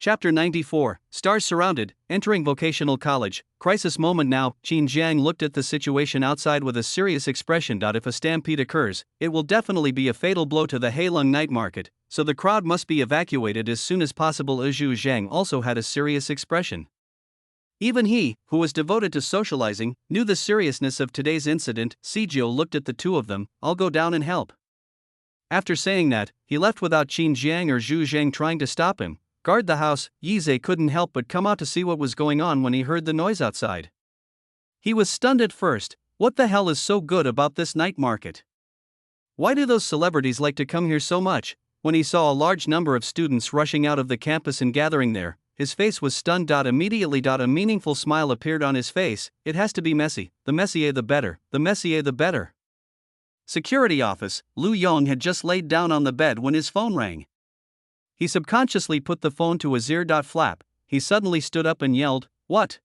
Chapter 94, Stars Surrounded, Entering Vocational College, Crisis Moment Now. Qin Jiang looked at the situation outside with a serious expression. If a stampede occurs, it will definitely be a fatal blow to the Heilong night market, so the crowd must be evacuated as soon as possible. Zhu Zhang also had a serious expression. Even he, who was devoted to socializing, knew the seriousness of today's incident. Sijio looked at the two of them. I'll go down and help. After saying that, he left without Qin Jiang or Zhu Zhang trying to stop him. Guard the house. Yizhe couldn't help but come out to see what was going on when he heard the noise outside. He was stunned at first. What the hell is so good about this night market? Why do those celebrities like to come here so much? When he saw a large number of students rushing out of the campus and gathering there, his face was stunned. Immediately, a meaningful smile appeared on his face. It has to be messy. The messier the better. The messier the better. Security office. Lu Yong had just laid down on the bed when his phone rang. He subconsciously put the phone to his ear. Flap. He suddenly stood up and yelled, "What?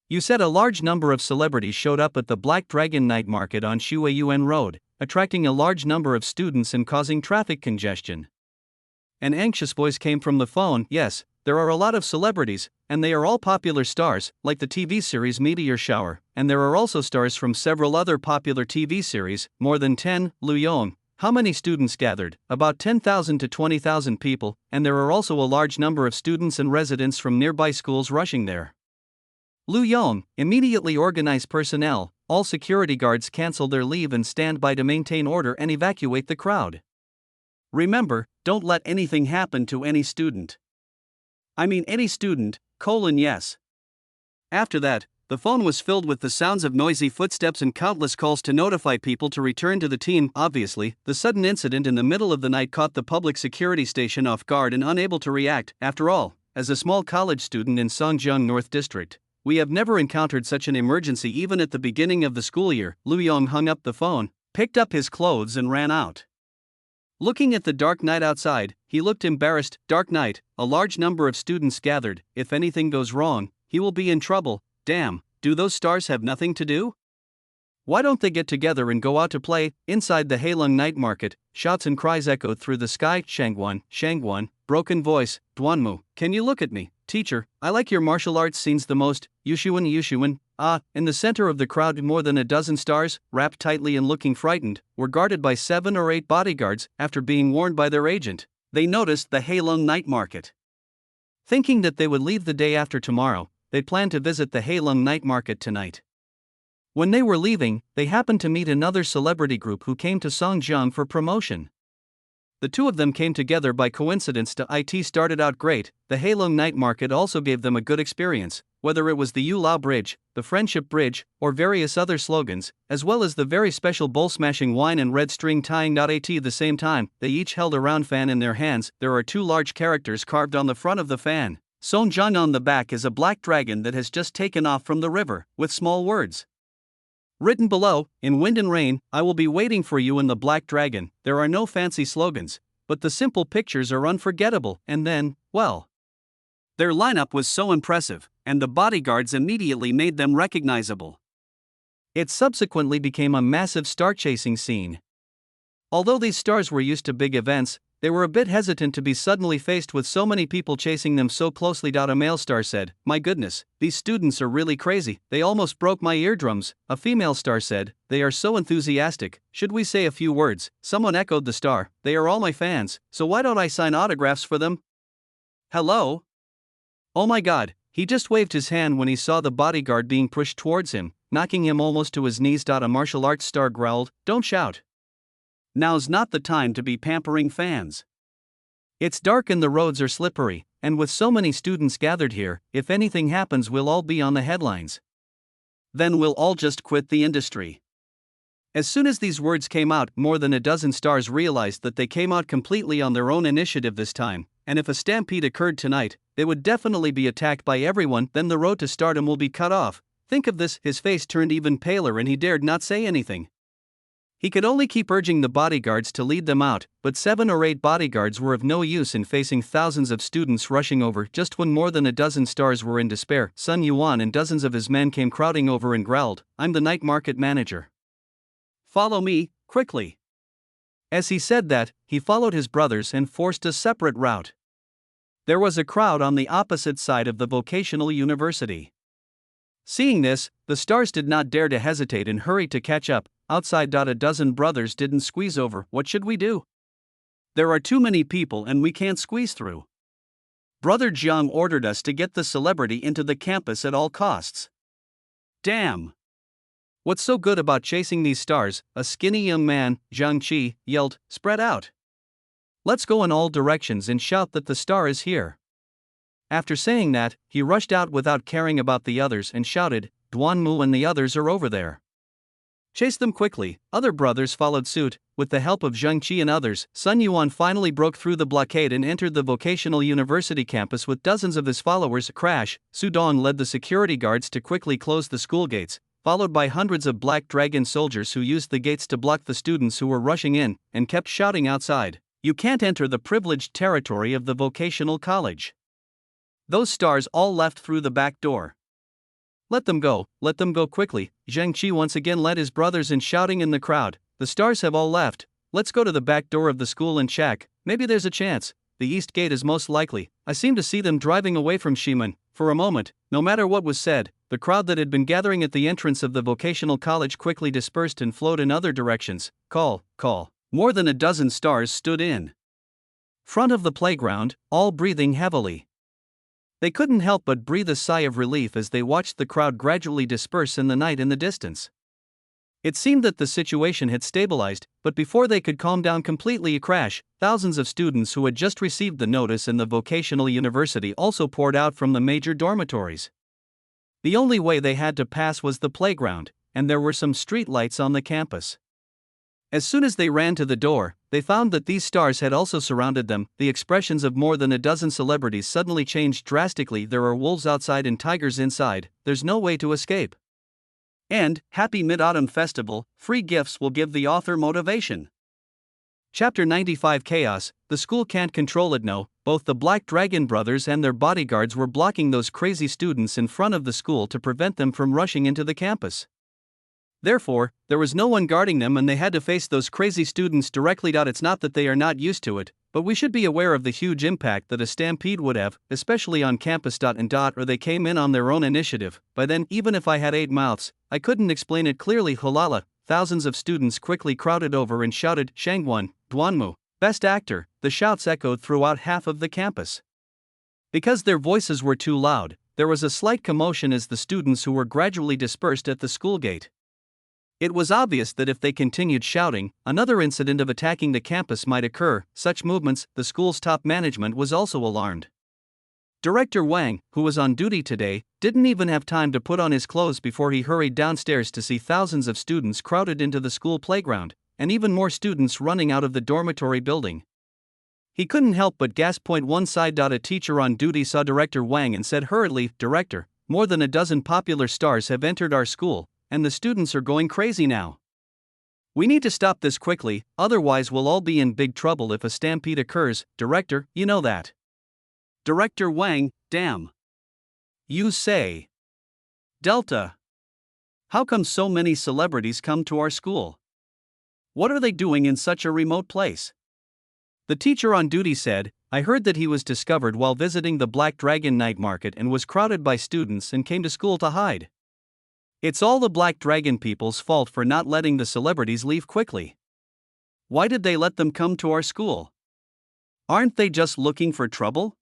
You said a large number of celebrities showed up at the Black Dragon Night Market on Shuiyuan Road, attracting a large number of students and causing traffic congestion." An anxious voice came from the phone. Yes, there are a lot of celebrities, and they are all popular stars, like the TV series Meteor Shower, and there are also stars from several other popular TV series, more than 10, Lu Yong. How many students gathered? About 10,000 to 20,000 people, and there are also a large number of students and residents from nearby schools rushing there. Lu Yong, immediately organize personnel. All security guards cancel their leave and stand by to maintain order and evacuate the crowd. Remember, don't let anything happen to any student. Any student, yes. After that, the phone was filled with the sounds of noisy footsteps and countless calls to notify people to return to the team. Obviously, the sudden incident in the middle of the night caught the public security station off guard and unable to react. After all, as a small college student in Songjiang North District, we have never encountered such an emergency even at the beginning of the school year. Lu Yong hung up the phone, picked up his clothes and ran out. Looking at the dark night outside, he looked embarrassed. Dark night, a large number of students gathered. If anything goes wrong, he will be in trouble. Damn, do those stars have nothing to do? Why don't they get together and go out to play? Inside the Heilong night market, shouts and cries echoed through the sky. Shangguan, broken voice, Duanmu, can you look at me? Teacher, I like your martial arts scenes the most. Yushuan. In the center of the crowd, more than a dozen stars, wrapped tightly and looking frightened, were guarded by 7 or 8 bodyguards. After being warned by their agent, they noticed the Heilong night market. Thinking that they would leave the day after tomorrow, they planned to visit the Heilong night market tonight. When they were leaving, they happened to meet another celebrity group who came to Songjiang for promotion. The two of them came together by coincidence. It started out great. The Heilong night market also gave them a good experience, whether it was the Yulao Bridge, the Friendship Bridge, or various other slogans, as well as the very special bowl-smashing wine and red string tying. At the same time, they each held a round fan in their hands. There are 2 large characters carved on the front of the fan. Songjiang on the back is a black dragon that has just taken off from the river, with small words written below, in wind and rain, I will be waiting for you in the Black Dragon. There are no fancy slogans, but the simple pictures are unforgettable. And then, well, their lineup was so impressive, and the bodyguards immediately made them recognizable. It subsequently became a massive star-chasing scene. Although these stars were used to big events, they were a bit hesitant to be suddenly faced with so many people chasing them so closely. A male star said, "My goodness, these students are really crazy, they almost broke my eardrums." A female star said, "They are so enthusiastic, should we say a few words?" Someone echoed the star, "They are all my fans, so why don't I sign autographs for them?" Hello? Oh my god, he just waved his hand when he saw the bodyguard being pushed towards him, knocking him almost to his knees. A martial arts star growled, "Don't shout. Now's not the time to be pampering fans. It's dark and the roads are slippery, and with so many students gathered here, if anything happens we'll all be on the headlines. Then we'll all just quit the industry." As soon as these words came out, more than a dozen stars realized that they came out completely on their own initiative this time, and if a stampede occurred tonight, they would definitely be attacked by everyone. Then the road to stardom will be cut off. Think of this. His face turned even paler and he dared not say anything. He could only keep urging the bodyguards to lead them out, but 7 or 8 bodyguards were of no use in facing thousands of students rushing over. Just when more than a dozen stars were in despair, Sun Yuan and dozens of his men came crowding over and growled, "I'm the night market manager. Follow me, quickly." As he said that, he followed his brothers and forced a separate route. There was a crowd on the opposite side of the vocational university. Seeing this, the stars did not dare to hesitate and hurried to catch up. Outside, a dozen brothers didn't squeeze over. What should we do? There are too many people and we can't squeeze through. Brother Jiang ordered us to get the celebrity into the campus at all costs. Damn! What's so good about chasing these stars? A skinny young man, Jiang Qi, yelled, spread out. Let's go in all directions and shout that the star is here. After saying that, he rushed out without caring about the others and shouted, Duanmu and the others are over there. Chase them quickly. Other brothers followed suit. With the help of Jiang Qi and others, Sun Yuan finally broke through the blockade and entered the vocational university campus with dozens of his followers. Crash! Su Dong led the security guards to quickly close the school gates, followed by hundreds of Black Dragon soldiers who used the gates to block the students who were rushing in, and kept shouting outside, you can't enter the privileged territory of the vocational college. Those stars all left through the back door. Let them go quickly. Jiang Qi once again led his brothers in shouting in the crowd, the stars have all left, let's go to the back door of the school and check, maybe there's a chance. The east gate is most likely. I seem to see them driving away from Shimen. For a moment, no matter what was said, the crowd that had been gathering at the entrance of the vocational college quickly dispersed and flowed in other directions. Call. More than a dozen stars stood in front of the playground, all breathing heavily. They couldn't help but breathe a sigh of relief as they watched the crowd gradually disperse in the night in the distance. It seemed that the situation had stabilized, but before they could calm down completely, a crash. Thousands of students who had just received the notice in the vocational university also poured out from the major dormitories. The only way they had to pass was the playground, and there were some street lights on the campus. As soon as they ran to the door, they found that these stars had also surrounded them. The expressions of more than a dozen celebrities suddenly changed drastically. There are wolves outside and tigers inside, there's no way to escape. And, happy Mid-Autumn Festival, free gifts will give the author motivation. Chapter 95 Chaos, the school can't control it. No, both the Black Dragon brothers and their bodyguards were blocking those crazy students in front of the school to prevent them from rushing into the campus. Therefore, there was no one guarding them and they had to face those crazy students directly. It's not that they are not used to it, but we should be aware of the huge impact that a stampede would have, especially on campus. Or they came in on their own initiative. By then, even if I had 8 mouths, I couldn't explain it clearly. Halala! Thousands of students quickly crowded over and shouted, Shangguan, Duanmu, Best Actor. The shouts echoed throughout half of the campus. Because their voices were too loud, there was a slight commotion as the students who were gradually dispersed at the school gate. It was obvious that if they continued shouting, another incident of attacking the campus might occur. Such movements, the school's top management was also alarmed. Director Wang, who was on duty today, didn't even have time to put on his clothes before he hurried downstairs to see thousands of students crowded into the school playground, and even more students running out of the dormitory building. He couldn't help but gasp. One side. A teacher on duty saw Director Wang and said hurriedly, Director, more than a dozen popular stars have entered our school, and the students are going crazy now. We need to stop this quickly, otherwise we'll all be in big trouble if a stampede occurs. Director, you know that. Director Wang, damn. You say. Delta. How come so many celebrities come to our school? What are they doing in such a remote place? The teacher on duty said, I heard that he was discovered while visiting the Black Dragon night market and was crowded by students and came to school to hide. It's all the Black Dragon people's fault for not letting the celebrities leave quickly. Why did they let them come to our school? Aren't they just looking for trouble?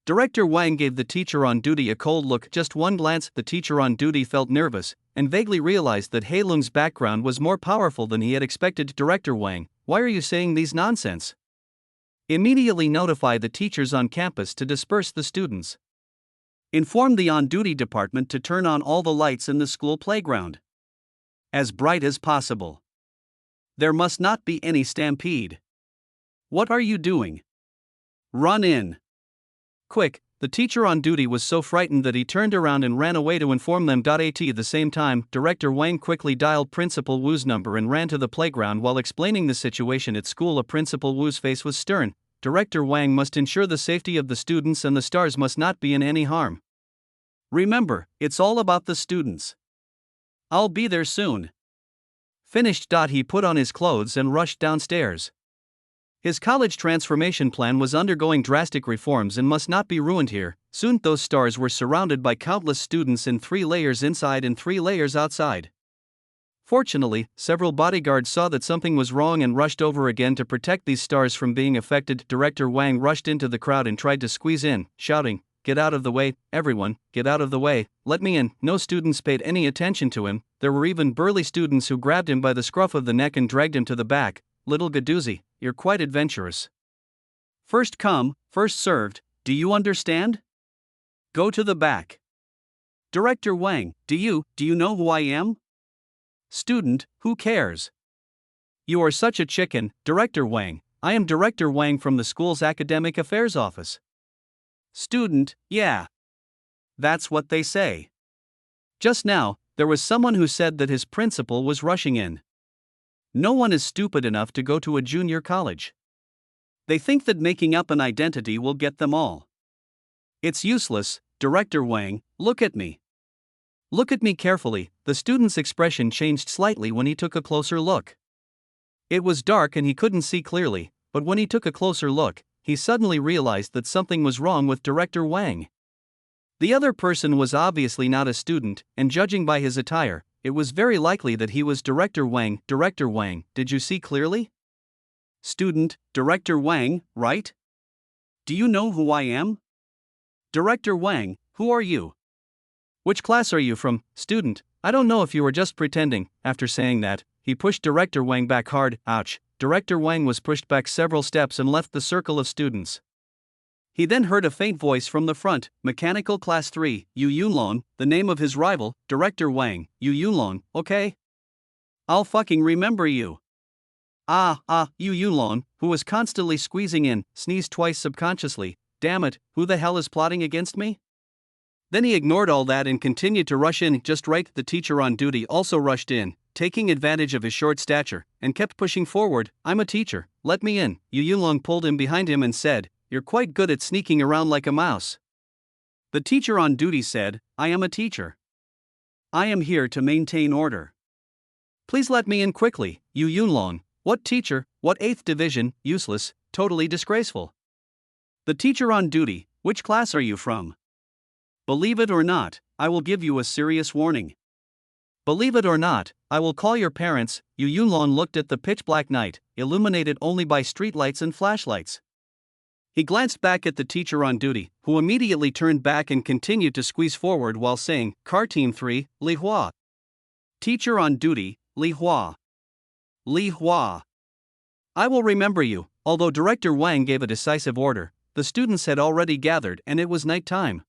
Director Wang gave the teacher on duty a cold look. Just one glance, the teacher on duty felt nervous, and vaguely realized that Heilung's background was more powerful than he had expected. Director Wang, why are you saying these nonsense? Immediately notify the teachers on campus to disperse the students. Inform the on-duty department to turn on all the lights in the school playground. As bright as possible. There must not be any stampede. What are you doing? Run in. Quick! The teacher on duty was so frightened that he turned around and ran away to inform them. At the same time, Director Wang quickly dialed Principal Wu's number and ran to the playground while explaining the situation at school. Principal Wu's face was stern. Director Wang must ensure the safety of the students and the stars must not be in any harm. Remember, it's all about the students. I'll be there soon. Finished. He put on his clothes and rushed downstairs. His college transformation plan was undergoing drastic reforms and must not be ruined here. Soon those stars were surrounded by countless students in 3 layers inside and 3 layers outside. Fortunately, several bodyguards saw that something was wrong and rushed over again to protect these stars from being affected. Director Wang rushed into the crowd and tried to squeeze in, shouting, "Get out of the way, everyone, get out of the way, let me in." No students paid any attention to him. There were even burly students who grabbed him by the scruff of the neck and dragged him to the back. "Little Gadoozy, you're quite adventurous. First come, first served, do you understand? Go to the back." "Director Wang, do you know who I am?" "Student, who cares? You are such a chicken." "Director Wang, I am Director Wang from the school's academic affairs office." "Student, yeah. That's what they say." Just now, there was someone who said that his principal was rushing in. No one is stupid enough to go to a junior college. They think that making up an identity will get them all. It's useless. "Director Wang, look at me. Look at me carefully." The student's expression changed slightly when he took a closer look. It was dark and he couldn't see clearly, but when he took a closer look, he suddenly realized that something was wrong with Director Wang. The other person was obviously not a student, and judging by his attire, it was very likely that he was Director Wang. "Director Wang, did you see clearly?" "Student, Director Wang, right? Do you know who I am?" "Director Wang, who are you? Which class are you from?" "Student, I don't know if you were just pretending." After saying that, he pushed Director Wang back hard. Ouch. Director Wang was pushed back several steps and left the circle of students. He then heard a faint voice from the front, "Mechanical Class 3, Yu Yunlong," the name of his rival, Director Wang. "Yu Yunlong, okay? I'll fucking remember you." Yu Yunlong, who was constantly squeezing in, sneezed twice subconsciously. "Damn it, who the hell is plotting against me?" Then he ignored all that and continued to rush in just right. The teacher on duty also rushed in, taking advantage of his short stature, and kept pushing forward. "I'm a teacher, let me in." Yu Yunlong pulled him behind him and said, "You're quite good at sneaking around like a mouse." The teacher on duty said, "I am a teacher. I am here to maintain order. Please let me in quickly." "Yu Yunlong, what teacher, what 8th division, useless, totally disgraceful." The teacher on duty, "Which class are you from? Believe it or not, I will give you a serious warning. Believe it or not, I will call your parents." Yu Yunlong looked at the pitch-black night, illuminated only by streetlights and flashlights. He glanced back at the teacher on duty, who immediately turned back and continued to squeeze forward while saying, "Car Team 3, Li Hua." Teacher on duty, "Li Hua. Li Hua. I will remember you." Although Director Wang gave a decisive order, the students had already gathered and it was night time.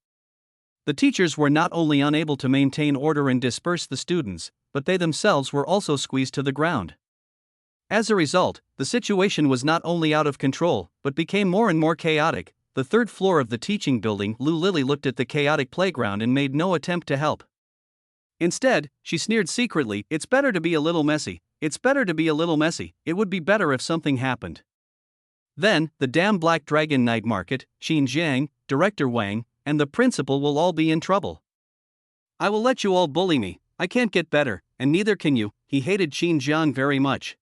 The teachers were not only unable to maintain order and disperse the students, but they themselves were also squeezed to the ground. As a result, the situation was not only out of control, but became more and more chaotic. The 3rd floor of the teaching building. Lu Lily looked at the chaotic playground and made no attempt to help. Instead, she sneered secretly, "It's better to be a little messy. It's better to be a little messy. It would be better if something happened." Then, the damn Black Dragon Night Market, Qin Jiang, Director Wang, and the principal will all be in trouble. "I will let you all bully me. I can't get better, and neither can you." He hated Qin Jiang very much.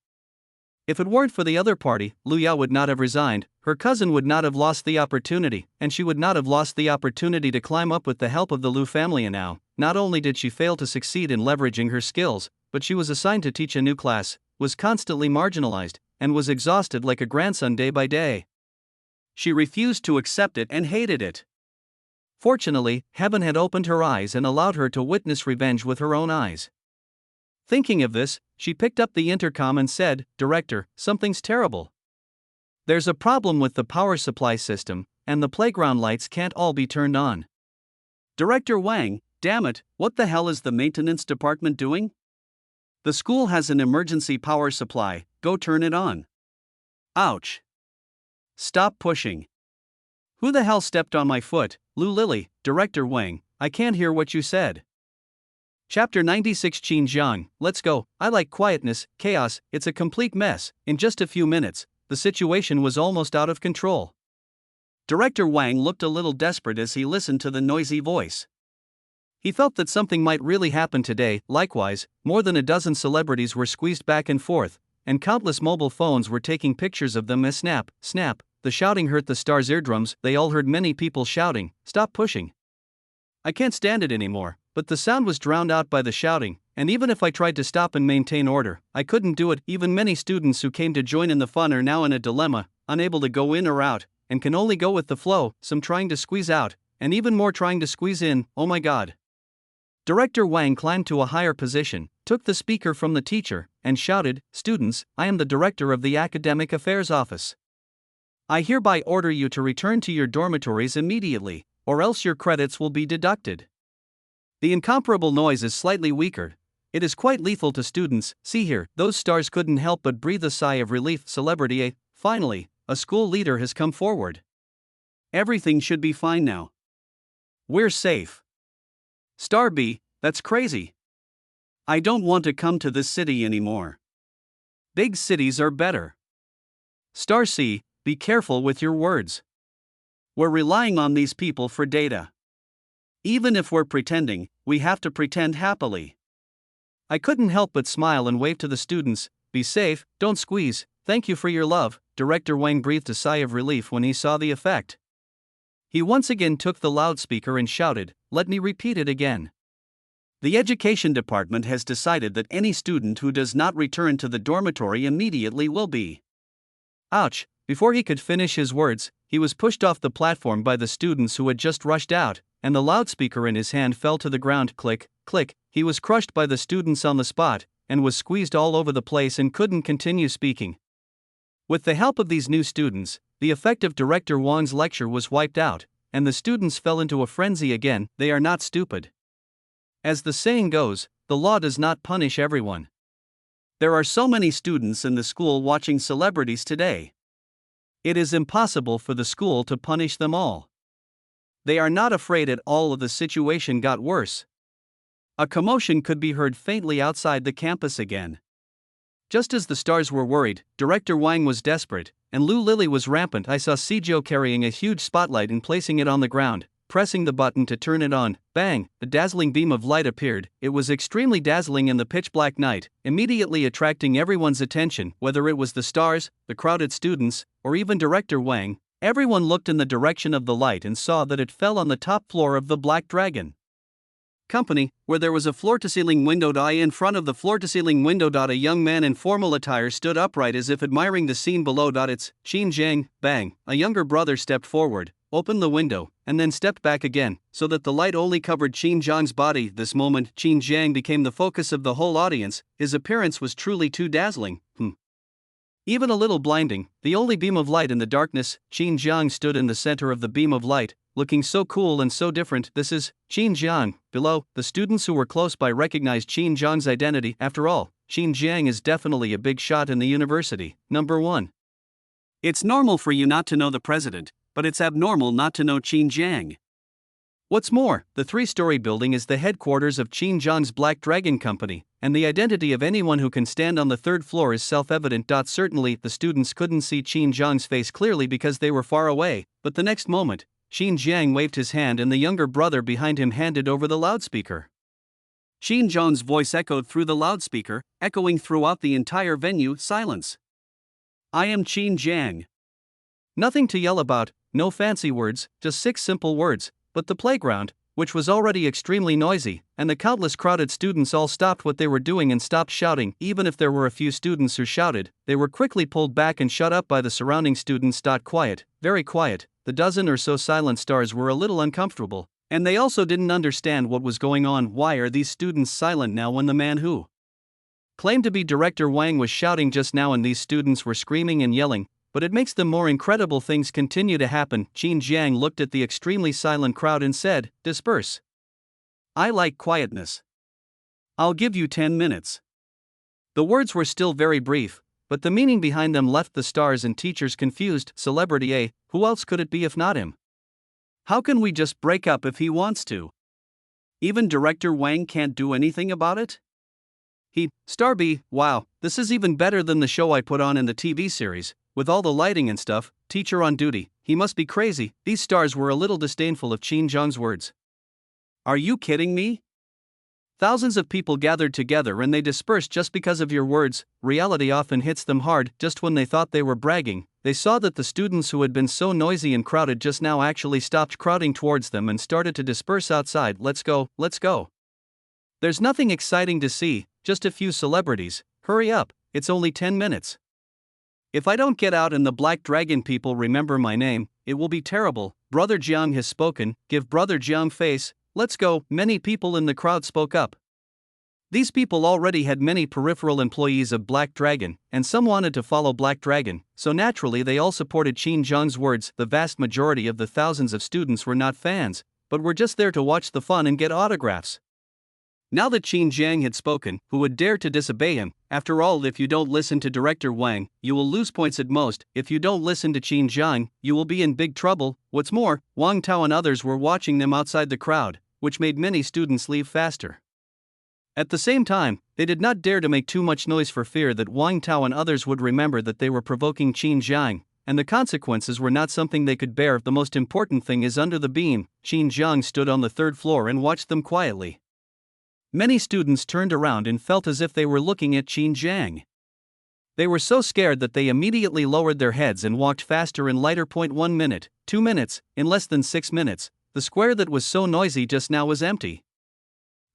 If it weren't for the other party, Lu Yao would not have resigned, her cousin would not have lost the opportunity, and she would not have lost the opportunity to climb up with the help of the Lu family. And now, not only did she fail to succeed in leveraging her skills, but she was assigned to teach a new class, was constantly marginalized, and was exhausted like a grandson day by day. She refused to accept it and hated it. Fortunately, heaven had opened her eyes and allowed her to witness revenge with her own eyes. Thinking of this, she picked up the intercom and said, "Director, something's terrible. There's a problem with the power supply system, and the playground lights can't all be turned on." "Director Wang, damn it, what the hell is the maintenance department doing? The school has an emergency power supply, go turn it on." "Ouch. Stop pushing. Who the hell stepped on my foot?" "Lu Lily, Director Wang, I can't hear what you said." Chapter 96. Qin Jiang, let's go. I like quietness, chaos, it's a complete mess. In just a few minutes, the situation was almost out of control. Director Wang looked a little desperate as he listened to the noisy voice. He felt that something might really happen today. Likewise, more than a dozen celebrities were squeezed back and forth, and countless mobile phones were taking pictures of them as snap, snap. The shouting hurt the stars' eardrums. They all heard many people shouting, "Stop pushing. I can't stand it anymore." But the sound was drowned out by the shouting, and even if I tried to stop and maintain order, I couldn't do it. Even many students who came to join in the fun are now in a dilemma, unable to go in or out, and can only go with the flow, some trying to squeeze out, and even more trying to squeeze in. Oh my god. Director Wang climbed to a higher position, took the speaker from the teacher, and shouted, "Students, I am the director of the Academic Affairs Office. I hereby order you to return to your dormitories immediately, or else your credits will be deducted." The incomparable noise is slightly weaker. It is quite lethal to students. See here, those stars couldn't help but breathe a sigh of relief. Celebrity A. Finally, a school leader has come forward. Everything should be fine now. We're safe. Star B. That's crazy. I don't want to come to this city anymore. Big cities are better. Star C. Be careful with your words. We're relying on these people for data. Even if we're pretending, we have to pretend happily. I couldn't help but smile and wave to the students. Be safe, don't squeeze, thank you for your love. Director Wang breathed a sigh of relief when he saw the effect. He once again took the loudspeaker and shouted, "Let me repeat it again. The education department has decided that any student who does not return to the dormitory immediately will be." Ouch! Before he could finish his words, he was pushed off the platform by the students who had just rushed out, and the loudspeaker in his hand fell to the ground. Click, click. He was crushed by the students on the spot, and was squeezed all over the place and couldn't continue speaking. With the help of these new students, the effect of Director Wang's lecture was wiped out, and the students fell into a frenzy again. They are not stupid. As the saying goes, the law does not punish everyone. There are so many students in the school watching celebrities today. It is impossible for the school to punish them all. They are not afraid at all. The situation got worse. A commotion could be heard faintly outside the campus again. Just as the stars were worried, Director Wang was desperate, and Lu Lily was rampant. I saw Sijo carrying a huge spotlight and placing it on the ground, pressing the button to turn it on. Bang! A dazzling beam of light appeared. It was extremely dazzling in the pitch-black night, immediately attracting everyone's attention. Whether it was the stars, the crowded students, or even Director Wang, everyone looked in the direction of the light and saw that it fell on the top floor of the Black Dragon Company, where there was a floor-to-ceiling window. In front of the floor-to-ceiling window, a young man in formal attire stood upright as if admiring the scene below. It's Qin Jiang. Bang! A younger brother stepped forward, opened the window, and then stepped back again, so that the light only covered Qin Jiang's body. This moment, Qin Jiang became the focus of the whole audience. His appearance was truly too dazzling. Even a little blinding. The only beam of light in the darkness. Qin Jiang stood in the center of the beam of light, looking so cool and so different. This is Qin Jiang. Below, the students who were close by recognized Qin Jiang's identity. After all, Qin Jiang is definitely a big shot in the university. Number 1. It's normal for you not to know the president, but it's abnormal not to know Qin Jiang. What's more, the 3-story building is the headquarters of Qin Jiang's Black Dragon Company, and the identity of anyone who can stand on the 3rd floor is self-evident. Certainly, the students couldn't see Qin Jiang's face clearly because they were far away, but the next moment, Qin Jiang waved his hand and the younger brother behind him handed over the loudspeaker. Qin Jiang's voice echoed through the loudspeaker, echoing throughout the entire venue. Silence. I am Qin Jiang. Nothing to yell about, no fancy words, just 6 simple words. But the playground, which was already extremely noisy, and the countless crowded students all stopped what they were doing and stopped shouting. Even if there were a few students who shouted, they were quickly pulled back and shut up by the surrounding students. Quiet, very quiet. The dozen or so silent stars were a little uncomfortable, and they also didn't understand what was going on. Why are these students silent now when the man who claimed to be Director Wang was shouting just now and these students were screaming and yelling? But it makes them more incredible things continue to happen. Qin Jiang looked at the extremely silent crowd and said, "Disperse. I like quietness. I'll give you 10 minutes." The words were still very brief, but the meaning behind them left the stars and teachers confused. Celebrity A. Who else could it be if not him? How can we just break up if he wants to? Even Director Wang can't do anything about it? Star B. Wow, this is even better than the show I put on in the TV series. With all the lighting and stuff, teacher on duty, he must be crazy. These stars were a little disdainful of Qin Jiang's words. Are you kidding me? Thousands of people gathered together and they dispersed just because of your words. Reality often hits them hard. Just when they thought they were bragging, they saw that the students who had been so noisy and crowded just now actually stopped crowding towards them and started to disperse outside. Let's go, let's go. There's nothing exciting to see, just a few celebrities. Hurry up, it's only 10 minutes. If I don't get out and the Black Dragon people remember my name, it will be terrible. Brother Jiang has spoken, give Brother Jiang face. Let's go. Many people in the crowd spoke up. These people already had many peripheral employees of Black Dragon, and some wanted to follow Black Dragon, so naturally they all supported Qin Zhang's words. The vast majority of the thousands of students were not fans, but were just there to watch the fun and get autographs. Now that Qin Zhang had spoken, who would dare to disobey him? After all, if you don't listen to Director Wang, you will lose points at most. If you don't listen to Qin Zhang, you will be in big trouble. What's more, Wang Tao and others were watching them outside the crowd, which made many students leave faster. At the same time, they did not dare to make too much noise for fear that Wang Tao and others would remember that they were provoking Qin Zhang, and the consequences were not something they could bear. The most important thing is under the beam. Qin Zhang stood on the third floor and watched them quietly. Many students turned around and felt as if they were looking at Qin Zhang. They were so scared that they immediately lowered their heads and walked faster and lighter. 1 minute, 2 minutes, in less than 6 minutes, the square that was so noisy just now was empty.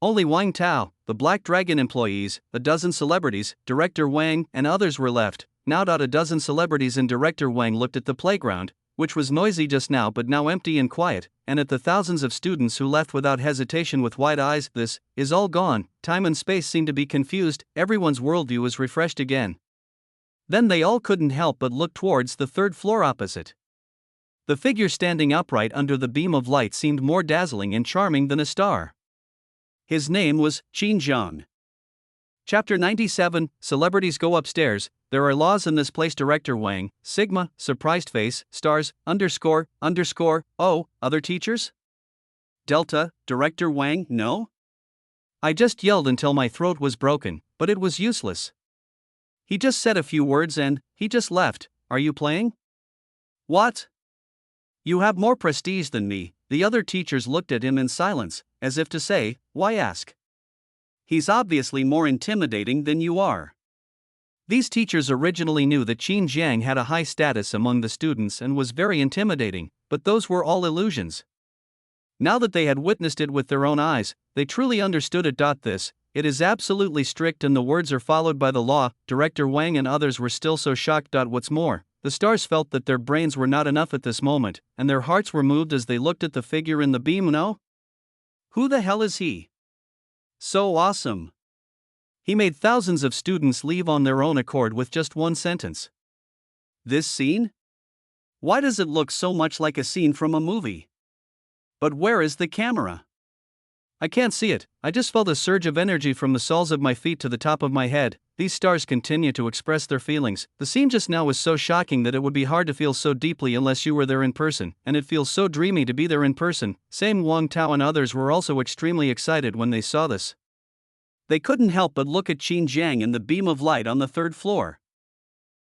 Only Wang Tao, the Black Dragon employees, a dozen celebrities, Director Wang, and others were left. Now a dozen celebrities and Director Wang looked at the playground, which was noisy just now but now empty and quiet, and at the thousands of students who left without hesitation with wide eyes. This is all gone. Time and space seemed to be confused. Everyone's worldview was refreshed again. Then they all couldn't help but look towards the third floor opposite. The figure standing upright under the beam of light seemed more dazzling and charming than a star. His name was Qin Zhang. Chapter 97, Celebrities Go Upstairs. There are laws in this place. Director Wang, Sigma, surprised face, stars, __, oh, other teachers? Delta, Director Wang, no? I just yelled until my throat was broken, but it was useless. He just said a few words and he just left. Are you playing? What? You have more prestige than me. The other teachers looked at him in silence, as if to say, why ask? He's obviously more intimidating than you are. These teachers originally knew that Qin Zhang had a high status among the students and was very intimidating, but those were all illusions. Now that they had witnessed it with their own eyes, they truly understood it. It is absolutely strict and the words are followed by the law. Director Wang and others were still so shocked. What's more, the stars felt that their brains were not enough at this moment, and their hearts were moved as they looked at the figure in the beam. No? Who the hell is he? So awesome. He made thousands of students leave on their own accord with just one sentence. This scene? Why does it look so much like a scene from a movie? But where is the camera? I can't see it. I just felt a surge of energy from the soles of my feet to the top of my head. These stars continue to express their feelings. The scene just now was so shocking that it would be hard to feel so deeply unless you were there in person, and it feels so dreamy to be there in person. Same Wang Tao and others were also extremely excited when they saw this. They couldn't help but look at Qin Zhang in the beam of light on the third floor.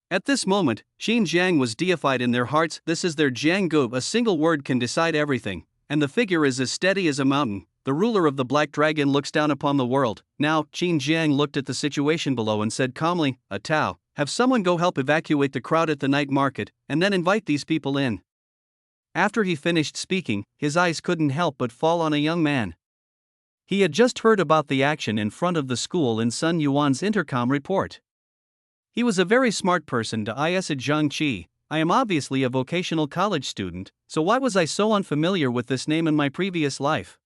At this moment, Qin Zhang was deified in their hearts. This is their Zhang Gu. A single word can decide everything, and the figure is as steady as a mountain. The ruler of the Black Dragon looks down upon the world. Now, Qin Zhang looked at the situation below and said calmly, Tao, have someone go help evacuate the crowd at the night market, and then invite these people in. After he finished speaking, his eyes couldn't help but fall on a young man. He had just heard about the action in front of the school in Sun Yuan's intercom report. He was a very smart person. I said Zhang Qi, I am obviously a vocational college student, so why was I so unfamiliar with this name in my previous life?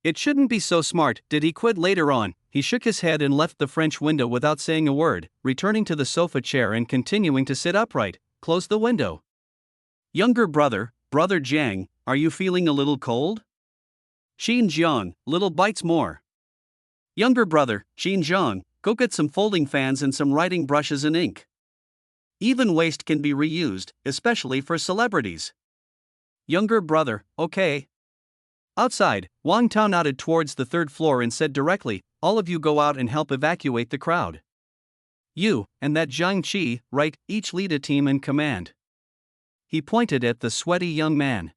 It shouldn't be so smart. Did he quit later on? He shook his head and left the French window without saying a word, returning to the sofa chair and continuing to sit upright. Close the window. Younger brother, Brother Jiang, are you feeling a little cold? Qin Zhang, little bites more. Younger brother, Qin Zhang, go get some folding fans and some writing brushes and ink. Even waste can be reused, especially for celebrities. Younger brother, okay. Outside, Wang Tao nodded towards the third floor and said directly, all of you go out and help evacuate the crowd. You, and that Zhang Qi, right, each lead a team in command. He pointed at the sweaty young man.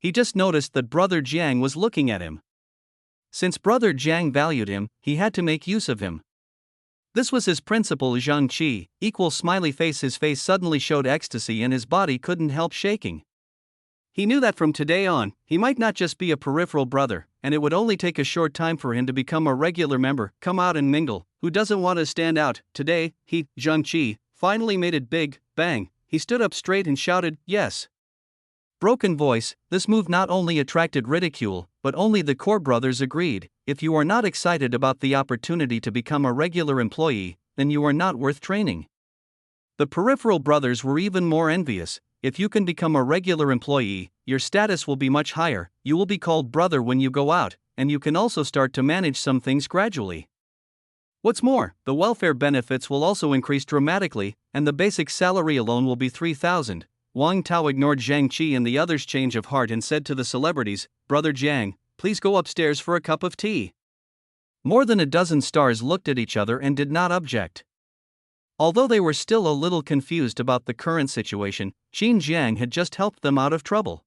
He just noticed that Brother Jiang was looking at him. Since Brother Jiang valued him, he had to make use of him. This was his principal Zhang Qi, equal smiley face. His face suddenly showed ecstasy and his body couldn't help shaking. He knew that from today on, he might not just be a peripheral brother, and it would only take a short time for him to become a regular member, come out and mingle. Who doesn't want to stand out? Today, he, Zhang Qi, finally made it big. Bang! He stood up straight and shouted, yes. Broken voice. This move not only attracted ridicule, but only the core brothers agreed. If you are not excited about the opportunity to become a regular employee, then you are not worth training. The peripheral brothers were even more envious. If you can become a regular employee, your status will be much higher, you will be called brother when you go out, and you can also start to manage some things gradually. What's more, the welfare benefits will also increase dramatically, and the basic salary alone will be 3,000. Wang Tao ignored Zhang Qi and the others' change of heart and said to the celebrities, Brother Jiang, please go upstairs for a cup of tea. More than a dozen stars looked at each other and did not object. Although they were still a little confused about the current situation, Qin Jiang had just helped them out of trouble.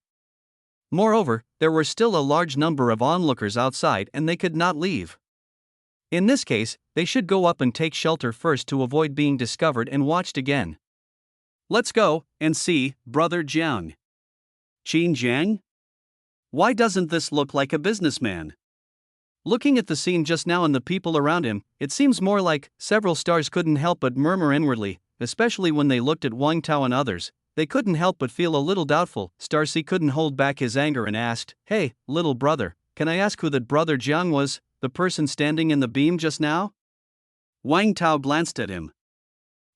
Moreover, there were still a large number of onlookers outside and they could not leave. In this case, they should go up and take shelter first to avoid being discovered and watched again. Let's go and see, Brother Jiang. Qin Jiang? Why doesn't this look like a businessman? Looking at the scene just now and the people around him, it seems more like. Several stars couldn't help but murmur inwardly, especially when they looked at Wang Tao and others. They couldn't help but feel a little doubtful. Star C couldn't hold back his anger and asked, Hey, little brother, can I ask who that Brother Jiang was, the person standing in the beam just now? Wang Tao glanced at him.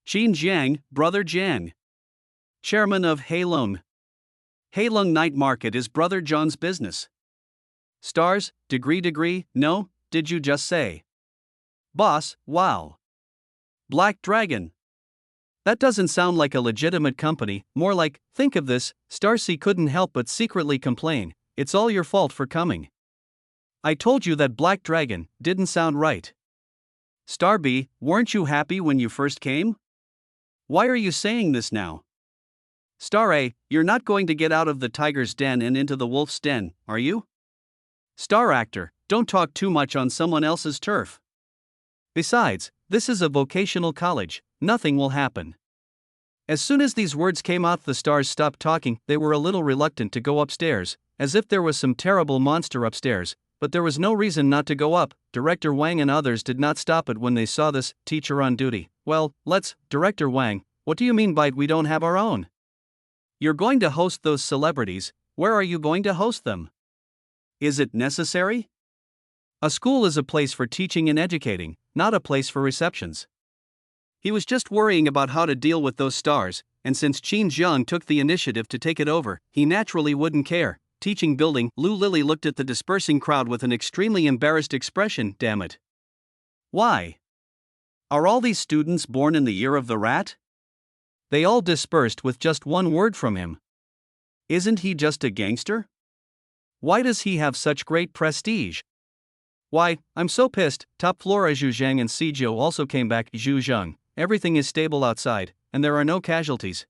Qin Jiang, Brother Jiang. Chairman of Heilong. Heilong Night Market is Brother John's business. Stars, degree, no, did you just say? Boss, wow. Black Dragon. That doesn't sound like a legitimate company, more like, think of this, Star C couldn't help but secretly complain, it's all your fault for coming. I told you that Black Dragon didn't sound right. Star B, weren't you happy when you first came? Why are you saying this now? Star A, you're not going to get out of the tiger's den and into the wolf's den, are you? Star Actor, don't talk too much on someone else's turf. Besides, this is a vocational college, nothing will happen. As soon as these words came out, the stars stopped talking. They were a little reluctant to go upstairs, as if there was some terrible monster upstairs, but there was no reason not to go up. Director Wang and others did not stop it when they saw this. Teacher on duty. Well, Director Wang, what do you mean by we don't have our own? You're going to host those celebrities, where are you going to host them? Is it necessary? A school is a place for teaching and educating, not a place for receptions. He was just worrying about how to deal with those stars, and since Qin Jiang took the initiative to take it over, he naturally wouldn't care. Teaching building. Lu Lily looked at the dispersing crowd with an extremely embarrassed expression. Damn it. Why? Are all these students born in the year of the rat? They all dispersed with just one word from him. Isn't he just a gangster? Why does he have such great prestige? Why, I'm so pissed. Top floor. Zhu Zhang and Sijio also came back. Zhu Zhang, everything is stable outside, and there are no casualties.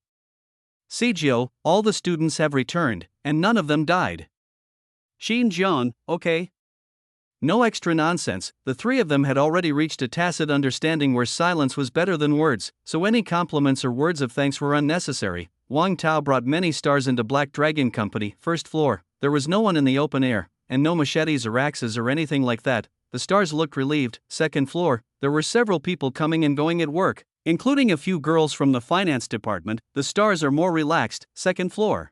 Sijio, all the students have returned, and none of them died. Qin Jiang, okay. No extra nonsense. The three of them had already reached a tacit understanding where silence was better than words, so any compliments or words of thanks were unnecessary. Wang Tao brought many stars into Black Dragon Company, first floor. There was no one in the open air, and no machetes or axes or anything like that. The stars looked relieved. Second floor, there were several people coming and going at work, including a few girls from the finance department. The stars are more relaxed. Second floor.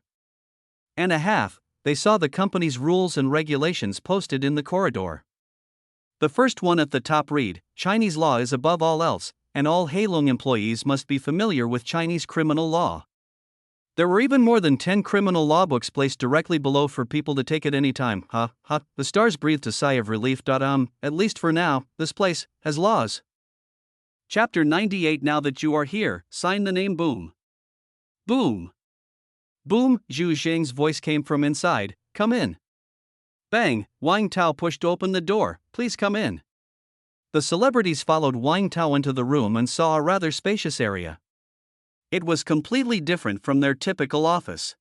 And a half, they saw the company's rules and regulations posted in the corridor. The first one at the top read, Chinese law is above all else, and all Heilong employees must be familiar with Chinese criminal law. There were even more than 10 criminal law books placed directly below for people to take at any time. The stars breathed a sigh of relief. At least for now, this place has laws. Chapter 98. Now that you are here, sign the name. Boom. Boom. Boom. Zhu Zhang's voice came from inside. Come in. Bang. Wang Tao pushed open the door. Please come in. The celebrities followed Wang Tao into the room and saw a rather spacious area. It was completely different from their typical office.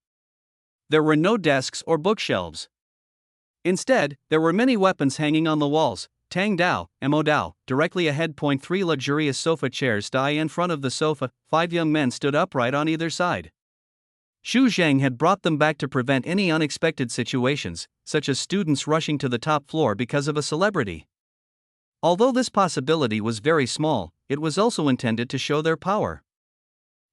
There were no desks or bookshelves. Instead, there were many weapons hanging on the walls. Tang Dao, Mo Dao, directly ahead. Point 3 luxurious sofa chairs. Die in front of the sofa, 5 young men stood upright on either side. Xu Zhang had brought them back to prevent any unexpected situations, such as students rushing to the top floor because of a celebrity. Although this possibility was very small, it was also intended to show their power.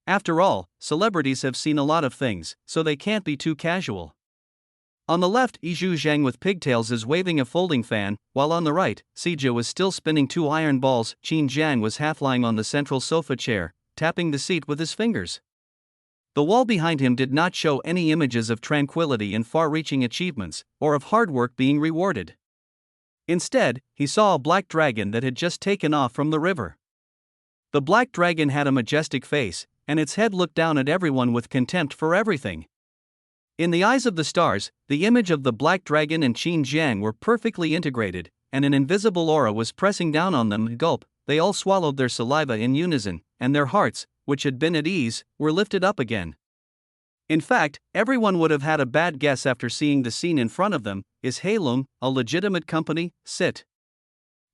After all, celebrities have seen a lot of things, so they can't be too casual. On the left, Xu Zhang with pigtails is waving a folding fan, while on the right, Sijia was still spinning 2 iron balls. Qin Jiang was half lying on the central sofa chair, tapping the seat with his fingers. The wall behind him did not show any images of tranquility and far-reaching achievements, or of hard work being rewarded. Instead, he saw a black dragon that had just taken off from the river. The black dragon had a majestic face, and its head looked down at everyone with contempt for everything. In the eyes of the stars, the image of the black dragon and Qin Jiang were perfectly integrated, and an invisible aura was pressing down on them. Gulp, they all swallowed their saliva in unison, and their hearts, which had been at ease, were lifted up again. In fact, everyone would have had a bad guess after seeing the scene in front of them. Is Heilong a legitimate company? Sit.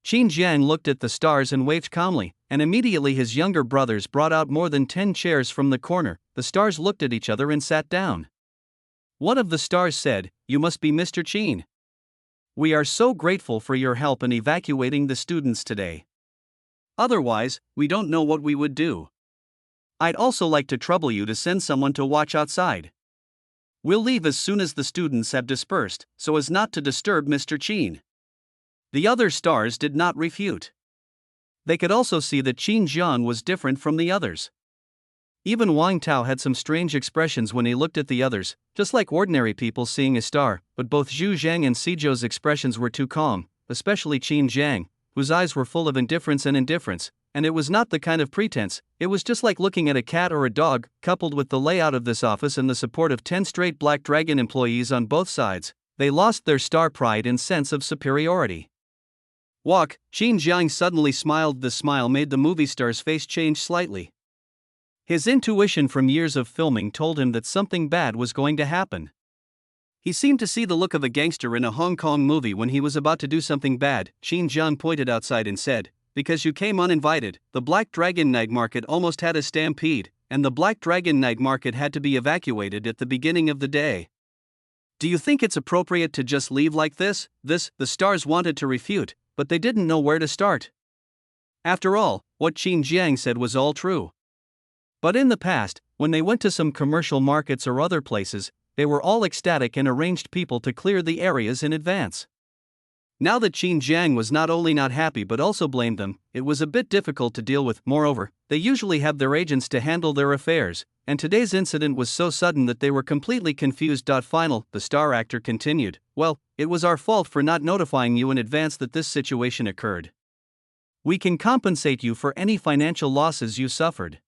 Qin Jiang looked at the stars and waved calmly, and immediately his younger brothers brought out more than 10 chairs from the corner. The stars looked at each other and sat down. One of the stars said, "You must be Mr. Qin. We are so grateful for your help in evacuating the students today. Otherwise, we don't know what we would do. I'd also like to trouble you to send someone to watch outside. We'll leave as soon as the students have dispersed, so as not to disturb Mr. Qin." The other stars did not refute. They could also see that Qin Jiang was different from the others. Even Wang Tao had some strange expressions when he looked at the others, just like ordinary people seeing a star, but both Xu Zhang and Sijou's expressions were too calm, especially Qin Jiang, whose eyes were full of indifference, and it was not the kind of pretense, it was just like looking at a cat or a dog. Coupled with the layout of this office and the support of 10 straight Black Dragon employees on both sides, they lost their star pride and sense of superiority. Walk, Qin Jiang suddenly smiled. The smile made the movie star's face change slightly. His intuition from years of filming told him that something bad was going to happen. He seemed to see the look of a gangster in a Hong Kong movie when he was about to do something bad. Qin Jiang pointed outside and said, "Because you came uninvited, the Black Dragon Night Market almost had a stampede, and the Black Dragon Night Market had to be evacuated at the beginning of the day. Do you think it's appropriate to just leave like this?" The stars wanted to refute, but they didn't know where to start. After all, what Qin Jiang said was all true. But in the past, when they went to some commercial markets or other places, they were all ecstatic and arranged people to clear the areas in advance. Now that Qin Jiang was not only not happy but also blamed them, it was a bit difficult to deal with. Moreover, they usually have their agents to handle their affairs, and today's incident was so sudden that they were completely confused. Final, the star actor continued, "Well, it was our fault for not notifying you in advance that this situation occurred. We can compensate you for any financial losses you suffered."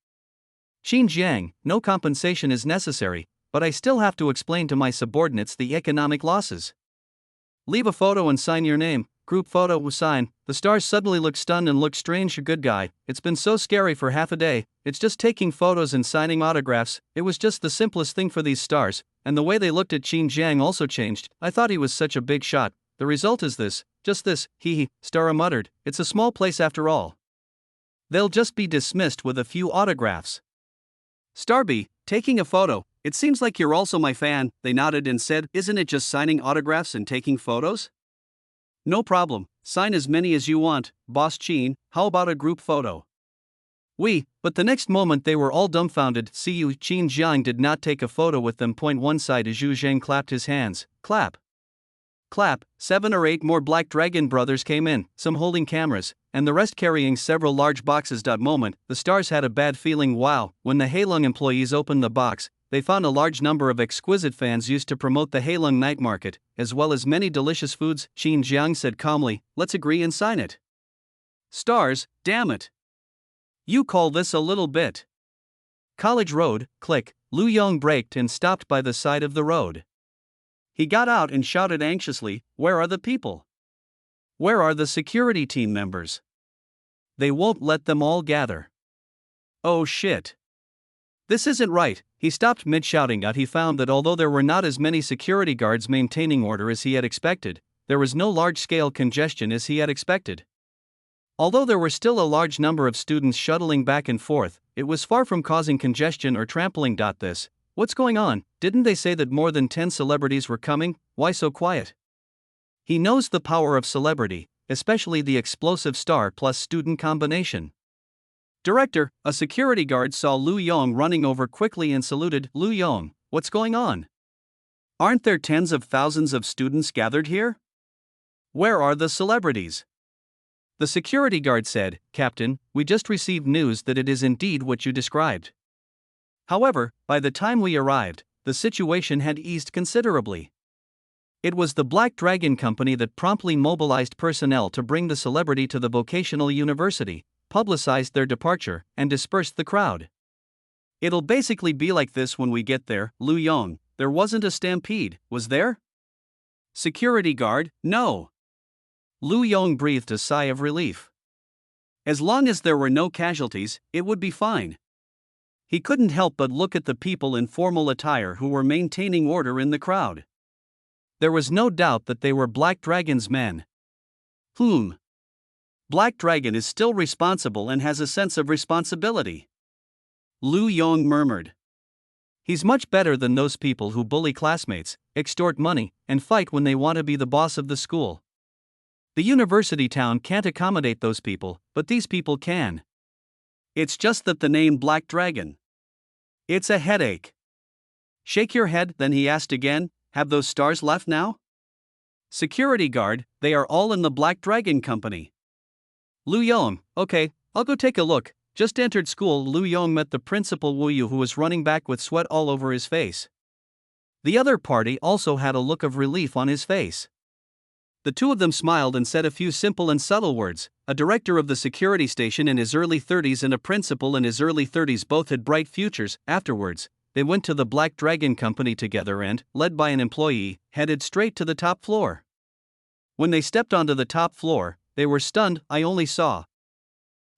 Qin Jiang, "No compensation is necessary, but I still have to explain to my subordinates the economic losses. Leave a photo and sign your name." Group photo was signed. The stars suddenly looked stunned and looked strange. "Good guy, it's been so scary for half a day, it's just taking photos and signing autographs." It was just the simplest thing for these stars, and the way they looked at Qin Jiang also changed. "I thought he was such a big shot. The result is this, just this." Hee. Stara muttered, "It's a small place after all. They'll just be dismissed with a few autographs." Starby, taking a photo, "It seems like you're also my fan." They nodded and said, "Isn't it just signing autographs and taking photos?" "No problem, sign as many as you want, Boss Qin. How about a group photo?" But the next moment they were all dumbfounded. See you. Qin Jiang did not take a photo with them. One side as Xu Zhang clapped his hands. Clap. Clap. 7 or 8 more Black Dragon brothers came in, some holding cameras, and the rest carrying several large boxes. Moment, the stars had a bad feeling. Wow, when the Heilong employees opened the box, they found a large number of exquisite fans used to promote the Heilong night market, as well as many delicious foods. Qin Jiang said calmly, "Let's agree and sign it." Stars, damn it. You call this a little bit? College Road, click. Lu Yong braked and stopped by the side of the road. He got out and shouted anxiously, "Where are the people? Where are the security team members? They won't let them all gather. Oh shit. This isn't right." He stopped mid-shouting. He found that although there were not as many security guards maintaining order as he had expected, there was no large-scale congestion as he had expected. Although there were still a large number of students shuttling back and forth, it was far from causing congestion or trampling. What's going on? Didn't they say that more than 10 celebrities were coming? Why so quiet? He knows the power of celebrity, especially the explosive star plus student combination. Director, a security guard saw Lu Yong running over quickly and saluted. Lu Yong, what's going on? Aren't there tens of thousands of students gathered here? Where are the celebrities? The security guard said, Captain, we just received news that it is indeed what you described. However, by the time we arrived, the situation had eased considerably. It was the Black Dragon Company that promptly mobilized personnel to bring the celebrity to the vocational university, publicized their departure, and dispersed the crowd. It'll basically be like this when we get there, Lu Yong. There wasn't a stampede, was there? Security guard, no. Lu Yong breathed a sigh of relief. As long as there were no casualties, it would be fine. He couldn't help but look at the people in formal attire who were maintaining order in the crowd. There was no doubt that they were Black Dragon's men. Black Dragon is still responsible and has a sense of responsibility. Lu Yong murmured. He's much better than those people who bully classmates, extort money, and fight when they want to be the boss of the school. The university town can't accommodate those people, but these people can. It's just that the name Black Dragon. It's a headache. Shake your head, then he asked again, have those stars left now? Security guard, they are all in the Black Dragon Company. Lu Yong, okay, I'll go take a look. Just entered school. Lu Yong met the principal Wu Yu, who was running back with sweat all over his face. The other party also had a look of relief on his face. The two of them smiled and said a few simple and subtle words. A director of the security station in his early 30s and a principal in his early 30s both had bright futures. Afterwards, they went to the Black Dragon Company together and, led by an employee, headed straight to the top floor. When they stepped onto the top floor, they were stunned. I only saw.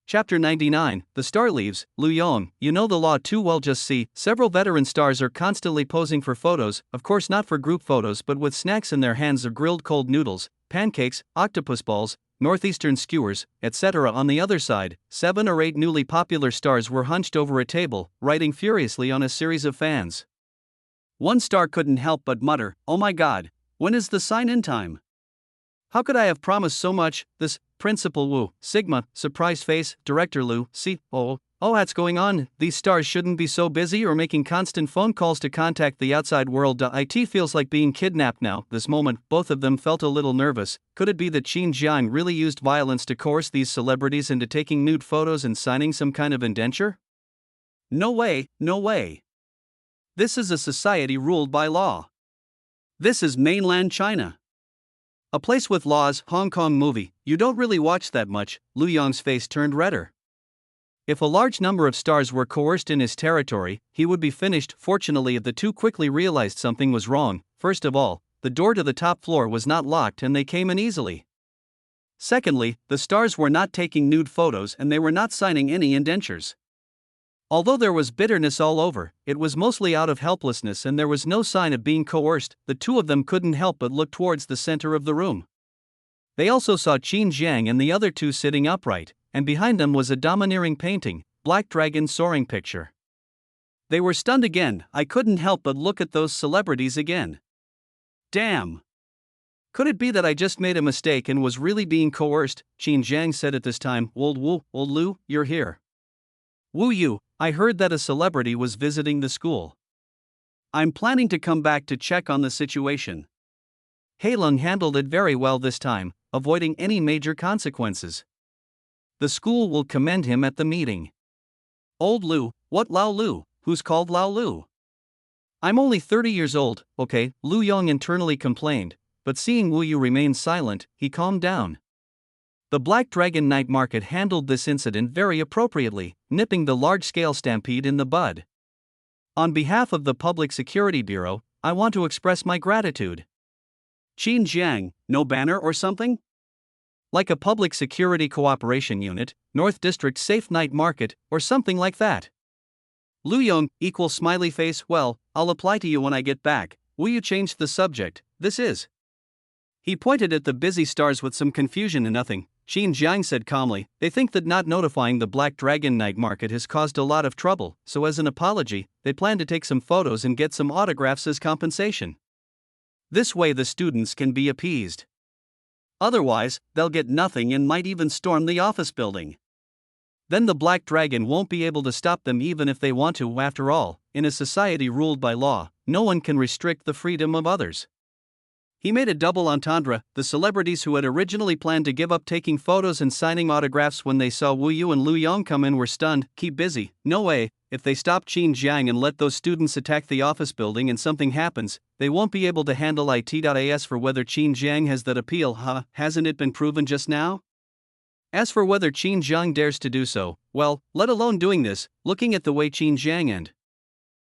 Chapter 99, The Star Leaves. Lu Yong, you know the law too well. Just see, several veteran stars are constantly posing for photos, of course not for group photos but with snacks in their hands of grilled cold noodles, pancakes, octopus balls, northeastern skewers, etc. On the other side, 7 or 8 newly popular stars were hunched over a table, writing furiously on a series of fans. One star couldn't help but mutter, oh my god, when is the sign-in time? How could I have promised so much? This, Principal Wu, Sigma, surprise face, Director Lu, see, what's going on? These stars shouldn't be so busy or making constant phone calls to contact the outside world. It feels like being kidnapped now. This moment, both of them felt a little nervous. Could it be that Qin Jiang really used violence to coerce these celebrities into taking nude photos and signing some kind of indenture? No way, no way. This is a society ruled by law. This is mainland China. A place with laws. Hong Kong movie, you don't really watch that much. Lu Yong's face turned redder. If a large number of stars were coerced in his territory, he would be finished. Fortunately, the two quickly realized something was wrong. First of all, the door to the top floor was not locked and they came in easily. Secondly, the stars were not taking nude photos and they were not signing any indentures. Although there was bitterness all over, it was mostly out of helplessness and there was no sign of being coerced. The two of them couldn't help but look towards the center of the room. They also saw Qin Jiang and the other two sitting upright, and behind them was a domineering painting, Black Dragon soaring picture. They were stunned again. I couldn't help but look at those celebrities again. Damn! Could it be that I just made a mistake and was really being coerced? Qin Jiang said at this time. Old Lu, you're here. Wu Yu, I heard that a celebrity was visiting the school. I'm planning to come back to check on the situation. Heilung handled it very well this time, avoiding any major consequences. The school will commend him at the meeting. Old Lu, what Lao Lu? Who's called Lao Lu? I'm only 30 years old, okay, Lu Yong internally complained, but seeing Wu Yu remain silent, he calmed down. The Black Dragon night market handled this incident very appropriately, nipping the large-scale stampede in the bud. On behalf of the Public Security Bureau, I want to express my gratitude. Qin Jiang, no banner or something? Like a public security cooperation unit, North District Safe Night Market, or something like that. Lu Yong, equal smiley face. Well, I'll apply to you when I get back. Will you change the subject? This is. He pointed at the busy stars with some confusion and nothing. Qin Jiang said calmly, they think that not notifying the Black Dragon night market has caused a lot of trouble, so as an apology, they plan to take some photos and get some autographs as compensation. This way the students can be appeased. Otherwise, they'll get nothing and might even storm the office building. Then the Black Dragon won't be able to stop them even if they want to. After all, in a society ruled by law, no one can restrict the freedom of others. He made a double entendre. The celebrities who had originally planned to give up taking photos and signing autographs when they saw Wu Yu and Lu Yong come in were stunned. Keep busy. No way. If they stop Qin Jiang and let those students attack the office building and something happens, they won't be able to handle it. As for whether Qin Jiang has that appeal, hasn't it been proven just now? As for whether Qin Jiang dares to do so, well, let alone doing this, looking at the way Qin Jiang and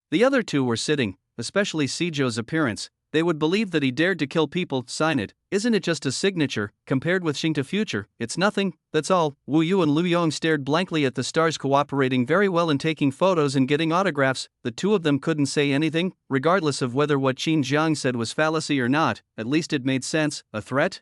the other two were sitting, especially Sijou's appearance, they would believe that he dared to kill people. Sign it. Isn't it just a signature? Compared with Xing to future, it's nothing, that's all. Wu Yu and Lu Yong stared blankly at the stars, cooperating very well in taking photos and getting autographs. The two of them couldn't say anything, regardless of whether what Qin Jiang said was fallacy or not. At least it made sense. A threat?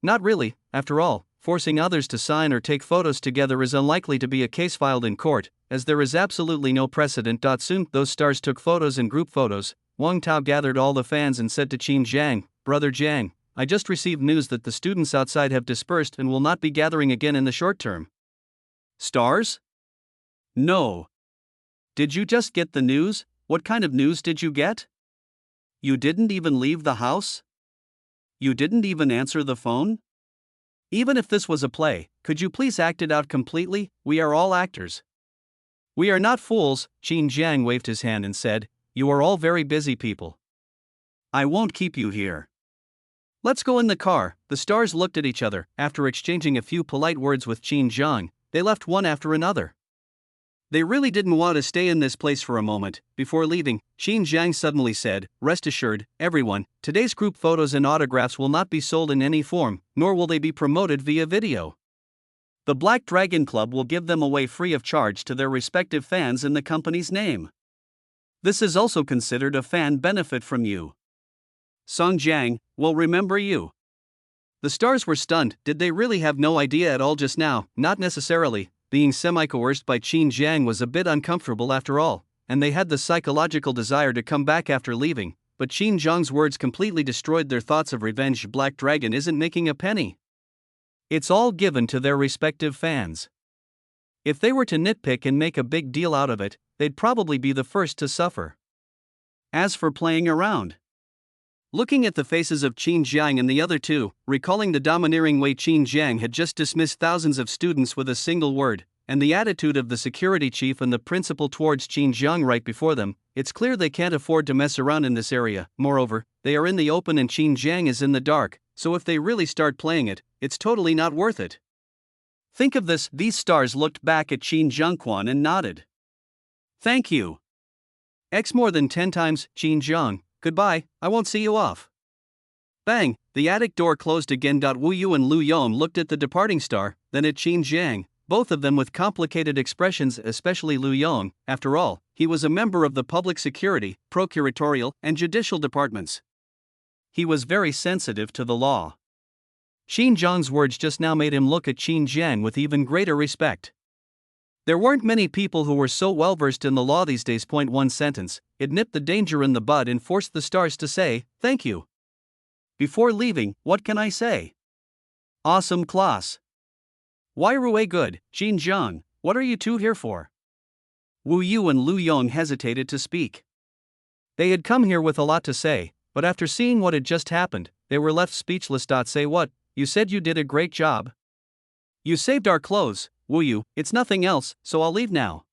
Not really. After all, forcing others to sign or take photos together is unlikely to be a case filed in court, as there is absolutely no precedent. Soon, those stars took photos and group photos. Wang Tao gathered all the fans and said to Qin Jiang, Brother Jiang, I just received news that the students outside have dispersed and will not be gathering again in the short term. Stars? No. Did you just get the news? What kind of news did you get? You didn't even leave the house? You didn't even answer the phone? Even if this was a play, could you please act it out completely? We are all actors. We are not fools. Qin Jiang waved his hand and said, You are all very busy people. I won't keep you here. Let's go in the car. The stars looked at each other. After exchanging a few polite words with Qin Jiang, they left one after another. They really didn't want to stay in this place for a moment. Before leaving, Qin Jiang suddenly said, Rest assured, everyone, today's group photos and autographs will not be sold in any form, nor will they be promoted via video. The Black Dragon Club will give them away free of charge to their respective fans in the company's name. This is also considered a fan benefit from you. Song Jiang will remember you. The stars were stunned. Did they really have no idea at all just now? Not necessarily. Being semi-coerced by Qin Jiang was a bit uncomfortable after all, and they had the psychological desire to come back after leaving, but Qin Jiang's words completely destroyed their thoughts of revenge. Black Dragon isn't making a penny. It's all given to their respective fans. If they were to nitpick and make a big deal out of it, they'd probably be the first to suffer. As for playing around, looking at the faces of Qin Jiang and the other two, recalling the domineering way Qin Jiang had just dismissed thousands of students with a single word, and the attitude of the security chief and the principal towards Qin Jiang right before them, it's clear they can't afford to mess around in this area. Moreover, they are in the open and Qin Jiang is in the dark, so if they really start playing it, it's totally not worth it. Think of this. These stars looked back at Qin Jiangquan and nodded. Thank you. X more than 10 times, Qin Jiang. Goodbye, I won't see you off. Bang, the attic door closed again. Wu Yu and Lu Yong looked at the departing star, then at Qin Jiang, both of them with complicated expressions, especially Lu Yong. After all, he was a member of the public security, procuratorial, and judicial departments. He was very sensitive to the law. Qin Jiang's words just now made him look at Qin Jiang with even greater respect. There weren't many people who were so well versed in the law these days. One sentence, it nipped the danger in the bud and forced the stars to say, thank you. Before leaving, what can I say? Awesome class. Why Rue good, Qin Jiang, what are you two here for? Wu Yu and Lu Yong hesitated to speak. They had come here with a lot to say, but after seeing what had just happened, they were left speechless. Say what? You said you did a great job. You saved our clothes, Wu Yu, it's nothing else, so I'll leave now.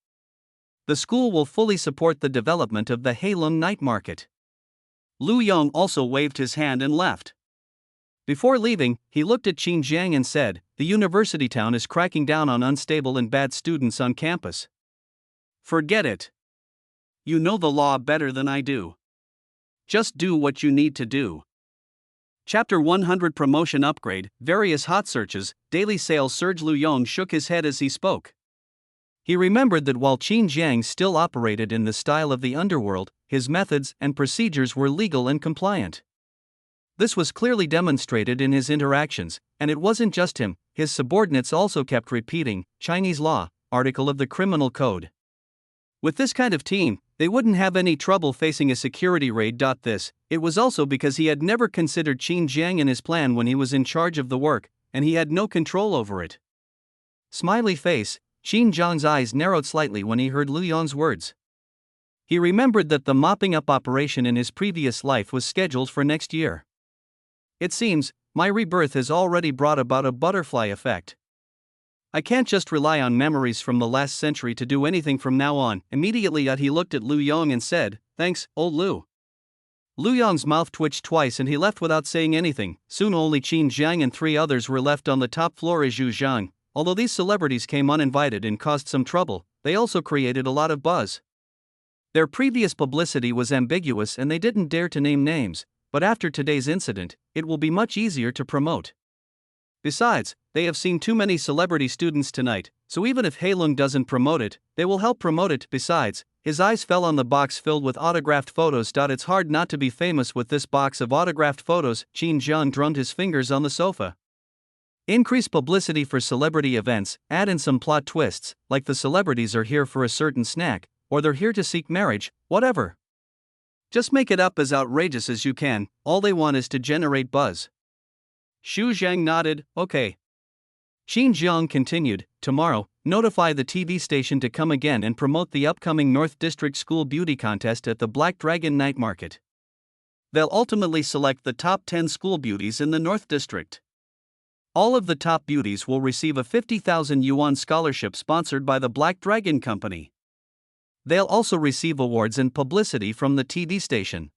The school will fully support the development of the Heilong night market. Lu Yong also waved his hand and left. Before leaving, he looked at Qin Jiang and said, the university town is cracking down on unstable and bad students on campus. Forget it. You know the law better than I do. Just do what you need to do. Chapter 100 Promotion Upgrade, Various Hot Searches, Daily Sales Surge. Lu Yong shook his head as he spoke. He remembered that while Qin Jiang still operated in the style of the underworld, his methods and procedures were legal and compliant. This was clearly demonstrated in his interactions, and it wasn't just him, his subordinates also kept repeating, Chinese law, article of the criminal code. With this kind of team, they wouldn't have any trouble facing a security raid. It was also because he had never considered Qin Jiang in his plan when he was in charge of the work, and he had no control over it. Smiley face, Qin Jiang's eyes narrowed slightly when he heard Lu Yong's words. He remembered that the mopping up operation in his previous life was scheduled for next year. It seems, my rebirth has already brought about a butterfly effect. I can't just rely on memories from the last century to do anything from now on. Immediately he looked at Lu Yong and said, thanks, old Lu. Lu Yong's mouth twitched twice and he left without saying anything. Soon only Qin Jiang and 3 others were left on the top floor of Zhu Zhang. Although these celebrities came uninvited and caused some trouble, they also created a lot of buzz. Their previous publicity was ambiguous and they didn't dare to name names, but after today's incident, it will be much easier to promote. Besides, they have seen too many celebrity students tonight, so even if Heilong doesn't promote it, they will help promote it. Besides, his eyes fell on the box filled with autographed photos. It's hard not to be famous with this box of autographed photos. Qin Jiang drummed his fingers on the sofa. Increase publicity for celebrity events, add in some plot twists, like the celebrities are here for a certain snack, or they're here to seek marriage, whatever. Just make it up as outrageous as you can, all they want is to generate buzz. Zhu Zhang nodded, okay. Qin Jiang continued, tomorrow, notify the TV station to come again and promote the upcoming North District School Beauty Contest at the Black Dragon Night Market. They'll ultimately select the top 10 school beauties in the North District. All of the top beauties will receive a 50,000 yuan scholarship sponsored by the Black Dragon Company. They'll also receive awards and publicity from the TV station.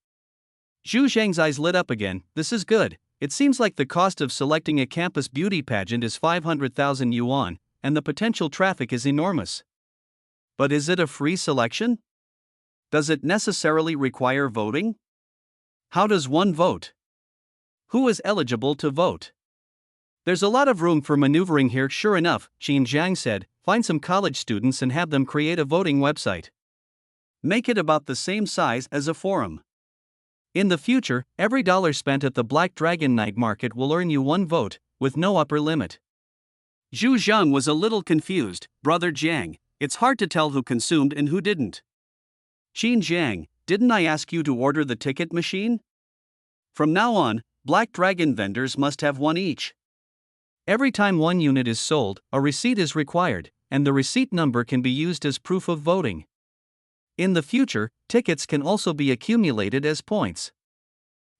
Zhu Zhang's eyes lit up again. This is good. It seems like the cost of selecting a campus beauty pageant is 500,000 yuan, and the potential traffic is enormous. But is it a free selection? Does it necessarily require voting? How does one vote? Who is eligible to vote? There's a lot of room for maneuvering here. Sure enough, Qin Jiang said, find some college students and have them create a voting website. Make it about the same size as a forum. In the future, every dollar spent at the Black Dragon Night Market will earn you 1 vote, with no upper limit. Zhu Zhang was a little confused. Brother Jiang, it's hard to tell who consumed and who didn't. Qin Jiang, didn't I ask you to order the ticket machine? From now on, Black Dragon vendors must have 1 each. Every time 1 unit is sold, a receipt is required, and the receipt number can be used as proof of voting. In the future, tickets can also be accumulated as points.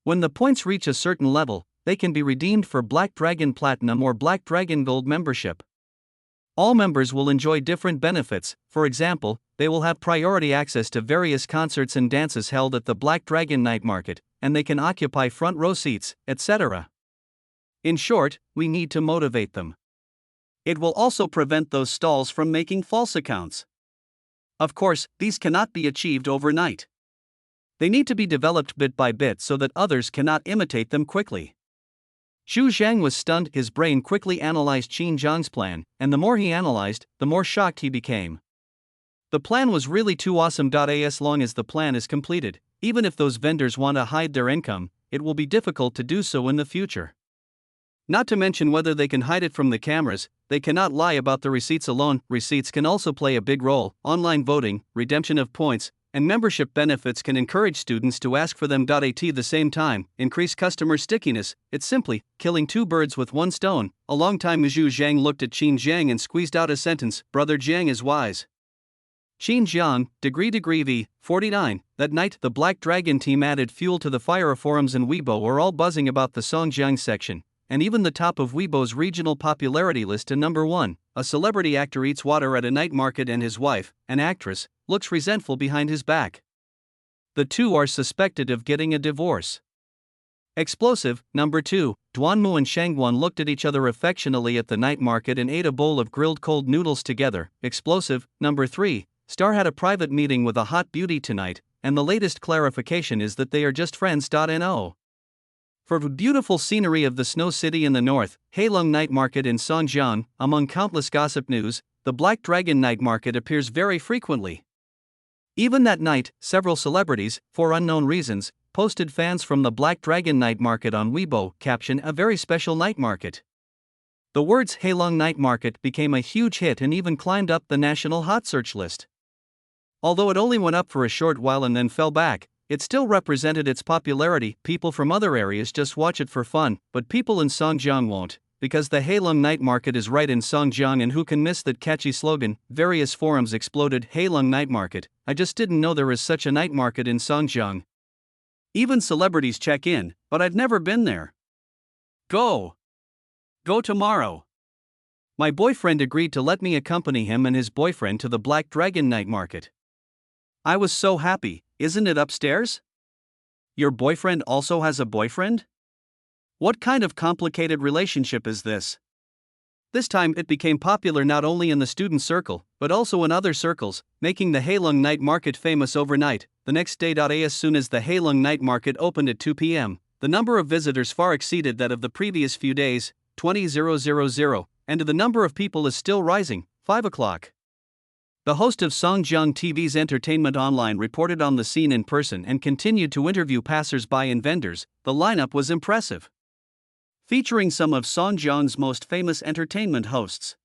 When the points reach a certain level, they can be redeemed for Black Dragon Platinum or Black Dragon Gold membership. All members will enjoy different benefits. For example, they will have priority access to various concerts and dances held at the Black Dragon Night Market, and they can occupy front row seats, etc. In short, we need to motivate them. It will also prevent those stalls from making false accounts. Of course, these cannot be achieved overnight. They need to be developed bit by bit so that others cannot imitate them quickly. Zhu Zhang was stunned. His brain quickly analyzed Qin Jiang's plan, and the more he analyzed, the more shocked he became. The plan was really too awesome. As long as the plan is completed, even if those vendors want to hide their income, it will be difficult to do so in the future. Not to mention whether they can hide it from the cameras, they cannot lie about the receipts alone. Receipts can also play a big role. Online voting, redemption of points, and membership benefits can encourage students to ask for them. At the same time, increase customer stickiness. It's simply killing 2 birds with 1 stone. A long time Zhu Zhang looked at Qin Jiang and squeezed out a sentence. Brother Jiang is wise. Qin Jiang, degree V, 49. That night, the Black Dragon team added fuel to the fire. Forums and Weibo were all buzzing about the Songjiang section, and even the top of Weibo's regional popularity list to number 1, a celebrity actor eats water at a night market and his wife, an actress, looks resentful behind his back. The 2 are suspected of getting a divorce. Explosive, number 2, Duanmu and Shangguan looked at each other affectionately at the night market and ate a bowl of grilled cold noodles together. Explosive, number 3, Star had a private meeting with a hot beauty tonight, and the latest clarification is that they are just friends. No. For the beautiful scenery of the Snow City in the north, Heilong Night Market in Songjiang, among countless gossip news, the Black Dragon Night Market appears very frequently. Even that night, several celebrities, for unknown reasons, posted fans from the Black Dragon Night Market on Weibo, caption a very special night market. The words Halong Night Market became a huge hit and even climbed up the national hot search list. Although it only went up for a short while and then fell back, it still represented its popularity. People from other areas just watch it for fun, but people in Songjiang won't, because the Halong Night Market is right in Songjiang, and who can miss that catchy slogan? Various forums exploded, Halong Night Market, I just didn't know there is such a night market in Songjiang. Even celebrities check in, but I've never been there. Go tomorrow. My boyfriend agreed to let me accompany him and his boyfriend to the Black Dragon Night Market. I was so happy. Isn't it upstairs? Your boyfriend also has a boyfriend? What kind of complicated relationship is this? This time it became popular not only in the student circle, but also in other circles, making the Halong Night Market famous overnight. The next day, as soon as the Halong Night Market opened at 2 p.m., the number of visitors far exceeded that of the previous few days, 20,000, and the number of people is still rising, 5 o'clock. The host of Songjiang TV's Entertainment Online reported on the scene in person and continued to interview passers-by and vendors. The lineup was impressive, featuring some of Songjiang's most famous entertainment hosts.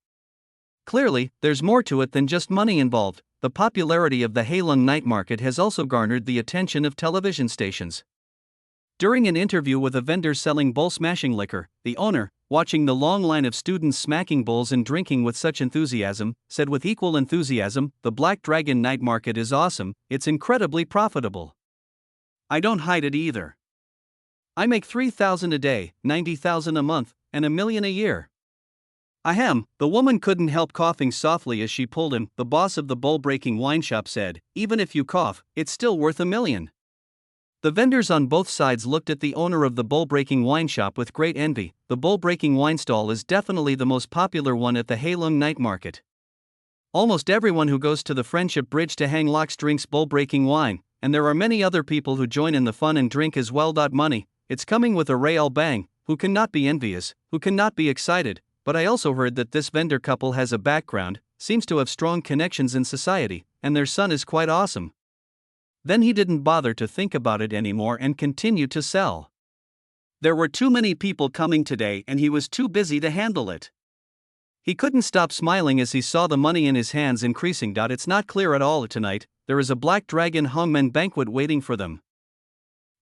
Clearly, there's more to it than just money involved. The popularity of the Halong Night Market has also garnered the attention of television stations. During an interview with a vendor selling bowl-smashing liquor, the owner, watching the long line of students smacking bowls and drinking with such enthusiasm, said with equal enthusiasm, "The Black Dragon Night Market is awesome, it's incredibly profitable. I don't hide it either. I make 3,000 a day, 90,000 a month, and $1 million a year." Ahem, the woman couldn't help coughing softly as she pulled him. The boss of the bowl-breaking wine shop said, "Even if you cough, it's still worth $1 million. The vendors on both sides looked at the owner of the bowl-breaking wine shop with great envy. The bowl-breaking wine stall is definitely the most popular one at the Halong Night Market. Almost everyone who goes to the Friendship Bridge to hang locks drinks bowl-breaking wine, and there are many other people who join in the fun and drink as well. Money, it's coming with a real bang. Who cannot be envious, who cannot be excited? But I also heard that this vendor couple has a background, seems to have strong connections in society, and their son is quite awesome." Then he didn't bother to think about it anymore and continued to sell. There were too many people coming today and he was too busy to handle it. He couldn't stop smiling as he saw the money in his hands increasing. It's not clear at all tonight, there is a Black Dragon Hongmen banquet waiting for them.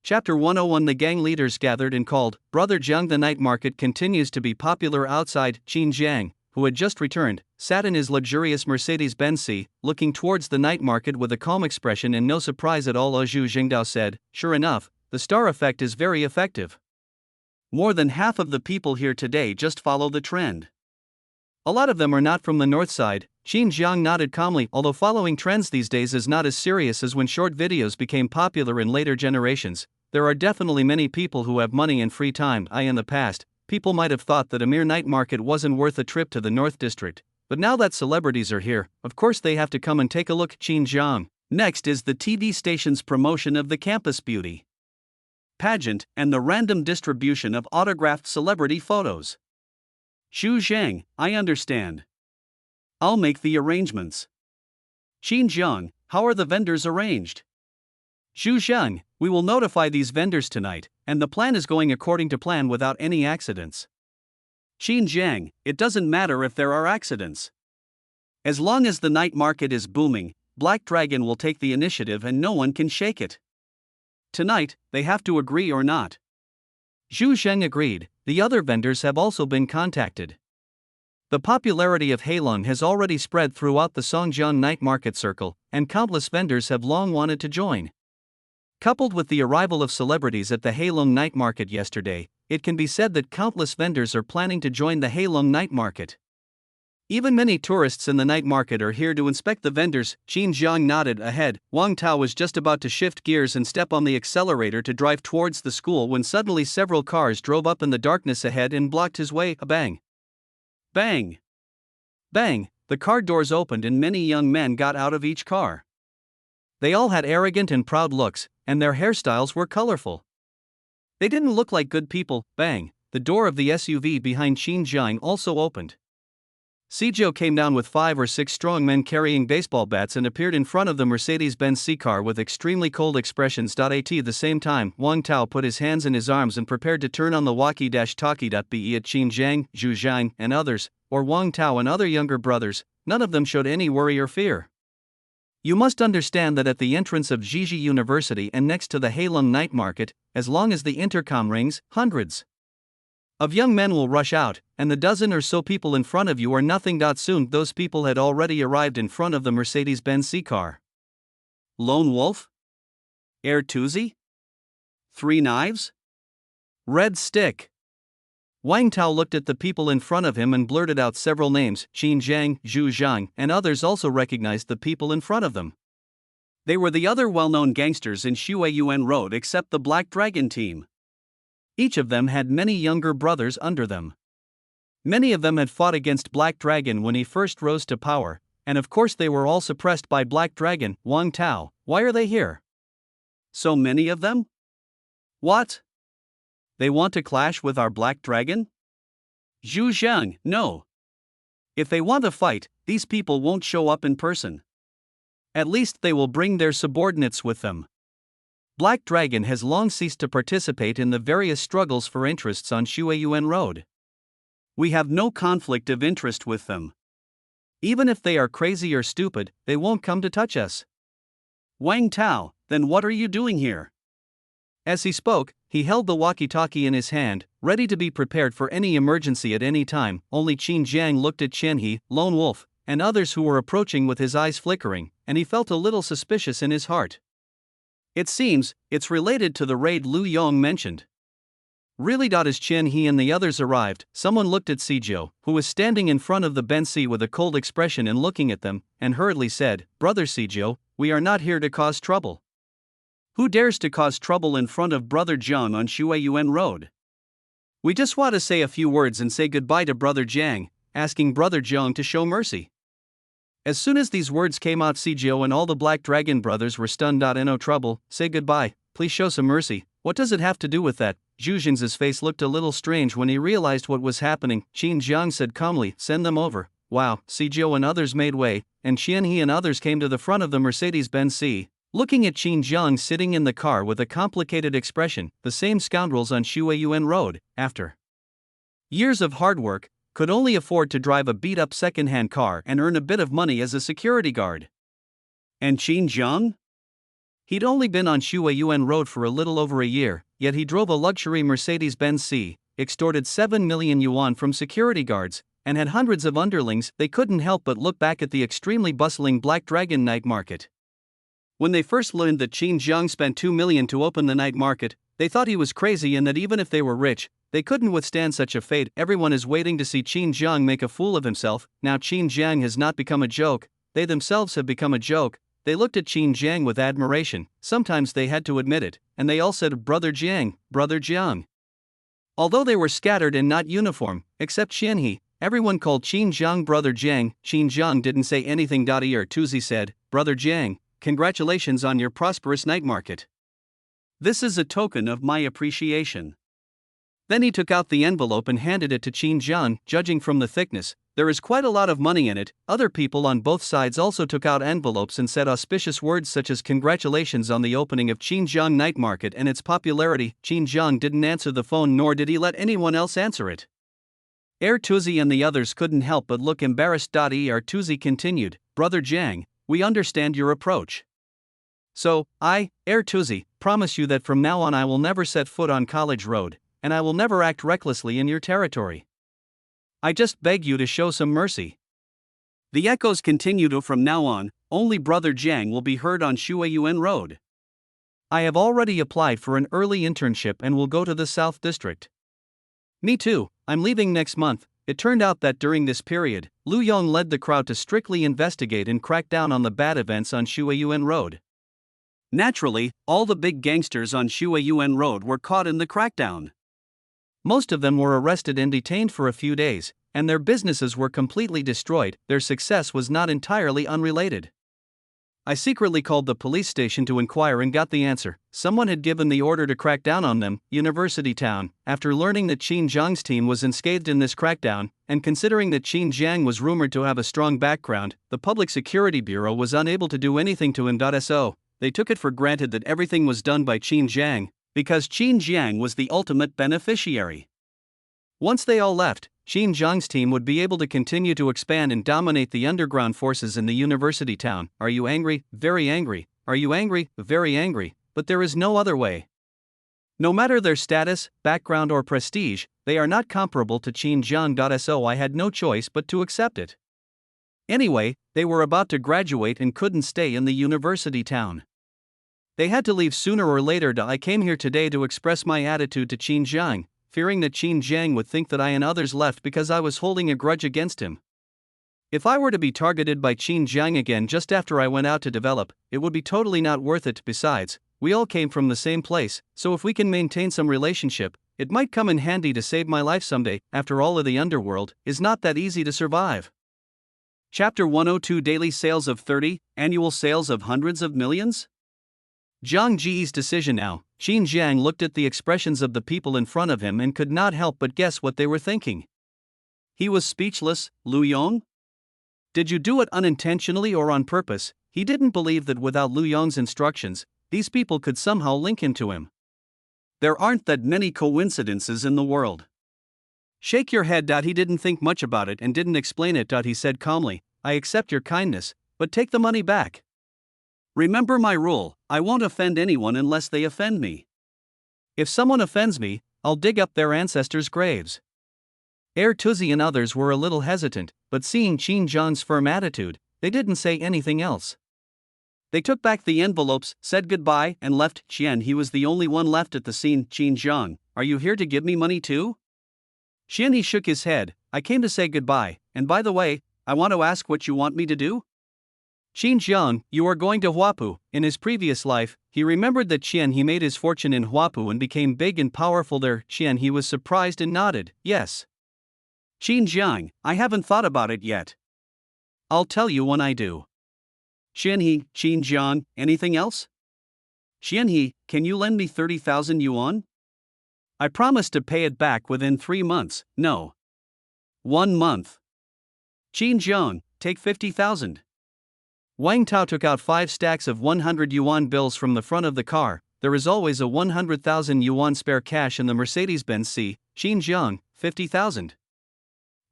Chapter 101. The gang leaders gathered and called Brother Jiang. The night market continues to be popular outside. Qin Jiang, who had just returned, sat in his luxurious Mercedes-Benz C, looking towards the night market with a calm expression and no surprise at all. Zhu Jingdao said, "Sure enough, the star effect is very effective. More than half of the people here today just follow the trend. A lot of them are not from the north side." Qin Jiang nodded calmly. Although following trends these days is not as serious as when short videos became popular in later generations, there are definitely many people who have money and free time. In the past, people might have thought that a mere night market wasn't worth a trip to the North District, but now that celebrities are here, of course they have to come and take a look. Qin Jiang. Next is the TV station's promotion of the Campus Beauty pageant and the random distribution of autographed celebrity photos. Xu Zhang, I understand. I'll make the arrangements. Qin Jiang, how are the vendors arranged? Xu Zhang, we will notify these vendors tonight, and the plan is going according to plan without any accidents. Qin Jiang, it doesn't matter if there are accidents. As long as the night market is booming, Black Dragon will take the initiative and no one can shake it. Tonight, they have to agree or not. Xu Zheng agreed. The other vendors have also been contacted. The popularity of Halong has already spread throughout the Songjiang night market circle, and countless vendors have long wanted to join. Coupled with the arrival of celebrities at the Halong night market yesterday, it can be said that countless vendors are planning to join the Halong night market. Even many tourists in the night market are here to inspect the vendors. Qin Jiang nodded ahead. Wang Tao was just about to shift gears and step on the accelerator to drive towards the school when suddenly several cars drove up in the darkness ahead and blocked his way. A bang! Bang! Bang! The car doors opened and many young men got out of each car. They all had arrogant and proud looks, and their hairstyles were colorful. They didn't look like good people. Bang! The door of the SUV behind Qin Jiang also opened. Sijio came down with 5 or 6 strong men carrying baseball bats and appeared in front of the Mercedes-Benz C-car with extremely cold expressions. At the same time, Wang Tao put his hands in his arms and prepared to turn on the walkie-talkie. At Qin Jiang, Zhu Zhang, and others, or Wang Tao and other younger brothers, none of them showed any worry or fear. You must understand that at the entrance of Jiji University and next to the Heilong night market, as long as the intercom rings, hundreds of young men will rush out, and the dozen or so people in front of you are nothing. Soon those people had already arrived in front of the Mercedes-Benz C-car. Lone Wolf? Air Tuzi? 3 Knives? Red Stick? Wang Tao looked at the people in front of him and blurted out several names. Qin Jiang, Zhu Zhang, and others also recognized the people in front of them. They were the other well-known gangsters in Shuiyuan Road except the Black Dragon team. Each of them had many younger brothers under them. Many of them had fought against Black Dragon when he first rose to power, and of course they were all suppressed by Black Dragon. Wang Tao, why are they here? So many of them? What? They want to clash with our Black Dragon? Zhu Zhang, no. If they want to fight, these people won't show up in person. At least they will bring their subordinates with them. Black Dragon has long ceased to participate in the various struggles for interests on Shuiyuan Road. We have no conflict of interest with them. Even if they are crazy or stupid, they won't come to touch us. Wang Tao, then what are you doing here? As he spoke, he held the walkie-talkie in his hand, ready to be prepared for any emergency at any time. Only Qin Jiang looked at Chen He, Lone Wolf, and others who were approaching with his eyes flickering, and he felt a little suspicious in his heart. It seems, it's related to the raid Lu Yong mentioned. Really? As Chen He and the others arrived, someone looked at Sijio, who was standing in front of the Benzi with a cold expression and looking at them, and hurriedly said, "Brother Sijio, we are not here to cause trouble." Who dares to cause trouble in front of Brother Jiang on Shuiyuan Road? We just want to say a few words and say goodbye to Brother Jiang, asking Brother Jiang to show mercy. As soon as these words came out, Sijio and all the Black Dragon brothers were stunned. No trouble, say goodbye, please show some mercy. What does it have to do with that? Zhu Jin's face looked a little strange when he realized what was happening. Qin Jiang said calmly, "Send them over." Wow, Sijio and others made way, and Chen He and others came to the front of the Mercedes-Benz C. Looking at Qin Jiang sitting in the car with a complicated expression, the same scoundrels on Shuiyuan Road, after years of hard work, could only afford to drive a beat-up second-hand car and earn a bit of money as a security guard. And Qin Jiang? He'd only been on Shuiyuan Road for a little over a year, yet he drove a luxury Mercedes-Benz C, extorted 7 million yuan from security guards, and had hundreds of underlings. They couldn't help but look back at the extremely bustling Black Dragon night market. When they first learned that Qin Jiang spent 2 million to open the night market, they thought he was crazy and that even if they were rich, they couldn't withstand such a fate. Everyone is waiting to see Qin Jiang make a fool of himself. Now Qin Jiang has not become a joke, they themselves have become a joke. They looked at Qin Jiang with admiration, sometimes they had to admit it, and they all said, "Brother Jiang, Brother Jiang." Although they were scattered and not uniform, except Chen He, everyone called Qin Jiang Brother Jiang. Qin Jiang didn't say anything. Er Tuzi said, "Brother Jiang, congratulations on your prosperous night market. This is a token of my appreciation." Then he took out the envelope and handed it to Qin Jiang. Judging from the thickness, there is quite a lot of money in it. Other people on both sides also took out envelopes and said auspicious words such as congratulations on the opening of Qin Jiang night market and its popularity. Qin Jiang didn't answer the phone, nor did he let anyone else answer it. Er Tuzi and the others couldn't help but look embarrassed. Er Tuzi continued, "Brother Jiang, we understand your approach. So, I, Er Tuzi, promise you that from now on I will never set foot on College Road, and I will never act recklessly in your territory. I just beg you to show some mercy." The echoes continue to from now on, only Brother Jiang will be heard on Shuiyuan Road. I have already applied for an early internship and will go to the South District. Me too, I'm leaving next month. It turned out that during this period, Lu Yong led the crowd to strictly investigate and crack down on the bad events on Shuiyuan Road. Naturally, all the big gangsters on Shuiyuan Road were caught in the crackdown. Most of them were arrested and detained for a few days, and their businesses were completely destroyed. Their success was not entirely unrelated. I secretly called the police station to inquire and got the answer. Someone had given the order to crack down on them, University Town. After learning that Qin Jiang's team was enscathed in this crackdown, and considering that Qin Jiang was rumored to have a strong background, the Public Security Bureau was unable to do anything to him. So, they took it for granted that everything was done by Qin Jiang, because Qin Jiang was the ultimate beneficiary. Once they all left, Qin Jiang's team would be able to continue to expand and dominate the underground forces in the University Town. Are you angry? Very angry. Are you angry? Very angry. But there is no other way. No matter their status, background, or prestige, they are not comparable to Qin Jiang. So I had no choice but to accept it. Anyway, they were about to graduate and couldn't stay in the University Town. They had to leave sooner or later. I came here today to express my attitude to Qin Jiang, fearing that Qin Jiang would think that I and others left because I was holding a grudge against him. If I were to be targeted by Qin Jiang again just after I went out to develop, it would be totally not worth it. Besides, we all came from the same place, so if we can maintain some relationship, it might come in handy to save my life someday. After all, of the underworld is not that easy to survive. Chapter 102: Daily sales of 30, annual sales of hundreds of millions? Zhang Ji's decision. Now, Qin Jiang looked at the expressions of the people in front of him and could not help but guess what they were thinking. He was speechless. Lu Yong? Did you do it unintentionally or on purpose? He didn't believe that without Lu Yong's instructions, these people could somehow link him to him. There aren't that many coincidences in the world. Shake your head. He didn't think much about it and didn't explain it. He said calmly, I accept your kindness, but take the money back. Remember my rule, I won't offend anyone unless they offend me. If someone offends me, I'll dig up their ancestors' graves. Tuzi and others were a little hesitant, but seeing Qin Jiang's firm attitude, they didn't say anything else. They took back the envelopes, said goodbye, and left. Qian He was the only one left at the scene. Qin Jiang, are you here to give me money too? Qian He shook his head. I came to say goodbye, and by the way, I want to ask what you want me to do? Qin Jiang, you are going to Huapu. In his previous life, he remembered that Qian He made his fortune in Huapu and became big and powerful there. Qian He was surprised and nodded, yes. Qin Jiang, I haven't thought about it yet. I'll tell you when I do. Qin Jiang, anything else? Qian He, can you lend me 30,000 yuan? I promise to pay it back within 3 months. No. 1 month. Qin Jiang, take 50,000. Wang Tao took out 5 stacks of 100 yuan bills from the front of the car. There is always a 100,000 yuan spare cash in the Mercedes-Benz C. Qin Jiang, 50,000.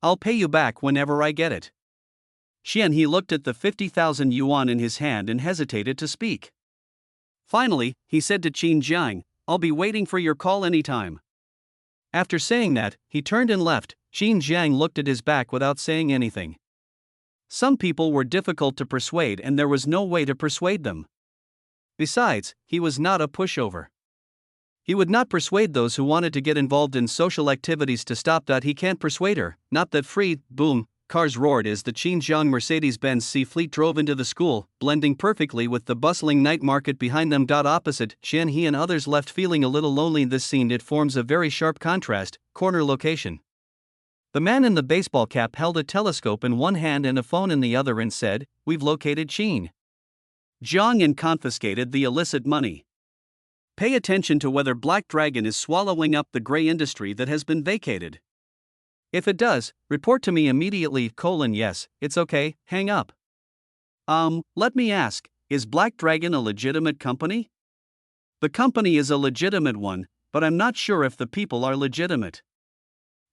I'll pay you back whenever I get it. Qian He looked at the 50,000 yuan in his hand and hesitated to speak. Finally, he said to Qin Jiang, I'll be waiting for your call anytime. After saying that, he turned and left. Qin Jiang looked at his back without saying anything. Some people were difficult to persuade and there was no way to persuade them. Besides, he was not a pushover. He would not persuade those who wanted to get involved in social activities to stop. He can't persuade her, not that free. Boom, cars roared as the Qin Jiang Mercedes-Benz C fleet drove into the school, blending perfectly with the bustling night market behind them. Opposite, Qian He and others left feeling a little lonely. This scene, it forms a very sharp contrast. Corner location. The man in the baseball cap held a telescope in one hand and a phone in the other and said, We've located Qin Jiang and confiscated the illicit money. Pay attention to whether Black Dragon is swallowing up the gray industry that has been vacated. If it does, report to me immediately. Yes, it's okay, hang up. Let me ask, is Black Dragon a legitimate company? The company is a legitimate one, but I'm not sure if the people are legitimate.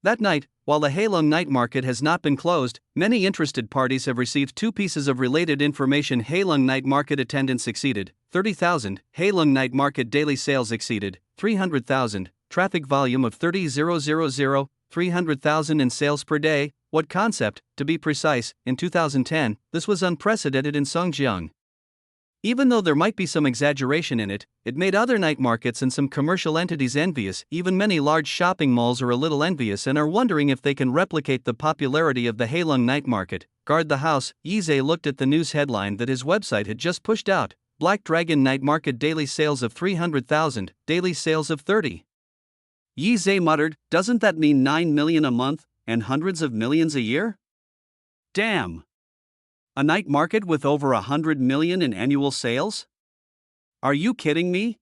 That night, while the Heilong night market has not been closed, many interested parties have received 2 pieces of related information. Heilong night market attendance exceeded 30,000, Heilong night market daily sales exceeded 300,000, traffic volume of 30,000, 300,000 in sales per day. What concept, to be precise, in 2010, this was unprecedented in Songjiang. Even though there might be some exaggeration in it, it made other night markets and some commercial entities envious. Even many large shopping malls are a little envious and are wondering if they can replicate the popularity of the Heilong night market. Guard the house. Yize looked at the news headline that his website had just pushed out. Black Dragon night market daily sales of 300,000, daily sales of 30. Yize muttered, doesn't that mean 9 million a month, and hundreds of millions a year? Damn! A night market with over 100 million in annual sales? Are you kidding me?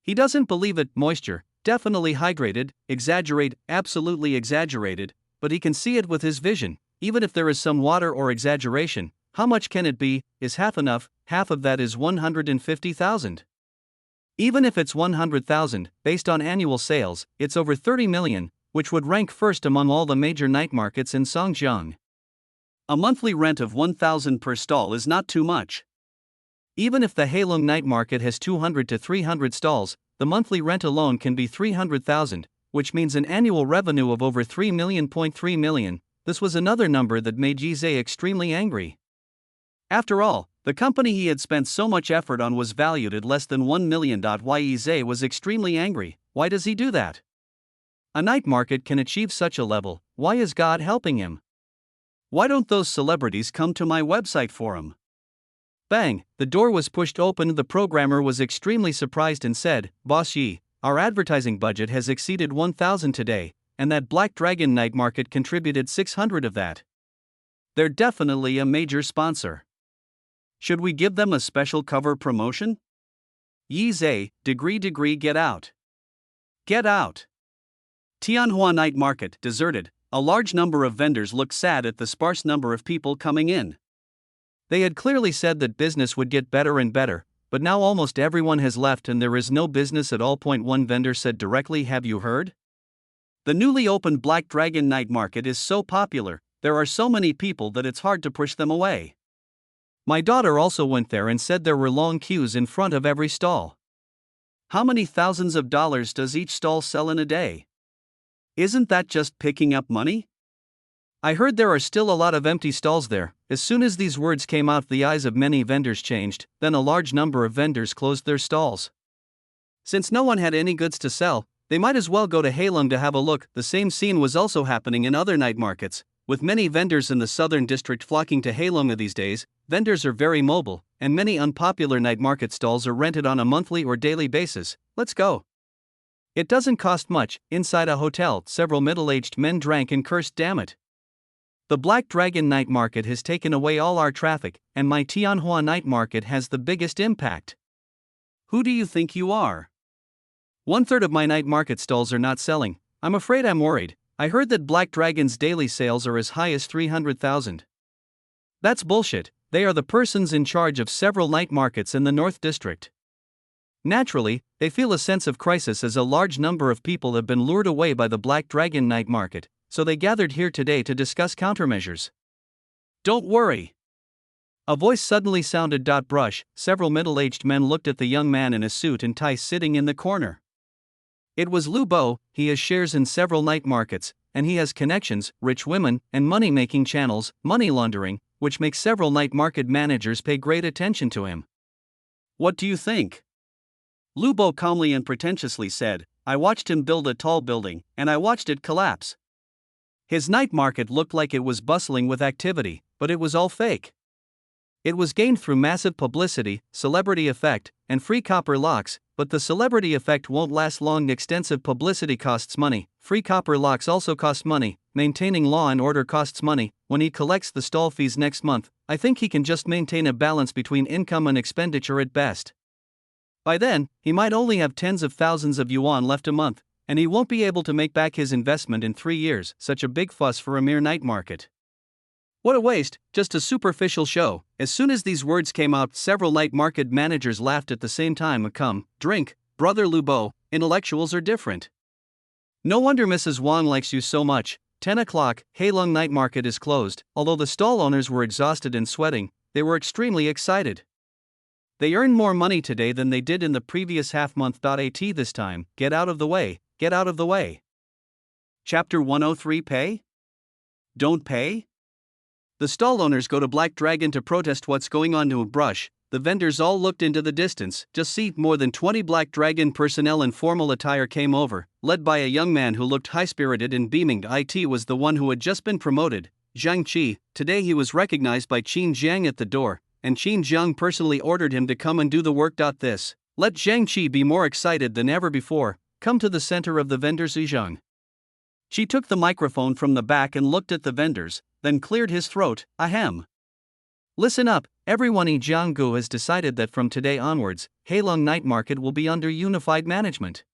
He doesn't believe it. Moisture, definitely hydrated, exaggerate, absolutely exaggerated, but he can see it with his vision. Even if there is some water or exaggeration, how much can it be? Is half enough? Half of that is 150,000. Even if it's 100,000, based on annual sales, it's over 30 million, which would rank first among all the major night markets in Songjiang. A monthly rent of 1,000 per stall is not too much. Even if the Heilong night market has 200 to 300 stalls, the monthly rent alone can be 300,000, which means an annual revenue of over 3 million. 3 million. This was another number that made Yi Zhe extremely angry. After all, the company he had spent so much effort on was valued at less than 1 million. Yi Zhe was extremely angry. Why does he do that? A night market can achieve such a level. Why is God helping him? Why don't those celebrities come to my website forum? Bang, the door was pushed open. The programmer was extremely surprised and said, Boss Yi, our advertising budget has exceeded 1,000 today, and that Black Dragon night market contributed 600 of that. They're definitely a major sponsor. Should we give them a special cover promotion? Yi Zhe, degree, get out. Get out. Tianhua night market, deserted. A large number of vendors looked sad at the sparse number of people coming in. They had clearly said that business would get better and better, but now almost everyone has left and there is no business at all. One vendor said directly, have you heard? The newly opened Black Dragon night market is so popular, there are so many people that it's hard to push them away. My daughter also went there and said there were long queues in front of every stall. How many thousands of dollars does each stall sell in a day? Isn't that just picking up money? I heard there are still a lot of empty stalls there. As soon as these words came out, the eyes of many vendors changed, then a large number of vendors closed their stalls. Since no one had any goods to sell, they might as well go to Heilong to have a look. The same scene was also happening in other night markets, with many vendors in the southern district flocking to Heilong these days. Vendors are very mobile, and many unpopular night market stalls are rented on a monthly or daily basis. Let's go. It doesn't cost much. Inside a hotel, several middle-aged men drank and cursed. Damn it. The Black Dragon night market has taken away all our traffic, and my Tianhua night market has the biggest impact. Who do you think you are? 1/3 of my night market stalls are not selling. I'm afraid I'm worried. I heard that Black Dragon's daily sales are as high as 300,000. That's bullshit. They are the persons in charge of several night markets in the North District. Naturally, they feel a sense of crisis as a large number of people have been lured away by the Black Dragon night market, so they gathered here today to discuss countermeasures. Don't worry. A voice suddenly sounded. Brush. Several middle-aged men looked at the young man in a suit and tie sitting in the corner. It was Lu Bo. He has shares in several night markets, and he has connections, rich women, and money-making channels, money laundering, which makes several night market managers pay great attention to him. What do you think? Lu Bo calmly and pretentiously said, I watched him build a tall building, and I watched it collapse. His night market looked like it was bustling with activity, but it was all fake. It was gained through massive publicity, celebrity effect, and free copper locks, but the celebrity effect won't last long. Extensive publicity costs money, free copper locks also cost money, maintaining law and order costs money. When he collects the stall fees next month, I think he can just maintain a balance between income and expenditure at best. By then, he might only have tens of thousands of yuan left a month, and he won't be able to make back his investment in 3 years. Such a big fuss for a mere night market. What a waste, just a superficial show. As soon as these words came out, several night market managers laughed at the same time. Come, drink, brother Lu Bo, intellectuals are different. No wonder Mrs. Wang likes you so much. 10 o'clock, Heilong night market is closed. Although the stall owners were exhausted and sweating, they were extremely excited. They earned more money today than they did in the previous half month. At this time, get out of the way, get out of the way. Chapter 103. Pay? Don't pay? The stall owners go to Black Dragon to protest what's going on. To Brush. The vendors all looked into the distance. Just see, more than 20 Black Dragon personnel in formal attire came over, led by a young man who looked high-spirited and beaming. It was the one who had just been promoted, Zhang Qi. Today he was recognized by Qin Jiang at the door, and Qin Jiang personally ordered him to come and do the work. This let Zhang Qi be more excited than ever before. Come to the center of the vendors. Zhang. She took the microphone from the back and looked at the vendors, then cleared his throat. Ahem. Listen up, everyone in Jianggu has decided that from today onwards, Heilong Night Market will be under unified management.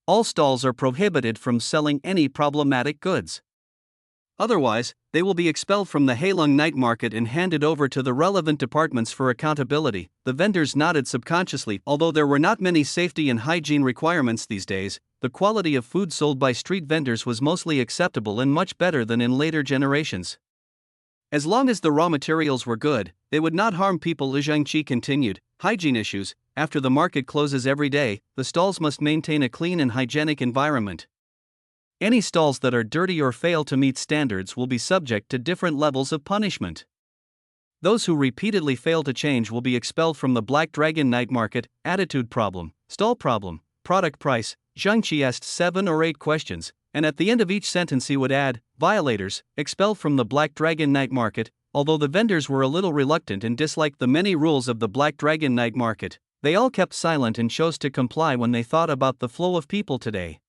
All stalls are prohibited from selling any problematic goods. Otherwise, they will be expelled from the Heilong Night Market and handed over to the relevant departments for accountability. The vendors nodded subconsciously. Although there were not many safety and hygiene requirements these days, the quality of food sold by street vendors was mostly acceptable and much better than in later generations. As long as the raw materials were good, they would not harm people. Li Zhangqi continued. Hygiene issues. After the market closes every day, the stalls must maintain a clean and hygienic environment. Any stalls that are dirty or fail to meet standards will be subject to different levels of punishment. Those who repeatedly fail to change will be expelled from the Black Dragon Night Market. Attitude problem, stall problem, product price. Zhangqi asked 7 or 8 questions, and at the end of each sentence he would add, violators, expelled from the Black Dragon Night Market. Although the vendors were a little reluctant and disliked the many rules of the Black Dragon Night Market, they all kept silent and chose to comply when they thought about the flow of people today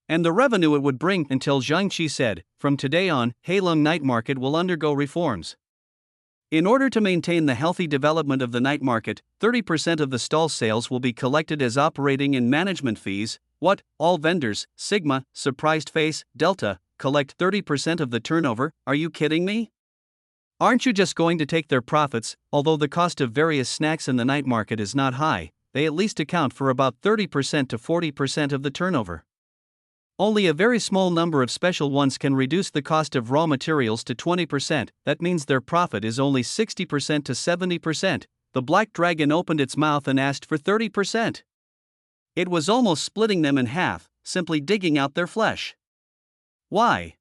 and the revenue it would bring, until Zhangqi said, from today on, Heilong Night Market will undergo reforms. In order to maintain the healthy development of the night market, 30% of the stall sales will be collected as operating and management fees. What? All vendors, Sigma, Surprised Face, Delta, collect 30% of the turnover? Are you kidding me? Aren't you just going to take their profits? Although the cost of various snacks in the night market is not high, they at least account for about 30% to 40% of the turnover. Only a very small number of special ones can reduce the cost of raw materials to 20%, that means their profit is only 60% to 70%. The Black Dragon opened its mouth and asked for 30%. It was almost splitting them in half, simply digging out their flesh. Why?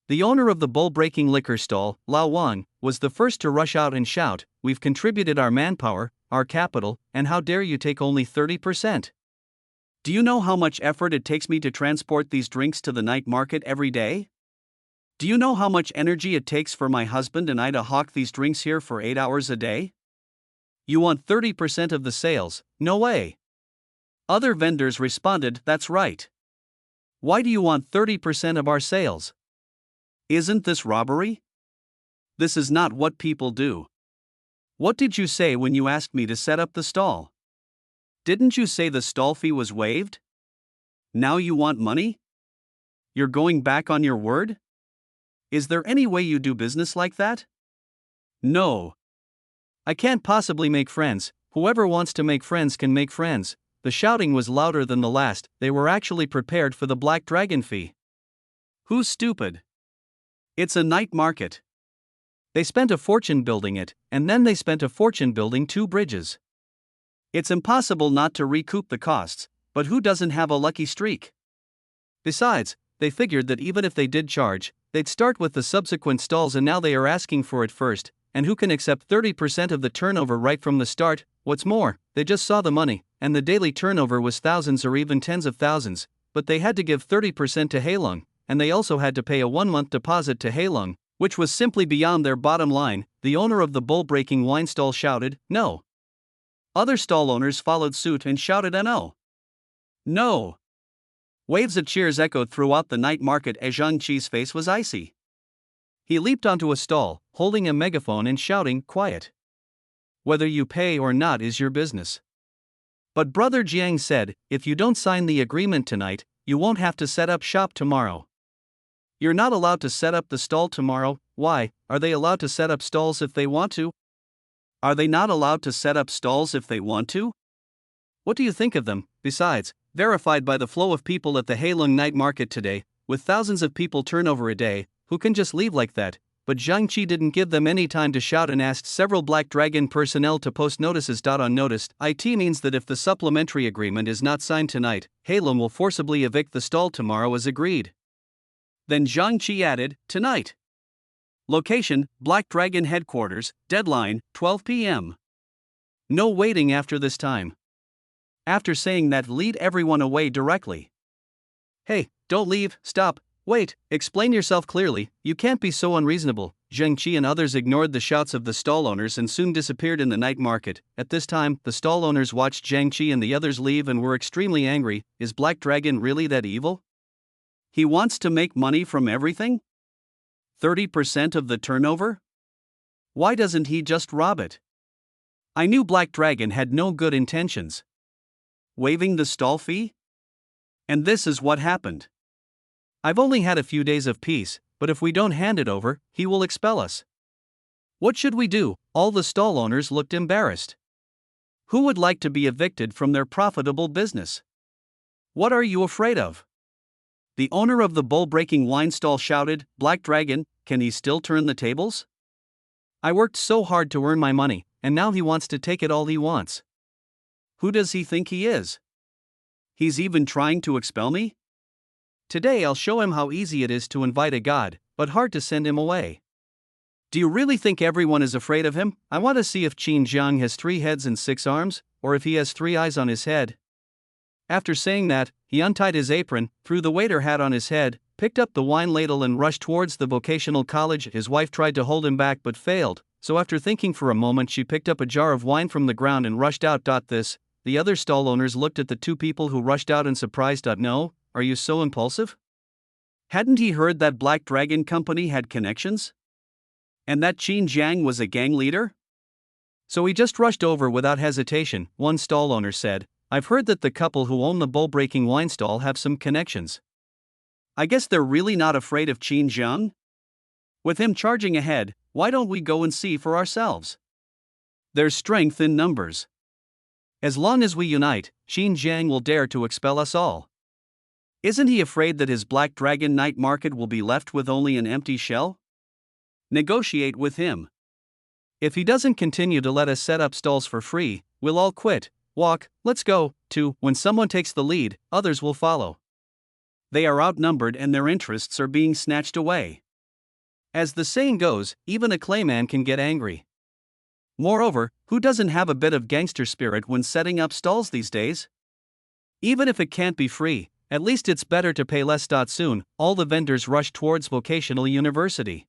The owner of the bull-breaking liquor stall, Lao Wang, was the first to rush out and shout, we've contributed our manpower, our capital, and how dare you take only 30%? Do you know how much effort it takes me to transport these drinks to the night market every day? Do you know how much energy it takes for my husband and I to hawk these drinks here for 8 hours a day? You want 30% of the sales? No way. Other vendors responded, that's right. Why do you want 30% of our sales? Isn't this robbery? This is not what people do. What did you say when you asked me to set up the stall? Didn't you say the stall fee was waived? Now you want money? You're going back on your word? Is there any way you do business like that? No. I can't possibly make friends. Whoever wants to make friends can make friends. The shouting was louder than the last. They were actually prepared for the Black Dragon fee. Who's stupid? It's a night market. They spent a fortune building it, and then they spent a fortune building 2 bridges. It's impossible not to recoup the costs, but who doesn't have a lucky streak? Besides, they figured that even if they did charge, they'd start with the subsequent stalls, and now they are asking for it first, and who can accept 30% of the turnover right from the start? What's more, they just saw the money, and the daily turnover was thousands or even tens of thousands, but they had to give 30% to Heilong, and they also had to pay a 1-month deposit to Heilong, which was simply beyond their bottom line. The owner of the bull-breaking wine stall shouted, no. Other stall owners followed suit and shouted no. No. Waves of cheers echoed throughout the night market as Zhangqi's face was icy. He leaped onto a stall, holding a megaphone and shouting, quiet. Whether you pay or not is your business. But Brother Jiang said, if you don't sign the agreement tonight, you won't have to set up shop tomorrow. You're not allowed to set up the stall tomorrow. Why? Are they allowed to set up stalls if they want to? Are they not allowed to set up stalls if they want to? What do you think of them? Besides, verified by the flow of people at the Heilong night market today, with thousands of people turnover a day, who can just leave like that? But Zhangqi didn't give them any time to shout and asked several Black Dragon personnel to post notices. Unnoticed, it means that if the supplementary agreement is not signed tonight, Heilong will forcibly evict the stall tomorrow as agreed. Then Zhangqi added, tonight. Location, Black Dragon headquarters, deadline, 12 p.m. No waiting after this time. After saying that, lead everyone away directly. Hey, don't leave, stop, wait, explain yourself clearly, you can't be so unreasonable. Zhangqi and others ignored the shouts of the stall owners and soon disappeared in the night market. At this time, the stall owners watched Zhangqi and the others leave and were extremely angry. Is Black Dragon really that evil? He wants to make money from everything? 30% of the turnover? Why doesn't he just rob it? I knew Black Dragon had no good intentions. Waiving the stall fee? And this is what happened. I've only had a few days of peace, but if we don't hand it over, he will expel us. What should we do? All the stall owners looked embarrassed. Who would like to be evicted from their profitable business? What are you afraid of? The owner of the bull-breaking wine stall shouted, Black Dragon, can he still turn the tables? I worked so hard to earn my money, and now he wants to take it all he wants. Who does he think he is? He's even trying to expel me? Today I'll show him how easy it is to invite a god, but hard to send him away. Do you really think everyone is afraid of him? I want to see if Qin Jiang has 3 heads and 6 arms, or if he has 3 eyes on his head. After saying that, he untied his apron, threw the waiter hat on his head, picked up the wine ladle and rushed towards the vocational college. His wife tried to hold him back but failed, so after thinking for a moment she picked up a jar of wine from the ground and rushed out. The other stall owners looked at the 2 people who rushed out in surprise. No, are you so impulsive? Hadn't he heard that Black Dragon Company had connections? And that Qin Jiang was a gang leader? So he just rushed over without hesitation. One stall owner said, I've heard that the couple who own the bull-breaking wine stall have some connections. I guess they're really not afraid of Qin Jiang? With him charging ahead, why don't we go and see for ourselves? There's strength in numbers. As long as we unite, Qin Jiang will dare to expel us all. Isn't he afraid that his Black Dragon night market will be left with only an empty shell? Negotiate with him. If he doesn't continue to let us set up stalls for free, we'll all quit. Walk, let's go. 2. When someone takes the lead, others will follow. They are outnumbered and their interests are being snatched away. As the saying goes, even a clayman can get angry. Moreover, who doesn't have a bit of gangster spirit when setting up stalls these days? Even if it can't be free, at least it's better to pay less. Soon, all the vendors rushed towards Vocational University.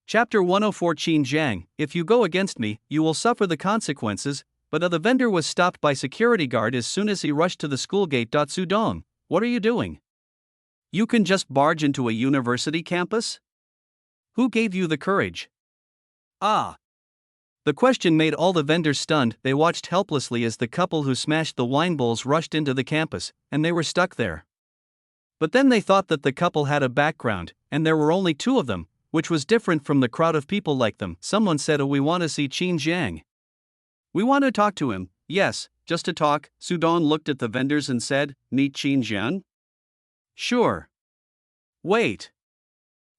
Chapter 104 Qin Jiang, if you go against me, you will suffer the consequences, but the vendor was stopped by security guard as soon as he rushed to the school gate. Sudong, what are you doing? You can just barge into a university campus? Who gave you the courage? Ah! The question made all the vendors stunned. They watched helplessly as the couple who smashed the wine bowls rushed into the campus, and they were stuck there. But then they thought that the couple had a background, and there were only 2 of them, which was different from the crowd of people like them. Someone said, we want to see Qin Jiang. We want to talk to him. Yes, just to talk. Sudong looked at the vendors and said, meet Qin Jiang? Sure. Wait.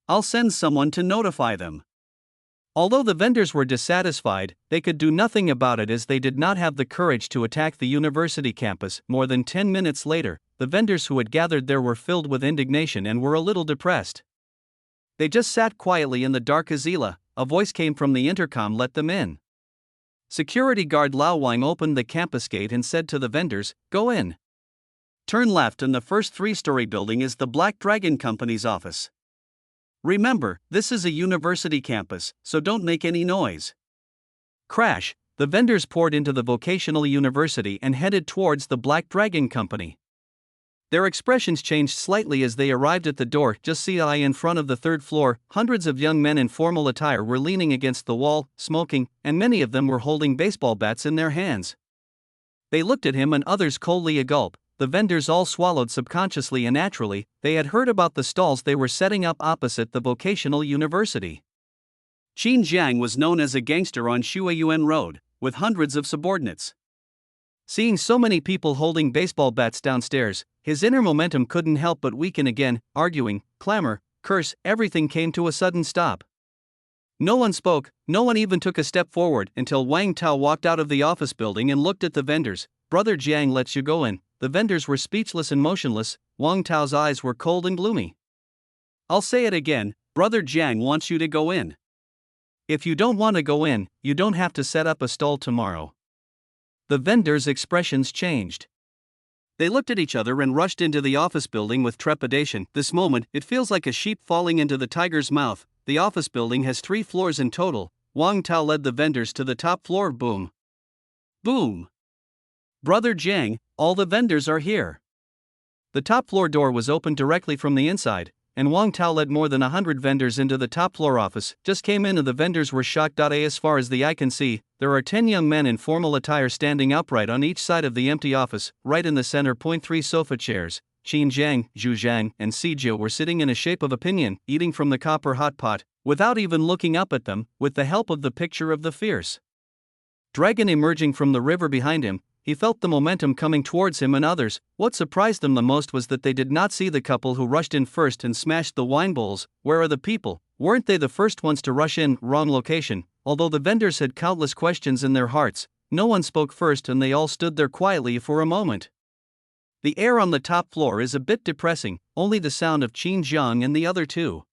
I'll send someone to notify them. Although the vendors were dissatisfied, they could do nothing about it as they did not have the courage to attack the university campus. More than 10 minutes later, the vendors who had gathered there were filled with indignation and were a little depressed. They just sat quietly in the dark. Azila, a voice came from the intercom, let them in. Security guard Lao Wang opened the campus gate and said to the vendors, go in. Turn left and the first 3-story building is the Black Dragon Company's office. Remember, this is a university campus, so don't make any noise. Crash, the vendors poured into the vocational university and headed towards the Black Dragon Company. Their expressions changed slightly as they arrived at the door. Just see in front of the 3rd floor, hundreds of young men in formal attire were leaning against the wall, smoking, and many of them were holding baseball bats in their hands. They looked at him and others coldly. A gulp. The vendors all swallowed subconsciously and naturally. They had heard about the stalls they were setting up opposite the vocational university. Qin Jiang was known as a gangster on Shuiyuan Road, with hundreds of subordinates. Seeing so many people holding baseball bats downstairs, his inner momentum couldn't help but weaken again. Arguing, clamor, curse, everything came to a sudden stop. No one spoke, no one even took a step forward until Wang Tao walked out of the office building and looked at the vendors. Brother Jiang lets you go in. The vendors were speechless and motionless. Wang Tao's eyes were cold and gloomy. I'll say it again, Brother Jiang wants you to go in. If you don't want to go in, you don't have to set up a stall tomorrow. The vendors' expressions changed. They looked at each other and rushed into the office building with trepidation. This moment, it feels like a sheep falling into the tiger's mouth. The office building has 3 floors in total. Wang Tao led the vendors to the top floor. Boom. Boom. Brother Jiang, all the vendors are here. The top floor door was opened directly from the inside. and Wang Tao led more than 100 vendors into the top floor office. Just came in and the vendors were shocked. As far as the eye can see, there are 10 young men in formal attire standing upright on each side of the empty office. Right in the center, 3 sofa chairs. Qin Jiang, Zhu Zhang, and Si Jiu were sitting in a shape of opinion, eating from the copper hot pot, without even looking up at them, with the help of the picture of the fierce dragon emerging from the river behind him. He felt the momentum coming towards him and others. What surprised them the most was that they did not see the couple who rushed in first and smashed the wine bowls. Where are the people? Weren't they the first ones to rush in? Wrong location. Although the vendors had countless questions in their hearts, no one spoke first and they all stood there quietly for a moment. The air on the top floor is a bit depressing, only the sound of Qin Jiang and the other two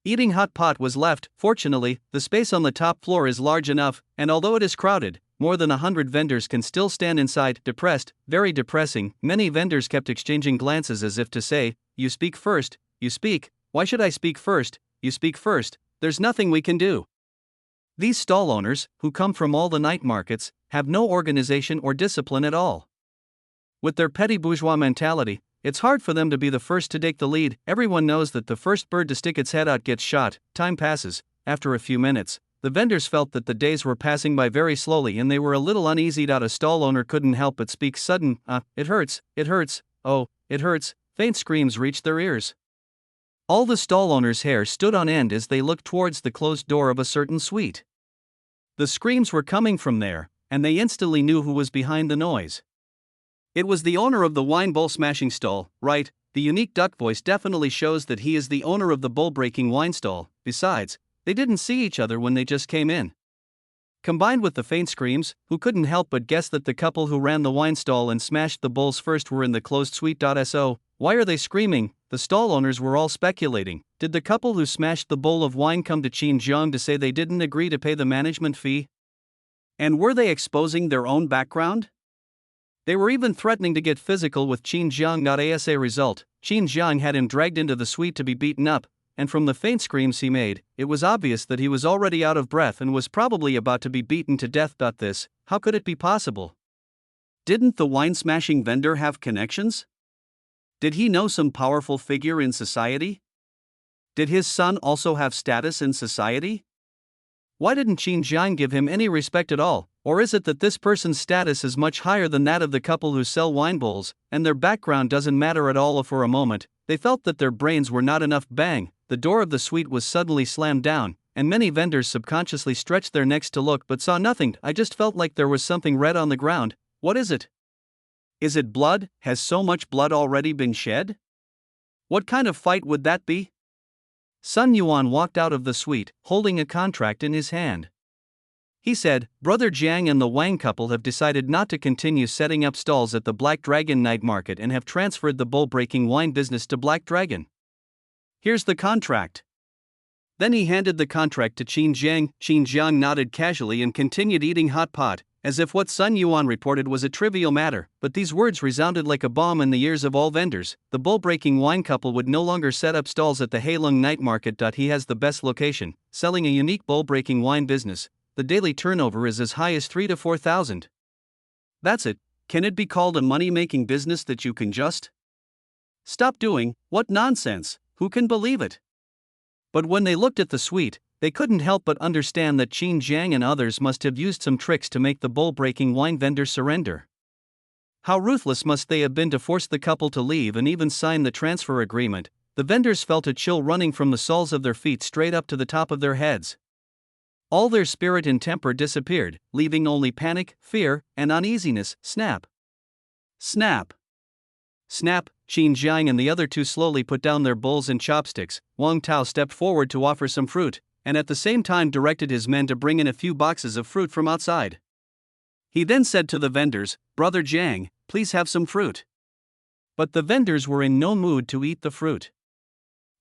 eating hot pot was left. Fortunately, the space on the top floor is large enough, and although it is crowded, more than 100 vendors can still stand inside. Depressed, very depressing. Many vendors kept exchanging glances as if to say, "You speak first, you speak, why should I speak first, you speak first, there's nothing we can do." These stall owners, who come from all the night markets, have no organization or discipline at all. With their petty bourgeois mentality, it's hard for them to be the first to take the lead. Everyone knows that the first bird to stick its head out gets shot. Time passes. After a few minutes, the vendors felt that the days were passing by very slowly and they were a little uneasy. A stall owner couldn't help but speak sudden, it hurts, oh, it hurts." Faint screams reached their ears. All the stall owners' hair stood on end as they looked towards the closed door of a certain suite. The screams were coming from there, and they instantly knew who was behind the noise. It was the owner of the wine bowl smashing stall, right? The unique duck voice definitely shows that he is the owner of the bowl breaking wine stall. Besides, they didn't see each other when they just came in. Combined with the faint screams, who couldn't help but guess that the couple who ran the wine stall and smashed the bowls first were in the closed suite. So, why are they screaming? The stall owners were all speculating. Did the couple who smashed the bowl of wine come to Qin Jiang to say they didn't agree to pay the management fee? And were they exposing their own background? They were even threatening to get physical with Qin Jiang. As a result, Qin Jiang had him dragged into the suite to be beaten up, and from the faint screams he made, it was obvious that he was already out of breath and was probably about to be beaten to death. How could it be possible? Didn't the wine-smashing vendor have connections? Did he know some powerful figure in society? Did his son also have status in society? Why didn't Qin Jiang give him any respect at all? Or is it that this person's status is much higher than that of the couple who sell wine bowls, and their background doesn't matter at all? For a moment, they felt that their brains were not enough. Bang! The door of the suite was suddenly slammed down, and many vendors subconsciously stretched their necks to look but saw nothing. I just felt like there was something red on the ground. What is it? Is it blood? Has so much blood already been shed? What kind of fight would that be? Sun Yuan walked out of the suite, holding a contract in his hand. He said, "Brother Jiang and the Wang couple have decided not to continue setting up stalls at the Black Dragon night market and have transferred the bowl-breaking wine business to Black Dragon. Here's the contract." Then he handed the contract to Qin Jiang. Qin Jiang nodded casually and continued eating hot pot, as if what Sun Yuan reported was a trivial matter, but these words resounded like a bomb in the ears of all vendors. The bowl-breaking wine couple would no longer set up stalls at the Heilong night market. He has the best location, selling a unique bowl-breaking wine business. The daily turnover is as high as 3,000 to 4,000. That's it. Can it be called a money-making business that you can just stop doing? What nonsense! Who can believe it? But when they looked at the suite, they couldn't help but understand that Qin Jiang and others must have used some tricks to make the bowl-breaking wine vendor surrender. How ruthless must they have been to force the couple to leave and even sign the transfer agreement? The vendors felt a chill running from the soles of their feet straight up to the top of their heads. All their spirit and temper disappeared, leaving only panic, fear, and uneasiness. Snap! Snap! Snap! Qin Jiang and the other two slowly put down their bowls and chopsticks. Wang Tao stepped forward to offer some fruit, and at the same time directed his men to bring in a few boxes of fruit from outside. He then said to the vendors, "Brother Jiang, please have some fruit." But the vendors were in no mood to eat the fruit.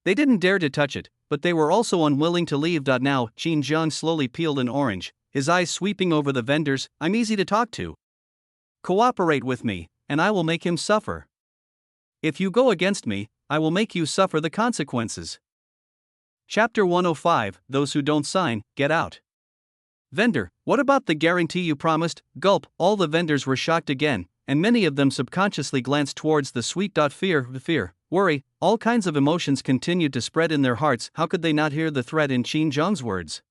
They didn't dare to touch it, but they were also unwilling to leave. Now, Qin Jiang slowly peeled an orange, his eyes sweeping over the vendors. "I'm easy to talk to. Cooperate with me, and I will make him suffer. If you go against me, I will make you suffer the consequences." Chapter 105, Those Who Don't Sign, Get Out. Vendor, what about the guarantee you promised? Gulp, all the vendors were shocked again. and many of them subconsciously glanced towards the sweet. Fear, worry, all kinds of emotions continued to spread in their hearts. How could they not hear the threat in Qin Jiang's words?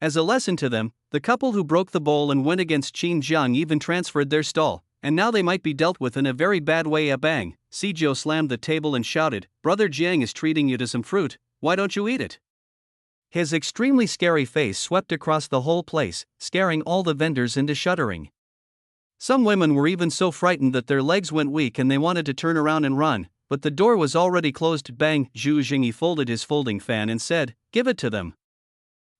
As a lesson to them, the couple who broke the bowl and went against Qin Jiang even transferred their stall, and now they might be dealt with in a very bad way. A bang, Sijou slammed the table and shouted, "Brother Jiang is treating you to some fruit, why don't you eat it?" His extremely scary face swept across the whole place, scaring all the vendors into shuddering. Some women were even so frightened that their legs went weak and they wanted to turn around and run, but the door was already closed. Bang, Zhu Jingyi folded his folding fan and said, "Give it to them."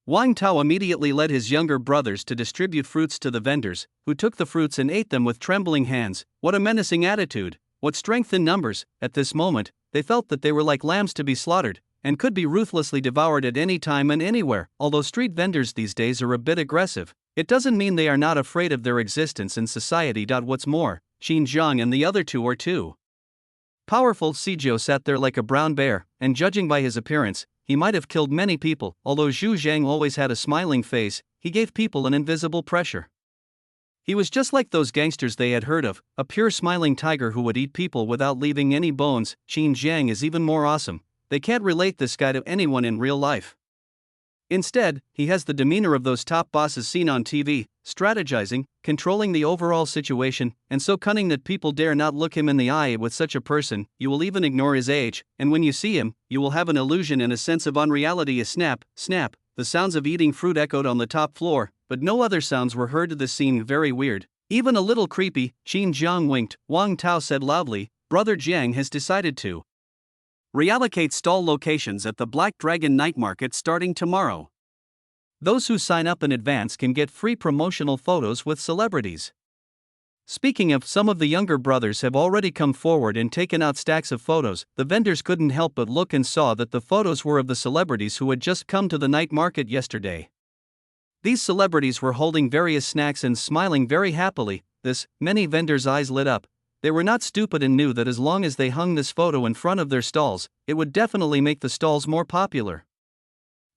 Wang Tao immediately led his younger brothers to distribute fruits to the vendors, who took the fruits and ate them with trembling hands. What a menacing attitude, what strength in numbers! At this moment, they felt that they were like lambs to be slaughtered, and could be ruthlessly devoured at any time and anywhere. Although street vendors these days are a bit aggressive, it doesn't mean they are not afraid of their existence in society. What's more, Qin Jiang and the other two are too powerful. Sijou sat there like a brown bear, and judging by his appearance, he might have killed many people. Although Zhu Zhang always had a smiling face, he gave people an invisible pressure. He was just like those gangsters they had heard of, a pure smiling tiger who would eat people without leaving any bones. Qin Jiang is even more awesome. They can't relate this guy to anyone in real life. Instead, he has the demeanor of those top bosses seen on TV, strategizing, controlling the overall situation, and so cunning that people dare not look him in the eye. With such a person, you will even ignore his age, and when you see him, you will have an illusion and a sense of unreality. A snap, snap, the sounds of eating fruit echoed on the top floor, but no other sounds were heard. This seemed very weird, even a little creepy. Qin Jiang winked. Wang Tao said loudly, "Brother Jiang has decided to reallocate stall locations at the Black Dragon Night Market starting tomorrow. Those who sign up in advance can get free promotional photos with celebrities." Speaking of, some of the younger brothers have already come forward and taken out stacks of photos. The vendors couldn't help but look and saw that the photos were of the celebrities who had just come to the night market yesterday. These celebrities were holding various snacks and smiling very happily. Many vendors' eyes lit up. They were not stupid and knew that as long as they hung this photo in front of their stalls, it would definitely make the stalls more popular.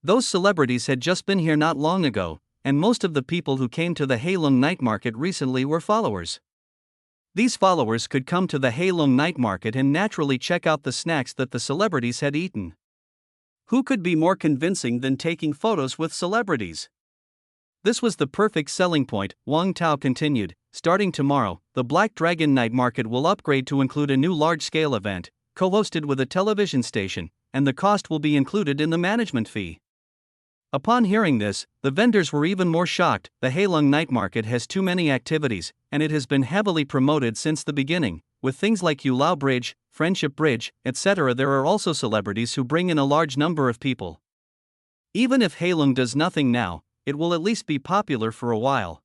Those celebrities had just been here not long ago, and most of the people who came to the Heilong Night Market recently were followers. These followers could come to the Heilong Night Market and naturally check out the snacks that the celebrities had eaten. Who could be more convincing than taking photos with celebrities? This was the perfect selling point. Wang Tao continued, "Starting tomorrow, the Black Dragon Night Market will upgrade to include a new large-scale event, co-hosted with a television station, and the cost will be included in the management fee." Upon hearing this, the vendors were even more shocked. The Heilong Night Market has too many activities, and it has been heavily promoted since the beginning, with things like Yulao Bridge, Friendship Bridge, etc. There are also celebrities who bring in a large number of people. Even if Heilong does nothing now, it will at least be popular for a while.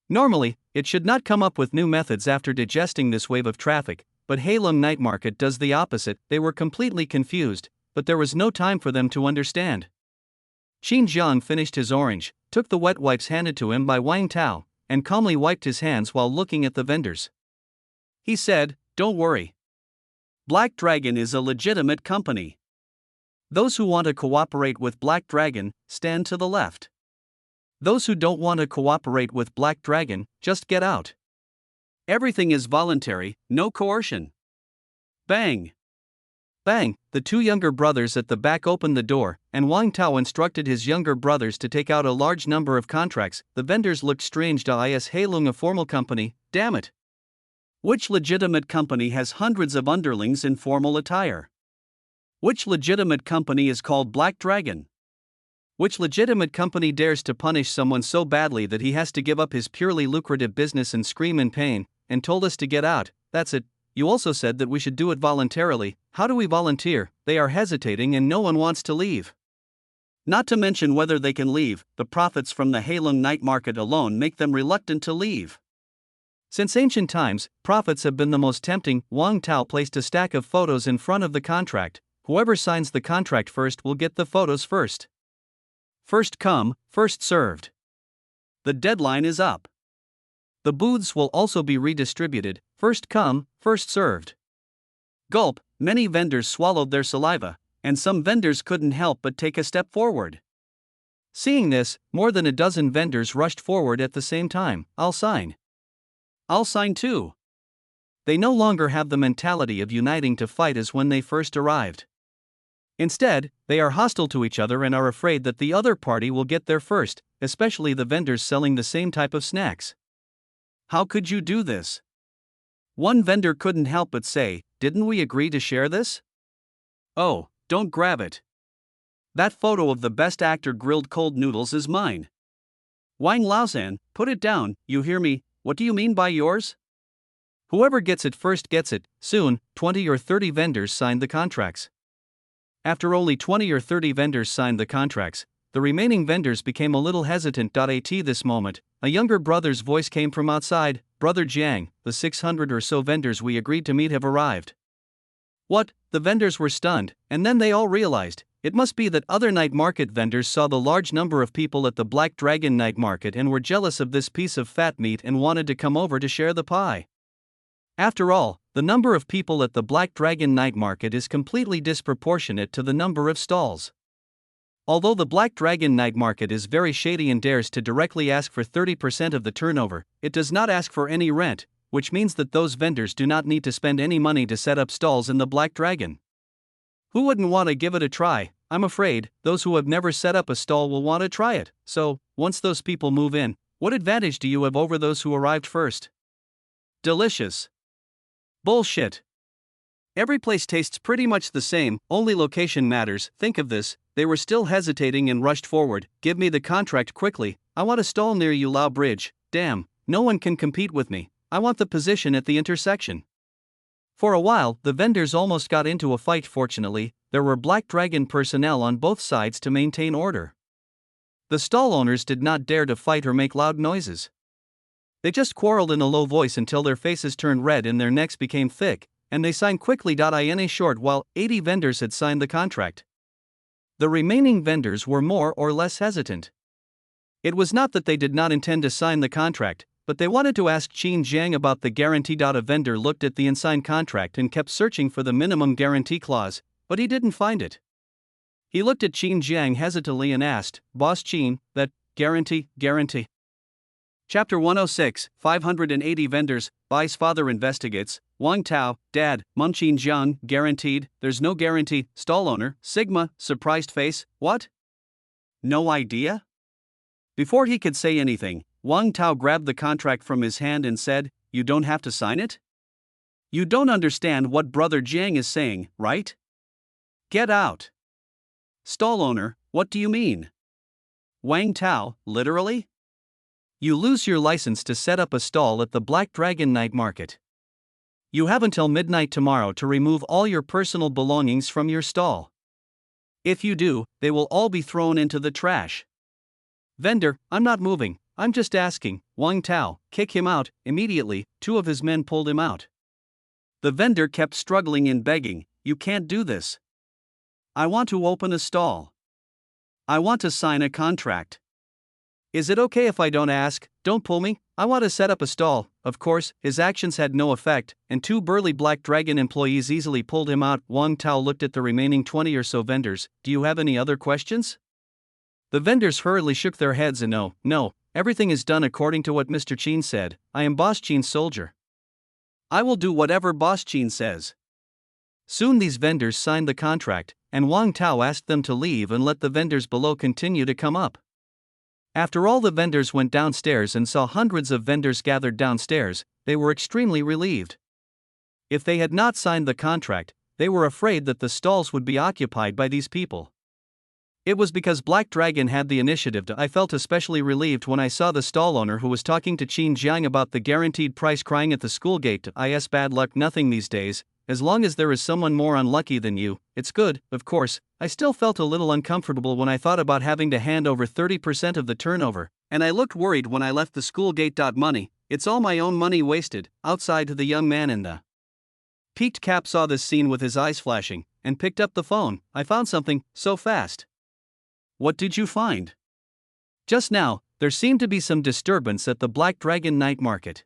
Normally, it should not come up with new methods after digesting this wave of traffic, but Heilong Night Market does the opposite. They were completely confused, but there was no time for them to understand. Qin Jiang finished his orange, took the wet wipes handed to him by Wang Tao, and calmly wiped his hands while looking at the vendors. He said, "Don't worry. Black Dragon is a legitimate company. Those who want to cooperate with Black Dragon, stand to the left. Those who don't want to cooperate with Black Dragon, just get out. Everything is voluntary, no coercion." Bang! Bang! The two younger brothers at the back opened the door, and Wang Tao instructed his younger brothers to take out a large number of contracts. The vendors looked strange. Is Heilong a formal company? Damn it! Which legitimate company has hundreds of underlings in formal attire? Which legitimate company is called Black Dragon? Which legitimate company dares to punish someone so badly that he has to give up his purely lucrative business and scream in pain, and told us to get out? That's it. You also said that we should do it voluntarily. How do we volunteer? They are hesitating and no one wants to leave. Not to mention whether they can leave, the profits from the Heilong Night Market alone make them reluctant to leave. Since ancient times, profits have been the most tempting. Wang Tao placed a stack of photos in front of the contract. Whoever signs the contract first will get the photos first. First come, first served. The deadline is up. The booths will also be redistributed. First come, first served. Gulp, many vendors swallowed their saliva, and some vendors couldn't help but take a step forward. Seeing this, more than a dozen vendors rushed forward at the same time. "I'll sign. I'll sign too. They no longer have the mentality of uniting to fight as when they first arrived. Instead, they are hostile to each other and are afraid that the other party will get there first, especially the vendors selling the same type of snacks. How could you do this? One vendor couldn't help but say, "Didn't we agree to share this?" Oh, don't grab it. That photo of the best actor grilled cold noodles is mine. Wang Laozan, put it down, you hear me, what do you mean by yours? Whoever gets it first gets it. Soon, 20 or 30 vendors signed the contracts. After only 20 or 30 vendors signed the contracts, the remaining vendors became a little hesitant. At this moment, a younger brother's voice came from outside. "Brother Jiang, the 600 or so vendors we agreed to meet have arrived." What? The vendors were stunned, and then they all realized, it must be that other night market vendors saw the large number of people at the Black Dragon night market and were jealous of this piece of fat meat and wanted to come over to share the pie. After all, the number of people at the Black Dragon night market is completely disproportionate to the number of stalls. Although the Black Dragon night market is very shady and dares to directly ask for 30% of the turnover, it does not ask for any rent, which means that those vendors do not need to spend any money to set up stalls in the Black Dragon. Who wouldn't want to give it a try? I'm afraid those who have never set up a stall will want to try it. So, once those people move in, what advantage do you have over those who arrived first? Delicious. Bullshit. Every place tastes pretty much the same, only location matters. Think of this, they were still hesitating and rushed forward. "Give me the contract quickly, I want a stall near Yulao Bridge. Damn, no one can compete with me, I want the position at the intersection." For a while, the vendors almost got into a fight. Fortunately, there were Black Dragon personnel on both sides to maintain order. The stall owners did not dare to fight or make loud noises. They just quarreled in a low voice until their faces turned red and their necks became thick, and they signed quickly. In a short while, 80 vendors had signed the contract. The remaining vendors were more or less hesitant. It was not that they did not intend to sign the contract, but they wanted to ask Qin Jiang about the guarantee. A vendor looked at the unsigned contract and kept searching for the minimum guarantee clause, but he didn't find it. He looked at Qin Jiang hesitantly and asked, "Boss Qin, that guarantee?" Chapter 106, 580 vendors, Bai's father investigates. Wang Tao, Dad, Munqin Jiang, guaranteed, there's no guarantee. Stall owner, Sigma, surprised face, what? No idea? Before he could say anything, Wang Tao grabbed the contract from his hand and said, "You don't have to sign it? You don't understand what Brother Jiang is saying, right? Get out." Stall owner, what do you mean? Wang Tao, literally? You lose your license to set up a stall at the Black Dragon night market. You have until midnight tomorrow to remove all your personal belongings from your stall. If you do, they will all be thrown into the trash. Vendor, I'm not moving, I'm just asking. Wang Tao, kick him out. Immediately, 2 of his men pulled him out. The vendor kept struggling and begging, "You can't do this. I want to open a stall. I want to sign a contract. Is it okay if I don't ask? Don't pull me, I want to set up a stall." Of course, his actions had no effect, and 2 burly Black Dragon employees easily pulled him out. Wang Tao looked at the remaining 20 or so vendors. "Do you have any other questions?" The vendors hurriedly shook their heads and no, everything is done according to what Mr. Qin said. I am Boss Qin's soldier. I will do whatever Boss Qin says. Soon these vendors signed the contract, and Wang Tao asked them to leave and let the vendors below continue to come up. After all the vendors went downstairs and saw hundreds of vendors gathered downstairs, they were extremely relieved. If they had not signed the contract, they were afraid that the stalls would be occupied by these people. It was because Black Dragon had the initiative. I felt especially relieved when I saw the stall owner who was talking to Qin Jiang about the guaranteed price crying at the school gate. Is bad luck nothing these days, as long as there is someone more unlucky than you, it's good. Of course, I still felt a little uncomfortable when I thought about having to hand over 30% of the turnover, and I looked worried when I left the school gate. Money, it's all my own money wasted. Outside, the young man in the peaked cap saw this scene with his eyes flashing, and picked up the phone. "I found something, so fast." "What did you find?" "Just now, there seemed to be some disturbance at the Black Dragon night market.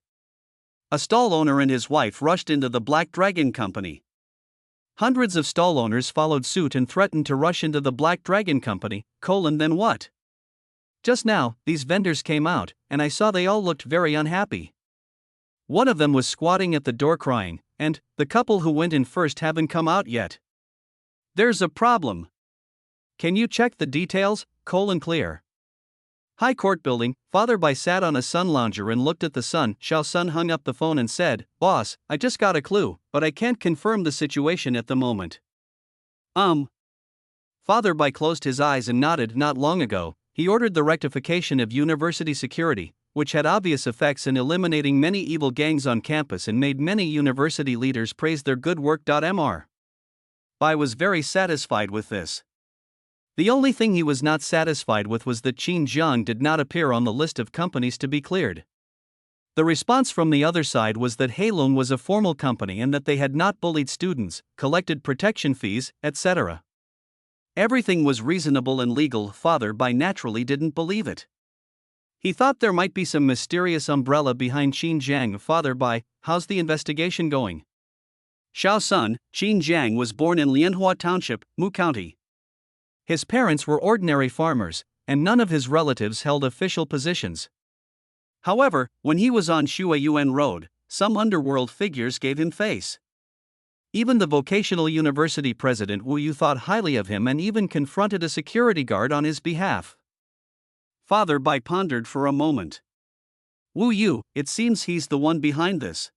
A stall owner and his wife rushed into the Black Dragon company. Hundreds of stall owners followed suit and threatened to rush into the Black Dragon company, then what? Just now, these vendors came out, and I saw they all looked very unhappy." One of them was squatting at the door crying, and the couple who went in first haven't come out yet. There's a problem. Can you check the details? Clear. High Court building. Father Bai sat on a sun lounger and looked at the sun. Xiao Sun hung up the phone and said, "Boss, I just got a clue, but I can't confirm the situation at the moment." Father Bai closed his eyes and nodded. Not long ago, he ordered the rectification of university security, which had obvious effects in eliminating many evil gangs on campus and made many university leaders praise their good work. Mr. Bai was very satisfied with this. The only thing he was not satisfied with was that Qin Jiang did not appear on the list of companies to be cleared. The response from the other side was that Heilong was a formal company and that they had not bullied students, collected protection fees, etc. Everything was reasonable and legal. Father Bai naturally didn't believe it. He thought there might be some mysterious umbrella behind Qin Jiang. Father Bai, how's the investigation going? Xiao Sun, Qin Jiang was born in Lianhua Township, Mu County. His parents were ordinary farmers, and none of his relatives held official positions. However, when he was on Shuayuan Road, some underworld figures gave him face. Even the vocational university president Wu Yu thought highly of him and even confronted a security guard on his behalf. Father Bai pondered for a moment. Wu Yu, it seems he's the one behind this.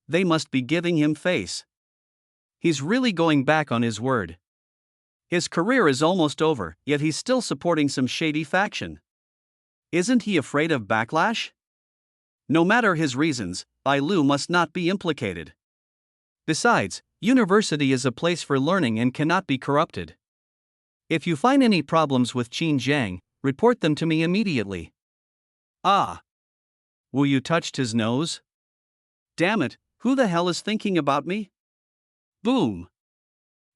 They must be giving him face. He's really going back on his word. His career is almost over, yet he's still supporting some shady faction. Isn't he afraid of backlash? No matter his reasons, Bai Lu must not be implicated. Besides, university is a place for learning and cannot be corrupted. If you find any problems with Qin Jiang, report them to me immediately. Wu Yu touched his nose. Damn it, who the hell is thinking about me? Boom.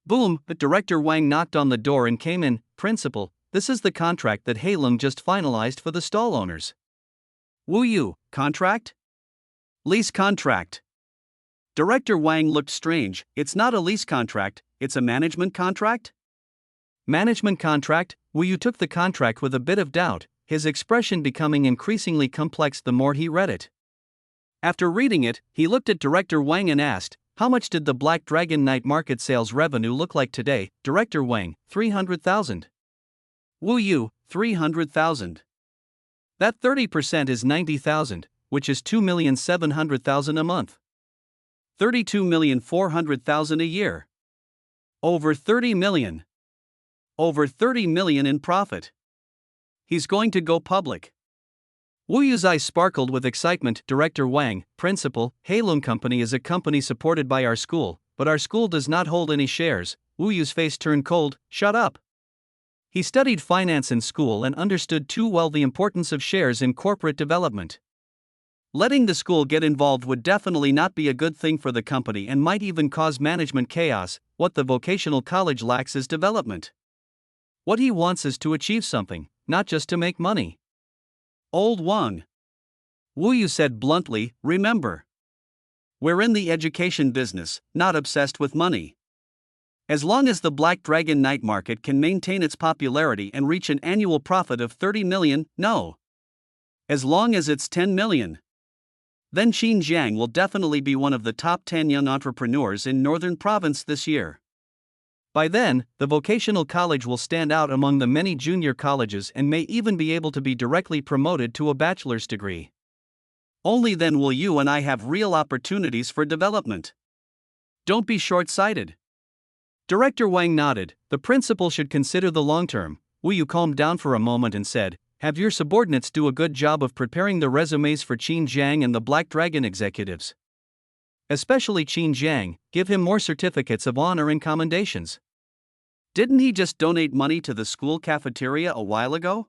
Boom, but Director Wang knocked on the door and came in. Principal, this is the contract that Heilong just finalized for the stall owners. Wu Yu, contract? Lease contract. Director Wang looked strange. It's not a lease contract, it's a management contract? Management contract? Wu Yu took the contract with a bit of doubt, his expression becoming increasingly complex the more he read it. After reading it, he looked at Director Wang and asked, how much did the Black Dragon night market sales revenue look like today? Director Wang, 300,000. Wu Yu, 300,000. That 30% is 90,000, which is 2,700,000 a month. 32,400,000 a year. Over 30 million. Over 30 million in profit. He's going to go public. Wu Yu's eyes sparkled with excitement. Director Wang, Principal, Heilong Company is a company supported by our school, but our school does not hold any shares. Wu Yu's face turned cold. Shut up. He studied finance in school and understood too well the importance of shares in corporate development. Letting the school get involved would definitely not be a good thing for the company and might even cause management chaos. What the vocational college lacks is development. What he wants is to achieve something, not just to make money. Old Wang. Wu Yu said bluntly, remember. We're in the education business, not obsessed with money. As long as the Black Dragon night market can maintain its popularity and reach an annual profit of 30 million, no. As long as it's 10 million. Then Qin Jiang will definitely be one of the top 10 young entrepreneurs in Northern Province this year. By then, the vocational college will stand out among the many junior colleges and may even be able to be directly promoted to a bachelor's degree. Only then will you and I have real opportunities for development. Don't be short-sighted. Director Wang nodded. The principal should consider the long term. Wu Yu calmed down for a moment and said, have your subordinates do a good job of preparing the resumes for Qin Jiang and the Black Dragon executives. Especially Qin Jiang, give him more certificates of honor and commendations. Didn't he just donate money to the school cafeteria a while ago?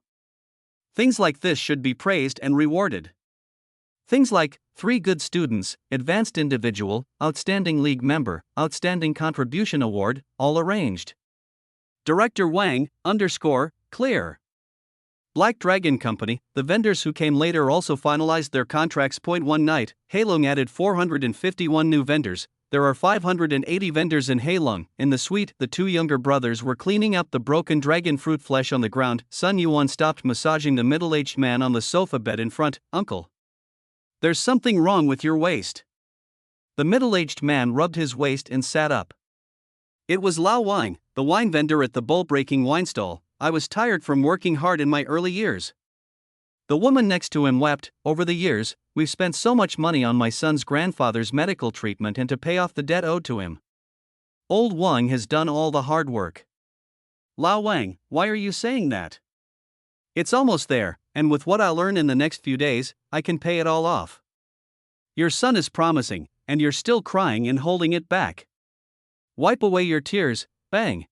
Things like this should be praised and rewarded. Things like 3 good students, advanced individual, outstanding league member, outstanding contribution award, all arranged. Director Wang, clear. Black Dragon Company, the vendors who came later also finalized their contracts. One night, Heilong added 451 new vendors. There are 580 vendors in Heilong. In the suite, the 2 younger brothers were cleaning up the broken dragon fruit flesh on the ground. Sun Yuan stopped massaging the middle-aged man on the sofa bed in front. Uncle. There's something wrong with your waist. The middle-aged man rubbed his waist and sat up. It was Lao Wang, the wine vendor at the bowl-breaking wine stall. I was tired from working hard in my early years. The woman next to him wept. Over the years, we've spent so much money on my son's grandfather's medical treatment and to pay off the debt owed to him. Old Wang has done all the hard work. Lao Wang, why are you saying that? It's almost there, and with what I'll earn in the next few days, I can pay it all off. Your son is promising, and you're still crying and holding it back. Wipe away your tears. Bang.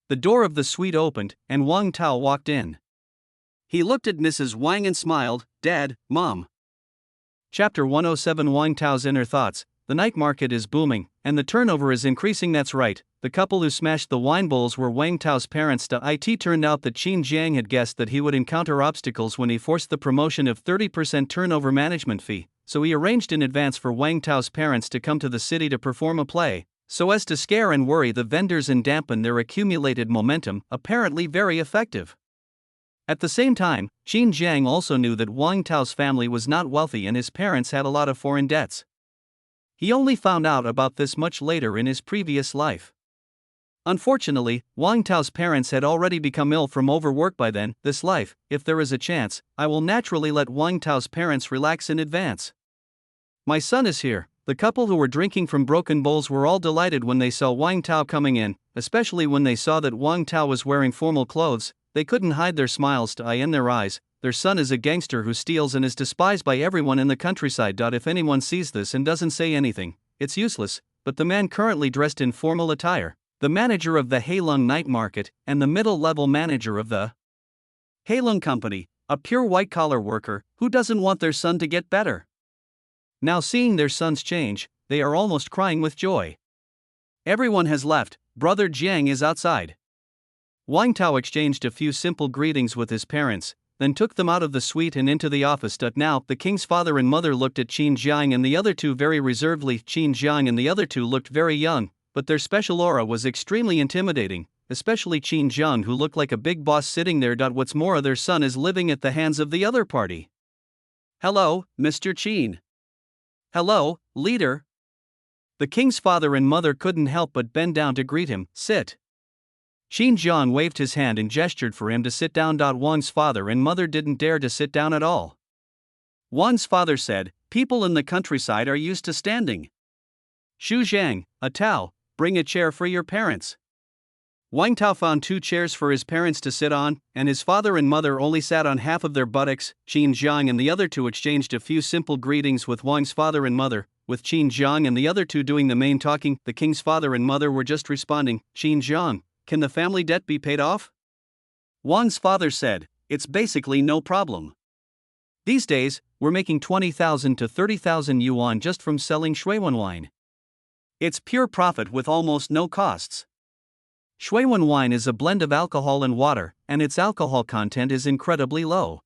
The door of the suite opened, and Wang Tao walked in. He looked at Mrs. Wang and smiled. Dad, Mom. Chapter 107. Wang Tao's inner thoughts. The night market is booming, and the turnover is increasing. That's right, the couple who smashed the wine bowls were Wang Tao's parents. It turned out that Qin Jiang had guessed that he would encounter obstacles when he forced the promotion of 30% turnover management fee, so he arranged in advance for Wang Tao's parents to come to the city to perform a play, so as to scare and worry the vendors and dampen their accumulated momentum. Apparently very effective. At the same time, Qin Jiang also knew that Wang Tao's family was not wealthy and his parents had a lot of foreign debts. He only found out about this much later in his previous life. Unfortunately, Wang Tao's parents had already become ill from overwork by then. This life, if there is a chance, I will naturally let Wang Tao's parents relax in advance. My son is here. The couple who were drinking from broken bowls were all delighted when they saw Wang Tao coming in, especially when they saw that Wang Tao was wearing formal clothes. They couldn't hide their smiles in their eyes. Their son is a gangster who steals and is despised by everyone in the countryside. If anyone sees this and doesn't say anything, it's useless. But the man currently dressed in formal attire, the manager of the Heilong night market and the middle-level manager of the Heilong company, a pure white-collar worker who doesn't want their son to get better. Now seeing their son's change, they are almost crying with joy. Everyone has left. Brother Jiang is outside. Wang Tao exchanged a few simple greetings with his parents, then took them out of the suite and into the office. Now, the king's father and mother looked at Qin Jiang and the other two very reservedly. Qin Jiang and the other two looked very young, but their special aura was extremely intimidating, especially Qin Jiang, who looked like a big boss sitting there. What's more, their son is living at the hands of the other party. Hello, Mr. Qin. Hello, leader. The king's father and mother couldn't help but bend down to greet him. Sit. Qin Jiang waved his hand and gestured for him to sit down. Wang's father and mother didn't dare to sit down at all. Wang's father said, people in the countryside are used to standing. Xu Zhang, a Tao, bring a chair for your parents. Wang Tao found 2 chairs for his parents to sit on, and his father and mother only sat on half of their buttocks. Qin Jiang and the other two exchanged a few simple greetings with Wang's father and mother, with Qin Jiang and the other two doing the main talking. The king's father and mother were just responding. Qin Jiang, can the family debt be paid off? Wang's father said, it's basically no problem. These days, we're making 20,000 to 30,000 yuan just from selling Shuiwen wine. It's pure profit with almost no costs. Shuiwen wine is a blend of alcohol and water, and its alcohol content is incredibly low.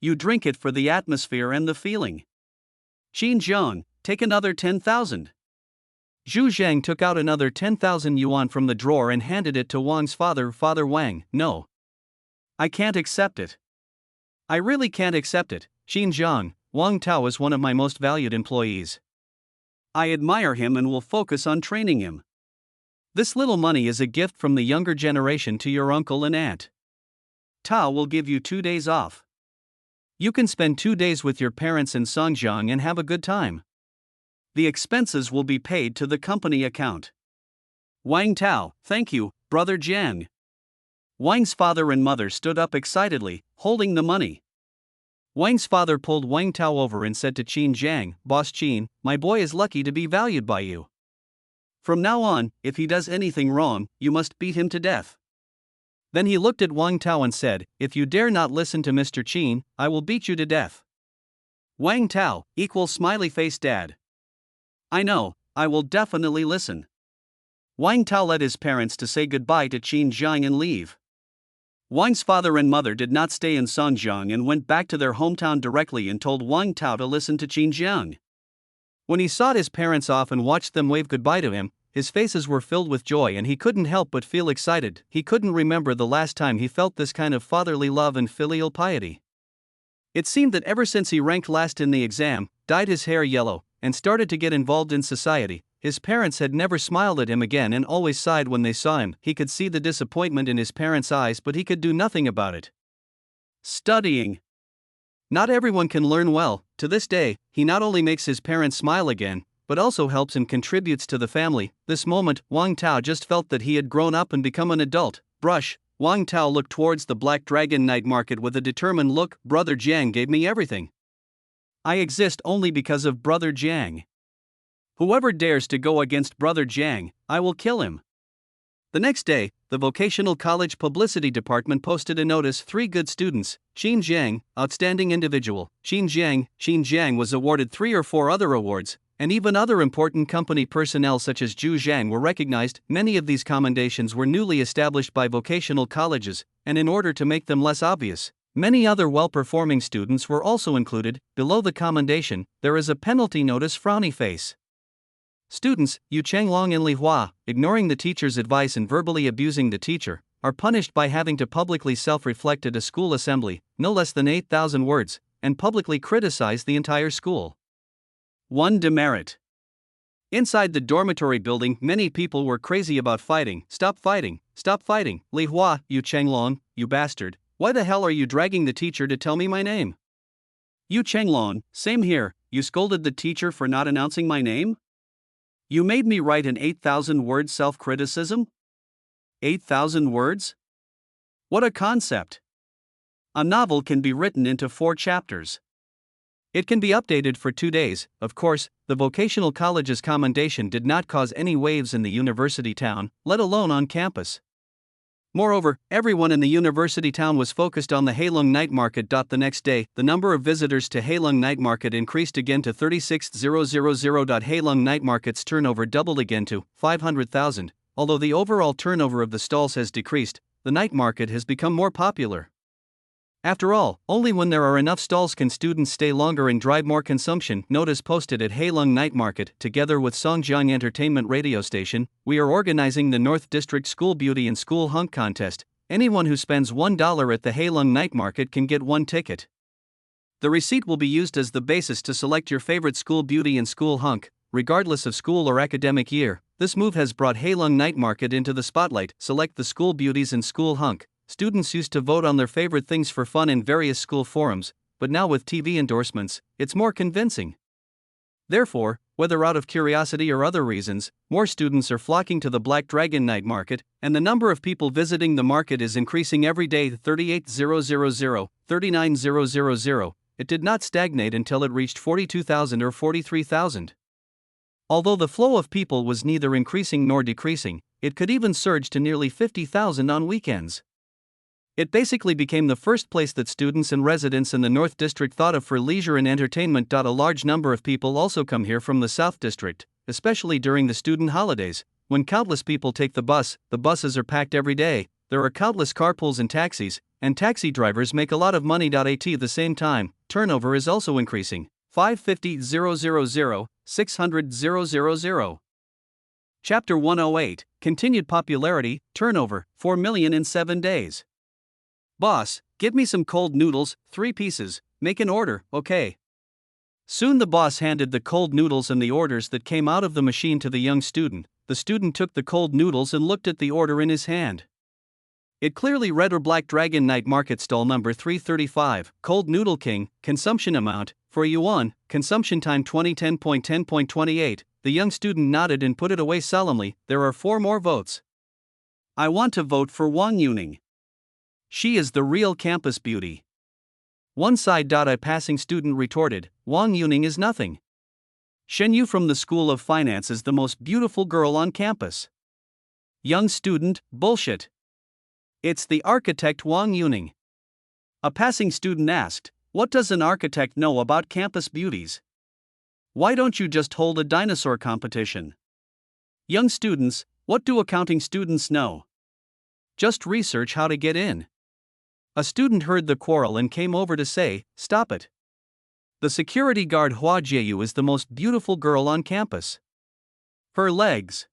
You drink it for the atmosphere and the feeling. Qin Jiang, take another 10,000. Xu Zhang took out another 10,000 yuan from the drawer and handed it to Wang's father. Father Wang, no. I can't accept it. I really can't accept it. Qin Jiang, Wang Tao is one of my most valued employees. I admire him and will focus on training him. This little money is a gift from the younger generation to your uncle and aunt. Tao will give you 2 days off. You can spend 2 days with your parents in Songjiang and have a good time. The expenses will be paid to the company account. Wang Tao, thank you, Brother Jiang. Wang's father and mother stood up excitedly, holding the money. Wang's father pulled Wang Tao over and said to Qin Jiang, Boss Qin, my boy is lucky to be valued by you. From now on, if he does anything wrong, you must beat him to death. Then he looked at Wang Tao and said, if you dare not listen to Mr. Qin, I will beat you to death. Wang Tao, equals smiley face dad. I know, I will definitely listen. Wang Tao led his parents to say goodbye to Qin Jiang and leave. Wang's father and mother did not stay in Songjiang and went back to their hometown directly and told Wang Tao to listen to Qin Jiang. When he saw his parents off and watched them wave goodbye to him, his faces were filled with joy and he couldn't help but feel excited. He couldn't remember the last time he felt this kind of fatherly love and filial piety. It seemed that ever since he ranked last in the exam, dyed his hair yellow, and started to get involved in society, his parents had never smiled at him again and always sighed when they saw him. He could see the disappointment in his parents' eyes, but he could do nothing about it. Studying. Not everyone can learn well. To this day, he not only makes his parents smile again, but also helps and contributes to the family. This moment, Wang Tao just felt that he had grown up and become an adult. Brush. Wang Tao looked towards the Black Dragon night market with a determined look. Brother Jiang gave me everything. I exist only because of Brother Jiang. Whoever dares to go against Brother Jiang, I will kill him. The next day, the vocational college publicity department posted a notice: 3 good students, Qin Jiang, outstanding individual, Qin Jiang was awarded 3 or 4 other awards, and even other important company personnel such as Zhu Zhang were recognized. Many of these commendations were newly established by vocational colleges, and in order to make them less obvious, many other well-performing students were also included. Below the commendation, there is a penalty notice: frowny face. Students, Yu Chenglong and Li Hua, ignoring the teacher's advice and verbally abusing the teacher, are punished by having to publicly self-reflect at a school assembly, no less than 8,000 words, and publicly criticize the entire school. 1 demerit. Inside the dormitory building, many people were crazy about fighting. Stop fighting, stop fighting. Li Hua, Yu Chenglong, you bastard, why the hell are you dragging the teacher to tell me my name? Yu Chenglong, same here, you scolded the teacher for not announcing my name? You made me write an 8,000-word self-criticism? 8,000 words? What a concept! A novel can be written into 4 chapters. It can be updated for 2 days. Of course, the vocational college's commendation did not cause any waves in the university town, let alone on campus. Moreover, everyone in the university town was focused on the Heilong night market. The next day, the number of visitors to Heilong night market increased again to 36,000. Heilong night market's turnover doubled again to 500,000. Although the overall turnover of the stalls has decreased, the night market has become more popular. After all, only when there are enough stalls can students stay longer and drive more consumption. Notice posted at Heilong Night Market. Together with Songjiang Entertainment Radio Station, we are organizing the North District School Beauty and School Hunk Contest. Anyone who spends $1 at the Heilong Night Market can get 1 ticket. The receipt will be used as the basis to select your favorite school beauty and school hunk, regardless of school or academic year. This move has brought Heilong Night Market into the spotlight. Select the school beauties and school hunk. Students used to vote on their favorite things for fun in various school forums, but now with TV endorsements, it's more convincing. Therefore, whether out of curiosity or other reasons, more students are flocking to the Black Dragon night market, and the number of people visiting the market is increasing every day. 38,000, 39,000. It did not stagnate until it reached 42,000 or 43,000. Although the flow of people was neither increasing nor decreasing, it could even surge to nearly 50,000 on weekends. It basically became the first place that students and residents in the North District thought of for leisure and entertainment. A large number of people also come here from the South District, especially during the student holidays, when countless people take the bus. The buses are packed every day, there are countless carpools and taxi drivers make a lot of money. At the same time, turnover is also increasing. 550,000, 600,000. Chapter 108, Continued Popularity, Turnover, 4 million in 7 days. Boss, give me some cold noodles, 3 pieces, make an order, okay. Soon the boss handed the cold noodles and the orders that came out of the machine to the young student. The student took the cold noodles and looked at the order in his hand. It clearly read Black Dragon Night Market Stall number 335, Cold Noodle King, consumption amount, for yuan, consumption time 2010.10.28. The young student nodded and put it away solemnly. There are 4 more votes. I want to vote for Wang Yuning. She is the real campus beauty. One side. A passing student retorted, Wang Yuning is nothing. Shen Yu from the School of Finance is the most beautiful girl on campus. Young student, bullshit. It's the architect Wang Yuning. A passing student asked, what does an architect know about campus beauties? Why don't you just hold a dinosaur competition? Young students, what do accounting students know? Just research how to get in. A student heard the quarrel and came over to say, stop it. The security guard Hua Jieyu is the most beautiful girl on campus. Her legs.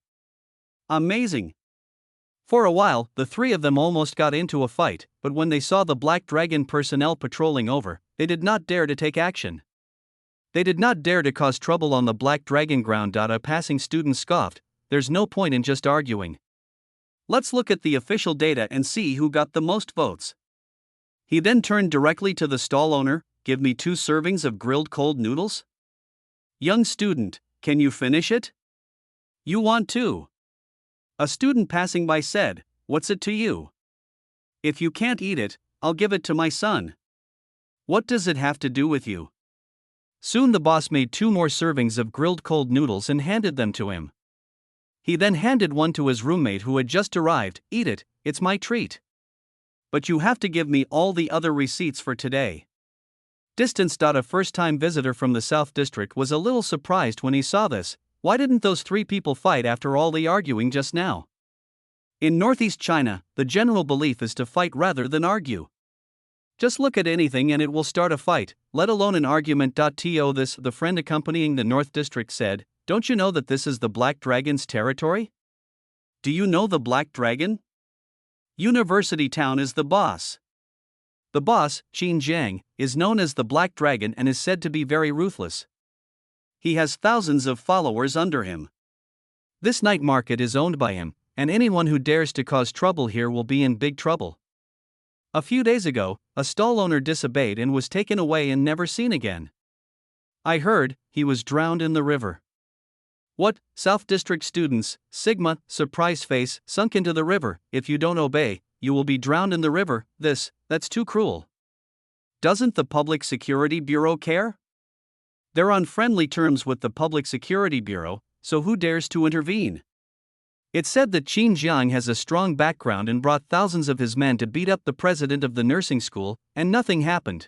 Amazing. For a while, the 3 of them almost got into a fight, but when they saw the Black Dragon personnel patrolling over, They did not dare to take action. They did not dare to cause trouble on the Black Dragon ground. A passing student scoffed, "There's no point in just arguing. Let's look at the official data and see who got the most votes." He then turned directly to the stall owner, "Give me 2 servings of grilled cold noodles?" "Young student, can you finish it?" "You want 2?" A student passing by said, "What's it to you? If you can't eat it, I'll give it to my son." "What does it have to do with you?" Soon the boss made 2 more servings of grilled cold noodles and handed them to him. He then handed one to his roommate who had just arrived. "Eat it, it's my treat. But you have to give me all the other receipts for today." Distance. A first-time visitor from the South District was a little surprised when he saw this. Why didn't those 3 people fight after all the arguing just now? In Northeast China, the general belief is to fight rather than argue. Just look at anything and it will start a fight, let alone an argument. The friend accompanying the North District said, "Don't you know that this is the Black Dragon's territory? Do you know the Black Dragon? University Town is the boss. The boss, Qin Jiang, is known as the Black Dragon and is said to be very ruthless. He has thousands of followers under him. This night market is owned by him, and anyone who dares to cause trouble here will be in big trouble." A few days ago, a stall owner disobeyed and was taken away and never seen again. "I heard he was drowned in the river." "What?" South District students, Sigma, surprise face, "Sunk into the river. If you don't obey, you will be drowned in the river." That's too cruel. Doesn't the Public Security Bureau care? They're on friendly terms with the Public Security Bureau, so who dares to intervene? It's said that Qin Jiang has a strong background and brought thousands of his men to beat up the president of the nursing school, and nothing happened.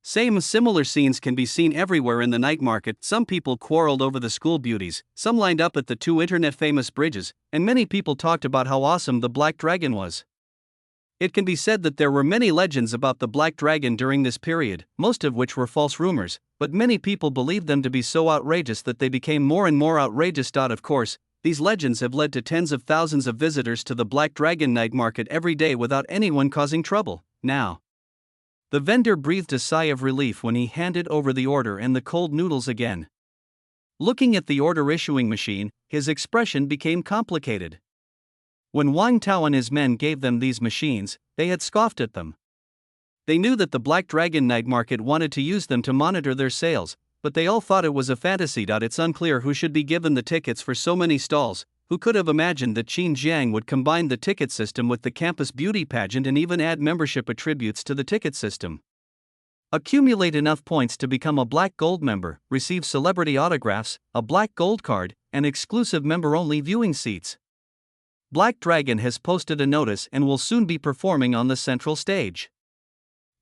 Similar scenes can be seen everywhere in the night market. Some people quarreled over the school beauties, some lined up at the 2 internet-famous bridges, and many people talked about how awesome the Black Dragon was. It can be said that there were many legends about the Black Dragon during this period, most of which were false rumors, but many people believed them to be so outrageous that they became more and more outrageous. Of course, these legends have led to tens of thousands of visitors to the Black Dragon night market every day without anyone causing trouble. Now, the vendor breathed a sigh of relief when he handed over the order and the cold noodles again. Looking at the order issuing machine, his expression became complicated. When Wang Tao and his men gave them these machines, they had scoffed at them. They knew that the Black Dragon night market wanted to use them to monitor their sales, but they all thought it was a fantasy. It's unclear who should be given the tickets for so many stalls. Who could have imagined that Qin Jiang would combine the ticket system with the campus beauty pageant and even add membership attributes to the ticket system? Accumulate enough points to become a Black Gold member, receive celebrity autographs, a Black Gold card, and exclusive member-only viewing seats. Black Dragon has posted a notice and will soon be performing on the central stage.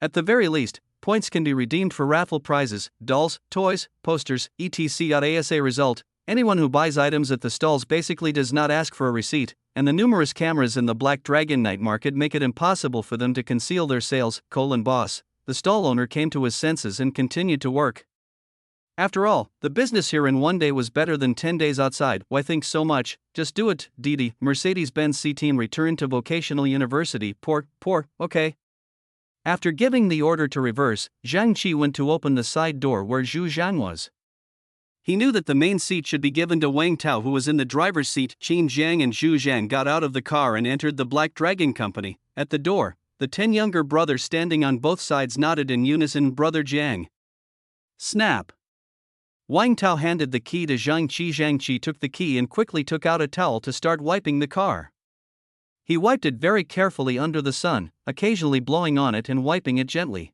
At the very least, points can be redeemed for raffle prizes, dolls, toys, posters, etc. As a result, anyone who buys items at the stalls basically does not ask for a receipt, and the numerous cameras in the Black Dragon night market make it impossible for them to conceal their sales. Boss, the stall owner, came to his senses and continued to work. After all, the business here in one day was better than 10 days outside. Why think so much? Just do it. Didi, Mercedes-Benz C-Team returned to Vocational University. Okay. After giving the order to reverse, Zhang Qi went to open the side door where Zhu Zhang was. He knew that the main seat should be given to Wang Tao, who was in the driver's seat. Qin Jiang and Zhu Zhang got out of the car and entered the Black Dragon Company. At the door, the 10 younger brothers standing on both sides nodded in unison. Brother Jiang. Snap. Wang Tao handed the key to Zhang Qi. Zhang Qi took the key and quickly took out a towel to start wiping the car. He wiped it very carefully under the sun, occasionally blowing on it and wiping it gently.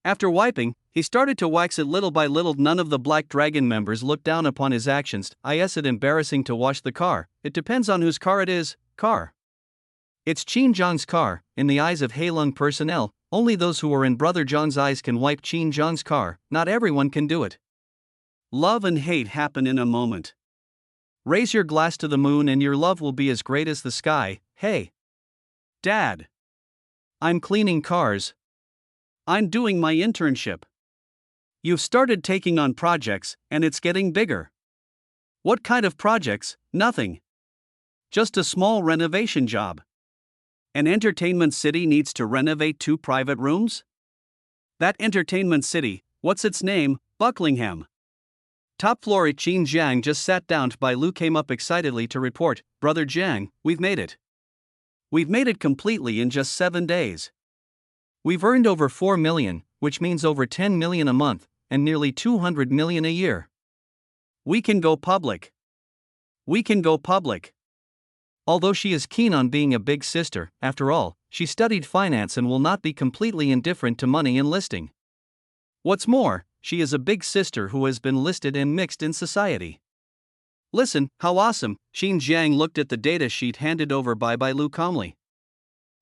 After wiping, he started to wax it little by little. None of the Black Dragon members looked down upon his actions. Is it embarrassing to wash the car? It depends on whose car it is. It's Qin Jiang's car. In the eyes of Heilong personnel, only those who are in Brother Jiang's eyes can wipe Qin Jiang's car. Not everyone can do it. Love and hate happen in a moment. Raise your glass to the moon and your love will be as great as the sky. Hey, Dad. I'm cleaning cars. I'm doing my internship. You've started taking on projects, and it's getting bigger. What kind of projects? Nothing. Just a small renovation job. An entertainment city needs to renovate 2 private rooms? That entertainment city, what's its name? Bucklingham. Top floor at Qin Jiang just sat down. Bai Lu came up excitedly to report, Brother Jiang, we've made it. We've made it completely in just 7 days. We've earned over 4 million, which means over 10 million a month, and nearly 200 million a year. We can go public. We can go public. Although she is keen on being a big sister, after all, she studied finance and will not be completely indifferent to money and listing. What's more, she is a big sister who has been listed and mixed in society. Listen, how awesome! Qin Jiang looked at the data sheet handed over by Bai Lu calmly.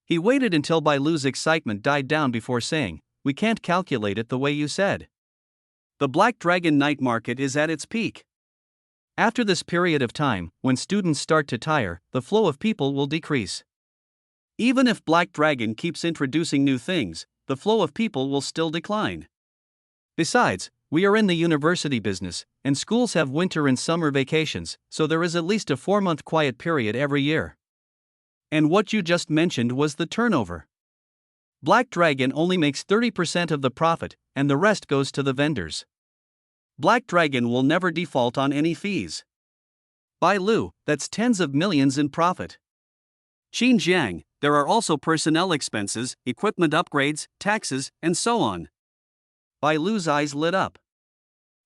He waited until Bai Lu's excitement died down before saying, we can't calculate it the way you said. The Black Dragon night market is at its peak. After this period of time, when students start to tire, the flow of people will decrease. Even if Black Dragon keeps introducing new things, the flow of people will still decline. Besides, we are in the university business, and schools have winter and summer vacations, so there is at least a 4-month quiet period every year. And what you just mentioned was the turnover. Black Dragon only makes 30% of the profit, and the rest goes to the vendors. Black Dragon will never default on any fees. Bai Lu, that's tens of millions in profit. Qin Jiang, there are also personnel expenses, equipment upgrades, taxes, and so on. Bai Lu's eyes lit up.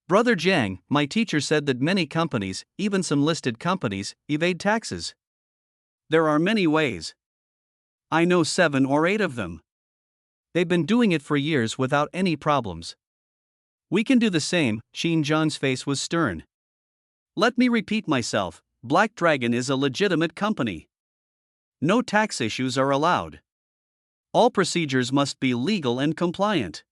Brother Jiang, my teacher said that many companies, even some listed companies, evade taxes. There are many ways. I know 7 or 8 of them. They've been doing it for years without any problems. We can do the same. Qin Jiang's face was stern. Let me repeat myself, Black Dragon is a legitimate company. No tax issues are allowed. All procedures must be legal and compliant.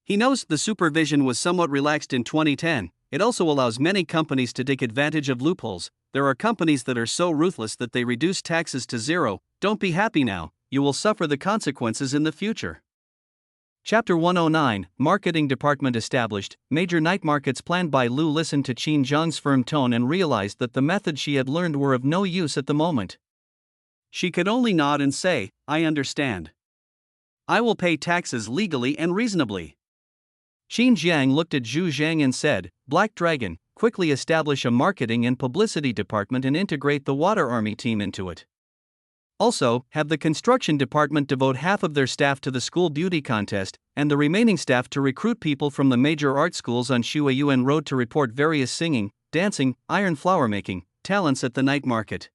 He knows the supervision was somewhat relaxed in 2010, it also allows many companies to take advantage of loopholes. There are companies that are so ruthless that they reduce taxes to 0, don't be happy now, you will suffer the consequences in the future. Chapter 109, Marketing Department established, major night markets planned. Bai Lu listened to Qin Jiang's firm tone and realized that the methods she had learned were of no use at the moment. She could only nod and say, I understand. I will pay taxes legally and reasonably. Qin Jiang looked at Zhu Zhang and said, Black Dragon, quickly establish a marketing and publicity department and integrate the Water Army team into it. Also, have the construction department devote half of their staff to the school beauty contest, and the remaining staff to recruit people from the major art schools on Shuiyuan Road to report various singing, dancing, iron flower making talents at the night market.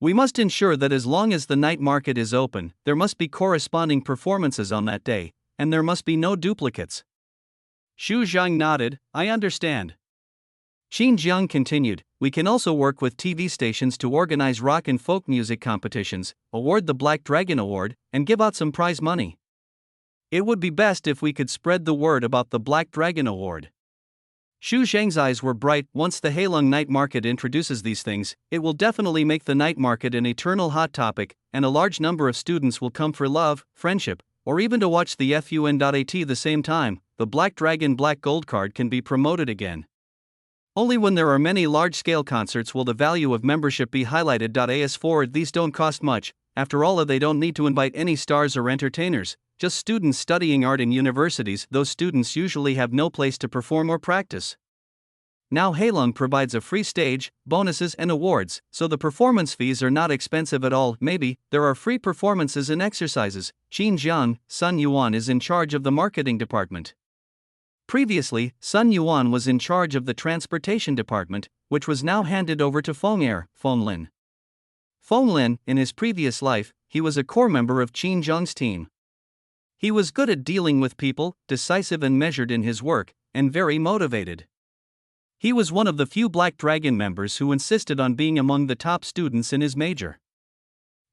We must ensure that as long as the night market is open, there must be corresponding performances on that day, and there must be no duplicates. Zhu Zhang nodded, I understand. Qin Jiang continued, we can also work with TV stations to organize rock and folk music competitions, award the Black Dragon Award, and give out some prize money. It would be best if we could spread the word about the Black Dragon Award. Zhu Zhang's eyes were bright. Once the Heilong night market introduces these things, it will definitely make the night market an eternal hot topic, and a large number of students will come for love, friendship, or even to watch the FUN.AT the same time. The Black Dragon Black Gold card can be promoted again. Only when there are many large-scale concerts will the value of membership be highlighted. As forward, these don't cost much, after all they don't need to invite any stars or entertainers, just students studying art in universities. Those students usually have no place to perform or practice. Now Heilong provides a free stage, bonuses and awards, so the performance fees are not expensive at all. Maybe, there are free performances and exercises. Qin Jiang, Sun Yuan is in charge of the marketing department. Previously, Sun Yuan was in charge of the transportation department, which was now handed over to Feng Lin. Feng Lin, in his previous life, he was a core member of Qin Jiang's team. He was good at dealing with people, decisive and measured in his work, and very motivated. He was one of the few Black Dragon members who insisted on being among the top students in his major.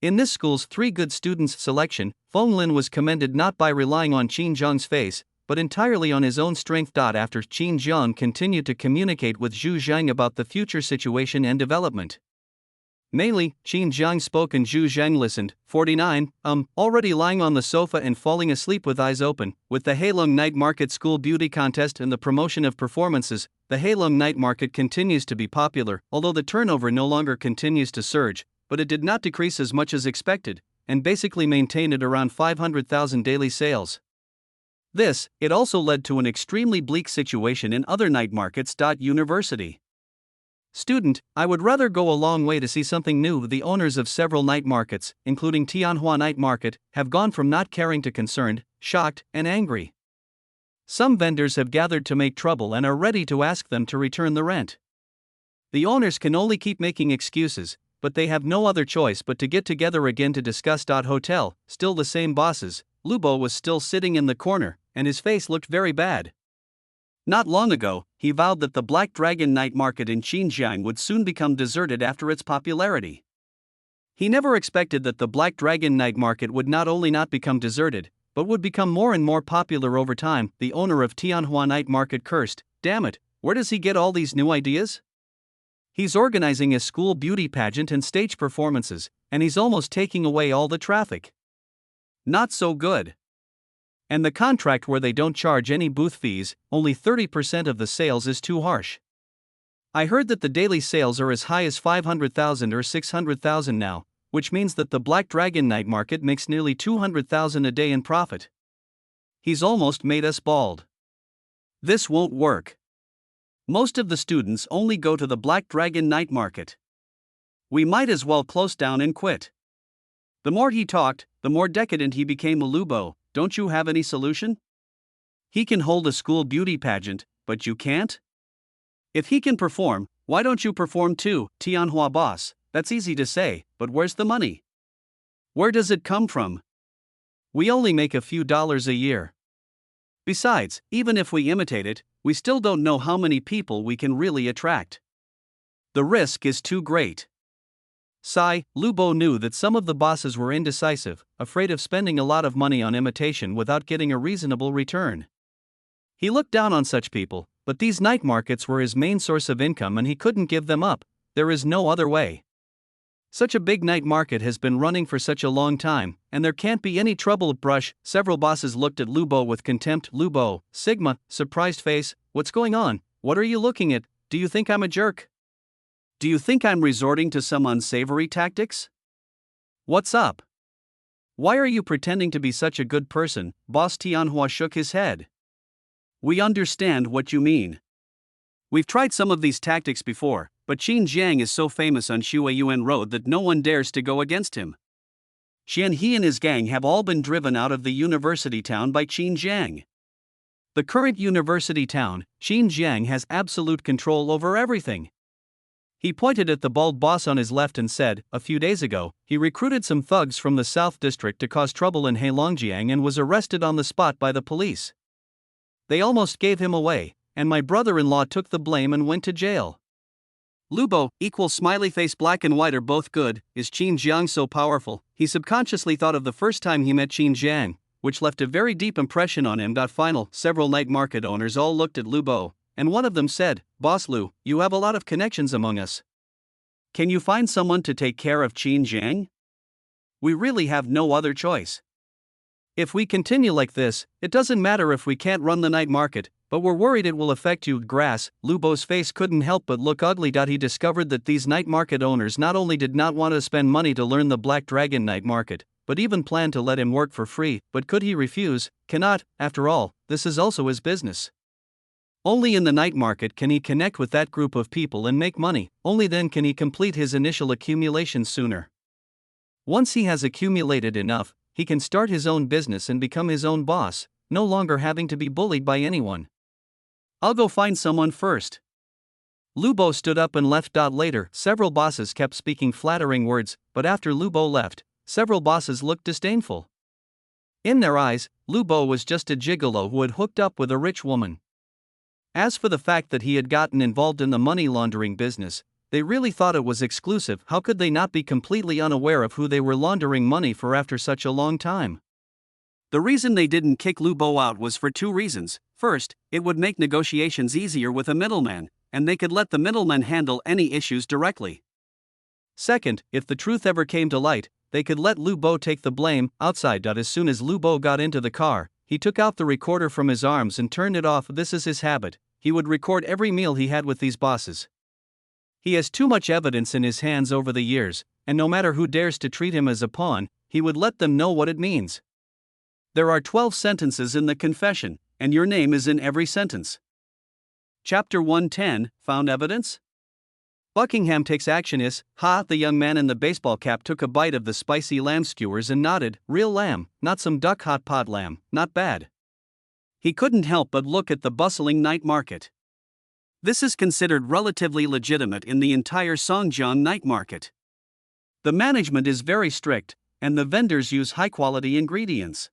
In this school's 3 good students selection, Feng Lin was commended not by relying on Qin Jiang's face, but entirely on his own strength. After Qin Jiang continued to communicate with Zhu Zhang about the future situation and development. Mainly, Qin Jiang spoke and Zhu Zhang listened. 49, already lying on the sofa and falling asleep with eyes open. With the Heilong Night Market School Beauty Contest and the promotion of performances, the Heilong Night Market continues to be popular, although the turnover no longer continues to surge, but it did not decrease as much as expected, and basically maintained at around 500,000 daily sales. It also led to an extremely bleak situation in other night markets. University student, I would rather go a long way to see something new. The owners of several night markets, including Tianhua Night Market, have gone from not caring to concerned, shocked, and angry. Some vendors have gathered to make trouble and are ready to ask them to return the rent. The owners can only keep making excuses, but they have no other choice but to get together again to discuss. Hotel, still the same bosses. Lubo was still sitting in the corner, and his face looked very bad. Not long ago, he vowed that the Black Dragon Night Market in Xinjiang would soon become deserted after its popularity. He never expected that the Black Dragon Night Market would not only not become deserted, but would become more and more popular over time. The owner of Tianhua Night Market cursed, "Damn it, where does he get all these new ideas? He's organizing a school beauty pageant and stage performances, and he's almost taking away all the traffic. Not so good. And the contract where they don't charge any booth fees, only 30% of the sales, is too harsh. I heard that the daily sales are as high as 500,000 or 600,000 now, which means that the Black Dragon Night Market makes nearly 200,000 a day in profit. He's almost made us bald. This won't work. Most of the students only go to the Black Dragon Night Market. We might as well close down and quit." The more he talked, the more decadent he became. Lubo, don't you have any solution? He can hold a school beauty pageant, but you can't? If he can perform, why don't you perform too? Tianhua boss, that's easy to say, but where's the money? Where does it come from? We only make a few dollars a year. Besides, even if we imitate it, we still don't know how many people we can really attract. The risk is too great. Lubo knew that some of the bosses were indecisive, afraid of spending a lot of money on imitation without getting a reasonable return. He looked down on such people, but these night markets were his main source of income and he couldn't give them up. There is no other way. Such a big night market has been running for such a long time, and there can't be any trouble. Brush. Several bosses looked at Lubo with contempt. Lubo, Sigma, surprised face, what's going on? What are you looking at? Do you think I'm a jerk? Do you think I'm resorting to some unsavory tactics? What's up? Why are you pretending to be such a good person? Boss Tianhua shook his head. We understand what you mean. We've tried some of these tactics before, but Xinjiang is so famous on Shuiyuan Road that no one dares to go against him. He and his gang have all been driven out of the university town by Xinjiang. The current university town, Xinjiang, has absolute control over everything. He pointed at the bald boss on his left and said, a few days ago, he recruited some thugs from the South District to cause trouble in Heilongjiang and was arrested on the spot by the police. They almost gave him away, and my brother-in-law took the blame and went to jail. Lubo, smiley face. Black and white are both good. Is Xinjiang so powerful? He subconsciously thought of the first time he met Xinjiang, which left a very deep impression on him. Several night market owners all looked at Lubo, and one of them said, Boss Lu, you have a lot of connections among us. Can you find someone to take care of Xinjiang? We really have no other choice. If we continue like this, it doesn't matter if we can't run the night market, but we're worried it will affect you. Grass. Lubo's face couldn't help but look ugly. He discovered that these night market owners not only did not want to spend money to learn the Black Dragon Night Market, but even planned to let him work for free. But could he refuse? Cannot. After all, this is also his business. Only in the night market can he connect with that group of people and make money. Only then can he complete his initial accumulation sooner. Once he has accumulated enough, he can start his own business and become his own boss, no longer having to be bullied by anyone. I'll go find someone first. Lubo stood up and left. Later, several bosses kept speaking flattering words, but after Lubo left, several bosses looked disdainful. In their eyes, Lubo was just a gigolo who had hooked up with a rich woman. As for the fact that he had gotten involved in the money laundering business, they really thought it was exclusive. How could they not be completely unaware of who they were laundering money for after such a long time? The reason they didn't kick Lubo out was for two reasons. First, it would make negotiations easier with a middleman, and they could let the middleman handle any issues directly. Second, if the truth ever came to light, they could let Lubo take the blame. Outside. As soon as Lubo got into the car, he took out the recorder from his arms and turned it off. This is his habit. He would record every meal he had with these bosses. He has too much evidence in his hands over the years, and no matter who dares to treat him as a pawn, he would let them know what it means. There are 12 sentences in the confession, and your name is in every sentence. Chapter 110, Found Evidence? Buckingham takes action is, the young man in the baseball cap took a bite of the spicy lamb skewers and nodded, real lamb, not some duck hot pot lamb, not bad. He couldn't help but look at the bustling night market. This is considered relatively legitimate in the entire Songjiang night market. The management is very strict, and the vendors use high-quality ingredients.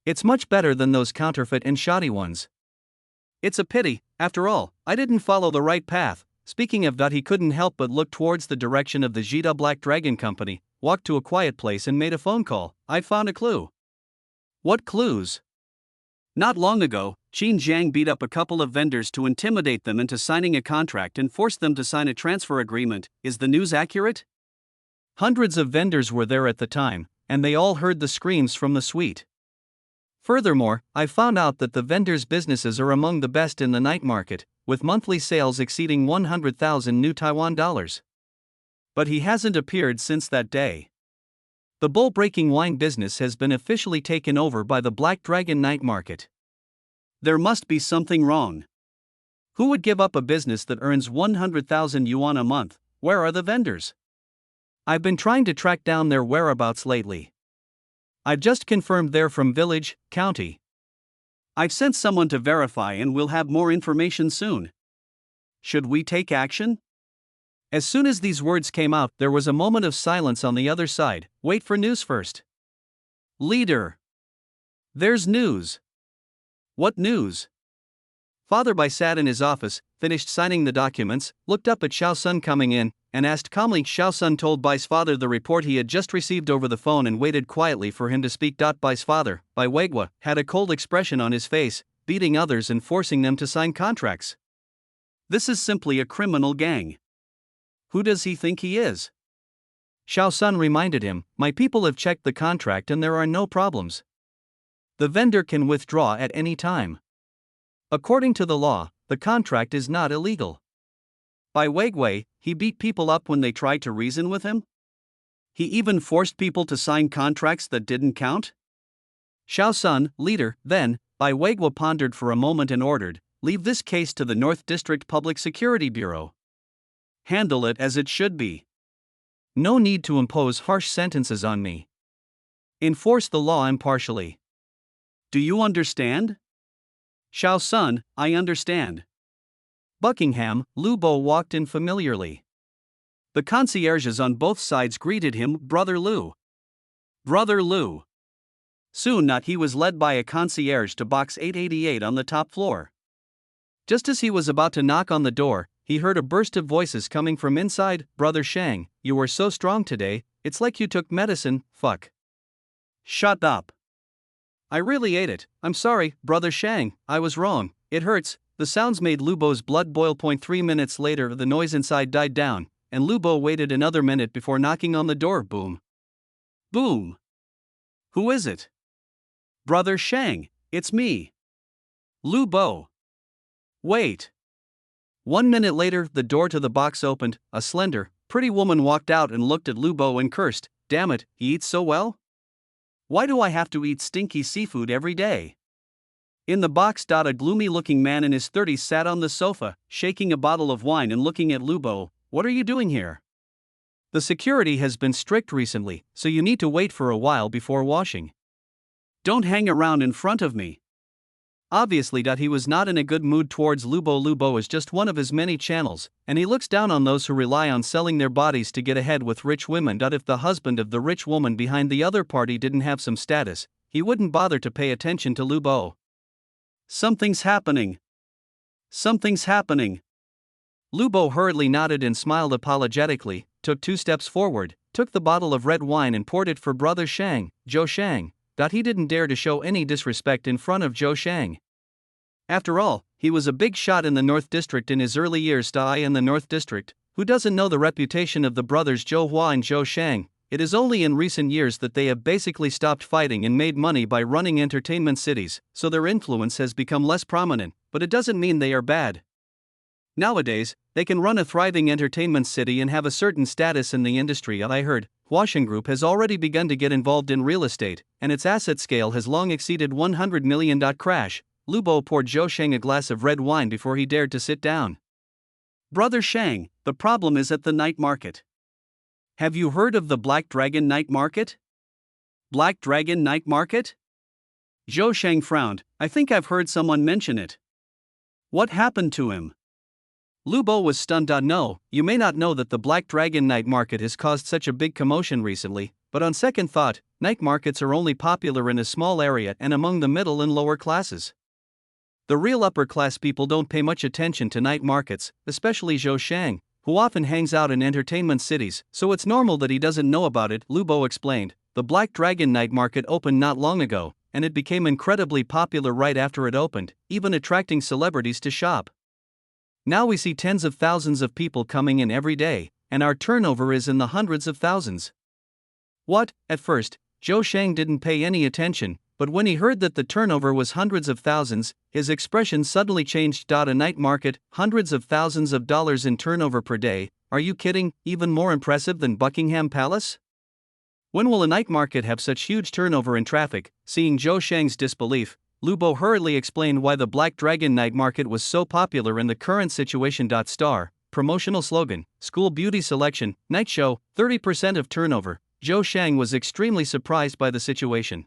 It's much better than those counterfeit and shoddy ones. It's a pity, after all, I didn't follow the right path. Speaking of that, he couldn't help but look towards the direction of the Jita Black Dragon Company, walked to a quiet place and made a phone call. I found a clue. What clues? Not long ago, Qin Jiang beat up a couple of vendors to intimidate them into signing a contract and forced them to sign a transfer agreement. Is the news accurate? Hundreds of vendors were there at the time, and they all heard the screams from the suite. Furthermore, I found out that the vendors' businesses are among the best in the night market, with monthly sales exceeding 100,000 new Taiwan dollars. But he hasn't appeared since that day. The bull-breaking wine business has been officially taken over by the Black Dragon night market. There must be something wrong. Who would give up a business that earns 100,000 yuan a month? Where are the vendors? I've been trying to track down their whereabouts lately. I've just confirmed they're from village, county. I've sent someone to verify and we'll have more information soon. Should we take action? As soon as these words came out, there was a moment of silence on the other side. Wait for news first. Leader. There's news. What news? Father Bai sat in his office, finished signing the documents, looked up at Xiao Sun coming in, and asked calmly. Xiao Sun told Bai's father the report he had just received over the phone and waited quietly for him to speak. Bai's father, Bai Weigua, had a cold expression on his face, beating others and forcing them to sign contracts. This is simply a criminal gang. Who does he think he is? Xiao Sun reminded him, my people have checked the contract and there are no problems. The vendor can withdraw at any time. According to the law, the contract is not illegal. Bai Weigui, he beat people up when they tried to reason with him? He even forced people to sign contracts that didn't count? Xiao Sun, leader, then, Bai Weigua pondered for a moment and ordered, leave this case to the North District Public Security Bureau. Handle it as it should be. No need to impose harsh sentences on me. Enforce the law impartially. Do you understand? Xiao Sun, I understand. Buckingham, Lu Bo walked in familiarly. The concierges on both sides greeted him, Brother Lu. Brother Lu. Soon he was led by a concierge to box 888 on the top floor. Just as he was about to knock on the door, he heard a burst of voices coming from inside. Brother Shang, you were so strong today, it's like you took medicine. Fuck. Shut up. I really ate it. I'm sorry, Brother Shang, I was wrong. It hurts. The sounds made Lu Bo's blood boil. 3 minutes later, the noise inside died down, and Lu Bo waited another minute before knocking on the door. Boom. Boom. Who is it? Brother Shang, it's me. Lu Bo. Wait. 1 minute later, the door to the box opened. A slender, pretty woman walked out and looked at Lu Bo and cursed, damn it, he eats so well? Why do I have to eat stinky seafood every day? In the box, a gloomy-looking man in his 30s sat on the sofa, shaking a bottle of wine and looking at Lu Bo. What are you doing here? The security has been strict recently, so you need to wait for a while before washing. Don't hang around in front of me. Obviously, he was not in a good mood towards Lu Bo. Lu Bo is just one of his many channels, and he looks down on those who rely on selling their bodies to get ahead with rich women. If the husband of the rich woman behind the other party didn't have some status, he wouldn't bother to pay attention to Lu Bo. Something's happening. Something's happening. Lu Bo hurriedly nodded and smiled apologetically, took 2 steps forward, took the bottle of red wine and poured it for Brother Shang, Zhou Shang. He didn't dare to show any disrespect in front of Zhou Shang. After all, he was a big shot in the North District in his early years. In the North District, who doesn't know the reputation of the brothers Zhou Hua and Zhou Shang? It is only in recent years that they have basically stopped fighting and made money by running entertainment cities, so their influence has become less prominent, but it doesn't mean they are bad. Nowadays, they can run a thriving entertainment city and have a certain status in the industry. I heard, Huaxing Group has already begun to get involved in real estate, and its asset scale has long exceeded 100 million. Crash. Lu Bo poured Zhou Sheng a glass of red wine before he dared to sit down. Brother Shang, the problem is at the night market. Have you heard of the Black Dragon night market? Black Dragon night market? Zhou Sheng frowned. I think I've heard someone mention it. What happened to him? Lu Bo was stunned. No, you may not know that the Black Dragon night market has caused such a big commotion recently, but on second thought, night markets are only popular in a small area and among the middle and lower classes. The real upper class people don't pay much attention to night markets, especially Zhou Sheng, who often hangs out in entertainment cities, so it's normal that he doesn't know about it. Lu Bo explained. The Black Dragon night market opened not long ago, and it became incredibly popular right after it opened, even attracting celebrities to shop. Now we see tens of thousands of people coming in every day, and our turnover is in the hundreds of thousands. What? At first, Zhou Sheng didn't pay any attention, but when he heard that the turnover was hundreds of thousands, his expression suddenly changed. A night market, hundreds of thousands of dollars in turnover per day, are you kidding? Even more impressive than Buckingham Palace? When will a night market have such huge turnover in traffic? Seeing Zhou Sheng's disbelief, Lu Bo hurriedly explained why the Black Dragon night market was so popular in the current situation. Star, promotional slogan, school beauty selection, night show, 30% of turnover. Zhou Sheng was extremely surprised by the situation.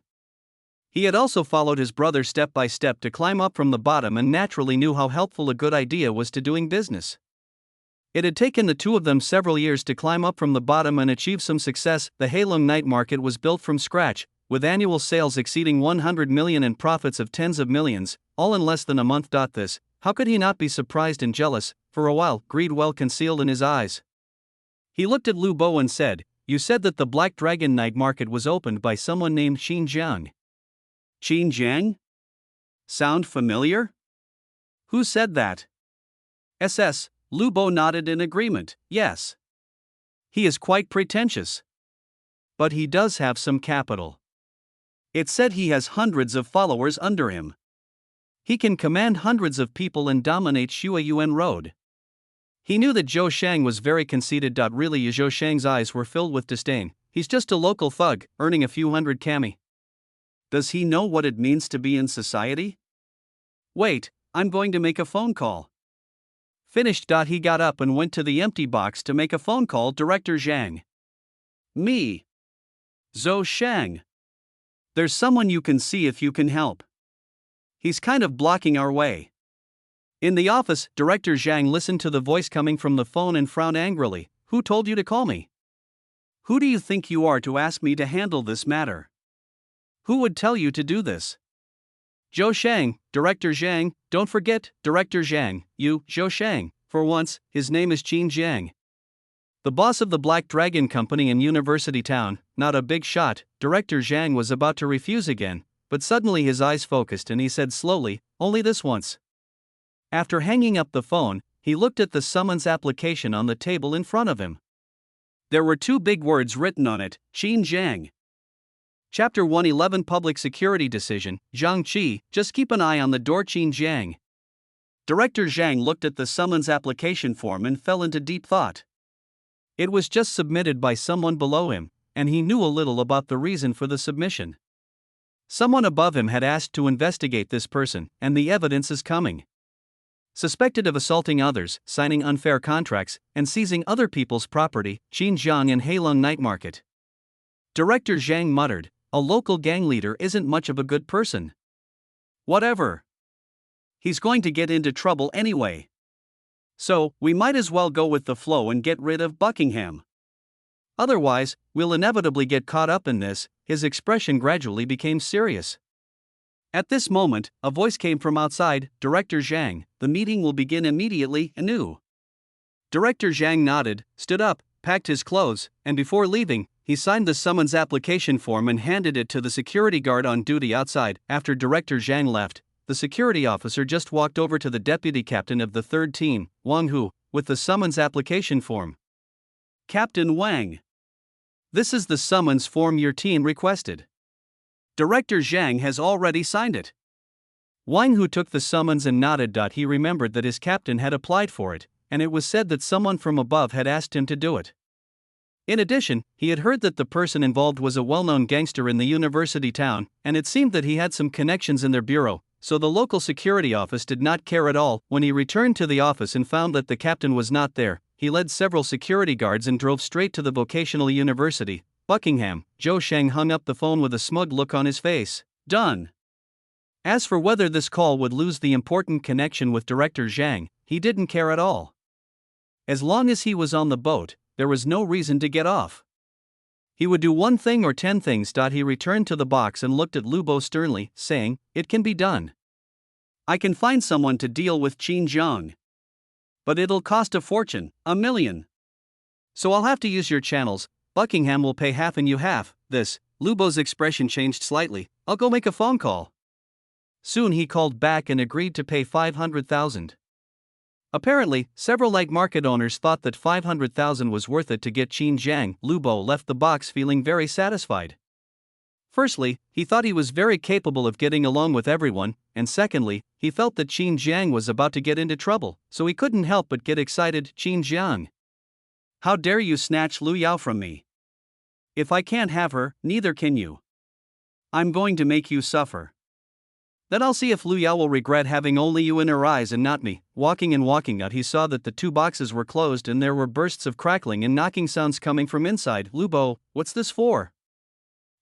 He had also followed his brother step by step to climb up from the bottom and naturally knew how helpful a good idea was to doing business. It had taken the two of them several years to climb up from the bottom and achieve some success. The Heilong night market was built from scratch, with annual sales exceeding 100 million and profits of tens of millions, all in less than a month. How could he not be surprised and jealous? For a while, greed well concealed in his eyes. He looked at Lu Bo and said, "You said that the Black Dragon night market was opened by someone named Qin Jiang." Qin Jiang? Sound familiar? Who said that? SS. Lu Bo nodded in agreement. Yes. He is quite pretentious. But he does have some capital. It's said he has hundreds of followers under him. He can command hundreds of people and dominate Shuayuan Road. He knew that Zhou Sheng was very conceited. Really, Zhou Sheng's eyes were filled with disdain. He's just a local thug, earning a few hundred kami. Does he know what it means to be in society? Wait, I'm going to make a phone call. Finished. He got up and went to the empty box to make a phone call. Director Zhang. Me. Zhou Sheng. There's someone you can see if you can help. He's kind of blocking our way. In the office, Director Zhang listened to the voice coming from the phone and frowned angrily. Who told you to call me? Who do you think you are to ask me to handle this matter? Who would tell you to do this? Zhou Sheng, Director Zhang, don't forget, Director Zhang, you, Zhou Sheng, for once, his name is Qin Jiang. The boss of the Black Dragon Company in University Town, not a big shot. Director Zhang was about to refuse again, but suddenly his eyes focused and he said slowly, only this once. After hanging up the phone, he looked at the summons application on the table in front of him. There were two big words written on it, Qin Jiang. Chapter 111 Public Security Decision, Zhang Qi, just keep an eye on the door. Qin Jiang. Director Zhang looked at the summons application form and fell into deep thought. It was just submitted by someone below him, and he knew a little about the reason for the submission. Someone above him had asked to investigate this person, and the evidence is coming. Suspected of assaulting others, signing unfair contracts, and seizing other people's property, Qin Jiang in Heilong Night Market. Director Zhang muttered, a local gang leader isn't much of a good person. Whatever. He's going to get into trouble anyway. So, we might as well go with the flow and get rid of Buckingham. Otherwise, we'll inevitably get caught up in this. His expression gradually became serious. At this moment, a voice came from outside, Director Zhang, the meeting will begin immediately, anew. Director Zhang nodded, stood up, packed his clothes, and before leaving, he signed the summons application form and handed it to the security guard on duty outside. After Director Zhang left, the security officer just walked over to the deputy captain of the third team, Wang Hu, with the summons application form. Captain Wang. This is the summons form your team requested. Director Zhang has already signed it. Wang Hu took the summons and nodded. He remembered that his captain had applied for it, and it was said that someone from above had asked him to do it. In addition, he had heard that the person involved was a well-known gangster in the university town, and it seemed that he had some connections in their bureau, so the local security office did not care at all. When he returned to the office and found that the captain was not there, he led several security guards and drove straight to the vocational university, Buckingham. Zhou Shang hung up the phone with a smug look on his face. Done. As for whether this call would lose the important connection with Director Zhang, he didn't care at all. As long as he was on the boat, there was no reason to get off. He would do one thing or 10 things. He returned to the box and looked at Lu Bo sternly, saying, "It can be done. I can find someone to deal with Qin Jiang. But it'll cost a fortune, $1 million. So I'll have to use your channels. Buckingham will pay half and you half." Lu Bo's expression changed slightly. "I'll go make a phone call." Soon he called back and agreed to pay 500,000. Apparently, several night market owners thought that 500,000 was worth it to get Qin Jiang. Lu Bo left the box feeling very satisfied. Firstly, he thought he was very capable of getting along with everyone, and secondly, he felt that Qin Jiang was about to get into trouble, so he couldn't help but get excited. "Qin Jiang, how dare you snatch Lu Yao from me? If I can't have her, neither can you. I'm going to make you suffer. Then I'll see if Lu Yao will regret having only you in her eyes and not me." Walking out, he saw that the 2 boxes were closed and there were bursts of crackling and knocking sounds coming from inside. "Lu Bo, what's this for?"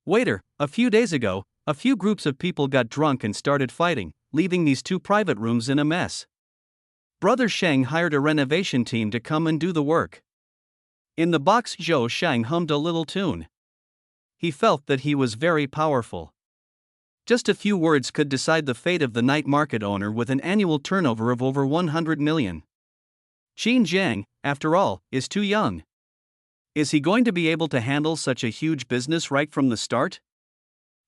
"Waiter, a few days ago, a few groups of people got drunk and started fighting, leaving these 2 private rooms in a mess. Brother Sheng hired a renovation team to come and do the work." In the box, Zhou Shang hummed a little tune. He felt that he was very powerful. Just a few words could decide the fate of the night market owner with an annual turnover of over 100 million. Qin Jiang, after all, is too young. Is he going to be able to handle such a huge business right from the start?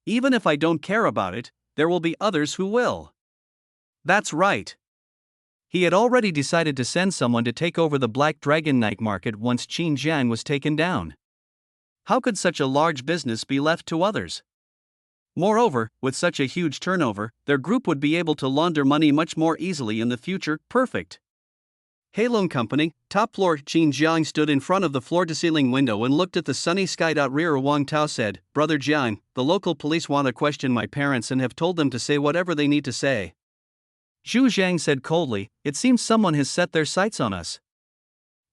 Even if I don't care about it, there will be others who will. That's right. He had already decided to send someone to take over the Black Dragon night market once Qin Jiang was taken down. How could such a large business be left to others? Moreover, with such a huge turnover, their group would be able to launder money much more easily in the future. Perfect. Heilong Company, top floor. Qin Jiang stood in front of the floor-to-ceiling window and looked at the sunny sky. Rear Wang Tao said, "Brother Jiang, the local police want to question my parents and have told them to say whatever they need to say." Zhu Zhang said coldly, "It seems someone has set their sights on us."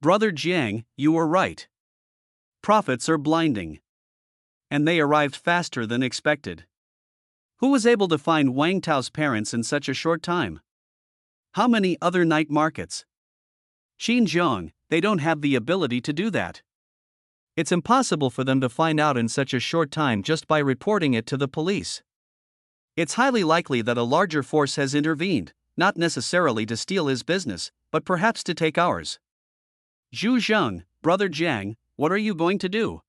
"Brother Jiang, you were right. Profits are blinding. And they arrived faster than expected. Who was able to find Wang Tao's parents in such a short time? How many other night markets? Qin Jiang, they don't have the ability to do that. It's impossible for them to find out in such a short time just by reporting it to the police. It's highly likely that a larger force has intervened, not necessarily to steal his business, but perhaps to take ours." "Zhu Zhang, Brother Jiang, what are you going to do?"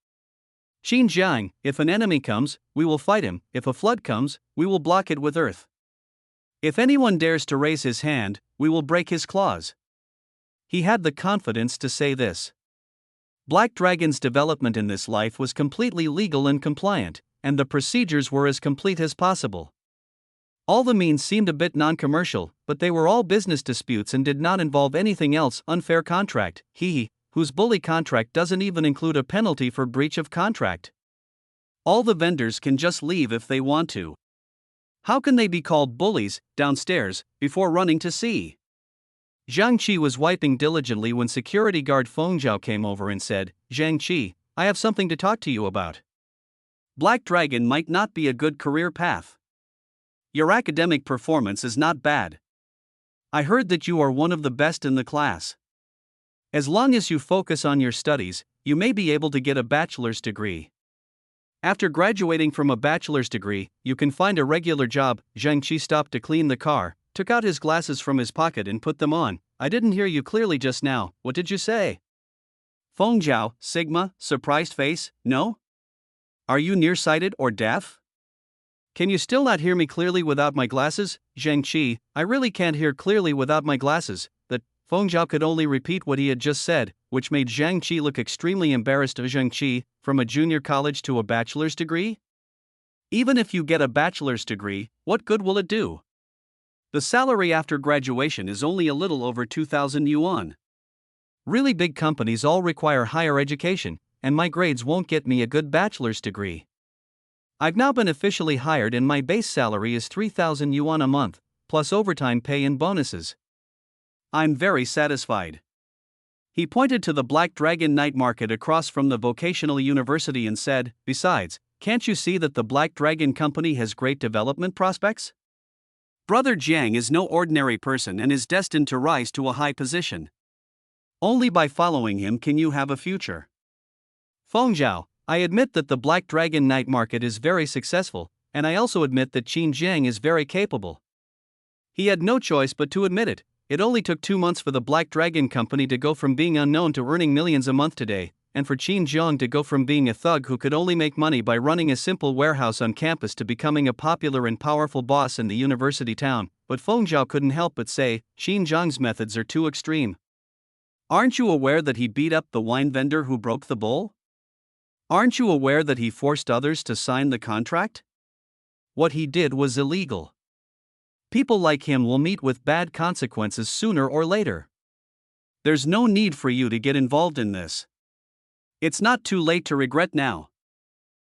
"Qin Jiang, if an enemy comes, we will fight him. If a flood comes, we will block it with earth. If anyone dares to raise his hand, we will break his claws." He had the confidence to say this. Black Dragon's development in this life was completely legal and compliant, and the procedures were as complete as possible. All the means seemed a bit non-commercial, but they were all business disputes and did not involve anything else. Unfair contract, whose bully contract doesn't even include a penalty for breach of contract. All the vendors can just leave if they want to. How can they be called bullies, downstairs, before running to see? Zhang Qi was wiping diligently when security guard Feng Zhao came over and said, "Zhang Qi, I have something to talk to you about. Black Dragon might not be a good career path. Your academic performance is not bad. I heard that you are one of the best in the class. As long as you focus on your studies, you may be able to get a bachelor's degree. After graduating from a bachelor's degree, you can find a regular job." Zhang Qi stopped to clean the car, took out his glasses from his pocket and put them on. "I didn't hear you clearly just now, what did you say?" Feng Zhao, Sigma, surprised face, "No? Are you nearsighted or deaf? Can you still not hear me clearly without my glasses?" "Zhang Qi, I really can't hear clearly without my glasses." Feng Zhao could only repeat what he had just said, which made Zhang Qi look extremely embarrassed. "Zhang Qi, from a junior college to a bachelor's degree? Even if you get a bachelor's degree, what good will it do? The salary after graduation is only a little over 2,000 yuan. Really big companies all require higher education, and my grades won't get me a good bachelor's degree. I've now been officially hired and my base salary is 3,000 yuan a month, plus overtime pay and bonuses. I'm very satisfied. He pointed to the Black Dragon night market across from the vocational university and said, "Besides, can't you see that the Black Dragon company has great development prospects? Brother Jiang is no ordinary person and is destined to rise to a high position. Only by following him can you have a future." Feng Zhao, I admit that the Black Dragon night market is very successful, and I also admit that Qin Jiang is very capable. He had no choice but to admit it. It only took 2 months for the Black Dragon company to go from being unknown to earning millions a month today, and for Qin Jiang to go from being a thug who could only make money by running a simple warehouse on campus to becoming a popular and powerful boss in the university town. But Feng Zhao couldn't help but say, Qin Jiang's methods are too extreme. Aren't you aware that he beat up the wine vendor who broke the bowl? Aren't you aware that he forced others to sign the contract? What he did was illegal. People like him will meet with bad consequences sooner or later. There's no need for you to get involved in this. It's not too late to regret now.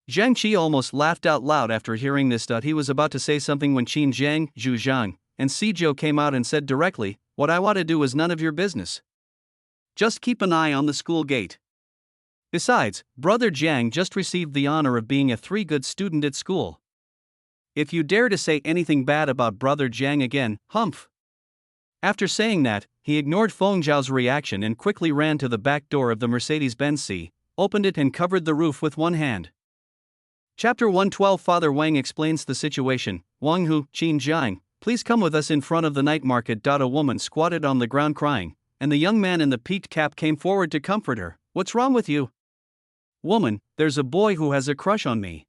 Zhang Qi almost laughed out loud after hearing this. He was about to say something when Qin Jiang, Zhu Zhang, and Si Zhou came out and said directly, "What I want to do is none of your business. Just keep an eye on the school gate. Besides, Brother Jiang just received the honor of being a 3-good student at school. If you dare to say anything bad about Brother Jiang again, humph." After saying that, he ignored Feng Zhao's reaction and quickly ran to the back door of the Mercedes-Benz C, opened it and covered the roof with one hand. Chapter 112. Father Wang explains the situation. Wang Hu, Qin Jiang, please come with us in front of the night market. A woman squatted on the ground crying, and the young man in the peaked cap came forward to comfort her. "What's wrong with you?" "Woman, there's a boy who has a crush on me.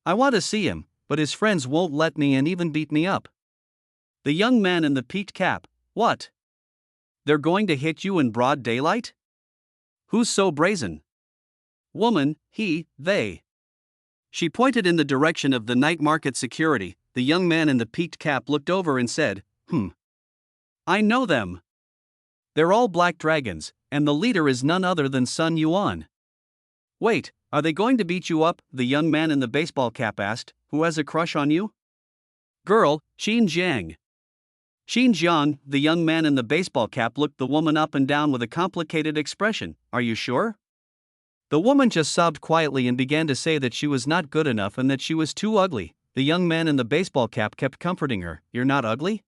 I want to see him, but his friends won't let me and even beat me up." The young man in the peaked cap, "What? They're going to hit you in broad daylight? Who's so brazen?" "Woman, they." She pointed in the direction of the night market security. The young man in the peaked cap looked over and said, I know them. They're all Black Dragons, and the leader is none other than Sun Yuan." "Wait, are they going to beat you up?" the young man in the baseball cap asked. "Who has a crush on you?" "Girl, Qin Jiang." "Qin Jiang," the young man in the baseball cap looked the woman up and down with a complicated expression. "Are you sure?" The woman just sobbed quietly and began to say that she was not good enough and that she was too ugly. The young man in the baseball cap kept comforting her. "You're not ugly?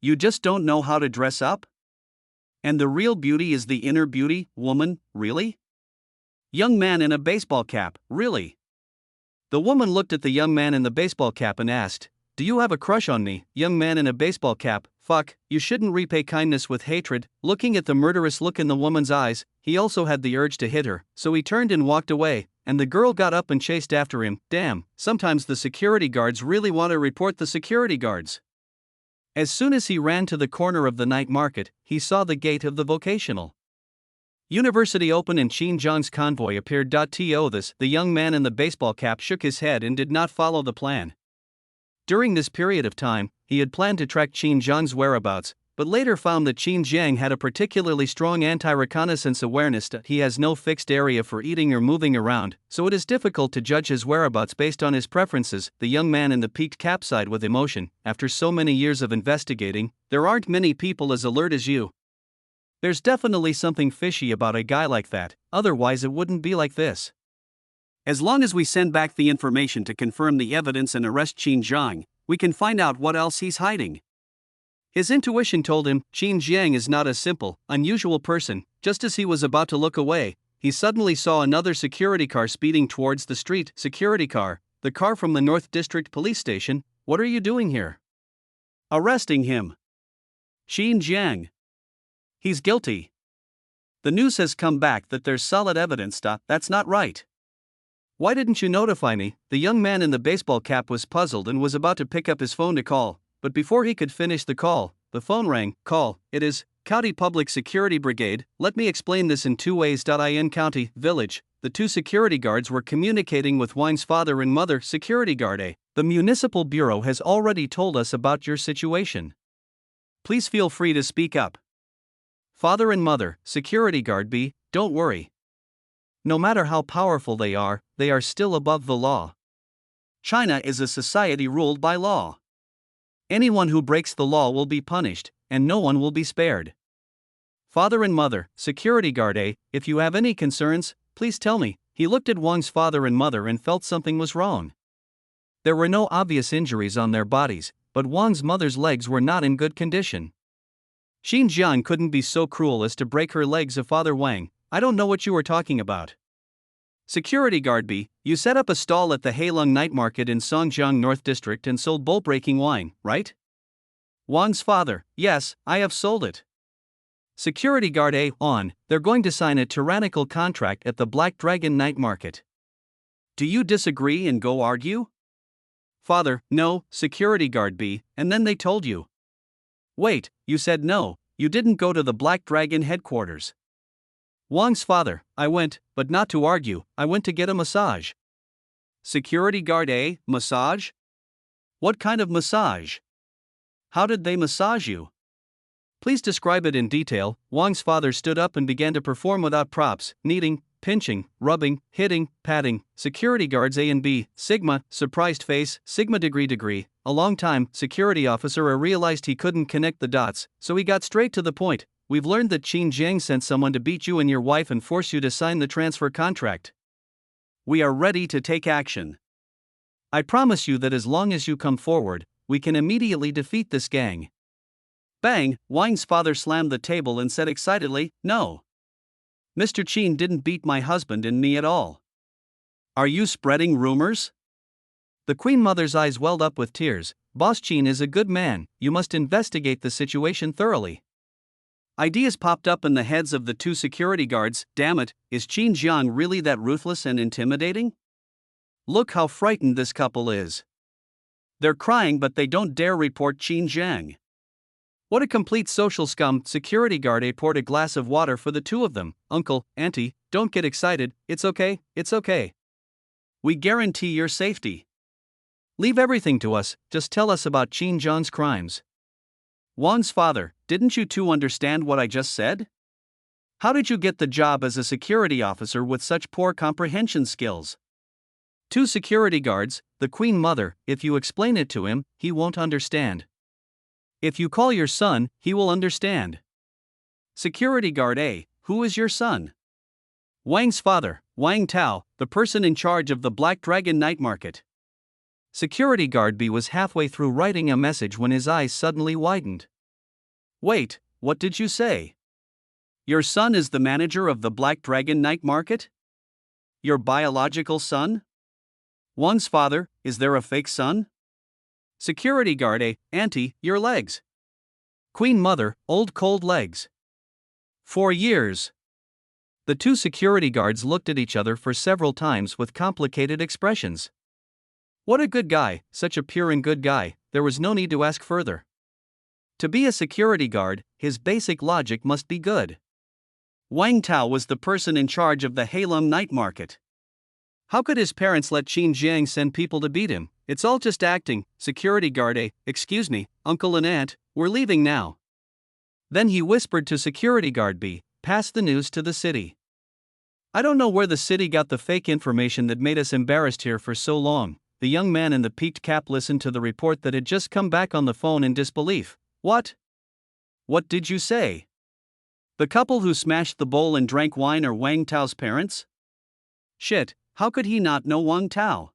You just don't know how to dress up? And the real beauty is the inner beauty, woman, really?" Young man in a baseball cap, "Really?" The woman looked at the young man in the baseball cap and asked, "Do you have a crush on me?" Young man in a baseball cap, "Fuck, you shouldn't repay kindness with hatred." Looking at the murderous look in the woman's eyes, he also had the urge to hit her, so he turned and walked away, and the girl got up and chased after him. Damn, sometimes the security guards really want to report the security guards. As soon as he ran to the corner of the night market, he saw the gate of the vocational university open and Qin Jiang's convoy appeared. The young man in the baseball cap shook his head and did not follow the plan. During this period of time, he had planned to track Qin Jiang's whereabouts, but later found that Qin Jiang had a particularly strong anti-reconnaissance awareness. He has no fixed area for eating or moving around, so it is difficult to judge his whereabouts based on his preferences. The young man in the peaked cap sighed with emotion. After so many years of investigating, there aren't many people as alert as you. There's definitely something fishy about a guy like that, otherwise it wouldn't be like this. As long as we send back the information to confirm the evidence and arrest Qin Jiang, we can find out what else he's hiding. His intuition told him Qin Jiang is not a simple, unusual person. Just as he was about to look away, he suddenly saw another security car speeding towards the street. "Security car, the car from the North District Police Station. What are you doing here?" "Arresting him. Qin Jiang. He's guilty. The news has come back that there's solid evidence. That's not right. Why didn't you notify me?" The young man in the baseball cap was puzzled and was about to pick up his phone to call, but before he could finish the call, the phone rang. "Call, it is County Public Security Brigade. Let me explain this in 2 ways. In County Village, the 2 security guards were communicating with Wang's father and mother. Security guard A, The Municipal Bureau has already told us about your situation. Please feel free to speak up. Father and mother, security guard B, don't worry. No matter how powerful they are still above the law. China is a society ruled by law. Anyone who breaks the law will be punished, and no one will be spared. Father and mother, security guard A, if you have any concerns, please tell me. He looked at Wang's father and mother and felt something was wrong. There were no obvious injuries on their bodies, but Wang's mother's legs were not in good condition. Qin Jiang couldn't be so cruel as to break her legs of Father Wang. I don't know what you were talking about. Security guard B, you set up a stall at the Heilong Night Market in Songjiang North District and sold bull-breaking wine, right? Wang's father, yes, I have sold it. Security guard A, they're going to sign a tyrannical contract at the Black Dragon Night Market. Do you disagree and go argue? Father, no, security guard B, and then they told you. Wait, you said no, you didn't go to the Black Dragon headquarters. Wang's father, I went, but not to argue, I went to get a massage. Security guard A, massage? What kind of massage? How did they massage you? Please describe it in detail. Wang's father stood up and began to perform without props, kneading, pinching, rubbing, hitting, patting. Security guards A and B, Sigma, surprised face, Sigma degree. A long time, security officer realized he couldn't connect the dots, so he got straight to the point. We've learned that Qin Jiang sent someone to beat you and your wife and force you to sign the transfer contract. We are ready to take action. I promise you that as long as you come forward, we can immediately defeat this gang. Bang! Wang's father slammed the table and said excitedly, no. Mr. Qin didn't beat my husband and me at all. Are you spreading rumors? The Queen Mother's eyes welled up with tears. Boss Qin is a good man, you must investigate the situation thoroughly. Ideas popped up in the heads of the two security guards. Damn it, is Qin Jiang really that ruthless and intimidating? Look how frightened this couple is. They're crying but they don't dare report Qin Jiang. What a complete social scum. Security guard A poured a glass of water for the two of them. Uncle, auntie, don't get excited, it's okay. We guarantee your safety. Leave everything to us, just tell us about Qin Jiang's crimes. Wang's father, didn't you two understand what I just said? How did you get the job as a security officer with such poor comprehension skills? Two security guards, the Queen Mother, if you explain it to him, he won't understand. If you call your son, he will understand. Security guard A, who is your son? Wang's father, Wang Tao, the person in charge of the Black Dragon Night Market. Security guard B was halfway through writing a message when his eyes suddenly widened. Wait, what did you say? Your son is the manager of the Black Dragon Night Market? Your biological son? Wang's father, is there a fake son? Security guard A, auntie, your legs. Queen Mother, old cold legs. 4 years. The two security guards looked at each other for several times with complicated expressions. What a good guy, such a pure and good guy, there was no need to ask further. To be a security guard, his basic logic must be good. Wang Tao was the person in charge of the Heilong Night Market. How could his parents let Qin Jiang send people to beat him? It's all just acting. Security guard A, excuse me, uncle and aunt, we're leaving now. Then he whispered to security guard B, pass the news to the city. I don't know where the city got the fake information that made us embarrassed here for so long. The young man in the peaked cap listened to the report that had just come back on the phone in disbelief. What? What did you say? The couple who smashed the bowl and drank wine are Wang Tao's parents? Shit, how could he not know Wang Tao?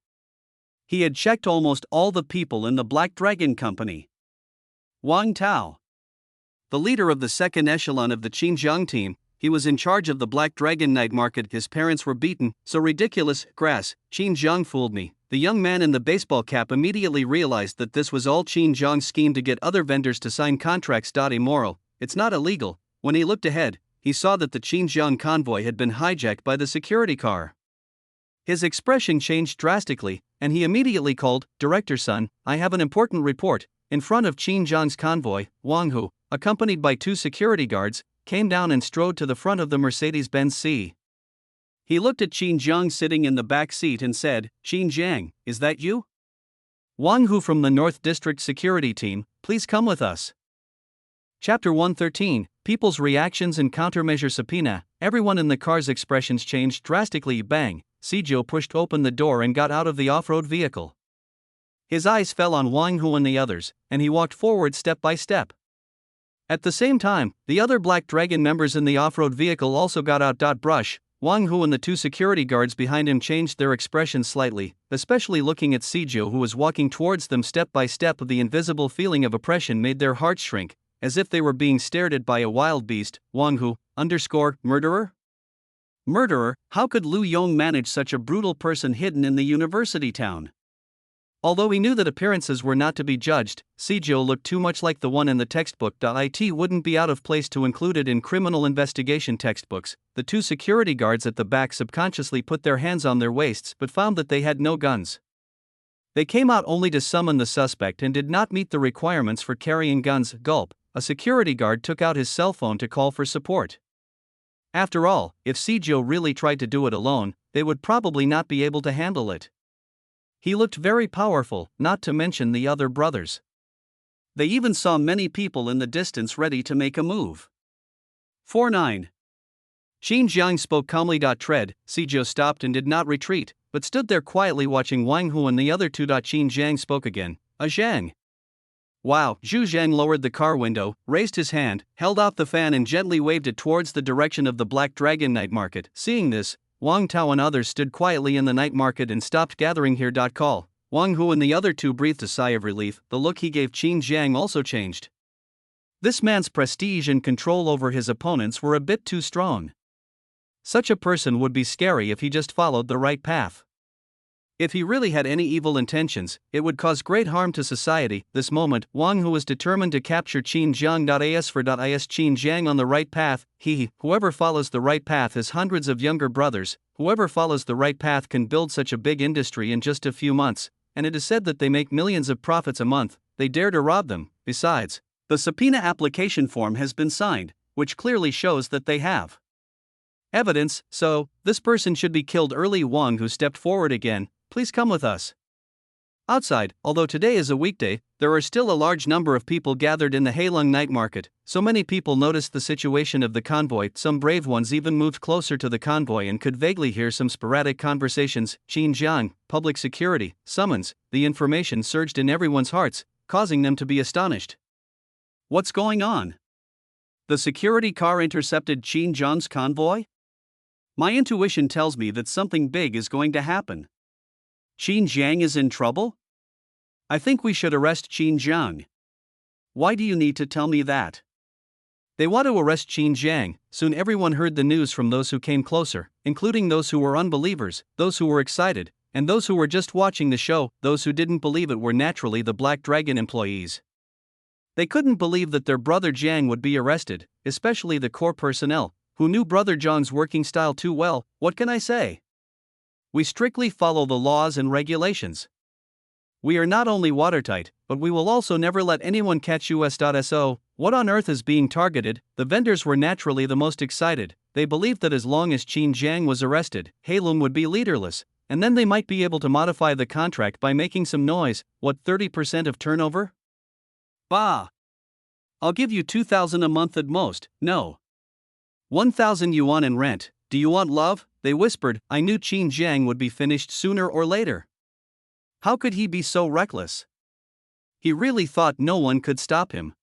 He had checked almost all the people in the Black Dragon Company. Wang Tao, the leader of the second echelon of the Qin Jiang team, he was in charge of the Black Dragon Night Market. His parents were beaten, so ridiculous, grass, Qin Jiang fooled me. The young man in the baseball cap immediately realized that this was all Qin Jiang's scheme to get other vendors to sign contracts. Immoral, it's not illegal. When he looked ahead, he saw that the Qin Jiang convoy had been hijacked by the security car. His expression changed drastically, and he immediately called, Director Sun, I have an important report. In front of Qin Jiang's convoy, Wang Hu, accompanied by 2 security guards, came down and strode to the front of the Mercedes-Benz C. He looked at Qin Jiang sitting in the back seat and said, Qin Jiang, is that you? Wang Hu from the North District Security Team, please come with us. Chapter 113, People's Reactions and Countermeasure Subpoena. Everyone in the car's expressions changed drastically. Bang, Sijo pushed open the door and got out of the off-road vehicle. His eyes fell on Wang Hu and the others, and he walked forward step by step. At the same time, the other Black Dragon members in the off-road vehicle also got out. Brush, Wang Hu and the two security guards behind him changed their expressions slightly, especially looking at Sijo, who was walking towards them step by step. The invisible feeling of oppression made their hearts shrink, as if they were being stared at by a wild beast. Wang Hu, murderer? Murderer, how could Lu Yong manage such a brutal person hidden in the university town? Although he knew that appearances were not to be judged, Sijo looked too much like the one in the textbook. It wouldn't be out of place to include it in criminal investigation textbooks. The two security guards at the back subconsciously put their hands on their waists but found that they had no guns. They came out only to summon the suspect and did not meet the requirements for carrying guns. Gulp, a security guard took out his cell phone to call for support. After all, if Sijo really tried to do it alone, they would probably not be able to handle it. He looked very powerful, not to mention the other brothers. They even saw many people in the distance ready to make a move. 4-9. Qin Jiang spoke calmly. Tread, Sijo stopped and did not retreat, but stood there quietly watching Wang Hu and the other two. Qin Jiang spoke again. Zhang. Wow. Zhu Zhang lowered the car window, raised his hand, held off the fan and gently waved it towards the direction of the Black Dragon night market. Seeing this, Wang Tao and others stood quietly in the night market and stopped gathering here. Call. Wang Hu and the other two breathed a sigh of relief. The look he gave Qin Jiang also changed. This man's prestige and control over his opponents were a bit too strong. Such a person would be scary if he just followed the right path. If he really had any evil intentions, it would cause great harm to society. This moment, Wang Hu was determined to capture Qin Jiang. As for is Qin Jiang on the right path? Whoever follows the right path has hundreds of younger brothers. Whoever follows the right path can build such a big industry in just a few months, and it is said that they make millions of profits a month. They dare to rob them. Besides, the subpoena application form has been signed, which clearly shows that they have evidence, so this person should be killed early. Wang Hu stepped forward again. Please come with us. Outside, although today is a weekday, there are still a large number of people gathered in the Heilong night market. So many people noticed the situation of the convoy. Some brave ones even moved closer to the convoy and could vaguely hear some sporadic conversations. Qin Jiang, public security, summons. The information surged in everyone's hearts, causing them to be astonished. What's going on? The security car intercepted Qin Jiang's convoy? My intuition tells me that something big is going to happen. Qin Jiang is in trouble? I think we should arrest Qin Jiang. Why do you need to tell me that? They want to arrest Qin Jiang. Soon everyone heard the news from those who came closer, including those who were unbelievers, those who were excited, and those who were just watching the show. Those who didn't believe it were naturally the Black Dragon employees. They couldn't believe that their brother Jiang would be arrested, especially the core personnel, who knew brother Jiang's working style too well. What can I say? We strictly follow the laws and regulations. We are not only watertight, but we will also never let anyone catch us. So, what on earth is being targeted? The vendors were naturally the most excited. They believed that as long as Qin Jiang was arrested, Heilong would be leaderless, and then they might be able to modify the contract by making some noise. What, 30% of turnover? Bah! I'll give you 2,000 a month at most. No. 1,000 yuan in rent. Do you want love? They whispered. I knew Qin Jiang would be finished sooner or later. How could he be so reckless? He really thought no one could stop him.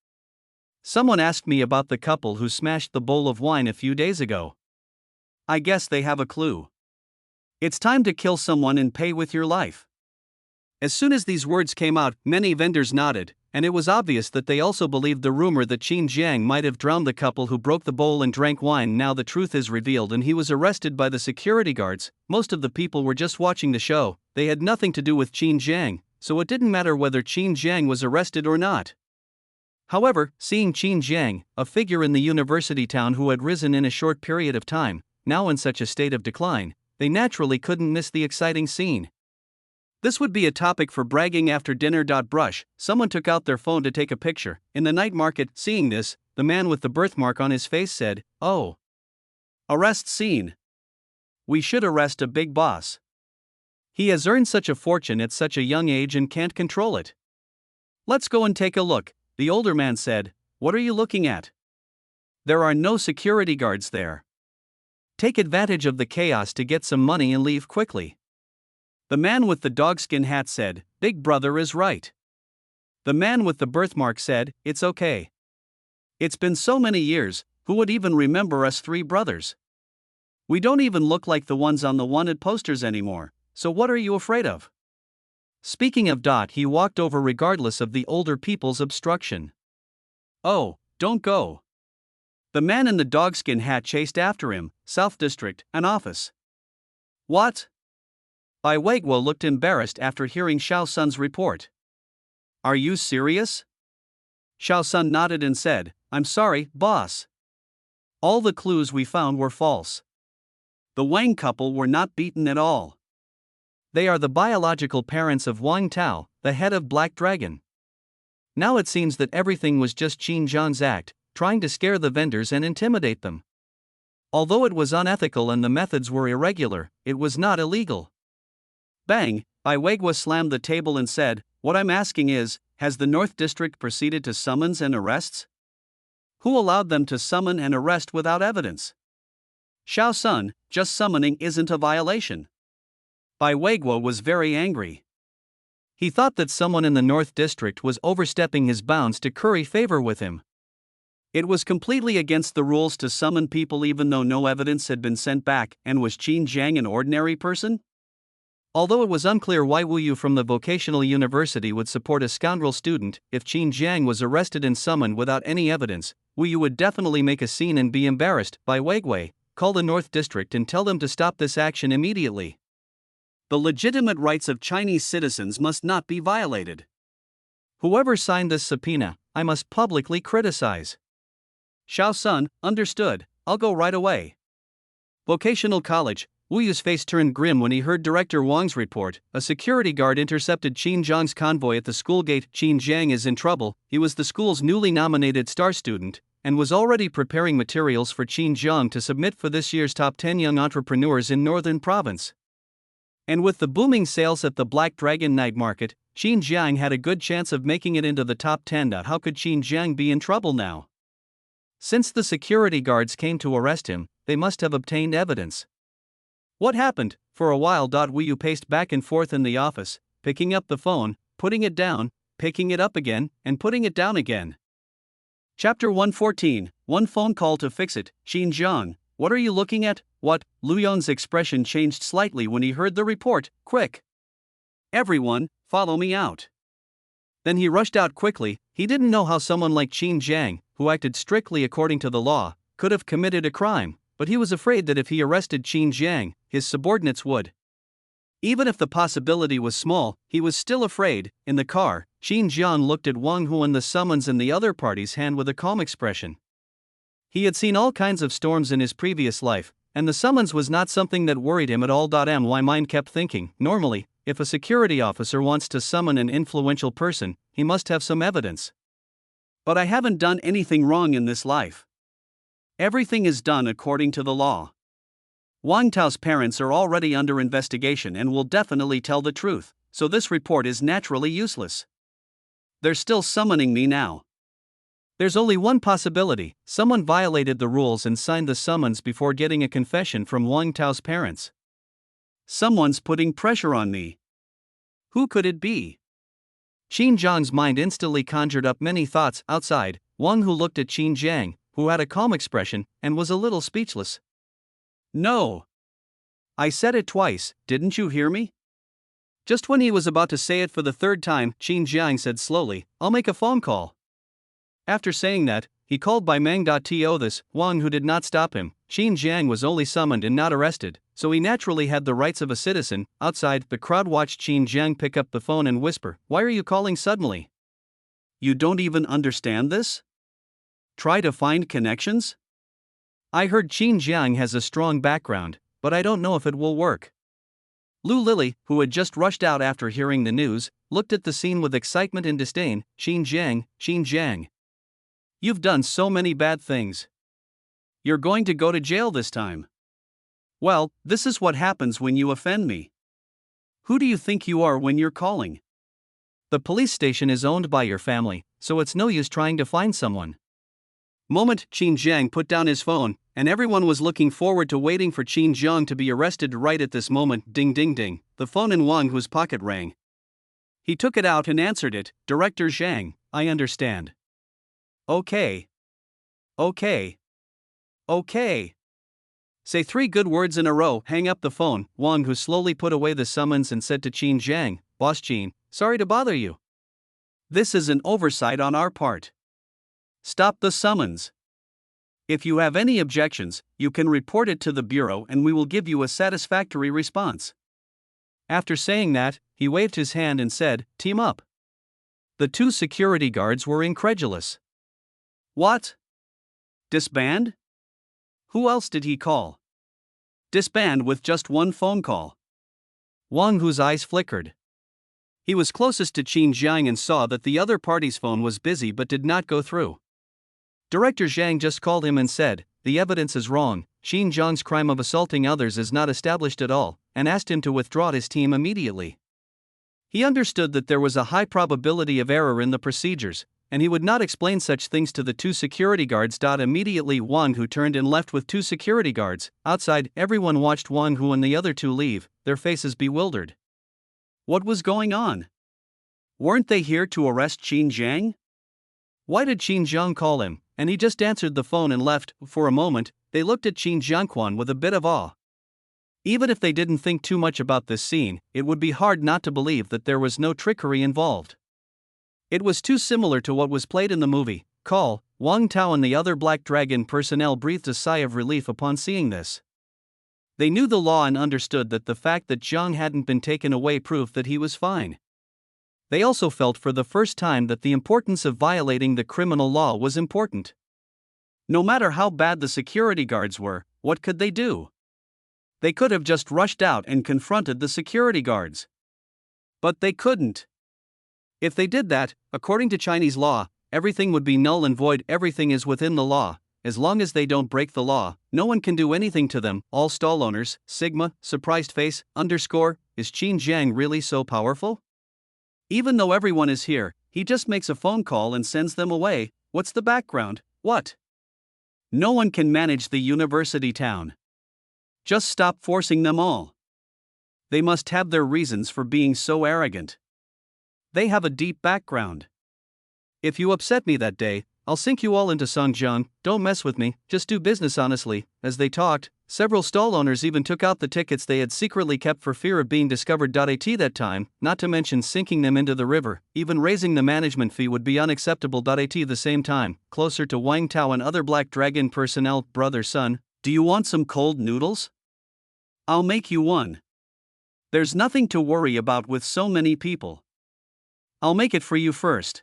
Someone asked me about the couple who smashed the bowl of wine a few days ago. I guess they have a clue. It's time to kill someone and pay with your life. As soon as these words came out, many vendors nodded, and it was obvious that they also believed the rumor that Qin Jiang might have drowned the couple who broke the bowl and drank wine. Now the truth is revealed and he was arrested by the security guards. Most of the people were just watching the show. They had nothing to do with Qin Jiang, so it didn't matter whether Qin Jiang was arrested or not. However, seeing Qin Jiang, a figure in the university town who had risen in a short period of time, now in such a state of decline, they naturally couldn't miss the exciting scene. This would be a topic for bragging after dinner. Brush, someone took out their phone to take a picture. In the night market, seeing this, the man with the birthmark on his face said, "Oh. Arrest scene. We should arrest a big boss. He has earned such a fortune at such a young age and can't control it. Let's go and take a look, the older man said. What are you looking at? There are no security guards there. Take advantage of the chaos to get some money and leave quickly. The man with the dogskin hat said, Big Brother is right. The man with the birthmark said, It's okay. It's been so many years, who would even remember us three brothers? We don't even look like the ones on the wanted posters anymore, so what are you afraid of? Speaking of Dot, he walked over regardless of the older people's obstruction. Oh, don't go. The man in the dogskin hat chased after him, South District, an office. What? Bai Weiguo looked embarrassed after hearing Xiao Sun's report. Are you serious? Xiao Sun nodded and said, I'm sorry, boss. All the clues we found were false. The Wang couple were not beaten at all. They are the biological parents of Wang Tao, the head of Black Dragon. Now it seems that everything was just Qin Zhang's act, trying to scare the vendors and intimidate them. Although it was unethical and the methods were irregular, it was not illegal. Bang! Bai Weiguo slammed the table and said, What I'm asking is, has the North District proceeded to summons and arrests? Who allowed them to summon and arrest without evidence? Xiao Sun, just summoning isn't a violation. Bai Weiguo was very angry. He thought that someone in the North District was overstepping his bounds to curry favor with him. It was completely against the rules to summon people even though no evidence had been sent back, and was Qin Zhang an ordinary person? Although it was unclear why Wu Yu from the vocational university would support a scoundrel student, if Qin Zhang was arrested and summoned without any evidence, Wu Yu would definitely make a scene and be embarrassed. Bai Weiguo, call the North District and tell them to stop this action immediately. The legitimate rights of Chinese citizens must not be violated. Whoever signed this subpoena, I must publicly criticize. Xiao Sun, understood, I'll go right away. Vocational College. Wu Yu's face turned grim when he heard Director Wang's report. A security guard intercepted Qin Zhang's convoy at the school gate. Qin Zhang is in trouble. He was the school's newly nominated star student, and was already preparing materials for Qin Zhang to submit for this year's top 10 young entrepreneurs in Northern Province. And with the booming sales at the Black Dragon night market, Qin Zhang had a good chance of making it into the top 10. How could Qin Zhang be in trouble now? Since the security guards came to arrest him, they must have obtained evidence. What happened? For a while, Wu Yu paced back and forth in the office, picking up the phone, putting it down, picking it up again, and putting it down again. Chapter 114, One phone call to fix it. Qin Zhang, what are you looking at? What? Lu Yon's expression changed slightly when he heard the report. Quick! Everyone, follow me out. Then he rushed out quickly. He didn't know how someone like Qin Zhang, who acted strictly according to the law, could have committed a crime, but he was afraid that if he arrested Qin Zhang, his subordinates would. Even if the possibility was small, he was still afraid. In the car, Qin Zhang looked at Wang Hu and the summons in the other party's hand with a calm expression. He had seen all kinds of storms in his previous life, and the summons was not something that worried him at all. My mind kept thinking, normally, if a security officer wants to summon an influential person, he must have some evidence. But I haven't done anything wrong in this life. Everything is done according to the law. Wang Tao's parents are already under investigation and will definitely tell the truth, so this report is naturally useless. They're still summoning me now. There's only one possibility: someone violated the rules and signed the summons before getting a confession from Wang Tao's parents. Someone's putting pressure on me. Who could it be? Qin Zhang's mind instantly conjured up many thoughts. Outside, Wang Hu looked at Qin Zhang, who had a calm expression, and was a little speechless. No. I said it twice, didn't you hear me? Just when he was about to say it for the third time, Qin Zhang said slowly, I'll make a phone call. After saying that, he called by Mang.to this. Wang Hu did not stop him. Qin Zhang was only summoned and not arrested, so he naturally had the rights of a citizen. Outside, the crowd watched Qin Zhang pick up the phone and whisper, Why are you calling suddenly? You don't even understand this? Try to find connections? I heard Qin Zhang has a strong background, but I don't know if it will work. Lu Lily, who had just rushed out after hearing the news, looked at the scene with excitement and disdain. Qin Zhang. You've done so many bad things. You're going to go to jail this time. Well, this is what happens when you offend me. Who do you think you are when you're calling? The police station is owned by your family, so it's no use trying to find someone. Moment, Qin Jiang put down his phone, and everyone was looking forward to waiting for Qin Jiang to be arrested right at this moment. Ding ding ding, the phone in Wang Hu's pocket rang. He took it out and answered it. Director Zhang, I understand. Okay. Okay. Okay. Say 3 good words in a row. Hang up the phone. Wang Hu slowly put away the summons and said to Qin Jiang, Boss Qin, sorry to bother you. This is an oversight on our part. Stop the summons. If you have any objections, you can report it to the bureau and we will give you a satisfactory response. After saying that, he waved his hand and said, Team up. The 2 security guards were incredulous. What? Disband? Who else did he call? Disband with just 1 phone call. Wang Hu's eyes flickered. He was closest to Qin Jiang and saw that the other party's phone was busy but did not go through. Director Zhang just called him and said, the evidence is wrong, Qin Jiang's crime of assaulting others is not established at all, and asked him to withdraw his team immediately. He understood that there was a high probability of error in the procedures, and he would not explain such things to the 2 security guards. Immediately Wang Hu turned and left with 2 security guards. Outside, everyone watched Wang Hu and the other 2 leave, their faces bewildered. What was going on? Weren't they here to arrest Qin Jiang? Why did Qin Jiang call him? And he just answered the phone and left. For a moment, they looked at Qin Jiangquan with a bit of awe. Even if they didn't think too much about this scene, it would be hard not to believe that there was no trickery involved. It was too similar to what was played in the movie. Call. Wang Tao and the other Black Dragon personnel breathed a sigh of relief upon seeing this. They knew the law and understood that the fact that Jiang hadn't been taken away proved that he was fine. They also felt for the first time that the importance of violating the criminal law was important. No matter how bad the security guards were, what could they do? They could have just rushed out and confronted the security guards. But they couldn't. If they did that, according to Chinese law, everything would be null and void. Everything is within the law. As long as they don't break the law, no one can do anything to them. All stall owners, Sigma, surprised face, underscore, is Qin Jiang really so powerful? Even though everyone is here, he just makes a phone call and sends them away. What's the background? What? No one can manage the university town. Just stop forcing them all. They must have their reasons for being so arrogant. They have a deep background. If you upset me that day, I'll sink you all into Songjiang. Don't mess with me, just do business honestly. As they talked, several stall owners even took out the tickets they had secretly kept for fear of being discovered. At that time, not to mention sinking them into the river, even raising the management fee would be unacceptable. At the same time, closer to Wang Tao and other Black Dragon personnel, brother son, do you want some cold noodles? I'll make you one. There's nothing to worry about with so many people. I'll make it for you first.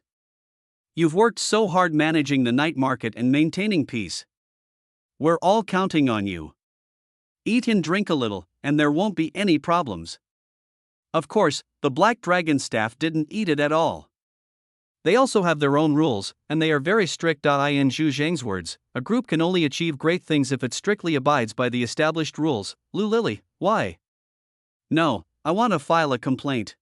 You've worked so hard managing the night market and maintaining peace. We're all counting on you. Eat and drink a little, and there won't be any problems. Of course, the Black Dragon staff didn't eat it at all. They also have their own rules, and they are very strict. In Zhu Zhang's words, a group can only achieve great things if it strictly abides by the established rules. Lu Lily, why? No, I want to file a complaint.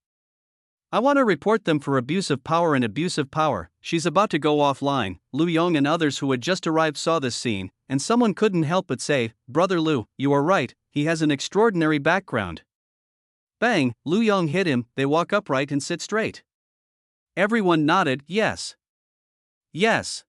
I want to report them for abuse of power and abuse of power. She's about to go offline. Lu Yong and others who had just arrived saw this scene, and someone couldn't help but say, Brother Lu, you are right, he has an extraordinary background. Bang, Lu Yong hit him. They walk upright and sit straight. Everyone nodded, yes. Yes.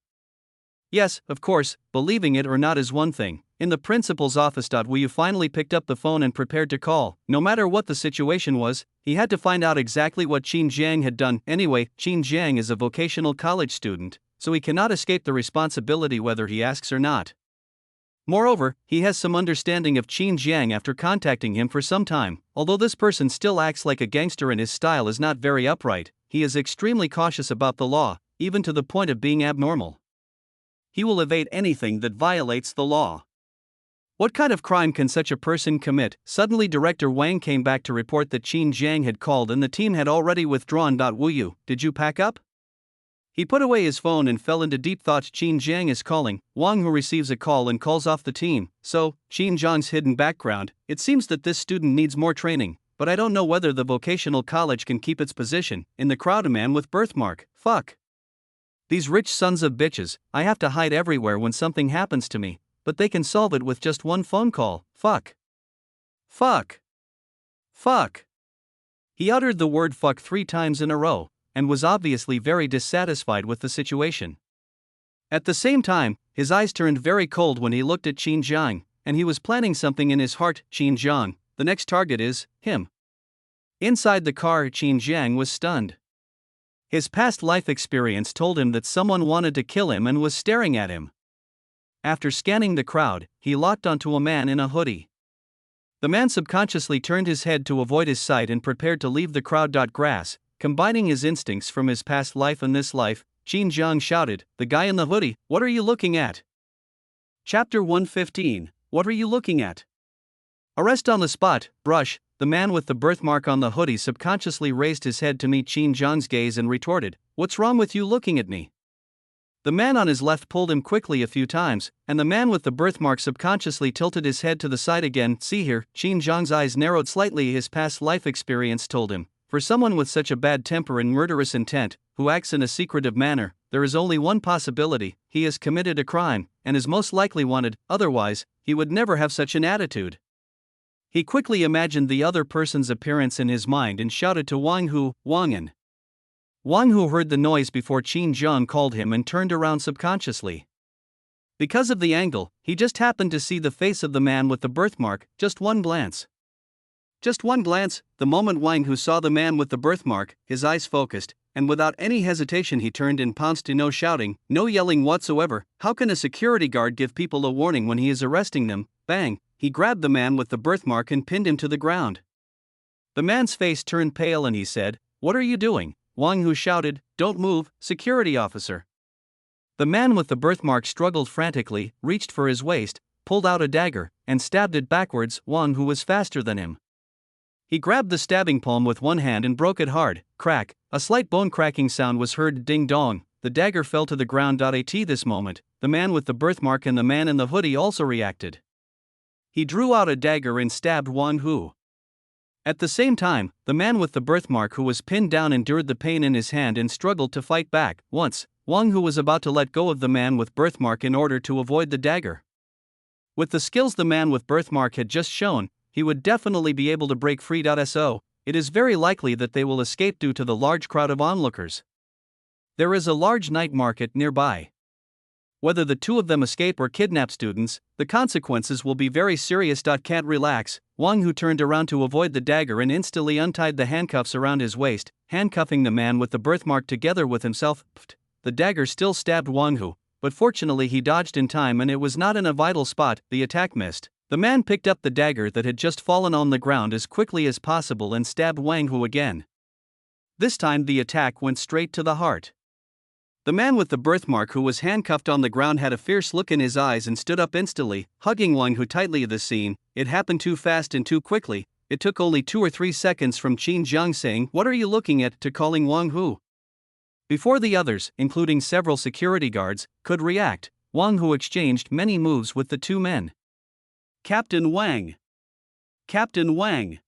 Yes, of course, believing it or not is one thing. In the principal's office. Wu Yu finally picked up the phone and prepared to call. No matter what the situation was, he had to find out exactly what Qin Jiang had done. Anyway, Qin Jiang is a vocational college student, so he cannot escape the responsibility whether he asks or not. Moreover, he has some understanding of Qin Jiang after contacting him for some time. Although this person still acts like a gangster and his style is not very upright, he is extremely cautious about the law, even to the point of being abnormal. He will evade anything that violates the law. What kind of crime can such a person commit? Suddenly Director Wang came back to report that Qin Jiang had called and the team had already withdrawn. Wu Yu, did you pack up? He put away his phone and fell into deep thoughts. Qin Jiang is calling. Wang Hu receives a call and calls off the team. So, Qin Jiang's hidden background, it seems that this student needs more training, but I don't know whether the vocational college can keep its position in the crowd. A man with birthmark, fuck. These rich sons of bitches, I have to hide everywhere when something happens to me, but they can solve it with just one phone call, fuck. Fuck. Fuck. He uttered the word fuck 3 times in a row, and was obviously very dissatisfied with the situation. At the same time, his eyes turned very cold when he looked at Qin Jiang, and he was planning something in his heart. Qin Jiang, the next target is him. Inside the car, Qin Jiang was stunned. His past life experience told him that someone wanted to kill him and was staring at him. After scanning the crowd, he locked onto a man in a hoodie. The man subconsciously turned his head to avoid his sight and prepared to leave the crowd. Grass, combining his instincts from his past life and this life, Qin Jiang shouted, "The guy in the hoodie, what are you looking at?" Chapter 115, What are you looking at? Arrest on the spot, Brush. The man with the birthmark on the hoodie subconsciously raised his head to meet Qin Jiang's gaze and retorted, "What's wrong with you looking at me?" The man on his left pulled him quickly a few times, and the man with the birthmark subconsciously tilted his head to the side again. "See here," Qin Jiang's eyes narrowed slightly. His past life experience told him, for someone with such a bad temper and murderous intent, who acts in a secretive manner, there is only one possibility: he has committed a crime, and is most likely wanted, otherwise, he would never have such an attitude. He quickly imagined the other person's appearance in his mind and shouted to Wang Hu, "Wang'an." Wang Hu heard the noise before Qin Jiang called him and turned around subconsciously. Because of the angle, he just happened to see the face of the man with the birthmark. Just one glance. Just one glance. The moment Wang Hu saw the man with the birthmark, his eyes focused, and without any hesitation he turned and pounced. No shouting, no yelling whatsoever. How can a security guard give people a warning when he is arresting them? Bang! He grabbed the man with the birthmark and pinned him to the ground. The man's face turned pale and he said, "What are you doing?" Wang Hu shouted, "Don't move, security officer." The man with the birthmark struggled frantically, reached for his waist, pulled out a dagger, and stabbed it backwards. Wang Hu was faster than him. He grabbed the stabbing palm with one hand and broke it hard. Crack, a slight bone cracking sound was heard. Ding dong, the dagger fell to the ground. At this moment, the man with the birthmark and the man in the hoodie also reacted. He drew out a dagger and stabbed Wang Hu. At the same time, the man with the birthmark who was pinned down endured the pain in his hand and struggled to fight back. Once, Wang Hu was about to let go of the man with birthmark in order to avoid the dagger. With the skills the man with birthmark had just shown, he would definitely be able to break free. So, it is very likely that they will escape due to the large crowd of onlookers. There is a large night market nearby. Whether the two of them escape or kidnap students, the consequences will be very serious. Can't relax. Wang Hu turned around to avoid the dagger and instantly untied the handcuffs around his waist, handcuffing the man with the birthmark together with himself. The dagger still stabbed Wang Hu, but fortunately he dodged in time and it was not in a vital spot. The attack missed. The man picked up the dagger that had just fallen on the ground as quickly as possible and stabbed Wang Hu again. This time the attack went straight to the heart. The man with the birthmark who was handcuffed on the ground had a fierce look in his eyes and stood up instantly, hugging Wang Hu tightly. The scene, it happened too fast and too quickly. It took only 2 or 3 seconds from Qin Jiang saying, "What are you looking at?" to calling Wang Hu. Before the others, including several security guards, could react, Wang Hu exchanged many moves with the two men. "Captain Wang! Captain Wang!"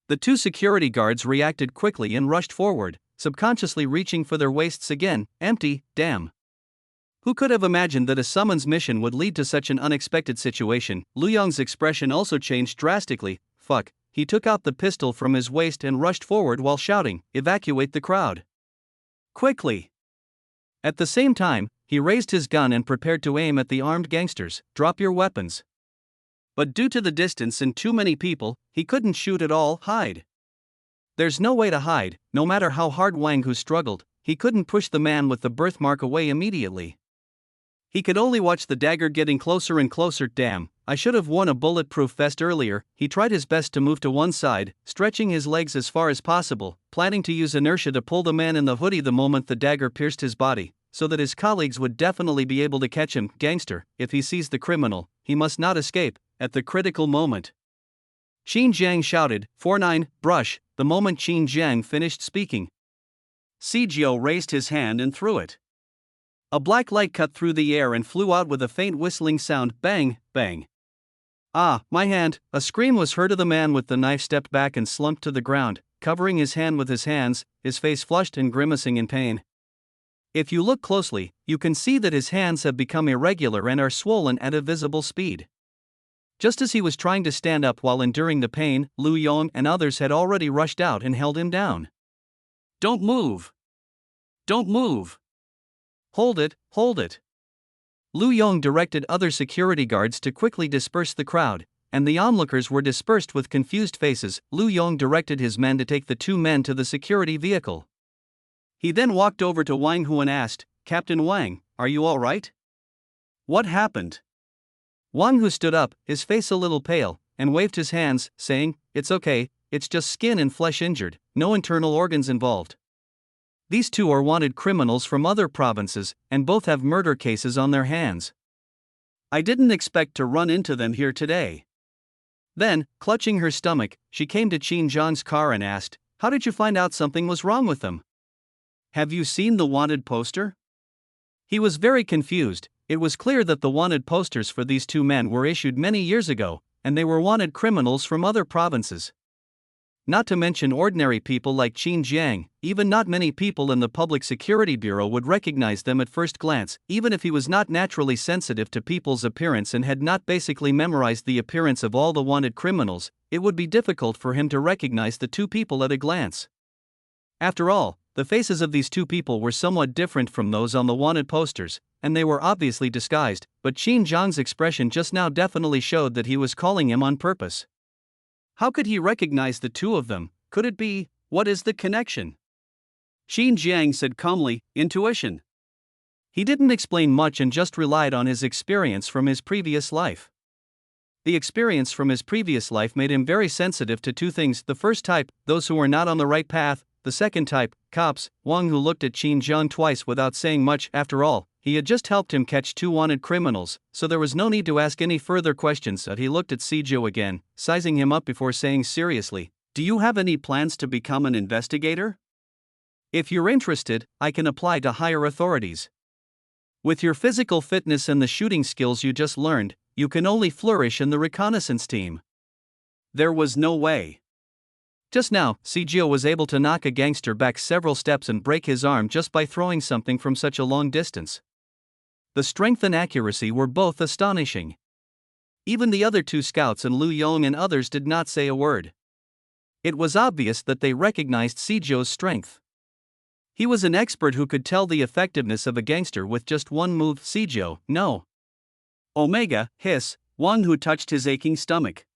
The two security guards reacted quickly and rushed forward, subconsciously reaching for their waists again. Empty, damn. Who could have imagined that a summons mission would lead to such an unexpected situation? Lu Yong's expression also changed drastically. Fuck, he took out the pistol from his waist and rushed forward while shouting, "Evacuate the crowd! Quickly!" At the same time, he raised his gun and prepared to aim at the armed gangsters. "Drop your weapons." But due to the distance and too many people, he couldn't shoot at all. Hide. There's no way to hide. No matter how hard Wang Hu struggled, he couldn't push the man with the birthmark away immediately. He could only watch the dagger getting closer and closer. Damn, I should have worn a bulletproof vest earlier. He tried his best to move to one side, stretching his legs as far as possible, planning to use inertia to pull the man in the hoodie the moment the dagger pierced his body, so that his colleagues would definitely be able to catch him. Gangster, if he sees the criminal, he must not escape. At the critical moment, Qin Jiang shouted, "49, brush." The moment Qin Jiang finished speaking, Sijio raised his hand and threw it. A black light cut through the air and flew out with a faint whistling sound. Bang, bang. Ah, my hand! A scream was heard. The man with the knife stepped back and slumped to the ground, covering his hand with his hands, his face flushed and grimacing in pain. If you look closely, you can see that his hands have become irregular and are swollen at a visible speed. Just as he was trying to stand up while enduring the pain, Lu Yong and others had already rushed out and held him down. Don't move! Don't move! Hold it, hold it! Lu Yong directed other security guards to quickly disperse the crowd, and the onlookers were dispersed with confused faces. Lu Yong directed his men to take the two men to the security vehicle. He then walked over to Wang Hu and asked, "Captain Wang, are you all right? What happened?" Wang Hu stood up, his face a little pale, and waved his hands, saying, "It's okay, it's just skin and flesh injured, no internal organs involved. These two are wanted criminals from other provinces, and both have murder cases on their hands. I didn't expect to run into them here today." Then, clutching her stomach, she came to Qin Zhang's car and asked, "How did you find out something was wrong with them? Have you seen the wanted poster?" He was very confused. It was clear that the wanted posters for these two men were issued many years ago, and they were wanted criminals from other provinces. Not to mention ordinary people like Qin Jiang, even not many people in the Public Security Bureau would recognize them at first glance, even if he was not naturally sensitive to people's appearance and had not basically memorized the appearance of all the wanted criminals. It would be difficult for him to recognize the two people at a glance. After all, the faces of these two people were somewhat different from those on the wanted posters, and they were obviously disguised, but Qin Zhang's expression just now definitely showed that he was calling him on purpose. How could he recognize the two of them? Could it be, what is the connection? Qin Jiang said calmly, "Intuition." He didn't explain much and just relied on his experience from his previous life. The experience from his previous life made him very sensitive to two things: the first type, those who were not on the right path; the second type, cops. Wang Hu looked at Qin Zhang twice without saying much. After all, he had just helped him catch two wanted criminals, so there was no need to ask any further questions. He looked at Si Jiu again, sizing him up before saying seriously, "Do you have any plans to become an investigator? If you're interested, I can apply to higher authorities. With your physical fitness and the shooting skills you just learned, you can only flourish in the reconnaissance team." There was no way. Just now, Si Jiu was able to knock a gangster back several steps and break his arm just by throwing something from such a long distance. The strength and accuracy were both astonishing. Even the other two scouts and Lu Yong and others did not say a word. It was obvious that they recognized Si Jiu's strength. He was an expert who could tell the effectiveness of a gangster with just one move. Si Jiu, no. Omega, hiss, Wang Hu touched his aching stomach.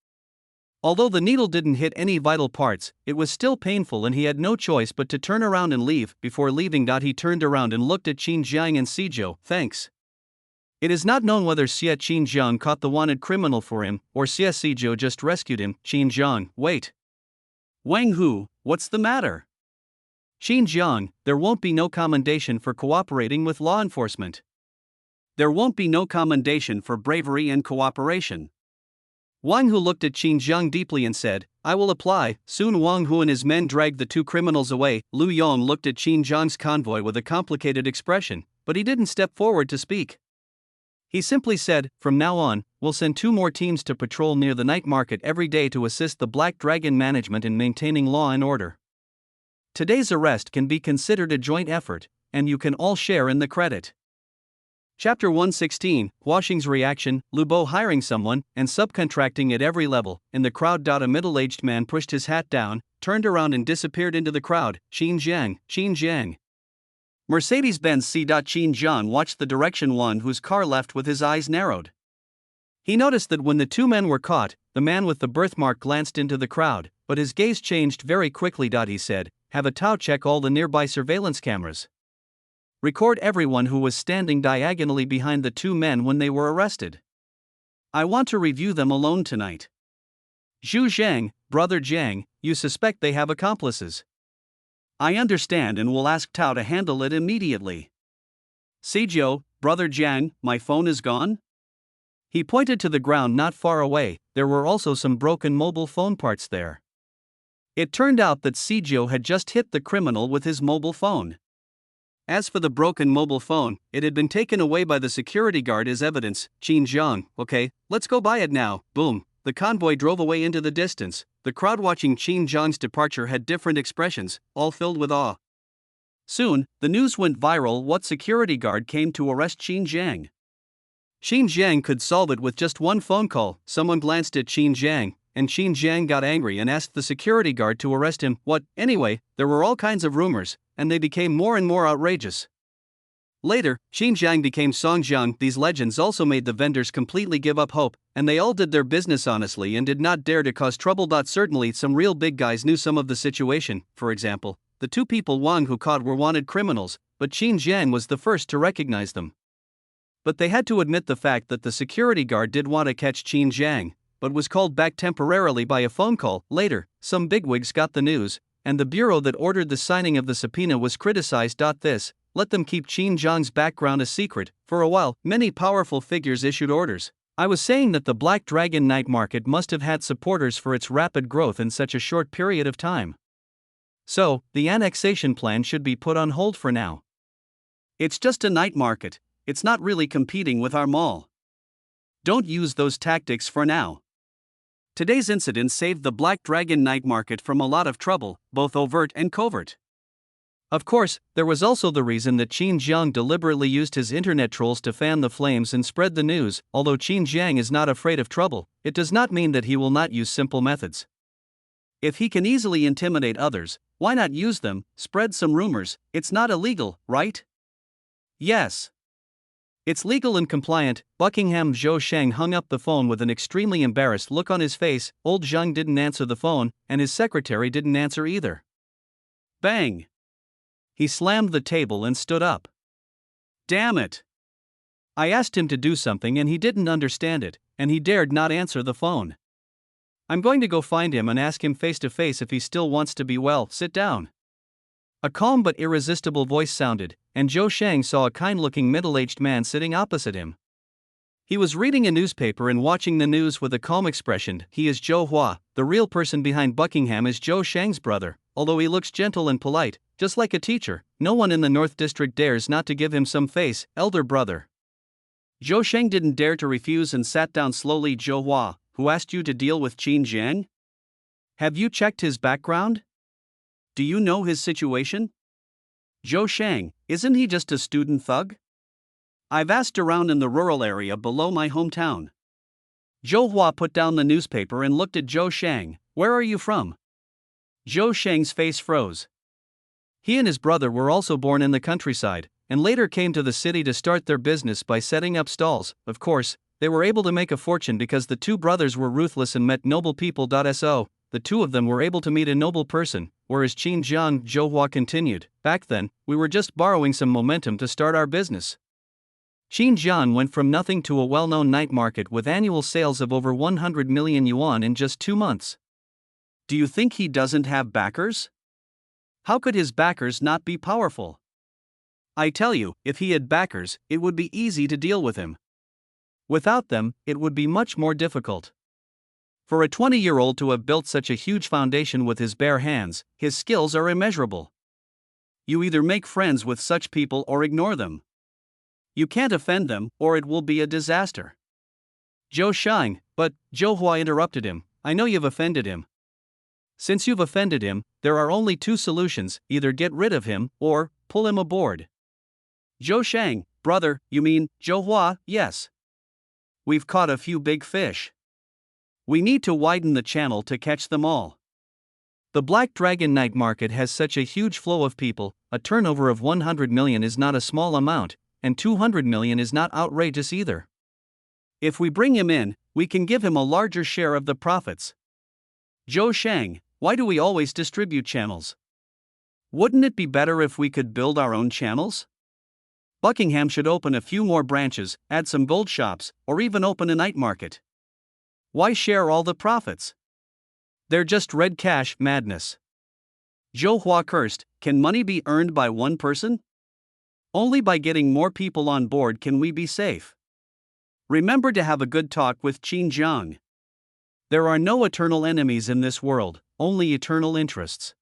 Although the needle didn't hit any vital parts, it was still painful and he had no choice but to turn around and leave. Before leaving, he turned around and looked at Qin Jiang and Si Jiu. "Thanks." It is not known whether Xie Qin Jiang caught the wanted criminal for him, or Xie Si Jiu just rescued him. Qin Jiang, wait. Wang Hu, what's the matter? Qin Jiang, there won't be no commendation for cooperating with law enforcement. There won't be no commendation for bravery and cooperation. Wang Hu looked at Qin Jiang deeply and said, "I will apply." Soon Wang Hu and his men dragged the two criminals away. Lu Yong looked at Qin Jiang's convoy with a complicated expression, but he didn't step forward to speak. He simply said, "From now on, we'll send 2 more teams to patrol near the night market every day to assist the Black Dragon management in maintaining law and order. Today's arrest can be considered a joint effort, and you can all share in the credit." Chapter 116, Huaxing's reaction, Lu Bo hiring someone, and subcontracting at every level. In the crowd. A middle-aged man pushed his hat down, turned around and disappeared into the crowd. Qin Jiang, Qin Jiang. Mercedes-Benz C. Qin Jiang watched the direction Wang Hu's car left with his eyes narrowed. He noticed that when the two men were caught, the man with the birthmark glanced into the crowd, but his gaze changed very quickly. He said, "Have a Tao check all the nearby surveillance cameras. Record everyone who was standing diagonally behind the two men when they were arrested. I want to review them alone tonight. Zhu Zhang, brother Jiang, you suspect they have accomplices. I understand and will ask Tao to handle it immediately. Si Jiu, brother Jiang, my phone is gone?" He pointed to the ground not far away. There were also some broken mobile phone parts there. It turned out that Si Jiu had just hit the criminal with his mobile phone. As for the broken mobile phone, it had been taken away by the security guard as evidence. Qin Jiang, okay, let's go buy it now. Boom. The convoy drove away into the distance. The crowd watching Qin Jiang's departure had different expressions, all filled with awe. Soon, the news went viral. What security guard came to arrest Qin Jiang? Qin Jiang could solve it with just one phone call. Someone glanced at Qin Jiang, and Qin Jiang got angry and asked the security guard to arrest him. What? Anyway, there were all kinds of rumors, and they became more and more outrageous. Later, Qin Jiang became Song Jiang. These legends also made the vendors completely give up hope, and they all did their business honestly and did not dare to cause trouble. Certainly, some real big guys knew some of the situation. For example, the two people Wang Hu caught were wanted criminals, but Qin Jiang was the first to recognize them. But they had to admit the fact that the security guard did want to catch Qin Jiang, but was called back temporarily by a phone call. Later, some bigwigs got the news, and the bureau that ordered the signing of the subpoena was criticized. This let them keep Qin Jiang's background a secret. For a while, many powerful figures issued orders. I was saying that the Black Dragon night market must have had supporters for its rapid growth in such a short period of time. So, the annexation plan should be put on hold for now. It's just a night market, it's not really competing with our mall. Don't use those tactics for now. Today's incident saved the Black Dragon night market from a lot of trouble, both overt and covert. Of course, there was also the reason that Qin Jiang deliberately used his internet trolls to fan the flames and spread the news. Although Qin Jiang is not afraid of trouble, it does not mean that he will not use simple methods. If he can easily intimidate others, why not use them? Spread some rumors. It's not illegal, right? Yes. It's legal and compliant. Buckingham. Zhou Sheng hung up the phone with an extremely embarrassed look on his face. Old Zhang didn't answer the phone, and his secretary didn't answer either. Bang! He slammed the table and stood up. Damn it! I asked him to do something and he didn't understand it, and he dared not answer the phone. I'm going to go find him and ask him face to face if he still wants to be well. Sit down. A calm but irresistible voice sounded, and Zhou Sheng saw a kind-looking middle-aged man sitting opposite him. He was reading a newspaper and watching the news with a calm expression. He is Zhou Hua. The real person behind Buckingham is Zhou Sheng's brother. Although he looks gentle and polite, just like a teacher, no one in the North District dares not to give him some face. Elder brother. Zhou Sheng didn't dare to refuse and sat down slowly. Zhou Hua, who asked you to deal with Qin Jiang? Have you checked his background? Do you know his situation? Zhou Sheng, isn't he just a student thug? I've asked around in the rural area below my hometown. Zhou Hua put down the newspaper and looked at Zhou Sheng. Where are you from? Zhou Sheng's face froze. He and his brother were also born in the countryside, and later came to the city to start their business by setting up stalls. Of course, they were able to make a fortune because the two brothers were ruthless and met noble people. So, the two of them were able to meet a noble person, whereas Qin Jiang. Zhou Hua continued, back then, we were just borrowing some momentum to start our business. Qin Jiang went from nothing to a well-known night market with annual sales of over 100 million yuan in just 2 months. Do you think he doesn't have backers? How could his backers not be powerful? I tell you, if he had backers, it would be easy to deal with him. Without them, it would be much more difficult. For a 20-year-old to have built such a huge foundation with his bare hands, his skills are immeasurable. You either make friends with such people or ignore them. You can't offend them, or it will be a disaster. Zhou Sheng, but, Zhou Hua interrupted him, I know you've offended him. Since you've offended him, there are only two solutions, either get rid of him, or pull him aboard. Zhou Sheng, brother, you mean, Zhou Hua? Yes. We've caught a few big fish. We need to widen the channel to catch them all. The Black Dragon night market has such a huge flow of people, a turnover of 100 million is not a small amount, and 200 million is not outrageous either. If we bring him in, we can give him a larger share of the profits. Zhou Sheng, why do we always distribute channels? Wouldn't it be better if we could build our own channels? Buckingham should open a few more branches, add some gold shops, or even open a night market. Why share all the profits? They're just red cash madness. Zhou Hua cursed, can money be earned by one person? Only by getting more people on board can we be safe. Remember to have a good talk with Qin Jiang. There are no eternal enemies in this world, only eternal interests.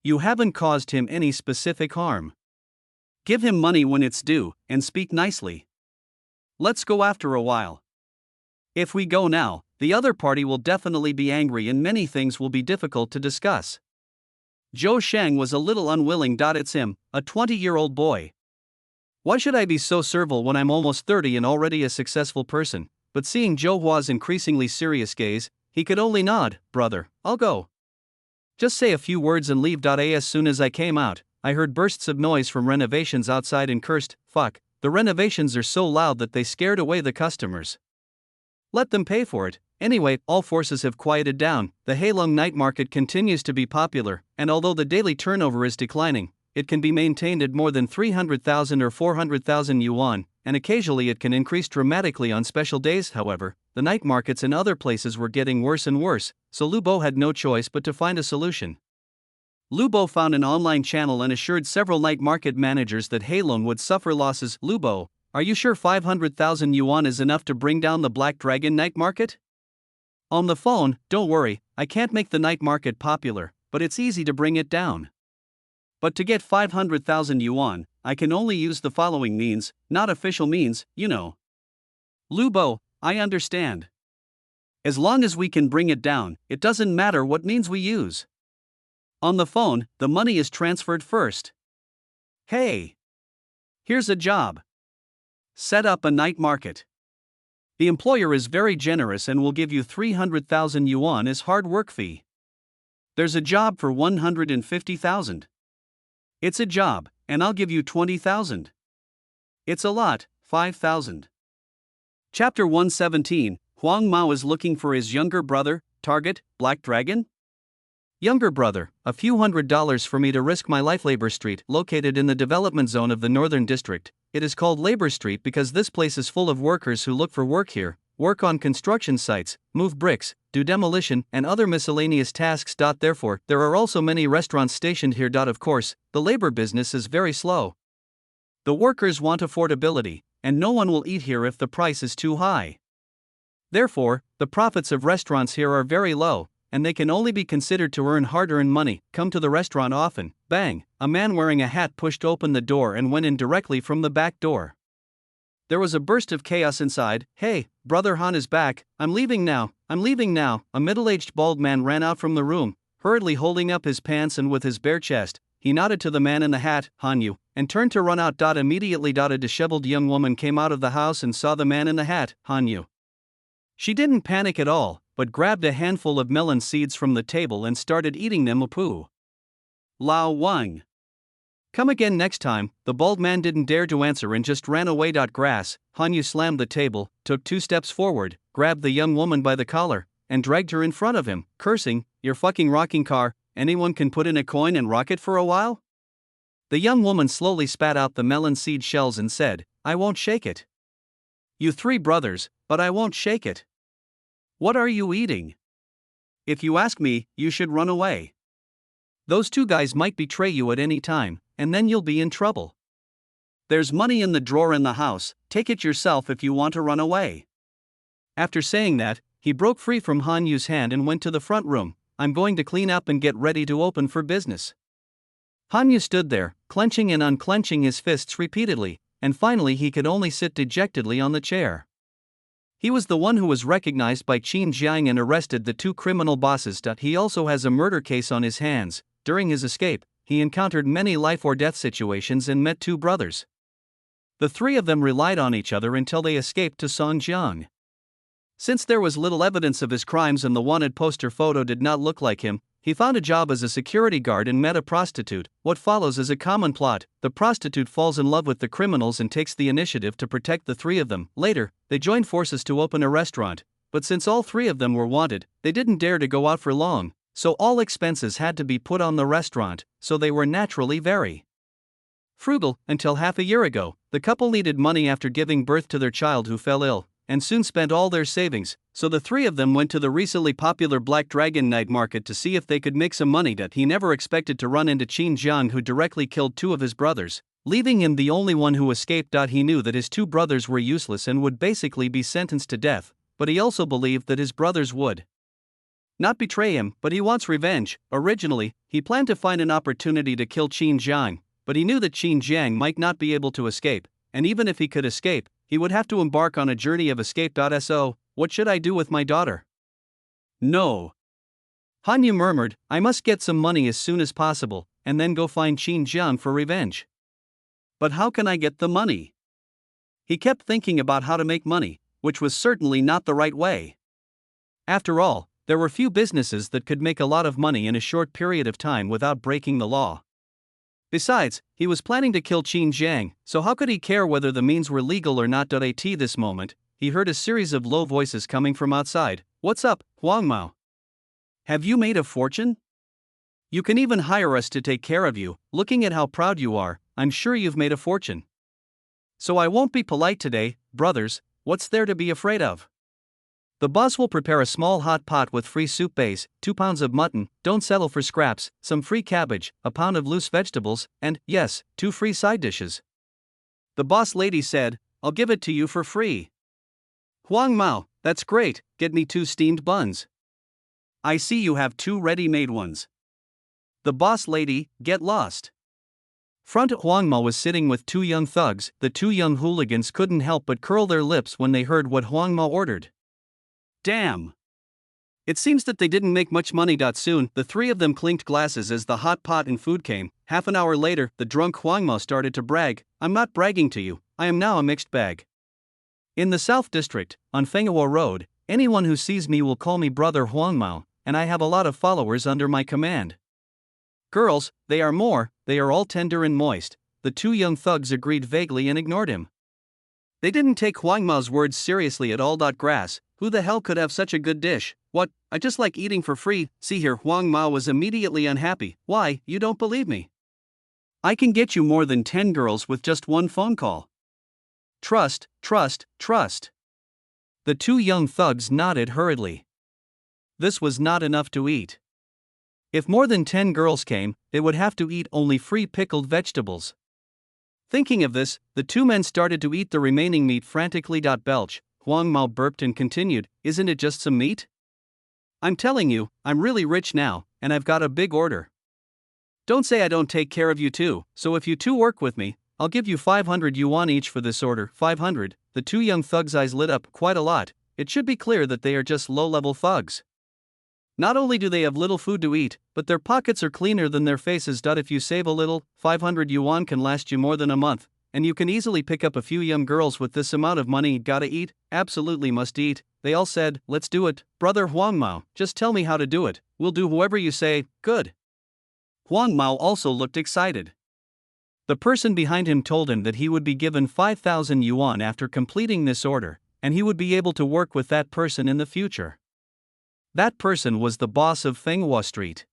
You haven't caused him any specific harm. Give him money when it's due, and speak nicely. Let's go after a while. If we go now, the other party will definitely be angry and many things will be difficult to discuss. Zhou Shang was a little unwilling. It's him, a 20-year-old boy. Why should I be so servile when I'm almost 30 and already a successful person? But seeing Zhou Hua's increasingly serious gaze, he could only nod. Brother, I'll go. Just say a few words and leave. As soon as I came out, I heard bursts of noise from renovations outside and cursed, fuck, the renovations are so loud that they scared away the customers. Let them pay for it. Anyway, all forces have quieted down. The Heilong night market continues to be popular, and although the daily turnover is declining, it can be maintained at more than 300,000 or 400,000 yuan, and occasionally it can increase dramatically on special days. However, the night markets in other places were getting worse and worse, so Lu Bo had no choice but to find a solution. Lu Bo found an online channel and assured several night market managers that Heilong would suffer losses. Lu Bo, are you sure 500,000 yuan is enough to bring down the Black Dragon night market? On the phone, don't worry, I can't make the night market popular, but it's easy to bring it down. But to get 500,000 yuan, I can only use the following means, not official means, you know. Lu Bo, I understand. As long as we can bring it down, it doesn't matter what means we use. On the phone, the money is transferred first. Hey! Here's a job. Set up a night market. The employer is very generous and will give you 300,000 yuan as hard work fee. There's a job for 150,000. It's a job, and I'll give you 20,000. It's a lot, 5,000. Chapter 117, Huang Mao is looking for his younger brother. Target, Black Dragon? Younger brother, a few $100s for me to risk my life. Labor Street, located in the development zone of the Northern District. It is called Labor Street because this place is full of workers who look for work here, work on construction sites, move bricks, do demolition, and other miscellaneous tasks. Therefore, there are also many restaurants stationed here. Of course, the labor business is very slow. The workers want affordability, and no one will eat here if the price is too high. Therefore, the profits of restaurants here are very low, and they can only be considered to earn hard-earned money. Come to the restaurant often. Bang! A man wearing a hat pushed open the door and went in directly from the back door. There was a burst of chaos inside. Hey, Brother Han is back. I'm leaving now. A middle-aged bald man ran out from the room, hurriedly holding up his pants and with his bare chest. He nodded to the man in the hat, Han Yu, and turned to run out. Immediately, a disheveled young woman came out of the house and saw the man in the hat, Han Yu. She didn't panic at all, but grabbed a handful of melon seeds from the table and started eating them. Poo. Lao Wang. Come again next time. The bald man didn't dare to answer and just ran away. Grass. Han Yu slammed the table, took 2 steps forward, grabbed the young woman by the collar, and dragged her in front of him, cursing, "You're fucking rocking car, anyone can put in a coin and rock it for a while?" The young woman slowly spat out the melon seed shells and said, "I won't shake it. You 3 brothers, but I won't shake it. What are you eating? If you ask me, you should run away. Those 2 guys might betray you at any time, and then you'll be in trouble. There's money in the drawer in the house, take it yourself if you want to run away." After saying that, he broke free from Han Yu's hand and went to the front room. "I'm going to clean up and get ready to open for business." Han Yu stood there, clenching and unclenching his fists repeatedly, and finally he could only sit dejectedly on the chair. He was the one who was recognized by Qin Jiang and arrested the 2 criminal bosses. He also has a murder case on his hands. During his escape, he encountered many life-or-death situations and met 2 brothers. The 3 of them relied on each other until they escaped to Songjiang. Since there was little evidence of his crimes and the wanted poster photo did not look like him, he found a job as a security guard and met a prostitute. What follows is a common plot. The prostitute falls in love with the criminals and takes the initiative to protect the 3 of them. Later, they joined forces to open a restaurant, but since all 3 of them were wanted, they didn't dare to go out for long, so all expenses had to be put on the restaurant, so they were naturally very frugal. Until half a year ago, the couple needed money after giving birth to their child who fell ill, and soon spent all their savings, so the 3 of them went to the recently popular Black Dragon night market to see if they could make some money. He never expected to run into Qin Jiang, who directly killed 2 of his brothers, leaving him the only one who escaped. He knew that his 2 brothers were useless and would basically be sentenced to death, but he also believed that his brothers would not betray him, but he wants revenge. Originally, he planned to find an opportunity to kill Qin Jiang, but he knew that Qin Jiang might not be able to escape, and even if he could escape, he would have to embark on a journey of escape. So, what should I do with my daughter? No. Han Yu murmured, I must get some money as soon as possible, and then go find Qin Jiang for revenge. But how can I get the money? He kept thinking about how to make money, which was certainly not the right way. After all, there were few businesses that could make a lot of money in a short period of time without breaking the law. Besides, he was planning to kill Qin Jiang, so how could he care whether the means were legal or not? At this moment, he heard a series of low voices coming from outside. What's up, Huang Mao? Have you made a fortune? You can even hire us to take care of you. Looking at how proud you are, I'm sure you've made a fortune. So I won't be polite today, brothers. What's there to be afraid of? The boss will prepare a small hot pot with free soup base, 2 pounds of mutton, don't settle for scraps, some free cabbage, a pound of loose vegetables, and, yes, 2 free side dishes. The boss lady said, I'll give it to you for free. Huang Mao, that's great, get me 2 steamed buns. I see you have 2 ready-made ones. The boss lady, get lost. Front Huang Mao was sitting with 2 young thugs. The 2 young hooligans couldn't help but curl their lips when they heard what Huang Mao ordered. Damn. It seems that they didn't make much money. Soon, the 3 of them clinked glasses as the hot pot and food came. Half an hour later, the drunk Huang Mao started to brag. I'm not bragging to you, I am now a mixed bag. In the South District, on Fenghua Road, anyone who sees me will call me Brother Huang Mao, and I have a lot of followers under my command. Girls, they are all tender and moist. The 2 young thugs agreed vaguely and ignored him. They didn't take Huang Mao's words seriously at all. Grass, who the hell could have such a good dish? What, I just like eating for free. See here, Huang Mao was immediately unhappy. Why, you don't believe me? I can get you more than 10 girls with just 1 phone call. Trust, trust, trust. The 2 young thugs nodded hurriedly. This was not enough to eat. If more than 10 girls came, they would have to eat only free pickled vegetables. Thinking of this, the 2 men started to eat the remaining meat frantically. Belch, Huang Mao burped and continued, isn't it just some meat? I'm telling you, I'm really rich now, and I've got a big order. Don't say I don't take care of you too, so if you 2 work with me, I'll give you 500 yuan each for this order. 500, the 2 young thugs' eyes lit up quite a lot. It should be clear that they are just low-level thugs. Not only do they have little food to eat, but their pockets are cleaner than their faces. If you save a little, 500 yuan can last you more than a month, and you can easily pick up a few young girls with this amount of money. Gotta eat, absolutely must eat. They all said, let's do it, Brother Huang Mao, just tell me how to do it, we'll do whoever you say. Good. Huang Mao also looked excited. The person behind him told him that he would be given 5,000 yuan after completing this order, and he would be able to work with that person in the future. That person was the boss of Fenghua Street.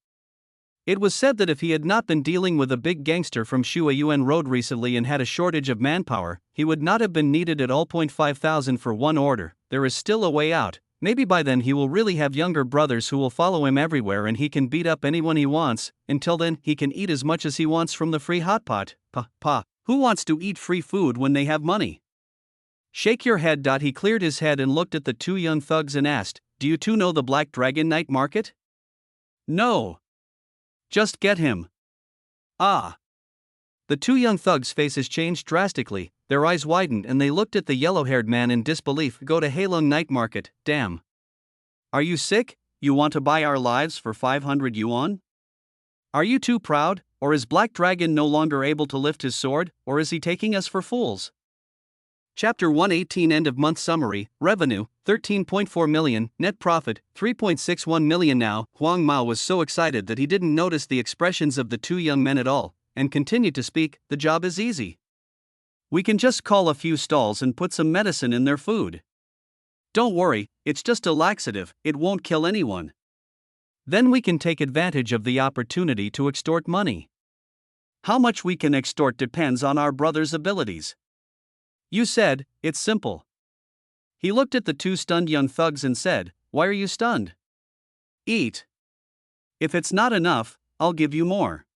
It was said that if he had not been dealing with a big gangster from Shuayuan Road recently and had a shortage of manpower, he would not have been needed at all. 5,000 for 1 order, there is still a way out. Maybe by then he will really have younger brothers who will follow him everywhere and he can beat up anyone he wants. Until then, he can eat as much as he wants from the free hot pot. Who wants to eat free food when they have money? Shake your head. He cleared his head and looked at the 2 young thugs and asked, do you 2 know the Black Dragon Night Market? No. Just get him. Ah. The 2 young thugs' faces changed drastically, their eyes widened and they looked at the yellow-haired man in disbelief. Go to Heilong Night Market, damn. Are you sick? You want to buy our lives for 500 yuan? Are you too proud, or is Black Dragon no longer able to lift his sword, or is he taking us for fools? Chapter 118 End of month summary. Revenue, 13.4 million, net profit, 3.61 million. Now, Huang Mao was so excited that he didn't notice the expressions of the 2 young men at all, and continued to speak, the job is easy. We can just call a few stalls and put some medicine in their food. Don't worry, it's just a laxative, it won't kill anyone. Then we can take advantage of the opportunity to extort money. How much we can extort depends on our brother's abilities. You said, it's simple. He looked at the 2 stunned young thugs and said, why are you stunned? Eat. If it's not enough, I'll give you more.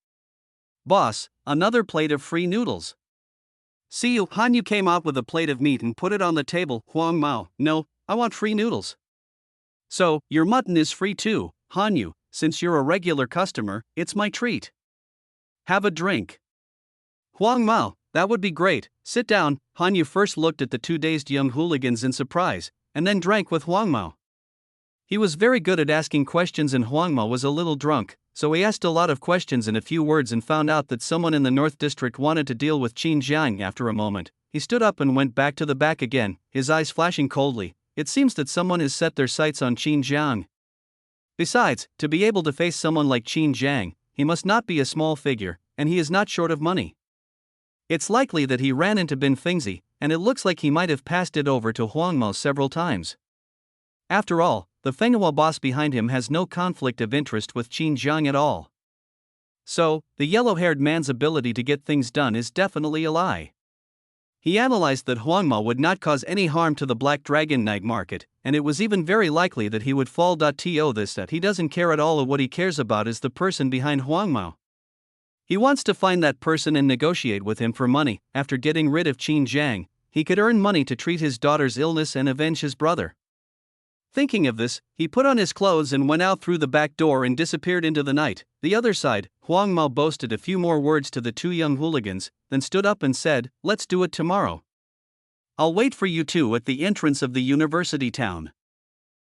Boss, another plate of free noodles. See you. Han Yu came out with a plate of meat and put it on the table. Huang Mao, no, I want free noodles. So, your mutton is free too, Han Yu, since you're a regular customer, it's my treat. Have a drink. Huang Mao, that would be great. Sit down. Han Yu first looked at the two dazed young hooligans in surprise, and then drank with Huang Mao. He was very good at asking questions, and Huang Mao was a little drunk, so he asked a lot of questions in a few words and found out that someone in the North District wanted to deal with Qin Jiang. After a moment, he stood up and went back to the back again, his eyes flashing coldly. It seems that someone has set their sights on Qin Jiang. Besides, to be able to face someone like Qin Jiang, he must not be a small figure, and he is not short of money. It's likely that he ran into Bin Fengzi, and it looks like he might have passed it over to Huang Mao several times. After all, the Fenghua boss behind him has no conflict of interest with Qin Jiang at all. So, the yellow-haired man's ability to get things done is definitely a lie. He analyzed that Huang Mao would not cause any harm to the Black Dragon night market, and it was even very likely that he would fall. To this that he doesn't care at all, or what he cares about is the person behind Huang Mao. He wants to find that person and negotiate with him for money. After getting rid of Qin Jiang, he could earn money to treat his daughter's illness and avenge his brother. Thinking of this, he put on his clothes and went out through the back door and disappeared into the night. The other side, Huang Mao boasted a few more words to the two young hooligans, then stood up and said, "Let's do it tomorrow. I'll wait for you two at the entrance of the university town.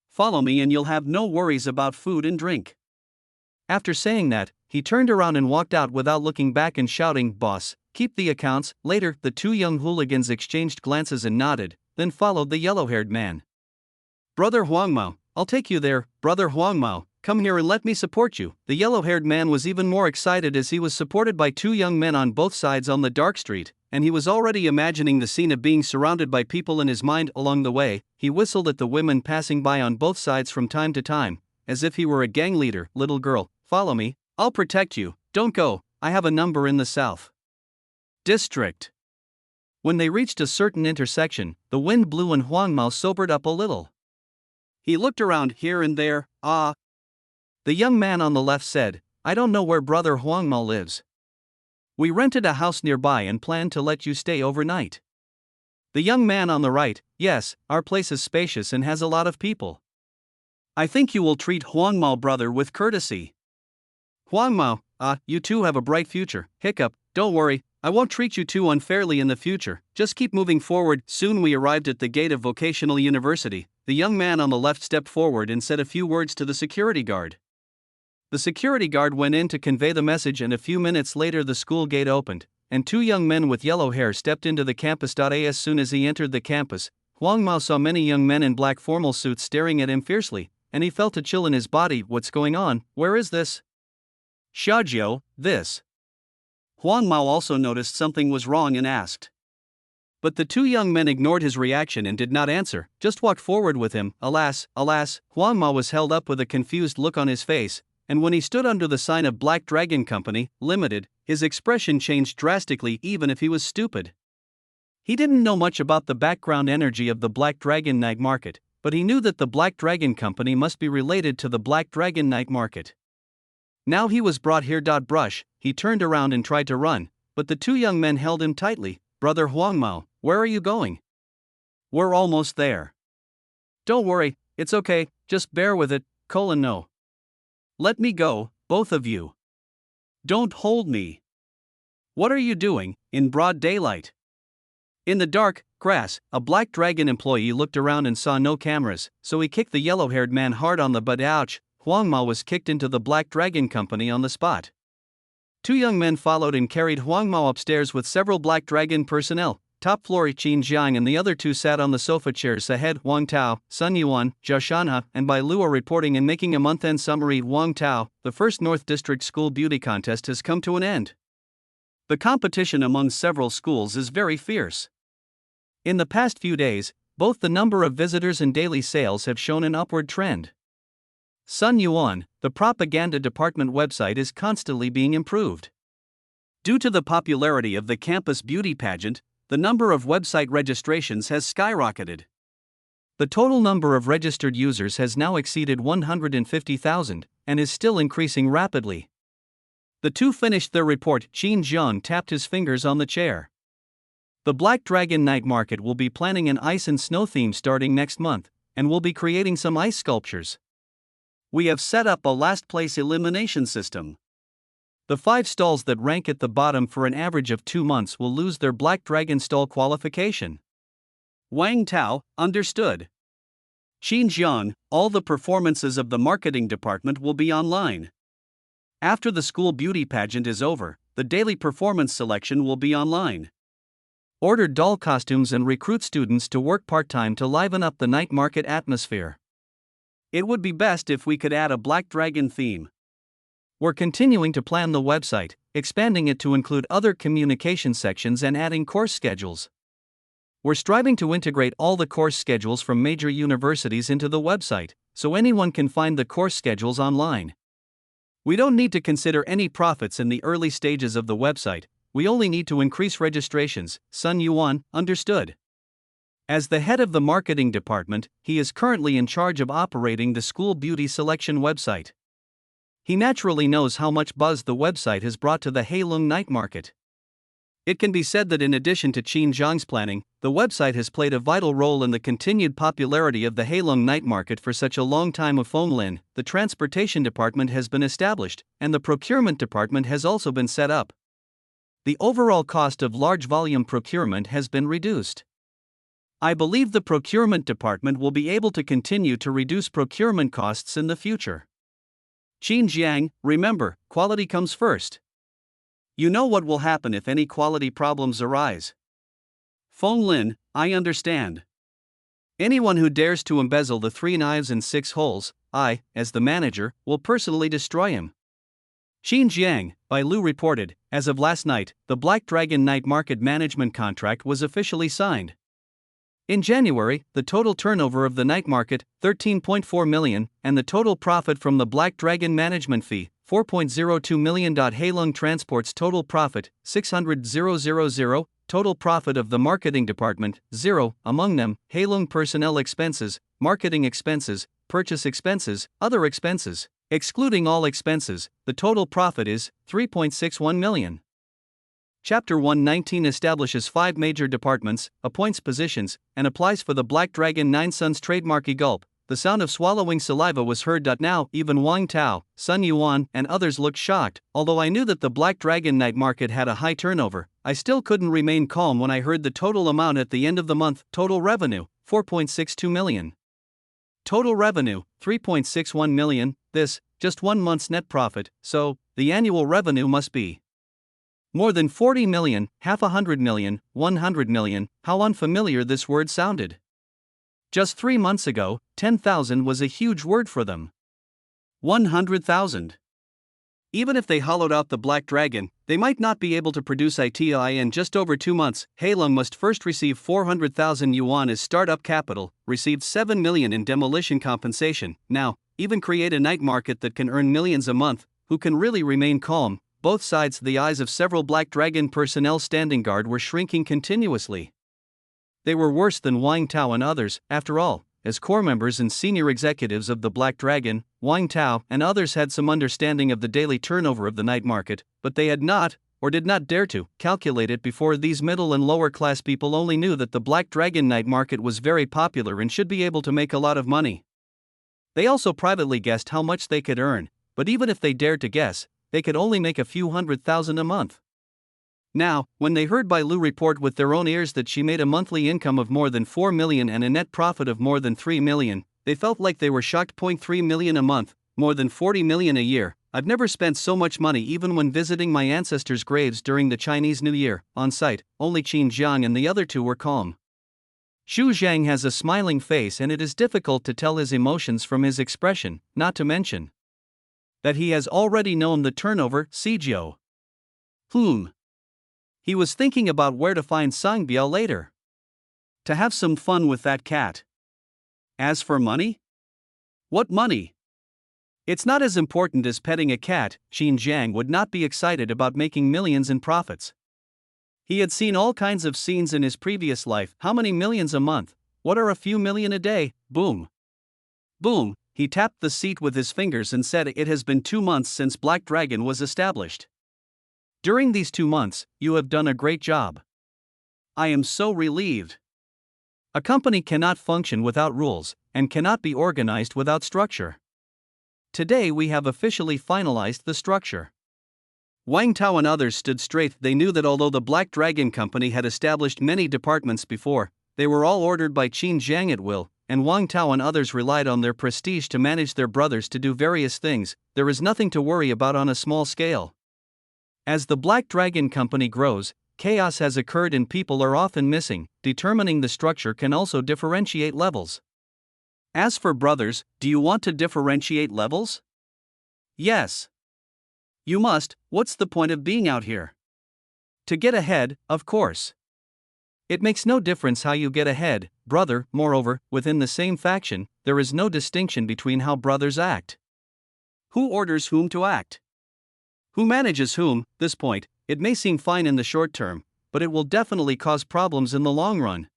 Follow me and you'll have no worries about food and drink." After saying that, he turned around and walked out without looking back and shouting, "Boss, keep the accounts." Later, the two young hooligans exchanged glances and nodded, then followed the yellow-haired man. "Brother Huang Mao, I'll take you there. Brother Huang Mao, come here and let me support you." The yellow-haired man was even more excited as he was supported by two young men on both sides on the dark street, and he was already imagining the scene of being surrounded by people in his mind. Along the way, he whistled at the women passing by on both sides from time to time, as if he were a gang leader. "Little girl, follow me, I'll protect you. Don't go, I have a number in the South District." When they reached a certain intersection, the wind blew and Huang Mao sobered up a little. He looked around here and there. The young man on the left said, "I don't know where Brother Huang Mao lives. We rented a house nearby and planned to let you stay overnight." The young man on the right, "Yes, our place is spacious and has a lot of people. I think you will treat Huang Mao brother with courtesy." Huang Mao, you two have a bright future. Hiccup, don't worry, I won't treat you two unfairly in the future, just keep moving forward. Soon we arrived at the gate of Vocational University. The young man on the left stepped forward and said a few words to the security guard. The security guard went in to convey the message, and a few minutes later the school gate opened, and two young men with yellow hair stepped into the campus. As soon as he entered the campus, Huang Mao saw many young men in black formal suits staring at him fiercely, and he felt a chill in his body. What's going on? Where is this? Xiaojiu, this. Huang Mao also noticed something was wrong and asked. But the two young men ignored his reaction and did not answer, just walked forward with him. Alas, Huang Mao was held up with a confused look on his face, and when he stood under the sign of Black Dragon Company, Limited, his expression changed drastically. Even if he was stupid, he didn't know much about the background energy of the Black Dragon night market, but he knew that the Black Dragon Company must be related to the Black Dragon night market. Now he was brought here. Brush, he turned around and tried to run, but the two young men held him tightly. "Brother Huang Mao, where are you going?" "We're almost there." "Don't worry, it's okay, just bear with it, no. Let me go, both of you. Don't hold me." "What are you doing, in broad daylight?" In the dark grass, a Black Dragon employee looked around and saw no cameras, so he kicked the yellow-haired man hard on the butt. Ouch! Huang Mao was kicked into the Black Dragon Company on the spot. Two young men followed and carried Huang Mao upstairs with several Black Dragon personnel. Top floor, Qin Jiang and the other two sat on the sofa chairs ahead. Wang Tao, Sun Yuan, Zhao Shanhe, and Bai Lu are reporting and making a month-end summary. Wang Tao, the first North District School Beauty Contest has come to an end. The competition among several schools is very fierce. In the past few days, both the number of visitors and daily sales have shown an upward trend. Sun Yuan, the propaganda department website, is constantly being improved. Due to the popularity of the campus beauty pageant, the number of website registrations has skyrocketed. The total number of registered users has now exceeded 150,000, and is still increasing rapidly. The two finished their report. Qin Jiang tapped his fingers on the chair. The Black Dragon Night Market will be planning an ice and snow theme starting next month, and will be creating some ice sculptures. We have set up a last place elimination system. The 5 stalls that rank at the bottom for an average of 2 months will lose their Black Dragon stall qualification. Wang Tao, understood. Qin Jiang, all the performances of the marketing department will be online. After the school beauty pageant is over, the daily performance selection will be online. Order doll costumes and recruit students to work part-time to liven up the night market atmosphere. It would be best if we could add a Black Dragon theme. We're continuing to plan the website, expanding it to include other communication sections and adding course schedules. We're striving to integrate all the course schedules from major universities into the website, so anyone can find the course schedules online. We don't need to consider any profits in the early stages of the website, we only need to increase registrations. Sun Yuan, understood. As the head of the marketing department, he is currently in charge of operating the school beauty selection website. He naturally knows how much buzz the website has brought to the Heilong night market. It can be said that in addition to Qin Jiang's planning, the website has played a vital role in the continued popularity of the Heilong night market for such a long time. Of Fonglin, the transportation department has been established, and the procurement department has also been set up. The overall cost of large volume procurement has been reduced. I believe the procurement department will be able to continue to reduce procurement costs in the future. Qin Jiang, remember, quality comes first. You know what will happen if any quality problems arise. Fonglin, I understand. Anyone who dares to embezzle the 3 knives and 6 holes, I, as the manager, will personally destroy him. Qin Jiang, Bai Lu reported, as of last night, the Black Dragon night market management contract was officially signed. In January, the total turnover of the night market, 13.4 million, and the total profit from the Black Dragon management fee, 4.02 million. Heilong Transport's total profit, 600,000, total profit of the marketing department, 0, among them, Heilong personnel expenses, marketing expenses, purchase expenses, other expenses. Excluding all expenses, the total profit is 3.61 million. Chapter 119 establishes 5 major departments, appoints positions, and applies for the Black Dragon 9 Suns trademark. Gulp. The sound of swallowing saliva was heard. Now, even Wang Tao, Sun Yuan, and others looked shocked. Although I knew that the Black Dragon night market had a high turnover, I still couldn't remain calm when I heard the total amount at the end of the month. Total revenue, 4.62 million. Total revenue, 3.61 million. This, just 1 month's net profit, so, the annual revenue must be more than 40 million, half 100 million, 100 million. How unfamiliar this word sounded. Just 3 months ago, 10,000 was a huge word for them. 100,000. Even if they hollowed out the Black Dragon, they might not be able to produce ITI in just over 2 months. Heilong must first receive 400,000 yuan as startup capital, received 7 million in demolition compensation, now, even create a night market that can earn millions a month. Who can really remain calm? Both sides, the eyes of several Black Dragon personnel standing guard were shrinking continuously. They were worse than Wang Tao and others, after all, as core members and senior executives of the Black Dragon, Wang Tao and others had some understanding of the daily turnover of the night market, but they had not, or did not dare to, calculate it before. These middle and lower class people only knew that the Black Dragon night market was very popular and should be able to make a lot of money. They also privately guessed how much they could earn, but even if they dared to guess, they could only make a few 100,000 a month. Now, when they heard Bai Lu report with their own ears that she made a monthly income of more than 4 million and a net profit of more than 3 million, they felt like they were shocked. 0.3 million a month, more than 40 million a year. I've never spent so much money even when visiting my ancestors' graves during the Chinese New Year. On site, only Qin Jiang and the other 2 were calm. Xu Zhang has a smiling face and it is difficult to tell his emotions from his expression, not to mention that he has already known the turnover. Sijio. He was thinking about where to find Sangbiao later. To have some fun with that cat. As for money? What money? It's not as important as petting a cat. Qin Jiang would not be excited about making millions in profits. He had seen all kinds of scenes in his previous life. How many millions a month? What are a few million a day? Boom. Boom. He tapped the seat with his fingers and said, "It has been 2 months since Black Dragon was established. During these 2 months, you have done a great job. I am so relieved. A company cannot function without rules, and cannot be organized without structure. Today we have officially finalized the structure. Wang Tao and others stood straight. They knew that although the Black Dragon Company had established many departments before, they were all ordered by Qin Jiang at will, and Wang Tao and others relied on their prestige to manage their brothers to do various things. There is nothing to worry about on a small scale. As the Black Dragon Company grows, chaos has occurred and people are often missing. Determining the structure can also differentiate levels. As for brothers, do you want to differentiate levels? Yes. You must. What's the point of being out here? To get ahead, of course. It makes no difference how you get ahead, brother. Moreover, within the same faction, there is no distinction between how brothers act. Who orders whom to act? Who manages whom? This point, it may seem fine in the short term, but it will definitely cause problems in the long run.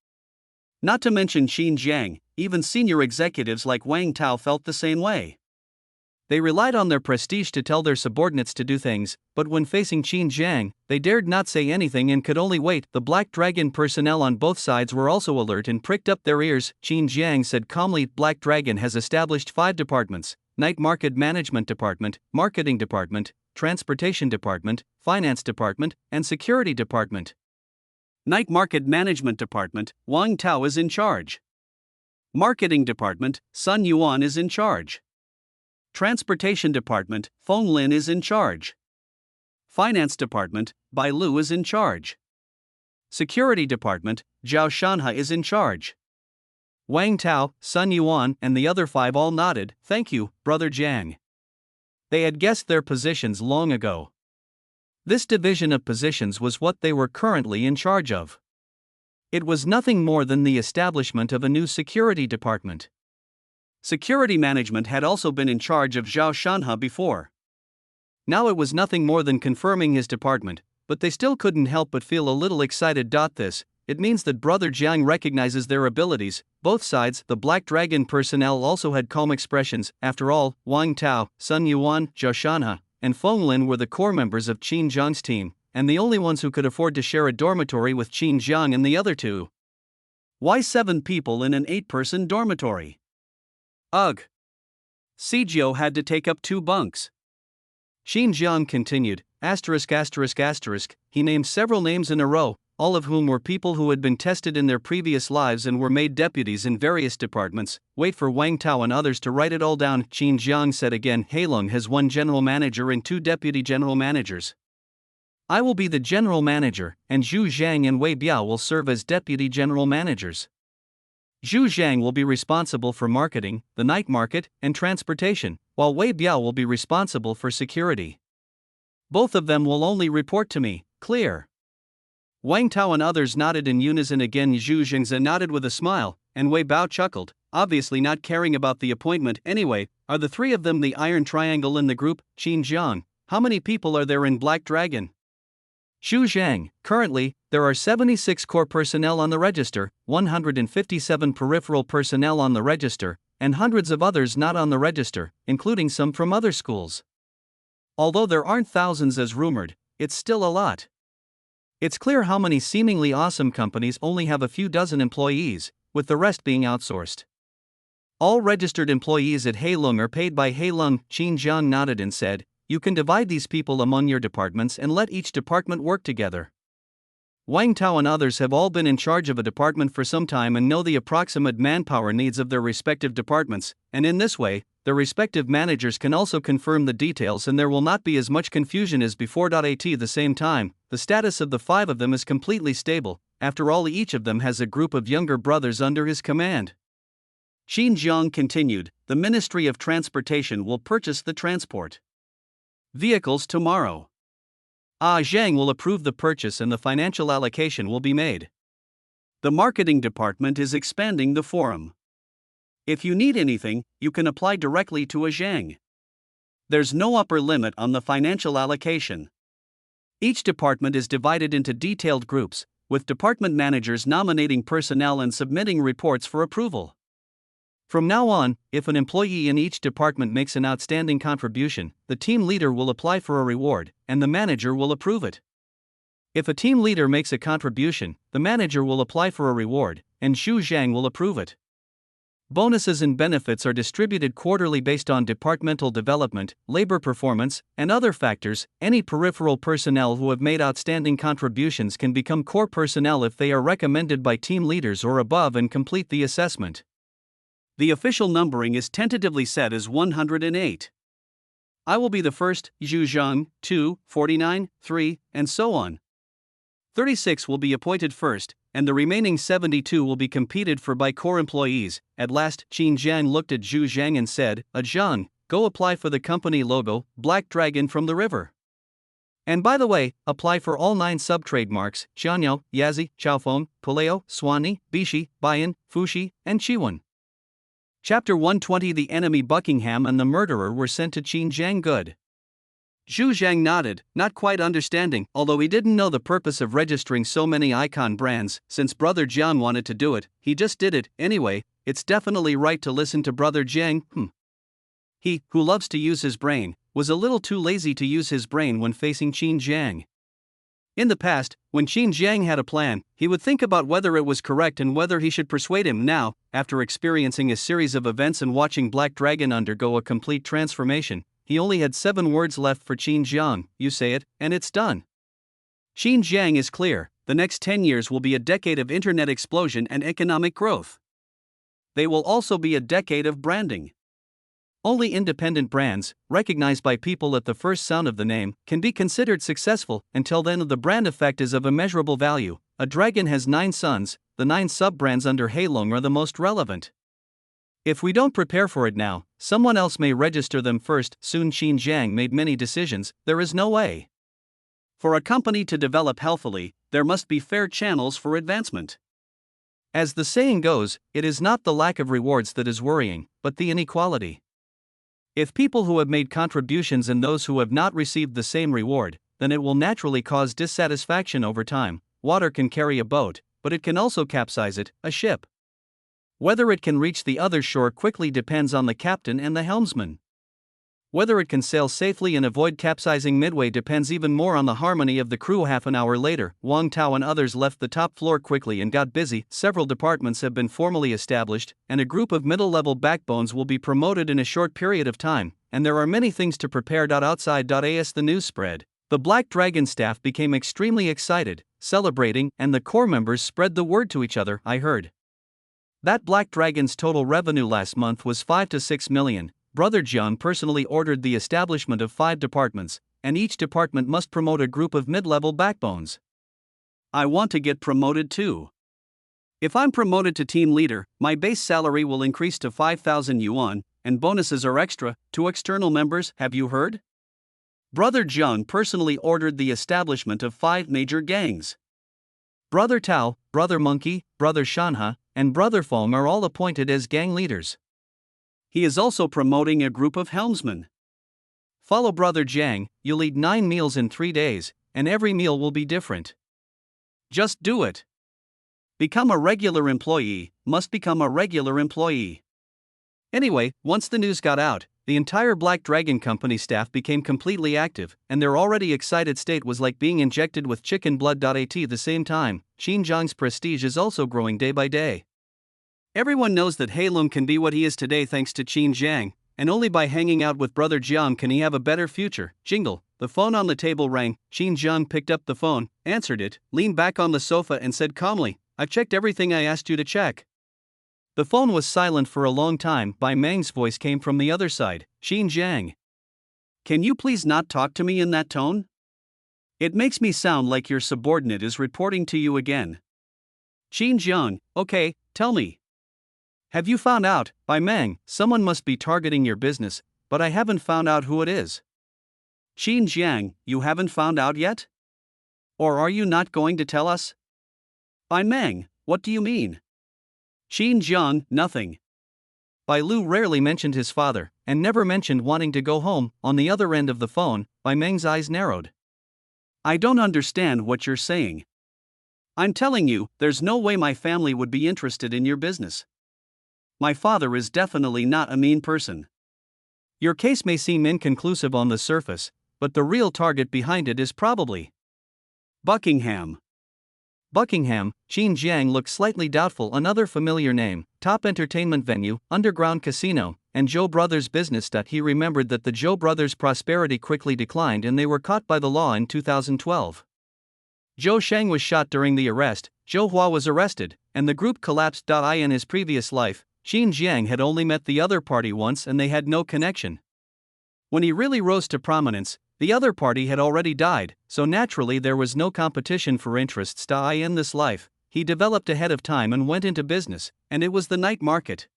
Not to mention Qin Jiang, even senior executives like Wang Tao felt the same way. They relied on their prestige to tell their subordinates to do things, but when facing Qin Jiang, they dared not say anything and could only wait. The Black Dragon personnel on both sides were also alert and pricked up their ears. Qin Jiang said calmly, Black Dragon has established 5 departments: Night Market Management Department, Marketing Department, Transportation Department, Finance Department, and Security Department. Night Market Management Department, Wang Tao is in charge. Marketing Department, Sun Yuan is in charge. Transportation Department, Feng Lin is in charge. Finance Department, Bai Lu is in charge. Security Department, Zhao Shanhe is in charge. Wang Tao, Sun Yuan, and the other 5 all nodded. Thank you, Brother Jiang. They had guessed their positions long ago. This division of positions was what they were currently in charge of. It was nothing more than the establishment of a new security department. Security management had also been in charge of Zhao Shanhe before. Now it was nothing more than confirming his department, but they still couldn't help but feel a little excited. It means that Brother Jiang recognizes their abilities. Both sides, the Black Dragon personnel also had calm expressions. After all, Wang Tao, Sun Yuan, Zhao Shanhe, and Feng Lin were the core members of Qin Jiang's team, and the only ones who could afford to share a dormitory with Qin Jiang and the other 2. Why 7 people in an 8-person dormitory? Ugh. Sijio had to take up 2 bunks. Qin Jiang continued, he named several names in a row, all of whom were people who had been tested in their previous lives and were made deputies in various departments. Wait for Wang Tao and others to write it all down. Qin Jiang said again. Heilong has 1 general manager and 2 deputy general managers. I will be the general manager, and Zhu Zhang and Wei Biao will serve as deputy general managers. Zhu Zhang will be responsible for marketing, the night market, and transportation, while Wei Biao will be responsible for security. Both of them will only report to me. Clear? Wang Tao and others nodded in unison again. Zhu Zhengzi nodded with a smile, and Wei Biao chuckled, obviously not caring about the appointment. Anyway, are the 3 of them the iron triangle in the group? Qin Jiang, how many people are there in Black Dragon? Zhu Zhang, currently, there are 76 core personnel on the register, 157 peripheral personnel on the register, and hundreds of others not on the register, including some from other schools. Although there aren't thousands as rumored, it's still a lot. It's clear how many seemingly awesome companies only have a few dozen employees, with the rest being outsourced. All registered employees at Heilong are paid by Heilong. Qin Jiang nodded and said, you can divide these people among your departments and let each department work together. Wang Tao and others have all been in charge of a department for some time and know the approximate manpower needs of their respective departments, and in this way, their respective managers can also confirm the details and there will not be as much confusion as before. At the same time, the status of the 5 of them is completely stable. After all, each of them has a group of younger brothers under his command. Qin Jiang continued, the Ministry of Transportation will purchase the transport vehicles tomorrow. Zhang will approve the purchase and the financial allocation will be made. The marketing department is expanding the forum. If you need anything, you can apply directly to Zhang. There's no upper limit on the financial allocation. Each department is divided into detailed groups, with department managers nominating personnel and submitting reports for approval. From now on, if an employee in each department makes an outstanding contribution, the team leader will apply for a reward, and the manager will approve it. If a team leader makes a contribution, the manager will apply for a reward, and Zhu Zhang will approve it. Bonuses and benefits are distributed quarterly based on departmental development, labor performance, and other factors. Any peripheral personnel who have made outstanding contributions can become core personnel if they are recommended by team leaders or above and complete the assessment. The official numbering is tentatively set as 108. I will be the first, Zhu Zhang, 2, 49, 3, and so on. 36 will be appointed first, and the remaining 72 will be competed for by core employees. At last, Qin Jiang looked at Zhu Zhang and said, Zhang, go apply for the company logo, Black Dragon from the River. And by the way, apply for all 9 sub-trademarks, Xianyao, Yazi, Chaofeng, Puleo, Swanee, Bishi, Bayan, Fushi, and Chiwen. Chapter 120. The enemy Buckingham and the murderer were sent to Qin Jiang. Good. Zhu Zhang nodded, not quite understanding, although he didn't know the purpose of registering so many icon brands. Since Brother Jiang wanted to do it, he just did it. Anyway, it's definitely right to listen to Brother Jiang. He, who loves to use his brain, was a little too lazy to use his brain when facing Qin Jiang. In the past, when Qin Jiang had a plan, he would think about whether it was correct and whether he should persuade him. Now, after experiencing a series of events and watching Black Dragon undergo a complete transformation, he only had 7 words left for Qin Jiang: you say it, and it's done. Qin Jiang is clear: the next 10 years will be a decade of internet explosion and economic growth. They will also be a decade of branding. Only independent brands, recognized by people at the first sound of the name, can be considered successful. Until then, the brand effect is of immeasurable value. A dragon has 9 sons, the 9 sub-brands under Heilong are the most relevant. If we don't prepare for it now, someone else may register them first. Soon Qin Jiang made many decisions. There is no way. For a company to develop healthily, there must be fair channels for advancement. As the saying goes, it is not the lack of rewards that is worrying, but the inequality. If people who have made contributions and those who have not received the same reward, then it will naturally cause dissatisfaction over time. Water can carry a boat, but it can also capsize it, a ship. Whether it can reach the other shore quickly depends on the captain and the helmsman. Whether it can sail safely and avoid capsizing midway depends even more on the harmony of the crew. Half an hour later, Wang Tao and others left the top floor quickly and got busy. Several departments have been formally established, and a group of middle-level backbones will be promoted in a short period of time, and there are many things to prepare. Outside. As the news spread, the Black Dragon staff became extremely excited, celebrating, and the core members spread the word to each other. I heard that Black Dragon's total revenue last month was 5 to 6 million. Brother Jiang personally ordered the establishment of 5 departments, and each department must promote a group of mid-level backbones. I want to get promoted too. If I'm promoted to team leader, my base salary will increase to 5,000 yuan, and bonuses are extra to external members. Have you heard? Brother Jiang personally ordered the establishment of 5 major gangs. Brother Tao, Brother Monkey, Brother Shanha, and Brother Feng are all appointed as gang leaders. He is also promoting a group of helmsmen. Follow Brother Jiang. You'll eat 9 meals in 3 days, and every meal will be different. Just do it. Become a regular employee, must become a regular employee. Anyway, once the news got out, the entire Black Dragon Company staff became completely active, and their already excited state was like being injected with chicken blood. At the same time, Qin Jiang's prestige is also growing day by day. Everyone knows that Heilong can be what he is today thanks to Qin Jiang, and only by hanging out with Brother Jiang can he have a better future. Jingle, the phone on the table rang. Qin Jiang picked up the phone, answered it, leaned back on the sofa and said calmly, I've checked everything I asked you to check. The phone was silent for a long time. Bai Meng's voice came from the other side. Qin Jiang, can you please not talk to me in that tone? It makes me sound like your subordinate is reporting to you again. Qin Jiang, okay, tell me. Have you found out, Bai Meng, someone must be targeting your business, but I haven't found out who it is. Qin Jiang, you haven't found out yet? Or are you not going to tell us? Bai Meng, what do you mean? Qin Jiang, nothing. Bai Lu rarely mentioned his father, and never mentioned wanting to go home. On the other end of the phone, Bai Meng's eyes narrowed. I don't understand what you're saying. I'm telling you, there's no way my family would be interested in your business. My father is definitely not a mean person. Your case may seem inconclusive on the surface, but the real target behind it is probably Buckingham. Buckingham, Qin Jiang looked slightly doubtful. Another familiar name, top entertainment venue, underground casino, and Zhou Brothers business. He remembered that the Zhou Brothers' prosperity quickly declined and they were caught by the law in 2012. Zhou Shang was shot during the arrest, Zhou Hua was arrested, and the group collapsed. In his previous life, Qin Jiang had only met the other party once and they had no connection. When he really rose to prominence, the other party had already died, so naturally there was no competition for interests. In this life, he developed ahead of time and went into business, and it was the night market.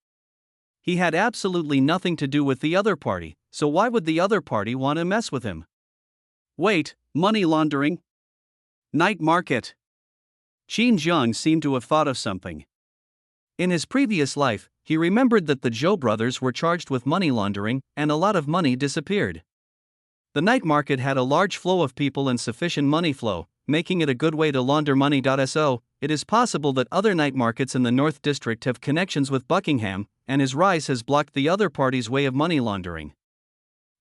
He had absolutely nothing to do with the other party, so why would the other party want to mess with him? Wait, money laundering? Night market. Qin Jiang seemed to have thought of something. In his previous life, he remembered that the Zhou brothers were charged with money laundering, and a lot of money disappeared. The night market had a large flow of people and sufficient money flow, making it a good way to launder money. So, it is possible that other night markets in the North District have connections with Buckingham, and his rise has blocked the other party's way of money laundering.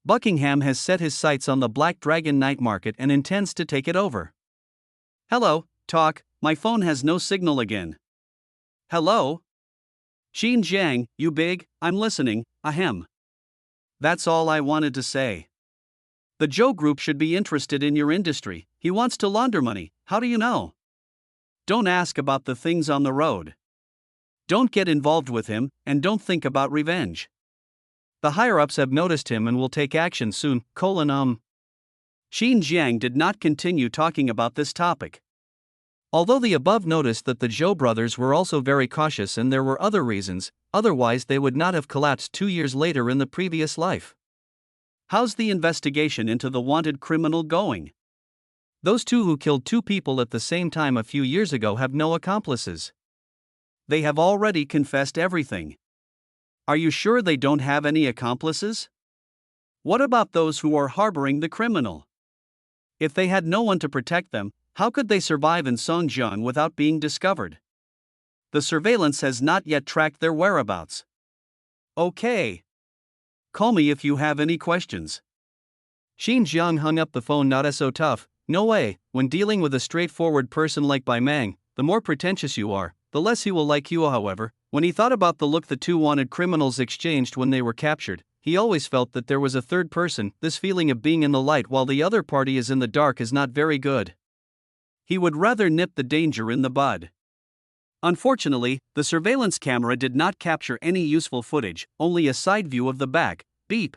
Buckingham has set his sights on the Black Dragon night market and intends to take it over. Hello, talk, my phone has no signal again. Hello? Qin Jiang, you big, I'm listening, ahem. That's all I wanted to say. The Zhou Group should be interested in your industry. He wants to launder money. How do you know? Don't ask about the things on the road. Don't get involved with him, and don't think about revenge. The higher-ups have noticed him and will take action soon. Qin Jiang did not continue talking about this topic. Although the above noticed that the Zhou brothers were also very cautious and there were other reasons, otherwise they would not have collapsed 2 years later in the previous life. How's the investigation into the wanted criminal going? Those two who killed 2 people at the same time a few years ago have no accomplices. They have already confessed everything. Are you sure they don't have any accomplices? What about those who are harboring the criminal? If they had no one to protect them, how could they survive in Songjiang without being discovered? The surveillance has not yet tracked their whereabouts. Okay. Call me if you have any questions. Qin Jiang hung up the phone. Not so tough, no way. When dealing with a straightforward person like Bai Meng, the more pretentious you are, the less he will like you. However, when he thought about the look the 2 wanted criminals exchanged when they were captured, he always felt that there was a third person. This feeling of being in the light while the other party is in the dark is not very good. He would rather nip the danger in the bud. Unfortunately, the surveillance camera did not capture any useful footage, only a side view of the back. Beep.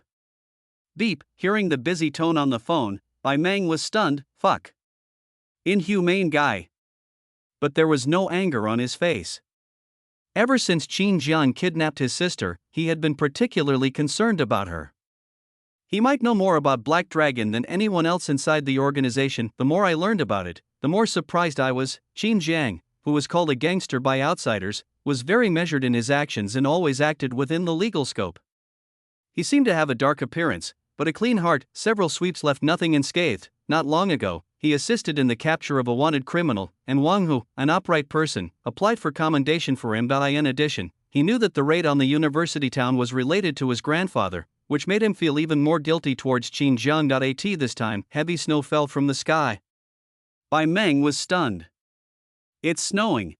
Beep. Hearing the busy tone on the phone, Bai Meng was stunned. Fuck. Inhumane guy. But there was no anger on his face. Ever since Qin Jiang kidnapped his sister, he had been particularly concerned about her. He might know more about Black Dragon than anyone else inside the organization. The more I learned about it, the more surprised I was. Qin Jiang, who was called a gangster by outsiders, was very measured in his actions and always acted within the legal scope. He seemed to have a dark appearance, but a clean heart. Several sweeps left nothing unscathed. Not long ago, he assisted in the capture of a wanted criminal, and Wang Hu, an upright person, applied for commendation for him. In addition, he knew that the raid on the university town was related to his grandfather, which made him feel even more guilty towards Qin Jiang. At this time, heavy snow fell from the sky. Bai Meng was stunned. It's snowing.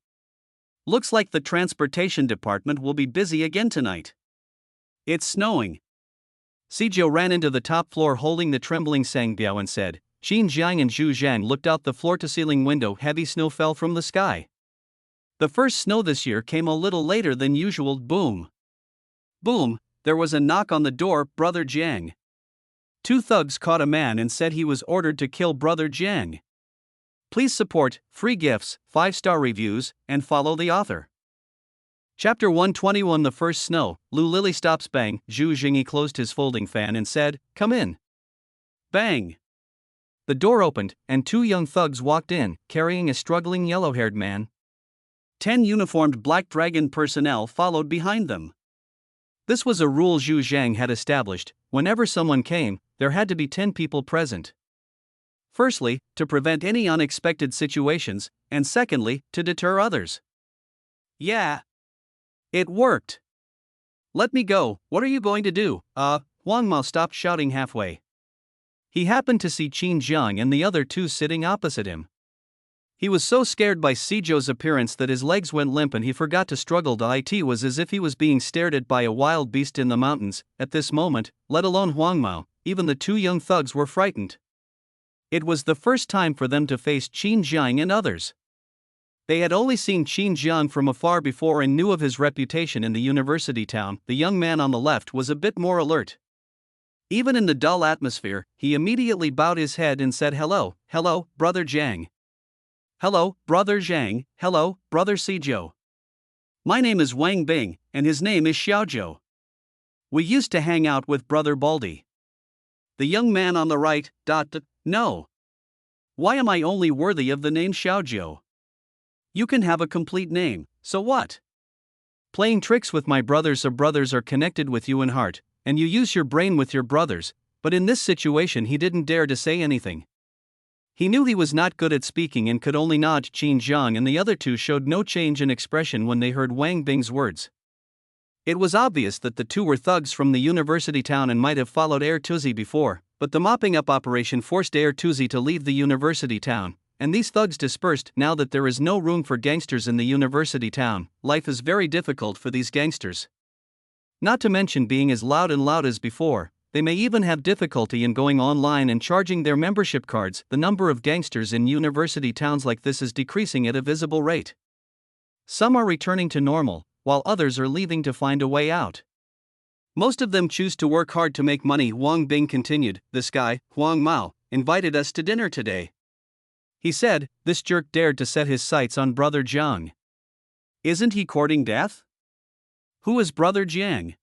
Looks like the transportation department will be busy again tonight. It's snowing. Sijou ran into the top floor holding the trembling Sang Biao and said. Qin Jiang and Zhu Zhan looked out the floor-to-ceiling window. Heavy snow fell from the sky. The first snow this year came a little later than usual. Boom. Boom, there was a knock on the door. Brother Jiang. 2 thugs caught a man and said he was ordered to kill Brother Jiang. Please support, free gifts, 5-star reviews, and follow the author. Chapter 121. The first snow. Lu Lily stops. Bang. Zhu Jingyi closed his folding fan and said, "Come in." Bang. The door opened, and 2 young thugs walked in, carrying a struggling yellow-haired man. 10 uniformed Black Dragon personnel followed behind them. This was a rule Zhu Zhang had established. Whenever someone came, there had to be 10 people present. Firstly, to prevent any unexpected situations, and secondly, to deter others. Yeah. It worked. Let me go, what are you going to do? Wang Mao stopped shouting halfway. He happened to see Qin Jiang and the other 2 sitting opposite him. He was so scared by Sijo's appearance that his legs went limp and he forgot to struggle. It was as if he was being stared at by a wild beast in the mountains. At this moment, let alone Huang Mao, even the two young thugs were frightened. It was the first time for them to face Qin Jiang and others. They had only seen Qin Jiang from afar before and knew of his reputation in the university town. The young man on the left was a bit more alert. Even in the dull atmosphere, he immediately bowed his head and said, "Hello, hello, Brother Jiang. Hello, Brother Zhang, hello, Brother Sijo. My name is Wang Bing, and his name is Xiaozhou. We used to hang out with Brother Baldi." The young man on the right, no. Why am I only worthy of the name Xiaozhou? You can have a complete name, so what? Playing tricks with my brothers are connected with you in heart, and you use your brain with your brothers, but in this situation he didn't dare to say anything. He knew he was not good at speaking and could only nod. Qin Jiang and the other two showed no change in expression when they heard Wang Bing's words. It was obvious that the two were thugs from the university town and might have followed Air Tuzi before, but the mopping up operation forced Air Tuzi to leave the university town, and these thugs dispersed. Now that there is no room for gangsters in the university town, life is very difficult for these gangsters. Not to mention being as loud as before, they may even have difficulty in going online and charging their membership cards. The number of gangsters in university towns like this is decreasing at a visible rate. Some are returning to normal, while others are leaving to find a way out. Most of them choose to work hard to make money. Wang Bing continued. This guy, Huang Mao, invited us to dinner today. He said, this jerk dared to set his sights on Brother Jiang. Isn't he courting death? Who is Brother Jiang?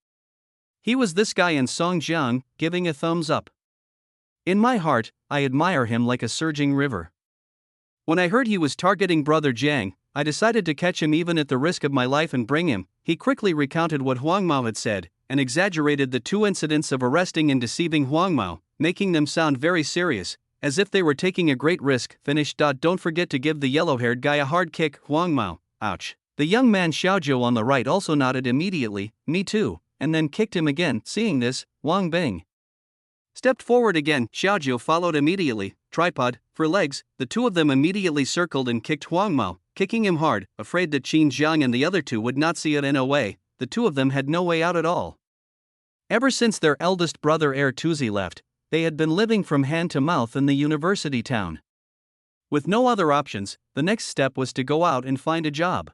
He was this guy in Song Jiang, giving a thumbs up. In my heart, I admire him like a surging river. When I heard he was targeting Brother Jiang, I decided to catch him even at the risk of my life and bring him. He quickly recounted what Huang Mao had said, and exaggerated the two incidents of arresting and deceiving Huang Mao, making them sound very serious, as if they were taking a great risk. Finished. Don't forget to give the yellow-haired guy a hard kick. Huang Mao, ouch. The young man Xiaozhou on the right also nodded immediately, me too, and then kicked him again. Seeing this, Wang Bing stepped forward again. Xiaozhou followed immediately. Tripod, for legs, the two of them immediately circled and kicked Huang Mao, kicking him hard. Afraid that Qin Jiang and the other two would not see it in a way, the two of them had no way out at all. Ever since their eldest brother Air Tuzi left, they had been living from hand to mouth in the university town. With no other options, the next step was to go out and find a job.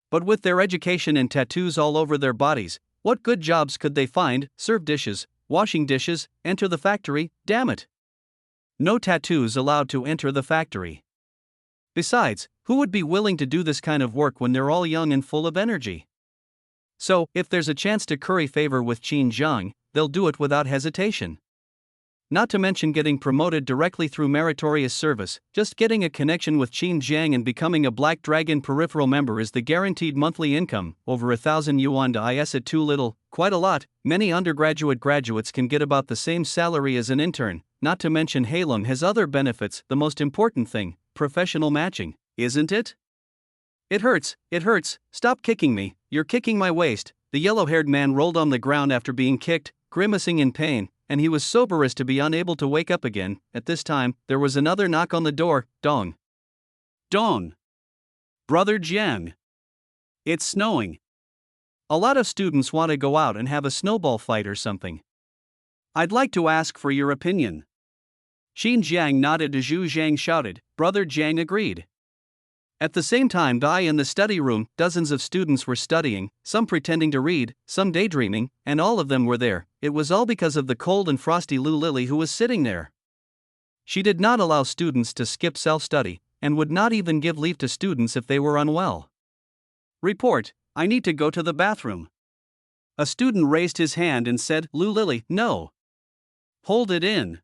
But with their education and tattoos all over their bodies, what good jobs could they find? Serve dishes, washing dishes, enter the factory, damn it. No tattoos allowed to enter the factory. Besides, who would be willing to do this kind of work when they're all young and full of energy? So, if there's a chance to curry favor with Qin Jiang, they'll do it without hesitation. Not to mention getting promoted directly through meritorious service. Just getting a connection with Qin Jiang and becoming a Black Dragon peripheral member is the guaranteed monthly income, over 1,000 yuan. Is it too little? Quite a lot. Many undergraduate graduates can get about the same salary as an intern. Not to mention Halong has other benefits. The most important thing, professional matching, isn't it? It hurts, stop kicking me, you're kicking my waist. The yellow-haired man rolled on the ground after being kicked, grimacing in pain, and he was sober as to be unable to wake up again. At this time, there was another knock on the door. Dong. Dong. Brother Jiang. It's snowing. A lot of students want to go out and have a snowball fight or something. I'd like to ask for your opinion. Qin Jiang nodded as Zhu Zhang shouted. Brother Jiang agreed. At the same time, in the study room, dozens of students were studying, some pretending to read, some daydreaming, and all of them were there. It was all because of the cold and frosty Lu Lily who was sitting there. She did not allow students to skip self-study, and would not even give leave to students if they were unwell. Report, I need to go to the bathroom. A student raised his hand and said, Lu Lily, no. Hold it in.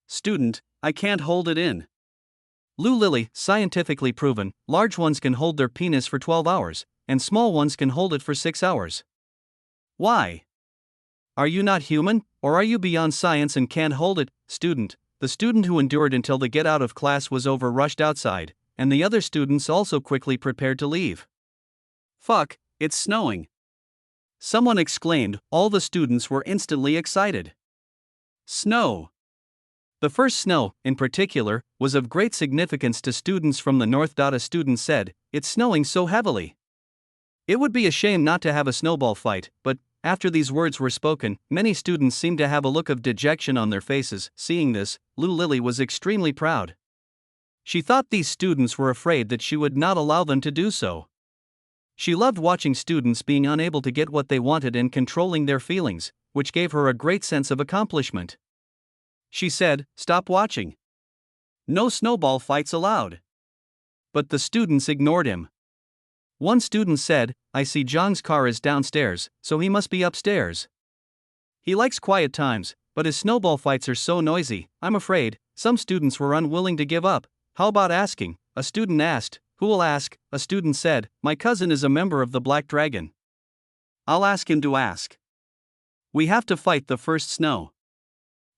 Student, I can't hold it in. Lu Lily, scientifically proven, large ones can hold their penis for 12 hours, and small ones can hold it for 6 hours. Why? Are you not human, or are you beyond science and can't hold it? Student, the student who endured until the get out of class was over rushed outside, and the other students also quickly prepared to leave. Fuck, it's snowing. Someone exclaimed. All the students were instantly excited. Snow. The first snow, in particular, was of great significance to students from the north. A student said, "It's snowing so heavily. It would be a shame not to have a snowball fight," but, after these words were spoken, many students seemed to have a look of dejection on their faces. Seeing this, Lou Lily was extremely proud. She thought these students were afraid that she would not allow them to do so. She loved watching students being unable to get what they wanted and controlling their feelings, which gave her a great sense of accomplishment. She said, "Stop watching. No snowball fights allowed." But the students ignored him. One student said, "I see Zhang's car is downstairs, so he must be upstairs. He likes quiet times, but his snowball fights are so noisy, I'm afraid." Some students were unwilling to give up. "How about asking?" a student asked. "Who will ask?" a student said. "My cousin is a member of the Black Dragon. I'll ask him to ask. We have to fight the first snow."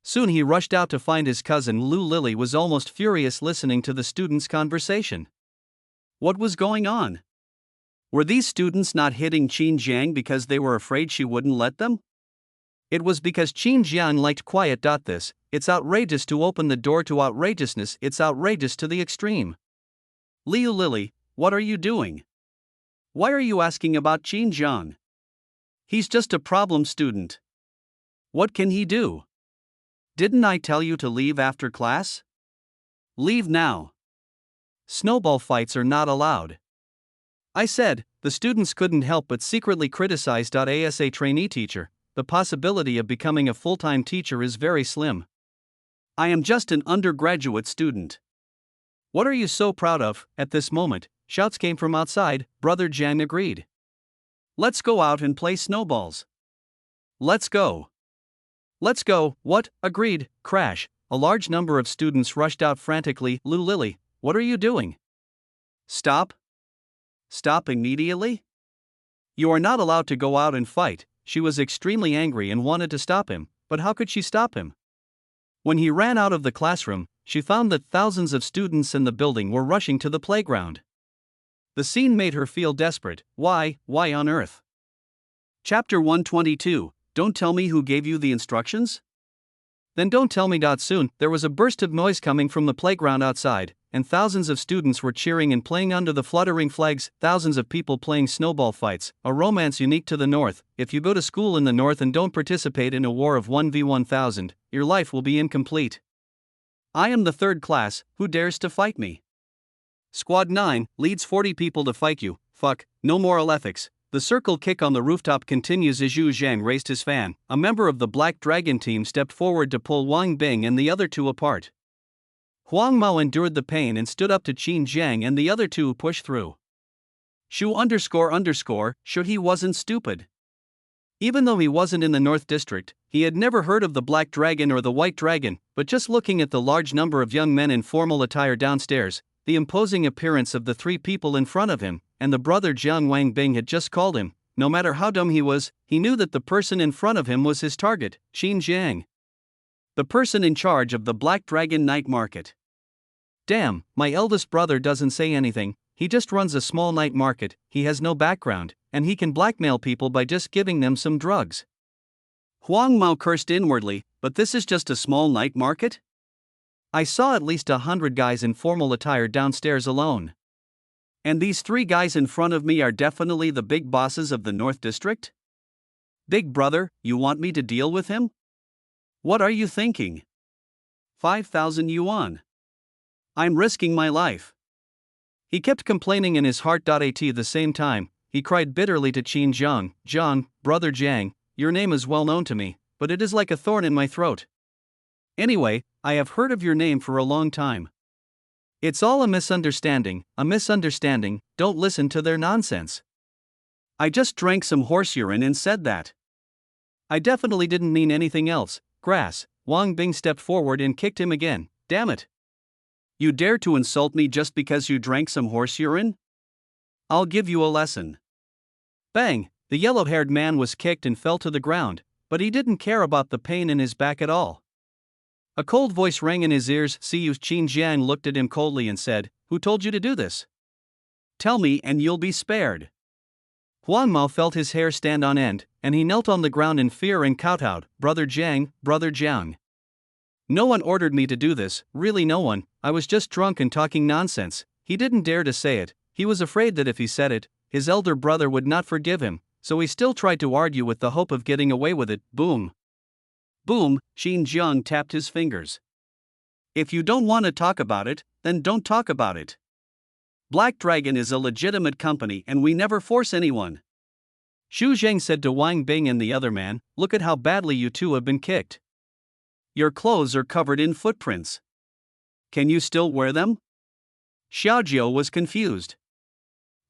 Soon he rushed out to find his cousin. Lou Lily was almost furious listening to the students' conversation. What was going on? Were these students not hitting Qin Jiang because they were afraid she wouldn't let them? It was because Qin Jiang liked quiet. It's outrageous to open the door to outrageousness. It's outrageous to the extreme. Liu Lily, what are you doing? Why are you asking about Qin Jiang? He's just a problem student. What can he do? Didn't I tell you to leave after class? Leave now. Snowball fights are not allowed. I said. The students couldn't help but secretly criticize. As a trainee teacher, the possibility of becoming a full-time teacher is very slim. I am just an undergraduate student. What are you so proud of? At this moment, shouts came from outside. Brother Jiang agreed. Let's go out and play snowballs. Let's go. Let's go. What? Agreed. Crash. A large number of students rushed out frantically. Lou Lily, what are you doing? Stop. Stop immediately? You are not allowed to go out and fight. She was extremely angry and wanted to stop him, but how could she stop him? When he ran out of the classroom, she found that thousands of students in the building were rushing to the playground. The scene made her feel desperate. Why on earth? Chapter 122. Don't tell me who gave you the instructions? Then don't tell me. Soon, there was a burst of noise coming from the playground outside, and thousands of students were cheering and playing under the fluttering flags. Thousands of people playing snowball fights, a romance unique to the North. If you go to school in the North and don't participate in a war of 1v1000, your life will be incomplete. I am the third class. Who dares to fight me? Squad 9 leads 40 people to fight you. Fuck, no moral ethics. The circle kick on the rooftop continues as Zhu Zhang raised his fan. A member of the Black Dragon team stepped forward to pull Wang Bing and the other two apart. Huang Mao endured the pain and stood up to Qin Jiang, and the other two pushed through. Shu__, sure he wasn't stupid. Even though he wasn't in the North District, he had never heard of the Black Dragon or the White Dragon, but just looking at the large number of young men in formal attire downstairs, the imposing appearance of the three people in front of him, and the brother Jiang Wang Bing had just called him, no matter how dumb he was, he knew that the person in front of him was his target, Qin Jiang. The person in charge of the Black Dragon night market. Damn, my eldest brother doesn't say anything, he just runs a small night market, he has no background, and he can blackmail people by just giving them some drugs. Huang Mao cursed inwardly, but this is just a small night market? I saw at least 100 guys in formal attire downstairs alone. And these three guys in front of me are definitely the big bosses of the North District? Big brother, you want me to deal with him? What are you thinking? 5,000 yuan. I'm risking my life. He kept complaining in his heart. At the same time, he cried bitterly to Qin Jiang. Jiang, brother Jiang, your name is well known to me, but it is like a thorn in my throat. Anyway, I have heard of your name for a long time. It's all a misunderstanding, don't listen to their nonsense. I just drank some horse urine and said that. I definitely didn't mean anything else. Grass. Wang Bing stepped forward and kicked him again. Damn it. You dare to insult me just because you drank some horse urine? I'll give you a lesson. Bang, the yellow-haired man was kicked and fell to the ground, but he didn't care about the pain in his back at all. A cold voice rang in his ears. Qin Jiang looked at him coldly and said, "Who told you to do this? Tell me and you'll be spared." Huang Mao felt his hair stand on end, and he knelt on the ground in fear and kowtowed. Brother Jiang, brother Jiang. No one ordered me to do this, really no one, I was just drunk and talking nonsense. He didn't dare to say it, he was afraid that if he said it, his elder brother would not forgive him, so he still tried to argue with the hope of getting away with it. Boom. Boom, Qin Jiang tapped his fingers. If you don't want to talk about it, then don't talk about it. Black Dragon is a legitimate company and we never force anyone. Xu Zheng said to Wang Bing and the other man, look at how badly you two have been kicked. Your clothes are covered in footprints. Can you still wear them? Xiaojiu was confused.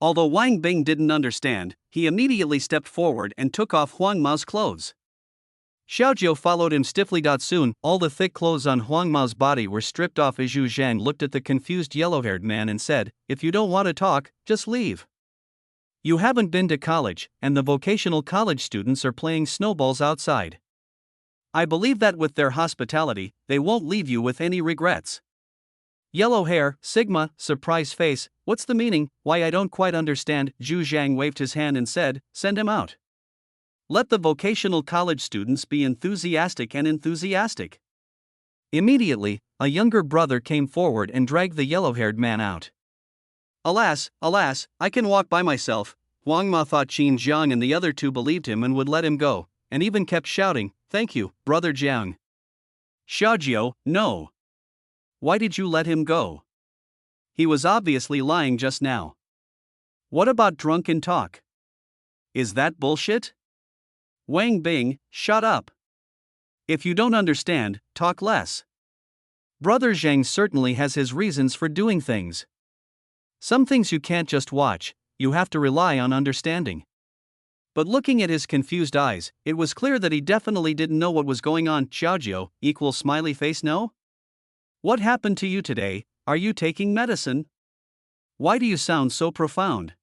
Although Wang Bing didn't understand, he immediately stepped forward and took off Huang Mao's clothes. Xiaojiu followed him stiffly. Soon, all the thick clothes on Huang Mao's body were stripped off as Xu Zhang looked at the confused yellow-haired man and said, if you don't want to talk, just leave. You haven't been to college, and the vocational college students are playing snowballs outside. I believe that with their hospitality, they won't leave you with any regrets. Yellow hair, Sigma, surprise face, what's the meaning? Why I don't quite understand. Xu Zhang waved his hand and said, send him out. Let the vocational college students be enthusiastic and enthusiastic. Immediately, a younger brother came forward and dragged the yellow-haired man out. Alas, alas, I can walk by myself. Huang Ma thought Qin Jiang and the other two believed him and would let him go, and even kept shouting, thank you, brother Jiang. Xiaojiu, no. Why did you let him go? He was obviously lying just now. What about drunken talk? Is that bullshit? Wang Bing, shut up. If you don't understand, talk less. Brother Zhang certainly has his reasons for doing things. Some things you can't just watch, you have to rely on understanding. But looking at his confused eyes, it was clear that he definitely didn't know what was going on. Xiaojiu, equal smiley face no? What happened to you today? Are you taking medicine? Why do you sound so profound?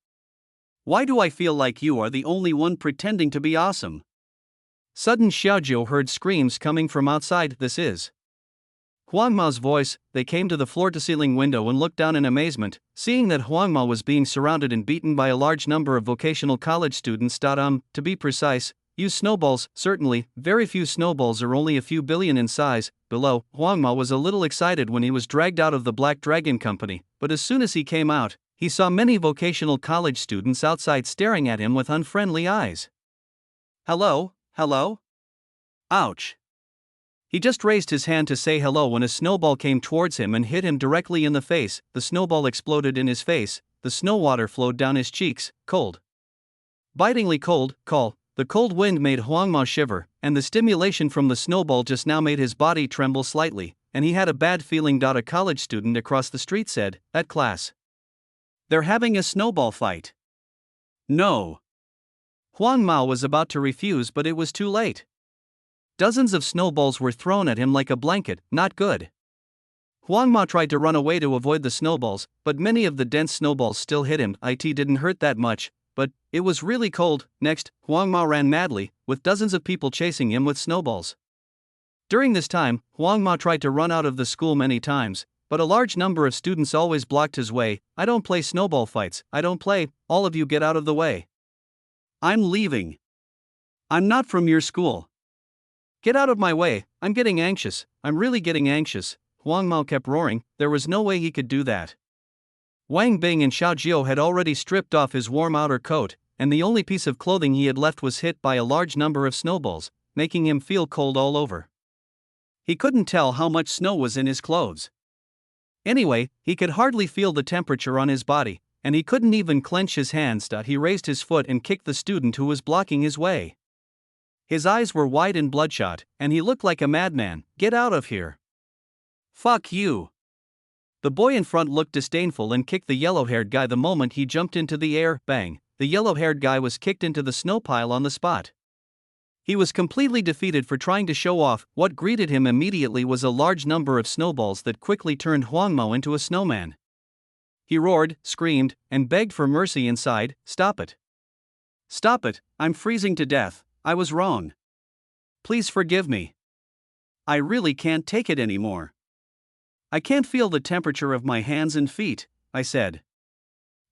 Why do I feel like you are the only one pretending to be awesome? Sudden Xiaojiu heard screams coming from outside. This is Huang Mao's voice. They came to the floor-to-ceiling window and looked down in amazement, seeing that Huang Mao was being surrounded and beaten by a large number of vocational college students. To be precise, use snowballs. Certainly, very few snowballs are only a few billion in size. Below, Huang Mao was a little excited when he was dragged out of the Black Dragon Company, but as soon as he came out, he saw many vocational college students outside staring at him with unfriendly eyes. Hello? Hello? Ouch. He just raised his hand to say hello when a snowball came towards him and hit him directly in the face. The snowball exploded in his face, the snow water flowed down his cheeks, cold. Bitingly cold, the cold wind made Huang Mao shiver, and the stimulation from the snowball just now made his body tremble slightly, and he had a bad feeling. A college student across the street said, at class. They're having a snowball fight. No. Huang Mao was about to refuse, but it was too late. Dozens of snowballs were thrown at him like a blanket. Not good. Huang Mao tried to run away to avoid the snowballs, but many of the dense snowballs still hit him. It didn't hurt that much, but it was really cold. Next, Huang Mao ran madly, with dozens of people chasing him with snowballs. During this time, Huang Mao tried to run out of the school many times, but a large number of students always blocked his way. I don't play snowball fights, I don't play, all of you get out of the way. I'm leaving. I'm not from your school. Get out of my way, I'm getting anxious, I'm really getting anxious. Huang Mao kept roaring, there was no way he could do that. Wang Bing and Xiaojiu had already stripped off his warm outer coat, and the only piece of clothing he had left was hit by a large number of snowballs, making him feel cold all over. He couldn't tell how much snow was in his clothes. Anyway, he could hardly feel the temperature on his body, and he couldn't even clench his hands. He raised his foot and kicked the student who was blocking his way. His eyes were wide and bloodshot, and he looked like a madman. Get out of here. Fuck you. The boy in front looked disdainful and kicked the yellow-haired guy the moment he jumped into the air. Bang, the yellow-haired guy was kicked into the snow pile on the spot. He was completely defeated for trying to show off. What greeted him immediately was a large number of snowballs that quickly turned Huang Mao into a snowman. He roared, screamed, and begged for mercy inside. Stop it. Stop it, I'm freezing to death, I was wrong. Please forgive me. I really can't take it anymore. I can't feel the temperature of my hands and feet, I said.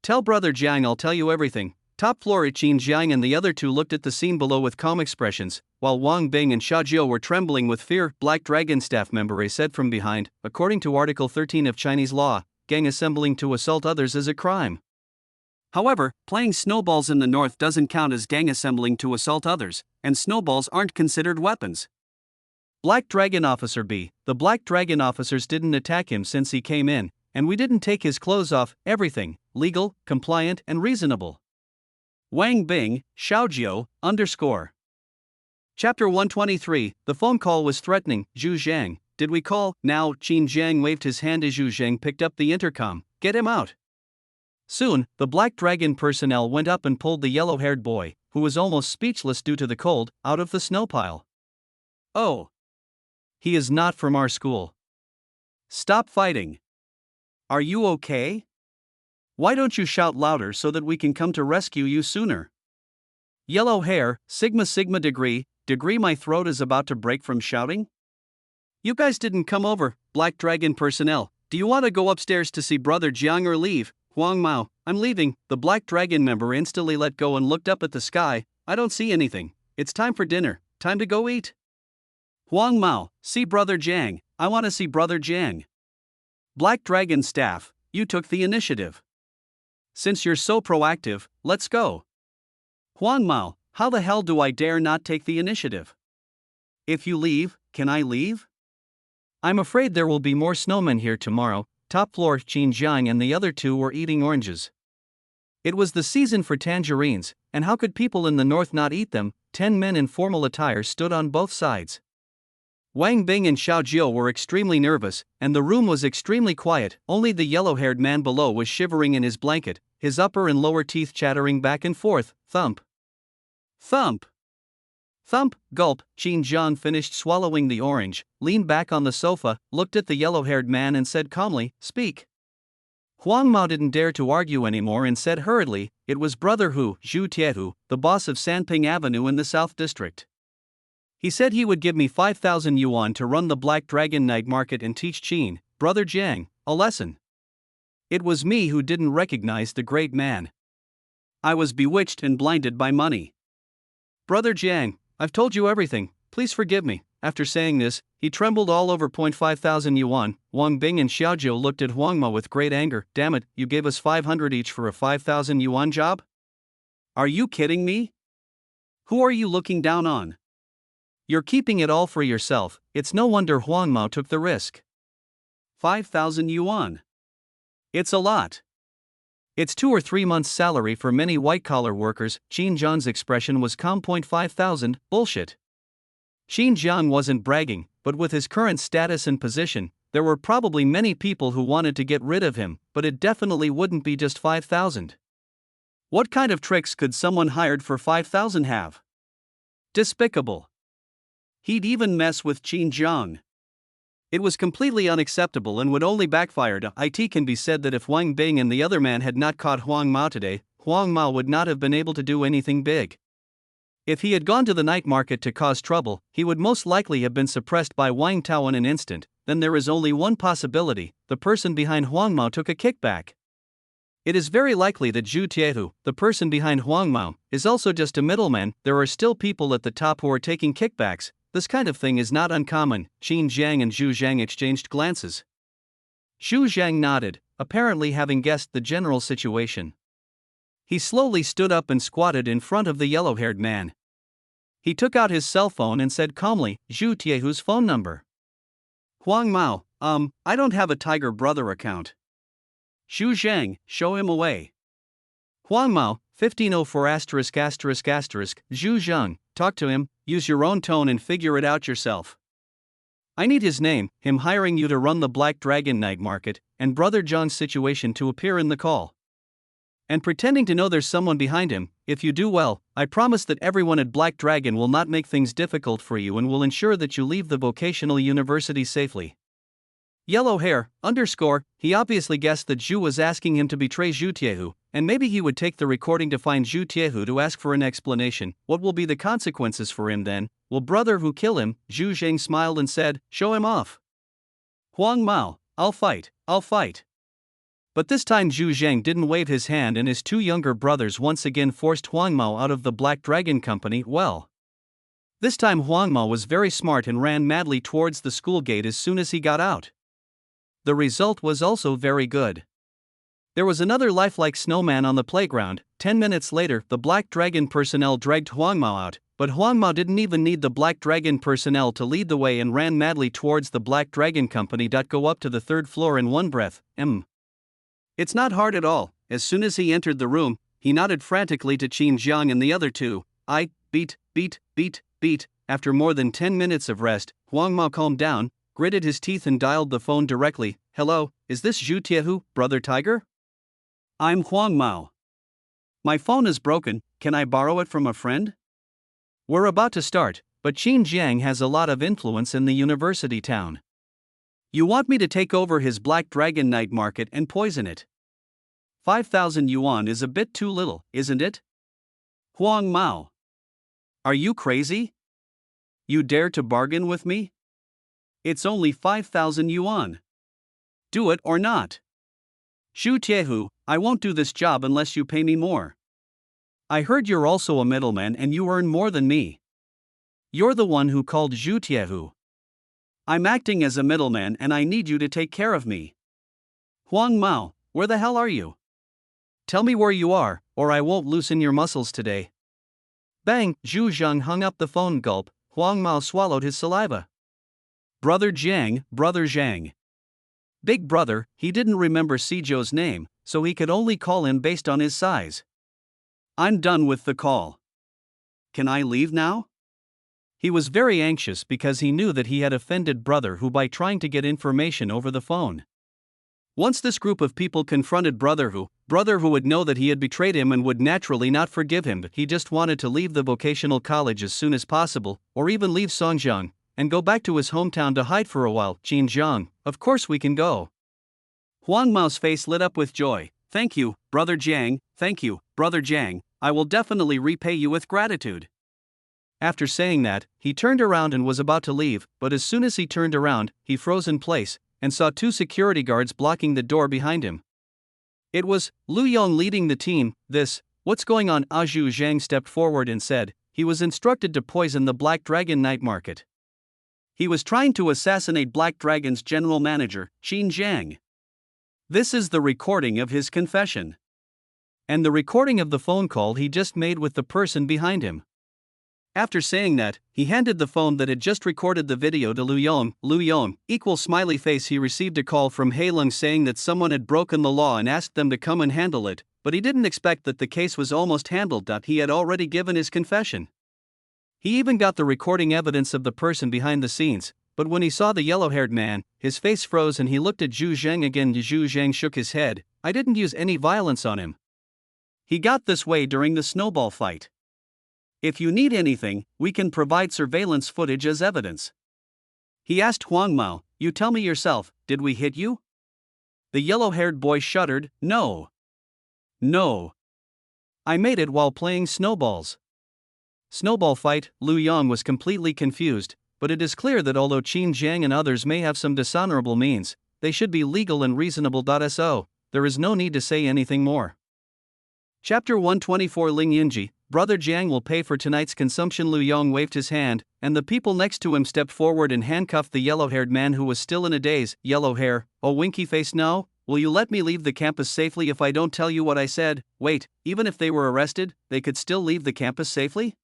Tell Brother Jiang I'll tell you everything. Top floor at Qin Jiang and the other two looked at the scene below with calm expressions, while Wang Bing and Xiao Jiao were trembling with fear. Black Dragon staff member said from behind, according to Article 13 of Chinese law, gang assembling to assault others is a crime. However, playing snowballs in the north doesn't count as gang assembling to assault others, and snowballs aren't considered weapons. Black Dragon Officer B. The Black Dragon officers didn't attack him since he came in, and we didn't take his clothes off. Everything legal, compliant, and reasonable. Wang Bing, Xiao Jiao, Chapter 123. The phone call was threatening. Zhu Zhang, did we call? Now. Qin Jiang waved his hand as Zhu Zhang picked up the intercom. Get him out. Soon, the Black Dragon personnel went up and pulled the yellow-haired boy, who was almost speechless due to the cold, out of the snow pile. Oh. He is not from our school. Stop fighting. Are you okay? Why don't you shout louder so that we can come to rescue you sooner? Yellow hair, sigma degree, my throat is about to break from shouting? You guys didn't come over, Black Dragon personnel. Do you want to go upstairs to see Brother Jiang or leave? Huang Mao, I'm leaving. The Black Dragon member instantly let go and looked up at the sky. I don't see anything. It's time for dinner. Time to go eat. Huang Mao, see Brother Jiang. I want to see Brother Jiang. Black Dragon staff, you took the initiative. Since you're so proactive, let's go. Huang Mao, how the hell do I dare not take the initiative? If you leave, can I leave? I'm afraid there will be more snowmen here tomorrow. Top floor Qin Jiang and the other two were eating oranges. It was the season for tangerines, and how could people in the north not eat them? 10 men in formal attire stood on both sides. Wang Bing and Xiao Jiao were extremely nervous, and the room was extremely quiet. Only the yellow-haired man below was shivering in his blanket, his upper and lower teeth chattering back and forth. Thump. Thump. Thump. Gulp. Qin Jiang finished swallowing the orange, leaned back on the sofa, looked at the yellow-haired man and said calmly, "Speak." Huang Mao didn't dare to argue anymore and said hurriedly, "It was Brother Hu, Zhu Tiehu, the boss of Sanping Avenue in the South District. He said he would give me 5,000 yuan to run the Black Dragon night market and teach Qin, Brother Jiang, a lesson. It was me who didn't recognize the great man. I was bewitched and blinded by money. Brother Jiang, I've told you everything, please forgive me." After saying this, he trembled all over. 5,000 yuan. Wang Bing and Xiao Jiao looked at Huang Mao with great anger. Damn it, you gave us 500 each for a 5,000 yuan job? Are you kidding me? Who are you looking down on? You're keeping it all for yourself. It's no wonder Huang Mao took the risk. 5,000 yuan. It's a lot. It's 2 or 3 months' salary for many white-collar workers. Qin Jiang's expression was calm. 5,000, bullshit. Qin Jiang wasn't bragging, but with his current status and position, there were probably many people who wanted to get rid of him, but it definitely wouldn't be just 5,000. What kind of tricks could someone hired for 5,000 have? Despicable. He'd even mess with Qin Jiang. It was completely unacceptable and would only backfire. It can be said that if Wang Bing and the other man had not caught Huang Mao today, Huang Mao would not have been able to do anything big. If he had gone to the night market to cause trouble, he would most likely have been suppressed by Wang Tao in an instant. Then there is only one possibility: the person behind Huang Mao took a kickback. It is very likely that Zhu Tiehu, the person behind Huang Mao, is also just a middleman. There are still people at the top who are taking kickbacks. This kind of thing is not uncommon. Qin Jiang and Zhu Zhang exchanged glances. Zhu Zhang nodded, apparently having guessed the general situation. He slowly stood up and squatted in front of the yellow-haired man. He took out his cell phone and said calmly, "Zhu Tiehu's phone number." Huang Mao, I don't have a Tiger Brother account. Zhu Zhang, show him away. Huang Mao, 1504****. Zhu Zhang, talk to him, use your own tone and figure it out yourself. I need his name, him hiring you to run the Black Dragon night market, and Brother John's situation to appear in the call. And pretending to know there's someone behind him. If you do well, I promise that everyone at Black Dragon will not make things difficult for you and will ensure that you leave the vocational university safely. Yellow hair, he obviously guessed that Zhu was asking him to betray Zhu Tiehu, and maybe he would take the recording to find Zhu Tiehu to ask for an explanation. What will be the consequences for him then? Will Brother Hu kill him? Zhu Zhang smiled and said, show him off. Huang Mao, I'll fight. But this time Zhu Zhang didn't wave his hand and his two younger brothers once again forced Huang Mao out of the Black Dragon Company. Well, this time Huang Mao was very smart and ran madly towards the school gate as soon as he got out. The result was also very good. There was another lifelike snowman on the playground. 10 minutes later, the Black Dragon personnel dragged Huang Mao out, but Huang Mao didn't even need the Black Dragon personnel to lead the way and ran madly towards the Black Dragon Company. Go up to the third floor in one breath. It's not hard at all. As soon as he entered the room, he nodded frantically to Qin Jiang and the other two. Beat. After more than 10 minutes of rest, Huang Mao calmed down, gritted his teeth and dialed the phone directly. Hello, is this Zhu Tiehu, Brother Tiger? I'm Huang Mao. My phone is broken, can I borrow it from a friend? We're about to start, but Qin Jiang has a lot of influence in the university town. You want me to take over his Black Dragon night market and poison it? 5,000 yuan is a bit too little, isn't it? Huang Mao. Are you crazy? You dare to bargain with me? It's only 5,000 yuan. Do it or not. Zhu Tiehu, I won't do this job unless you pay me more. I heard you're also a middleman and you earn more than me. You're the one who called Zhu Tiehu. I'm acting as a middleman and I need you to take care of me. Huang Mao, where the hell are you? Tell me where you are, or I won't loosen your muscles today. Bang! Zhu Zhang hung up the phone. Gulp. Huang Mao swallowed his saliva. Brother Zhang. Big brother, he didn't remember Sizhou's name, so he could only call him based on his size. I'm done with the call. Can I leave now? He was very anxious because he knew that he had offended Brother Hu by trying to get information over the phone. Once this group of people confronted Brother Hu would know that he had betrayed him and would naturally not forgive him. He just wanted to leave the vocational college as soon as possible, or even leave Songjiang and go back to his hometown to hide for a while. Qin Jiang, of course we can go. Huang Mao's face lit up with joy. Thank you, Brother Jiang, thank you, Brother Jiang, I will definitely repay you with gratitude. After saying that, he turned around and was about to leave, but as soon as he turned around, he froze in place and saw two security guards blocking the door behind him. It was Lu Yong leading the team. What's going on? Zhu Zhang stepped forward and said, he was instructed to poison the Black Dragon night market. He was trying to assassinate Black Dragon's general manager, Qin Jiang. This is the recording of his confession. And the recording of the phone call he just made with the person behind him. After saying that, he handed the phone that had just recorded the video to Lu Yong. Equal smiley face. He received a call from Heilong saying that someone had broken the law and asked them to come and handle it, but he didn't expect that the case was almost handled. He had already given his confession. He even got the recording evidence of the person behind the scenes, but when he saw the yellow-haired man, his face froze and he looked at Zhu Zhang again. Zhu Zhang shook his head. I didn't use any violence on him. He got this way during the snowball fight. If you need anything, we can provide surveillance footage as evidence. He asked Huang Mao, you tell me yourself, did we hit you? The yellow-haired boy shuddered, No. I made it while playing snowballs. Snowball fight. Lu Yong was completely confused, but it is clear that although Qin Jiang and others may have some dishonorable means, they should be legal and reasonable. So, there is no need to say anything more. Chapter 124. Ling Yinji, Brother Jiang will pay for tonight's consumption. Lu Yong waved his hand, and the people next to him stepped forward and handcuffed the yellow-haired man who was still in a daze. Yellow hair, oh winky face. No, will you let me leave the campus safely if I don't tell you what I said? Wait, even if they were arrested, they could still leave the campus safely?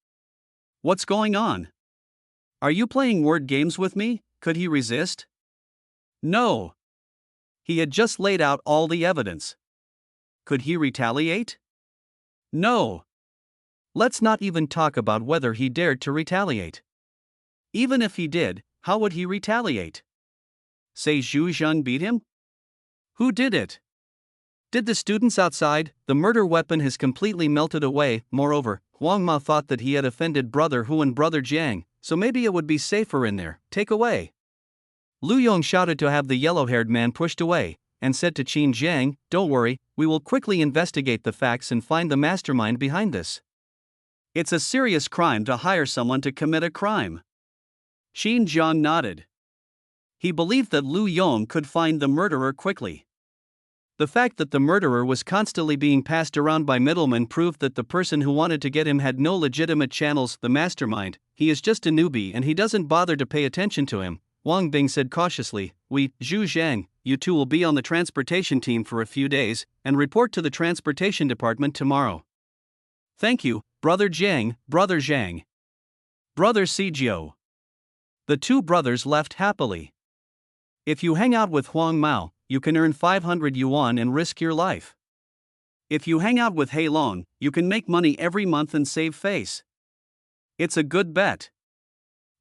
What's going on? Are you playing word games with me? Could he resist? No. He had just laid out all the evidence. Could he retaliate? No. Let's not even talk about whether he dared to retaliate. Even if he did, how would he retaliate? Say Zhu Zhang beat him? Who did it? Did the students outside? The murder weapon has completely melted away. Moreover, Huang Mao thought that he had offended Brother Hu and Brother Jiang, so maybe it would be safer in there. Take away. Lu Yong shouted to have the yellow-haired man pushed away, and said to Qin Jiang, don't worry, we will quickly investigate the facts and find the mastermind behind this. It's a serious crime to hire someone to commit a crime. Qin Jiang nodded. He believed that Lu Yong could find the murderer quickly. The fact that the murderer was constantly being passed around by middlemen proved that the person who wanted to get him had no legitimate channels. The mastermind, he is just a newbie and he doesn't bother to pay attention to him, Wang Bing said cautiously. Zhu Zhang, you two will be on the transportation team for a few days, and report to the transportation department tomorrow. Thank you, Brother Jiang, Brother Zhang. Brother Sijio. The two brothers left happily. If you hang out with Huang Mao, you can earn 500 yuan and risk your life. If you hang out with He Long, you can make money every month and save face. It's a good bet.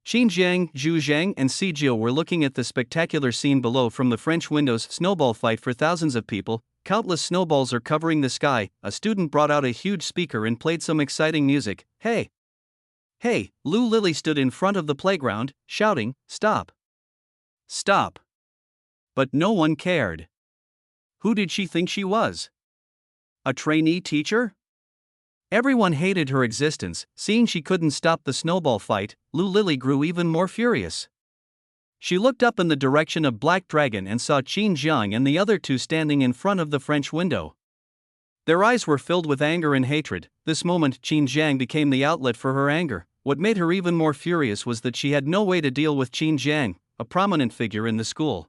Qin Jiang, Zhu Zhang, and Sijio were looking at the spectacular scene below from the French windows. Snowball fight for thousands of people. Countless snowballs are covering the sky. A student brought out a huge speaker and played some exciting music. Hey! Hey! Lu Lily stood in front of the playground, shouting, "Stop! Stop!" But no one cared. Who did she think she was? A trainee teacher? Everyone hated her existence. Seeing she couldn't stop the snowball fight, Lu Lily grew even more furious. She looked up in the direction of Black Dragon and saw Qin Jiang and the other two standing in front of the French window. Their eyes were filled with anger and hatred. This moment, Qin Jiang became the outlet for her anger. What made her even more furious was that she had no way to deal with Qin Jiang, a prominent figure in the school.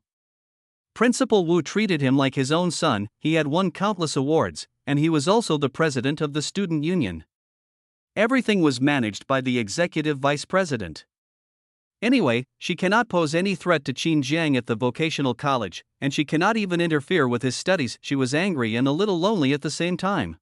Principal Wu treated him like his own son. He had won countless awards, and he was also the president of the student union. Everything was managed by the executive vice president. Anyway, she cannot pose any threat to Qin Jiang at the vocational college, and she cannot even interfere with his studies. She was angry and a little lonely at the same time.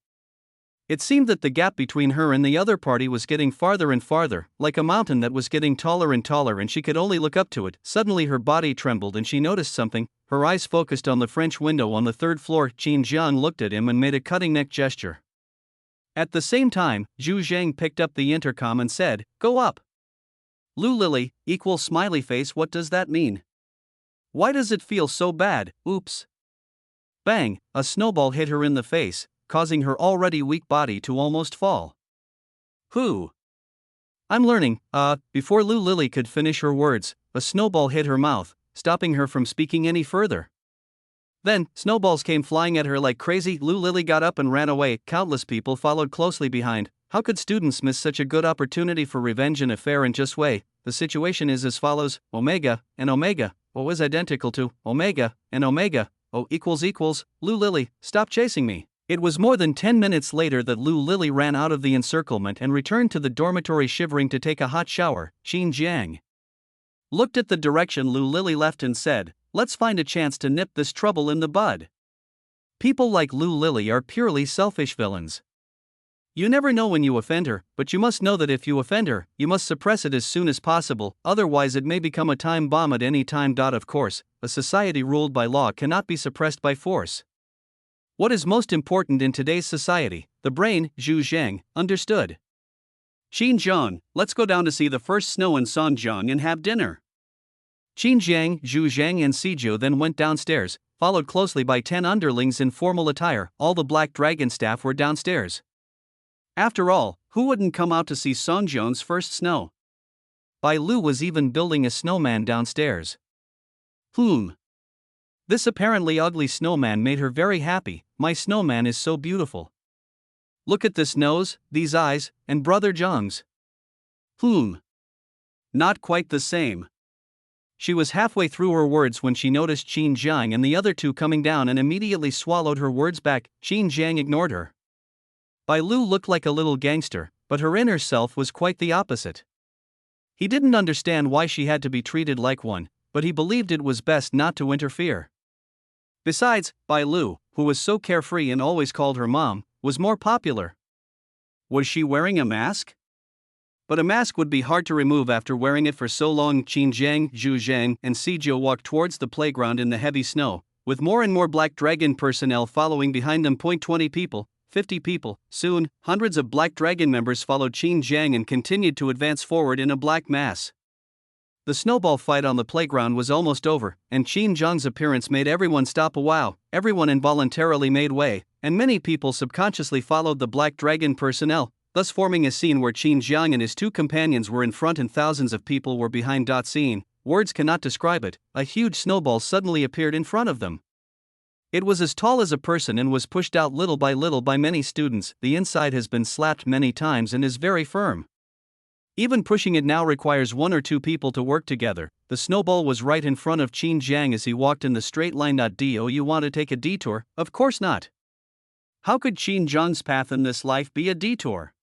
It seemed that the gap between her and the other party was getting farther and farther, like a mountain that was getting taller and taller, and she could only look up to it. Suddenly her body trembled and she noticed something. Her eyes focused on the French window on the third floor. Qin Jiang looked at him and made a cutting neck gesture. At the same time, Zhu Zhang picked up the intercom and said, "Go up." Lu Lily, equal smiley face. What does that mean? Why does it feel so bad? Oops. Bang, a snowball hit her in the face, causing her already weak body to almost fall. Who? I'm learning. Before Lu Lily could finish her words, a snowball hit her mouth, stopping her from speaking any further. Then, snowballs came flying at her like crazy. Lu Lily got up and ran away. Countless people followed closely behind. How could students miss such a good opportunity for revenge in a fair and just way? The situation is as follows: Omega and Omega, O is identical to Omega and Omega, O equals. Lu Lily, stop chasing me. It was more than 10 minutes later that Lu Lily ran out of the encirclement and returned to the dormitory shivering to take a hot shower. Qin Jiang looked at the direction Lu Lily left and said, "Let's find a chance to nip this trouble in the bud." People like Lu Lily are purely selfish villains. You never know when you offend her, but you must know that if you offend her, you must suppress it as soon as possible, otherwise it may become a time bomb at any time. Of course, a society ruled by law cannot be suppressed by force. What is most important in today's society? The brain. Zhu Zhang understood. Qin Jiang, let's go down to see the first snow in Sanjiang and have dinner. Qin Jiang, Zhu Zhang, and Sijio then went downstairs, followed closely by 10 underlings in formal attire. All the Black Dragon staff were downstairs. After all, who wouldn't come out to see Sanjiang's first snow? Bai Lu was even building a snowman downstairs. This apparently ugly snowman made her very happy. My snowman is so beautiful. Look at this nose, these eyes, and Brother Zhang's. Not quite the same. She was halfway through her words when she noticed Qin Jiang and the other two coming down and immediately swallowed her words back. Qin Jiang ignored her. Bai Lu looked like a little gangster, but her inner self was quite the opposite. He didn't understand why she had to be treated like one, but he believed it was best not to interfere. Besides, Bai Lu, who was so carefree and always called her mom, was more popular. Was she wearing a mask? But a mask would be hard to remove after wearing it for so long. Qin Jiang, Zhu Zhang, and Sijio walked towards the playground in the heavy snow, with more and more Black Dragon personnel following behind them. 20 people, 50 people, soon, hundreds of Black Dragon members followed Qin Jiang and continued to advance forward in a black mass. The snowball fight on the playground was almost over, and Qin Jiang's appearance made everyone stop a while. Everyone involuntarily made way, and many people subconsciously followed the Black Dragon personnel, thus forming a scene where Qin Jiang and his two companions were in front and thousands of people were behind. Scene, words cannot describe it. A huge snowball suddenly appeared in front of them. It was as tall as a person and was pushed out little by many students. The inside has been slapped many times and is very firm. Even pushing it now requires one or two people to work together. The snowball was right in front of Qin Jiang as he walked in the straight line. Do you want to take a detour? Of course not. How could Qin Jiang's path in this life be a detour?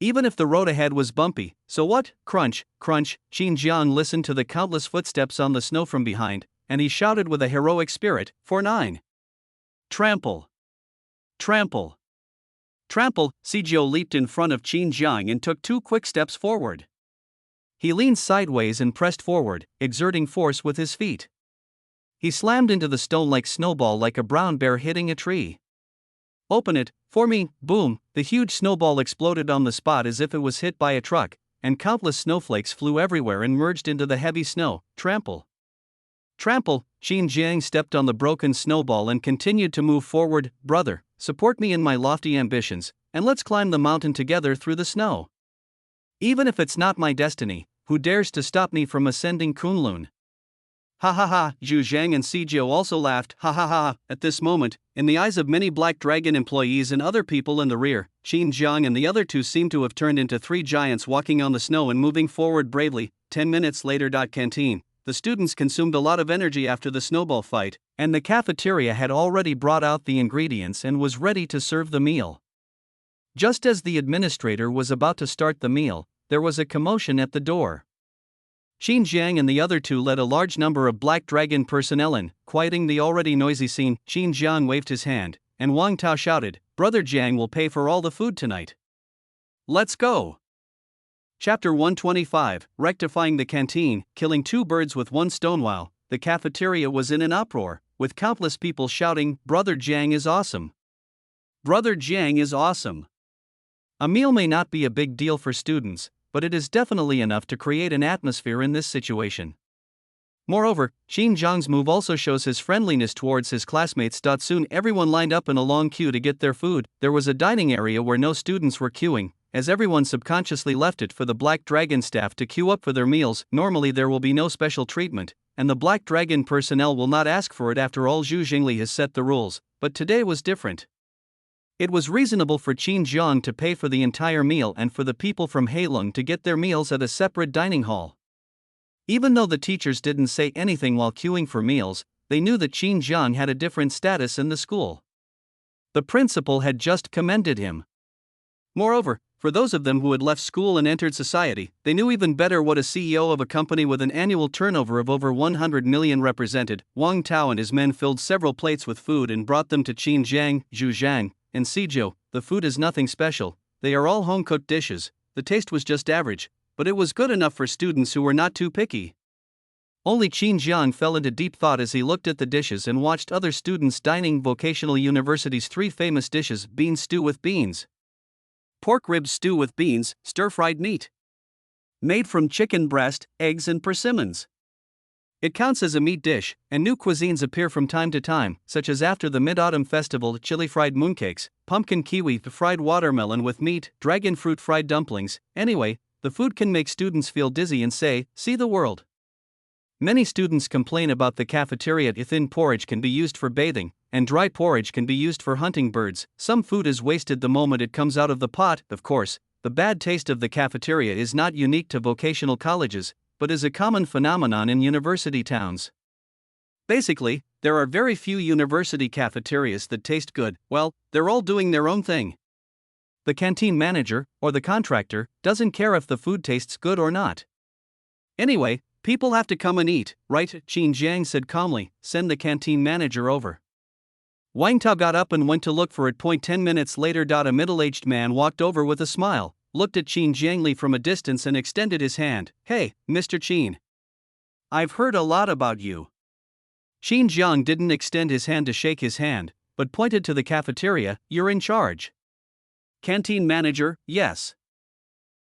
Even if the road ahead was bumpy, so what? Crunch, crunch. Qin Jiang listened to the countless footsteps on the snow from behind, and he shouted with a heroic spirit, "For 9. Trample! Trample! Trample!" Sijio leaped in front of Qin Jiang and took 2 quick steps forward. He leaned sideways and pressed forward, exerting force with his feet. He slammed into the stone like snowball, like a brown bear hitting a tree. "Open it, for me!" Boom! The huge snowball exploded on the spot as if it was hit by a truck, and countless snowflakes flew everywhere and merged into the heavy snow. Trample! Trample! Qin Jiang stepped on the broken snowball and continued to move forward. "Brother, support me in my lofty ambitions, and let's climb the mountain together through the snow. Even if it's not my destiny, who dares to stop me from ascending Kunlun?" Ha ha ha! Zhu Zhang and Sijio also laughed. Ha ha ha! At this moment, in the eyes of many Black Dragon employees and other people in the rear, Qin Jiang and the other two seemed to have turned into 3 giants walking on the snow and moving forward bravely. 10 minutes later. Canteen. The students consumed a lot of energy after the snowball fight, and the cafeteria had already brought out the ingredients and was ready to serve the meal. Just as the administrator was about to start the meal, there was a commotion at the door. Qin Jiang and the other two led a large number of Black Dragon personnel in, quieting the already noisy scene. Qin Jiang waved his hand, and Wang Tao shouted, "Brother Jiang will pay for all the food tonight. Let's go!" Chapter 125, Rectifying the Canteen, Killing 2 birds with 1 stone. While the cafeteria was in an uproar, with countless people shouting, "Brother Jiang is awesome! Brother Jiang is awesome!" A meal may not be a big deal for students, but it is definitely enough to create an atmosphere in this situation. Moreover, Qin Jiang's move also shows his friendliness towards his classmates. Soon everyone lined up in a long queue to get their food. There was a dining area where no students were queuing, as everyone subconsciously left it for the Black Dragon staff to queue up for their meals. Normally there will be no special treatment, and the Black Dragon personnel will not ask for it. After all, Zhu Jingli has set the rules, but today was different. It was reasonable for Qin Jiang to pay for the entire meal and for the people from Heilong to get their meals at a separate dining hall. Even though the teachers didn't say anything while queuing for meals, they knew that Qin Jiang had a different status in the school. The principal had just commended him. Moreover, for those of them who had left school and entered society, they knew even better what a CEO of a company with an annual turnover of over 100 million represented. Wang Tao and his men filled several plates with food and brought them to Qin Jiang, Zhu Zhang, and Sijio. The food is nothing special, they are all home-cooked dishes. The taste was just average, but it was good enough for students who were not too picky. Only Qin Jiang fell into deep thought as he looked at the dishes and watched other students dining. Vocational University's 3 famous dishes: bean stew with beans, pork rib stew with beans, stir-fried meat made from chicken breast, eggs and persimmons. It counts as a meat dish, and new cuisines appear from time to time, such as after the Mid-Autumn Festival, chili fried mooncakes, pumpkin kiwi fried watermelon with meat, dragon fruit fried dumplings. Anyway, the food can make students feel dizzy and say, "See the world." Many students complain about the cafeteria. Thin porridge can be used for bathing, and dry porridge can be used for hunting birds. Some food is wasted the moment it comes out of the pot. Of course, the bad taste of the cafeteria is not unique to vocational colleges, but is a common phenomenon in university towns. Basically, there are very few university cafeterias that taste good. Well, they're all doing their own thing. The canteen manager, or the contractor, doesn't care if the food tastes good or not. Anyway, people have to come and eat, right? Qin Jiang said calmly. "Send the canteen manager over." Wang Tao got up and went to look for it. 10 minutes later. A middle-aged man walked over with a smile, looked at Qin Jiangli from a distance and extended his hand. "Hey, Mr. Qin. I've heard a lot about you." Qin Jiang didn't extend his hand to shake his hand, but pointed to the cafeteria. "You're in charge." "Canteen manager, yes.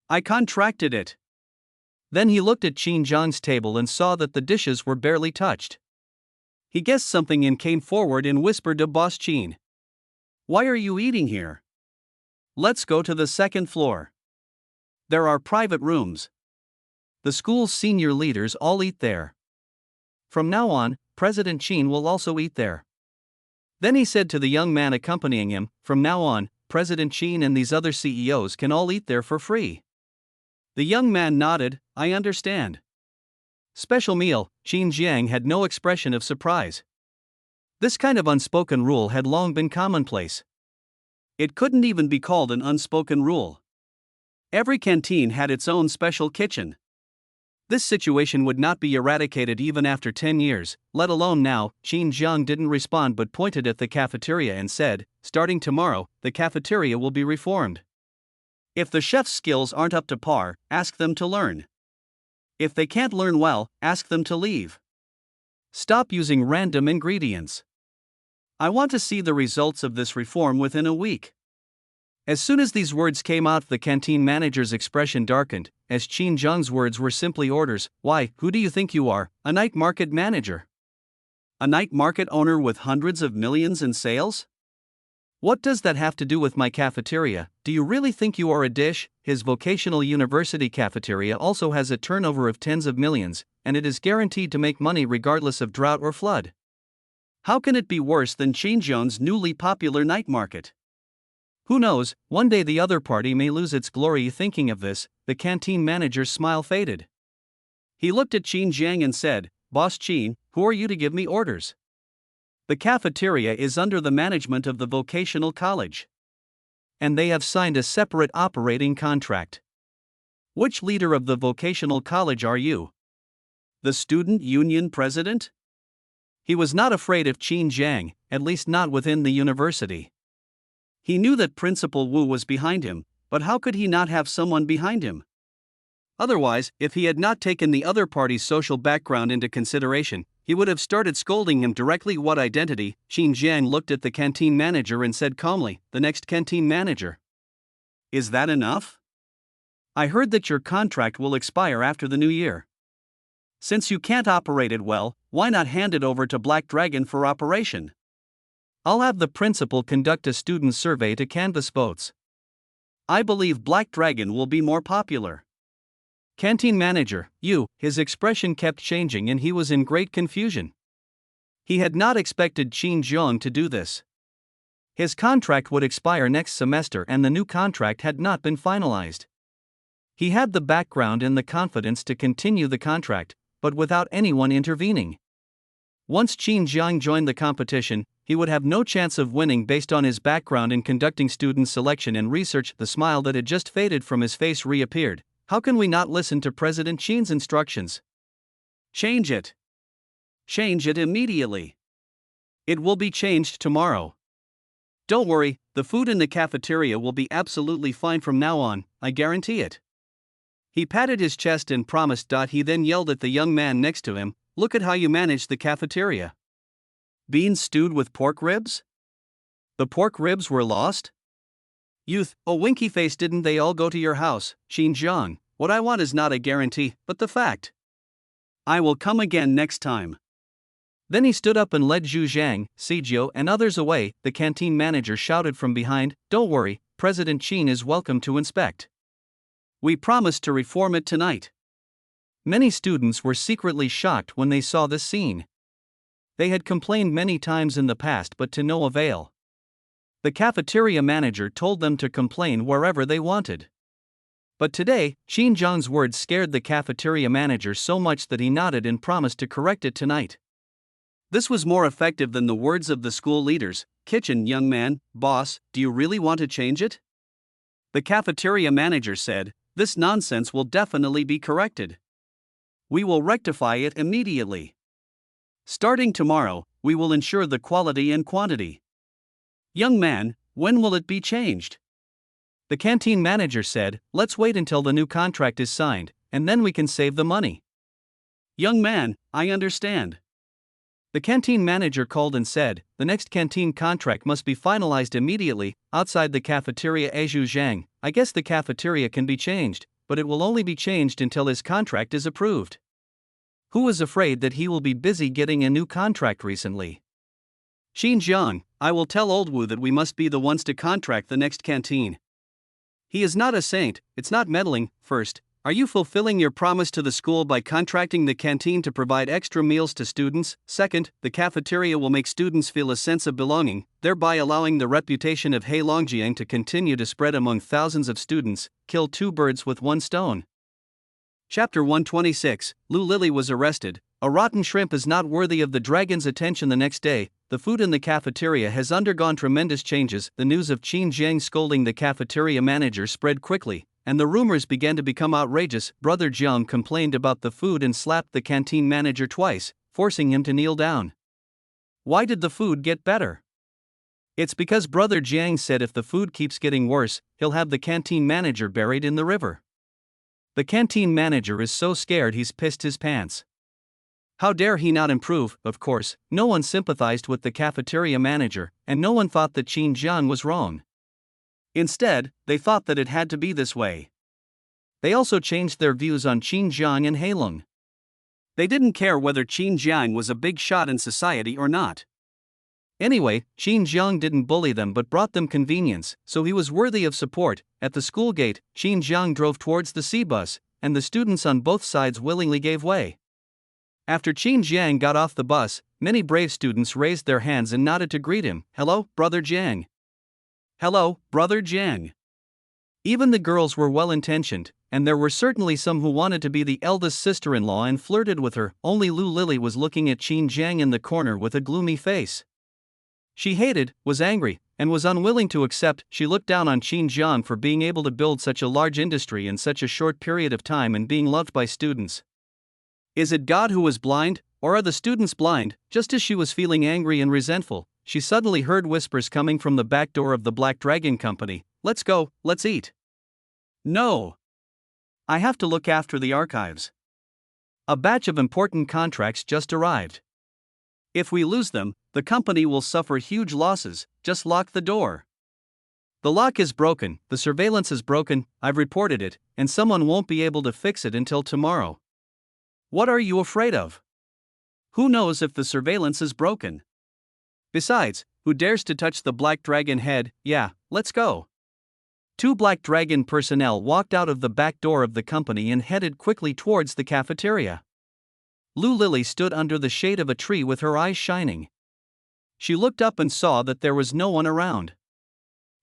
I contracted it." Then he looked at Qin Jiang's table and saw that the dishes were barely touched. He guessed something and came forward and whispered to Boss Qin. "Why are you eating here? Let's go to the 2nd floor. There are private rooms. The school's senior leaders all eat there. From now on, President Qin will also eat there." Then he said to the young man accompanying him, "From now on, President Qin and these other CEOs can all eat there for free." The young man nodded, "I understand." Special meal. Qin Jiang had no expression of surprise. This kind of unspoken rule had long been commonplace. It couldn't even be called an unspoken rule. Every canteen had its own special kitchen. This situation would not be eradicated even after 10 years, let alone now. Qin Jiang didn't respond but pointed at the cafeteria and said, "Starting tomorrow, the cafeteria will be reformed. If the chef's skills aren't up to par, ask them to learn. If they can't learn well, ask them to leave. Stop using random ingredients. I want to see the results of this reform within a week." As soon as these words came out, the canteen manager's expression darkened, as Qin Jiang's words were simply orders. "Why, who do you think you are, a night market manager? A night market owner with hundreds of millions in sales? What does that have to do with my cafeteria? Do you really think you are a dish?" His vocational university cafeteria also has a turnover of tens of millions, and it is guaranteed to make money regardless of drought or flood. How can it be worse than Qin Jiang's newly popular night market? Who knows, one day the other party may lose its glory. Thinking of this, the canteen manager's smile faded. He looked at Qin Jiang and said, "Boss Qin, who are you to give me orders? The cafeteria is under the management of the vocational college. And they have signed a separate operating contract. Which leader of the vocational college are you? The student union president?" He was not afraid of Qin Jiang, at least not within the university. He knew that Principal Wu was behind him, but how could he not have someone behind him? Otherwise, if he had not taken the other party's social background into consideration, he would have started scolding him directly. "What identity?" Qin Jiang looked at the canteen manager and said calmly, "The next canteen manager." "Is that enough? I heard that your contract will expire after the new year. Since you can't operate it well, why not hand it over to Black Dragon for operation? I'll have the principal conduct a student survey to canvass votes. I believe Black Dragon will be more popular." "Canteen manager, you," his expression kept changing and he was in great confusion. He had not expected Qin Jiang to do this. His contract would expire next semester and the new contract had not been finalized. He had the background and the confidence to continue the contract, but without anyone intervening. Once Qin Jiang joined the competition, he would have no chance of winning based on his background in conducting student selection and research. The smile that had just faded from his face reappeared. "How can we not listen to President Qin's instructions? Change it. Change it immediately. It will be changed tomorrow. Don't worry, the food in the cafeteria will be absolutely fine from now on, I guarantee it." He patted his chest and promised. He then yelled at the young man next to him, "Look at how you managed the cafeteria. Beans stewed with pork ribs? The pork ribs were lost? Youth, oh winky face, didn't they all go to your house?" "Qin Jiang, what I want is not a guarantee, but the fact. I will come again next time." Then he stood up and led Zhu Zhang, Sijio and others away. The canteen manager shouted from behind, "Don't worry, President Qin is welcome to inspect. We promise to reform it tonight." Many students were secretly shocked when they saw this scene. They had complained many times in the past but to no avail. The cafeteria manager told them to complain wherever they wanted. But today, Qin Jiang's words scared the cafeteria manager so much that he nodded and promised to correct it tonight. This was more effective than the words of the school leaders. "Kitchen young man, boss, do you really want to change it?" The cafeteria manager said, "This nonsense will definitely be corrected. We will rectify it immediately. Starting tomorrow, we will ensure the quality and quantity." "Young man, when will it be changed?" The canteen manager said, "Let's wait until the new contract is signed, and then we can save the money." "Young man, I understand." The canteen manager called and said, "The next canteen contract must be finalized immediately." Outside the cafeteria, Zhu Zhang, "I guess the cafeteria can be changed, but it will only be changed until his contract is approved." Who is afraid that he will be busy getting a new contract recently? "Qin Jiang, I will tell old Wu that we must be the ones to contract the next canteen. He is not a saint, it's not meddling." First, Are you fulfilling your promise to the school by contracting the canteen to provide extra meals to students? Second, the cafeteria will make students feel a sense of belonging, thereby allowing the reputation of Heilongjiang to continue to spread among thousands of students. Kill two birds with one stone. Chapter 126. Lu Lili was arrested. A rotten shrimp is not worthy of the dragon's attention. The next day, the food in the cafeteria has undergone tremendous changes. The news of Qin Jiang scolding the cafeteria manager spread quickly, and the rumors began to become outrageous. Brother Jiang complained about the food and slapped the canteen manager twice, forcing him to kneel down. Why did the food get better? It's because Brother Jiang said if the food keeps getting worse, he'll have the canteen manager buried in the river. The canteen manager is so scared he's pissed his pants. How dare he not improve? Of course, no one sympathized with the cafeteria manager, and no one thought that Qin Jiang was wrong. Instead, they thought that it had to be this way. They also changed their views on Qin Jiang and Heilong. They didn't care whether Qin Jiang was a big shot in society or not. Anyway, Qin Jiang didn't bully them but brought them convenience, so he was worthy of support. At the school gate, Qin Jiang drove towards the C-bus, and the students on both sides willingly gave way. After Qin Jiang got off the bus, many brave students raised their hands and nodded to greet him. Hello, Brother Jiang. Hello, Brother Jiang. Even the girls were well-intentioned, and there were certainly some who wanted to be the eldest sister-in-law and flirted with her. Only Lu Lili was looking at Qin Jiang in the corner with a gloomy face. She hated, was angry, and was unwilling to accept. She looked down on Qin Jiang for being able to build such a large industry in such a short period of time and being loved by students. Is it God who was blind, or are the students blind? Just as she was feeling angry and resentful, she suddenly heard whispers coming from the back door of the Black Dragon Company. Let's go, let's eat. No. I have to look after the archives. A batch of important contracts just arrived. If we lose them, the company will suffer huge losses. Just lock the door. The lock is broken, the surveillance is broken, I've reported it, and someone won't be able to fix it until tomorrow. What are you afraid of? Who knows if the surveillance is broken? Besides, who dares to touch the Black Dragon head? Yeah, let's go. Two Black Dragon personnel walked out of the back door of the company and headed quickly towards the cafeteria. Lu Lili stood under the shade of a tree with her eyes shining. She looked up and saw that there was no one around.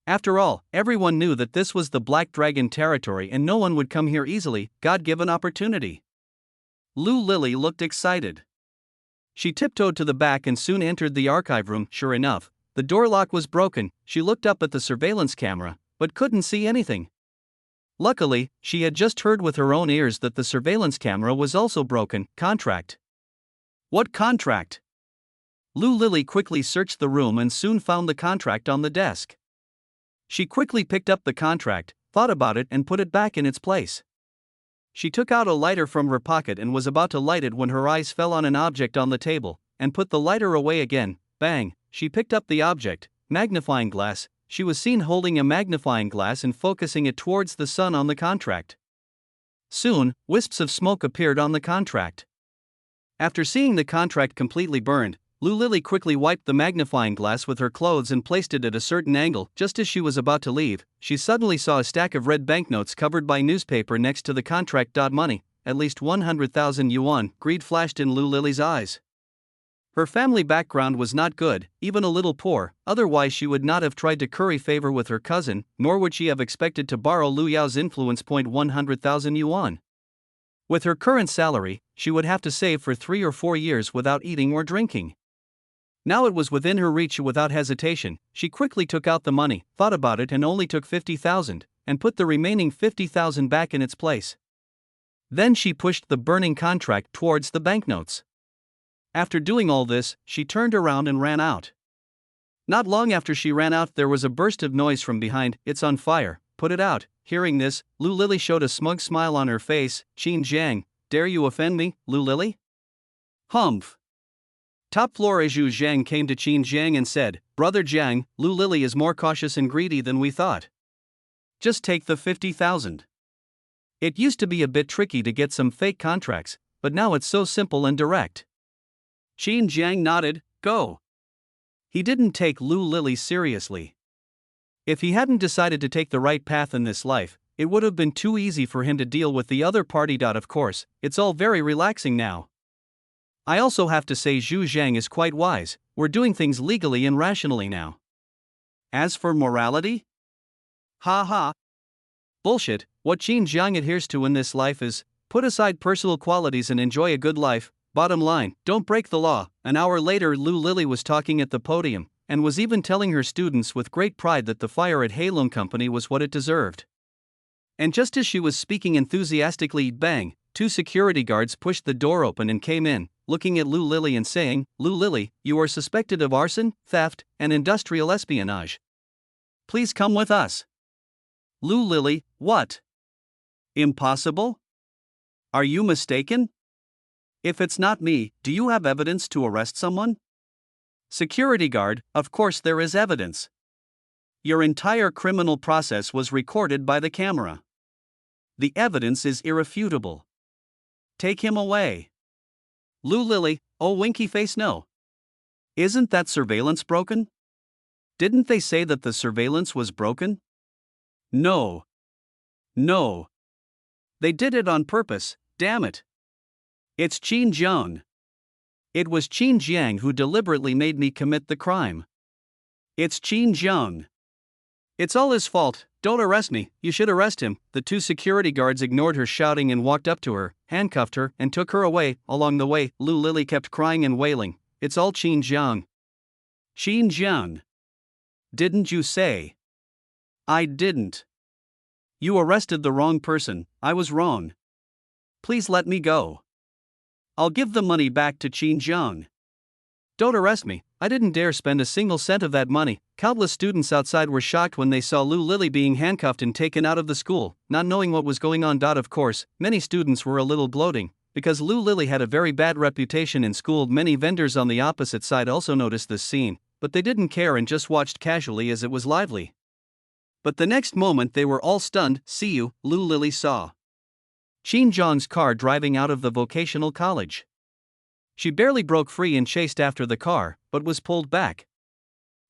After all, everyone knew that this was the Black Dragon territory and no one would come here easily. God-given opportunity. Lu Lili looked excited. She tiptoed to the back and soon entered the archive room. Sure enough, the door lock was broken. She looked up at the surveillance camera, but couldn't see anything. Luckily, she had just heard with her own ears that the surveillance camera was also broken. Contract. What contract? Lu Lili quickly searched the room and soon found the contract on the desk. She quickly picked up the contract, thought about it and put it back in its place. She took out a lighter from her pocket and was about to light it when her eyes fell on an object on the table, and put the lighter away again. Bang! She picked up the object, magnifying glass. She was seen holding a magnifying glass and focusing it towards the sun on the contract. Soon, wisps of smoke appeared on the contract. After seeing the contract completely burned, Lu Lili quickly wiped the magnifying glass with her clothes and placed it at a certain angle. Just as she was about to leave, she suddenly saw a stack of red banknotes covered by newspaper next to the contract. Money, at least 100,000 yuan. Greed flashed in Lu Lili's eyes. Her family background was not good, even a little poor, otherwise she would not have tried to curry favor with her cousin, nor would she have expected to borrow Lu Yao's influence. 100,000 yuan. With her current salary, she would have to save for 3 or 4 years without eating or drinking. Now it was within her reach. Without hesitation, she quickly took out the money, thought about it and only took 50,000, and put the remaining 50,000 back in its place. Then she pushed the burning contract towards the banknotes. After doing all this, she turned around and ran out. Not long after she ran out, there was a burst of noise from behind. It's on fire, put it out. Hearing this, Lu Lili showed a smug smile on her face. Qin Jiang, dare you offend me, Lu Lili? Humph. Top floor Zhu Zhang came to Qin Jiang and said, Brother Jiang, Lu Lili is more cautious and greedy than we thought. Just take the 50,000. It used to be a bit tricky to get some fake contracts, but now it's so simple and direct. Qin Jiang nodded. Go. He didn't take Lu Lili seriously. If he hadn't decided to take the right path in this life, It would have been too easy for him to deal with the other party. Of course, it's all very relaxing now. I also have to say Zhu Zhang is quite wise, we're doing things legally and rationally now. As for morality? Ha ha. Bullshit, what Qin Jiang adheres to in this life is, put aside personal qualities and enjoy a good life. Bottom line, don't break the law. An hour later, Lu Lili was talking at the podium, and was even telling her students with great pride that the fire at Heilong Company was what it deserved. And just as she was speaking enthusiastically, bang, 2 security guards pushed the door open and came in, looking at Lu Lili and saying, "Lu Lili, you are suspected of arson, theft, and industrial espionage. Please come with us." Lu Lili, what? Impossible? Are you mistaken? If it's not me, do you have evidence to arrest someone? Security guard, of course there is evidence. Your entire criminal process was recorded by the camera. The evidence is irrefutable. Take him away. Lu Lili, oh winky face, no. Isn't that surveillance broken? Didn't they say that the surveillance was broken? No. No. They did it on purpose, damn it. It's Qin Jiang. It was Qin Jiang who deliberately made me commit the crime. It's Qin Jiang. It's all his fault, don't arrest me, you should arrest him. The 2 security guards ignored her shouting and walked up to her, handcuffed her, and took her away. Along the way, Lu Lili kept crying and wailing, "It's all Qin Jiang. Qin Jiang. Didn't you say?" "I didn't. You arrested the wrong person, I was wrong. Please let me go. I'll give the money back to Qin Jiang." "Don't arrest me, I didn't dare spend a single cent of that money." Countless students outside were shocked when they saw Lu Lili being handcuffed and taken out of the school, not knowing what was going on. Of course, many students were a little gloating, because Lu Lili had a very bad reputation in school. Many vendors on the opposite side also noticed this scene, but they didn't care and just watched casually as it was lively. But the next moment they were all stunned. "See you," Lu Lili saw Qin Jiang's car driving out of the vocational college. She barely broke free and chased after the car, but was pulled back.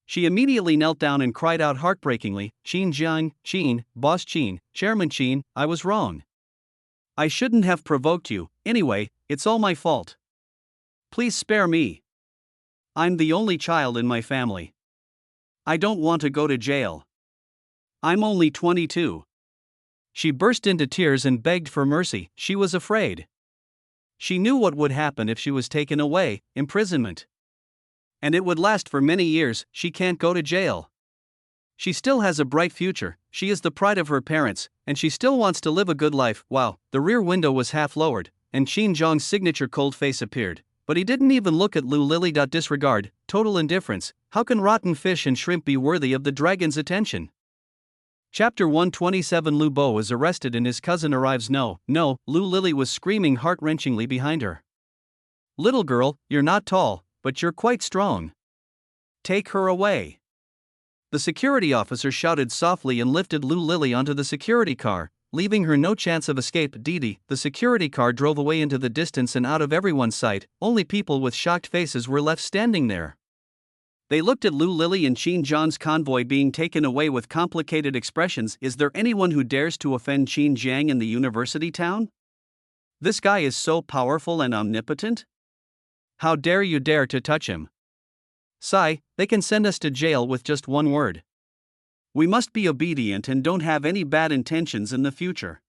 She immediately knelt down and cried out heartbreakingly, "Qin Jiang, Qin, Boss Qin, Chairman Qin, I was wrong. I shouldn't have provoked you, anyway, it's all my fault. Please spare me. I'm the only child in my family. I don't want to go to jail. I'm only 22. She burst into tears and begged for mercy. She was afraid. She knew what would happen if she was taken away, imprisonment. And it would last for many years. She can't go to jail. She still has a bright future, she is the pride of her parents, and she still wants to live a good life. Wow, the rear window was half lowered, and Qin Jiang's signature cold face appeared. But he didn't even look at Lu Lili. Disregard, total indifference. How can rotten fish and shrimp be worthy of the dragon's attention? Chapter 127. Lu Bo is arrested and his cousin arrives. No, Lu Lili was screaming heart-wrenchingly behind her. "Little girl, you're not tall, but you're quite strong. Take her away." The security officer shouted softly and lifted Lu Lili onto the security car, leaving her no chance of escape. Didi, the security car drove away into the distance and out of everyone's sight. Only people with shocked faces were left standing there. They looked at Lu Lili and Qin Jiang's convoy being taken away with complicated expressions. Is there anyone who dares to offend Qin Jiang in the university town? This guy is so powerful and omnipotent? How dare you dare to touch him? Sigh, they can send us to jail with just one word. We must be obedient and don't have any bad intentions in the future.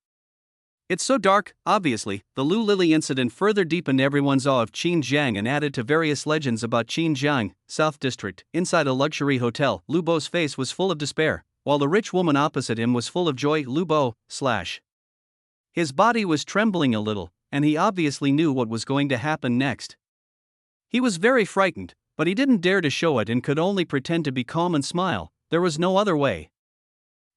It's so dark. Obviously, the Lu Lili incident further deepened everyone's awe of Qin Jiang and added to various legends about Qin Jiang. South District, inside a luxury hotel, Lu Bo's face was full of despair, while the rich woman opposite him was full of joy. Lu Bo, His body was trembling a little, and he obviously knew what was going to happen next. He was very frightened, but he didn't dare to show it and could only pretend to be calm and smile. There was no other way.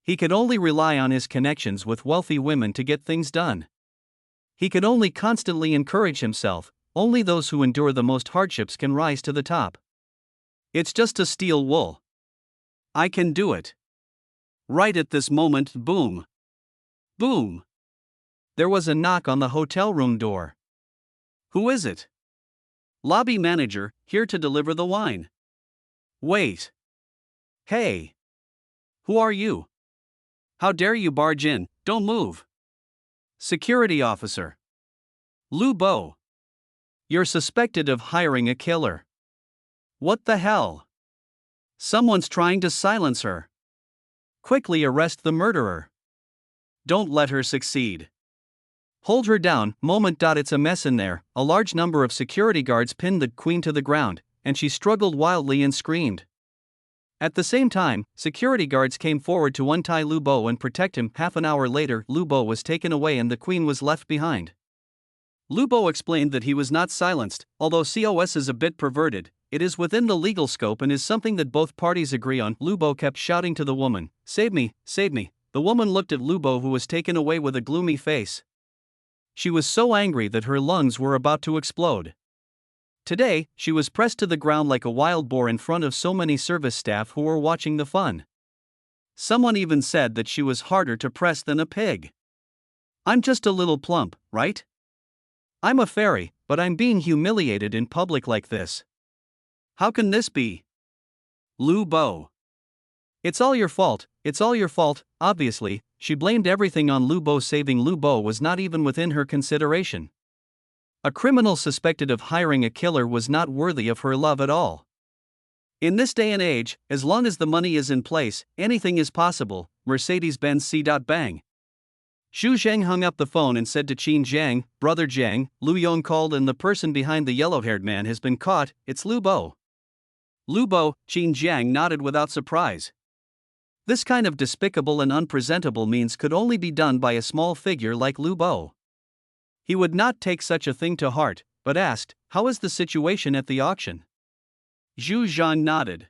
He could only rely on his connections with wealthy women to get things done. He could only constantly encourage himself. Only those who endure the most hardships can rise to the top. It's just to steal wool. I can do it. Right at this moment, boom. Boom. There was a knock on the hotel room door. Who is it? Lobby manager, here to deliver the wine. Wait. Hey. Who are you? How dare you barge in? Don't move. Security officer. Lu Bo. You're suspected of hiring a killer. What the hell? Someone's trying to silence her. Quickly arrest the murderer. Don't let her succeed. Hold her down, moment. It's a mess in there. A large number of security guards pinned the queen to the ground, and she struggled wildly and screamed. At the same time, security guards came forward to untie Lu Bo and protect him. Half an hour later, Lu Bo was taken away and the queen was left behind. Lu Bo explained that he was not silenced. Although COS is a bit perverted, it is within the legal scope and is something that both parties agree on. Lu Bo kept shouting to the woman, "Save me, save me." The woman looked at Lu Bo, who was taken away with a gloomy face. She was so angry that her lungs were about to explode. Today, she was pressed to the ground like a wild boar in front of so many service staff who were watching the fun. Someone even said that she was harder to press than a pig. I'm just a little plump, right? I'm a fairy, but I'm being humiliated in public like this. How can this be? Lu Bo. It's all your fault, it's all your fault. Obviously, she blamed everything on Lu Bo. Saving Lu Bo was not even within her consideration. A criminal suspected of hiring a killer was not worthy of her love at all. In this day and age, as long as the money is in place, anything is possible. Mercedes-Benz C. Bang. Xu Zhang hung up the phone and said to Qin Jiang, "Brother Jiang, Lu Yong called and the person behind the yellow-haired man has been caught. It's Lu Bo." Lu Bo, Qin Jiang nodded without surprise. This kind of despicable and unpresentable means could only be done by a small figure like Lu Bo. He would not take such a thing to heart, but asked, "How is the situation at the auction?" Xu Zhang nodded.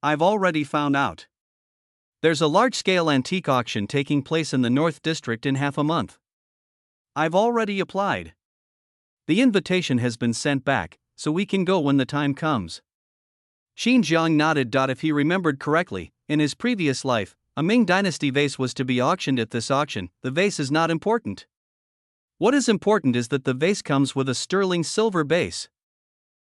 "I've already found out. There's a large-scale antique auction taking place in the North District in half a month. I've already applied. The invitation has been sent back, so we can go when the time comes." Qin Jiang nodded. If he remembered correctly, in his previous life, a Ming Dynasty vase was to be auctioned at this auction. The vase is not important. What is important is that the vase comes with a sterling silver base.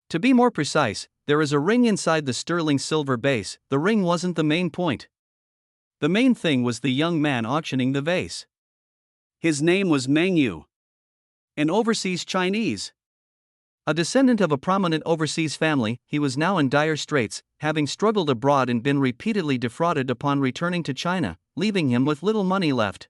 To be more precise, there is a ring inside the sterling silver base. The ring wasn't the main point. The main thing was the young man auctioning the vase. His name was Meng Yu, an overseas Chinese. A descendant of a prominent overseas family, he was now in dire straits, having struggled abroad and been repeatedly defrauded upon returning to China, leaving him with little money left.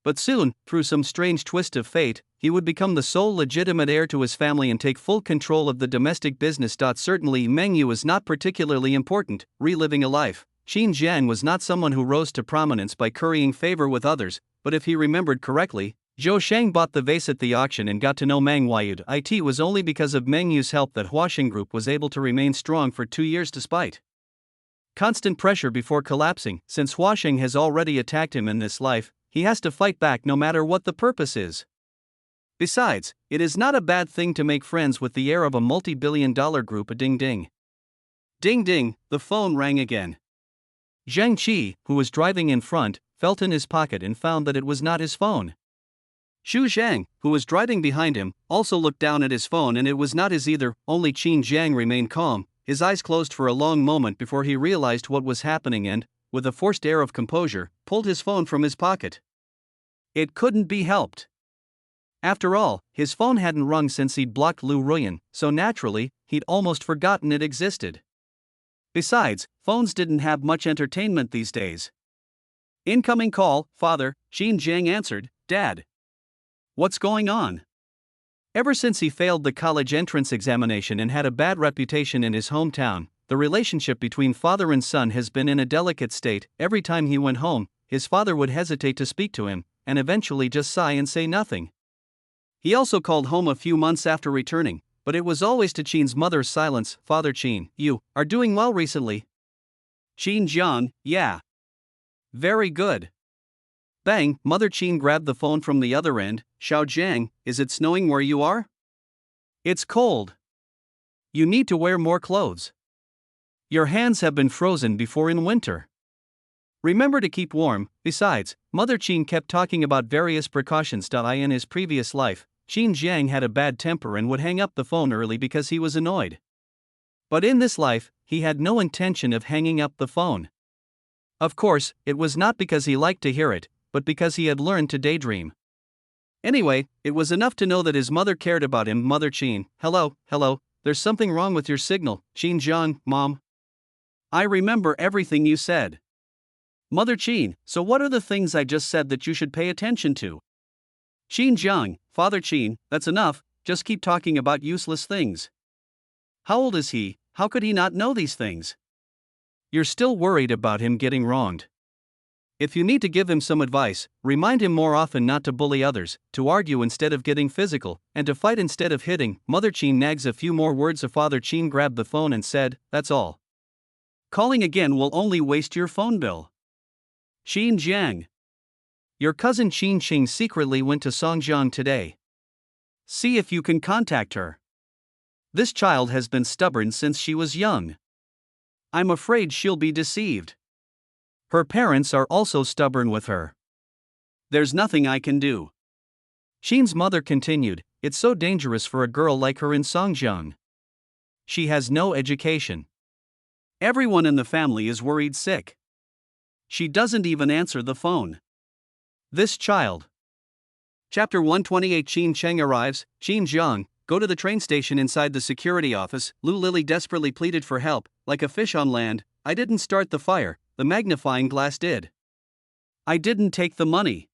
But soon, through some strange twist of fate, he would become the sole legitimate heir to his family and take full control of the domestic business. Certainly, Meng Yu is not particularly important. Reliving a life, Qin Jiang was not someone who rose to prominence by currying favor with others, but if he remembered correctly, Zhou Shang bought the vase at the auction and got to know Meng Yu. It was only because of Meng Yu's help that Huaxing Group was able to remain strong for 2 years despite constant pressure before collapsing. Since Huaxing has already attacked him in this life, he has to fight back no matter what the purpose is. Besides, it is not a bad thing to make friends with the heir of a multi-billion-dollar group. Ding ding. Ding ding, the phone rang again. Zhang Qi, who was driving in front, felt in his pocket and found that it was not his phone. Xu Zhang, who was driving behind him, also looked down at his phone and it was not his either. Only Qin Jiang remained calm, his eyes closed for a long moment before he realized what was happening and, with a forced air of composure, pulled his phone from his pocket. It couldn't be helped. After all, his phone hadn't rung since he'd blocked Lu Ruyan, so naturally, he'd almost forgotten it existed. Besides, phones didn't have much entertainment these days. "Incoming call, father," Qin Jiang answered. "Dad. What's going on?" Ever since he failed the college entrance examination and had a bad reputation in his hometown, the relationship between father and son has been in a delicate state. Every time he went home, his father would hesitate to speak to him, and eventually just sigh and say nothing. He also called home a few months after returning, but it was always to Qin's mother's silence. "Father Qin, you are doing well recently?" Qin Jiang, "Yeah. Very good." Bang, Mother Qin grabbed the phone from the other end. "Xiao Jiang, is it snowing where you are?" "It's cold. You need to wear more clothes. Your hands have been frozen before in winter. Remember to keep warm." Besides, Mother Qin kept talking about various precautions. In his previous life, Qin Jiang had a bad temper and would hang up the phone early because he was annoyed. But in this life, he had no intention of hanging up the phone. Of course, it was not because he liked to hear it, but because he had learned to daydream. Anyway, it was enough to know that his mother cared about him. Mother Qin, hello, there's something wrong with your signal. Qin Jiang, Mom. I remember everything you said. Mother Qin, so what are the things I just said that you should pay attention to? Qin Jiang, Father Qin, that's enough, just keep talking about useless things. How old is he? How could he not know these things? You're still worried about him getting wronged. If you need to give him some advice, remind him more often not to bully others, to argue instead of getting physical, and to fight instead of hitting. Mother Qin nags a few more words. Of Father Qin grabbed the phone and said, that's all. Calling again will only waste your phone bill. Qin Jiang. Your cousin Qin Qing secretly went to Songjiang today. See if you can contact her. This child has been stubborn since she was young. I'm afraid she'll be deceived. Her parents are also stubborn with her. There's nothing I can do. Qin's mother continued, it's so dangerous for a girl like her in Songjiang. She has no education. Everyone in the family is worried sick. She doesn't even answer the phone. This child. Chapter 128. Qin Cheng arrives. Qin Jiang, go to the train station. Inside the security office, Lu Lily desperately pleaded for help, like a fish on land. I didn't start the fire, the magnifying glass did. I didn't take the money.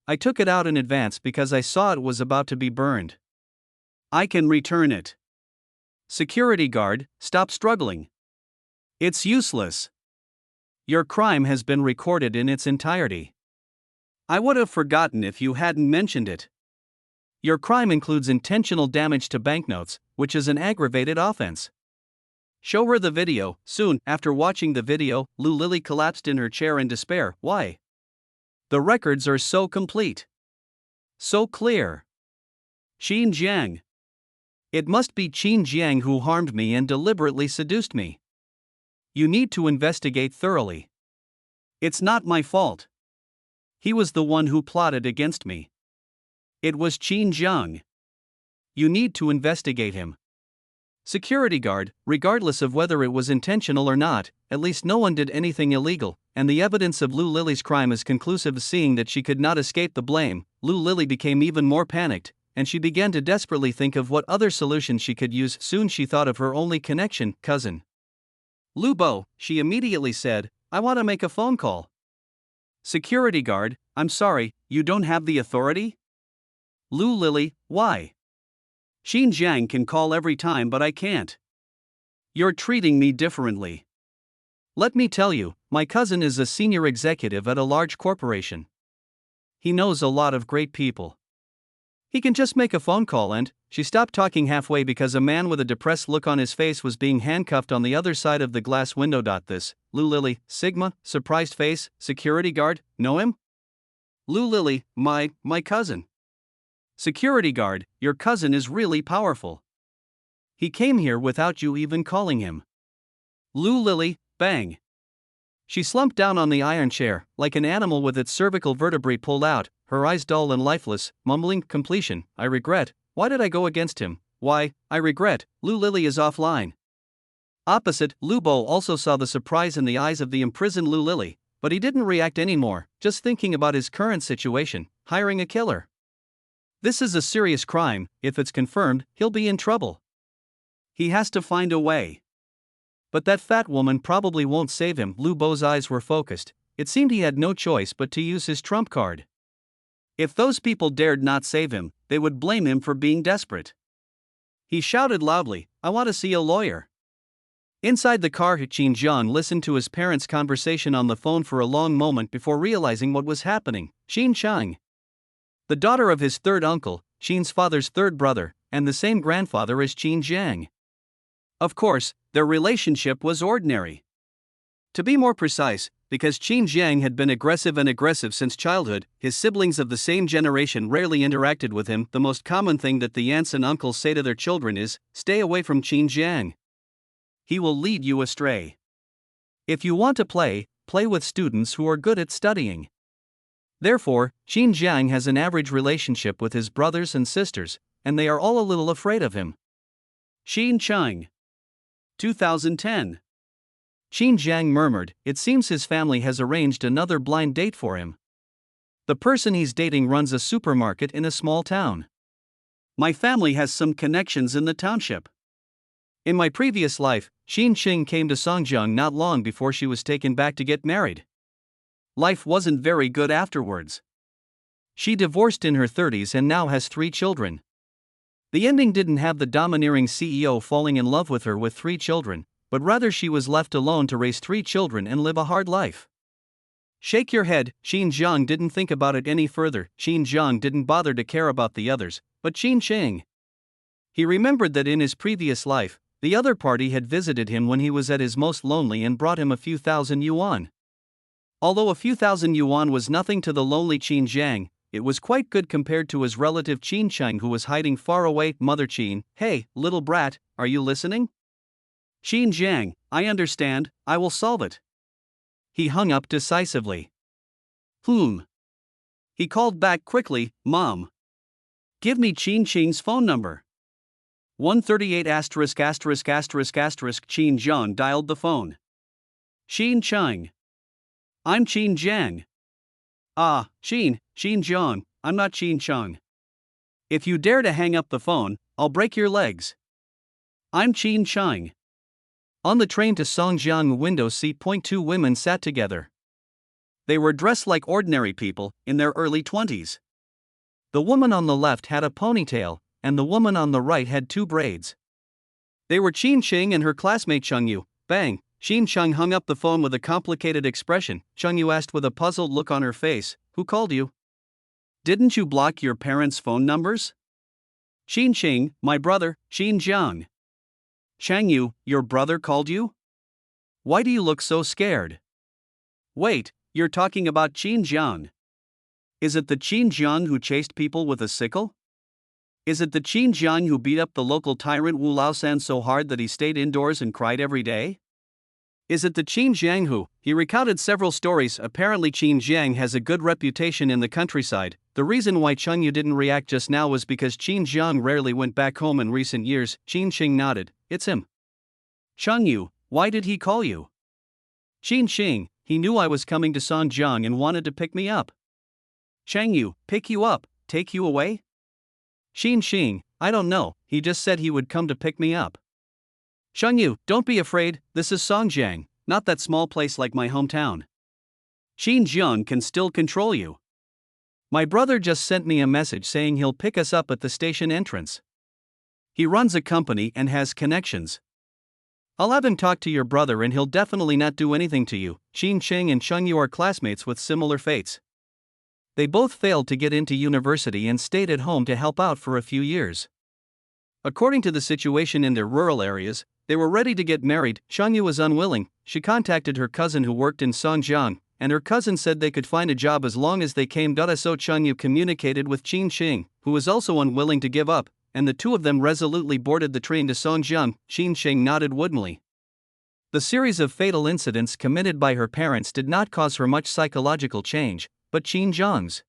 I took it out in advance because I saw it was about to be burned. I can return it. Security guard, stop struggling. It's useless. Your crime has been recorded in its entirety. I would have forgotten if you hadn't mentioned it. Your crime includes intentional damage to banknotes, which is an aggravated offense. Show her the video. Soon after watching the video, Lu Lily collapsed in her chair in despair. Why? The records are so complete. So clear. Qin Jiang. It must be Qin Jiang who harmed me and deliberately seduced me. You need to investigate thoroughly. It's not my fault. He was the one who plotted against me. It was Qin Jiang. You need to investigate him. Security guard, regardless of whether it was intentional or not, at least no one did anything illegal, and the evidence of Lu Lily's crime is conclusive. Seeing that she could not escape the blame, Lu Lily became even more panicked, and she began to desperately think of what other solutions she could use. Soon she thought of her only connection, cousin Lu Bo. She immediately said, I want to make a phone call. Security guard, I'm sorry, you don't have the authority? Lu Lily, why? Qin Jiang can call every time but I can't. You're treating me differently. Let me tell you, my cousin is a senior executive at a large corporation. He knows a lot of great people. He can just make a phone call and, she stopped talking halfway because a man with a depressed look on his face was being handcuffed on the other side of the glass window. This, Lu Lily, Sigma, surprised face, security guard, know him? Lu Lily, my cousin. Security guard, your cousin is really powerful. He came here without you even calling him. Lu Lily, bang. She slumped down on the iron chair, like an animal with its cervical vertebrae pulled out, her eyes dull and lifeless, mumbling, completion, I regret, why did I go against him, why, I regret, Lu Lily is offline. Opposite, Lu Bo also saw the surprise in the eyes of the imprisoned Lu Lily, but he didn't react anymore, just thinking about his current situation, hiring a killer. This is a serious crime, if it's confirmed, he'll be in trouble. He has to find a way. But that fat woman probably won't save him. Lu Bo's eyes were focused. It seemed he had no choice but to use his trump card. If those people dared not save him, they would blame him for being desperate. He shouted loudly, I want to see a lawyer. Inside the car, Qin Jiang listened to his parents' conversation on the phone for a long moment before realizing what was happening. Qin Chang, the daughter of his third uncle, Qin's father's third brother, and the same grandfather as Qin Jiang. Of course, their relationship was ordinary. To be more precise, because Qin Jiang had been aggressive since childhood, his siblings of the same generation rarely interacted with him. The most common thing that the aunts and uncles say to their children is, stay away from Qin Jiang. He will lead you astray. If you want to play with students who are good at studying. Therefore, Qin Jiang has an average relationship with his brothers and sisters, and they are all a little afraid of him. Qin Chang. 2010. Qin Jiang murmured, it seems his family has arranged another blind date for him. The person he's dating runs a supermarket in a small town. My family has some connections in the township. In my previous life, Xin Qing came to Songjiang not long before she was taken back to get married. Life wasn't very good afterwards. She divorced in her 30s and now has 3 children. The ending didn't have the domineering CEO falling in love with her with 3 children, but rather she was left alone to raise 3 children and live a hard life. Shake your head. Xin Zhang didn't think about it any further. Xin Zhang didn't bother to care about the others, but Xin Qing. He remembered that in his previous life, the other party had visited him when he was at his most lonely and brought him a few thousand yuan. Although a few thousand yuan was nothing to the lonely Qin Zhang, it was quite good compared to his relative Qin Chang, who was hiding far away. Mother Qin, hey, little brat, are you listening? Qin Zhang, I understand, I will solve it. He hung up decisively. He called back quickly, Mom. Give me Qin Qing's phone number. 138 ********. Qin Zhang dialed the phone. Qin Chang. I'm Qin Zhang. Ah, Qin Zhang, I'm not Qin Chang. If you dare to hang up the phone, I'll break your legs. I'm Qin Chang. On the train to Songjiang, window seat. 2 women sat together. They were dressed like ordinary people, in their early 20s. The woman on the left had a ponytail, and the woman on the right had 2 braids. They were Qin Qing and her classmate Cheng Yu. Bang! Qin Cheng hung up the phone with a complicated expression. Cheng Yu asked with a puzzled look on her face, Who called you? Didn't you block your parents' phone numbers? Qin Qing, my brother, Qin Zhang. Cheng Yu, your brother called you? Why do you look so scared? Wait, you're talking about Qin Zhang. Is it the Qin Zhang who chased people with a sickle? Is it the Qin Zhang who beat up the local tyrant Wu Laosan so hard that he stayed indoors and cried every day? Is it the Qin Zhang who? He recounted several stories. Apparently Qin Zhang has a good reputation in the countryside. The reason why Cheng Yu didn't react just now was because Qin Zhang rarely went back home in recent years. Qin Qing nodded. It's him. Cheng Yu, why did he call you? Qin Qing, he knew I was coming to Songjiang and wanted to pick me up. Cheng Yu, pick you up, take you away? Qin Qing, I don't know, he just said he would come to pick me up. Cheng Yu, don't be afraid, this is Songjiang, not that small place like my hometown. Qin Zhang can still control you. My brother just sent me a message saying he'll pick us up at the station entrance. He runs a company and has connections. I'll have him talk to your brother and he'll definitely not do anything to you. Qin Qing and Cheng Yu are classmates with similar fates. They both failed to get into university and stayed at home to help out for a few years. According to the situation in their rural areas, they were ready to get married. Cheng Yu was unwilling. She contacted her cousin who worked in Songjiang, and her cousin said they could find a job as long as they came. So Cheng Yu communicated with Qin Qing, who was also unwilling to give up, and the 2 of them resolutely boarded the train to Songjiang. Qin Qing nodded woodenly. The series of fatal incidents committed by her parents did not cause her much psychological change, but Qin Zhang's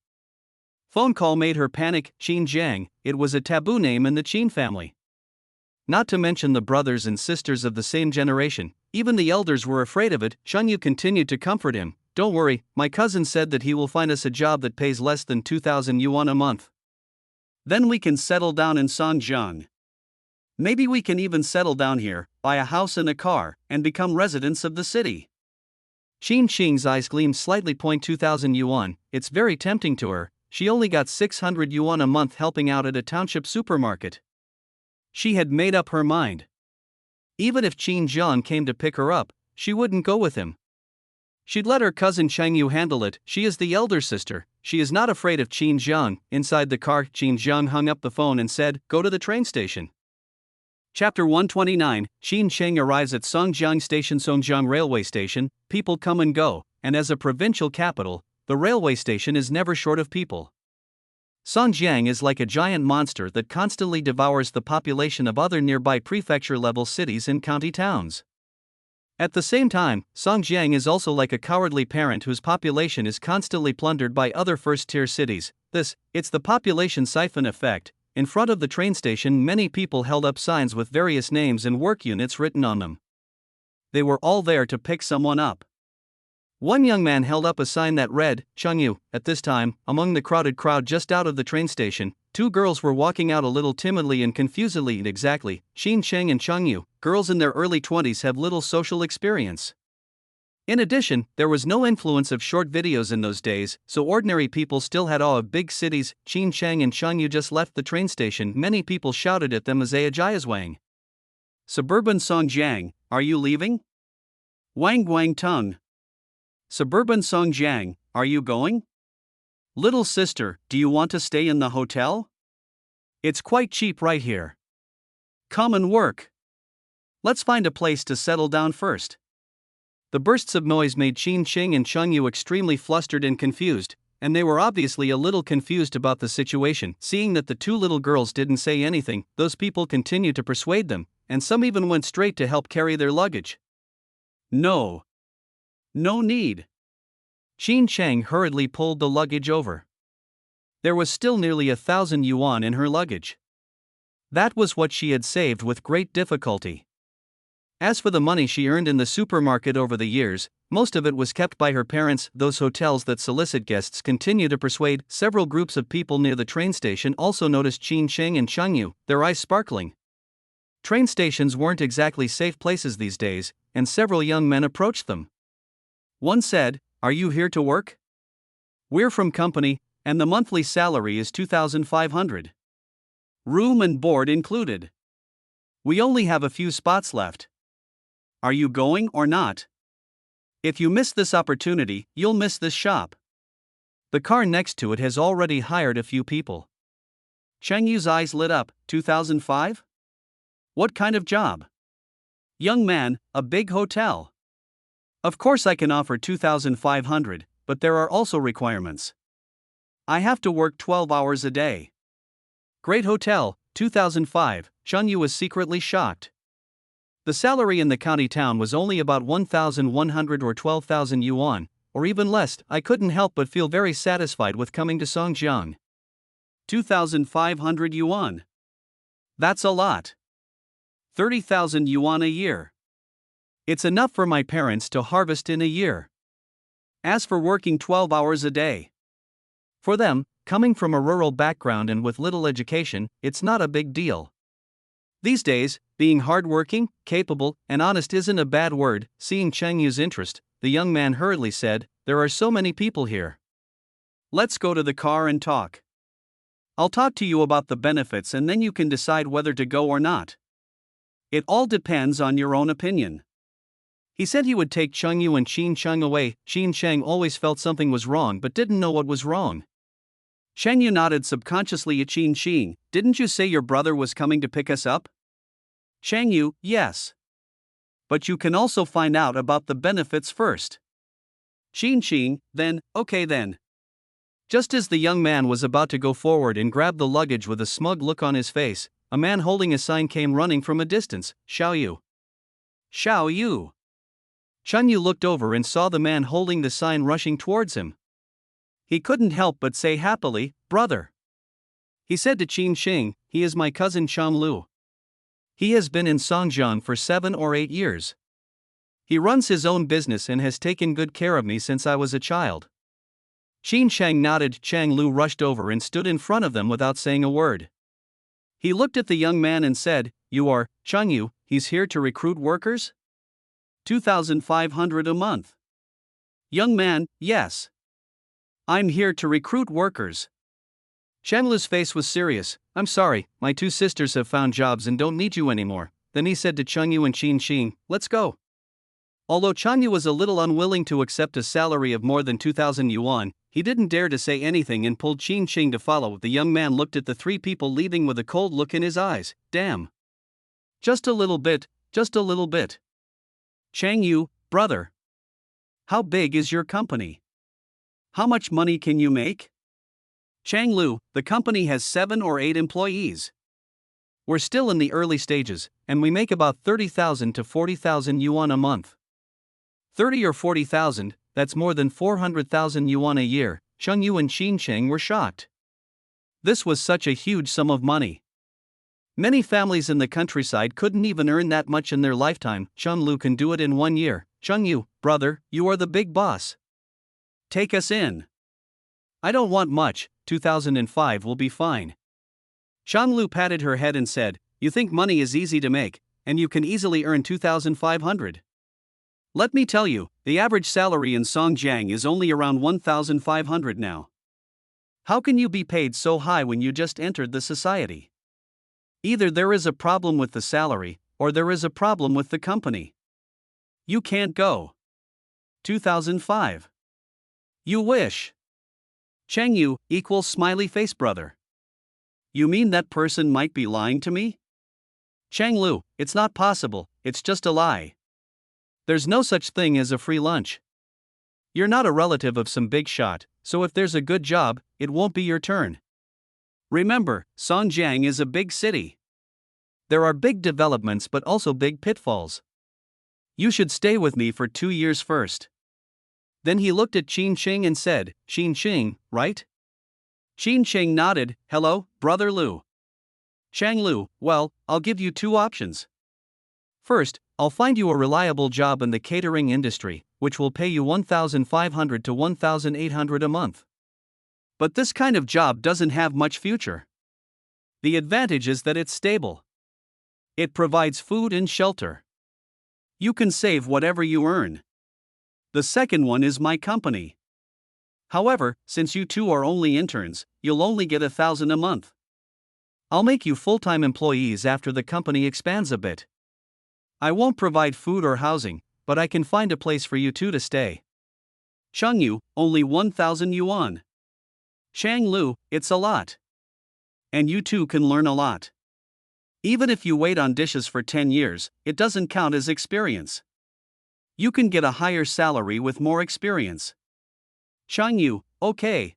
phone call made her panic. Qin Zhang, it was a taboo name in the Qin family. Not to mention the brothers and sisters of the same generation, even the elders were afraid of it. Cheng Yu continued to comfort him. Don't worry, my cousin said that he will find us a job that pays less than 2,000 yuan a month. Then we can settle down in Songjiang. Maybe we can even settle down here, buy a house and a car, and become residents of the city. Qin Qing's eyes gleamed slightly. 2,000 yuan, it's very tempting to her. She only got 600 yuan a month helping out at a township supermarket. She had made up her mind. Even if Qin Zhang came to pick her up, she wouldn't go with him. She'd let her cousin Cheng Yu handle it. She is the elder sister. She is not afraid of Qin Zhang. Inside the car, Qin Zhang hung up the phone and said, Go to the train station. Chapter 129, Qin Qing arrives at Songjiang Station. Songjiang Railway Station, people come and go, and as a provincial capital, the railway station is never short of people. Songjiang is like a giant monster that constantly devours the population of other nearby prefecture-level cities and county towns. At the same time, Songjiang is also like a cowardly parent whose population is constantly plundered by other first-tier cities. It's the population siphon effect. In front of the train station, many people held up signs with various names and work units written on them. They were all there to pick someone up. One young man held up a sign that read, Chungyu. At this time, among the crowded crowd just out of the train station, two girls were walking out a little timidly and confusedly. Exactly, Xin Cheng and Chungyu, girls in their early 20s have little social experience. In addition, there was no influence of short videos in those days, so ordinary people still had awe of big cities. Xin Cheng and Chungyu just left the train station. Many people shouted at them as they Wang. Suburban Songjiang, are you leaving? Wang Guang Tung. Suburban Songjiang, are you going? Little sister, do you want to stay in the hotel? It's quite cheap right here. Come and work. Let's find a place to settle down first. The bursts of noise made Xin Cheng and Chungyu extremely flustered and confused, and they were obviously a little confused about the situation. Seeing that the two little girls didn't say anything, those people continued to persuade them, and some even went straight to help carry their luggage. No need. Xin Cheng hurriedly pulled the luggage over. There was still nearly 1,000 yuan in her luggage. That was what she had saved with great difficulty. As for the money she earned in the supermarket over the years, most of it was kept by her parents. Those hotels that solicit guests continue to persuade. Several groups of people near the train station also noticed Xin Cheng and Chungyu, their eyes sparkling. Train stations weren't exactly safe places these days, and several young men approached them. One said, "Are you here to work? We're from company, and the monthly salary is 2,500. Room and board included. We only have a few spots left. Are you going or not? If you miss this opportunity, you'll miss this shop. The car next to it has already hired a few people." Chengyu's eyes lit up. 2005? What kind of job? Young man, a big hotel. Of course I can offer 2,500, but there are also requirements. I have to work 12 hours a day. Great hotel, 2005. Chungyu was secretly shocked. The salary in the county town was only about 1,100 or 12,000 yuan, or even less. I couldn't help but feel very satisfied with coming to Songjiang. 2,500 yuan. That's a lot. 30,000 yuan a year. It's enough for my parents to harvest in a year. As for working 12 hours a day, for them, coming from a rural background and with little education, it's not a big deal. These days, being hardworking, capable, and honest isn't a bad word. Seeing Chengyu's interest, the young man hurriedly said, "There are so many people here. Let's go to the car and talk. I'll talk to you about the benefits and then you can decide whether to go or not. It all depends on your own opinion." He said he would take Chungyu and Xin Cheng away. Xin Cheng always felt something was wrong but didn't know what was wrong. Chengyu nodded subconsciously at Xin Cheng. "Didn't you say your brother was coming to pick us up?" Chengyu, "Yes. But you can also find out about the benefits first." Xin Cheng, "Then, okay then." Just as the young man was about to go forward and grab the luggage with a smug look on his face, a man holding a sign came running from a distance. "Xiao Yu. Xiao Yu." Chungyu looked over and saw the man holding the sign rushing towards him. He couldn't help but say happily, "Brother." He said to Xin Cheng, "He is my cousin Chang Lu. He has been in Songjiang for 7 or 8 years. He runs his own business and has taken good care of me since I was a child." Xin Cheng nodded. Chang Lu rushed over and stood in front of them without saying a word. He looked at the young man and said, "You are Chungyu, he's here to recruit workers? 2,500 a month." Young man, "Yes. I'm here to recruit workers." Changlu's face was serious. "I'm sorry, my two sisters have found jobs and don't need you anymore." Then he said to Chungyu and Xin Cheng, "Let's go." Although Chungyu was a little unwilling to accept a salary of more than 2,000 yuan, he didn't dare to say anything and pulled Xin Cheng to follow. The young man looked at the three people leaving with a cold look in his eyes. "Damn. Just a little bit, just a little bit. Chengyu, brother. How big is your company? How much money can you make?" Chang Lu, "The company has 7 or 8 employees. We're still in the early stages, and we make about 30,000 to 40,000 yuan a month." 30 or 40,000, that's more than 400,000 yuan a year. Chungyu and Xin Cheng were shocked. This was such a huge sum of money. Many families in the countryside couldn't even earn that much in their lifetime. Chang Lu can do it in 1 year. Chengyu, brother, you are the big boss. Take us in. I don't want much, 2005 will be fine. Shanglu patted her head and said, you think money is easy to make, and you can easily earn 2,500. Let me tell you, the average salary in Songjiang is only around 1,500 now. How can you be paid so high when you just entered the society? Either there is a problem with the salary, or there is a problem with the company. You can't go. 2005. You wish. Chengyu equals smiley face brother. You mean that person might be lying to me? Chenglu, it's not possible, it's just a lie. There's no such thing as a free lunch. You're not a relative of some big shot, so if there's a good job, it won't be your turn. Remember, Songjiang is a big city. There are big developments but also big pitfalls. You should stay with me for 2 years first. Then he looked at Qin Sheng and said, Qin Sheng, right? Qin Sheng nodded, hello, brother Lu. Shang Lu, well, I'll give you 2 options. First, I'll find you a reliable job in the catering industry, which will pay you 1,500 to 1,800 a month. But this kind of job doesn't have much future. The advantage is that it's stable. It provides food and shelter. You can save whatever you earn. The second one is my company. However, since you two are only interns, you'll only get 1,000 a month. I'll make you full-time employees after the company expands a bit. I won't provide food or housing, but I can find a place for you two to stay. Chengyu, only 1,000 yuan. Shang Lu, it's a lot. And you two can learn a lot. Even if you wait on dishes for 10 years, it doesn't count as experience. You can get a higher salary with more experience. Chengyu, okay.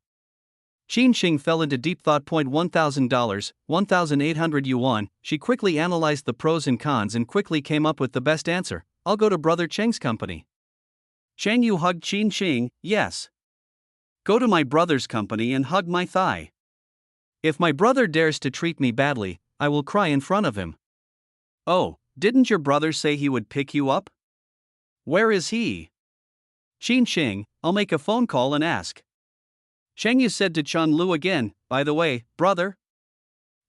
Qin Sheng fell into deep thought. $1,000, 1,800 yuan. She quickly analyzed the pros and cons and quickly came up with the best answer. I'll go to Brother Cheng's company. Chengyu hugged Qin Sheng, yes. Go to my brother's company and hug my thigh. If my brother dares to treat me badly, I will cry in front of him. Oh, didn't your brother say he would pick you up? Where is he? Qin Sheng, I'll make a phone call and ask. Chengyu said to Chen Lu again, by the way, brother?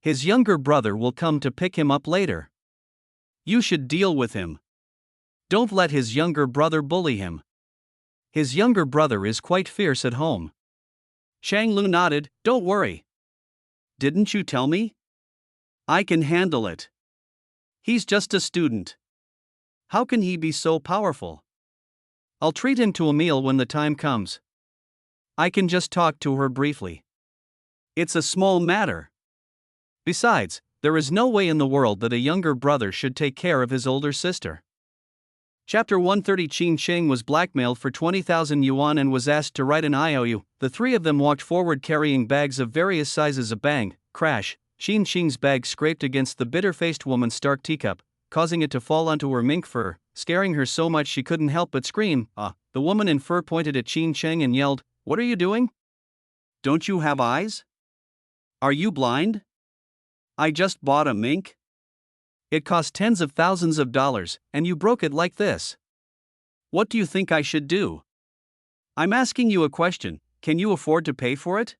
His younger brother will come to pick him up later. You should deal with him. Don't let his younger brother bully him. His younger brother is quite fierce at home. Shang Lu nodded, don't worry. Didn't you tell me? I can handle it. He's just a student. How can he be so powerful? I'll treat him to a meal when the time comes. I can just talk to her briefly. It's a small matter. Besides, there is no way in the world that a younger brother should take care of his older sister. Chapter 130. Qin Sheng was blackmailed for 20,000 yuan and was asked to write an IOU. The three of them walked forward carrying bags of various sizes. A bang, crash, Qin Sheng's bag scraped against the bitter-faced woman's stark teacup, causing it to fall onto her mink fur, scaring her so much she couldn't help but scream. The woman in fur pointed at Qin Sheng and yelled, what are you doing? Don't you have eyes? Are you blind? I just bought a mink. It cost tens of thousands of dollars, and you broke it like this. What do you think I should do? I'm asking you a question, can you afford to pay for it?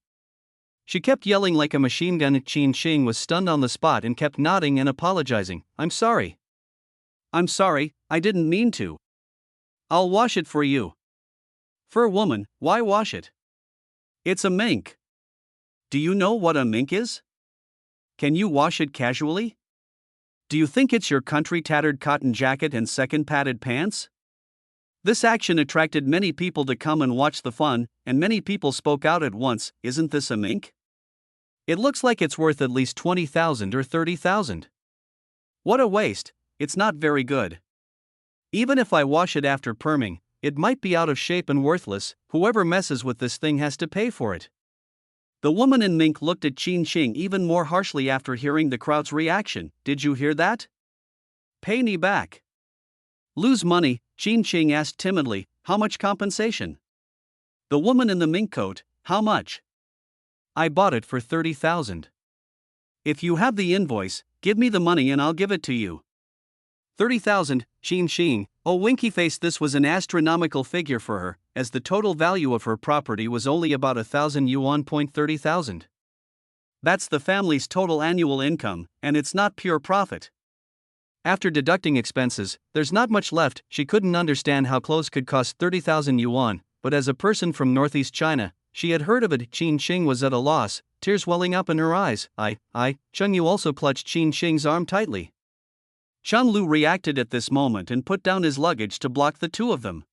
She kept yelling like a machine gun. Qin Sheng was stunned on the spot and kept nodding and apologizing. I'm sorry. I'm sorry, I didn't mean to. I'll wash it for you. Fur woman, why wash it? It's a mink. Do you know what a mink is? Can you wash it casually? Do you think it's your country tattered cotton jacket and second padded pants? This action attracted many people to come and watch the fun, and many people spoke out at once, isn't this a mink? It looks like it's worth at least 20,000 or 30,000. What a waste, it's not very good. Even if I wash it after perming, it might be out of shape and worthless. Whoever messes with this thing has to pay for it. The woman in mink looked at Qin Sheng even more harshly after hearing the crowd's reaction. Did you hear that? Pay me back. Lose money, Qin Sheng asked timidly. How much compensation? The woman in the mink coat, how much? I bought it for 30,000. If you have the invoice, give me the money and I'll give it to you. 30,000, Qin Xing. Oh, winky face, this was an astronomical figure for her, as the total value of her property was only about 1,000 yuan. 30,000. That's the family's total annual income, and it's not pure profit. After deducting expenses, there's not much left. She couldn't understand how clothes could cost 30,000 yuan, but as a person from northeast China, she had heard of it. Qin Xing was at a loss, tears welling up in her eyes. Cheng Yu also clutched Qin Xing's arm tightly. Chen Lu reacted at this moment and put down his luggage to block the two of them.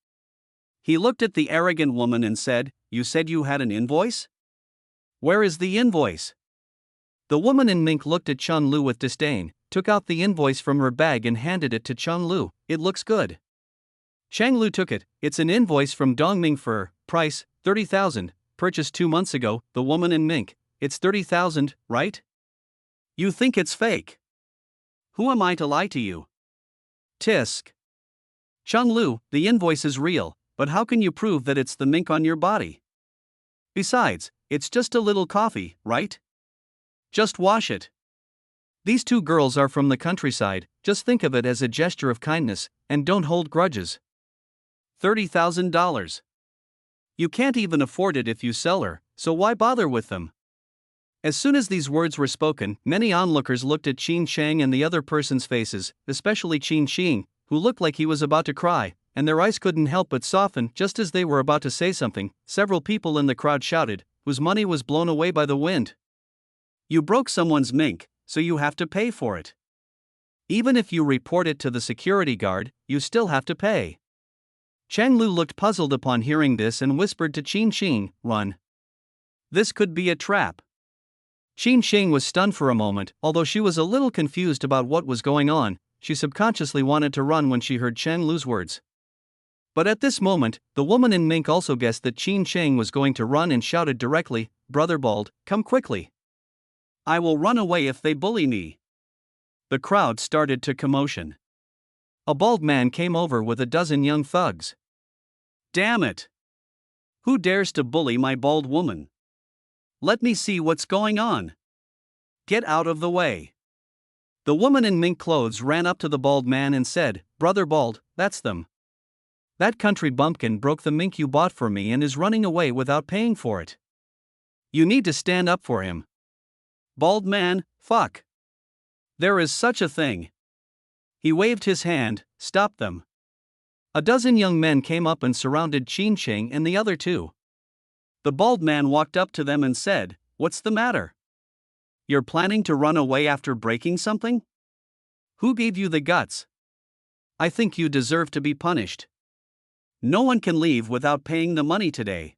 He looked at the arrogant woman and said, "You said you had an invoice? Where is the invoice?" The woman in mink looked at Chen Lu with disdain, took out the invoice from her bag and handed it to Chen Lu. "It looks good." Chang Lu took it. "It's an invoice from Dongming Fur, price 30,000, purchased 2 months ago." The woman in mink, "It's 30,000, right? You think it's fake? Who am I to lie to you?" Tisk. Chang Lu, "The invoice is real, but how can you prove that it's the mink on your body? Besides, it's just a little coffee, right? Just wash it." These two girls are from the countryside, just think of it as a gesture of kindness, and don't hold grudges. $30,000. You can't even afford it if you sell her, so why bother with them? As soon as these words were spoken, many onlookers looked at Qin Shang and the other person's faces, especially Qin Xing, who looked like he was about to cry, and their eyes couldn't help but soften just as they were about to say something. Several people in the crowd shouted, whose money was blown away by the wind. "You broke someone's mink, so you have to pay for it. Even if you report it to the security guard, you still have to pay." Chang Lu looked puzzled upon hearing this and whispered to Qin Xing, "Run. This could be a trap." Qin Xing was stunned for a moment. Although she was a little confused about what was going on, she subconsciously wanted to run when she heard Chang Lu's words. But at this moment, the woman in mink also guessed that Qin Xing was going to run and shouted directly, "Brother Bald, come quickly. I will run away if they bully me." The crowd started to commotion. A bald man came over with a dozen young thugs. "Damn it! Who dares to bully my bald woman? Let me see what's going on. Get out of the way." The woman in mink clothes ran up to the bald man and said, "Brother Bald, that's them. That country bumpkin broke the mink you bought for me and is running away without paying for it. You need to stand up for him." "Bald man, fuck. There is such a thing." He waved his hand, "Stop them." A dozen young men came up and surrounded Qin Sheng and the other two. The bald man walked up to them and said, "What's the matter? You're planning to run away after breaking something? Who gave you the guts? I think you deserve to be punished. No one can leave without paying the money today."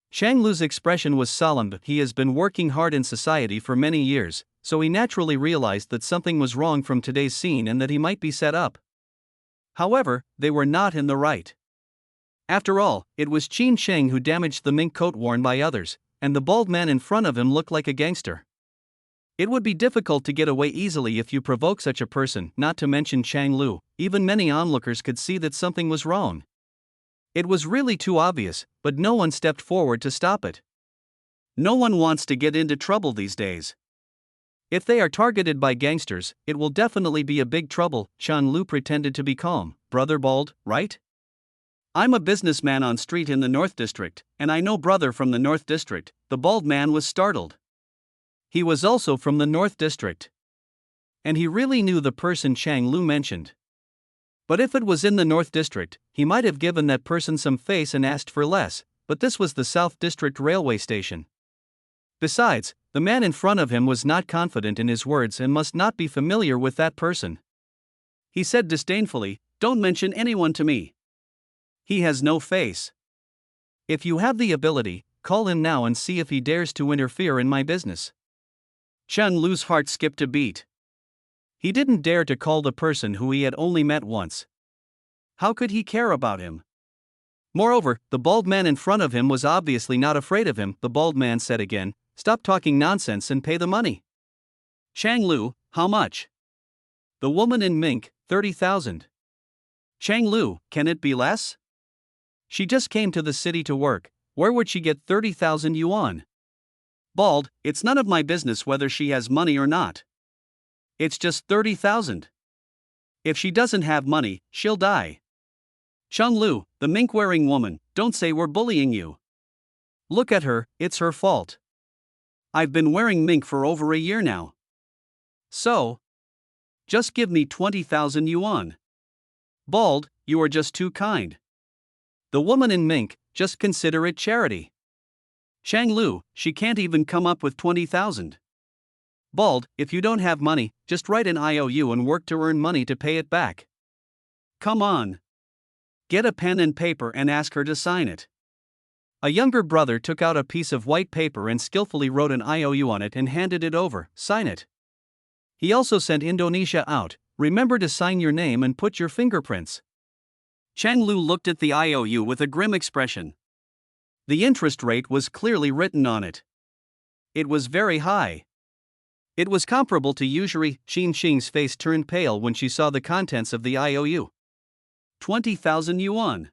Shang Lu's expression was solemn, but he has been working hard in society for many years, so he naturally realized that something was wrong from today's scene and that he might be set up. However, they were not in the right. After all, it was Qin Sheng who damaged the mink coat worn by others, and the bald man in front of him looked like a gangster. It would be difficult to get away easily if you provoke such a person, not to mention Chang Lu. Even many onlookers could see that something was wrong. It was really too obvious, but no one stepped forward to stop it. No one wants to get into trouble these days. If they are targeted by gangsters, it will definitely be a big trouble. Chan Lu pretended to be calm. "Brother Bald, right? I'm a businessman on street in the North District, and I know brother from the North District." The bald man was startled. He was also from the North District. And he really knew the person Chang Lu mentioned. But if it was in the North District, he might have given that person some face and asked for less, but this was the South District railway station. Besides, the man in front of him was not confident in his words and must not be familiar with that person. He said disdainfully, "Don't mention anyone to me. He has no face. If you have the ability, call him now and see if he dares to interfere in my business." Chen Lu's heart skipped a beat. He didn't dare to call the person who he had only met once. How could he care about him? Moreover, the bald man in front of him was obviously not afraid of him. The bald man said again, "Stop talking nonsense and pay the money." "Chang Lu, how much?" The woman in mink, 30,000. "Chang Lu, can it be less? She just came to the city to work. Where would she get 30,000 yuan? Bald, it's none of my business whether she has money or not. It's just 30,000. If she doesn't have money, she'll die. Chang Lu, the mink-wearing woman, don't say we're bullying you. Look at her, it's her fault. I've been wearing mink for over a year now. So? Just give me 20,000 yuan. Bald, you are just too kind. The woman in mink, just consider it charity. Chang Lu, she can't even come up with 20,000. Bald, if you don't have money, just write an IOU and work to earn money to pay it back. Come on. Get a pen and paper and ask her to sign it. A younger brother took out a piece of white paper and skillfully wrote an IOU on it and handed it over. Sign it. He also sent Indonesia out. Remember to sign your name and put your fingerprints. Chang Lu looked at the IOU with a grim expression. The interest rate was clearly written on it. It was very high. It was comparable to usury. Qin Shing's face turned pale when she saw the contents of the IOU. 20,000 yuan.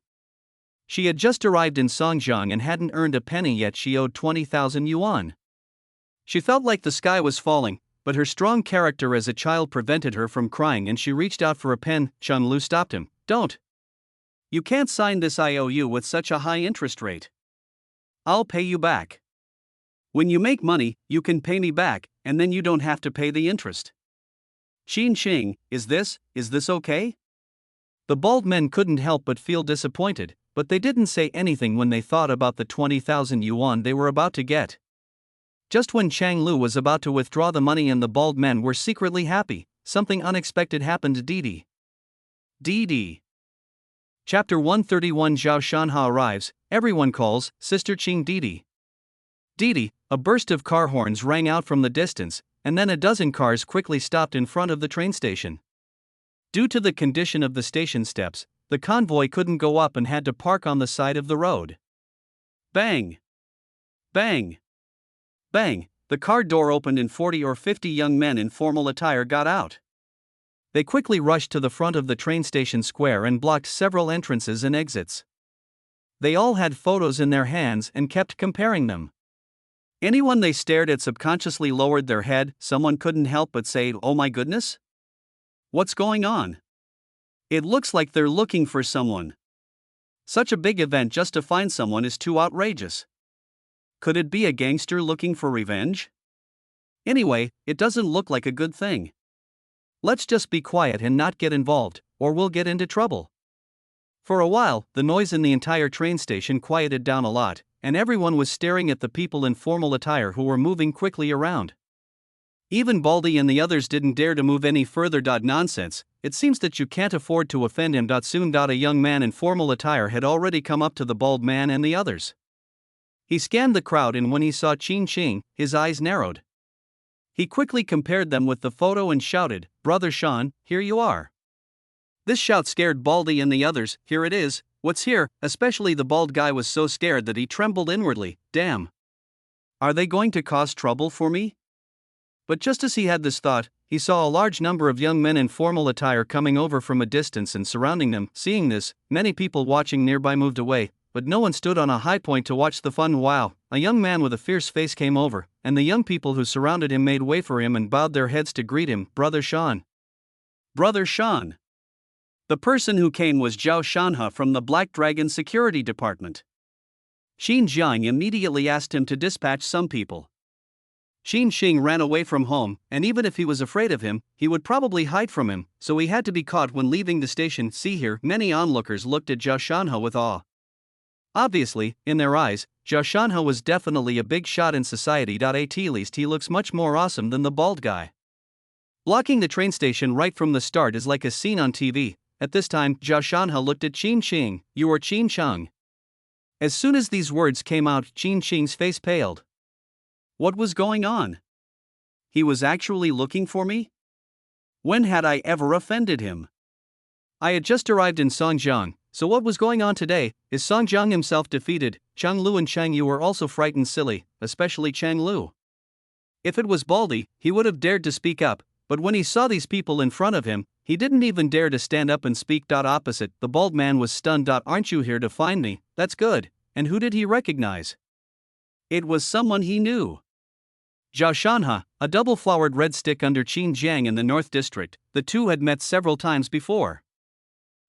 She had just arrived in Songjiang and hadn't earned a penny yet. She owed 20,000 yuan. She felt like the sky was falling, but her strong character as a child prevented her from crying and she reached out for a pen. Chang Lu stopped him. Don't. You can't sign this IOU with such a high interest rate. I'll pay you back. When you make money, you can pay me back, and then you don't have to pay the interest. Qin Shing, is this okay? The bald men couldn't help but feel disappointed, but they didn't say anything when they thought about the 20,000 yuan they were about to get. Just when Chang Lu was about to withdraw the money and the bald men were secretly happy, something unexpected happened to Didi. Didi. Chapter 131. Zhao Shanha arrives. Everyone calls Sister Qing Didi. Didi. A burst of car horns rang out from the distance, and then a dozen cars quickly stopped in front of the train station. Due to the condition of the station steps, the convoy couldn't go up and had to park on the side of the road. Bang! Bang! Bang! The car door opened and 40 or 50 young men in formal attire got out. They quickly rushed to the front of the train station square and blocked several entrances and exits. They all had photos in their hands and kept comparing them. Anyone they stared at subconsciously lowered their head. Someone couldn't help but say, "Oh my goodness? What's going on? It looks like they're looking for someone. Such a big event just to find someone is too outrageous. Could it be a gangster looking for revenge? Anyway, it doesn't look like a good thing. Let's just be quiet and not get involved, or we'll get into trouble." For a while, the noise in the entire train station quieted down a lot, and everyone was staring at the people in formal attire who were moving quickly around. Even Baldy and the others didn't dare to move any further. Nonsense, it seems that you can't afford to offend him. Soon, a young man in formal attire had already come up to the bald man and the others. He scanned the crowd and when he saw Qin Shing, his eyes narrowed. He quickly compared them with the photo and shouted, "Brother Sean, here you are." This shout scared Baldy and the others. "Here it is, what's here?" Especially the bald guy was so scared that he trembled inwardly. Damn. Are they going to cause trouble for me? But just as he had this thought, he saw a large number of young men in formal attire coming over from a distance and surrounding them. Seeing this, many people watching nearby moved away, but no one stood on a high point to watch the fun. Wow, a young man with a fierce face came over, and the young people who surrounded him made way for him and bowed their heads to greet him. "Brother Sean." Brother Sean. The person who came was Zhao Shanha from the Black Dragon Security Department. Qin Jiang immediately asked him to dispatch some people. Qin Shing ran away from home, and even if he was afraid of him, he would probably hide from him, so he had to be caught when leaving the station. See here, many onlookers looked at Zhao Shanha with awe. Obviously, in their eyes, Zhao Shanha was definitely a big shot in society. At least he looks much more awesome than the bald guy. Blocking the train station right from the start is like a scene on TV. At this time, Zhao Shanha looked at Qin Shing. "You are Qin Cheng." As soon as these words came out, Qin Shing's face paled. What was going on? He was actually looking for me? When had I ever offended him? I had just arrived in Songjiang, so what was going on today? Is Songjiang himself defeated? Chang Lu and Chang Yu were also frightened silly, especially Chang Lu. If it was Baldy, he would have dared to speak up, but when he saw these people in front of him, he didn't even dare to stand up and speak. Opposite, the bald man was stunned. Aren't you here to find me? That's good. And who did he recognize? It was someone he knew. Zhao Shanha, a double-flowered red stick under Qin Jiang in the North District, the two had met several times before.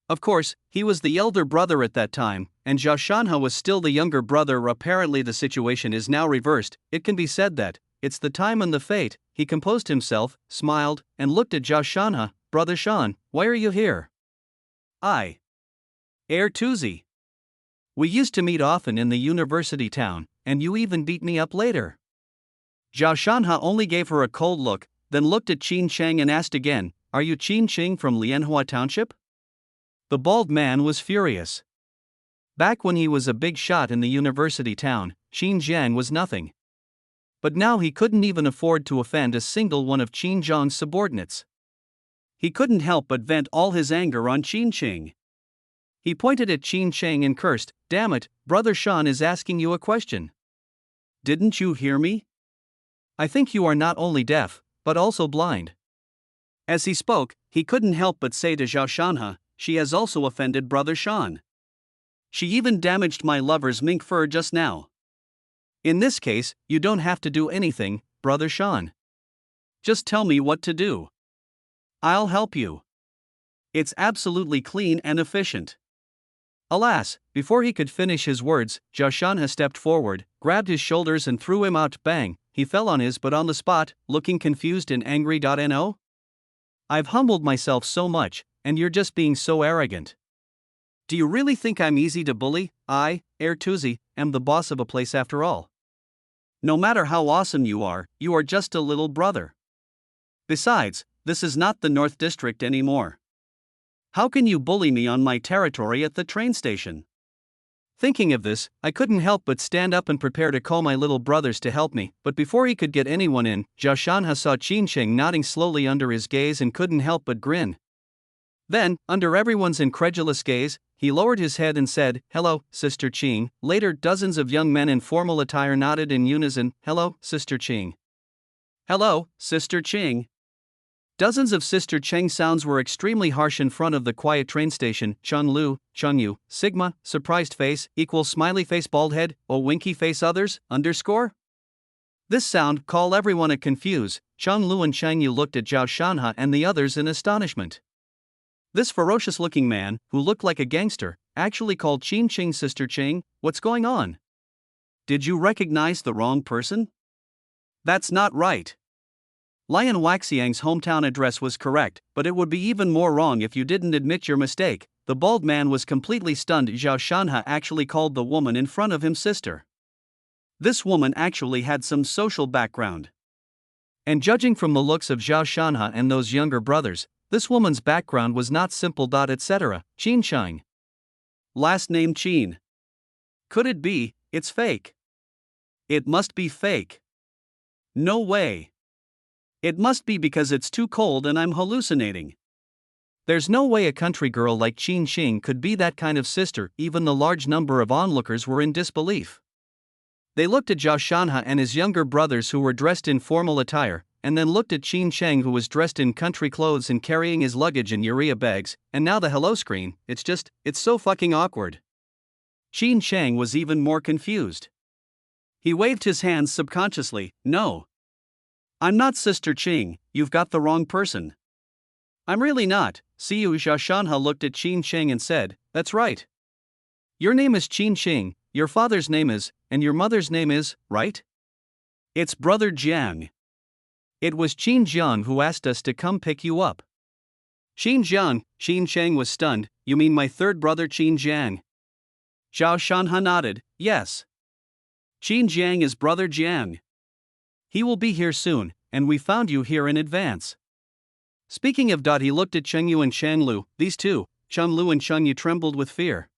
Of course, he was the elder brother at that time, and Zhao Shanha was still the younger brother. Apparently the situation is now reversed. It can be said that, it's the time and the fate. He composed himself, smiled, and looked at Zhao Shanha. Brother Shan, why are you here? Tuzi. We used to meet often in the university town, and you even beat me up later. Zhao Shanha only gave her a cold look, then looked at Qin Chang and asked again, are you Qin Ching from Lianhua Township? The bald man was furious. Back when he was a big shot in the university town, Qin Jiang was nothing. But now he couldn't even afford to offend a single one of Qin Jiang's subordinates. He couldn't help but vent all his anger on Qin Ching. He pointed at Qin Chang and cursed, damn it, Brother Shan is asking you a question. Didn't you hear me? I think you are not only deaf, but also blind. As he spoke, he couldn't help but say to Zhao Shanha, she has also offended Brother Shan. She even damaged my lover's mink fur just now. In this case, you don't have to do anything, Brother Shan. Just tell me what to do. I'll help you. It's absolutely clean and efficient. Alas, before he could finish his words, Zhao Shanha stepped forward, grabbed his shoulders and threw him out. Bang, he fell on his butt on the spot, looking confused and angry. No? I've humbled myself so much, and you're just being so arrogant. Do you really think I'm easy to bully? Tuzi, am the boss of a place after all. No matter how awesome you are just a little brother. Besides, this is not the North District anymore. How can you bully me on my territory at the train station? Thinking of this, I couldn't help but stand up and prepare to call my little brothers to help me, but before he could get anyone in, Zhao Shanha saw Qin Ching nodding slowly under his gaze and couldn't help but grin. Then, under everyone's incredulous gaze, he lowered his head and said, hello, Sister Qing. Later, dozens of young men in formal attire nodded in unison, hello, Sister Qing. Hello, Sister Qing. Dozens of Sister Cheng sounds were extremely harsh in front of the quiet train station. Chun Lu, Chun Yu, Sigma, surprised face, equals smiley face bald head, or winky face others, underscore? This sound call everyone a confuse. Chun Lu and Chang Yu looked at Zhao Shanha and the others in astonishment. This ferocious looking man, who looked like a gangster, actually called Qin Ching Sister Ching. What's going on? Did you recognize the wrong person? That's not right. Lian Waxiang's hometown address was correct, but it would be even more wrong if you didn't admit your mistake. The bald man was completely stunned. Zhao Shanha actually called the woman in front of him sister. This woman actually had some social background. And judging from the looks of Zhao Shanha and those younger brothers, this woman's background was not simple. Etc. Qin Chang. Last name Qin. Could it be? It's fake. It must be fake. No way. It must be because it's too cold and I'm hallucinating. There's no way a country girl like Qin Ching could be that kind of sister. Even the large number of onlookers were in disbelief. They looked at Zhao Shanha and his younger brothers who were dressed in formal attire, and then looked at Qin Cheng who was dressed in country clothes and carrying his luggage in urea bags, and now the hello screen. It's so fucking awkward. Qin Cheng was even more confused. He waved his hands subconsciously. No. I'm not Sister Ching, you've got the wrong person. I'm really not. Siu. Zhao Shanha looked at Qin Cheng and said, that's right. Your name is Qin Ching, your father's name is, and your mother's name is, right? It's Brother Jiang. It was Qin Jiang who asked us to come pick you up. Qin Jiang. Qin Cheng was stunned. You mean my third brother Qin Jiang? Zhao Shanha nodded, yes. Qin Jiang is Brother Jiang. He will be here soon, and we found you here in advance. Speaking of, he looked at Cheng Yu and Chang Lu. These two, Cheng Lu and Cheng Yu, trembled with fear.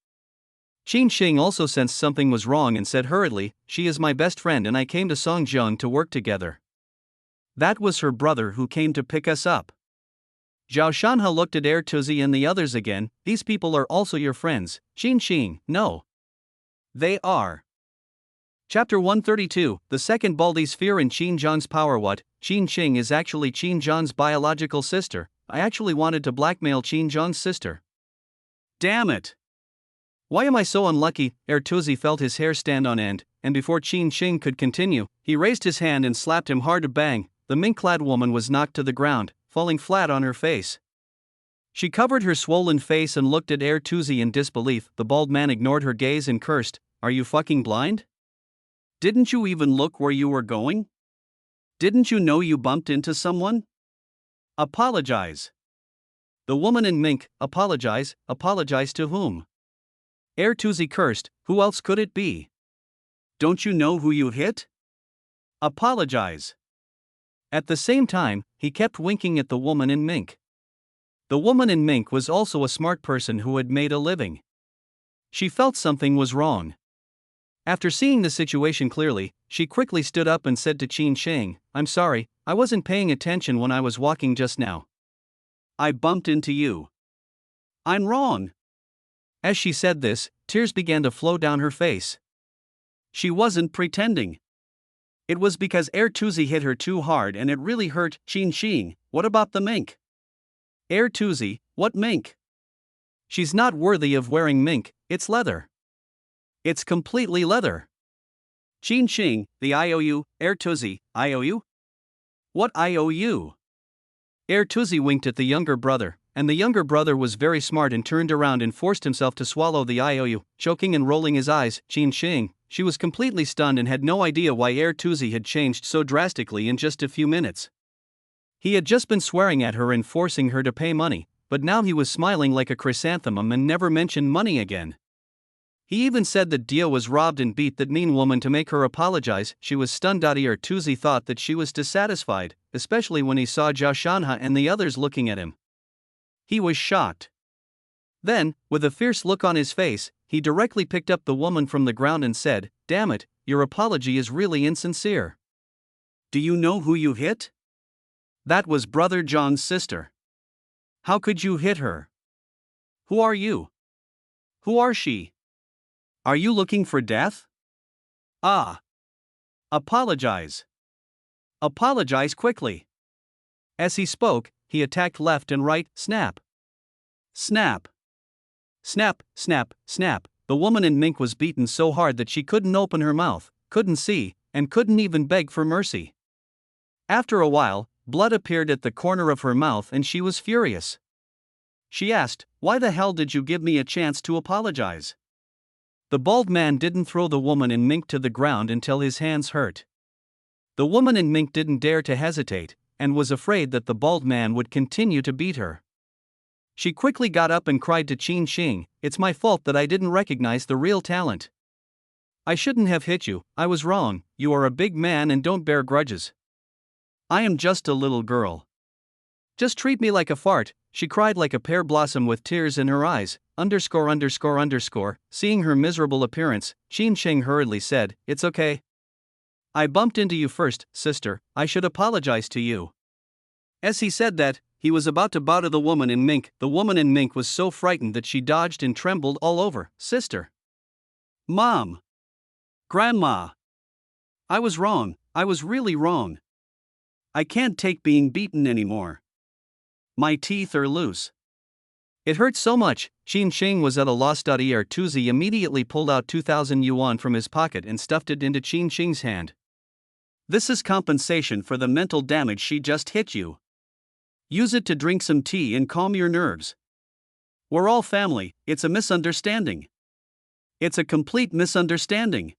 Qin Ching also sensed something was wrong and said hurriedly, she is my best friend and I came to Songjiang to work together. That was her brother who came to pick us up. Zhao Shanha looked at Tuzi and the others again. These people are also your friends, Qin Ching. No. They are. Chapter 132, The Second Baldi's Fear in Qin Jiang's Power. What? Qin Ching is actually Qin Jiang's biological sister. I actually wanted to blackmail Qin Jiang's sister. Damn it. Why am I so unlucky? Tuzi felt his hair stand on end. and before Qin Shing could continue, he raised his hand and slapped him hard. Bang! The mink-clad woman was knocked to the ground, falling flat on her face. She covered her swollen face and looked at Tuzi in disbelief. The bald man ignored her gaze and cursed, "Are you fucking blind? Didn't you even look where you were going? Didn't you know you bumped into someone? Apologize." The woman in mink, apologize to whom? Tuzi cursed, "Who else could it be? Don't you know who you hit? Apologize." At the same time, he kept winking at the woman in mink. The woman in mink was also a smart person who had made a living. She felt something was wrong. After seeing the situation clearly, she quickly stood up and said to Qin Shing, "I'm sorry, I wasn't paying attention when I was walking just now. I bumped into you. I'm wrong." As she said this, tears began to flow down her face. She wasn't pretending. It was because Tuzi hit her too hard and it really hurt. Qin Shing, what about the mink? Tuzi, what mink? She's not worthy of wearing mink, it's leather. It's completely leather. Qin Shing, the IOU, Tuzi, IOU? What IOU? Tuzi winked at the younger brother, and the younger brother was very smart and turned around and forced himself to swallow the IOU, choking and rolling his eyes. Qin Shing, she was completely stunned and had no idea why Tuzi had changed so drastically in just a few minutes. He had just been swearing at her and forcing her to pay money, but now he was smiling like a chrysanthemum and never mentioned money again. He even said that Dia was robbed and beat that mean woman to make her apologize. She was stunned. Tuzi thought that she was dissatisfied, especially when he saw Zhao Shanha and the others looking at him. He was shocked. Then, with a fierce look on his face, he directly picked up the woman from the ground and said, "Damn it, your apology is really insincere. Do you know who you hit? That was Brother John's sister. How could you hit her? Who are you? Who are she? Are you looking for death? Ah! Apologize. Apologize quickly." As he spoke, he attacked left and right. Snap! Snap! Snap, snap, snap. The woman in mink was beaten so hard that she couldn't open her mouth, couldn't see, and couldn't even beg for mercy. After a while, blood appeared at the corner of her mouth and she was furious. She asked, "Why the hell did you give me a chance to apologize?" The bald man didn't throw the woman in mink to the ground until his hands hurt. The woman in mink didn't dare to hesitate, and was afraid that the bald man would continue to beat her. She quickly got up and cried to Qin Shing, "It's my fault that I didn't recognize the real talent. I shouldn't have hit you, I was wrong, you are a big man and don't bear grudges. I am just a little girl. Just treat me like a fart." She cried like a pear blossom with tears in her eyes. Seeing her miserable appearance, Qin Shing hurriedly said, "It's okay. I bumped into you first, sister, I should apologize to you." As he said that, he was about to bow to the woman in mink. The woman in mink was so frightened that she dodged and trembled all over. "Sister! Mom! Grandma! I was wrong, I was really wrong. I can't take being beaten anymore. My teeth are loose. It hurts so much." Qin Shing was at a loss. Tuzi immediately pulled out 2,000 yuan from his pocket and stuffed it into Qin Shing's hand. "This is compensation for the mental damage she just hit you. Use it to drink some tea and calm your nerves. We're all family, it's a misunderstanding. It's a complete misunderstanding.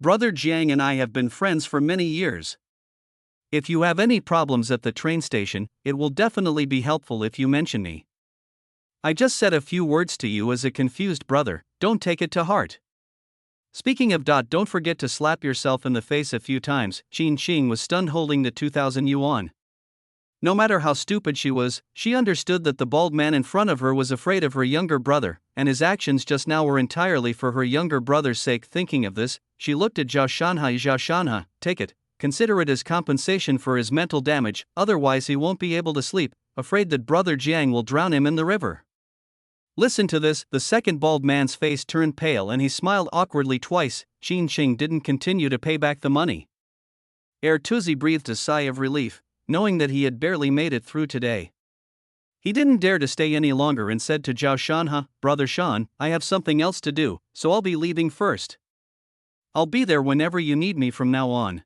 Brother Jiang and I have been friends for many years. If you have any problems at the train station, it will definitely be helpful if you mention me. I just said a few words to you as a confused brother, don't take it to heart." Speaking of don't forget to slap yourself in the face a few times. Qin Shing was stunned holding the 2,000 yuan. No matter how stupid she was, she understood that the bald man in front of her was afraid of her younger brother, and his actions just now were entirely for her younger brother's sake. Thinking of this, she looked at Zhao Shanha. "Zhao Shanha, take it. Consider it as compensation for his mental damage, otherwise he won't be able to sleep, afraid that Brother Jiang will drown him in the river." Listen to this. The second bald man's face turned pale and he smiled awkwardly twice. Qin Shing didn't continue to pay back the money. Tuzi breathed a sigh of relief, knowing that he had barely made it through today. He didn't dare to stay any longer and said to Zhao Shanha, "Brother Shan, I have something else to do, so I'll be leaving first." I'll be there whenever you need me from now on.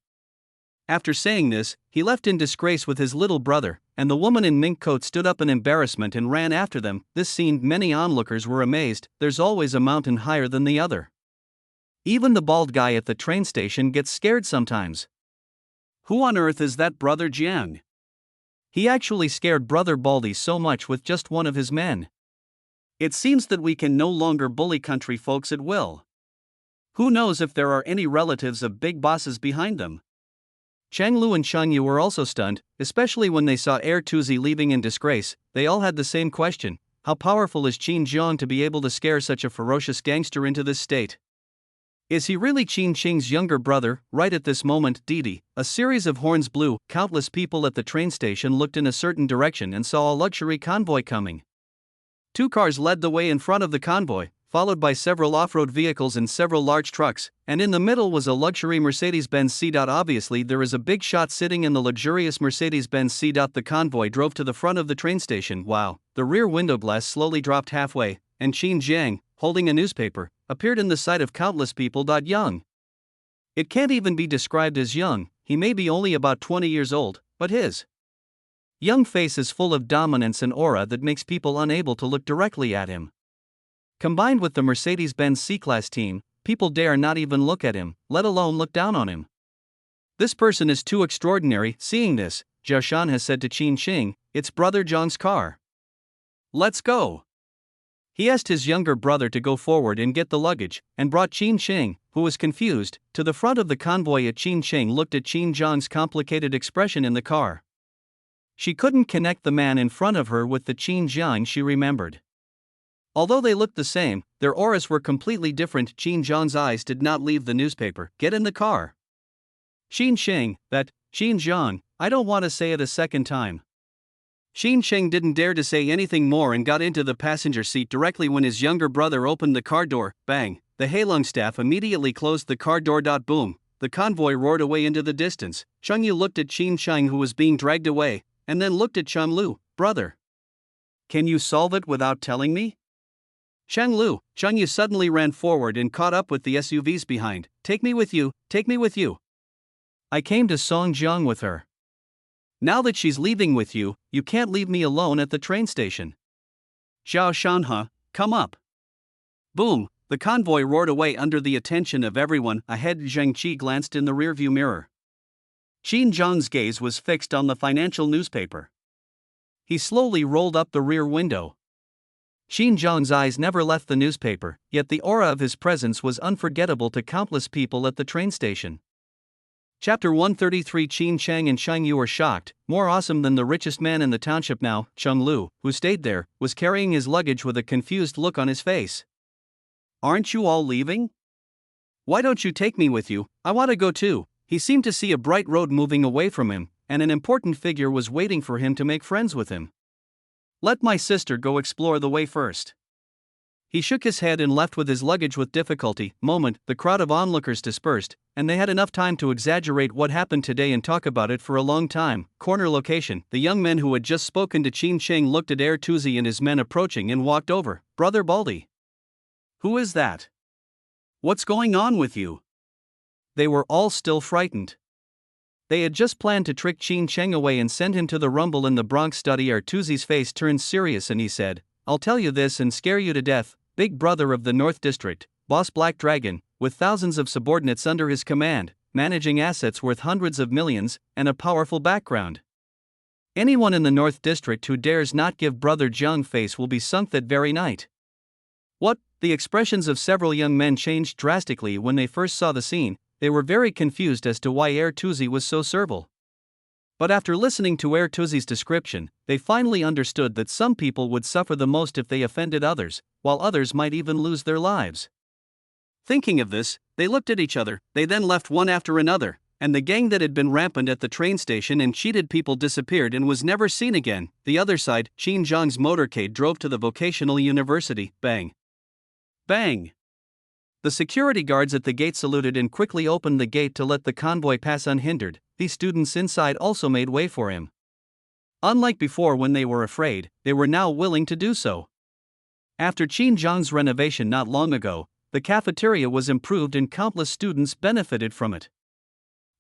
After saying this, he left in disgrace with his little brother, and the woman in mink coat stood up in embarrassment and ran after them. This scene, many onlookers were amazed. There's always a mountain higher than the other. Even the bald guy at the train station gets scared sometimes. Who on earth is that Brother Jiang? He actually scared Brother Baldy so much with just one of his men. It seems that we can no longer bully country folks at will. Who knows if there are any relatives of big bosses behind them? Chang Lu and Chang Yu were also stunned, especially when they saw Air Tuzi leaving in disgrace. They all had the same question: how powerful is Qin Jiang to be able to scare such a ferocious gangster into this state? Is he really Qin Qing's younger brother? Right at this moment, Didi, a series of horns blew. Countless people at the train station looked in a certain direction and saw a luxury convoy coming. 2 cars led the way in front of the convoy, followed by several off-road vehicles and several large trucks, and in the middle was a luxury Mercedes-Benz C. Obviously there is a big shot sitting in the luxurious Mercedes-Benz C. The convoy drove to the front of the train station. Wow! The rear window glass slowly dropped halfway, and Qin Jiang, holding a newspaper, appeared in the sight of countless people. Young. It can't even be described as young. He may be only about 20 years old, but his young face is full of dominance and aura that makes people unable to look directly at him. Combined with the Mercedes-Benz C-Class team, people dare not even look at him, let alone look down on him. This person is too extraordinary. Seeing this, Zhao Shan has said to Qin Qing, "It's Brother Zhang's car. Let's go." He asked his younger brother to go forward and get the luggage, and brought Qin Qing, who was confused, to the front of the convoy. Qin Qing looked at Qin Jiang's complicated expression in the car. She couldn't connect the man in front of her with the Qin Jiang she remembered. Although they looked the same, their auras were completely different. Qin Jiang's eyes did not leave the newspaper. "Get in the car." Qin Qing, that, Qin Jiang, I don't want to say it a second time. Qin Qing didn't dare to say anything more and got into the passenger seat directly when his younger brother opened the car door. Bang! The Heilong staff immediately closed the car door. Boom! The convoy roared away into the distance. Cheng Yu looked at Qin Qing, who was being dragged away, and then looked at Cheng Lu. "Brother, can you solve it without telling me?" Cheng Yu suddenly ran forward and caught up with the SUVs behind. Take me with you. I came to Songjiang with her. Now that she's leaving with you, you can't leave me alone at the train station. Zhao Shanhe, come up." Boom! The convoy roared away under the attention of everyone. Ahead, Zheng Qi glanced in the rearview mirror. Qin Jiang's gaze was fixed on the financial newspaper. He slowly rolled up the rear window. Qin Jiang's eyes never left the newspaper, yet the aura of his presence was unforgettable to countless people at the train station. Chapter 133. Qin Cheng and Chang Yu were shocked. More awesome than the richest man in the township now, Cheng Lu, who stayed there, was carrying his luggage with a confused look on his face. "Aren't you all leaving? Why don't you take me with you? I want to go too." He seemed to see a bright road moving away from him, and an important figure was waiting for him to make friends with him. "Let my sister go explore the way first." He shook his head and left with his luggage with difficulty. The crowd of onlookers dispersed, and they had enough time to exaggerate what happened today and talk about it for a long time. Corner location. The young men who had just spoken to Qin Cheng looked at Air Tuzi and his men approaching and walked over. "Brother Baldy. Who is that? What's going on with you?" They were all still frightened. They had just planned to trick Qin Cheng away and send him to the rumble in the Bronx. Air Tuzi's face turned serious and he said, "I'll tell you this and scare you to death. Big brother of the North District, Boss Black Dragon, with thousands of subordinates under his command, managing assets worth hundreds of millions, and a powerful background. Anyone in the North District who dares not give Brother Jiang face will be sunk that very night." What? The expressions of several young men changed drastically when they first saw the scene. They were very confused as to why Air Tuzi was so servile. But after listening to Air Tuzi's description, they finally understood that some people would suffer the most if they offended others, while others might even lose their lives. Thinking of this, they looked at each other. They then left one after another, and the gang that had been rampant at the train station and cheated people disappeared and was never seen again. The other side, Qin Jiang's motorcade drove to the vocational university. Bang! Bang! The security guards at the gate saluted and quickly opened the gate to let the convoy pass unhindered. The students inside also made way for him. Unlike before when they were afraid, they were now willing to do so. After Qin Jiang's renovation not long ago, The cafeteria was improved and countless students benefited from it.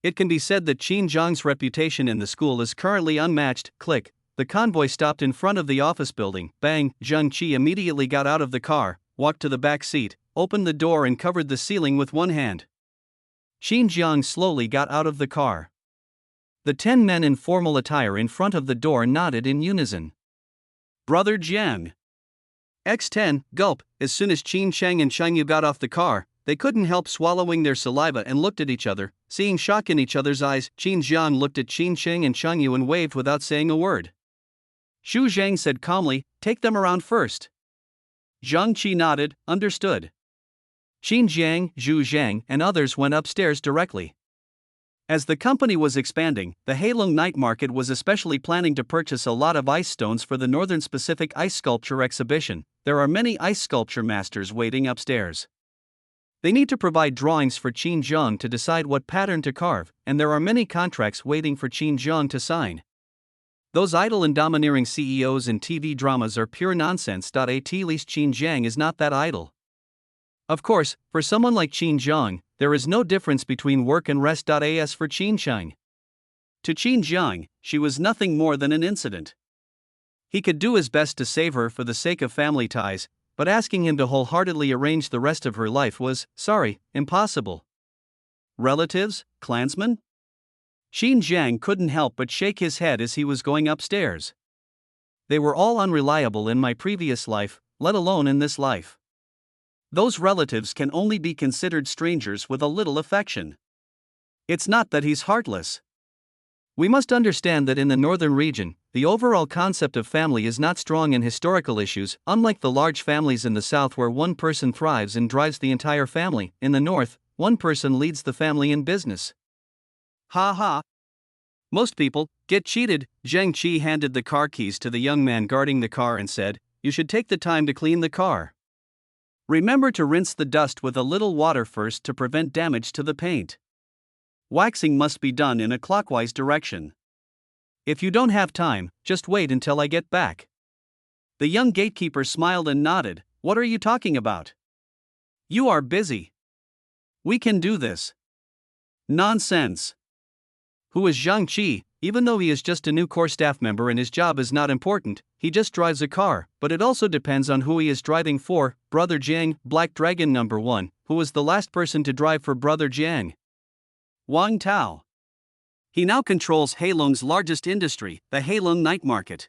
It can be said that Qin Zhang's reputation in the school is currently unmatched. Click. The convoy stopped in front of the office building. Bang! Zhang Qi immediately got out of the car, walked to the back seat, opened the door and covered the ceiling with one hand. Qin Zhang slowly got out of the car. The 10 men in formal attire in front of the door nodded in unison. Brother Jiang. X10, gulp. As soon as Qin Sheng and Cheng Yu got off the car, they couldn't help swallowing their saliva and looked at each other. Seeing shock in each other's eyes, Qin Zhang looked at Qin Sheng and Cheng Yu and waved without saying a word. Xu Zhang said calmly, "Take them around first." Zhang Qi nodded, understood. Qin Jiang, Xu Zhang, and others went upstairs directly. As the company was expanding, the Heilong Night Market was especially planning to purchase a lot of ice stones for the Northern Pacific Ice Sculpture exhibition. There are many ice sculpture masters waiting upstairs. They need to provide drawings for Qin Zhang to decide what pattern to carve, and there are many contracts waiting for Qin Zhang to sign. Those idle and domineering CEOs in TV dramas are pure nonsense. At least Qin Zhang is not that idle. Of course, for someone like Qin Zhang, there is no difference between work and rest. As for Qin Sheng, to Qin Zhang, she was nothing more than an incident. He could do his best to save her for the sake of family ties, but asking him to wholeheartedly arrange the rest of her life was, impossible. Relatives, clansmen? Qin Zhang couldn't help but shake his head as he was going upstairs. They were all unreliable in my previous life, let alone in this life. Those relatives can only be considered strangers with a little affection. It's not that he's heartless. We must understand that in the northern region, the overall concept of family is not strong in historical issues, unlike the large families in the south where one person thrives and drives the entire family. In the north, one person leads the family in business. Ha ha. Most people get cheated. Zhang Qi handed the car keys to the young man guarding the car and said, "You should take the time to clean the car. Remember to rinse the dust with a little water first to prevent damage to the paint. Waxing must be done in a clockwise direction. If you don't have time, just wait until I get back." The young gatekeeper smiled and nodded. "What are you talking about? You are busy. We can do this." Nonsense. Who is Zhang Qi? Even though he is just a new core staff member and his job is not important, he just drives a car, but it also depends on who he is driving for. Brother Jiang, Black Dragon number 1, who was the last person to drive for Brother Jiang. Wang Tao. He now controls Heilong's largest industry, the Heilong Night Market.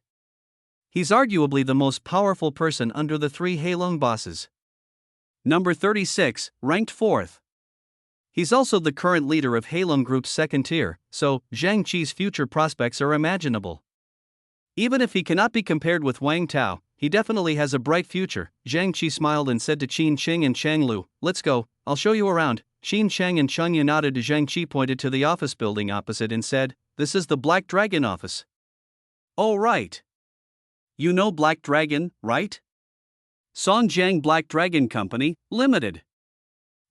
He's arguably the most powerful person under the 3 Heilong bosses. Number 36, ranked 4th. He's also the current leader of Heilong Group's second tier, so Zhang Qi's future prospects are imaginable. Even if he cannot be compared with Wang Tao, he definitely has a bright future. Zhang Qi smiled and said to Qin Sheng and Chang Lu, "Let's go, I'll show you around." Qin Sheng and Cheng Yu nodded. Zhang Qi pointed to the office building opposite and said, "This is the Black Dragon office." "Oh right. You know Black Dragon, right? Songjiang Black Dragon Company, Limited.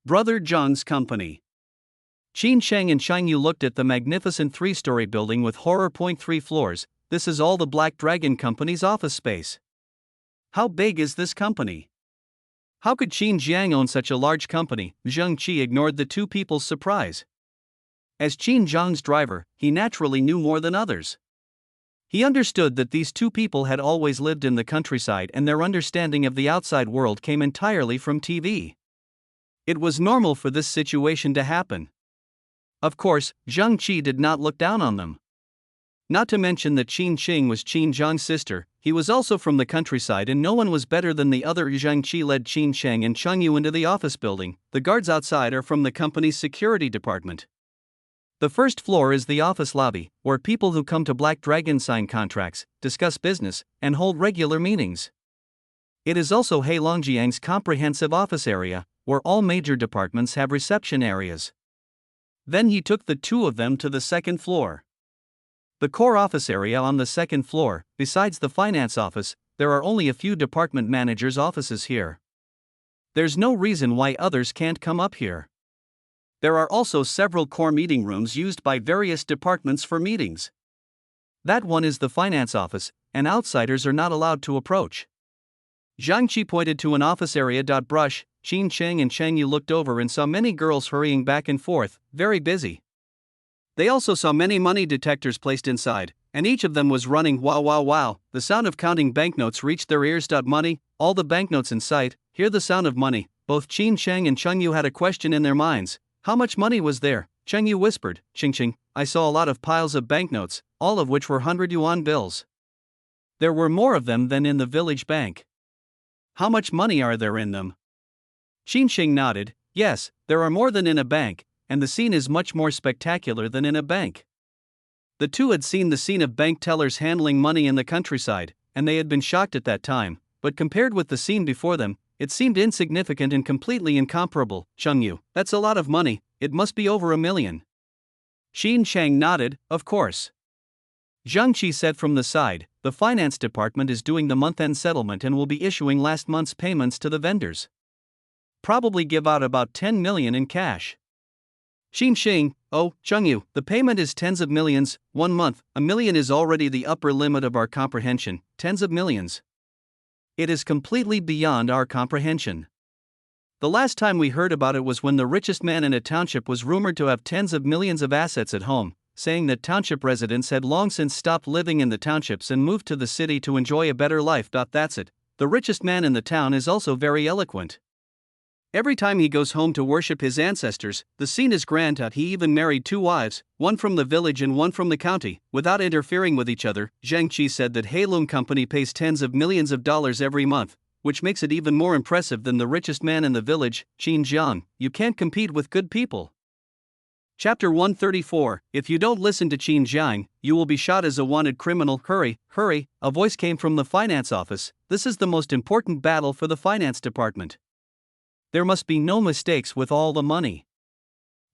Brother Zhang's company." Qin Sheng and Cheng Yu looked at the magnificent 3-story building with horror. 3 floors. This is all the Black Dragon Company's office space. How big is this company? How could Qin Jiang own such a large company? Zhang Qi ignored the 2 people's surprise. As Qin Zhang's driver, he naturally knew more than others. He understood that these 2 people had always lived in the countryside and their understanding of the outside world came entirely from TV. It was normal for this situation to happen. Of course, Zhang Qi did not look down on them. Not to mention that Qin Qing was Qin Zhang's sister, he was also from the countryside and no one was better than the other. Zhang Qi led Qin Sheng and Cheng Yu into the office building. The guards outside are from the company's security department. The first floor is the office lobby, where people who come to Black Dragon sign contracts, discuss business, and hold regular meetings. It is also Heilongjiang's comprehensive office area, where all major departments have reception areas. Then he took the 2 of them to the second floor. The core office area on the second floor, besides the finance office, there are only a few department managers' offices here. There's no reason why others can't come up here. There are also several core meeting rooms used by various departments for meetings. That one is the finance office, and outsiders are not allowed to approach. Zhang Qi pointed to an office area. Brush, Qin Sheng and Cheng Yu looked over and saw many girls hurrying back and forth, very busy. They also saw many money detectors placed inside, and each of them was running wow wow wow. The sound of counting banknotes reached their ears. Money, all the banknotes in sight, hear the sound of money. Both Qin Sheng and Cheng Yu had a question in their minds. How much money was there? Cheng Yu whispered, Ching, I saw a lot of piles of banknotes, all of which were 100 yuan bills. There were more of them than in the village bank. How much money are there in them? Qin Sheng nodded, yes, there are more than in a bank, and the scene is much more spectacular than in a bank. The two had seen the scene of bank tellers handling money in the countryside, and they had been shocked at that time, but compared with the scene before them, it seemed insignificant and completely incomparable. Cheng Yu, that's a lot of money, it must be over 1 million. Qin Sheng nodded, of course. Zhang Qi said from the side, the finance department is doing the month-end settlement and will be issuing last month's payments to the vendors. Probably give out about 10 million in cash. Qin Sheng, oh, Cheng Yu, the payment is tens of millions, 1 month, 1 million is already the upper limit of our comprehension, tens of millions. It is completely beyond our comprehension. The last time we heard about it was when the richest man in a township was rumored to have tens of millions of assets at home, saying that township residents had long since stopped living in the townships and moved to the city to enjoy a better life. That's it. The richest man in the town is also very eloquent. Every time he goes home to worship his ancestors, the scene is grand. He even married 2 wives, one from the village and one from the county, without interfering with each other. Zhang Qi said that Heilong Company pays tens of millions of dollars every month, which makes it even more impressive than the richest man in the village. Qin Jiang, you can't compete with good people. Chapter 134, if you don't listen to Qin Jiang, you will be shot as a wanted criminal. Hurry, hurry, a voice came from the finance office. This is the most important battle for the finance department. There must be no mistakes with all the money.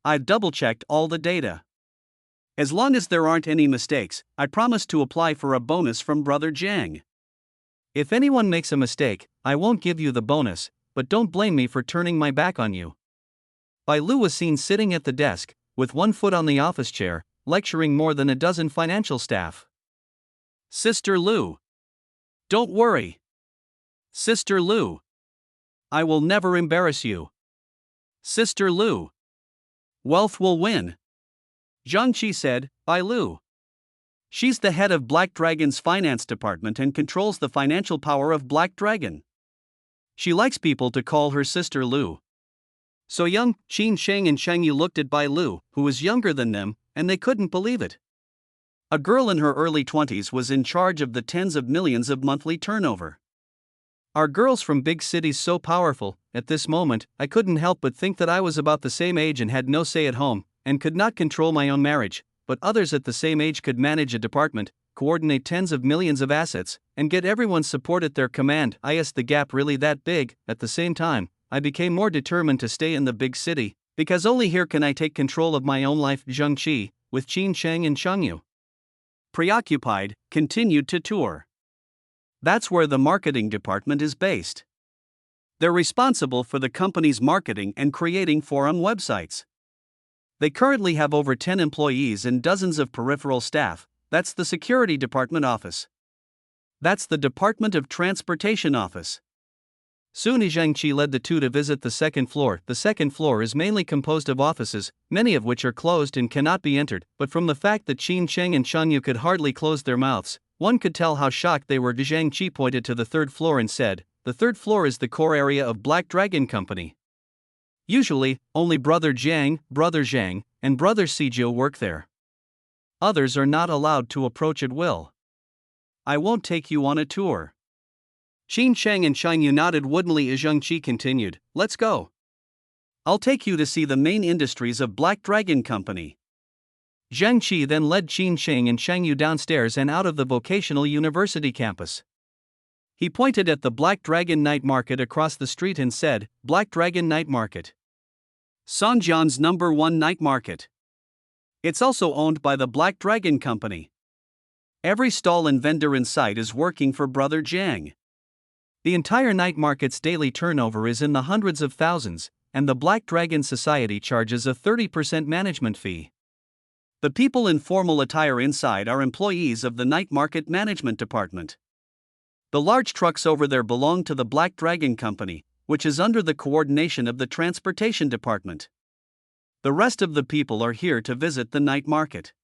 I've double-checked all the data. As long as there aren't any mistakes, I promise to apply for a bonus from Brother Jiang. If anyone makes a mistake, I won't give you the bonus, but don't blame me for turning my back on you. Bai Lu was seen sitting at the desk, with one foot on the office chair, lecturing more than a dozen financial staff. Sister Lu. Don't worry. Sister Lu. I will never embarrass you. Sister Lu. Wealth will win. Zhang Qi said, Bai Lu. She's the head of Black Dragon's finance department and controls the financial power of Black Dragon. She likes people to call her Sister Lu. So young, Qin Sheng and Cheng Yu looked at Bai Lu, who was younger than them, and they couldn't believe it. A girl in her early 20s was in charge of the tens of millions of monthly turnover. Are girls from big cities so powerful? At this moment, I couldn't help but think that I was about the same age and had no say at home, and could not control my own marriage, but others at the same age could manage a department, coordinate tens of millions of assets, and get everyone's support at their command. Is the gap really that big? At the same time, I became more determined to stay in the big city, because only here can I take control of my own life. Zhang Qi, with Qin Sheng and Cheng Yu, preoccupied, continued to tour. That's where the marketing department is based. They're responsible for the company's marketing and creating forum websites. They currently have over 10 employees and dozens of peripheral staff. That's the security department office. That's the Department of Transportation office. Soon Zhang Qi led the two to visit the second floor. The second floor is mainly composed of offices, many of which are closed and cannot be entered, but from the fact that Qin Sheng and Cheng Yu could hardly close their mouths, one could tell how shocked they were. Zhang Qi pointed to the third floor and said, the third floor is the core area of Black Dragon Company. Usually, only Brother Jiang, Brother Zhang, and Brother Sijio work there. Others are not allowed to approach at will. I won't take you on a tour. Qin Sheng and Cheng Yu nodded woodenly as Zhang Qi continued, let's go. I'll take you to see the main industries of Black Dragon Company. Zhang Qi then led Qin Sheng and Cheng Yu downstairs and out of the vocational university campus. He pointed at the Black Dragon Night Market across the street and said, Black Dragon Night Market. Songjian's #1 night market. It's also owned by the Black Dragon Company. Every stall and vendor in sight is working for Brother Jiang. The entire night market's daily turnover is in the hundreds of thousands, and the Black Dragon Society charges a 30% management fee. The people in formal attire inside are employees of the night market management department. The large trucks over there belong to the Black Dragon Company, which is under the coordination of the Transportation Department. The rest of the people are here to visit the night market.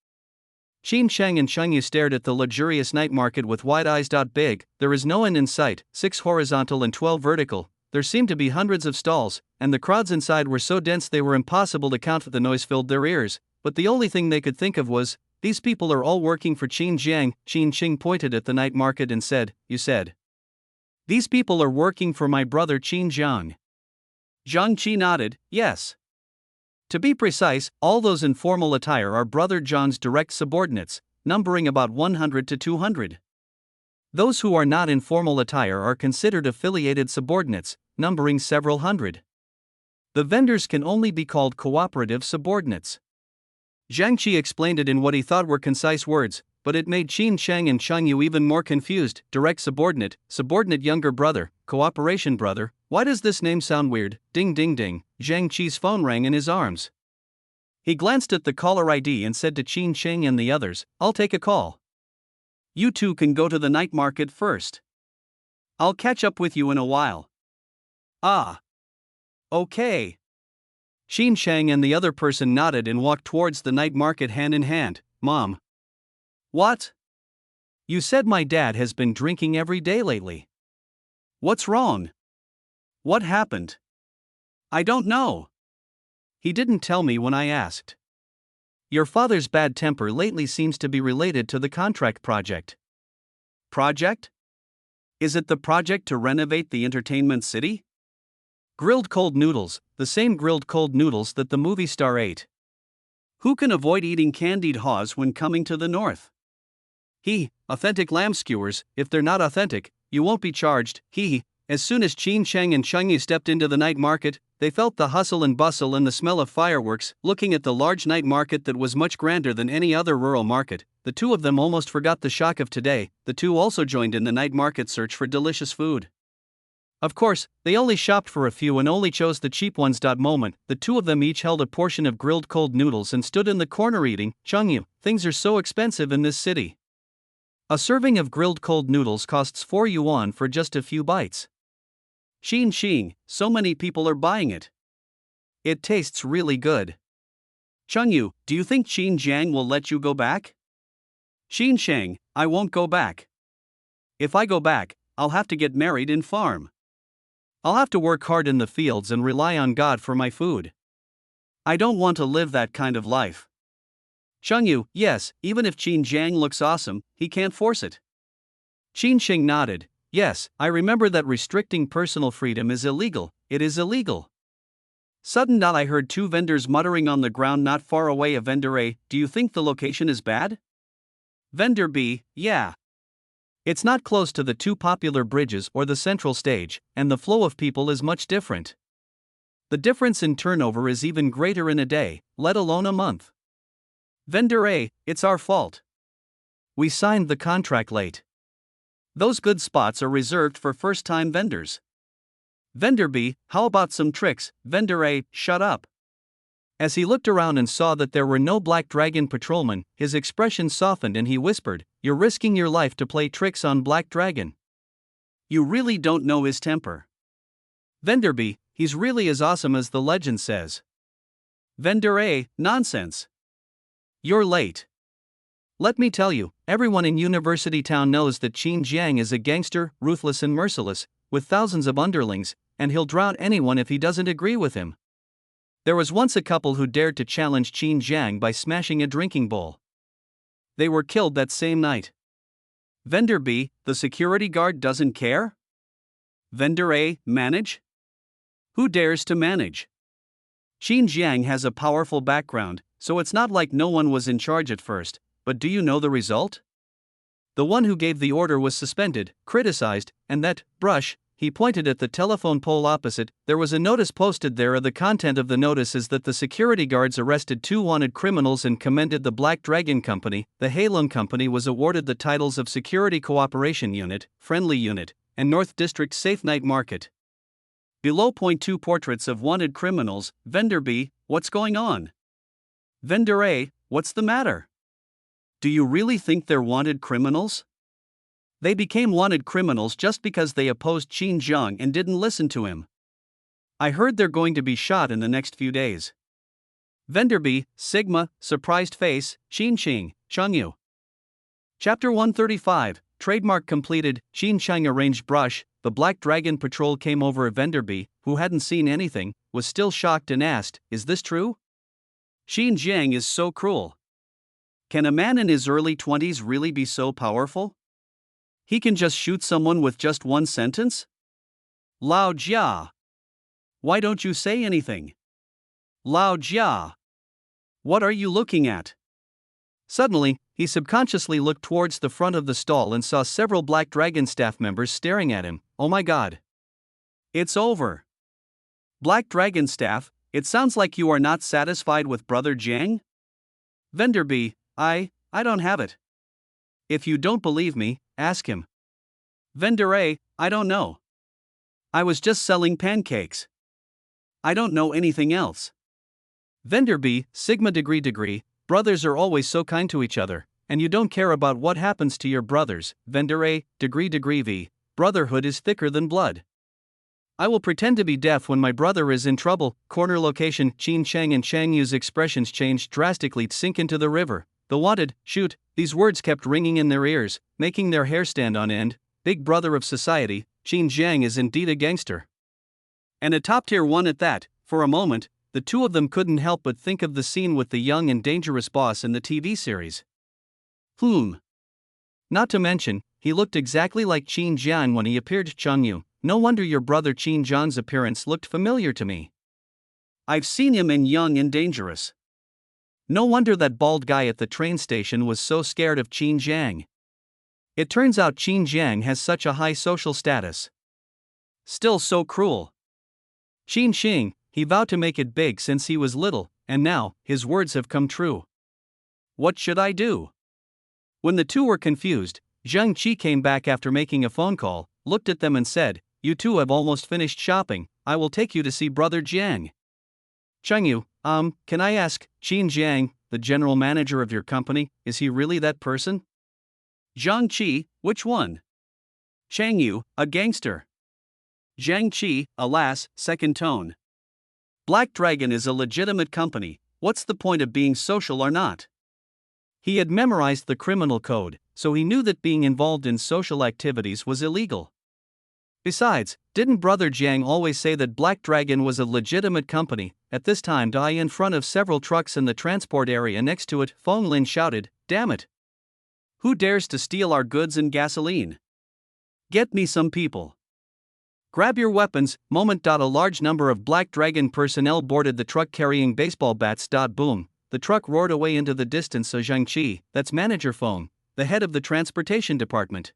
Qin Sheng and Chengyu stared at the luxurious night market with wide eyes. Big, there is no end in sight, 6 horizontal and 12 vertical. There seemed to be hundreds of stalls, and the crowds inside were so dense they were impossible to count. The noise filled their ears, but the only thing they could think of was, these people are all working for Qin Jiang. Qin Sheng pointed at the night market and said, "You said? These people are working for my brother Qin Jiang." Zhang Qi nodded, "Yes. To be precise, all those in formal attire are Brother Zhang's direct subordinates, numbering about 100 to 200. Those who are not in formal attire are considered affiliated subordinates, numbering several hundred. The vendors can only be called cooperative subordinates." Zhang Qi explained it in what he thought were concise words, but it made Qin Sheng and Chengyu even more confused. Direct subordinate, subordinate younger brother, cooperation brother. Why does this name sound weird? Ding ding ding. Zhang Qi's phone rang in his arms. He glanced at the caller ID and said to Qin Sheng and the others, "I'll take a call. You two can go to the night market first. I'll catch up with you in a while." "Ah. Okay." Qin Sheng and the other person nodded and walked towards the night market hand in hand. "Mom." "What? You said my dad has been drinking every day lately. What's wrong? What happened?" "I don't know. He didn't tell me when I asked." "Your father's bad temper lately seems to be related to the contract project." "Project? Is it the project to renovate the entertainment city?" "Grilled cold noodles, the same grilled cold noodles that the movie star ate. Who can avoid eating candied haws when coming to the north? Authentic lamb skewers. If they're not authentic, you won't be charged. As soon as Qin Sheng and Chengyu stepped into the night market, they felt the hustle and bustle and the smell of fireworks. Looking at the large night market that was much grander than any other rural market, the two of them almost forgot the shock of today. The two also joined in the night market search for delicious food. Of course, they only shopped for a few and only chose the cheap ones. Moment, the two of them each held a portion of grilled cold noodles and stood in the corner eating. "Chengyu, things are so expensive in this city. A serving of grilled cold noodles costs 4 yuan for just a few bites. Qin Sheng, so many people are buying it. It tastes really good. Chengyu, do you think Qin Jiang will let you go back?" "Qin Sheng, I won't go back. If I go back, I'll have to get married and farm. I'll have to work hard in the fields and rely on God for my food. I don't want to live that kind of life." Chengyu, yes, even if Qin Jiang looks awesome, he can't force it. Qin Sheng nodded, "Yes, I remember that restricting personal freedom is illegal. It is illegal." Suddenly I heard two vendors muttering on the ground not far away. A vendor A, "Do you think the location is bad?" Vendor B, "Yeah. It's not close to the two popular bridges or the central stage, and the flow of people is much different. The difference in turnover is even greater in a day, let alone a month." Vendor A, "It's our fault. We signed the contract late. Those good spots are reserved for first-time vendors." Vendor B, "How about some tricks?" Vendor A, "Shut up." As he looked around and saw that there were no Black Dragon patrolmen, his expression softened and he whispered, "You're risking your life to play tricks on Black Dragon. You really don't know his temper." Vendor B, "He's really as awesome as the legend says." Vendor A, "Nonsense. You're late. Let me tell you, everyone in University Town knows that Qin Jiang is a gangster, ruthless and merciless, with thousands of underlings, and he'll drown anyone if he doesn't agree with him. There was once a couple who dared to challenge Qin Jiang by smashing a drinking bowl. They were killed that same night." Vendor B, "The security guard doesn't care?" Vendor A, "Manage? Who dares to manage? Qin Jiang has a powerful background, so it's not like no one was in charge at first, but do you know the result? The one who gave the order was suspended, criticized, and that brush," he pointed at the telephone pole opposite. "There was a notice posted there. The content of the notice is that the security guards arrested 2 wanted criminals and commended the Black Dragon Company. The Heilong Company was awarded the titles of Security Cooperation Unit, Friendly Unit, and North District Safe Night Market. Below. 2 portraits of wanted criminals." Vendor B, "What's going on?" Vendor A, "What's the matter? Do you really think they're wanted criminals? They became wanted criminals just because they opposed Qin Jiang and didn't listen to him. I heard they're going to be shot in the next few days. Vendor B, Sigma, surprised face, Qin Qing, Chengyu. Chapter 135, Trademark completed, Qin Cheng arranged brush. The Black Dragon Patrol came over. Vendor B, who hadn't seen anything, was still shocked and asked, "Is this true? Qin Jiang is so cruel. Can a man in his early 20s really be so powerful? He can just shoot someone with just one sentence? Lao Jia. Why don't you say anything? Lao Jia. What are you looking at?" Suddenly, he subconsciously looked towards the front of the stall and saw several Black Dragon staff members staring at him. Oh my god. It's over. Black Dragon staff, it sounds like you are not satisfied with Brother Jiang? Vendor B, I don't have it. If you don't believe me, ask him. Vendor A, I don't know. I was just selling pancakes. I don't know anything else. Vendor B, Sigma degree, brothers are always so kind to each other, and you don't care about what happens to your brothers. Vendor A, degree V, brotherhood is thicker than blood. I will pretend to be deaf when my brother is in trouble. Corner location, Qin Cheng and Changyu's expressions changed drastically. Sink into the river. The wanted, shoot, these words kept ringing in their ears, making their hair stand on end. Big brother of society, Qin Jiang is indeed a gangster. And a top-tier one at that. For a moment, the two of them couldn't help but think of the scene with the young and dangerous boss in the TV series. Not to mention, he looked exactly like Qin Jiang when he appeared. Chengyu, no wonder your brother Qin Jiang's appearance looked familiar to me. I've seen him in Young and Dangerous. No wonder that bald guy at the train station was so scared of Qin Jiang. It turns out Qin Jiang has such a high social status. Still so cruel. Qin Xing, he vowed to make it big since he was little, and now, his words have come true. What should I do? When the two were confused, Zhang Qi came back after making a phone call, looked at them and said, "You two have almost finished shopping, I will take you to see Brother Jiang." Chengyu, can I ask, Qin Jiang, the general manager of your company, is he really that person? Zhang Qi, which one? Chengyu, a gangster. Zhang Qi, alas, second tone. Black Dragon is a legitimate company, what's the point of being social or not? He had memorized the criminal code, so he knew that being involved in social activities was illegal. Besides, didn't Brother Jiang always say that Black Dragon was a legitimate company? At this time, in front of several trucks in the transport area next to it, Feng Lin shouted, "Damn it! Who dares to steal our goods and gasoline? Get me some people. Grab your weapons." Moment. A large number of Black Dragon personnel boarded the truck carrying baseball bats. Boom. The truck roared away into the distance. Zhang Qi, that's Manager Feng, the head of the transportation department.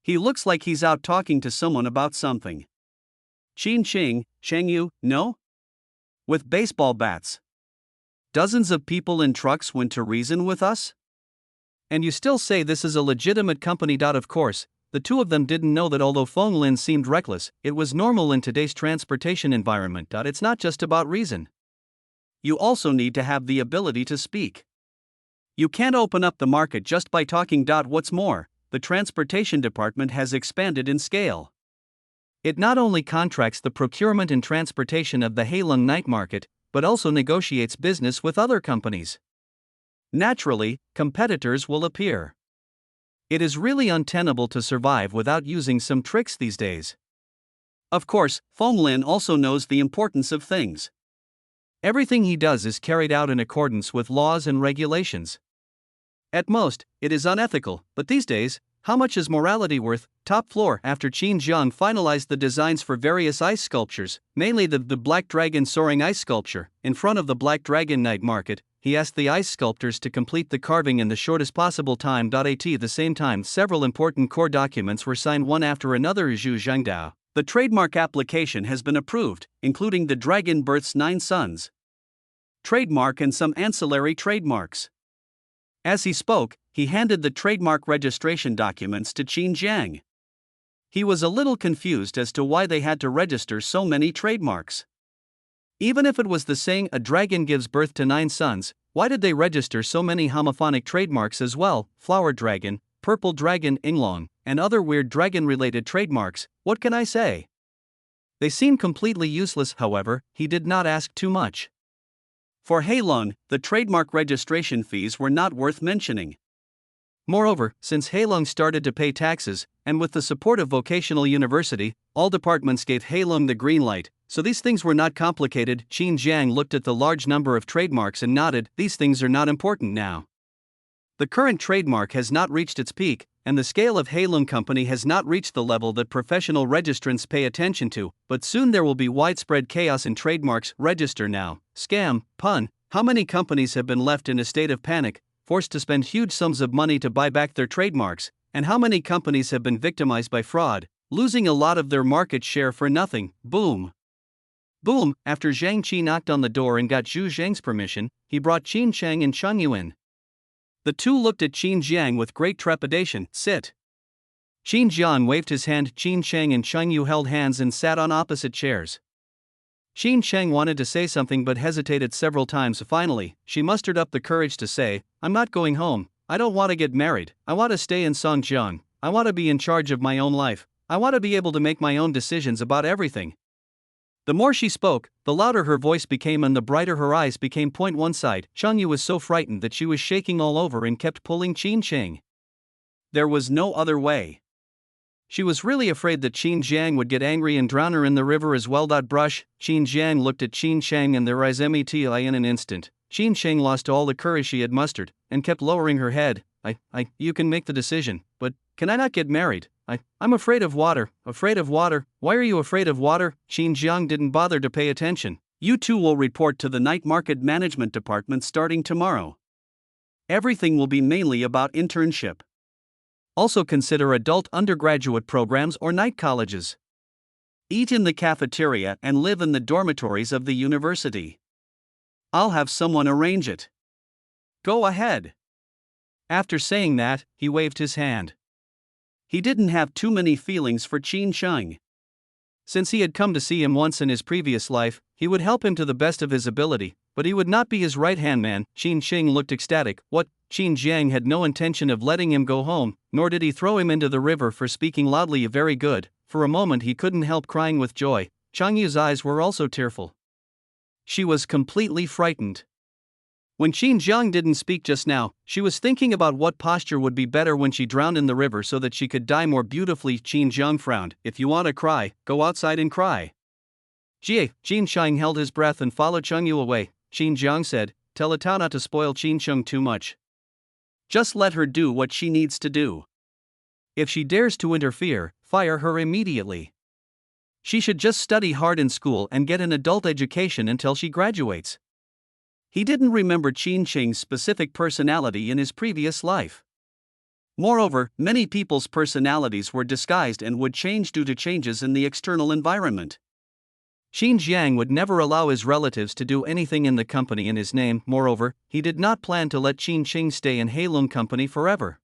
He looks like he's out talking to someone about something. Qin Qing, Chengyu, no? With baseball bats. Dozens of people in trucks went to reason with us? And you still say this is a legitimate company? Of course, the two of them didn't know that although Feng Lin seemed reckless, it was normal in today's transportation environment. It's not just about reason. You also need to have the ability to speak. You can't open up the market just by talking. What's more, the transportation department has expanded in scale. It not only contracts the procurement and transportation of the Heilong night market, but also negotiates business with other companies. Naturally, competitors will appear. It is really untenable to survive without using some tricks these days. Of course, Feng Lin also knows the importance of things. Everything he does is carried out in accordance with laws and regulations. At most, it is unethical, but these days, how much is morality worth? Top floor. After Qin Jiang finalized the designs for various ice sculptures, mainly the Black Dragon soaring ice sculpture, in front of the Black Dragon night market, he asked the ice sculptors to complete the carving in the shortest possible time. At the same time, several important core documents were signed one after another. Zhu Zhangdao, the trademark application has been approved, including the Dragon Birth's 9 sons. Trademark and some ancillary trademarks. As he spoke, he handed the trademark registration documents to Qin Jiang. He was a little confused as to why they had to register so many trademarks. Even if it was the saying "a dragon gives birth to 9 sons," why did they register so many homophonic trademarks as well? Flower dragon, purple dragon, Inglong, and other weird dragon-related trademarks. What can I say? They seemed completely useless, however, he did not ask too much. For Heilong, the trademark registration fees were not worth mentioning. Moreover, since Heilong started to pay taxes, and with the support of Vocational University, all departments gave Heilong the green light, so these things were not complicated. Qin Jiang looked at the large number of trademarks and nodded, these things are not important now. The current trademark has not reached its peak, and the scale of Heilong Company has not reached the level that professional registrants pay attention to, but soon there will be widespread chaos in trademarks. Register now. Scam, pun. How many companies have been left in a state of panic, forced to spend huge sums of money to buy back their trademarks, and how many companies have been victimized by fraud, losing a lot of their market share for nothing? Boom. Boom. After Zhang Qi knocked on the door and got Zhu Zhang's permission, he brought Qin Cheng and Cheng Yu in. The two looked at Qin Jiang with great trepidation. Sit. Qin Jiang waved his hand. Qin Cheng and Cheng Yu held hands and sat on opposite chairs. Qin Cheng wanted to say something but hesitated several times. Finally, she mustered up the courage to say, I'm not going home. I don't want to get married. I want to stay in Songjiang. I want to be in charge of my own life. I want to be able to make my own decisions about everything. The more she spoke, the louder her voice became and the brighter her eyes became. Point one side, Cheng Yu was so frightened that she was shaking all over and kept pulling Qin Cheng. There was no other way. She was really afraid that Qin Jiang would get angry and drown her in the river as well. Brush. Qin Jiang looked at Qin Cheng and their eyes met in an instant. Qin Cheng lost all the courage she had mustered, and kept lowering her head. You can make the decision, but can I not get married? I'm afraid of water. Afraid of water? Why are you afraid of water? Qin Jiang didn't bother to pay attention. You two will report to the night market management department starting tomorrow. Everything will be mainly about internship. Also consider adult undergraduate programs or night colleges. Eat in the cafeteria and live in the dormitories of the university. I'll have someone arrange it. Go ahead. After saying that, he waved his hand. He didn't have too many feelings for Qin Cheng. Since he had come to see him once in his previous life, he would help him to the best of his ability, but he would not be his right-hand man. Qin Cheng looked ecstatic. What? Qin Jiang had no intention of letting him go home, nor did he throw him into the river for speaking loudly. Very good. For a moment he couldn't help crying with joy. Cheng Yu's eyes were also tearful. She was completely frightened. When Qin Jiang didn't speak just now, she was thinking about what posture would be better when she drowned in the river so that she could die more beautifully. Qin Jiang frowned. If you want to cry, go outside and cry. Jie. Qin Cheng held his breath and followed Cheng Yu away. Qin Jiang said, tell Atao not to spoil Qin Cheng too much. Just let her do what she needs to do. If she dares to interfere, fire her immediately. She should just study hard in school and get an adult education until she graduates. He didn't remember Qin Cheng's specific personality in his previous life. Moreover, many people's personalities were disguised and would change due to changes in the external environment. Qin Jiang would never allow his relatives to do anything in the company in his name. Moreover, he did not plan to let Qin Cheng stay in Heilong Company forever.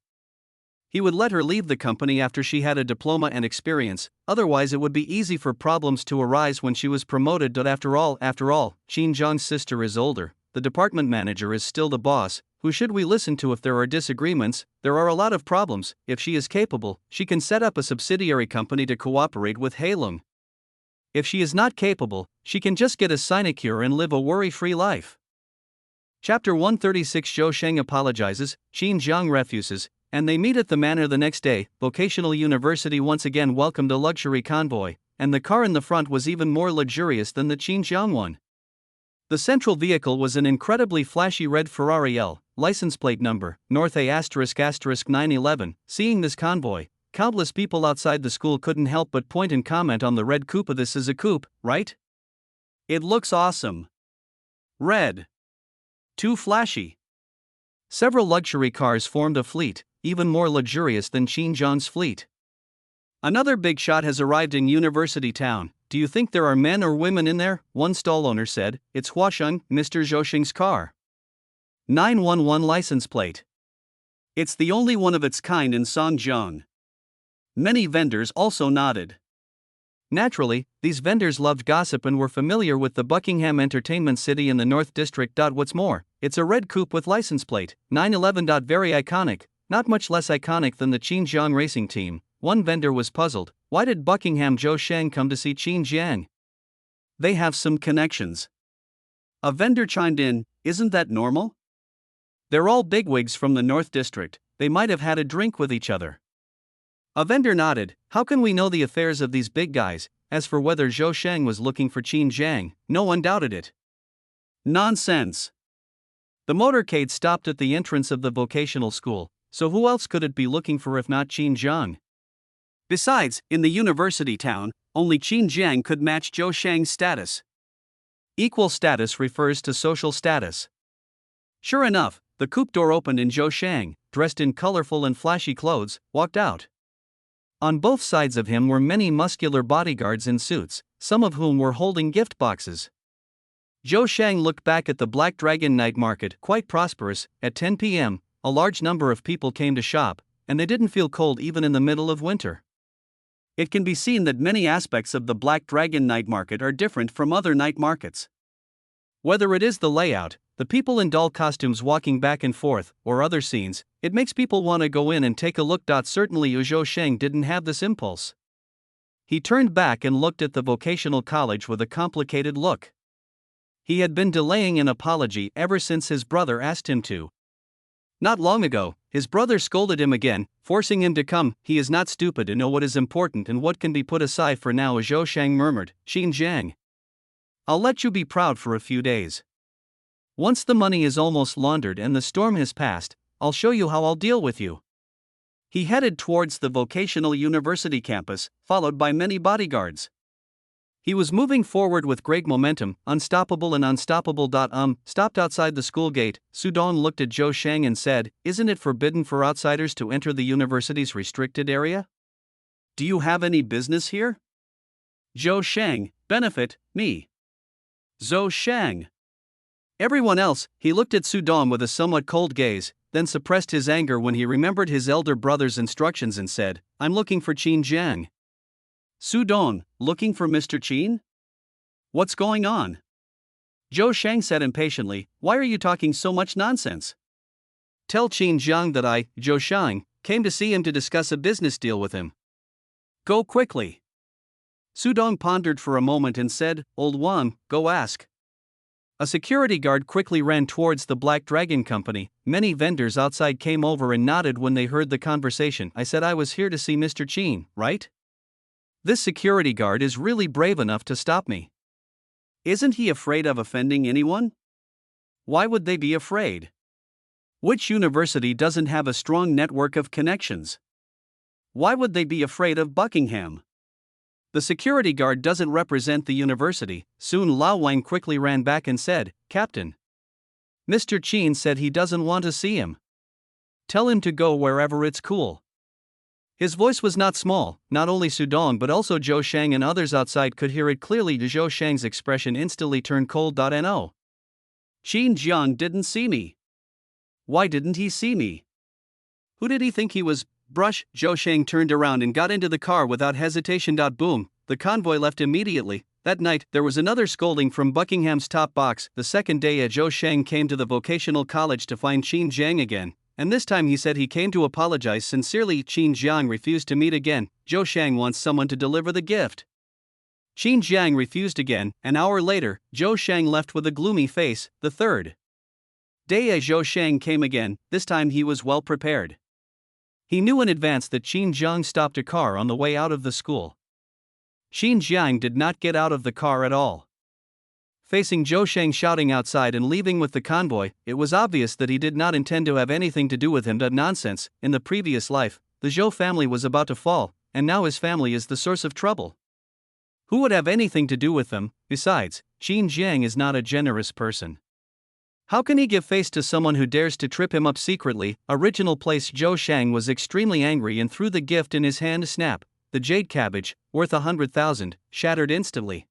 He would let her leave the company after she had a diploma and experience, otherwise it would be easy for problems to arise when she was promoted. After all, Qin Jiang's sister is older. The department manager is still the boss. Who should we listen to if there are disagreements? There are a lot of problems. If she is capable, she can set up a subsidiary company to cooperate with Heilong. If she is not capable, she can just get a sinecure and live a worry-free life. Chapter 136. Zhou Sheng apologizes, Qin Jiang refuses, and they meet at the manor the next day. Vocational University once again welcomed a luxury convoy, and the car in the front was even more luxurious than the Qin Jiang one. The central vehicle was an incredibly flashy red Ferrari L, license plate number, North A *** 911. Seeing this convoy, countless people outside the school couldn't help but point and comment on the red coupe. This is a coupe, right? It looks awesome. Red. Too flashy. Several luxury cars formed a fleet, even more luxurious than Qin Jiang's fleet. Another big shot has arrived in University Town. Do you think there are men or women in there? One stall owner said. It's Huasheng, Mr. Zhou Sheng's car. 911 license plate. It's the only one of its kind in Songjiang. Many vendors also nodded. Naturally, these vendors loved gossip and were familiar with the Buckingham Entertainment City in the North District. What's more, it's a red coupe with license plate 911. Very iconic, not much less iconic than the Qin Jiang racing team. One vendor was puzzled. Why did Buckingham Zhou Sheng come to see Qin Jiang? They have some connections. A vendor chimed in, isn't that normal? They're all bigwigs from the North District, they might have had a drink with each other. A vendor nodded, how can we know the affairs of these big guys? As for whether Zhou Sheng was looking for Qin Jiang, no one doubted it. Nonsense. The motorcade stopped at the entrance of the vocational school, so who else could it be looking for if not Qin Jiang? Besides, in the university town, only Qin Jiang could match Zhou Sheng's status. Equal status refers to social status. Sure enough, the coupe door opened and Zhou Sheng, dressed in colorful and flashy clothes, walked out. On both sides of him were many muscular bodyguards in suits, some of whom were holding gift boxes. Zhou Sheng looked back at the Black Dragon night market, quite prosperous. At 10 p.m., a large number of people came to shop, and they didn't feel cold even in the middle of winter. It can be seen that many aspects of the Black Dragon night market are different from other night markets. Whether it is the layout, the people in doll costumes walking back and forth, or other scenes, it makes people want to go in and take a look. Certainly Zhou Sheng didn't have this impulse. He turned back and looked at the vocational college with a complicated look. He had been delaying an apology ever since his brother asked him to. Not long ago, his brother scolded him again, forcing him to come. He is not stupid to know what is important and what can be put aside for now. Zhou Sheng murmured, Qin Jiang, I'll let you be proud for a few days. Once the money is almost laundered and the storm has passed, I'll show you how I'll deal with you. He headed towards the vocational university campus, followed by many bodyguards. He was moving forward with great momentum, unstoppable and unstoppable. Stopped outside the school gate. Sudong looked at Zhou Sheng and said, isn't it forbidden for outsiders to enter the university's restricted area? Do you have any business here? Zhou Sheng, benefit, me. Zhou Sheng. Everyone else, he looked at Sudong with a somewhat cold gaze, then suppressed his anger when he remembered his elder brother's instructions and said, I'm looking for Qin Jiang. Sudong, looking for Mr. Qin? What's going on? Zhou Sheng said impatiently, why are you talking so much nonsense? Tell Qin Jiang that I, Zhou Sheng, came to see him to discuss a business deal with him. Go quickly. Sudong pondered for a moment and said, Old one, go ask. A security guard quickly ran towards the Black Dragon Company. Many vendors outside came over and nodded when they heard the conversation. I said I was here to see Mr. Qin, right? This security guard is really brave enough to stop me. Isn't he afraid of offending anyone? Why would they be afraid? Which university doesn't have a strong network of connections? Why would they be afraid of Buckingham? The security guard doesn't represent the university. Soon Lao Wang quickly ran back and said, Captain, Mr. Qin said he doesn't want to see him. Tell him to go wherever it's cool. His voice was not small. Not only Sudong but also Zhou Sheng and others outside could hear it clearly. Zhou Sheng's expression instantly turned cold. No. Qin Jiang didn't see me. Why didn't he see me? Who did he think he was? Brush. Zhou Sheng turned around and got into the car without hesitation. Boom. The convoy left immediately. That night, there was another scolding from Buckingham's top box. The second day, Zhou Sheng came to the vocational college to find Qin Jiang again, and this time he said he came to apologize sincerely. Qin Jiang refused to meet again. Zhou Sheng wants someone to deliver the gift. Qin Jiang refused again. An hour later, Zhou Sheng left with a gloomy face. The third day, Zhou Sheng came again. This time he was well prepared. He knew in advance that Qin Jiang stopped a car on the way out of the school. Qin Jiang did not get out of the car at all. Facing Zhou Sheng shouting outside and leaving with the convoy, it was obvious that he did not intend to have anything to do with him. Nonsense. In the previous life, the Zhou family was about to fall, and now his family is the source of trouble. Who would have anything to do with them? Besides, Qin Jiang is not a generous person. How can he give face to someone who dares to trip him up secretly? Original place. Zhou Sheng was extremely angry and threw the gift in his hand. Snap. The jade cabbage, worth 100,000, shattered instantly.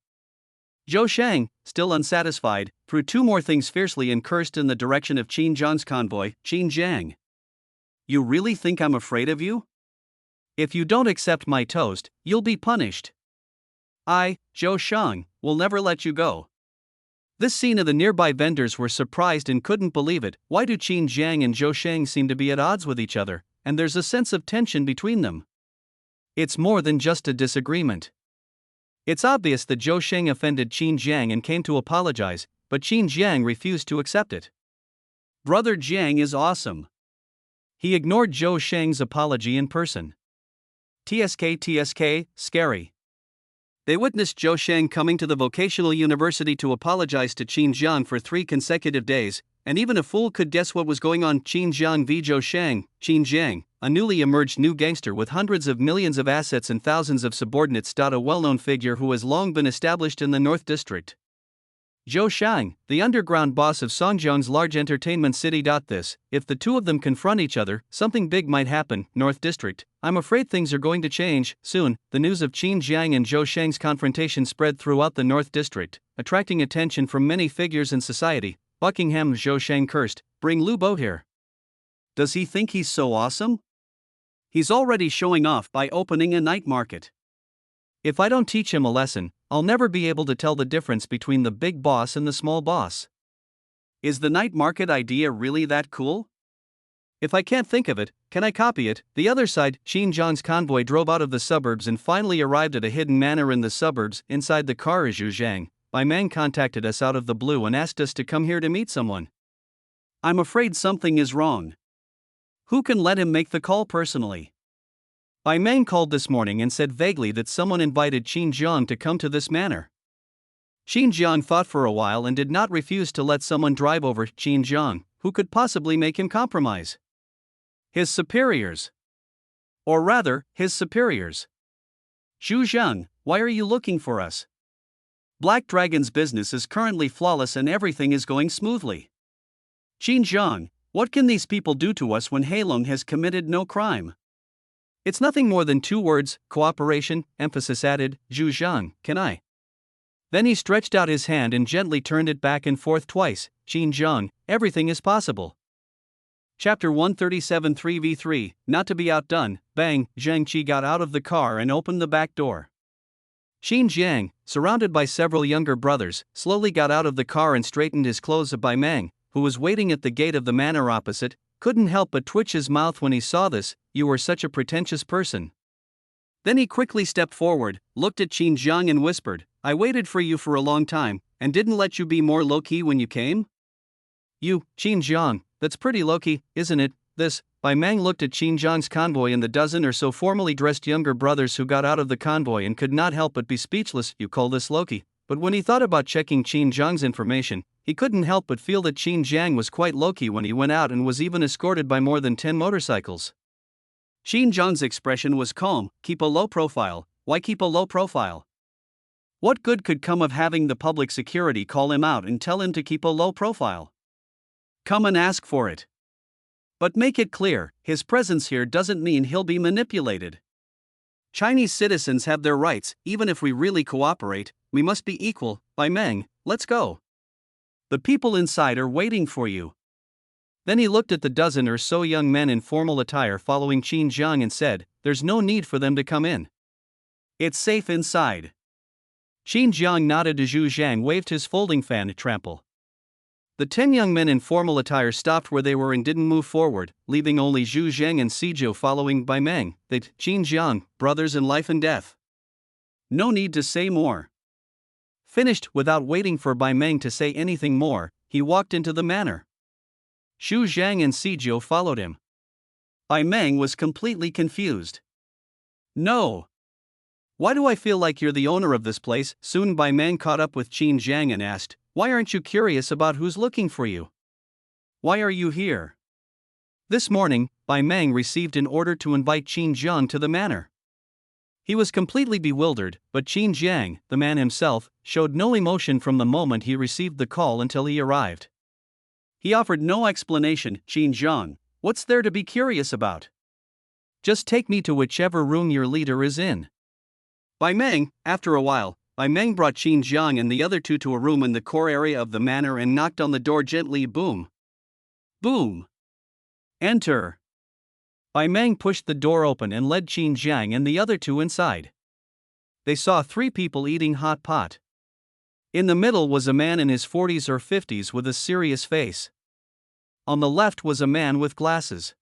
Zhou Sheng, still unsatisfied, threw two more things fiercely and cursed in the direction of Qin Jiang's convoy. Qin Jiang, you really think I'm afraid of you? If you don't accept my toast, you'll be punished. I, Zhou Sheng, will never let you go. This scene of the nearby vendors were surprised and couldn't believe it. Why do Qin Jiang and Zhou Sheng seem to be at odds with each other, and there's a sense of tension between them? It's more than just a disagreement. It's obvious that Zhou Sheng offended Qin Jiang and came to apologize, but Qin Jiang refused to accept it. Brother Jiang is awesome. He ignored Zhou Sheng's apology in person. TSK, scary. They witnessed Zhou Sheng coming to the vocational university to apologize to Qin Jiang for 3 consecutive days, and even a fool could guess what was going on. Qin Jiang v Zhou Sheng. Qin Jiang, a newly emerged new gangster with hundreds of millions of assets and thousands of subordinates. A well-known figure who has long been established in the North District. Zhou Sheng, the underground boss of Songjiang's large entertainment city. If the two of them confront each other, something big might happen. North District. I'm afraid things are going to change soon. The news of Qin Jiang and Zhou Sheng's confrontation spread throughout the North District, attracting attention from many figures in society. Buckingham. Zhou Sheng cursed, "Bring Lu Bo here. Does he think he's so awesome? He's already showing off by opening a night market. If I don't teach him a lesson, I'll never be able to tell the difference between the big boss and the small boss. Is the night market idea really that cool? If I can't think of it, can I copy it?" The other side, Qin Jiang's convoy drove out of the suburbs and finally arrived at a hidden manor in the suburbs. Inside the car, Zhu Zhang, Bai Meng contacted us out of the blue and asked us to come here to meet someone. I'm afraid something is wrong. Who can let him make the call personally? Bai Meng called this morning and said vaguely that someone invited Qin Jiang to come to this manor. Qin Jiang thought for a while and did not refuse to let someone drive over. Qin Jiang, who could possibly make him compromise? His superiors. Or rather, his superiors. Zhu Zhang, why are you looking for us? Black Dragon's business is currently flawless and everything is going smoothly. Qin Jiang, what can these people do to us when Heilong has committed no crime? It's nothing more than 2 words, cooperation, emphasis added. Zhu Zhang, can I? Then he stretched out his hand and gently turned it back and forth twice. Qin Jiang, everything is possible. Chapter 137 3v3, not to be outdone. Bang, Zhang Qi got out of the car and opened the back door. Qin Jiang, surrounded by several younger brothers, slowly got out of the car and straightened his clothes. Bai Meng, who was waiting at the gate of the manor opposite, couldn't help but twitch his mouth when he saw this. You were such a pretentious person. Then he quickly stepped forward, looked at Qin Jiang and whispered, I waited for you for a long time, and didn't let you be more low-key when you came? You, Qin Jiang, that's pretty low-key, isn't it? Bai Meng looked at Qin Jiang's convoy and the dozen or so formally dressed younger brothers who got out of the convoy and could not help but be speechless. You call this low-key? But when he thought about checking Qin Jiang's information, he couldn't help but feel that Qin Jiang was quite low-key when he went out and was even escorted by more than 10 motorcycles. Qin Jiang's expression was calm. Keep a low profile. Why keep a low profile? What good could come of having the public security call him out and tell him to keep a low profile? Come and ask for it. But make it clear, his presence here doesn't mean he'll be manipulated. Chinese citizens have their rights. Even if we really cooperate, we must be equal. Bai Meng, let's go. The people inside are waiting for you. Then he looked at the dozen or so young men in formal attire following Qin Jiang and said, there's no need for them to come in. It's safe inside. Qin Jiang nodded to Zhu Zhang, waved his folding fan at trample. The 10 young men in formal attire stopped where they were and didn't move forward, leaving only Zhu Zhang and Sijou following Bai Meng. They, Qin Jiang, brothers in life and death. No need to say more. Finished, without waiting for Bai Meng to say anything more, he walked into the manor. Zhu Zhang and Sijou followed him. Bai Meng was completely confused. No. Why do I feel like you're the owner of this place? Soon Bai Meng caught up with Qin Jiang and asked, why aren't you curious about who's looking for you? Why are you here? This morning, Bai Meng received an order to invite Qin Jiang to the manor. He was completely bewildered, but Qin Jiang, the man himself, showed no emotion from the moment he received the call until he arrived. He offered no explanation. Qin Jiang, what's there to be curious about? Just take me to whichever room your leader is in. Bai Meng, after a while, Bai Meng brought Qin Jiang and the other two to a room in the core area of the manor and knocked on the door gently. Boom. Boom. Enter. Bai Meng pushed the door open and led Qin Jiang and the other two inside. They saw 3 people eating hot pot. In the middle was a man in his 40s or 50s with a serious face. On the left was a man with glasses.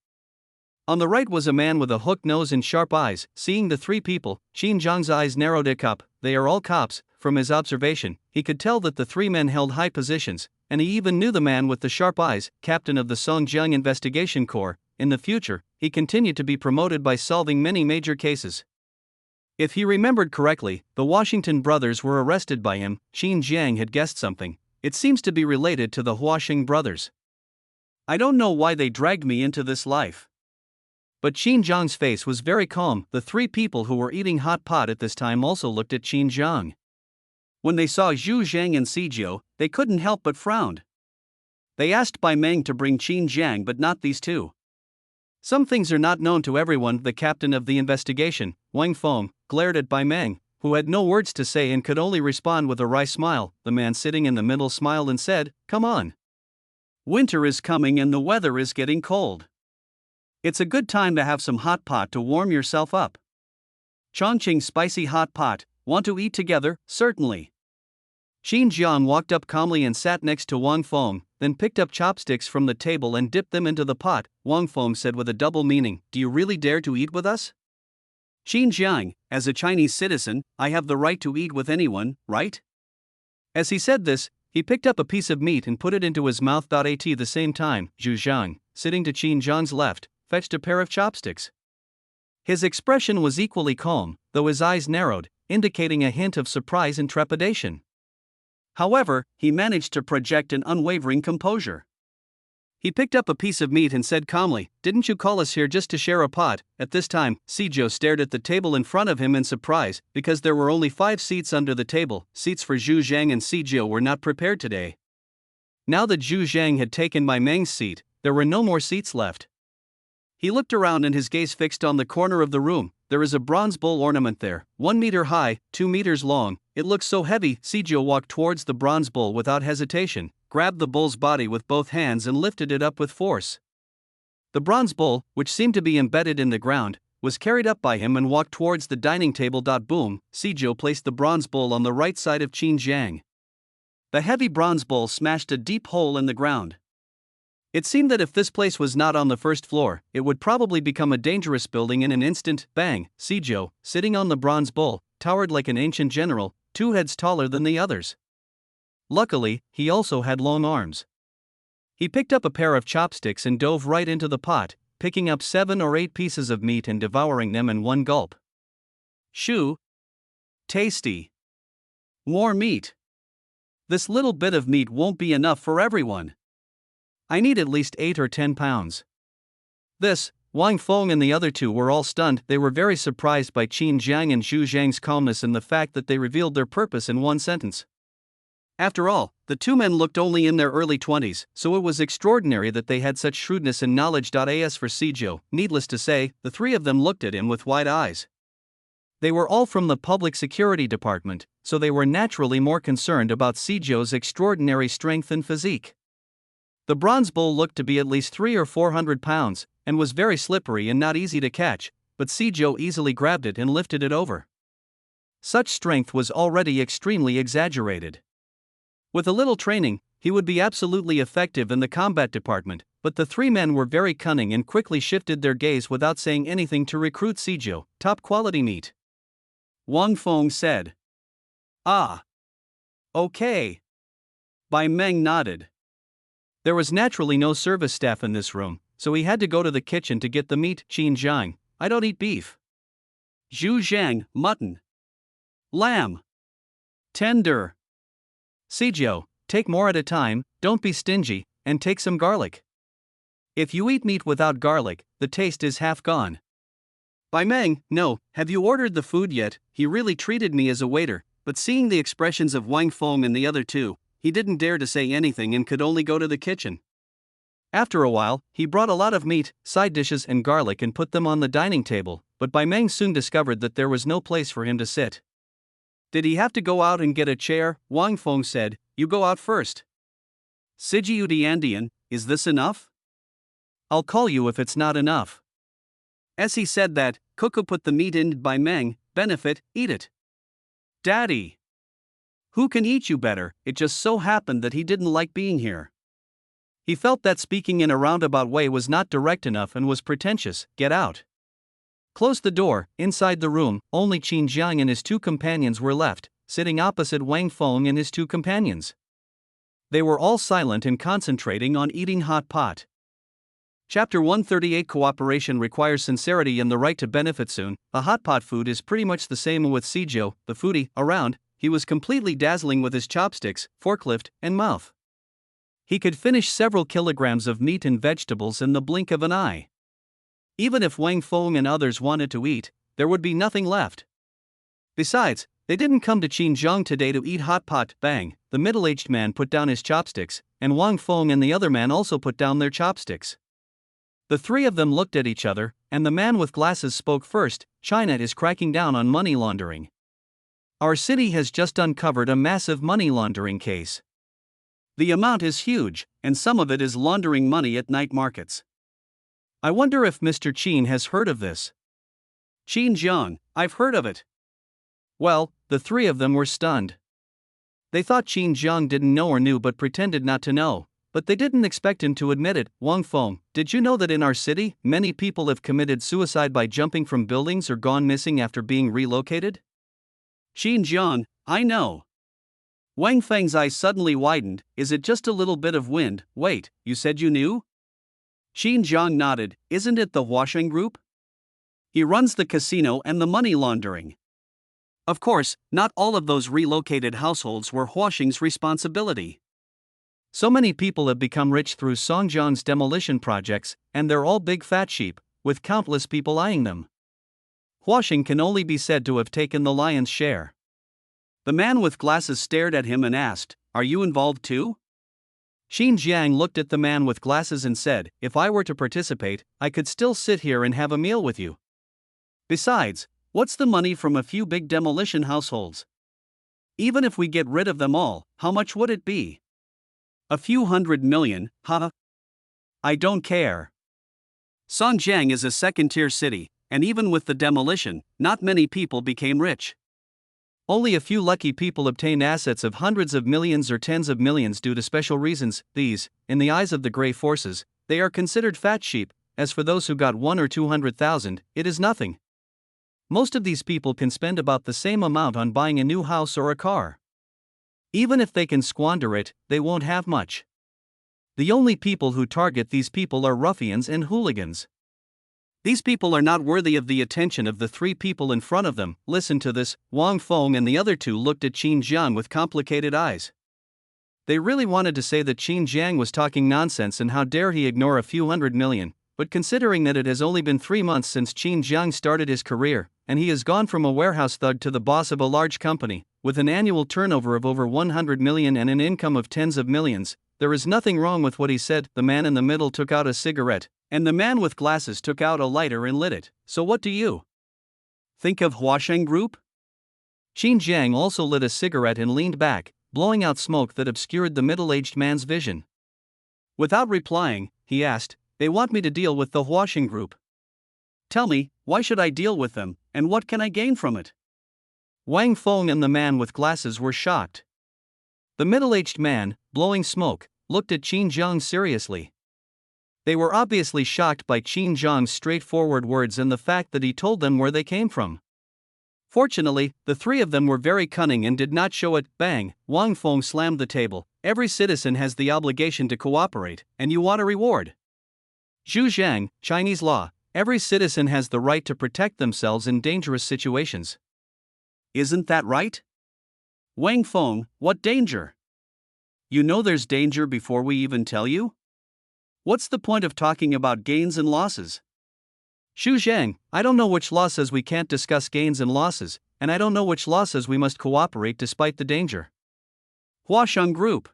On the right was a man with a hooked nose and sharp eyes. Seeing the three people, Qin Zhang's eyes narrowed up. They are all cops. From his observation, he could tell that the three men held high positions, and he even knew the man with the sharp eyes, captain of the Songjiang Investigation Corps. In the future, he continued to be promoted by solving many major cases. If he remembered correctly, the Washington brothers were arrested by him. Qin Jiang had guessed something. It seems to be related to the Huaxing brothers. I don't know why they dragged me into this life. But Qin Jiang's face was very calm. The three people who were eating hot pot at this time also looked at Qin Jiang. When they saw Zhu Zhang and Sijiu, they couldn't help but frown. They asked Bai Meng to bring Qin Jiang but not these two. Some things are not known to everyone. The captain of the investigation, Wang Feng, glared at Bai Meng, who had no words to say and could only respond with a wry smile. The man sitting in the middle smiled and said, "Come on. Winter is coming and the weather is getting cold. It's a good time to have some hot pot to warm yourself up. Chongqing spicy hot pot, want to eat together?" "Certainly." Qin Jiang walked up calmly and sat next to Wang Feng, then picked up chopsticks from the table and dipped them into the pot. Wang Feng said with a double meaning, "Do you really dare to eat with us?" "Qin Jiang, as a Chinese citizen, I have the right to eat with anyone, right?" As he said this, he picked up a piece of meat and put it into his mouth. At the same time, Zhu Zhang, sitting to Qin Jiang's left, fetched a pair of chopsticks. His expression was equally calm, though his eyes narrowed, indicating a hint of surprise and trepidation. However, he managed to project an unwavering composure. He picked up a piece of meat and said calmly, "Didn't you call us here just to share a pot?" At this time, Sijiu stared at the table in front of him in surprise, because there were only 5 seats under the table. Seats for Zhu Zhang and Sijiu were not prepared today. Now that Zhu Zhang had taken Bai Meng's seat, there were no more seats left. He looked around and his gaze fixed on the corner of the room. There is a bronze bowl ornament there, 1 meter high, 2 meters long. It looks so heavy. Sijiu walked towards the bronze bowl without hesitation, grabbed the bull's body with both hands and lifted it up with force. The bronze bowl, which seemed to be embedded in the ground, was carried up by him and walked towards the dining table. Boom! Sijiu placed the bronze bowl on the right side of Qin Jiang. The heavy bronze bowl smashed a deep hole in the ground. It seemed that if this place was not on the first floor, it would probably become a dangerous building in an instant. Bang! Sijiu, sitting on the bronze bowl, towered like an ancient general, 2 heads taller than the others. Luckily, he also had long arms. He picked up a pair of chopsticks and dove right into the pot, picking up 7 or 8 pieces of meat and devouring them in one gulp. Shoo! Tasty! More meat! This little bit of meat won't be enough for everyone. I need at least 8 or 10 pounds. This, Wang Feng and the other two were all stunned. They were very surprised by Qin Jiang and Zhu Zhang's calmness and the fact that they revealed their purpose in one sentence. After all, the 2 men looked only in their early 20s, so it was extraordinary that they had such shrewdness and knowledge. As for Sijiu, needless to say, the 3 of them looked at him with wide eyes. They were all from the public security department, so they were naturally more concerned about Sijiu's extraordinary strength and physique. The bronze bowl looked to be at least 300 or 400 pounds, and was very slippery and not easy to catch, but Sijiu easily grabbed it and lifted it over. Such strength was already extremely exaggerated. With a little training, he would be absolutely effective in the combat department, but the 3 men were very cunning and quickly shifted their gaze without saying anything to recruit Sijiu. Top quality meat. Wang Feng said. "Ah. Okay." Bai Meng nodded. There was naturally no service staff in this room, so he had to go to the kitchen to get the meat. Qin Jiang, "I don't eat beef." Zhu Zhang, "Mutton. Lamb. Tender." Sijiu, "Take more at a time, don't be stingy, and take some garlic. If you eat meat without garlic, the taste is half gone." Bai Meng, "No, have you ordered the food yet?" He really treated me as a waiter, but seeing the expressions of Wang Feng and the other 2, he didn't dare to say anything and could only go to the kitchen. After a while, he brought a lot of meat, side dishes and garlic and put them on the dining table, but Bai Meng soon discovered that there was no place for him to sit. Did he have to go out and get a chair? Wang Feng said, "You go out first." "Sijiu Diandian, is this enough?" "I'll call you if it's not enough." As he said that, Cuckoo put the meat in. Bai Meng, "Benefit, eat it." "Daddy. Who can eat you better?" It just so happened that he didn't like being here. He felt that speaking in a roundabout way was not direct enough and was pretentious. Get out. Close the door. Inside the room, only Qin Jiang and his two companions were left, sitting opposite Wang Feng and his two companions. They were all silent and concentrating on eating hot pot. Chapter 138 Cooperation requires sincerity and the right to benefit soon. A hot pot food is pretty much the same with Sijo, the foodie, around. He was completely dazzling with his chopsticks, forklift, and mouth. He could finish several kilograms of meat and vegetables in the blink of an eye. Even if Wang Feng and others wanted to eat, there would be nothing left. Besides, they didn't come to Qin Jiang today to eat hot pot. Bang! The middle-aged man put down his chopsticks, and Wang Feng and the other man also put down their chopsticks. The three of them looked at each other, and the man with glasses spoke first. China is cracking down on money laundering. Our city has just uncovered a massive money laundering case. The amount is huge, and some of it is laundering money at night markets. I wonder if Mr. Qin has heard of this. Qin Jiang, I've heard of it. Well, the three of them were stunned. They thought Qin Jiang didn't know or knew but pretended not to know, but they didn't expect him to admit it. Wang Feng, did you know that in our city, many people have committed suicide by jumping from buildings or gone missing after being relocated? Qin Jiang, I know. Wang Feng's eyes suddenly widened. Is it just a little bit of wind? Wait, you said you knew? Qin Jiang nodded. Isn't it the Huasheng Group? He runs the casino and the money laundering. Of course, not all of those relocated households were Huasheng's responsibility. So many people have become rich through Songjiang's demolition projects, and they're all big fat sheep, with countless people eyeing them. Huasheng can only be said to have taken the lion's share. The man with glasses stared at him and asked, Are you involved too? Qin Jiang looked at the man with glasses and said, If I were to participate, I could still sit here and have a meal with you. Besides, what's the money from a few big demolition households? Even if we get rid of them all, how much would it be? A few 100 million, haha. I don't care. Songjiang is a second-tier city, and even with the demolition, not many people became rich. Only a few lucky people obtained assets of hundreds of millions or tens of millions due to special reasons. These, in the eyes of the Grey Forces, they are considered fat sheep. As for those who got 1 or 200,000, it is nothing. Most of these people can spend about the same amount on buying a new house or a car. Even if they can squander it, they won't have much. The only people who target these people are ruffians and hooligans. These people are not worthy of the attention of the three people in front of them. Listen to this. Wang Feng and the other two looked at Qin Jiang with complicated eyes. They really wanted to say that Qin Jiang was talking nonsense and how dare he ignore a few 100 million, but considering that it has only been 3 months since Qin Jiang started his career, and he has gone from a warehouse thug to the boss of a large company, with an annual turnover of over 100 million and an income of tens of millions, there is nothing wrong with what he said. The man in the middle took out a cigarette, and the man with glasses took out a lighter and lit it. So what do you think of Huasheng Group? Qin Jiang also lit a cigarette and leaned back, blowing out smoke that obscured the middle-aged man's vision. Without replying, he asked, They want me to deal with the Huasheng Group. Tell me, why should I deal with them, and what can I gain from it? Wang Feng and the man with glasses were shocked. The middle-aged man, blowing smoke, looked at Qin Jiang seriously. They were obviously shocked by Qin Jiang's straightforward words and the fact that he told them where they came from. Fortunately, the three of them were very cunning and did not show it. Bang! Wang Feng slammed the table. Every citizen has the obligation to cooperate, and you want a reward. Zhu Zhang, Chinese law. Every citizen has the right to protect themselves in dangerous situations. Isn't that right? Wang Feng, what danger? You know there's danger before we even tell you? What's the point of talking about gains and losses? Zhu Zhang, I don't know which law says we can't discuss gains and losses, and I don't know which law says we must cooperate despite the danger. Huasheng Group.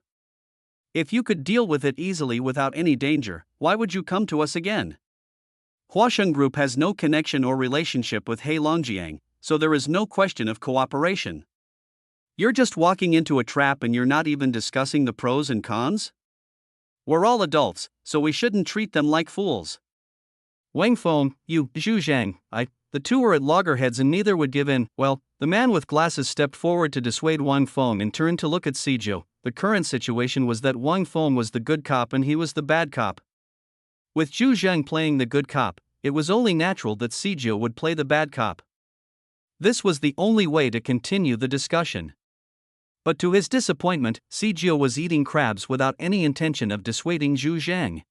If you could deal with it easily without any danger, why would you come to us again? Huasheng Group has no connection or relationship with Heilongjiang, so there is no question of cooperation. You're just walking into a trap and you're not even discussing the pros and cons? We're all adults, so we shouldn't treat them like fools. Wang Feng, you, Zhu Zhang, the two were at loggerheads and neither would give in. Well, the man with glasses stepped forward to dissuade Wang Feng and turned to look at Sijo. the current situation was that Wang Feng was the good cop and he was the bad cop. With Zhu Zhang playing the good cop, it was only natural that Sijio would play the bad cop. This was the only way to continue the discussion. But to his disappointment, Sijio was eating crabs without any intention of dissuading Zhu Zhang.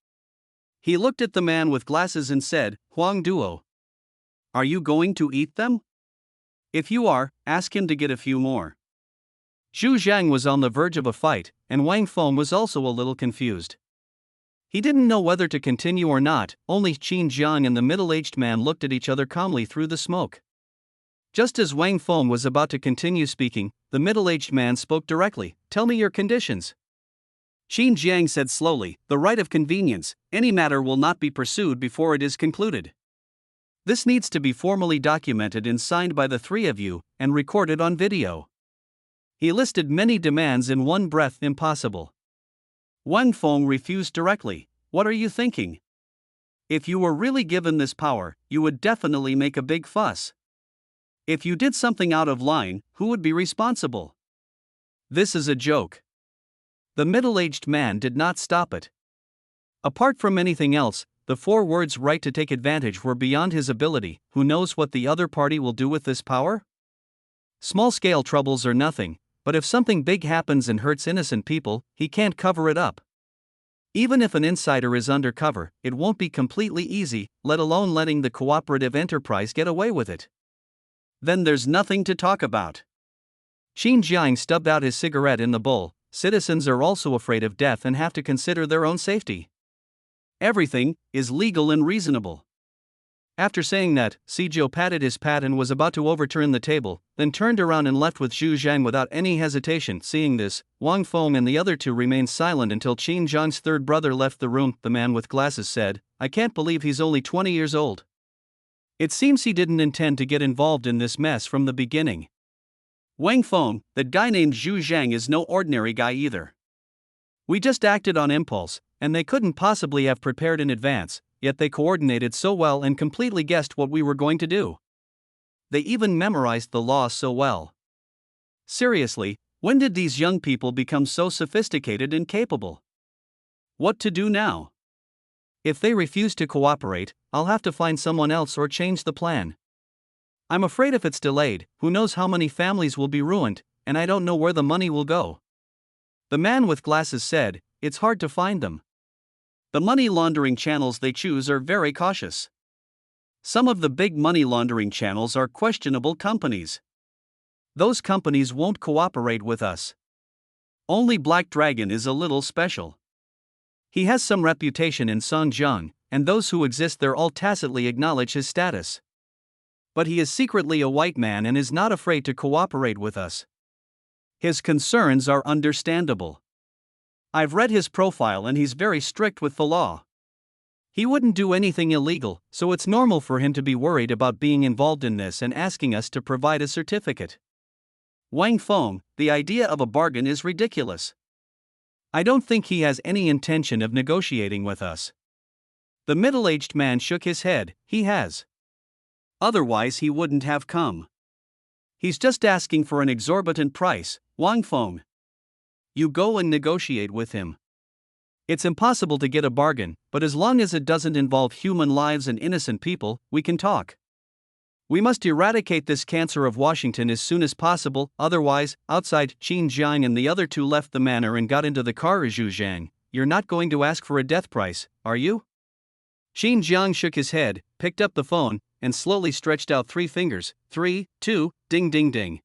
He looked at the man with glasses and said, "Huang Duo, are you going to eat them? If you are, ask him to get a few more." Zhu Zhang was on the verge of a fight, and Wang Feng was also a little confused. He didn't know whether to continue or not. Only Qin Jiang and the middle-aged man looked at each other calmly through the smoke. Just as Wang Feng was about to continue speaking, the middle-aged man spoke directly. "Tell me your conditions." Qin Jiang said slowly, "The right of convenience, any matter will not be pursued before it is concluded. This needs to be formally documented and signed by the three of you, and recorded on video." He listed many demands in one breath. Impossible. Wang Feng refused directly. "What are you thinking? If you were really given this power, you would definitely make a big fuss. If you did something out of line, who would be responsible? This is a joke." The middle-aged man did not stop it. Apart from anything else, the four words "right to take advantage" were beyond his ability. Who knows what the other party will do with this power? Small-scale troubles are nothing, but if something big happens and hurts innocent people, he can't cover it up. Even if an insider is undercover, it won't be completely easy, let alone letting the cooperative enterprise get away with it. Then there's nothing to talk about. Qin Jiang stubbed out his cigarette in the bowl. Citizens are also afraid of death and have to consider their own safety. Everything is legal and reasonable. After saying that, Sijio patted his pad and was about to overturn the table, then turned around and left with Zhu Zhang without any hesitation. Seeing this, Wang Feng and the other two remained silent until Qin Jiang's third brother left the room. The man with glasses said, "I can't believe he's only 20 years old. It seems he didn't intend to get involved in this mess from the beginning." "Wang Feng, that guy named Zhu Zhang is no ordinary guy either. We just acted on impulse, and they couldn't possibly have prepared in advance, yet they coordinated so well and completely guessed what we were going to do. They even memorized the law so well. Seriously, when did these young people become so sophisticated and capable? What to do now? If they refuse to cooperate, I'll have to find someone else or change the plan. I'm afraid if it's delayed, who knows how many families will be ruined, and I don't know where the money will go." The man with glasses said, "It's hard to find them. The money laundering channels they choose are very cautious. Some of the big money laundering channels are questionable companies. Those companies won't cooperate with us. Only Black Dragon is a little special. He has some reputation in Songjiang, and those who exist there all tacitly acknowledge his status. But he is secretly a white man and is not afraid to cooperate with us. His concerns are understandable. I've read his profile and he's very strict with the law. He wouldn't do anything illegal, so it's normal for him to be worried about being involved in this and asking us to provide a certificate. Wang Feng, the idea of a bargain is ridiculous. I don't think he has any intention of negotiating with us." The middle-aged man shook his head. "He has. Otherwise he wouldn't have come. He's just asking for an exorbitant price, Wang Feng. You go and negotiate with him. It's impossible to get a bargain, but as long as it doesn't involve human lives and innocent people, we can talk. We must eradicate this cancer of Washington as soon as possible, otherwise." Outside, Qin Jiang and the other two left the manor and got into the car. "Zhu Zhang, you're not going to ask for a death price, are you?" Qin Jiang shook his head, picked up the phone, and slowly stretched out 3 fingers. 3, 2, ding ding ding.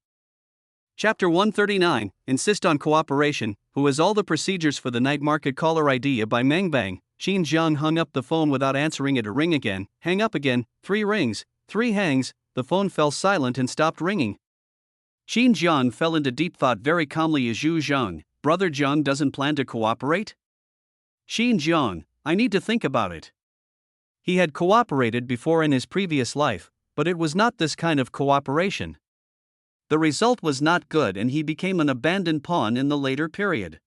Chapter 139, Insist on Cooperation. Who has all the procedures for the night market caller ID by Meng Bang? Qin Jiang hung up the phone without answering it. A ring again, hang up again, 3 rings, 3 hangs, the phone fell silent and stopped ringing. Qin Jiang fell into deep thought. Very calmly, "Is Zhu Zhang, brother Jiang doesn't plan to cooperate? Qin Jiang, I need to think about it." He had cooperated before in his previous life, but it was not this kind of cooperation. The result was not good and he became an abandoned pawn in the later period.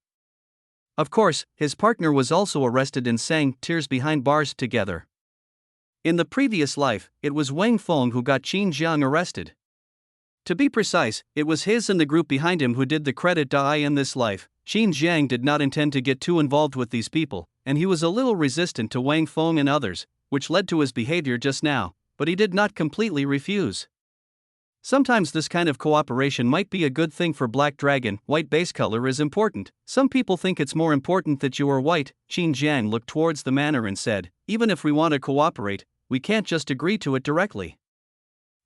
Of course, his partner was also arrested and sang "Tears Behind Bars" together. In the previous life, it was Wang Feng who got Qin Jiang arrested. To be precise, it was his and the group behind him who did the credit die. In this life, Qin Jiang did not intend to get too involved with these people, and he was a little resistant to Wang Feng and others, which led to his behavior just now, but he did not completely refuse. Sometimes this kind of cooperation might be a good thing for Black Dragon. White base color is important. Some people think it's more important that you are white. Qin Jiang looked towards the manor and said, even if we want to cooperate, we can't just agree to it directly.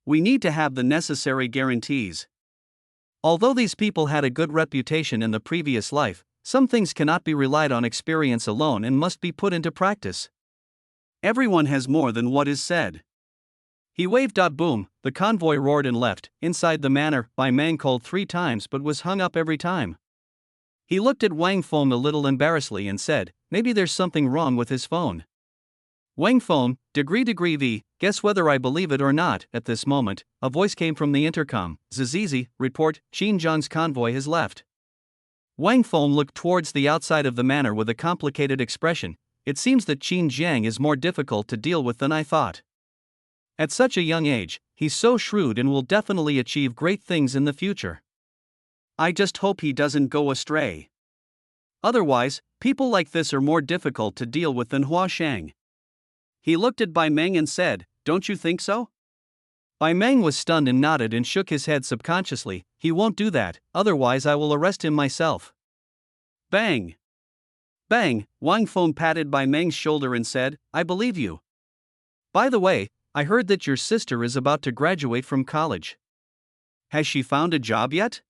We need to have the necessary guarantees. Although these people had a good reputation in the previous life, some things cannot be relied on experience alone and must be put into practice. Everyone has more than what is said. He waved. Boom, the convoy roared and left. Inside the manor, Bai Meng called 3 times but was hung up every time. He looked at Wang Feng a little embarrassedly and said, maybe there's something wrong with his phone. Wang Feng, degree V, guess whether I believe it or not. At this moment, a voice came from the intercom. Zizizi, report, Qin Jiang's convoy has left. Wang Feng looked towards the outside of the manor with a complicated expression. It seems that Qin Jiang is more difficult to deal with than I thought. At such a young age, he's so shrewd and will definitely achieve great things in the future. I just hope he doesn't go astray. Otherwise, people like this are more difficult to deal with than Hua Shang. He looked at Bai Meng and said, don't you think so? Bai Meng was stunned and nodded and shook his head subconsciously. He won't do that, otherwise I will arrest him myself. Bang! Bang! Wang Feng patted Bai Meng's shoulder and said, I believe you. By the way, I heard that your sister is about to graduate from college. Has she found a job yet?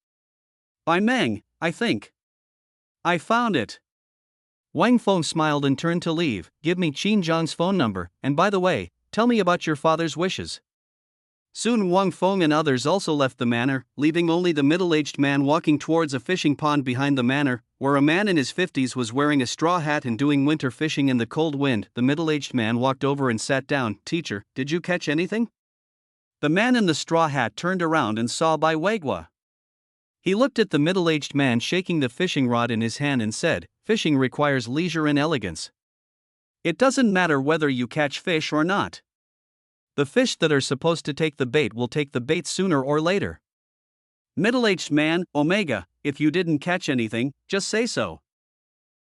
Bai Meng, I think. I found it. Wang Feng smiled and turned to leave. Give me Qin Jiang's phone number, and by the way, tell me about your father's wishes. Soon Wang Feng and others also left the manor, leaving only the middle-aged man walking towards a fishing pond behind the manor, where a man in his 50s was wearing a straw hat and doing winter fishing in the cold wind. The middle-aged man walked over and sat down. Teacher, did you catch anything? The man in the straw hat turned around and saw Bai Weigua. He looked at the middle-aged man shaking the fishing rod in his hand and said, fishing requires leisure and elegance. It doesn't matter whether you catch fish or not. The fish that are supposed to take the bait will take the bait sooner or later. Middle-aged man, Omega, if you didn't catch anything, just say so.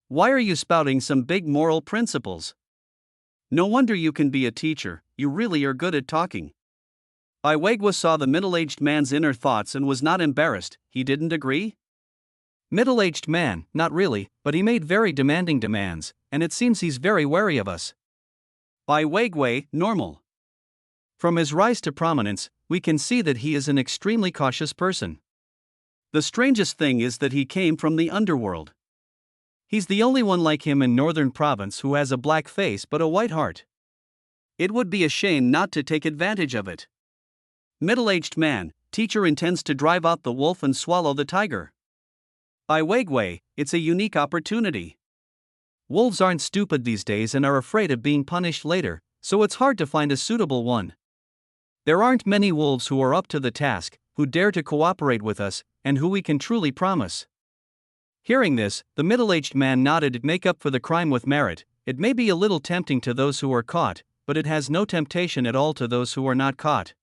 Why are you spouting some big moral principles? No wonder you can be a teacher, you really are good at talking. Bai Weigua saw the middle-aged man's inner thoughts and was not embarrassed. He didn't agree? Middle-aged man, not really, but he made very demanding demands, and it seems he's very wary of us. Bai Weigua, normal. From his rise to prominence, we can see that he is an extremely cautious person. The strangest thing is that he came from the underworld. He's the only one like him in Northern Province who has a black face but a white heart. It would be a shame not to take advantage of it. Middle-aged man, teacher intends to drive out the wolf and swallow the tiger. Bai Weigua, it's a unique opportunity. Wolves aren't stupid these days and are afraid of being punished later, so it's hard to find a suitable one. There aren't many wolves who are up to the task, who dare to cooperate with us, and who we can truly promise. Hearing this, the middle-aged man nodded. Make up for the crime with merit. It may be a little tempting to those who are caught, but it has no temptation at all to those who are not caught.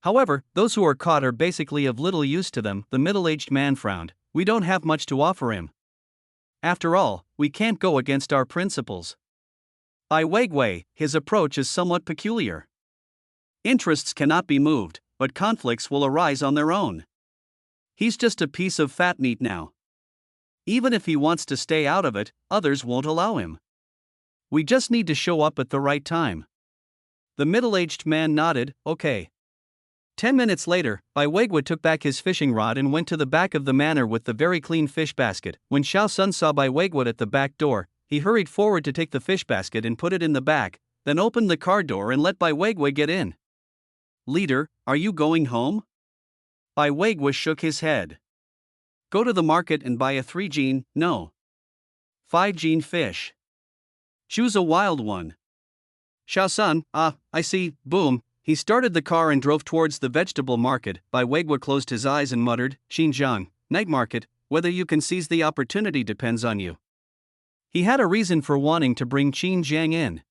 However, those who are caught are basically of little use to them. The middle-aged man frowned. We don't have much to offer him. After all, we can't go against our principles. Bai Weigua, his approach is somewhat peculiar. Interests cannot be moved, but conflicts will arise on their own. He's just a piece of fat meat now. Even if he wants to stay out of it, others won't allow him. We just need to show up at the right time. The middle-aged man nodded, okay. 10 minutes later, Bai Weigua took back his fishing rod and went to the back of the manor with the very clean fish basket. When Xiao Sun saw Bai Weigua at the back door, he hurried forward to take the fish basket and put it in the back, then opened the car door and let Bai Weigua get in. Leader, are you going home? Bai Weigua shook his head. Go to the market and buy a 3-gene, no. 5-gene fish. Choose a wild one. Xiao Sun, I see, boom. He started the car and drove towards the vegetable market. Bai Weigua closed his eyes and muttered, Xinjiang, night market, whether you can seize the opportunity depends on you. He had a reason for wanting to bring Qin Jiang in.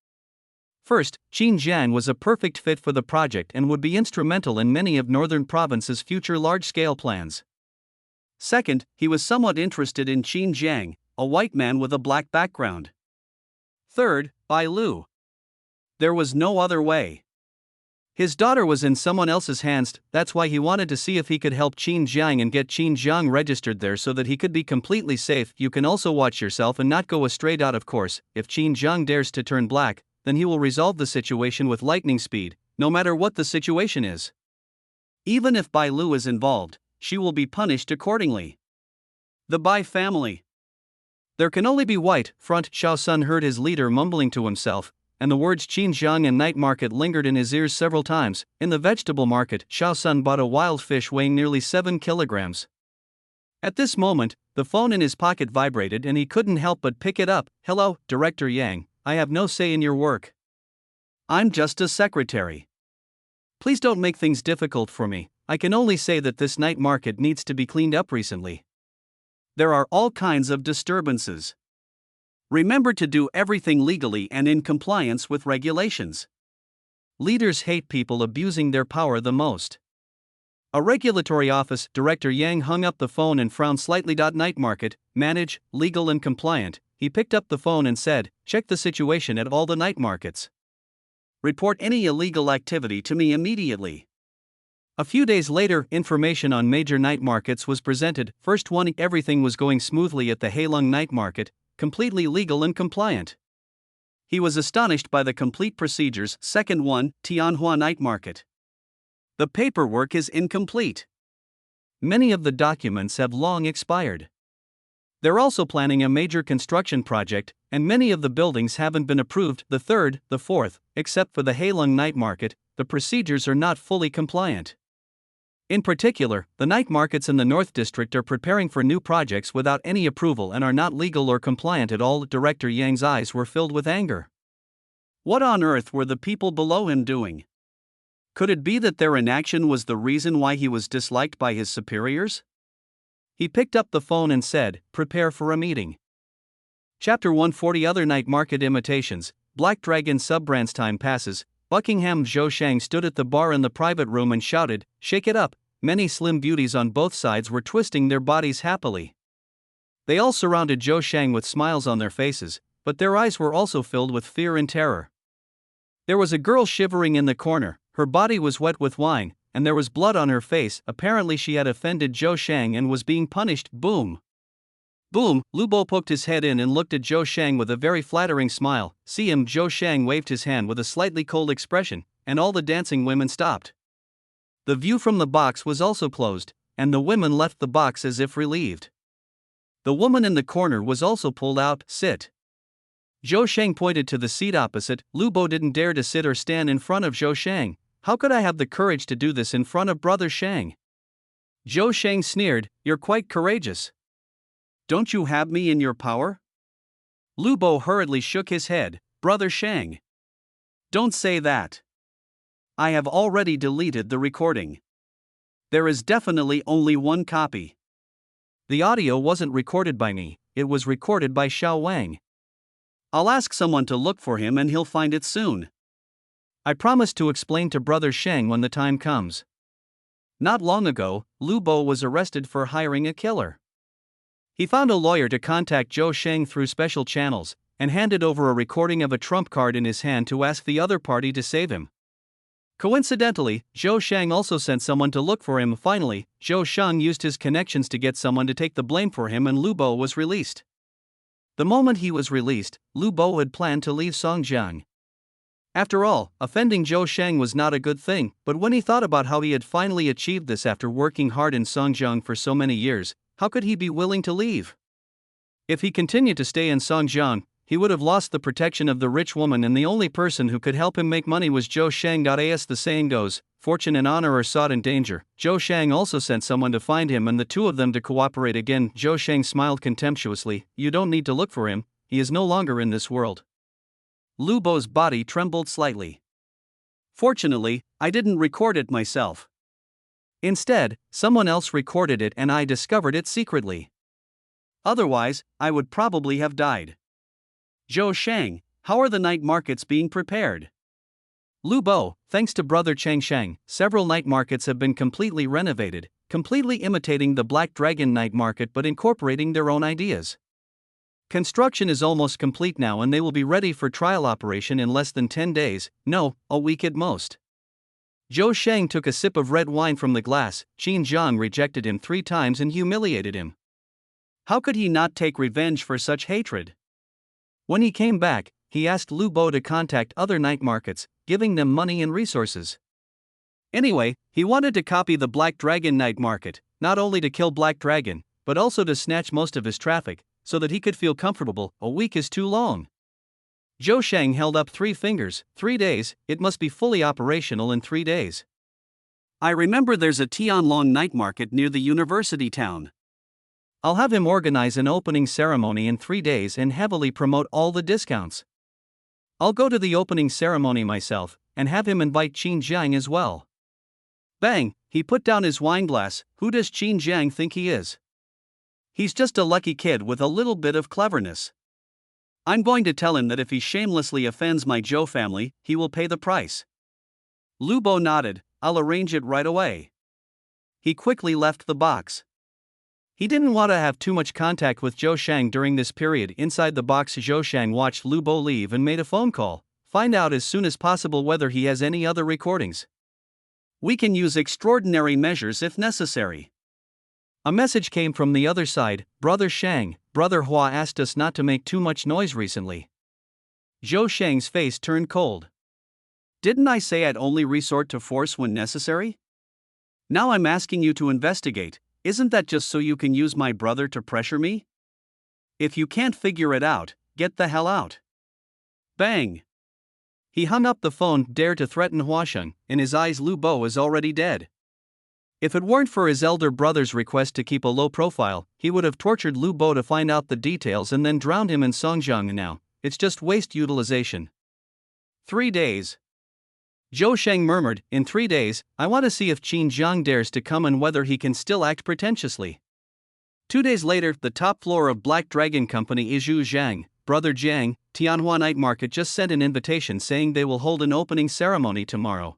First, Qin Jiang was a perfect fit for the project and would be instrumental in many of Northern Province's future large-scale plans. Second, he was somewhat interested in Qin Jiang, a white man with a black background. Third, Bai Lu. There was no other way. His daughter was in someone else's hands, that's why he wanted to see if he could help Qin Jiang and get Qin Jiang registered there so that he could be completely safe. You can also watch yourself and not go astray. Of course, if Qin Jiang dares to turn black, then he will resolve the situation with lightning speed, no matter what the situation is. Even if Bai Lu is involved, she will be punished accordingly. The Bai family. There can only be white front. Xiao Sun heard his leader mumbling to himself, and the words Qin Jiang and night market lingered in his ears several times. In the vegetable market, Xiao Sun bought a wild fish weighing nearly 7 kilograms. At this moment, the phone in his pocket vibrated and he couldn't help but pick it up. Hello, Director Yang, I have no say in your work. I'm just a secretary. Please don't make things difficult for me. I can only say that this night market needs to be cleaned up recently. There are all kinds of disturbances. Remember to do everything legally and in compliance with regulations. Leaders hate people abusing their power the most. A regulatory office. Director Yang hung up the phone and frowned slightly. Night market, manage, legal and compliant. He picked up the phone and said, check the situation at all the night markets. Report any illegal activity to me immediately. A few days later, information on major night markets was presented. First one, everything was going smoothly at the Heilong night market, completely legal and compliant. He was astonished by the complete procedures. Second one, Tianhua night market. The paperwork is incomplete. Many of the documents have long expired. They're also planning a major construction project, and many of the buildings haven't been approved. The third, the fourth, except for the Heilong night market, the procedures are not fully compliant. In particular, the night markets in the North District are preparing for new projects without any approval and are not legal or compliant at all. Director Yang's eyes were filled with anger. What on earth were the people below him doing? Could it be that their inaction was the reason why he was disliked by his superiors? He picked up the phone and said, prepare for a meeting. Chapter 140 Other night market imitations. Black Dragon sub-brands. Time passes. Buckingham Zhou Shang stood at the bar in the private room and shouted, shake it up. Many slim beauties on both sides were twisting their bodies happily. They all surrounded Zhou Shang with smiles on their faces, but their eyes were also filled with fear and terror. There was a girl shivering in the corner, her body was wet with wine, and there was blood on her face. Apparently she had offended Zhou Shang and was being punished. Boom! Boom! Lu Bo poked his head in and looked at Zhou Shang with a very flattering smile. See him? Zhou Shang waved his hand with a slightly cold expression, and all the dancing women stopped. The view from the box was also closed, and the women left the box as if relieved. The woman in the corner was also pulled out. Sit. Zhou Shang pointed to the seat opposite. Lu Bo didn't dare to sit or stand in front of Zhou Shang. How could I have the courage to do this in front of Brother Shang? Zhou Shang sneered, you're quite courageous. Don't you have me in your power? Lu Bo hurriedly shook his head. Brother Shang. Don't say that. I have already deleted the recording. There is definitely only one copy. The audio wasn't recorded by me, it was recorded by Xiao Wang. I'll ask someone to look for him and he'll find it soon. I promise to explain to Brother Shang when the time comes. Not long ago, Lu Bo was arrested for hiring a killer. He found a lawyer to contact Zhou Shang through special channels, and handed over a recording of a trump card in his hand to ask the other party to save him. Coincidentally, Zhou Shang also sent someone to look for him. Finally, Zhou Shang used his connections to get someone to take the blame for him and Lu Bo was released. The moment he was released, Lu Bo had planned to leave Songjiang. After all, offending Zhou Shang was not a good thing, but when he thought about how he had finally achieved this after working hard in Songjiang for so many years, how could he be willing to leave? If he continued to stay in Songjiang, he would have lost the protection of the rich woman, and the only person who could help him make money was Zhou Shang. As the saying goes, fortune and honor are sought in danger. Zhou Shang also sent someone to find him and the two of them to cooperate again. Zhou Shang smiled contemptuously. You don't need to look for him, he is no longer in this world. Lu Bo's body trembled slightly. Fortunately, I didn't record it myself. Instead, someone else recorded it and I discovered it secretly. Otherwise, I would probably have died. Zhou Shang, how are the night markets being prepared? Lu Bo, thanks to Brother Chang Shang, several night markets have been completely renovated, completely imitating the Black Dragon night market but incorporating their own ideas. Construction is almost complete now and they will be ready for trial operation in less than 10 days, no, a week at most. Zhou Sheng took a sip of red wine from the glass. Qin Zhang rejected him 3 times and humiliated him. How could he not take revenge for such hatred? When he came back, he asked Lu Bo to contact other night markets, giving them money and resources. Anyway, he wanted to copy the Black Dragon night market, not only to kill Black Dragon, but also to snatch most of his traffic, so that he could feel comfortable. A week is too long. Zhou Sheng held up 3 fingers. 3 days, it must be fully operational in 3 days. I remember there's a Tianlong night market near the university town. I'll have him organize an opening ceremony in 3 days and heavily promote all the discounts. I'll go to the opening ceremony myself, and have him invite Qin Zhang as well. Bang, he put down his wine glass. Who does Qin Zhang think he is? He's just a lucky kid with a little bit of cleverness. I'm going to tell him that if he shamelessly offends my Zhou family, he will pay the price. Lu Bo nodded. I'll arrange it right away. He quickly left the box. He didn't want to have too much contact with Zhou Sheng during this period. Inside the box, Zhou Sheng watched Lu Bo leave and made a phone call. Find out as soon as possible whether he has any other recordings. We can use extraordinary measures if necessary. A message came from the other side. Brother Shang, Brother Hua asked us not to make too much noise recently. Zhou Sheng's face turned cold. Didn't I say I'd only resort to force when necessary? Now I'm asking you to investigate. Isn't that just so you can use my brother to pressure me? If you can't figure it out, get the hell out. Bang! He hung up the phone. Dared to threaten Huasheng. In his eyes, Lu Bo is already dead. If it weren't for his elder brother's request to keep a low profile, he would have tortured Lu Bo to find out the details and then drowned him in Songjiang. Now, it's just waste utilization. 3 days. Zhou Sheng murmured, in 3 days, I want to see if Qin Zhang dares to come and whether he can still act pretentiously. 2 days later, the top floor of Black Dragon Company Izhu Zhang, Brother Jiang, Tianhua Night Market just sent an invitation saying they will hold an opening ceremony tomorrow.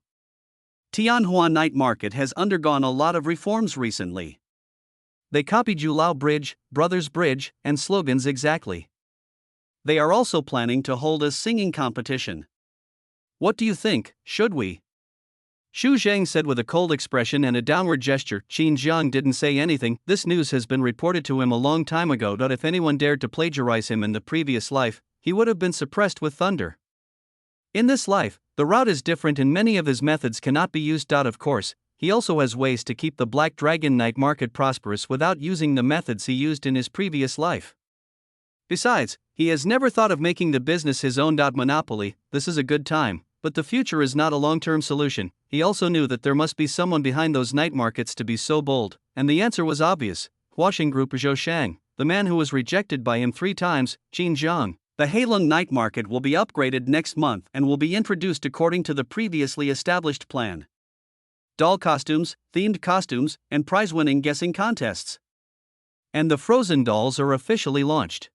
Tianhua Night Market has undergone a lot of reforms recently. They copied Julao Bridge, Brothers Bridge, and slogans exactly. They are also planning to hold a singing competition. What do you think, should we? Xu Zheng said with a cold expression and a downward gesture. Qin Zhang didn't say anything. This news has been reported to him a long time ago that if anyone dared to plagiarize him in the previous life, he would have been suppressed with thunder. In this life, the route is different and many of his methods cannot be used. Of course, he also has ways to keep the Black Dragon night market prosperous without using the methods he used in his previous life. Besides, he has never thought of making the business his own. Monopoly, this is a good time, but the future is not a long-term solution. He also knew that there must be someone behind those night markets to be so bold, and the answer was obvious. Huasheng Group Zhou Shang, the man who was rejected by him 3 times, Qin Zhang. The Heilong Night Market will be upgraded next month and will be introduced according to the previously established plan. Doll costumes, themed costumes, and prize-winning guessing contests. And the Frozen dolls are officially launched.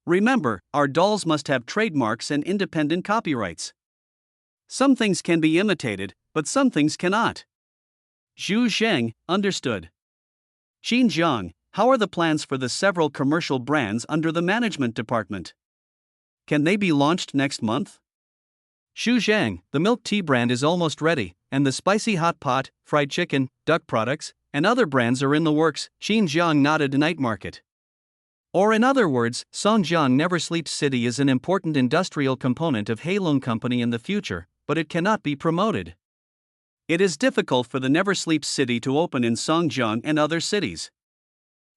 Remember, our dolls must have trademarks and independent copyrights. Some things can be imitated, but some things cannot. Zhu Zheng, understood. Qin Zhang, how are the plans for the several commercial brands under the management department? Can they be launched next month? Xu Zhang, the milk tea brand is almost ready, and the spicy hot pot, fried chicken, duck products, and other brands are in the works. Qin Zhang nodded. Night market. Or in other words, Songjiang Never Sleeps City is an important industrial component of Heilong Company in the future, but it cannot be promoted. It is difficult for the Never Sleeps City to open in Songjiang and other cities.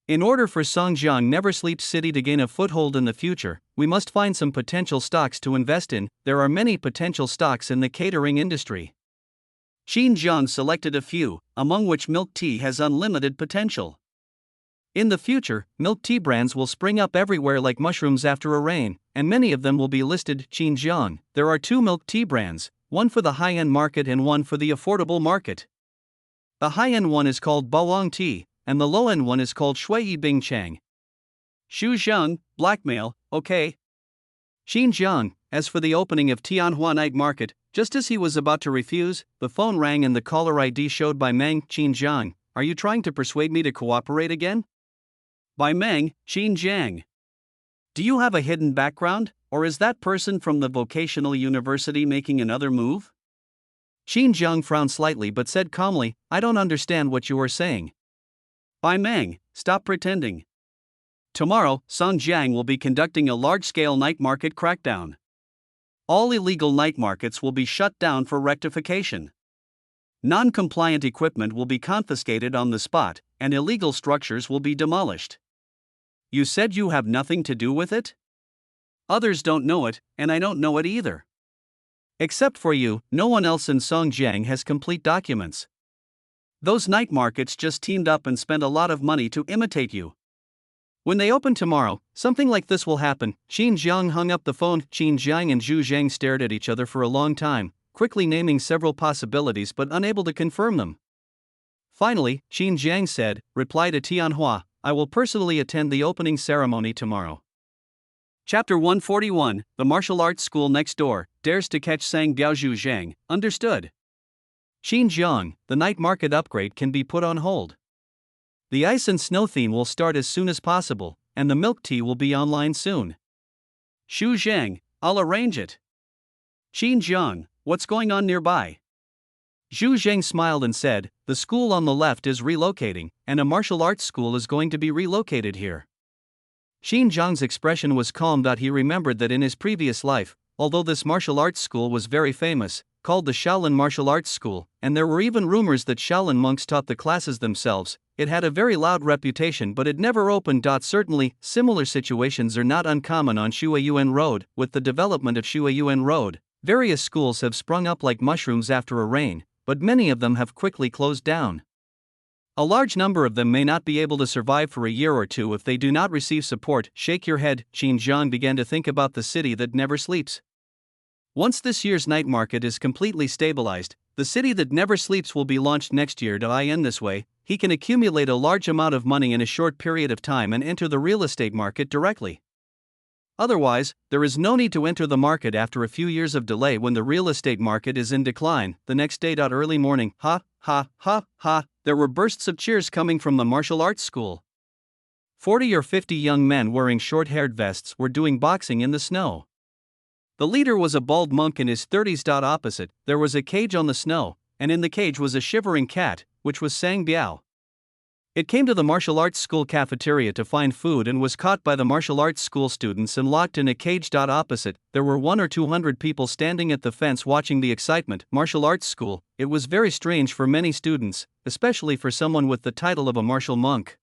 In order for Songjiang Never Sleeps City to gain a foothold in the future, we must find some potential stocks to invest in. There are many potential stocks in the catering industry. Qin Zhang selected a few, among which milk tea has unlimited potential. In the future, milk tea brands will spring up everywhere like mushrooms after a rain, and many of them will be listed. Qin Zhang, there are 2 milk tea brands, one for the high-end market and one for the affordable market. The high-end one is called Bawang Tea, and the low-end one is called Shui Bing Chang. Xu Zheng, blackmail, okay. Qin Zhang, as for the opening of Tianhua Night Market, just as he was about to refuse, the phone rang and the caller ID showed by Meng. Qin Zhang, are you trying to persuade me to cooperate again? By Meng, Qin Jiang. Do you have a hidden background, or is that person from the vocational university making another move? Qin Jiang frowned slightly but said calmly, I don't understand what you are saying. By Meng, stop pretending. Tomorrow, Song Jiang will be conducting a large-scale night market crackdown. All illegal night markets will be shut down for rectification. Non-compliant equipment will be confiscated on the spot, and illegal structures will be demolished. You said you have nothing to do with it? Others don't know it, and I don't know it either. Except for you, no one else in Songjiang has complete documents. Those night markets just teamed up and spent a lot of money to imitate you. When they open tomorrow, something like this will happen. Qin Jiang hung up the phone. Qin Jiang and Zhu Zhang stared at each other for a long time, quickly naming several possibilities but unable to confirm them. Finally, Qin Jiang said, reply to Tianhua, I will personally attend the opening ceremony tomorrow. Chapter 141, The Martial Arts School Next Door, dares to catch Sang Biaozhu Zhang, understood. Qin Jiang, the night market upgrade can be put on hold. The ice and snow theme will start as soon as possible, and the milk tea will be online soon. Xu Zhang, I'll arrange it. Qin Jiang, what's going on nearby? Zhu Zhang smiled and said, the school on the left is relocating, and a martial arts school is going to be relocated here. Qin Jiang's expression was calm. He remembered that in his previous life, although this martial arts school was very famous, called the Shaolin Martial Arts School, and there were even rumors that Shaolin monks taught the classes themselves, it had a very loud reputation but it never opened. Certainly, similar situations are not uncommon on Shuayuan Road. With the development of Shuayuan Road, various schools have sprung up like mushrooms after a rain, but many of them have quickly closed down. A large number of them may not be able to survive for a year or two if they do not receive support. Shake your head. Qin Jiang began to think about the city that never sleeps. Once this year's night market is completely stabilized, the city that never sleeps will be launched next year. In this way, he can accumulate a large amount of money in a short period of time and enter the real estate market directly. Otherwise, there is no need to enter the market after a few years of delay when the real estate market is in decline. The next day. Early morning, ha, ha, ha, ha, there were bursts of cheers coming from the martial arts school. 40 or 50 young men wearing short-haired vests were doing boxing in the snow. The leader was a bald monk in his 30s. Opposite, there was a cage on the snow, and in the cage was a shivering cat, which was Sang Biao. It came to the martial arts school cafeteria to find food and was caught by the martial arts school students and locked in a cage. Opposite, there were 100 or 200 people standing at the fence watching the excitement. Martial arts school, it was very strange for many students, especially for someone with the title of a martial monk.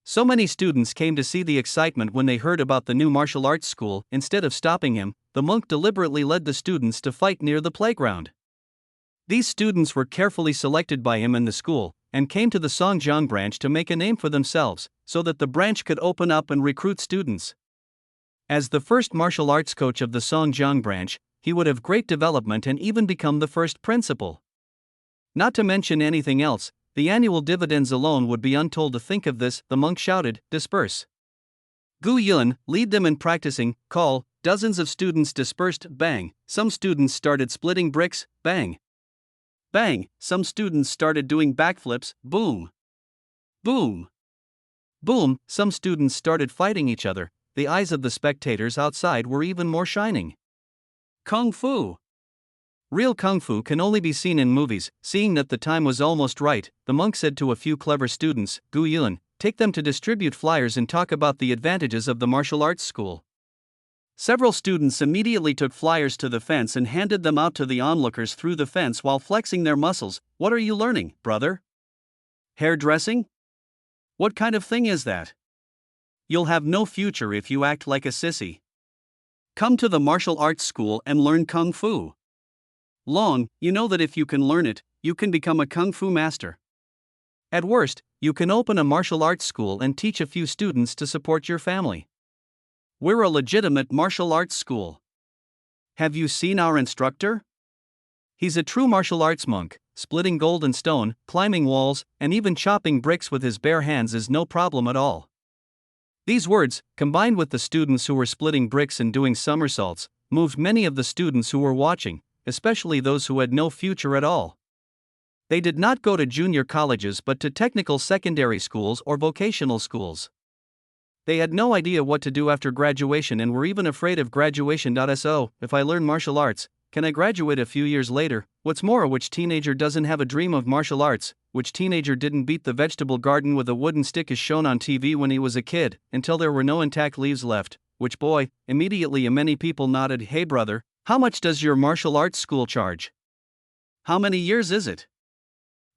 So many students came to see the excitement when they heard about the new martial arts school. Instead of stopping him, the monk deliberately led the students to fight near the playground. These students were carefully selected by him in the school, and came to the Songjiang branch to make a name for themselves, so that the branch could open up and recruit students. As the first martial arts coach of the Songjiang branch, he would have great development and even become the first principal. Not to mention anything else, the annual dividends alone would be untold. To think of this, the monk shouted, disperse. Gu Yun, lead them in practicing, call. Dozens of students dispersed. Bang, some students started splitting bricks. Bang. Bang, some students started doing backflips. Boom. Boom. Boom, some students started fighting each other. The eyes of the spectators outside were even more shining. Kung Fu. Real Kung Fu can only be seen in movies. Seeing that the time was almost right, the monk said to a few clever students, Gu Yun, take them to distribute flyers and talk about the advantages of the martial arts school. Several students immediately took flyers to the fence and handed them out to the onlookers through the fence while flexing their muscles. What are you learning, brother? Hairdressing? What kind of thing is that? You'll have no future if you act like a sissy. Come to the martial arts school and learn Kung Fu. Long, you know that if you can learn it, you can become a Kung Fu master. At worst, you can open a martial arts school and teach a few students to support your family. We're a legitimate martial arts school. Have you seen our instructor? He's a true martial arts monk. Splitting gold and stone, climbing walls, and even chopping bricks with his bare hands is no problem at all. These words, combined with the students who were splitting bricks and doing somersaults, moved many of the students who were watching, especially those who had no future at all. They did not go to junior colleges but to technical secondary schools or vocational schools. They had no idea what to do after graduation and were even afraid of graduation. So, if I learn martial arts, can I graduate a few years later? What's more, which teenager doesn't have a dream of martial arts? Which teenager didn't beat the vegetable garden with a wooden stick as shown on TV when he was a kid, until there were no intact leaves left? Which boy? Immediately many people nodded. Hey brother, how much does your martial arts school charge? How many years is it?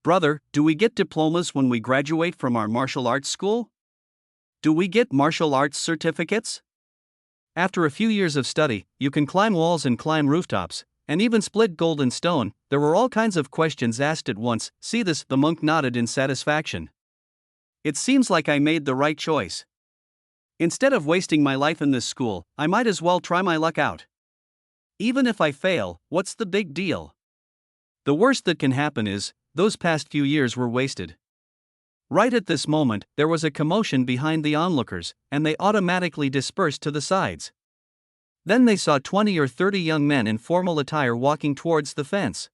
Brother, do we get diplomas when we graduate from our martial arts school? Do we get martial arts certificates? After a few years of study, you can climb walls and climb rooftops, and even split golden stone. There were all kinds of questions asked at once. See this, the monk nodded in satisfaction. It seems like I made the right choice. Instead of wasting my life in this school, I might as well try my luck out. Even if I fail, what's the big deal? The worst that can happen is, those past few years were wasted. Right at this moment, there was a commotion behind the onlookers, and they automatically dispersed to the sides. Then they saw 20 or 30 young men in formal attire walking towards the fence.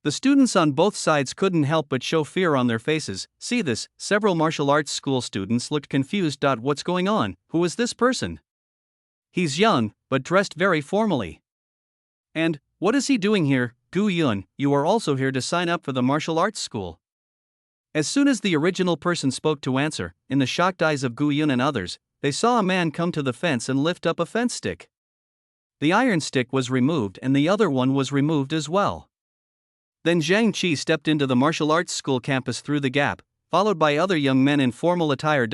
The students on both sides couldn't help but show fear on their faces. See this, several martial arts school students looked confused. What's going on? Who is this person? He's young, but dressed very formally. And, what is he doing here? Gu Yun, you are also here to sign up for the martial arts school. As soon as the original person spoke to answer, in the shocked eyes of Gu Yun and others, they saw a man come to the fence and lift up a fence stick. The iron stick was removed and the other one was removed as well. Then Zhang Qi stepped into the martial arts school campus through the gap, followed by other young men in formal attire.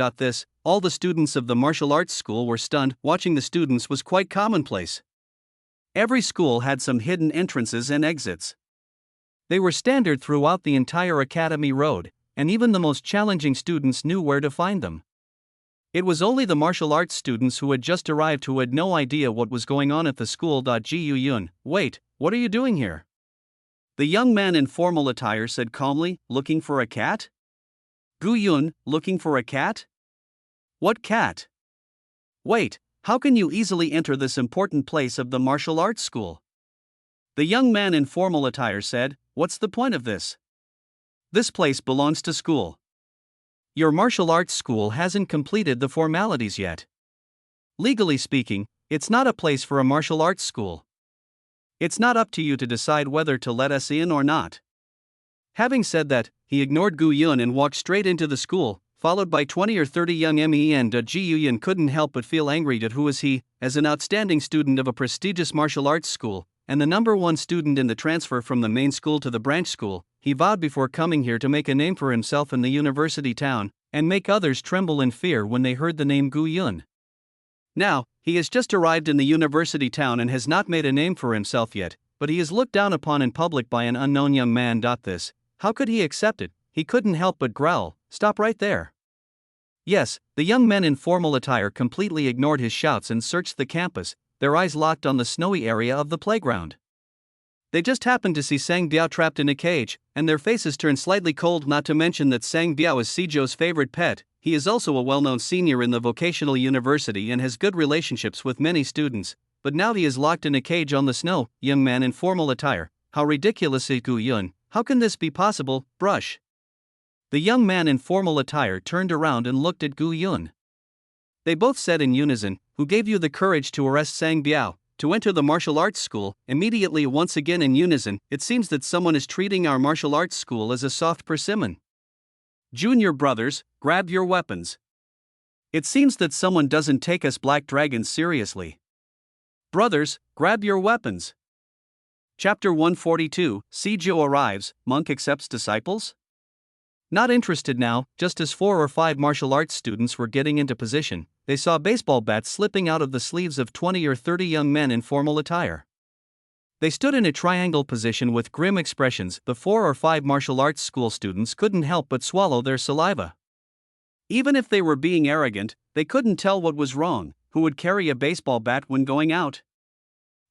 All the students of the martial arts school were stunned. Watching the students was quite commonplace. Every school had some hidden entrances and exits. They were standard throughout the entire academy road, and even the most challenging students knew where to find them. It was only the martial arts students who had just arrived who had no idea what was going on at the school. Gu Yun, wait, what are you doing here? The young man in formal attire said calmly, looking for a cat? Gu Yun, looking for a cat? What cat? Wait, how can you easily enter this important place of the martial arts school? The young man in formal attire said, what's the point of this? This place belongs to school. Your martial arts school hasn't completed the formalities yet. Legally speaking, it's not a place for a martial arts school. It's not up to you to decide whether to let us in or not. Having said that, he ignored Gu Yun and walked straight into the school, followed by 20 or 30 young men. Gu Yun couldn't help but feel angry at who was he, as an outstanding student of a prestigious martial arts school, and the #1 student in the transfer from the main school to the branch school. He vowed before coming here to make a name for himself in the university town, and make others tremble in fear when they heard the name Gu Yun. Now, he has just arrived in the university town and has not made a name for himself yet, but he is looked down upon in public by an unknown young man. How could he accept it? He couldn't help but growl, stop right there. Yes, the young men in formal attire completely ignored his shouts and searched the campus, their eyes locked on the snowy area of the playground. They just happened to see Sang Biao trapped in a cage, and their faces turned slightly cold. Not to mention that Sang Biao is Sijo's favorite pet. He is also a well-known senior in the vocational university and has good relationships with many students, but now he is locked in a cage on the snow. Young man in formal attire, how ridiculous is Gu Yun, how can this be possible? Brush. The young man in formal attire turned around and looked at Gu Yun. They both said in unison, who gave you the courage to arrest Sang Biao, to enter the martial arts school? Immediately once again in unison, it seems that someone is treating our martial arts school as a soft persimmon. Junior brothers, grab your weapons. It seems that someone doesn't take us black dragons seriously. Brothers, grab your weapons. Chapter 142, Sijo arrives, monk accepts disciples? Not interested now. Just as 4 or 5 martial arts students were getting into position, they saw baseball bats slipping out of the sleeves of 20 or 30 young men in formal attire. They stood in a triangle position with grim expressions. The 4 or 5 martial arts school students couldn't help but swallow their saliva. Even if they were being arrogant, they couldn't tell what was wrong. Who would carry a baseball bat when going out?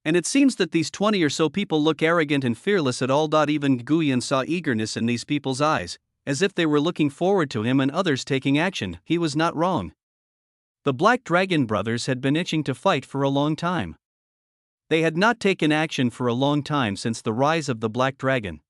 And it seems that these 20 or so people look arrogant and fearless at all. Even Gu Yun saw eagerness in these people's eyes, as if they were looking forward to him and others taking action. He was not wrong. The Black Dragon brothers had been itching to fight for a long time. They had not taken action for a long time since the rise of the Black Dragon.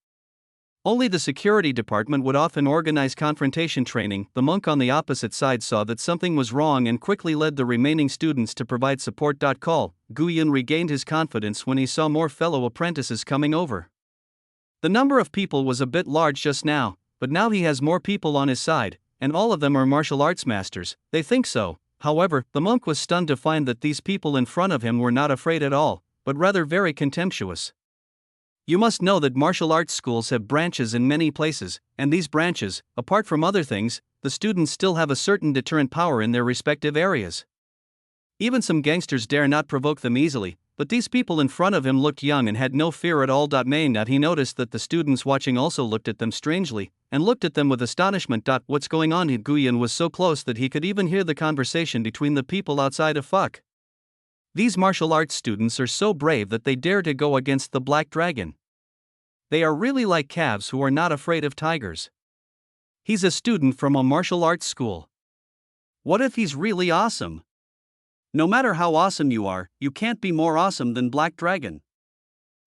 Only the security department would often organize confrontation training. The monk on the opposite side saw that something was wrong and quickly led the remaining students to provide support. Call. Guiyun regained his confidence when he saw more fellow apprentices coming over. The number of people was a bit large just now, but now he has more people on his side, and all of them are martial arts masters. They think so. However, the monk was stunned to find that these people in front of him were not afraid at all, but rather very contemptuous. You must know that martial arts schools have branches in many places, and these branches, apart from other things, the students still have a certain deterrent power in their respective areas. Even some gangsters dare not provoke them easily, but these people in front of him looked young and had no fear at all. He noticed that the students watching also looked at them strangely, and looked at them with astonishment. What's going on? Guiyun was so close that he could even hear the conversation between the people outside of Fuck. These martial arts students are so brave that they dare to go against the Black Dragon. They are really like calves who are not afraid of tigers. He's a student from a martial arts school. What if he's really awesome? No matter how awesome you are, you can't be more awesome than Black Dragon.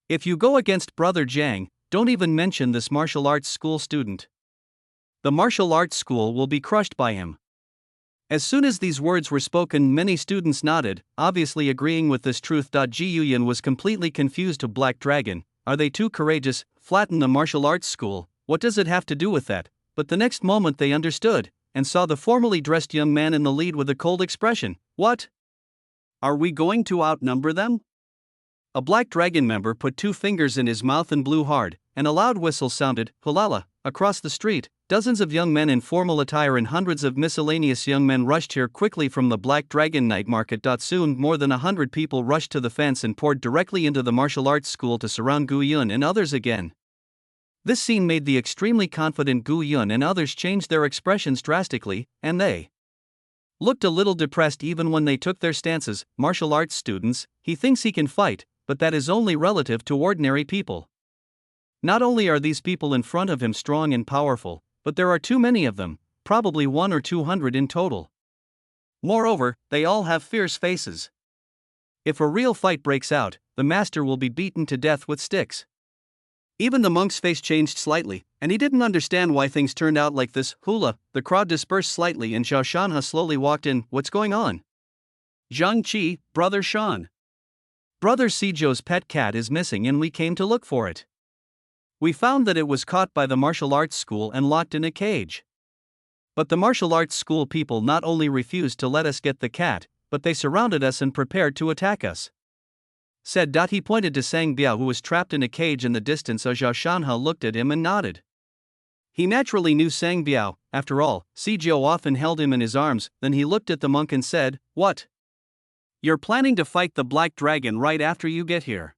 If you go against Brother Jiang, don't even mention this martial arts school student. The martial arts school will be crushed by him. As soon as these words were spoken, many students nodded, obviously agreeing with this truth. Guiyun was completely confused to Black Dragon. Are they too courageous? Flatten the martial arts school, what does it have to do with that? But the next moment they understood, and saw the formally dressed young man in the lead with a cold expression. What? Are we going to outnumber them? A Black Dragon member put 2 fingers in his mouth and blew hard, and a loud whistle sounded. Hulala. Across the street, dozens of young men in formal attire and hundreds of miscellaneous young men rushed here quickly from the Black Dragon night market. Soon more than 100 people rushed to the fence and poured directly into the martial arts school to surround Guiyun and others again. This scene made the extremely confident Guiyun and others change their expressions drastically, and they looked a little depressed even when they took their stances. Martial arts students, he thinks he can fight, but that is only relative to ordinary people. Not only are these people in front of him strong and powerful, but there are too many of them, probably 100 or 200 in total. Moreover, they all have fierce faces. If a real fight breaks out, the master will be beaten to death with sticks. Even the monk's face changed slightly, and he didn't understand why things turned out like this. Hula, the crowd dispersed slightly and Xiao Shanha slowly walked in. What's going on? Zhang Qi, Brother Shan. Brother Sijo's pet cat is missing and we came to look for it. We found that it was caught by the martial arts school and locked in a cage. But the martial arts school people not only refused to let us get the cat, but they surrounded us and prepared to attack us. Said. He pointed to Sang Biao who was trapped in a cage in the distance. Zhao Shanha looked at him and nodded. He naturally knew Sang Biao, after all, Sijo often held him in his arms. Then he looked at the monk and said, What? You're planning to fight the Black Dragon right after you get here?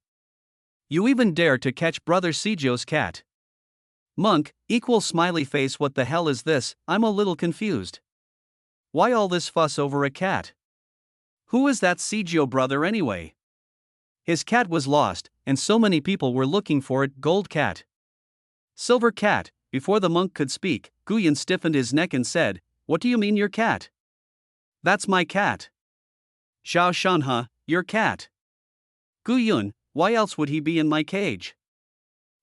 You even dare to catch Brother Sijo's cat? Monk, equal smiley face. What the hell is this? I'm a little confused. Why all this fuss over a cat? Who is that Sijo brother anyway? His cat was lost, and so many people were looking for it. Gold cat. Silver cat. Before the monk could speak, Guiyun stiffened his neck and said, What do you mean your cat? That's my cat. Xiao Shanha, your cat. Guiyun, why else would he be in my cage?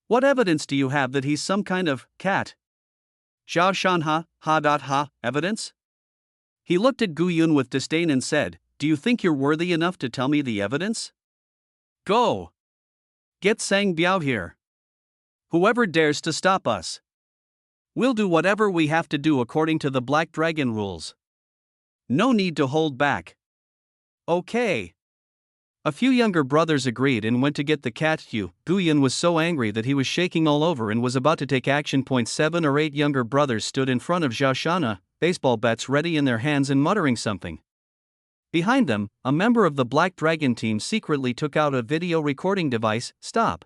What evidence do you have that he's some kind of cat? Xiao Shanha, ha. Evidence? He looked at Guiyun with disdain and said, Do you think you're worthy enough to tell me the evidence? Go! Get Sang Biao here. Whoever dares to stop us. We'll do whatever we have to do according to the Black Dragon rules. No need to hold back. Okay. A few younger brothers agreed and went to get the cat. Guiyun was so angry that he was shaking all over and was about to take action. 7 or 8 younger brothers stood in front of Xiao Shanha, baseball bats ready in their hands and muttering something. Behind them, a member of the Black Dragon team secretly took out a video recording device. Stop.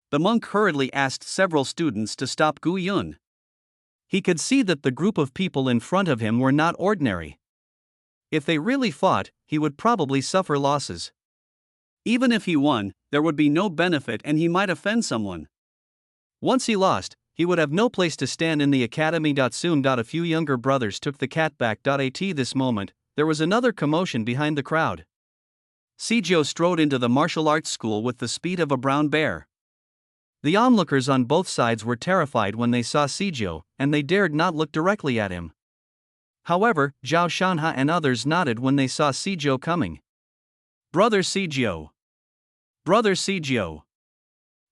The monk hurriedly asked several students to stop Guiyun. He could see that the group of people in front of him were not ordinary. If they really fought, he would probably suffer losses. Even if he won, there would be no benefit and he might offend someone. Once he lost, he would have no place to stand in the academy. Soon. A few younger brothers took the cat back. At this moment, there was another commotion behind the crowd. Sijo strode into the martial arts school with the speed of a brown bear. The onlookers on both sides were terrified when they saw Sijio, and they dared not look directly at him. However, Zhao Shanha and others nodded when they saw Sijio coming. Brother Sijio! Brother Sijio!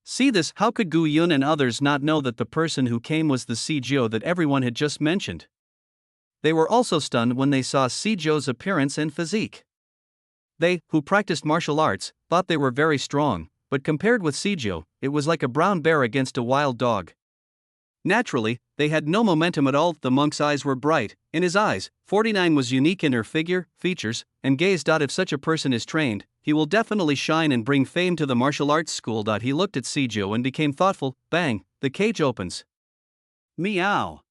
See this, how could Gu Yun and others not know that the person who came was the Sijio that everyone had just mentioned? They were also stunned when they saw Sijio's appearance and physique. They, who practiced martial arts, thought they were very strong, but compared with Sijio, it was like a brown bear against a wild dog. Naturally, they had no momentum at all. The monk's eyes were bright. In his eyes, 49 was unique in her figure, features, and gaze. If such a person is trained, he will definitely shine and bring fame to the martial arts school. He looked at Sijio and became thoughtful. Bang, the cage opens. Meow.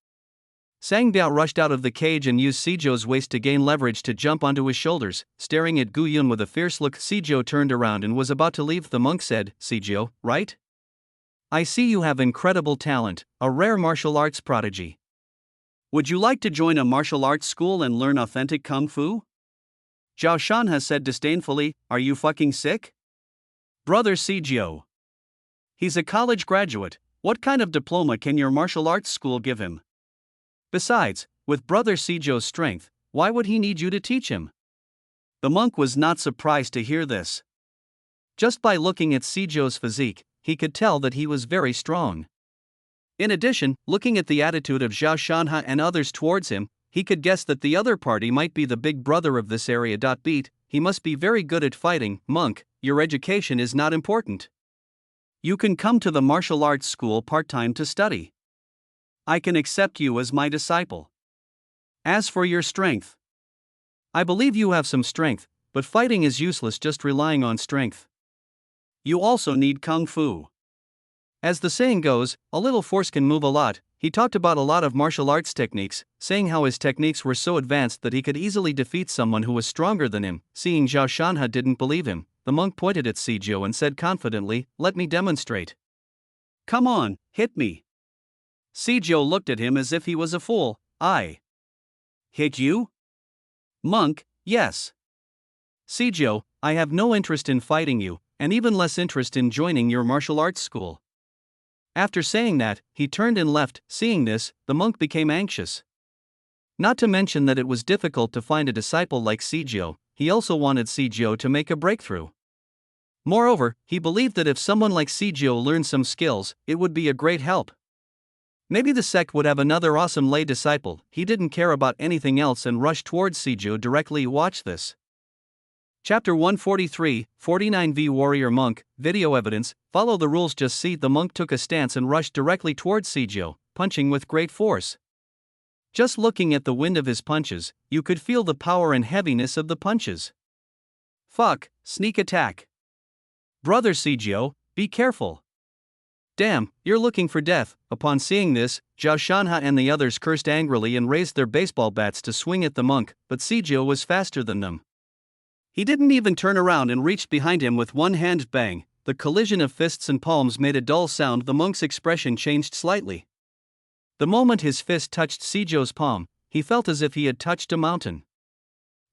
Sang Biao rushed out of the cage and used Sijio's waist to gain leverage to jump onto his shoulders, staring at Gu Yun with a fierce look. Sijio turned around and was about to leave. The monk said, Sijio, right? I see you have incredible talent, a rare martial arts prodigy. Would you like to join a martial arts school and learn authentic kung fu? Zhao Shanha said disdainfully, are you fucking sick? Brother Sijio. He's a college graduate, what kind of diploma can your martial arts school give him? Besides, with Brother Sijio's strength, why would he need you to teach him? The monk was not surprised to hear this. Just by looking at Sijio's physique, he could tell that he was very strong. In addition, looking at the attitude of Zhao Shanha and others towards him, he could guess that the other party might be the big brother of this area. Beat, he must be very good at fighting. Monk, your education is not important. You can come to the martial arts school part-time to study. I can accept you as my disciple. As for your strength, I believe you have some strength, but fighting is useless just relying on strength. You also need kung fu. As the saying goes, a little force can move a lot. He talked about a lot of martial arts techniques, saying how his techniques were so advanced that he could easily defeat someone who was stronger than him. Seeing Zhao Shanha didn't believe him, the monk pointed at Sijio and said confidently, let me demonstrate. Come on, hit me. Sijio looked at him as if he was a fool. I hit you? Monk, yes. Sijio, I have no interest in fighting you, and even less interest in joining your martial arts school. After saying that, he turned and left. Seeing this, the monk became anxious. Not to mention that it was difficult to find a disciple like Sijio, he also wanted Sijio to make a breakthrough. Moreover, he believed that if someone like Sijio learned some skills, it would be a great help. Maybe the sect would have another awesome lay disciple. He didn't care about anything else and rushed towards Sijio directly. Watch this. Chapter 143, 49V Warrior Monk, Video Evidence, Follow the rules. Just see, the monk took a stance and rushed directly towards Sijio, punching with great force. Just looking at the wind of his punches, you could feel the power and heaviness of the punches. Fuck, sneak attack. Brother Sijio, be careful. Damn, you're looking for death. Upon seeing this, Zhao Shanha and the others cursed angrily and raised their baseball bats to swing at the monk, but Sijio was faster than them. He didn't even turn around and reached behind him with one hand. Bang, the collision of fists and palms made a dull sound. The monk's expression changed slightly. The moment his fist touched Sijio's palm, he felt as if he had touched a mountain.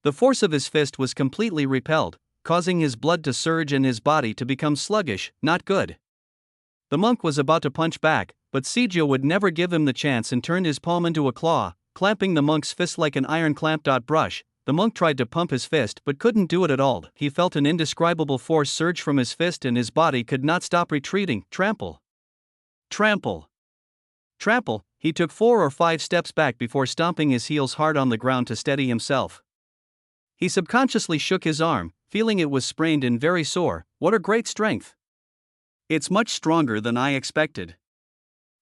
The force of his fist was completely repelled, causing his blood to surge and his body to become sluggish. Not good. The monk was about to punch back, but Sijio would never give him the chance and turned his palm into a claw, clamping the monk's fist like an iron clamp. Brush. The monk tried to pump his fist but couldn't do it at all. He felt an indescribable force surge from his fist and his body could not stop retreating. Trample. Trample. Trample. He took 4 or 5 steps back before stomping his heels hard on the ground to steady himself. He subconsciously shook his arm, feeling it was sprained and very sore. What a great strength. It's much stronger than I expected.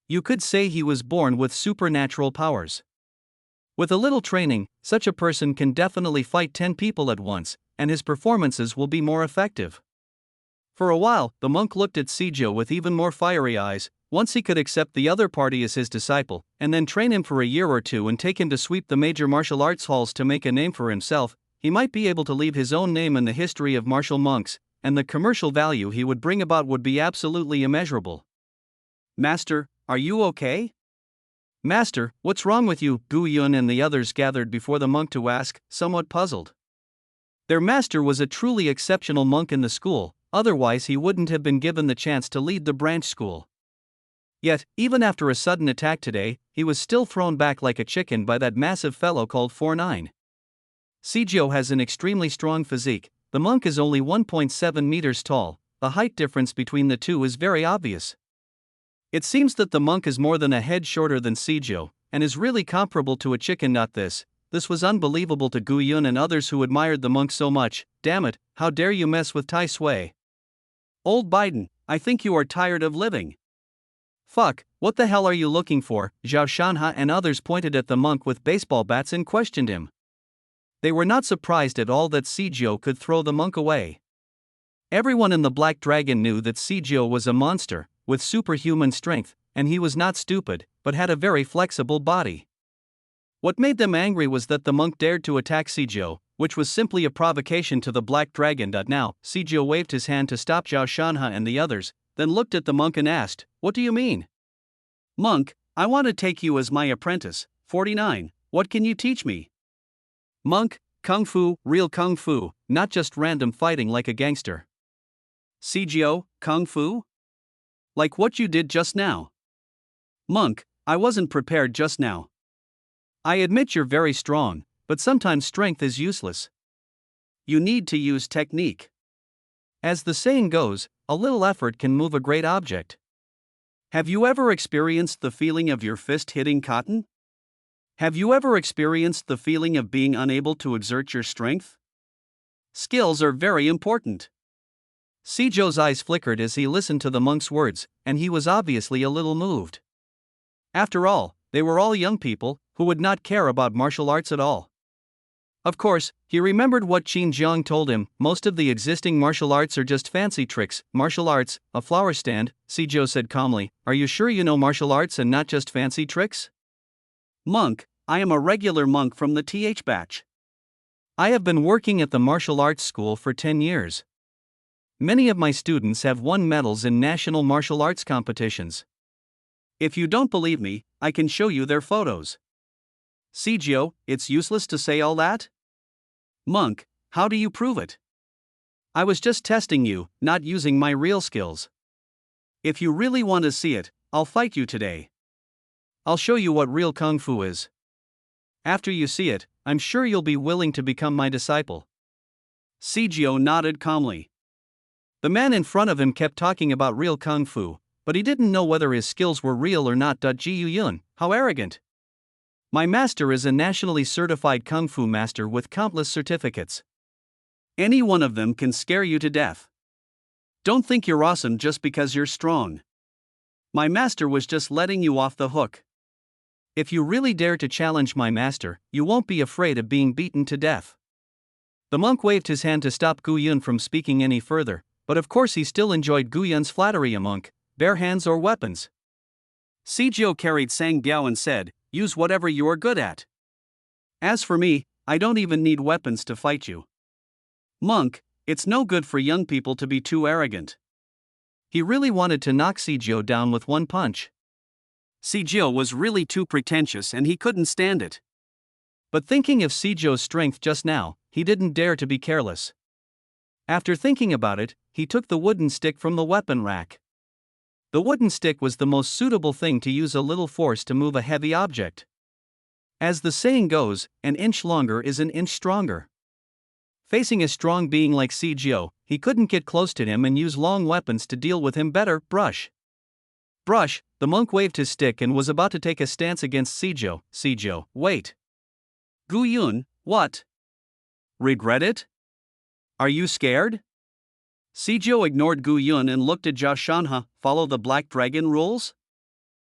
You could say he was born with supernatural powers. With a little training, such a person can definitely fight 10 people at once, and his performances will be more effective. For a while, the monk looked at Sijio with even more fiery eyes. Once he could accept the other party as his disciple, and then train him for a year or two and take him to sweep the major martial arts halls to make a name for himself, he might be able to leave his own name in the history of martial monks, and the commercial value he would bring about would be absolutely immeasurable. Master, are you okay? Master, what's wrong with you? Gu Yun and the others gathered before the monk to ask, somewhat puzzled. Their master was a truly exceptional monk in the school, otherwise he wouldn't have been given the chance to lead the branch school. Yet, even after a sudden attack today, he was still thrown back like a chicken by that massive fellow called 4'9". Sijio has an extremely strong physique. The monk is only 1.7 meters tall. The height difference between the two is very obvious. It seems that the monk is more than a head shorter than Sijio, and is really comparable to a chicken. Not this. This was unbelievable to Gu Yun and others who admired the monk so much. Damn it, how dare you mess with Tai Sui? Old Biden, I think you are tired of living. Fuck, what the hell are you looking for? Zhao Shanha and others pointed at the monk with baseball bats and questioned him. They were not surprised at all that Sijio could throw the monk away. Everyone in the Black Dragon knew that Sijio was a monster, with superhuman strength, and he was not stupid, but had a very flexible body. What made them angry was that the monk dared to attack Sijio, which was simply a provocation to the Black Dragon. Now, Sijio waved his hand to stop Zhao Shanha and the others, then looked at the monk and asked, "What do you mean?" "Monk, I want to take you as my apprentice. 49, what can you teach me?" "Monk, Kung Fu, real Kung Fu, not just random fighting like a gangster." "Sijio, Kung Fu? Like what you did just now?" "Monk, I wasn't prepared just now." "I admit you're very strong, but sometimes strength is useless. You need to use technique. As the saying goes, a little effort can move a great object. Have you ever experienced the feeling of your fist hitting cotton? Have you ever experienced the feeling of being unable to exert your strength? Skills are very important." Sijio's eyes flickered as he listened to the monk's words, and he was obviously a little moved. After all, they were all young people, who would not care about martial arts at all. Of course, he remembered what Qin Jiang told him: most of the existing martial arts are just fancy tricks. "Martial arts, a flower stand," Sijio said calmly. "Are you sure you know martial arts and not just fancy tricks?" "Monk, I am a regular monk from the TH batch. I have been working at the martial arts school for 10 years. Many of my students have won medals in national martial arts competitions. If you don't believe me, I can show you their photos." "Sijio, it's useless to say all that." "Monk, how do you prove it?" "I was just testing you, not using my real skills. If you really want to see it, I'll fight you today. I'll show you what real Kung Fu is. After you see it, I'm sure you'll be willing to become my disciple." Sijio nodded calmly. The man in front of him kept talking about real Kung Fu, but he didn't know whether his skills were real or not. Ji Yun, how arrogant! "My master is a nationally certified Kung Fu master with countless certificates. Any one of them can scare you to death. Don't think you're awesome just because you're strong. My master was just letting you off the hook. If you really dare to challenge my master, you won't be afraid of being beaten to death." The monk waved his hand to stop Gu Yun from speaking any further, but of course he still enjoyed Gu Yun's flattery. "A monk, bare hands or weapons?" Sijio carried Sang Biao and said, "Use whatever you are good at. As for me, I don't even need weapons to fight you." "Monk, it's no good for young people to be too arrogant." He really wanted to knock Sijio down with one punch. Sijio was really too pretentious and he couldn't stand it. But thinking of Sijio's strength just now, he didn't dare to be careless. After thinking about it, he took the wooden stick from the weapon rack. The wooden stick was the most suitable thing to use a little force to move a heavy object. As the saying goes, an inch longer is an inch stronger. Facing a strong being like Sijio, he couldn't get close to him and use long weapons to deal with him better. Brush. Brush, the monk waved his stick and was about to take a stance against Sijio. "Sijio, wait." "Gu Yun, what? Regret it? Are you scared?" Sijio ignored Gu Yun and looked at Zhao Shanha. "Follow the Black Dragon rules?"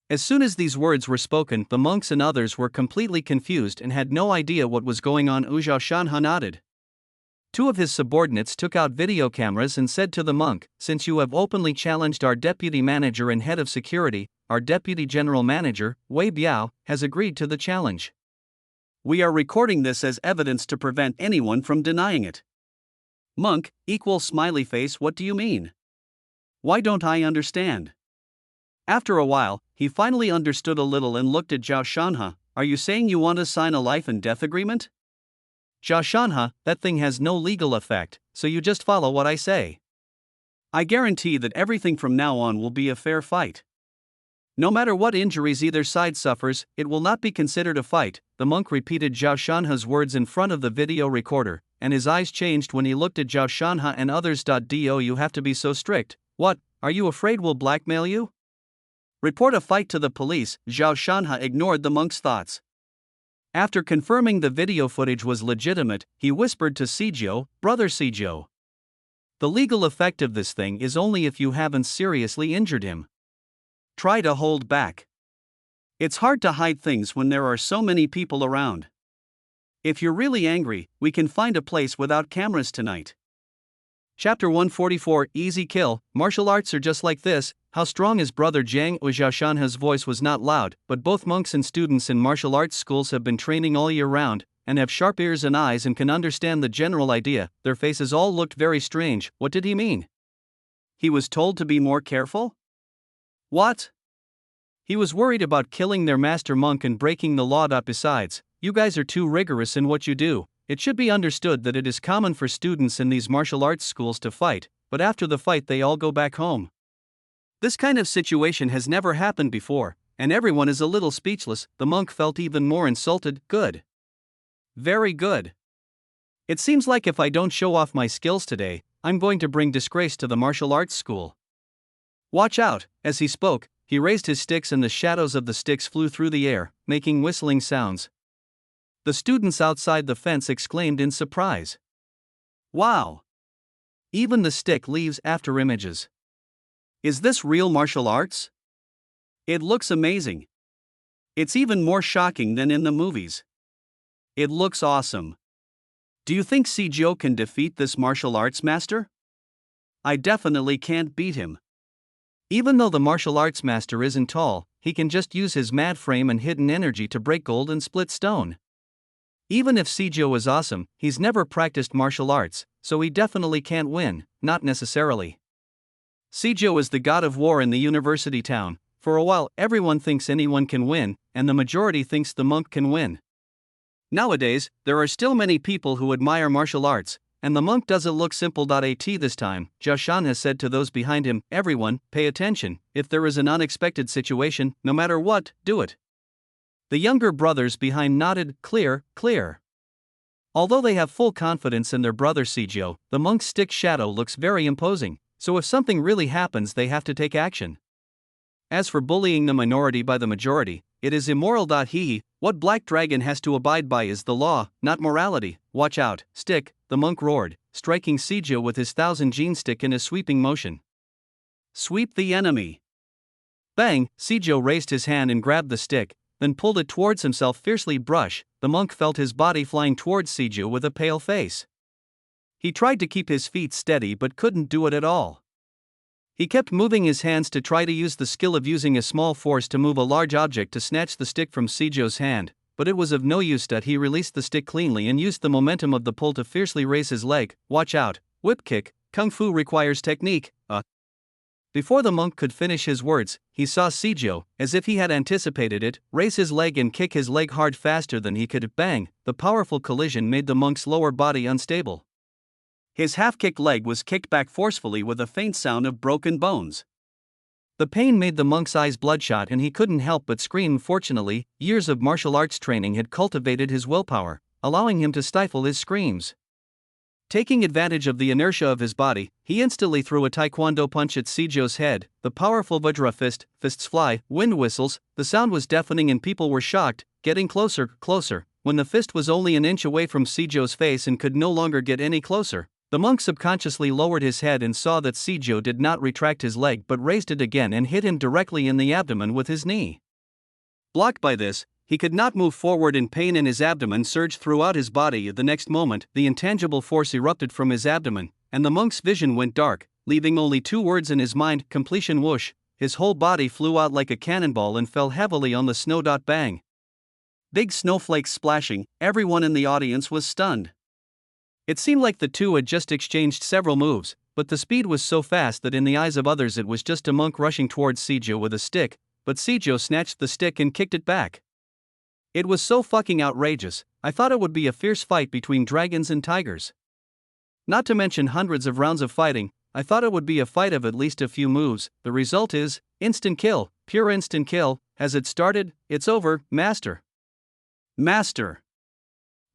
As soon as these words were spoken, the monks and others were completely confused and had no idea what was going on. Zhao Shanha nodded. Two of his subordinates took out video cameras and said to the monk, "Since you have openly challenged our deputy manager and head of security, our deputy general manager, Wei Biao, has agreed to the challenge. We are recording this as evidence to prevent anyone from denying it." "Monk, equal smiley face, what do you mean? Why don't I understand?" After a while, he finally understood a little and looked at Zhao Shanha. "Are you saying you want to sign a life and death agreement?" "Zhao Shanha, that thing has no legal effect, so you just follow what I say. I guarantee that everything from now on will be a fair fight." No matter what injuries either side suffers, it will not be considered a fight, the monk repeated Zhao Shanha's words in front of the video recorder, and his eyes changed when he looked at Zhao Shanha and others. Do you have to be so strict? What, are you afraid we'll blackmail you? Report a fight to the police. Zhao Shanha ignored the monk's thoughts. After confirming the video footage was legitimate, he whispered to Sijou, "Brother Sijou, the legal effect of this thing is only if you haven't seriously injured him. Try to hold back. It's hard to hide things when there are so many people around. If you're really angry, we can find a place without cameras tonight." Chapter 144 Easy Kill. Martial arts are just like this. How strong is Brother Jiang? Zhao Shanha's voice was not loud, but both monks and students in martial arts schools have been training all year round, and have sharp ears and eyes and can understand the general idea. Their faces all looked very strange. What did he mean? He was told to be more careful? What? He was worried about killing their master monk and breaking the law. Besides, you guys are too rigorous in what you do. It should be understood that it is common for students in these martial arts schools to fight, but after the fight they all go back home. This kind of situation has never happened before, and everyone is a little speechless. The monk felt even more insulted. Good. Very good. It seems like if I don't show off my skills today, I'm going to bring disgrace to the martial arts school. Watch out. As he spoke, he raised his sticks and the shadows of the sticks flew through the air, making whistling sounds. The students outside the fence exclaimed in surprise. Wow! Even the stick leaves after images. Is this real martial arts? It looks amazing. It's even more shocking than in the movies. It looks awesome. Do you think Sijou can defeat this martial arts master? I definitely can't beat him. Even though the martial arts master isn't tall, he can just use his mad frame and hidden energy to break gold and split stone. Even if Sijou is awesome, he's never practiced martial arts, so he definitely can't win, not necessarily. Sijou is the god of war in the university town. For a while, everyone thinks anyone can win, and the majority thinks the monk can win. Nowadays, there are still many people who admire martial arts, and the monk doesn't look simple. At this time, Zhao Shan has said to those behind him, "Everyone, pay attention. If there is an unexpected situation, no matter what, do it." The younger brothers behind nodded, "Clear, clear." Although they have full confidence in their brother Sijou, the monk's stick shadow looks very imposing, so if something really happens they have to take action. As for bullying the minority by the majority, it is immoral. What Black Dragon has to abide by is the law, not morality. Watch out, stick, the monk roared, striking Sijou with his 1000 stick in a sweeping motion. Sweep the enemy. Bang, Sijou raised his hand and grabbed the stick, then pulled it towards himself fiercely. Brush, the monk felt his body flying towards Sijou with a pale face. He tried to keep his feet steady but couldn't do it at all. He kept moving his hands to try to use the skill of using a small force to move a large object to snatch the stick from Sijou's hand, but it was of no use. He released the stick cleanly and used the momentum of the pull to fiercely raise his leg. Watch out, whip kick, kung fu requires technique. Before the monk could finish his words, he saw Sijou, as if he had anticipated it, raise his leg and kick his leg hard faster than he could. Bang, the powerful collision made the monk's lower body unstable. His half-kicked leg was kicked back forcefully with a faint sound of broken bones. The pain made the monk's eyes bloodshot and he couldn't help but scream. Fortunately, years of martial arts training had cultivated his willpower, allowing him to stifle his screams. Taking advantage of the inertia of his body, he instantly threw a taekwondo punch at Sijou's head. The powerful Vajra fist, fists fly, wind whistles, the sound was deafening and people were shocked, getting closer, closer. When the fist was only an inch away from Sijou's face and could no longer get any closer, the monk subconsciously lowered his head and saw that Sijou did not retract his leg but raised it again and hit him directly in the abdomen with his knee. Blocked by this, he could not move forward and pain in his abdomen surged throughout his body. The next moment, the intangible force erupted from his abdomen, and the monk's vision went dark, leaving only two words in his mind: completion. Whoosh, his whole body flew out like a cannonball and fell heavily on the snow. Bang. Big snowflakes splashing, everyone in the audience was stunned. It seemed like the two had just exchanged several moves, but the speed was so fast that in the eyes of others it was just a monk rushing towards Sijou with a stick, but Sijou snatched the stick and kicked it back. It was so fucking outrageous. I thought it would be a fierce fight between dragons and tigers. Not to mention hundreds of rounds of fighting, I thought it would be a fight of at least a few moves. The result is instant kill. Pure instant kill. Has it started? It's over, Master. Master.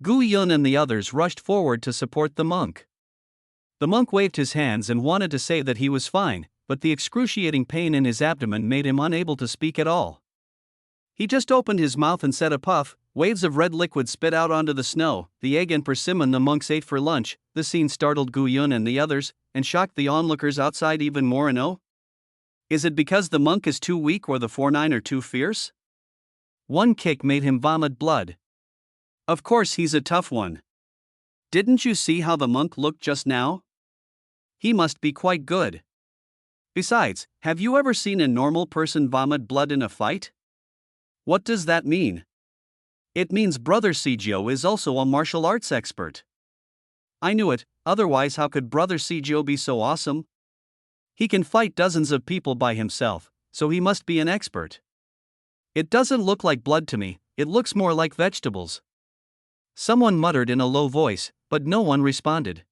Gu Yun and the others rushed forward to support the monk. The monk waved his hands and wanted to say that he was fine, but the excruciating pain in his abdomen made him unable to speak at all. He just opened his mouth and said a puff. Waves of red liquid spit out onto the snow. The egg and persimmon the monks ate for lunch. The scene startled Gu Yun and the others, and shocked the onlookers outside even more. And oh? Is it because the monk is too weak or the 4-9 are too fierce? One kick made him vomit blood. Of course he's a tough one. Didn't you see how the monk looked just now? He must be quite good. Besides, have you ever seen a normal person vomit blood in a fight? What does that mean? It means Brother Sijio is also a martial arts expert. I knew it, otherwise how could Brother Sijio be so awesome? He can fight dozens of people by himself, so he must be an expert. It doesn't look like blood to me, it looks more like vegetables. Someone muttered in a low voice, but no one responded.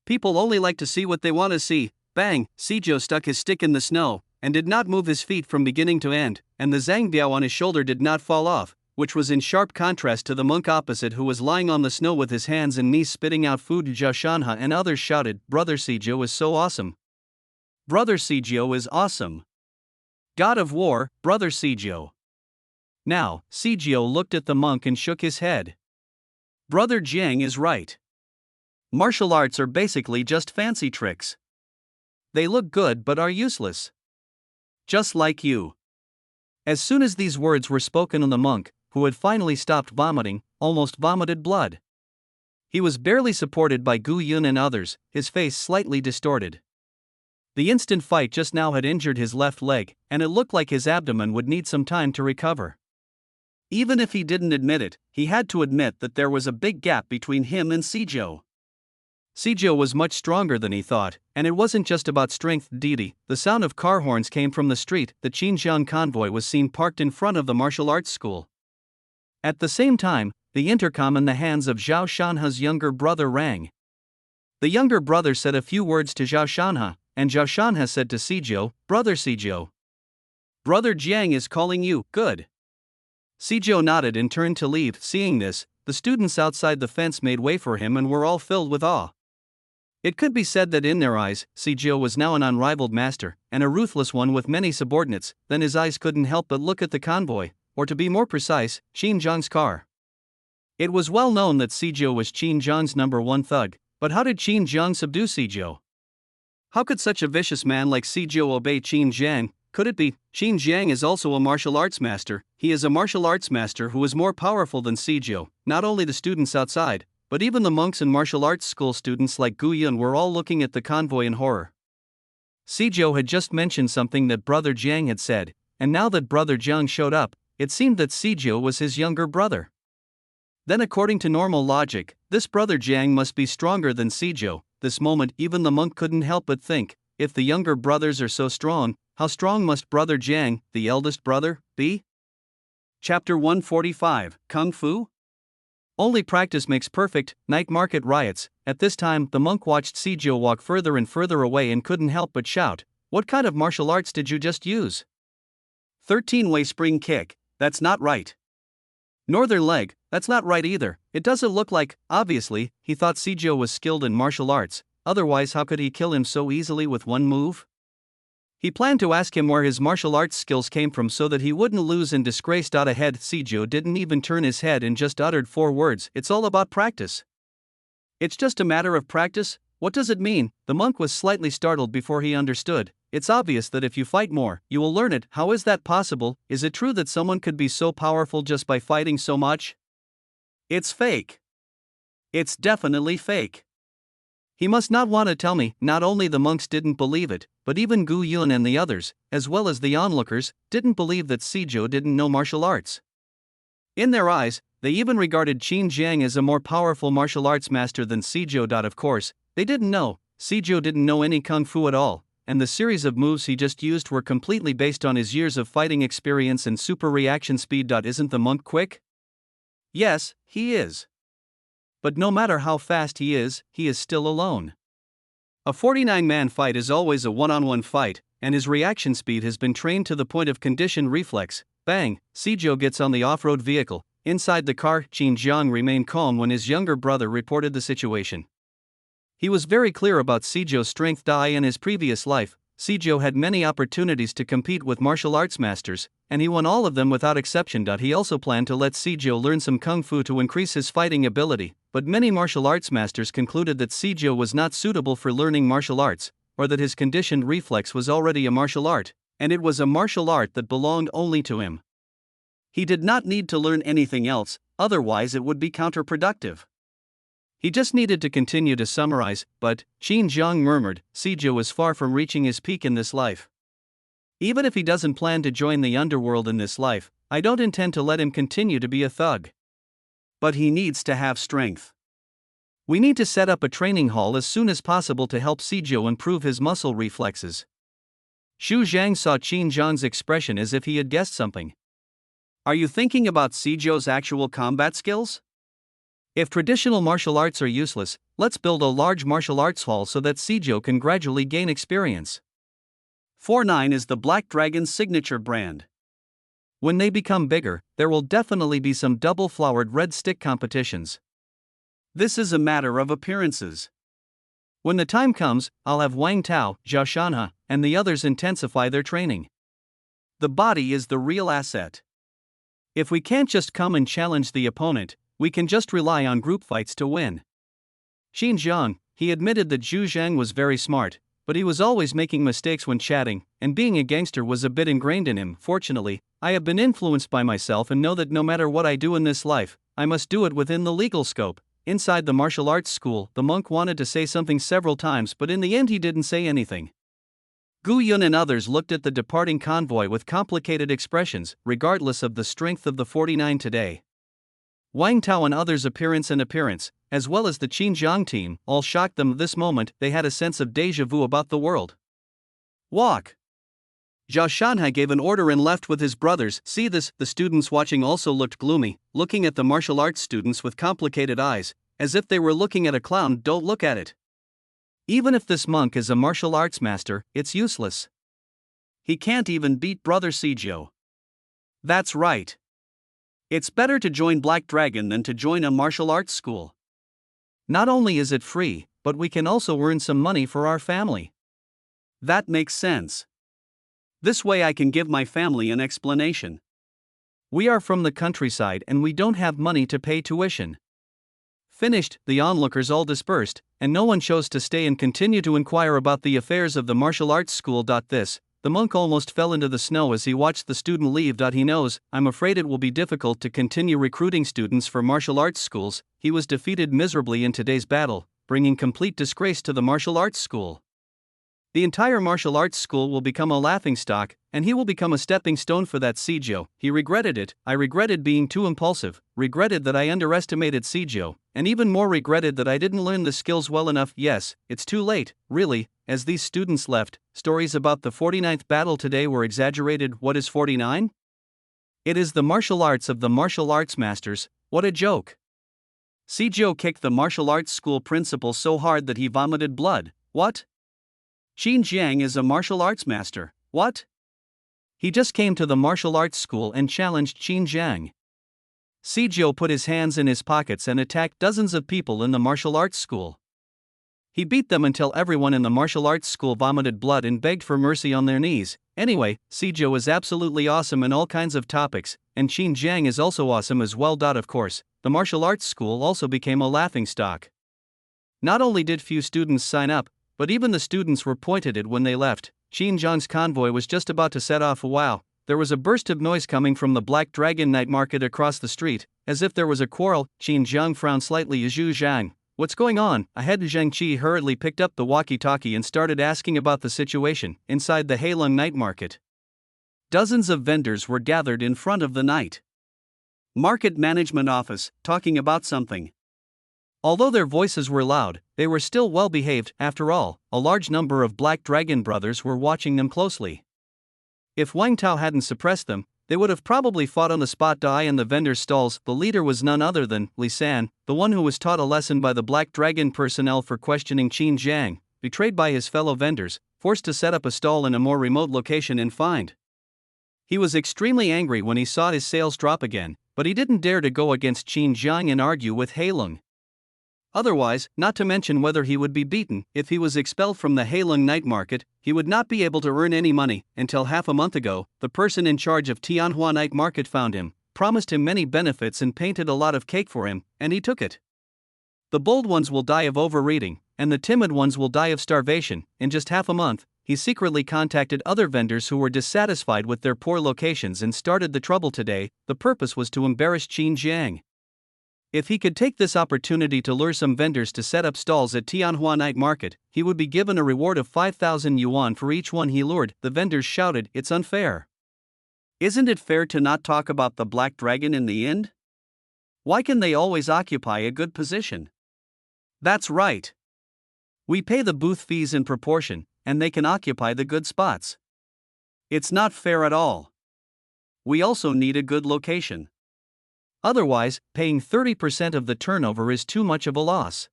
People only like to see what they want to see. Bang! Sijio stuck his stick in the snow, and did not move his feet from beginning to end, and the zangbiao on his shoulder did not fall off, which was in sharp contrast to the monk opposite who was lying on the snow with his hands and knees spitting out food. Zhao Shanha and others shouted, Brother Sijio is so awesome. Brother Sijio is awesome. God of War, Brother Sijio. Now, Sijio looked at the monk and shook his head. Brother Jiang is right. Martial arts are basically just fancy tricks. They look good but are useless. Just like you. As soon as these words were spoken, the monk, who had finally stopped vomiting, almost vomited blood. He was barely supported by Gu Yun and others, his face slightly distorted. The instant fight just now had injured his left leg, and it looked like his abdomen would need some time to recover. Even if he didn't admit it, he had to admit that there was a big gap between him and Sijio. Sijio was much stronger than he thought, and it wasn't just about strength. The sound of car horns came from the street. The Xinjiang convoy was seen parked in front of the martial arts school. At the same time, the intercom in the hands of Zhao Shanha's younger brother rang. The younger brother said a few words to Zhao Shanha, and Zhao Shanha said to Sijio, Brother Sijio. Brother Jiang is calling you. Good. Sijio nodded and turned to leave. Seeing this, the students outside the fence made way for him and were all filled with awe. It could be said that in their eyes, Sijio was now an unrivaled master, and a ruthless one with many subordinates. Then his eyes couldn't help but look at the convoy, or to be more precise, Qin Zhang's car. It was well known that Sijio was Qin Zhang's #1 thug, but how did Qin Zhang subdue Sijio? How could such a vicious man like Sijio obey Qin Zhang? Could it be, Qin Zhang is also a martial arts master? He is a martial arts master who is more powerful than Sijio. Not only the students outside, but even the monks and martial arts school students like Gu Yun were all looking at the convoy in horror. Sijio had just mentioned something that Brother Jiang had said, and now that Brother Jiang showed up, it seemed that Sijio was his younger brother. Then according to normal logic, this Brother Jiang must be stronger than Sijio. This moment even the monk couldn't help but think, if the younger brothers are so strong, how strong must Brother Jiang, the eldest brother, be? Chapter 145, Kung Fu? Only practice makes perfect. Night market riots. At this time, the monk watched Sijio walk further and further away and couldn't help but shout, What kind of martial arts did you just use? 13-way spring kick, that's not right. Northern leg, that's not right either. It doesn't look like. Obviously, he thought Sijio was skilled in martial arts, otherwise how could he kill him so easily with one move? He planned to ask him where his martial arts skills came from so that he wouldn't lose and disgrace. Ahead, Sijio didn't even turn his head and just uttered 4 words, It's all about practice. It's just a matter of practice? What does it mean? The monk was slightly startled before he understood. It's obvious that if you fight more, you will learn it. How is that possible? Is it true that someone could be so powerful just by fighting so much? It's fake. It's definitely fake. He must not want to tell me. Not only the monks didn't believe it, but even Gu Yun and the others, as well as the onlookers, didn't believe that Sijio didn't know martial arts. In their eyes, they even regarded Qin Zhang as a more powerful martial arts master than Sijio. Of course, they didn't know. Sijio didn't know any kung fu at all, and the series of moves he just used were completely based on his years of fighting experience and super reaction speed. Isn't the monk quick? Yes, he is. But no matter how fast he is still alone. A 49-man fight is always a one-on-one fight, and his reaction speed has been trained to the point of conditioned reflex. Bang! Sijou gets on the off-road vehicle. Inside the car, Qin Jiang remained calm when his younger brother reported the situation. He was very clear about Sijou's strength. In his previous life, Sijou had many opportunities to compete with martial arts masters, and he won all of them without exception. He also planned to let Sijou learn some kung fu to increase his fighting ability, but many martial arts masters concluded that Sijou was not suitable for learning martial arts, or that his conditioned reflex was already a martial art, and it was a martial art that belonged only to him. He did not need to learn anything else, otherwise it would be counterproductive. He just needed to continue to summarize, but, Qin Jiang murmured, Sijou is far from reaching his peak in this life. Even if he doesn't plan to join the underworld in this life, I don't intend to let him continue to be a thug. But he needs to have strength. We need to set up a training hall as soon as possible to help Sijou improve his muscle reflexes. Xu Zhang saw Qin Jiang's expression as if he had guessed something. Are you thinking about Sijou's actual combat skills? If traditional martial arts are useless, let's build a large martial arts hall so that Sijou can gradually gain experience. 49 is the Black Dragon's signature brand. When they become bigger, there will definitely be some double-flowered red stick competitions. This is a matter of appearances. When the time comes, I'll have Wang Tao, Zhao Shanhe, and the others intensify their training. The body is the real asset. If we can't just come and challenge the opponent, we can just rely on group fights to win. Qin Jiang, he admitted that Zhu Zhang was very smart, but he was always making mistakes when chatting, and being a gangster was a bit ingrained in him. Fortunately, I have been influenced by myself and know that no matter what I do in this life, I must do it within the legal scope. Inside the martial arts school, the monk wanted to say something several times, but in the end he didn't say anything. Gu Yun and others looked at the departing convoy with complicated expressions, regardless of the strength of the 49 today. Wang Tao and others' appearance, as well as the Qin Jiang team, all shocked them. This moment, they had a sense of déjà vu about the world. Walk! Zhao Shanhe gave an order and left with his brothers. See this, the students watching also looked gloomy, looking at the martial arts students with complicated eyes, as if they were looking at a clown. Don't look at it. Even if this monk is a martial arts master, it's useless. He can't even beat Brother Sijou. That's right. It's better to join Black Dragon than to join a martial arts school. Not only is it free, but we can also earn some money for our family. That makes sense. This way I can give my family an explanation. We are from the countryside and we don't have money to pay tuition. Finished, the onlookers all dispersed, and no one chose to stay and continue to inquire about the affairs of the martial arts school. The monk almost fell into the snow as he watched the student leave. He knows, I'm afraid it will be difficult to continue recruiting students for martial arts schools. He was defeated miserably in today's battle, bringing complete disgrace to the martial arts school. The entire martial arts school will become a laughingstock, and he will become a stepping stone for that Sijou. He regretted it. I regretted being too impulsive, regretted that I underestimated Sijou, and even more regretted that I didn't learn the skills well enough. Yes, it's too late, really. As these students left, stories about the 49th battle today were exaggerated. What is 49? It is the martial arts of the martial arts masters. What a joke. Sijou kicked the martial arts school principal so hard that he vomited blood. What? Qin Jiang is a martial arts master. What? He just came to the martial arts school and challenged Qin Jiang. Sijou put his hands in his pockets and attacked dozens of people in the martial arts school. He beat them until everyone in the martial arts school vomited blood and begged for mercy on their knees. Anyway, Sijou is absolutely awesome in all kinds of topics, and Qin Jiang is also awesome as well. Of course, the martial arts school also became a laughingstock. Not only did few students sign up, but even the students were pointed at when they left. Qin Jiang's convoy was just about to set off. Wow, there was a burst of noise coming from the Black Dragon night market across the street, as if there was a quarrel. Qin Jiang frowned slightly. Zhu Zhang, what's going on? Ahead, Zhang Qi hurriedly picked up the walkie-talkie and started asking about the situation inside the Heilong night market. Dozens of vendors were gathered in front of the night market management office, talking about something. Although their voices were loud, they were still well behaved. After all, a large number of Black Dragon brothers were watching them closely. If Wang Tao hadn't suppressed them, they would have probably fought on the spot. In the vendors' stalls, the leader was none other than Li San, the one who was taught a lesson by the Black Dragon personnel for questioning Qin Jiang. Betrayed by his fellow vendors, forced to set up a stall in a more remote location and fined. He was extremely angry when he saw his sales drop again, but he didn't dare to go against Qin Jiang and argue with Heilong. Otherwise, not to mention whether he would be beaten, if he was expelled from the Heilong night market, he would not be able to earn any money. Until half a month ago, the person in charge of Tianhua night market found him, promised him many benefits and painted a lot of cake for him, and he took it. The bold ones will die of overeating, and the timid ones will die of starvation. In just half a month, he secretly contacted other vendors who were dissatisfied with their poor locations and started the trouble today. The purpose was to embarrass Qin Jiang. If he could take this opportunity to lure some vendors to set up stalls at Tianhua night market, he would be given a reward of 5,000 yuan for each one he lured. The vendors shouted, "It's unfair. Isn't it fair to not talk about the Black Dragon in the end? Why can they always occupy a good position? That's right. We pay the booth fees in proportion, and they can occupy the good spots. It's not fair at all. We also need a good location. Otherwise, paying 30% of the turnover is too much of a loss.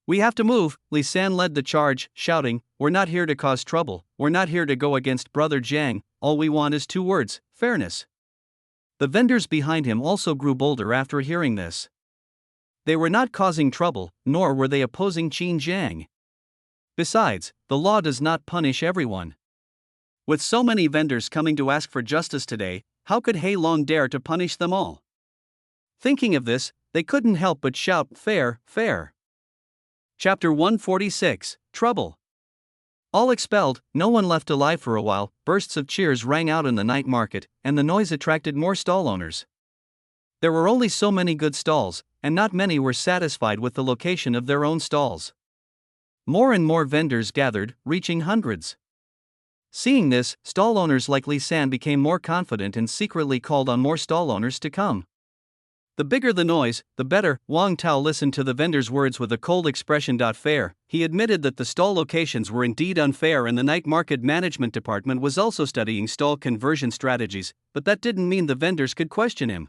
We have to move." Li San led the charge, shouting, "We're not here to cause trouble, we're not here to go against Brother Jiang, all we want is two words: fairness." The vendors behind him also grew bolder after hearing this. They were not causing trouble, nor were they opposing Qin Jiang. Besides, the law does not punish everyone. With so many vendors coming to ask for justice today, how could Heilong dare to punish them all? Thinking of this, they couldn't help but shout, "Fair, fair." Chapter 146, Trouble. All expelled, no one left alive for a while. Bursts of cheers rang out in the night market, and the noise attracted more stall owners. There were only so many good stalls, and not many were satisfied with the location of their own stalls. More and more vendors gathered, reaching hundreds. Seeing this, stall owners like Li San became more confident and secretly called on more stall owners to come. The bigger the noise, the better. Wang Tao listened to the vendor's words with a cold expression. Fair. He admitted that the stall locations were indeed unfair and the night market management department was also studying stall conversion strategies, but that didn't mean the vendors could question him.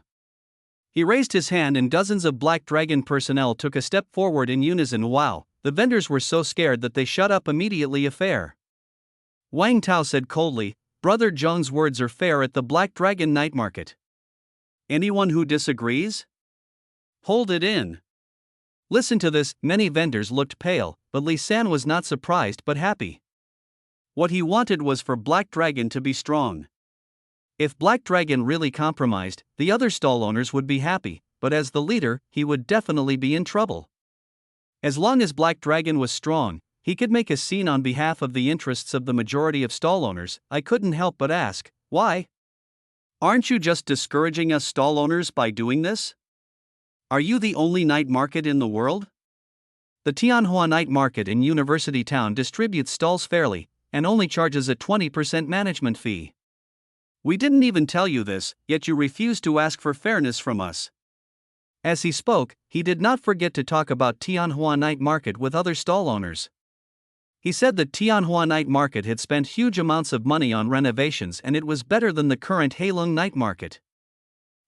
He raised his hand and dozens of Black Dragon personnel took a step forward in unison. Wow, the vendors were so scared that they shut up immediately. Fair. Wang Tao said coldly, "Brother Zheng's words are fair at the Black Dragon night market. Anyone who disagrees? Hold it in." Listen to this. Many vendors looked pale, but Li San was not surprised but happy. What he wanted was for Black Dragon to be strong. If Black Dragon really compromised, the other stall owners would be happy, but as the leader, he would definitely be in trouble. As long as Black Dragon was strong, he could make a scene on behalf of the interests of the majority of stall owners. I couldn't help but ask, why? Aren't you just discouraging us stall owners by doing this? Are you the only night market in the world? The Tianhua night market in University Town distributes stalls fairly, and only charges a 20% management fee. We didn't even tell you this, yet you refuse to ask for fairness from us. As he spoke, he did not forget to talk about Tianhua night market with other stall owners. He said that Tianhua night market had spent huge amounts of money on renovations and it was better than the current Heilong night market.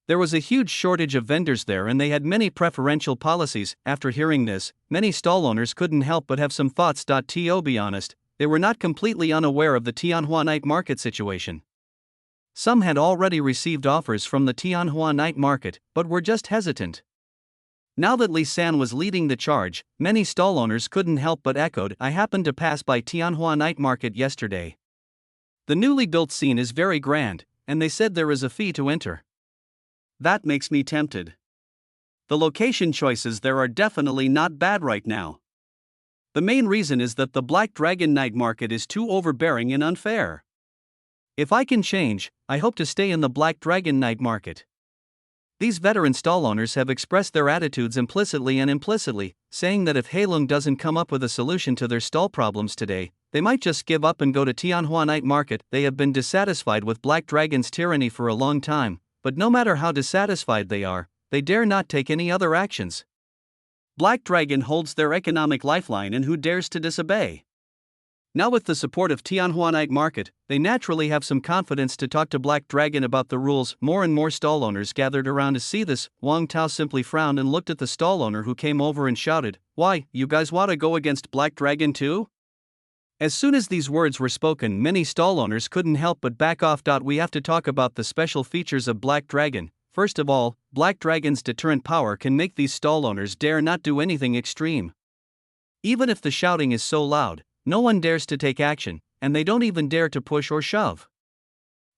There was a huge shortage of vendors there and they had many preferential policies. After hearing this, many stall owners couldn't help but have some thoughts. To be honest, they were not completely unaware of the Tianhua night market situation. Some had already received offers from the Tianhua night market, but were just hesitant. Now that Li San was leading the charge, many stall owners couldn't help but echoed, "I happened to pass by Tianhua night market yesterday. The newly built scene is very grand, and they said there is a fee to enter. That makes me tempted. The location choices there are definitely not bad right now. The main reason is that the Black Dragon night market is too overbearing and unfair. If I can change, I hope to stay in the Black Dragon night market." These veteran stall owners have expressed their attitudes implicitly and implicitly, saying that if Heilong doesn't come up with a solution to their stall problems today, they might just give up and go to Tianhua night market. They have been dissatisfied with Black Dragon's tyranny for a long time, but no matter how dissatisfied they are, they dare not take any other actions. Black Dragon holds their economic lifeline and who dares to disobey? Now with the support of Tianhua night market, they naturally have some confidence to talk to Black Dragon about the rules. More and more stall owners gathered around to see this. Wang Tao simply frowned and looked at the stall owner who came over and shouted, "Why, you guys want to go against Black Dragon too?" As soon as these words were spoken, many stall owners couldn't help but back off. We have to talk about the special features of Black Dragon. First of all, Black Dragon's deterrent power can make these stall owners dare not do anything extreme. Even if the shouting is so loud, no one dares to take action, and they don't even dare to push or shove.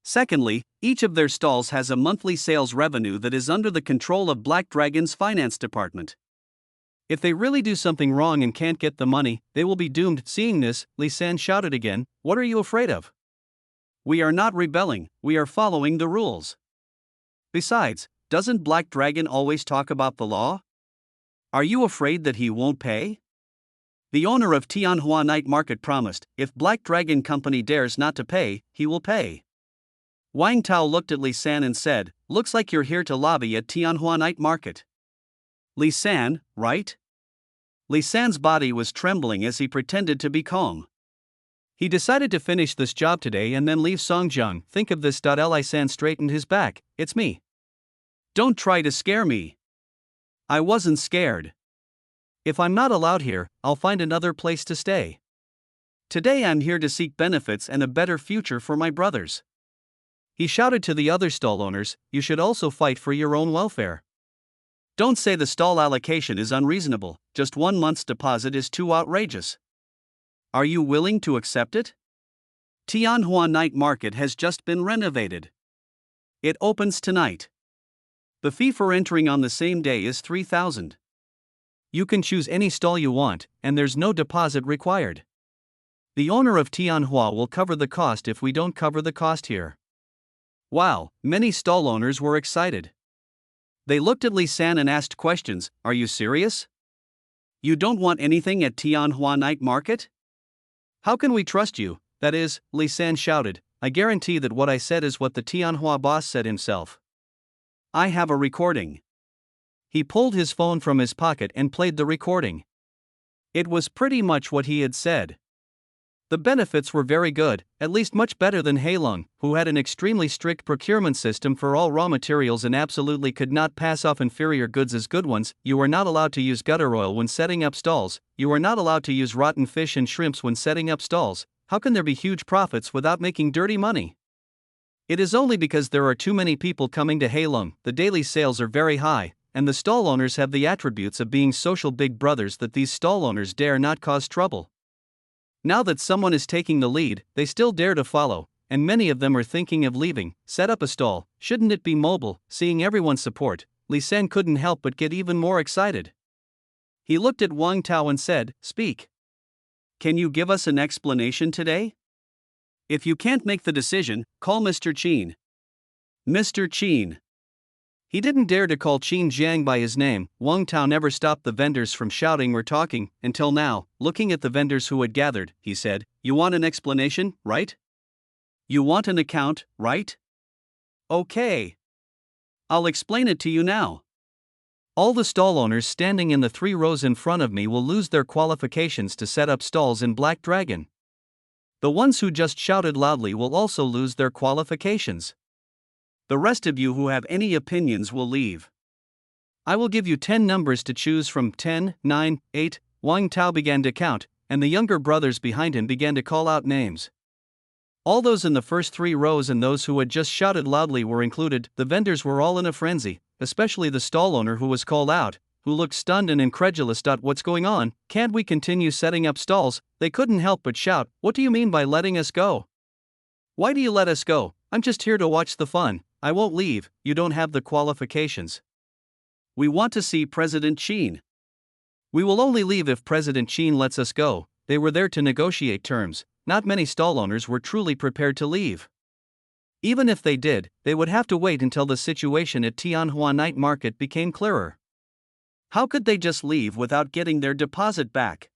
Secondly, each of their stalls has a monthly sales revenue that is under the control of Black Dragon's finance department. If they really do something wrong and can't get the money, they will be doomed. Seeing this, Lee San shouted again, "What are you afraid of? We are not rebelling, we are following the rules. Besides, doesn't Black Dragon always talk about the law? Are you afraid that he won't pay?" The owner of Tianhua Night Market promised, if Black Dragon Company dares not to pay, he will pay. Wang Tao looked at Lee San and said, "Looks like you're here to lobby at Tianhua Night Market." Lee San, right? Lee San's body was trembling as he pretended to be calm. He decided to finish this job today and then leave Songjiang. Think of this. Lee San straightened his back. "It's me. Don't try to scare me. I wasn't scared. If I'm not allowed here, I'll find another place to stay. Today I'm here to seek benefits and a better future for my brothers." He shouted to the other stall owners, "You should also fight for your own welfare. Don't say the stall allocation is unreasonable, just 1 month's deposit is too outrageous. Are you willing to accept it? Tianhua Night Market has just been renovated. It opens tonight. The fee for entering on the same day is 3,000. You can choose any stall you want, and there's no deposit required. The owner of Tianhua will cover the cost if we don't cover the cost here." Wow, many stall owners were excited. They looked at Lee San and asked questions. "Are you serious? You don't want anything at Tianhua Night Market? How can we trust you?" "That is," Lee San shouted, "I guarantee that what I said is what the Tianhua boss said himself. I have a recording." He pulled his phone from his pocket and played the recording. It was pretty much what he had said. The benefits were very good, at least much better than Heilong, who had an extremely strict procurement system for all raw materials and absolutely could not pass off inferior goods as good ones. You are not allowed to use gutter oil when setting up stalls, you are not allowed to use rotten fish and shrimps when setting up stalls. How can there be huge profits without making dirty money? It is only because there are too many people coming to Heilong. The daily sales are very high, and the stall owners have the attributes of being social big brothers that these stall owners dare not cause trouble. Now that someone is taking the lead, they still dare to follow, and many of them are thinking of leaving. Set up a stall, shouldn't it be mobile? Seeing everyone's support, Lee San couldn't help but get even more excited. He looked at Wang Tao and said, "Speak. Can you give us an explanation today? If you can't make the decision, call Mr. Qin." Mr. Qin. He didn't dare to call Qin Jiang by his name. Wang Tao never stopped the vendors from shouting or talking, until now. Looking at the vendors who had gathered, he said, "You want an explanation, right? You want an account, right? Okay. I'll explain it to you now. All the stall owners standing in the 3 rows in front of me will lose their qualifications to set up stalls in Black Dragon. The ones who just shouted loudly will also lose their qualifications. The rest of you who have any opinions will leave. I will give you 10 numbers to choose from. 10, 9, 8. Wang Tao began to count, and the younger brothers behind him began to call out names. All those in the first 3 rows and those who had just shouted loudly were included. The vendors were all in a frenzy, especially the stall owner who was called out, who looked stunned and incredulous. "What's going on? Can't we continue setting up stalls?" They couldn't help but shout, "What do you mean by letting us go? Why do you let us go? I'm just here to watch the fun. I won't leave, you don't have the qualifications. We want to see President Qin. We will only leave if President Qin lets us go." They were there to negotiate terms. Not many stall owners were truly prepared to leave. Even if they did, they would have to wait until the situation at Tianhua Night Market became clearer. How could they just leave without getting their deposit back?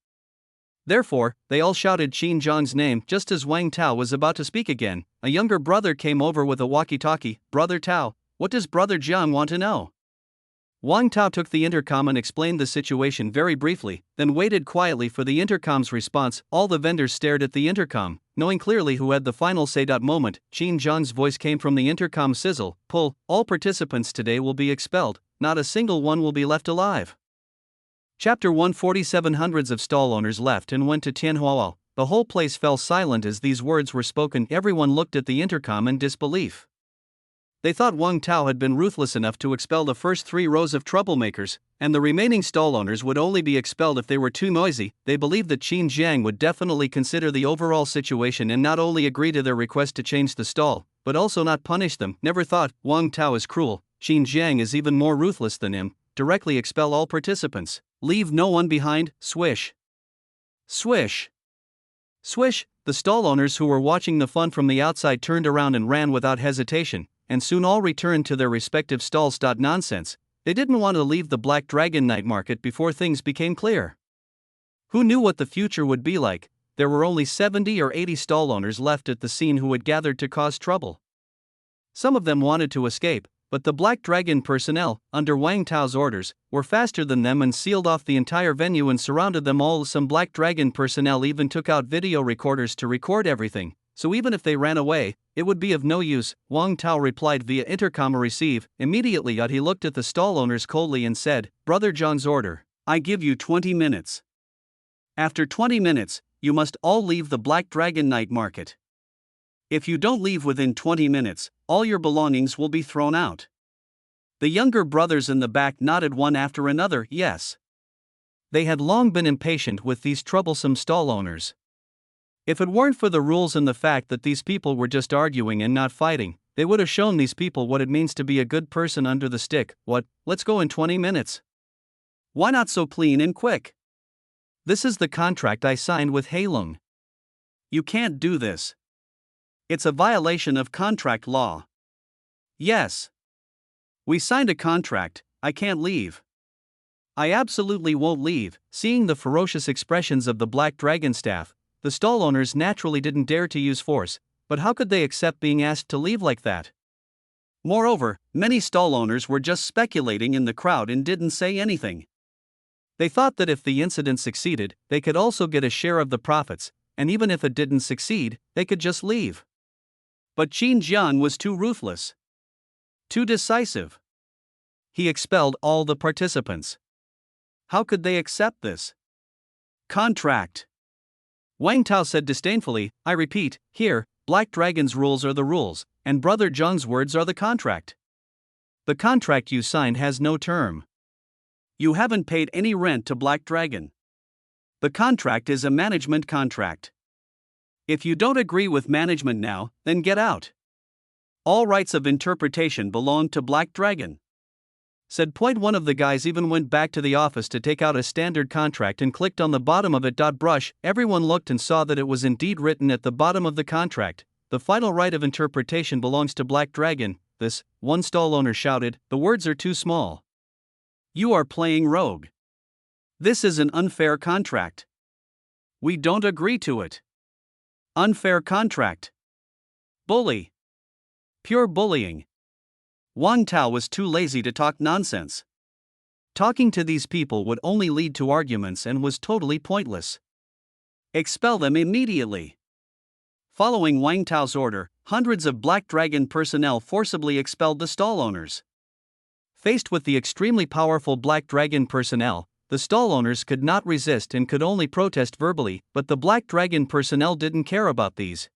Therefore, they all shouted Qin Zhang's name. Just as Wang Tao was about to speak again, a younger brother came over with a walkie-talkie. "Brother Tao, what does Brother Jiang want to know?" Wang Tao took the intercom and explained the situation very briefly, then waited quietly for the intercom's response. All the vendors stared at the intercom, knowing clearly who had the final say. Moment, Qin Zhang's voice came from the intercom. "Sizzle, pull, all participants today will be expelled, not a single one will be left alive." Chapter 147. Hundreds of stall owners left and went to Tianhua. The whole place fell silent as these words were spoken. Everyone looked at the intercom in disbelief. They thought Wang Tao had been ruthless enough to expel the first 3 rows of troublemakers, and the remaining stall owners would only be expelled if they were too noisy. They believed that Qin Jiang would definitely consider the overall situation and not only agree to their request to change the stall, but also not punish them. Never thought, Wang Tao is cruel, Qin Jiang is even more ruthless than him. Directly expel all participants. Leave no one behind. Swish. Swish. Swish. The stall owners who were watching the fun from the outside turned around and ran without hesitation, and soon all returned to their respective stalls. Nonsense. They didn't want to leave the Black Dragon night market before things became clear. Who knew what the future would be like? There were only 70 or 80 stall owners left at the scene who had gathered to cause trouble. Some of them wanted to escape, but the Black Dragon personnel, under Wang Tao's orders, were faster than them and sealed off the entire venue and surrounded them all. Some Black Dragon personnel even took out video recorders to record everything, so even if they ran away, it would be of no use. Wang Tao replied via intercom. Receive. Immediately he looked at the stall owners coldly and said, Brother Zhang's order. I give you 20 minutes. After 20 minutes, you must all leave the Black Dragon night market. If you don't leave within 20 minutes, all your belongings will be thrown out. The younger brothers in the back nodded one after another, yes. They had long been impatient with these troublesome stall owners. If it weren't for the rules and the fact that these people were just arguing and not fighting, they would have shown these people what it means to be a good person under the stick. What, let's go in 20 minutes. Why not so clean and quick? This is the contract I signed with Heilong. You can't do this. It's a violation of contract law. Yes. We signed a contract, I can't leave. I absolutely won't leave. Seeing the ferocious expressions of the Black Dragon staff, the stall owners naturally didn't dare to use force, but how could they accept being asked to leave like that? Moreover, many stall owners were just speculating in the crowd and didn't say anything. They thought that if the incident succeeded, they could also get a share of the profits, and even if it didn't succeed, they could just leave. But Qin Jiang was too ruthless. Too decisive. He expelled all the participants. How could they accept this? Contract. Wang Tao said disdainfully, I repeat, here, Black Dragon's rules are the rules, and Brother Zhang's words are the contract. The contract you signed has no term. You haven't paid any rent to Black Dragon. The contract is a management contract. If you don't agree with management now, then get out. All rights of interpretation belong to Black Dragon. Said point. One of the guys even went back to the office to take out a standard contract and clicked on the bottom of it. Brush. Everyone looked and saw that it was indeed written at the bottom of the contract. The final right of interpretation belongs to Black Dragon. This, one stall owner shouted, the words are too small. You are playing rogue. This is an unfair contract. We don't agree to it. Unfair contract. Bully. Pure bullying. Wang Tao was too lazy to talk nonsense. Talking to these people would only lead to arguments and was totally pointless. Expel them immediately. Following Wang Tao's order, hundreds of Black Dragon personnel forcibly expelled the stall owners. Faced with the extremely powerful Black Dragon personnel, the stall owners could not resist and could only protest verbally, but the Black Dragon personnel didn't care about these.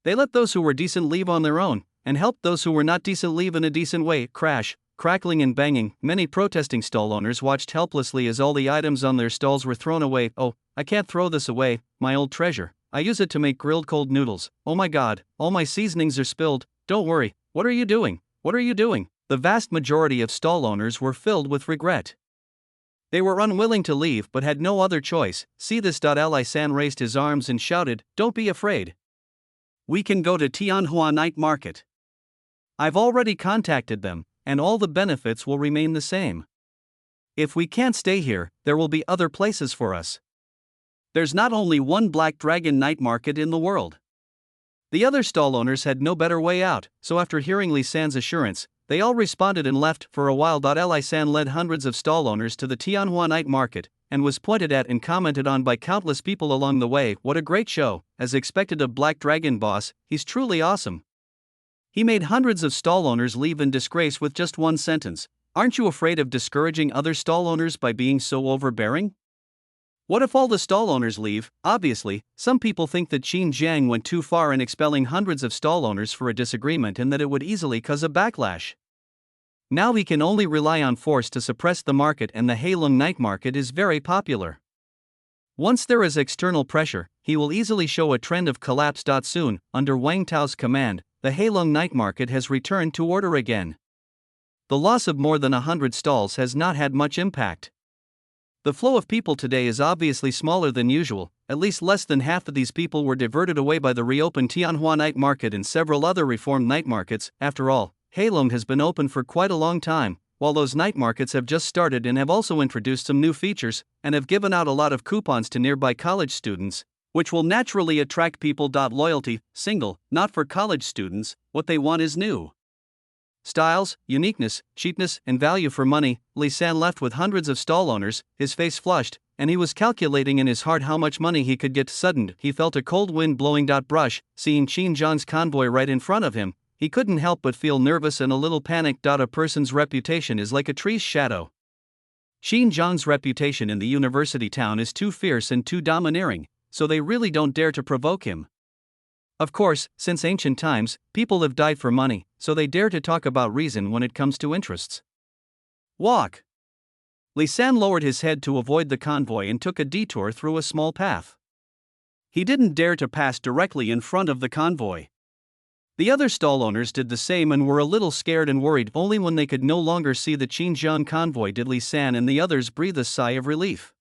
They let those who were decent leave on their own, and helped those who were not decent leave in a decent way. Crash, crackling and banging. Many protesting stall owners watched helplessly as all the items on their stalls were thrown away. Oh, I can't throw this away, my old treasure. I use it to make grilled cold noodles. Oh my god, all my seasonings are spilled. Don't worry, what are you doing? What are you doing? The vast majority of stall owners were filled with regret. They were unwilling to leave but had no other choice. See this. Li San raised his arms and shouted, don't be afraid. We can go to Tianhua Night Market. I've already contacted them, and all the benefits will remain the same. If we can't stay here, there will be other places for us. There's not only one Black Dragon Night Market in the world. The other stall owners had no better way out, so after hearing Li San's assurance, they all responded and left. For a while. Li San led hundreds of stall owners to the Tianhua Night Market, and was pointed at and commented on by countless people along the way. What a great show, as expected of Black Dragon boss, he's truly awesome. He made hundreds of stall owners leave in disgrace with just one sentence, aren't you afraid of discouraging other stall owners by being so overbearing? What if all the stall owners leave? Obviously, some people think that Qin Jiang went too far in expelling hundreds of stall owners for a disagreement and that it would easily cause a backlash. Now he can only rely on force to suppress the market, and the Heilong night market is very popular. Once there is external pressure, he will easily show a trend of collapse. Soon, under Wang Tao's command, the Heilong night market has returned to order again. The loss of more than 100 stalls has not had much impact. The flow of people today is obviously smaller than usual. At least less than half of these people were diverted away by the reopened Tianhua night market and several other reformed night markets. After all, Heilong has been open for quite a long time, while those night markets have just started and have also introduced some new features, and have given out a lot of coupons to nearby college students, which will naturally attract people. Loyalty, single, not for college students, what they want is new styles, uniqueness, cheapness, and value for money. Li San left with hundreds of stall owners, his face flushed, and he was calculating in his heart how much money he could get. Suddenly, he felt a cold wind blowing. Brush, seeing Qin Jiang's convoy right in front of him, he couldn't help but feel nervous and a little panicked. A person's reputation is like a tree's shadow. Qin Jiang's reputation in the university town is too fierce and too domineering, so they really don't dare to provoke him. Of course, since ancient times, people have died for money, so they dare to talk about reason when it comes to interests. Walk. Li San lowered his head to avoid the convoy and took a detour through a small path. He didn't dare to pass directly in front of the convoy. The other stall owners did the same and were a little scared and worried. Only when they could no longer see the Qin Jiang convoy did Li San and the others breathe a sigh of relief.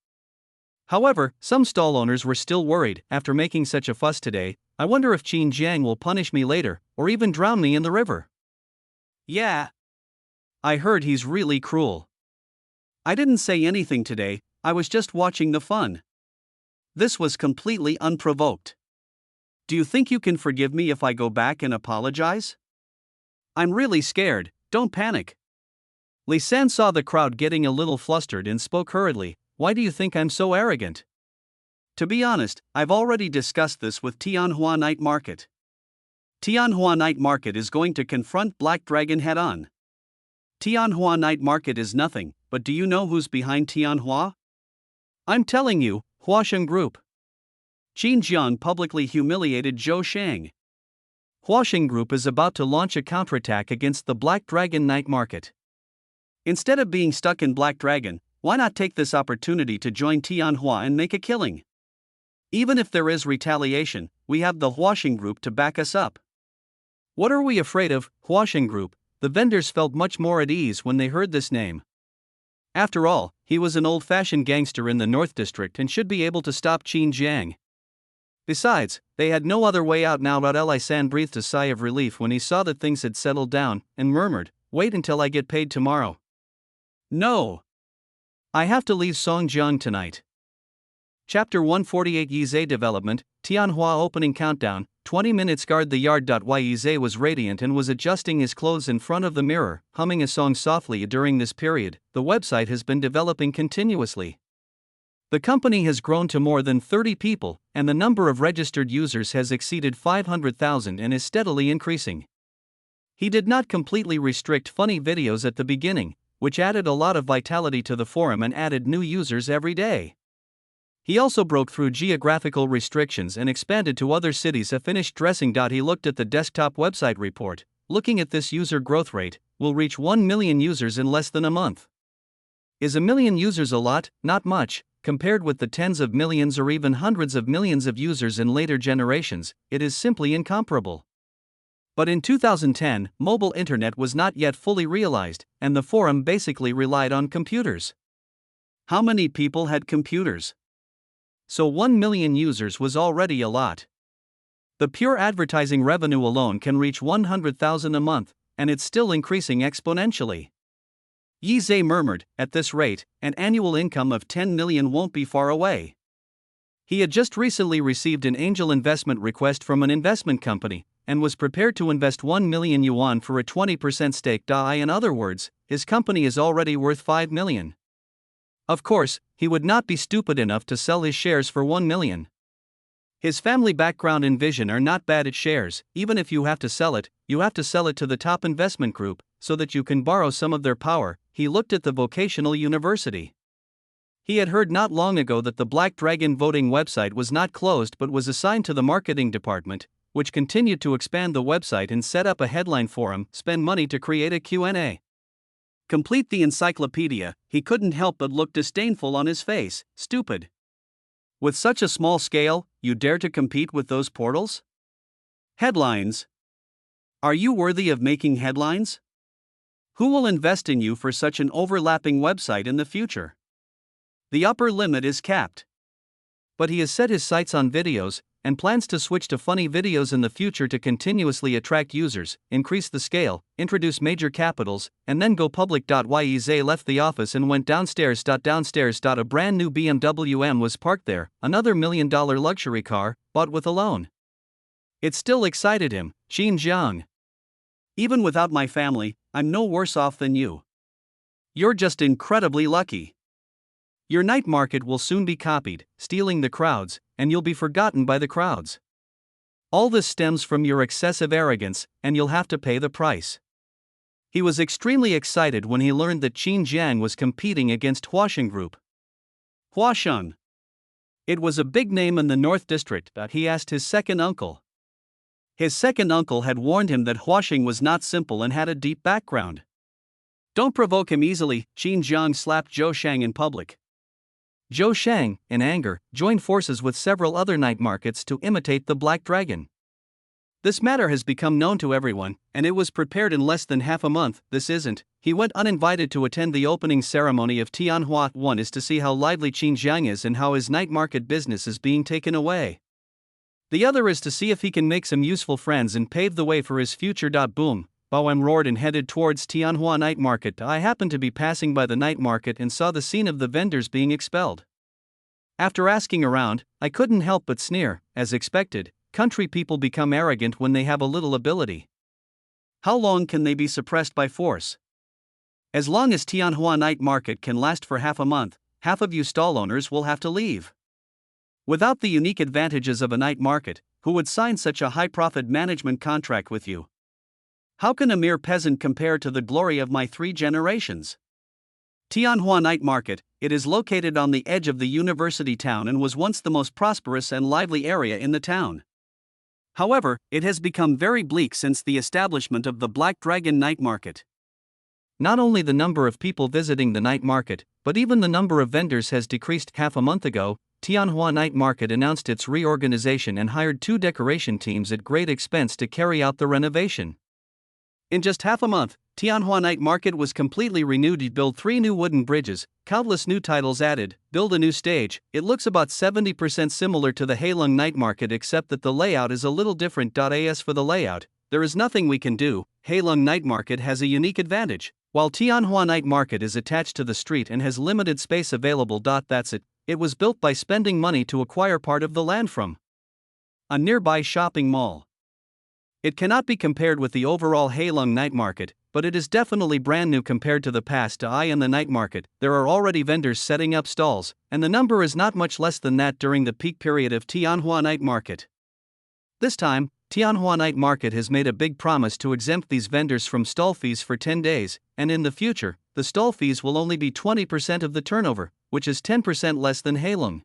However, some stall owners were still worried. After making such a fuss today, I wonder if Qin Jiang will punish me later, or even drown me in the river. Yeah. I heard he's really cruel. I didn't say anything today, I was just watching the fun. This was completely unprovoked. Do you think you can forgive me if I go back and apologize? I'm really scared, don't panic. Li San saw the crowd getting a little flustered and spoke hurriedly. Why do you think I'm so arrogant? To be honest, I've already discussed this with Tianhua Night Market. Tianhua Night Market is going to confront Black Dragon head-on. Tianhua Night Market is nothing, but do you know who's behind Tianhua? I'm telling you, Huasheng Group. Qin Jiang publicly humiliated Zhou Shang. Huasheng Group is about to launch a counterattack against the Black Dragon night market. Instead of being stuck in Black Dragon, why not take this opportunity to join Tianhua and make a killing? Even if there is retaliation, we have the Huasheng Group to back us up. What are we afraid of, Huasheng Group? The vendors felt much more at ease when they heard this name. After all, he was an old-fashioned gangster in the North District and should be able to stop Qin Jiang. Besides, they had no other way out now. Li San breathed a sigh of relief when he saw that things had settled down, and murmured, "Wait until I get paid tomorrow." No. I have to leave Songjiang tonight. Chapter 148 Yizhe Development, Tianhua Opening Countdown, 20 minutes. Guard the yard. Yizhe was radiant and was adjusting his clothes in front of the mirror, humming a song softly. During this period, the website has been developing continuously. The company has grown to more than 30 people, and the number of registered users has exceeded 500,000 and is steadily increasing. He did not completely restrict funny videos at the beginning, which added a lot of vitality to the forum and added new users every day. He also broke through geographical restrictions and expanded to other cities. A finished dressing. He looked at the desktop website report. Looking at this user growth rate, will reach 1 million users in less than a month. Is a million users a lot? Not much. Compared with the tens of millions or even hundreds of millions of users in later generations, it is simply incomparable. But in 2010, mobile internet was not yet fully realized, and the forum basically relied on computers. How many people had computers? So 1 million users was already a lot. The pure advertising revenue alone can reach 100,000 a month, and it's still increasing exponentially. Yizhe murmured, at this rate, an annual income of 10 million won't be far away. He had just recently received an angel investment request from an investment company, and was prepared to invest 1 million yuan for a 20% stake. In other words, his company is already worth 5 million. Of course, he would not be stupid enough to sell his shares for 1 million. His family background and vision are not bad at shares. Even if you have to sell it, you have to sell it to the top investment group, so that you can borrow some of their power. He looked at the vocational university. He had heard not long ago that the Black Dragon voting website was not closed but was assigned to the marketing department, which continued to expand the website and set up a headline forum, spend money to create a Q&A. Complete the encyclopedia. He couldn't help but look disdainful on his face. Stupid. With such a small scale, you dare to compete with those portals? Headlines. Are you worthy of making headlines? Who will invest in you for such an overlapping website in the future? The upper limit is capped. But he has set his sights on videos, and plans to switch to funny videos in the future to continuously attract users, increase the scale, introduce major capitals, and then go public. Yeze left the office and went downstairs. A brand new BMW M was parked there, another $1 million luxury car, bought with a loan. It still excited him. Qin Jiang. Even without my family, I'm no worse off than you. You're just incredibly lucky. Your night market will soon be copied, stealing the crowds, and you'll be forgotten by the crowds. All this stems from your excessive arrogance, and you'll have to pay the price. He was extremely excited when he learned that Qin Jiang was competing against Huasheng Group. Huasheng. It was a big name in the North District. He asked his second uncle. His second uncle had warned him that Huasheng was not simple and had a deep background. Don't provoke him easily. Qin Jiang slapped Zhou Shang in public. Zhou Shang, in anger, joined forces with several other night markets to imitate the Black Dragon. This matter has become known to everyone, and it was prepared in less than half a month. This isn't. He went uninvited to attend the opening ceremony of Tianhua. One is to see how lively Qin Jiang is and how his night market business is being taken away. The other is to see if he can make some useful friends and pave the way for his future. Boom. Bao roared and headed towards Tianhua night market. I happened to be passing by the night market and saw the scene of the vendors being expelled. After asking around, I couldn't help but sneer. As expected, country people become arrogant when they have a little ability. How long can they be suppressed by force? As long as Tianhua night market can last for half a month, half of you stall owners will have to leave. Without the unique advantages of a night market, who would sign such a high-profit management contract with you? How can a mere peasant compare to the glory of my 3 generations? Tianhua night market, it is located on the edge of the university town and was once the most prosperous and lively area in the town. However, it has become very bleak since the establishment of the Black Dragon night market. Not only the number of people visiting the night market, but even the number of vendors has decreased. Half a month ago, Tianhua night market announced its reorganization and hired 2 decoration teams at great expense to carry out the renovation. In just half a month, Tianhua night market was completely renewed. He built 3 new wooden bridges, countless new titles added, build a new stage. It looks about 70% similar to the Heilong night market except that the layout is a little different. As for the layout, there is nothing we can do. Heilong night market has a unique advantage. While Tianhua night market is attached to the street and has limited space available. That's it. It was built by spending money to acquire part of the land from a nearby shopping mall. It cannot be compared with the overall Heilong night market, but it is definitely brand new compared to the past. In the night market, there are already vendors setting up stalls, and the number is not much less than that during the peak period of Tianhua night market. This time, Tianhua night market has made a big promise to exempt these vendors from stall fees for 10 days, and in the future, the stall fees will only be 20% of the turnover, which is 10% less than Heilong.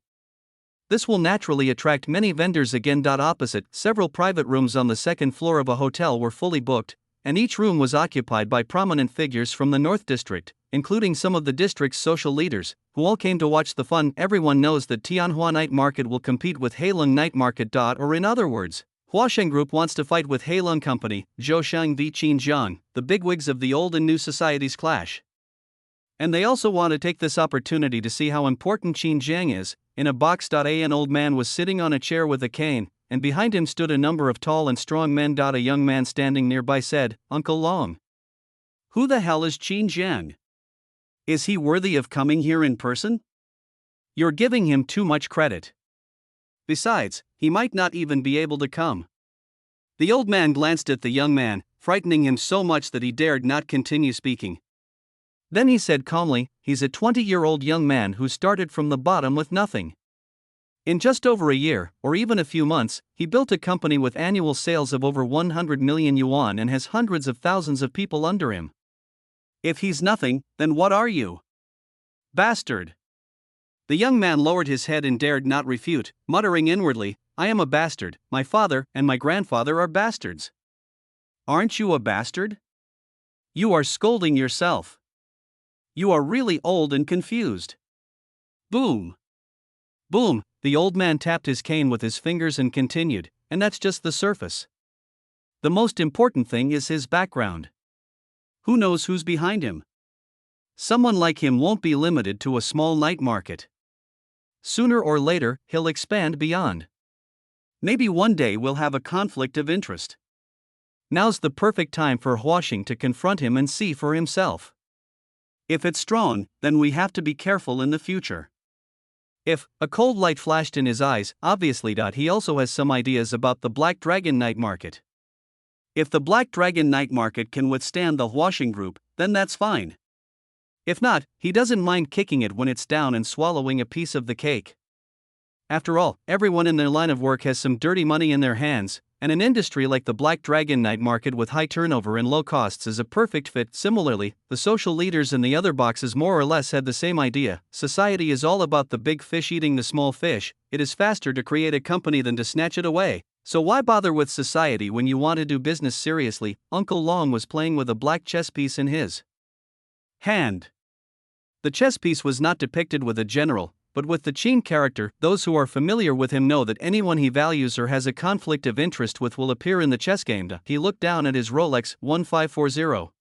This will naturally attract many vendors again. Opposite, several private rooms on the second floor of a hotel were fully booked, and each room was occupied by prominent figures from the North District, including some of the district's social leaders, who all came to watch the fun. Everyone knows that Tianhua night market will compete with Heilong night market. Or in other words, Huasheng Group wants to fight with Heilong Company. Zhou Shang v Qin Jiang, the bigwigs of the old and new societies clash. And they also want to take this opportunity to see how important Qin Jiang is. In a box. An old man was sitting on a chair with a cane, and behind him stood a number of tall and strong men. A young man standing nearby said, "Uncle Long. Who the hell is Qin Jiang? Is he worthy of coming here in person? You're giving him too much credit. Besides, he might not even be able to come." The old man glanced at the young man, frightening him so much that he dared not continue speaking. Then he said calmly, "He's a 20-year-old young man who started from the bottom with nothing. In just over a year, or even a few months, he built a company with annual sales of over 100 million yuan and has hundreds of thousands of people under him. If he's nothing, then what are you? Bastard." The young man lowered his head and dared not refute, muttering inwardly, I am a bastard, my father and my grandfather are bastards. Aren't you a bastard? You are scolding yourself. You are really old and confused. Boom. Boom, the old man tapped his cane with his fingers and continued, and that's just the surface. The most important thing is his background. Who knows who's behind him? Someone like him won't be limited to a small night market. Sooner or later, he'll expand beyond. Maybe one day we'll have a conflict of interest. Now's the perfect time for Huashing to confront him and see for himself. If it's strong, then we have to be careful in the future. If, a cold light flashed in his eyes, obviously. He also has some ideas about the Black Dragon night market. If the Black Dragon night market can withstand the Huashing group, then that's fine. If not, he doesn't mind kicking it when it's down and swallowing a piece of the cake. After all, everyone in their line of work has some dirty money in their hands, and an industry like the Black Dragon night market with high turnover and low costs is a perfect fit. Similarly, the social leaders in the other boxes more or less had the same idea. Society is all about the big fish eating the small fish. It is faster to create a company than to snatch it away. So why bother with society when you want to do business seriously? Uncle Long was playing with a black chess piece in his hand. The chess piece was not depicted with a general, but with the Qin character. Those who are familiar with him know that anyone he values or has a conflict of interest with will appear in the chess game. He looked down at his Rolex 1540.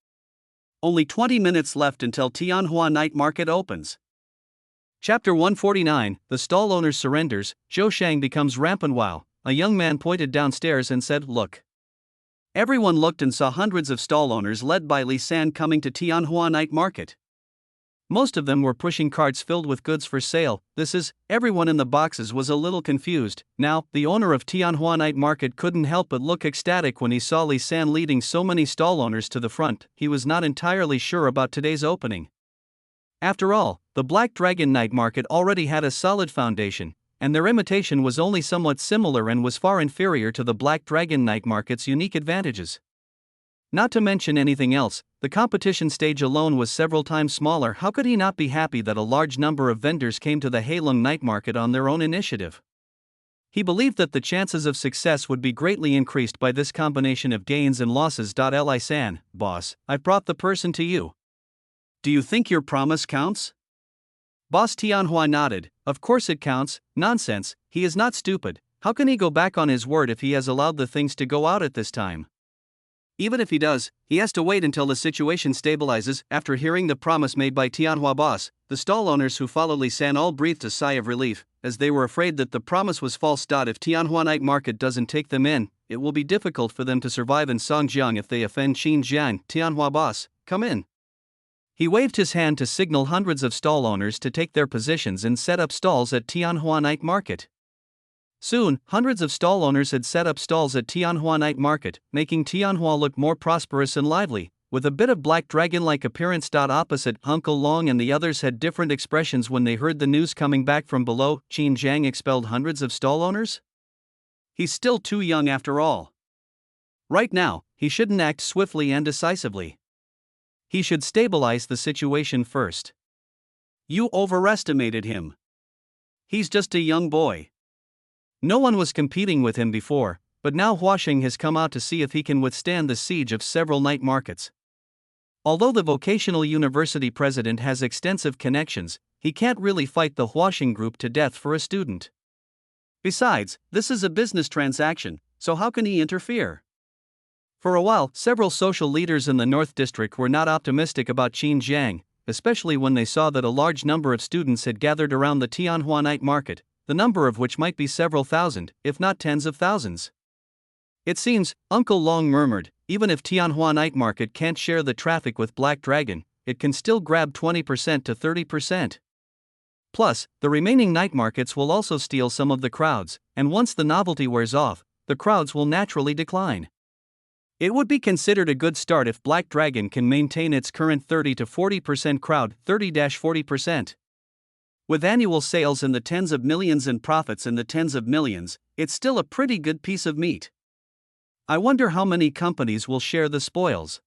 Only 20 minutes left until Tianhua night market opens. Chapter 149, The Stall Owner Surrenders. Zhou Shang becomes rampant. Wow, a young man pointed downstairs and said, look. Everyone looked and saw hundreds of stall owners led by Li San coming to Tianhua night market. Most of them were pushing carts filled with goods for sale. Everyone in the boxes was a little confused. Now, the owner of Tianhua night market couldn't help but look ecstatic when he saw Li San leading so many stall owners to the front. He was not entirely sure about today's opening. After all, the Black Dragon night market already had a solid foundation, and their imitation was only somewhat similar and was far inferior to the Black Dragon night market's unique advantages. Not to mention anything else, the competition stage alone was several times smaller. How could he not be happy that a large number of vendors came to the Heilong night market on their own initiative? He believed that the chances of success would be greatly increased by this combination of gains and losses. Li San, boss, I've brought the person to you. Do you think your promise counts? Boss Tianhua nodded. Of course it counts. Nonsense, he is not stupid. How can he go back on his word if he has allowed the things to go out at this time? Even if he does, he has to wait until the situation stabilizes. After hearing the promise made by Tianhua boss, the stall owners who followed Li San all breathed a sigh of relief, as they were afraid that the promise was false. If Tianhua night market doesn't take them in, it will be difficult for them to survive in Songjiang if they offend Xinjiang. Tianhua boss, come in. He waved his hand to signal hundreds of stall owners to take their positions and set up stalls at Tianhua night market. Soon, hundreds of stall owners had set up stalls at Tianhua night market, making Tianhua look more prosperous and lively, with a bit of Black Dragon-like appearance. Opposite, Uncle Long and the others had different expressions when they heard the news coming back from below. Qin Jiang expelled hundreds of stall owners? He's still too young after all. Right now, he shouldn't act swiftly and decisively. He should stabilize the situation first. You overestimated him. He's just a young boy. No one was competing with him before, but now Huashing has come out to see if he can withstand the siege of several night markets. Although the vocational university president has extensive connections, he can't really fight the Huashing group to death for a student. Besides, this is a business transaction, so how can he interfere? For a while, several social leaders in the North District were not optimistic about Xinjiang, especially when they saw that a large number of students had gathered around the Tianhua night market, the number of which might be several thousand, if not tens of thousands. It seems, Uncle Long murmured, even if Tianhua night market can't share the traffic with Black Dragon, it can still grab 20% to 30%. Plus, the remaining night markets will also steal some of the crowds, and once the novelty wears off, the crowds will naturally decline. It would be considered a good start if Black Dragon can maintain its current 30 to 40% crowd, 30-40%. With annual sales in the tens of millions and profits in the tens of millions, it's still a pretty good piece of meat. I wonder how many companies will share the spoils.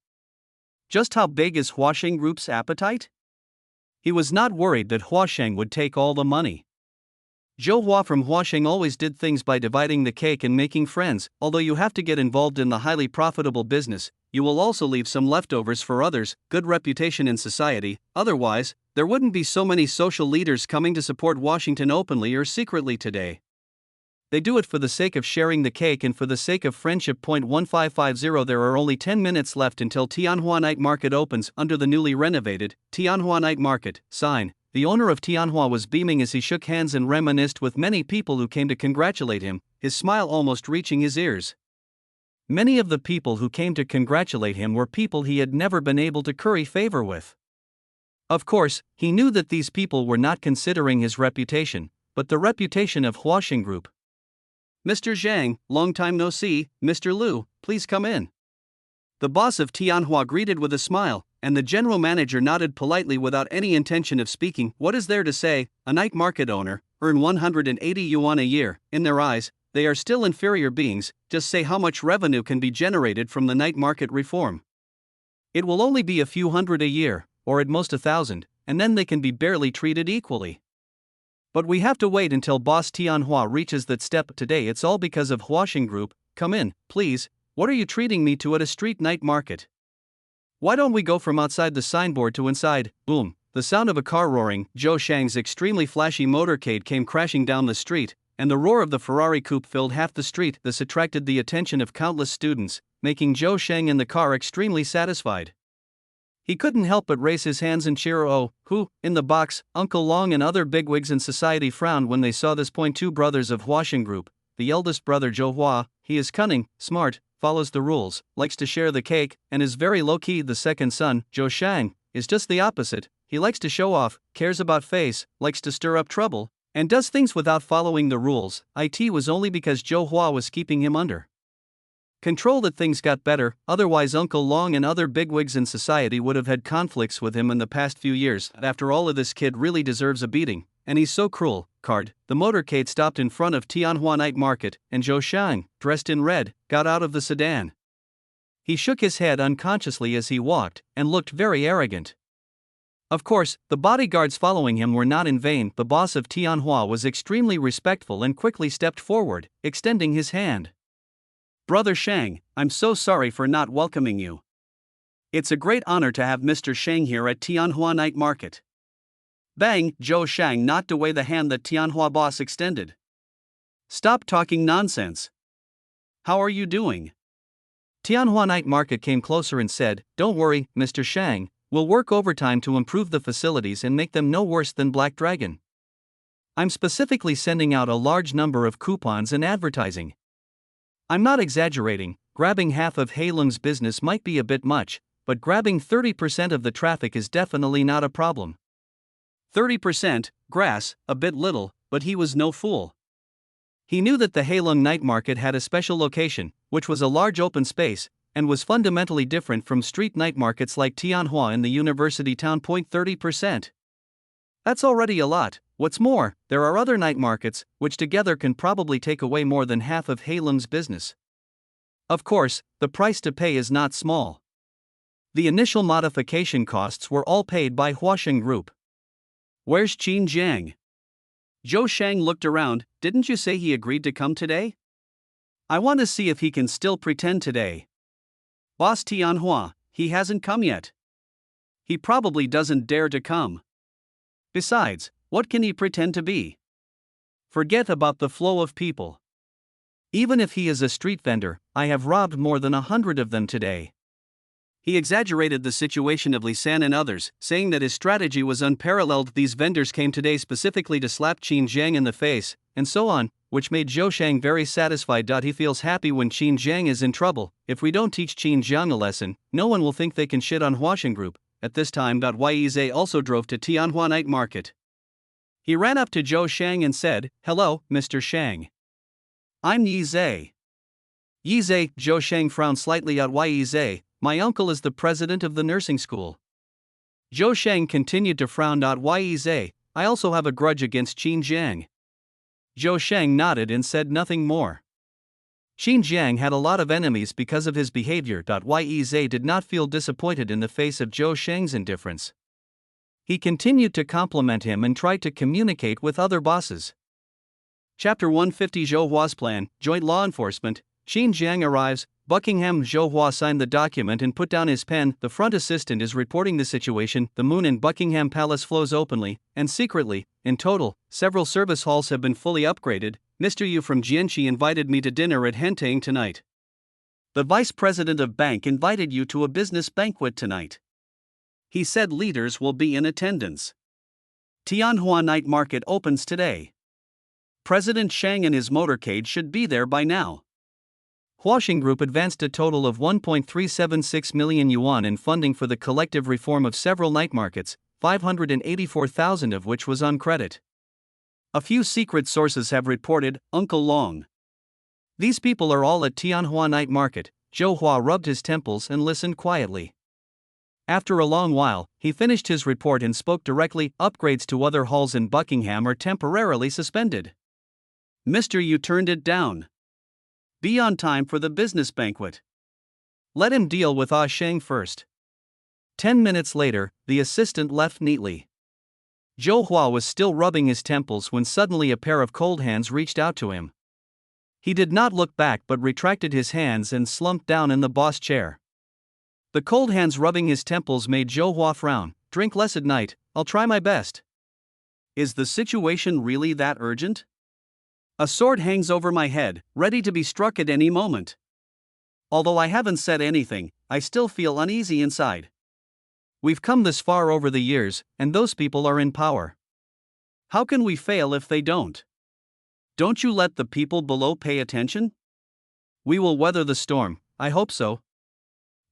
Just how big is Huashing Group's appetite? He was not worried that Huasheng would take all the money. Zhou Hua from Huasheng always did things by dividing the cake and making friends. Although you have to get involved in the highly profitable business, you will also leave some leftovers for others, good reputation in society. Otherwise, there wouldn't be so many social leaders coming to support Washington openly or secretly today. They do it for the sake of sharing the cake and for the sake of friendship. 1550. There are only 10 minutes left until Tianhua Night Market opens under the newly renovated Tianhua Night Market sign. The owner of Tianhua was beaming as he shook hands and reminisced with many people who came to congratulate him, his smile almost reaching his ears. Many of the people who came to congratulate him were people he had never been able to curry favor with. Of course, he knew that these people were not considering his reputation, but the reputation of Huasheng Group. Mr. Zhang, long time no see. Mr. Liu, please come in. The boss of Tianhua greeted with a smile, and the general manager nodded politely without any intention of speaking. What is there to say? A night market owner, earn 180 yuan a year. In their eyes, they are still inferior beings. Just say how much revenue can be generated from the night market reform. It will only be a few hundred a year, or at most 1,000, and then they can be barely treated equally. But we have to wait until Boss Tianhua reaches that step. Today it's all because of Huasheng Group. Come in, please. What are you treating me to at a street night market? Why don't we go from outside the signboard to inside? Boom. The sound of a car roaring. Zhou Shang's extremely flashy motorcade came crashing down the street, and the roar of the Ferrari coupe filled half the street. This attracted the attention of countless students, making Zhou Shang in the car extremely satisfied. He couldn't help but raise his hands and cheer. Oh, who, in the box? Uncle Long and other bigwigs in society frowned when they saw this. Two brothers of Huasheng Group. The eldest brother Zhou Hua, he is cunning, smart, follows the rules, likes to share the cake, and is very low-key. The second son, Zhou Shang, is just the opposite. He likes to show off, cares about face, likes to stir up trouble, and does things without following the rules. It was only because Zhou Hua was keeping him under control that things got better. Otherwise Uncle Long and other bigwigs in society would have had conflicts with him in the past few years. After all of this, kid really deserves a beating, and he's so cruel. The motorcade stopped in front of Tianhua Night Market, and Zhou Shang, dressed in red, got out of the sedan. He shook his head unconsciously as he walked, and looked very arrogant. Of course, the bodyguards following him were not in vain. The boss of Tianhua was extremely respectful and quickly stepped forward, extending his hand. Brother Shang, I'm so sorry for not welcoming you. It's a great honor to have Mr. Shang here at Tianhua Night Market. Bang! Zhou Shang knocked away the hand that Tianhua boss extended. Stop talking nonsense. How are you doing? Tianhua Night Market came closer and said, Don't worry, Mr. Shang, we'll work overtime to improve the facilities and make them no worse than Black Dragon. I'm specifically sending out a large number of coupons and advertising. I'm not exaggerating, grabbing half of Heilung's business might be a bit much, but grabbing 30% of the traffic is definitely not a problem. 30%, grass, a bit little, but he was no fool. He knew that the Heilung Night Market had a special location, which was a large open space, and was fundamentally different from street night markets like Tianhua in the university town. 30%. That's already a lot. What's more, there are other night markets, which together can probably take away more than half of Heilung's business. Of course, the price to pay is not small. The initial modification costs were all paid by Huasheng Group. Where's Qin Jiang? Zhou Shang looked around. Didn't you say he agreed to come today? I want to see if he can still pretend today. Boss Tianhua, he hasn't come yet. He probably doesn't dare to come. Besides, what can he pretend to be? Forget about the flow of people. Even if he is a street vendor, I have robbed more than 100 of them today. He exaggerated the situation of Li San and others, saying that his strategy was unparalleled. These vendors came today specifically to slap Qin Jiang in the face, and so on, which made Zhou Shang very satisfied. He feels happy when Qin Jiang is in trouble. If we don't teach Qin Jiang a lesson, no one will think they can shit on Huasheng Group. At this time, Yize also drove to Tianhua Night Market. He ran up to Zhou Shang and said, Hello, Mr. Shang. I'm Yize. Yize, Zhou Shang frowned slightly at Yize. My uncle is the president of the nursing school. Zhou Shang continued to frown at Yize. I also have a grudge against Qin Jiang. Zhou Shang nodded and said nothing more. Qin Jiang had a lot of enemies because of his behavior. Yize did not feel disappointed in the face of Zhou Shang's indifference. He continued to compliment him and tried to communicate with other bosses. Chapter 150 Zhou Hua's Plan, Joint Law Enforcement. Qin Jiang arrives. Buckingham. Zhou Hua signed the document and put down his pen. The front assistant is reporting the situation. The moon in Buckingham Palace flows openly and secretly. In total, several service halls have been fully upgraded. Mr. Yu from Jianqi invited me to dinner at Hentang tonight. The vice president of bank invited you to a business banquet tonight. He said leaders will be in attendance. Tianhua Night Market opens today. President Shang and his motorcade should be there by now. Huaxing Group advanced a total of 1.376 million yuan in funding for the collective reform of several night markets, 584,000 of which was on credit. A few secret sources have reported, Uncle Long. These people are all at Tianhua Night Market. Zhou Hua rubbed his temples and listened quietly. After a long while, he finished his report and spoke directly. Upgrades to other halls in Buckingham are temporarily suspended. Mr. Yu turned it down. Be on time for the business banquet. Let him deal with Ah Sheng first. 10 minutes later, the assistant left neatly. Zhou Hua was still rubbing his temples when suddenly a pair of cold hands reached out to him. He did not look back but retracted his hands and slumped down in the boss chair. The cold hands rubbing his temples made Zhou Hua frown. Drink less at night, I'll try my best. Is the situation really that urgent? A sword hangs over my head, ready to be struck at any moment. Although I haven't said anything, I still feel uneasy inside. We've come this far over the years, and those people are in power. How can we fail if they don't? Don't you let the people below pay attention? We will weather the storm, I hope so.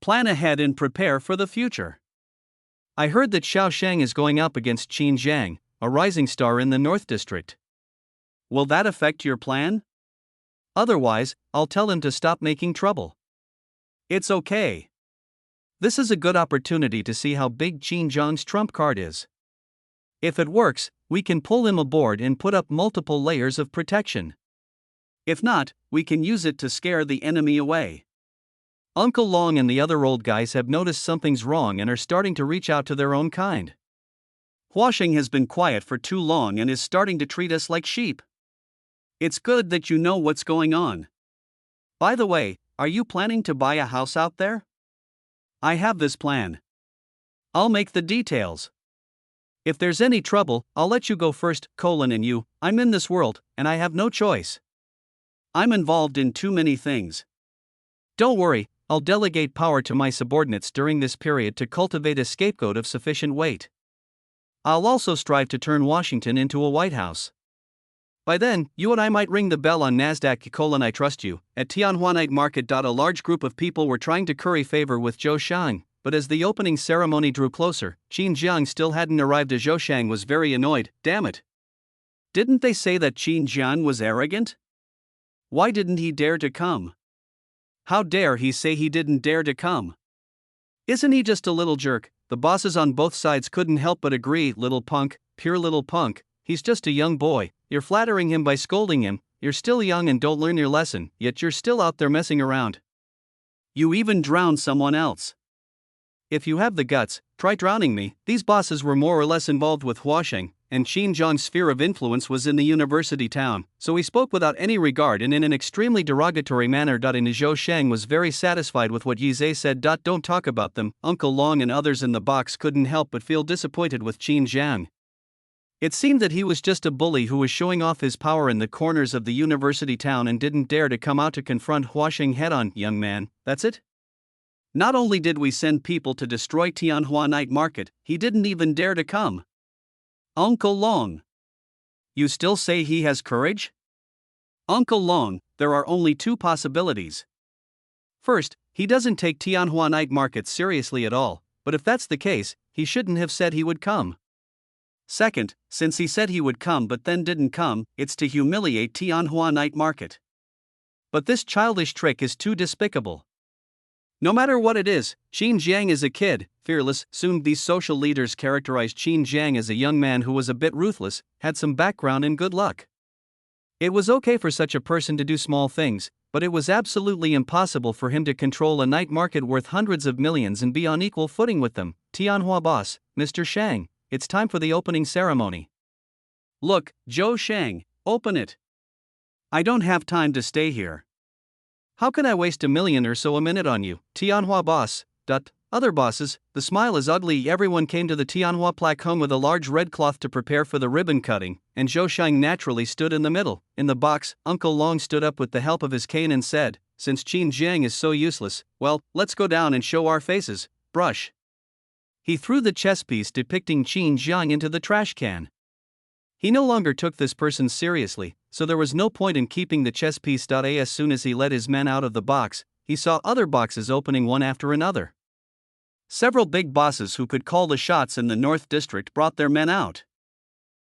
Plan ahead and prepare for the future. I heard that Xiao Shang is going up against Qin Jiang, a rising star in the North District. Will that affect your plan? Otherwise, I'll tell him to stop making trouble. It's okay. This is a good opportunity to see how big Qin Jiang's trump card is. If it works, we can pull him aboard and put up multiple layers of protection. If not, we can use it to scare the enemy away. Uncle Long and the other old guys have noticed something's wrong and are starting to reach out to their own kind. Huaxing has been quiet for too long and is starting to treat us like sheep. It's good that you know what's going on. By the way, are you planning to buy a house out there? I have this plan. I'll make the details. If there's any trouble, I'll let you go first, and you. I'm in this world, and I have no choice. I'm involved in too many things. Don't worry, I'll delegate power to my subordinates during this period to cultivate a scapegoat of sufficient weight. I'll also strive to turn Washington into a White House. By then, you and I might ring the bell on NASDAQ. I trust you. At Tianhua Night Market. A large group of people were trying to curry favor with Zhou Shang, but as the opening ceremony drew closer, Qin Jiang still hadn't arrived. Zhou Shang was very annoyed. Damn it. Didn't they say that Qin Jiang was arrogant? Why didn't he dare to come? How dare he say he didn't dare to come? Isn't he just a little jerk? The bosses on both sides couldn't help but agree. Little punk, pure little punk, he's just a young boy. You're flattering him by scolding him. You're still young and don't learn your lesson, yet you're still out there messing around. You even drowned someone else. If you have the guts, try drowning me. These bosses were more or less involved with Huaxing, and Qin Jiang's sphere of influence was in the university town, so he spoke without any regard and in an extremely derogatory manner. And Zhou Shang was very satisfied with what Yi Zhe said. Don't talk about them. Uncle Long and others in the box couldn't help but feel disappointed with Qin Jiang. It seemed that he was just a bully who was showing off his power in the corners of the university town and didn't dare to come out to confront Huaxing head-on. Young man, that's it? Not only did we send people to destroy Tianhua Night Market, he didn't even dare to come. Uncle Long. You still say he has courage? Uncle Long, there are only two possibilities. First, he doesn't take Tianhua Night Market seriously at all, but if that's the case, he shouldn't have said he would come. Second, since he said he would come but then didn't come, it's to humiliate Tianhua Night Market. But this childish trick is too despicable. No matter what it is, Qin Jiang is a kid, fearless. Soon these social leaders characterized Qin Jiang as a young man who was a bit ruthless, had some background and good luck. It was okay for such a person to do small things, but it was absolutely impossible for him to control a night market worth hundreds of millions and be on equal footing with them. Tianhua boss, Mr. Shang, it's time for the opening ceremony. Look, Zhou Shang, open it. I don't have time to stay here. How can I waste $1 million or so a minute on you, Tianhua boss? Other bosses, the smile is ugly. Everyone came to the Tianhua Placon with a large red cloth to prepare for the ribbon cutting, and Zhou Shang naturally stood in the middle. In the box, Uncle Long stood up with the help of his cane and said, since Qin Jiang is so useless, well, let's go down and show our faces. Brush. He threw the chess piece depicting Qin Jiang into the trash can. He no longer took this person seriously, so there was no point in keeping the chess piece. As soon as he led his men out of the box, he saw other boxes opening one after another. Several big bosses who could call the shots in the North District brought their men out.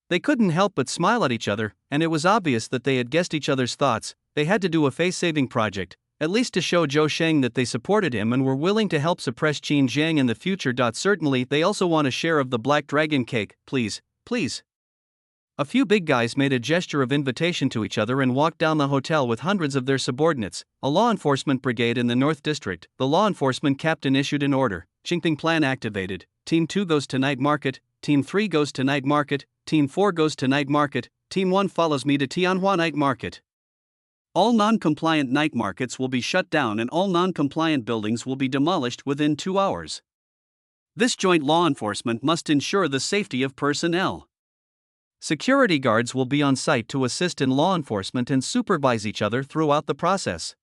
They couldn't help but smile at each other, and it was obvious that they had guessed each other's thoughts. They had to do a face-saving project, at least to show Zhou Shang that they supported him and were willing to help suppress Qin Jiang in the future. Certainly, they also want a share of the Black Dragon cake, please, please. A few big guys made a gesture of invitation to each other and walked down the hotel with hundreds of their subordinates. A law enforcement brigade in the North District. The law enforcement captain issued an order. Qingping plan activated. Team 2 goes to night market. Team 3 goes to night market. Team 4 goes to night market. Team 1 follows me to Tianhua night market. All non-compliant night markets will be shut down and all non-compliant buildings will be demolished within 2 hours. This joint law enforcement must ensure the safety of personnel. Security guards will be on site to assist in law enforcement and supervise each other throughout the process.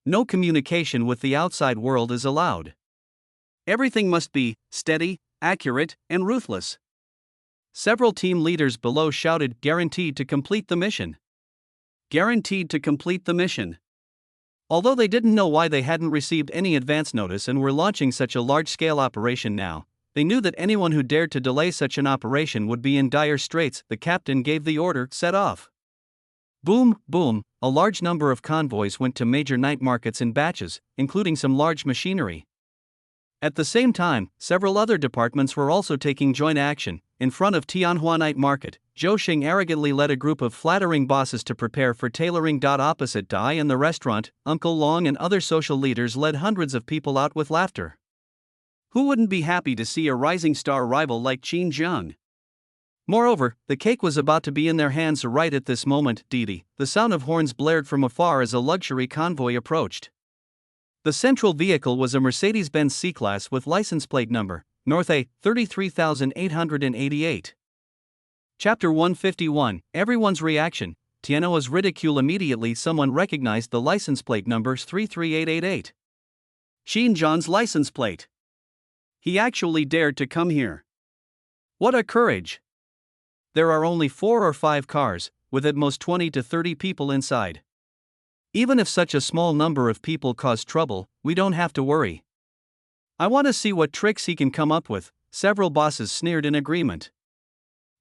No communication with the outside world is allowed. Everything must be steady, accurate, and ruthless. Several team leaders below shouted, "Guaranteed to complete the mission." Guaranteed to complete the mission. Although they didn't know why they hadn't received any advance notice and were launching such a large-scale operation now, they knew that anyone who dared to delay such an operation would be in dire straits. The captain gave the order, set off. Boom, boom, a large number of convoys went to major night markets in batches, including some large machinery. At the same time, several other departments were also taking joint action. In front of Tianhua Night Market, Zhou Shang arrogantly led a group of flattering bosses to prepare for tailoring. Opposite Dai in the restaurant, Uncle Long and other social leaders led hundreds of people out with laughter. Who wouldn't be happy to see a rising star rival like Qin Jiang? Moreover, the cake was about to be in their hands right at this moment. Didi, the sound of horns blared from afar as a luxury convoy approached. The central vehicle was a Mercedes-Benz C-Class with license plate number, North A, 33888. Chapter 151, Everyone's Reaction. Tianoa's ridicule. Immediately someone recognized the license plate numbers 33888. Qin Jiang's license plate. He actually dared to come here. What a courage! There are only 4 or 5 cars, with at most 20 to 30 people inside. Even if such a small number of people cause trouble, we don't have to worry. I want to see what tricks he can come up with. Several bosses sneered in agreement.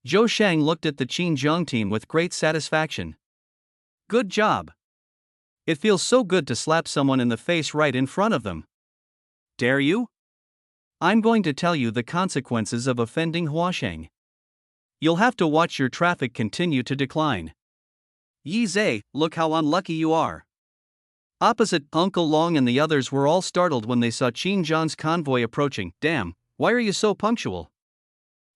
Zhou Shang looked at the Qin Jiang team with great satisfaction. Good job. It feels so good to slap someone in the face right in front of them. Dare you? I'm going to tell you the consequences of offending Huasheng. You'll have to watch your traffic continue to decline. Yi Zhe, look how unlucky you are. Opposite, Uncle Long and the others were all startled when they saw Qin Jiang's convoy approaching. Damn, why are you so punctual?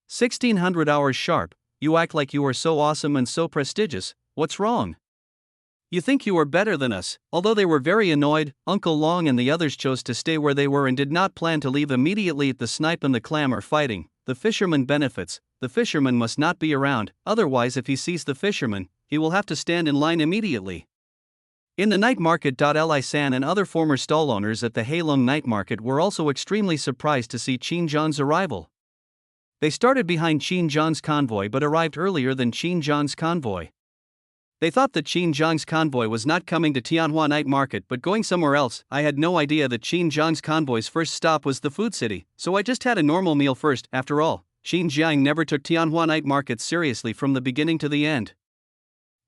1600 hours sharp, you act like you are so awesome and so prestigious. What's wrong? You think you are better than us. Although they were very annoyed, Uncle Long and the others chose to stay where they were and did not plan to leave immediately. The snipe and the clam are fighting. The fisherman benefits. The fisherman must not be around, otherwise if he sees the fisherman, he will have to stand in line immediately. In the night market. Li San and other former stall owners at the Heilong night market were also extremely surprised to see Qin Jiang's arrival. They started behind Qin Jiang's convoy but arrived earlier than Qin Jiang's convoy. They thought that Qin Jiang's convoy was not coming to Tianhua night market but going somewhere else. I had no idea that Qin Jiang's convoy's first stop was the food city, so I just had a normal meal first. After all, Qin Jiang never took Tianhua night market seriously from the beginning to the end.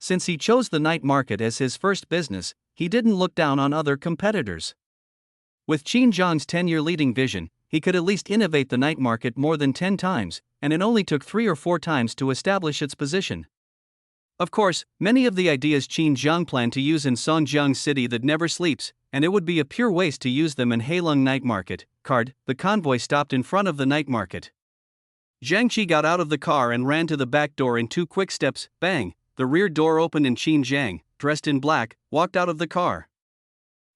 Since he chose the night market as his first business, he didn't look down on other competitors. With Qin Jiang's 10-year leading vision, he could at least innovate the night market more than 10 times, and it only took 3 or 4 times to establish its position. Of course, many of the ideas Qin Jiang planned to use in Songjiang City that never sleeps, and it would be a pure waste to use them in Heilong night market. The convoy stopped in front of the night market. Zhang Qi got out of the car and ran to the back door in 2 quick steps. Bang! The rear door opened and Qin Zhang, dressed in black, walked out of the car.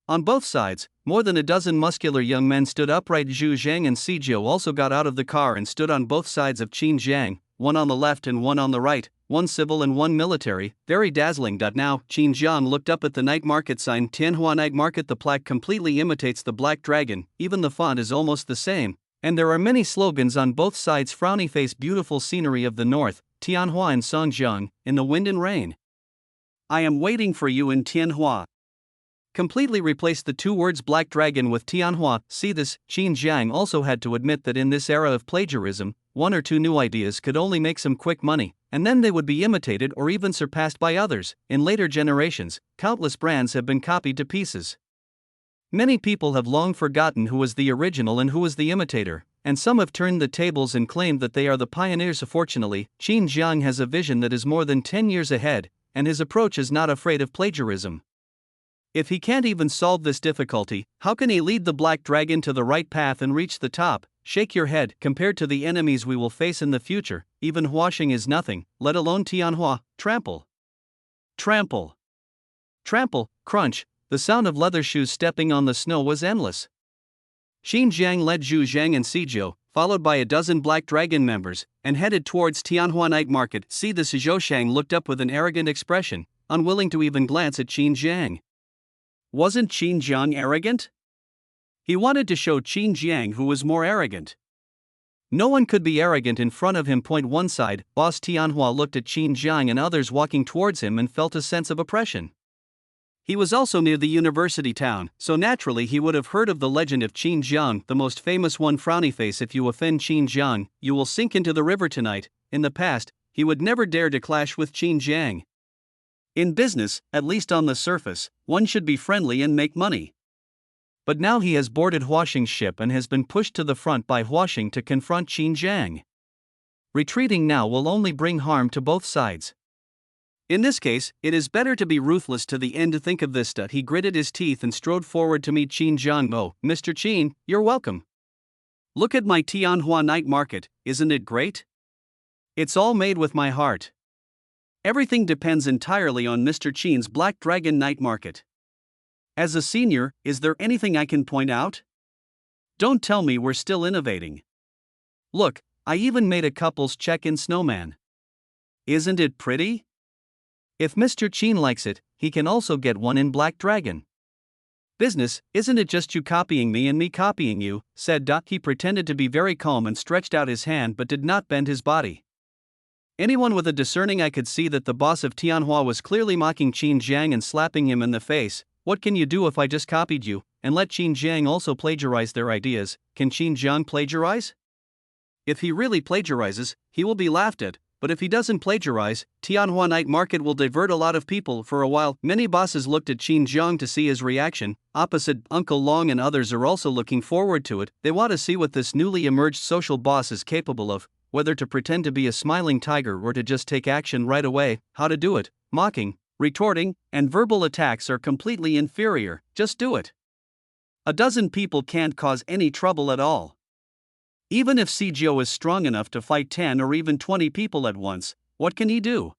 On both sides, more than a dozen muscular young men stood upright. Zhu Zhang and Si Jiu also got out of the car and stood on both sides of Qin Zhang, one on the left and one on the right, one civil and one military, very dazzling. Now, Qin Zhang looked up at the night market sign, Tianhua Night Market. The plaque completely imitates the Black Dragon, even the font is almost the same, and there are many slogans on both sides. Frowny face, beautiful scenery of the north, Tianhua and Songjiang, in the wind and rain. I am waiting for you in Tianhua. Completely replaced the 2 words Black Dragon with Tianhua. See this, Qin Zhang also had to admit that in this era of plagiarism, 1 or 2 new ideas could only make some quick money, and then they would be imitated or even surpassed by others. In later generations, countless brands have been copied to pieces. Many people have long forgotten who was the original and who was the imitator, and some have turned the tables and claimed that they are the pioneers. Fortunately, Qin Zhang has a vision that is more than 10 years ahead, and his approach is not afraid of plagiarism. If he can't even solve this difficulty, how can he lead the Black Dragon to the right path and reach the top? Shake your head. Compared to the enemies we will face in the future, even Huaxing is nothing, let alone Tianhua. Trample. Trample. Trample, crunch, the sound of leather shoes stepping on the snow was endless. Qin Zhang led Zhu Zhang and Si Jiu, followed by a dozen Black Dragon members, and headed towards Tianhua Night Market. See the Zhou Shang looked up with an arrogant expression, unwilling to even glance at Qin Zhang. Wasn't Qin Zhang arrogant? He wanted to show Qin Zhang who was more arrogant. No one could be arrogant in front of him. One side, Boss Tianhua looked at Qin Zhang and others walking towards him and felt a sense of oppression. He was also near the university town, so naturally he would have heard of the legend of Qin Zhang, the most famous one. Frowny face, if you offend Qin Zhang, you will sink into the river tonight. In the past, he would never dare to clash with Qin Zhang. In business, at least on the surface, one should be friendly and make money. But now he has boarded Huaxing's ship and has been pushed to the front by Huaxing to confront Qin Zhang. Retreating now will only bring harm to both sides. In this case, it is better to be ruthless to the end. To think of this. He gritted his teeth and strode forward to meet Qin Zhang. Oh, Mr. Qin, you're welcome. Look at my Tianhua Night Market, isn't it great? It's all made with my heart. Everything depends entirely on Mr. Qin's Black Dragon Night Market. As a senior, is there anything I can point out? Don't tell me we're still innovating. Look, I even made a couple's check-in snowman. Isn't it pretty? If Mr. Qin likes it, he can also get one in Black Dragon. Business, isn't it just you copying me and me copying you, said Dot. He pretended to be very calm and stretched out his hand but did not bend his body. Anyone with a discerning eye could see that the boss of Tianhua was clearly mocking Qin Zhang and slapping him in the face. What can you do if I just copied you, and let Qin Zhang also plagiarize their ideas? Can Qin Zhang plagiarize? If he really plagiarizes, he will be laughed at, but if he doesn't plagiarize, Tianhua Night Market will divert a lot of people. For a while, many bosses looked at Qin Zhang to see his reaction. Opposite, Uncle Long and others are also looking forward to it. They want to see what this newly emerged social boss is capable of. Whether to pretend to be a smiling tiger or to just take action right away. How to do it? Mocking, retorting, and verbal attacks are completely inferior. Just do it. A dozen people can't cause any trouble at all. Even if Si Jiu is strong enough to fight 10 or even 20 people at once, what can he do?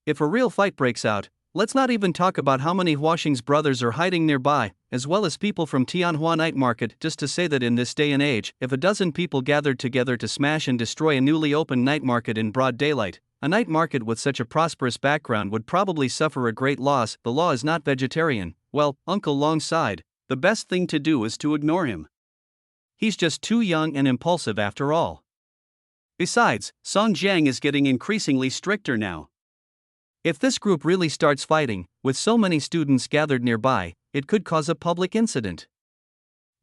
If a real fight breaks out, let's not even talk about how many Huaxing's brothers are hiding nearby, as well as people from Tianhua Night Market. Just to say that in this day and age, if a dozen people gathered together to smash and destroy a newly opened night market in broad daylight, a night market with such a prosperous background would probably suffer a great loss. The law is not vegetarian. Well, Uncle Long sighed. The best thing to do is to ignore him. He's just too young and impulsive after all. Besides, Song Jiang is getting increasingly stricter now. If this group really starts fighting, with so many students gathered nearby, it could cause a public incident.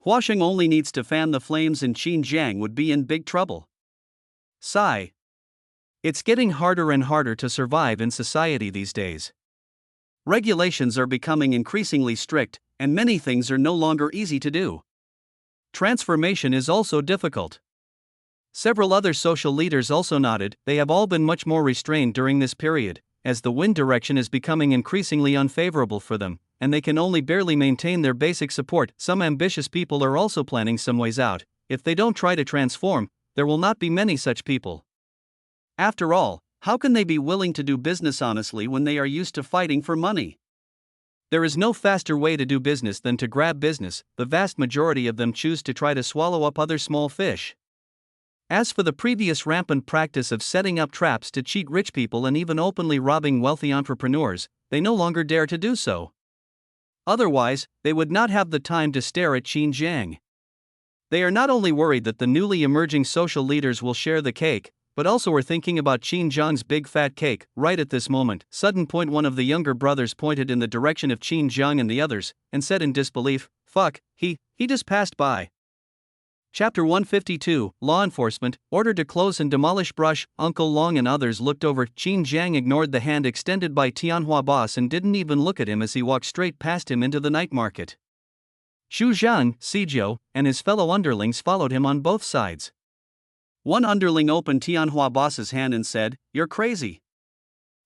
Huaxing only needs to fan the flames and Qin Zhang would be in big trouble. Sigh. It's getting harder and harder to survive in society these days. Regulations are becoming increasingly strict, and many things are no longer easy to do. Transformation is also difficult. Several other social leaders also nodded. They have all been much more restrained during this period, as the wind direction is becoming increasingly unfavorable for them, and they can only barely maintain their basic support. Some ambitious people are also planning some ways out. If they don't try to transform, there will not be many such people. After all, how can they be willing to do business honestly when they are used to fighting for money? There is no faster way to do business than to grab business. The vast majority of them choose to try to swallow up other small fish. As for the previous rampant practice of setting up traps to cheat rich people and even openly robbing wealthy entrepreneurs, they no longer dare to do so. Otherwise, they would not have the time to stare at Qin Jiang. They are not only worried that the newly emerging social leaders will share the cake, but also are thinking about Qin Jiang's big fat cake. Right at this moment, sudden point, one of the younger brothers pointed in the direction of Qin Jiang and the others, and said in disbelief, "Fuck, he just passed by." Chapter 152, Law Enforcement, ordered to close and demolish brush. Uncle Long and others looked over. Qin Jiang ignored the hand extended by Tianhua boss and didn't even look at him as he walked straight past him into the night market. Xu Zhang, Sijio, and his fellow underlings followed him on both sides. One underling opened Tianhua boss's hand and said, "You're crazy.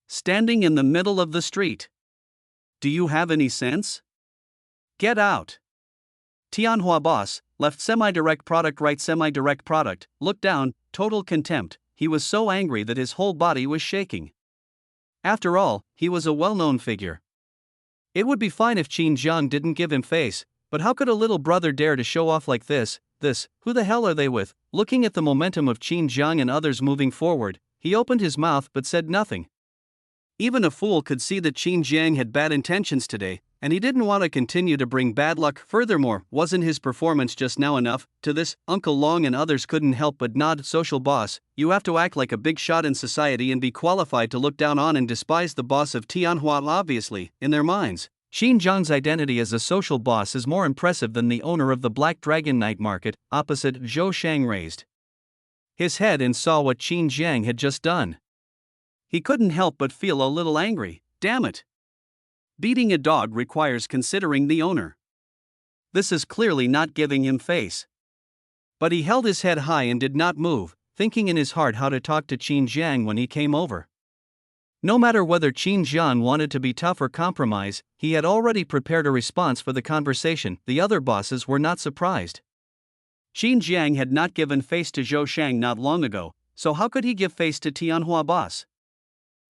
Standing in the middle of the street. Do you have any sense? Get out." Tianhua boss, left semi-direct product, right semi-direct product, looked down, total contempt. He was so angry that his whole body was shaking. After all, he was a well-known figure. It would be fine if Qin Jiang didn't give him face, but how could a little brother dare to show off like this? Who the hell are they with? Looking at the momentum of Qin Jiang and others moving forward, he opened his mouth but said nothing. Even a fool could see that Qin Jiang had bad intentions today, and he didn't want to continue to bring bad luck. Furthermore, wasn't his performance just now enough? To this, Uncle Long and others couldn't help but nod. Social boss, you have to act like a big shot in society and be qualified to look down on and despise the boss of Tianhua. Obviously, in their minds, Qin Jiang's identity as a social boss is more impressive than the owner of the Black Dragon night market. Opposite, Zhou Shang raised his head and saw what Qin Jiang had just done. He couldn't help but feel a little angry. Damn it! Beating a dog requires considering the owner. This is clearly not giving him face. But he held his head high and did not move, thinking in his heart how to talk to Qin Jiang when he came over. No matter whether Qin Jiang wanted to be tough or compromise, he had already prepared a response for the conversation. The other bosses were not surprised. Qin Jiang had not given face to Zhou Shang not long ago, so how could he give face to Tianhua boss?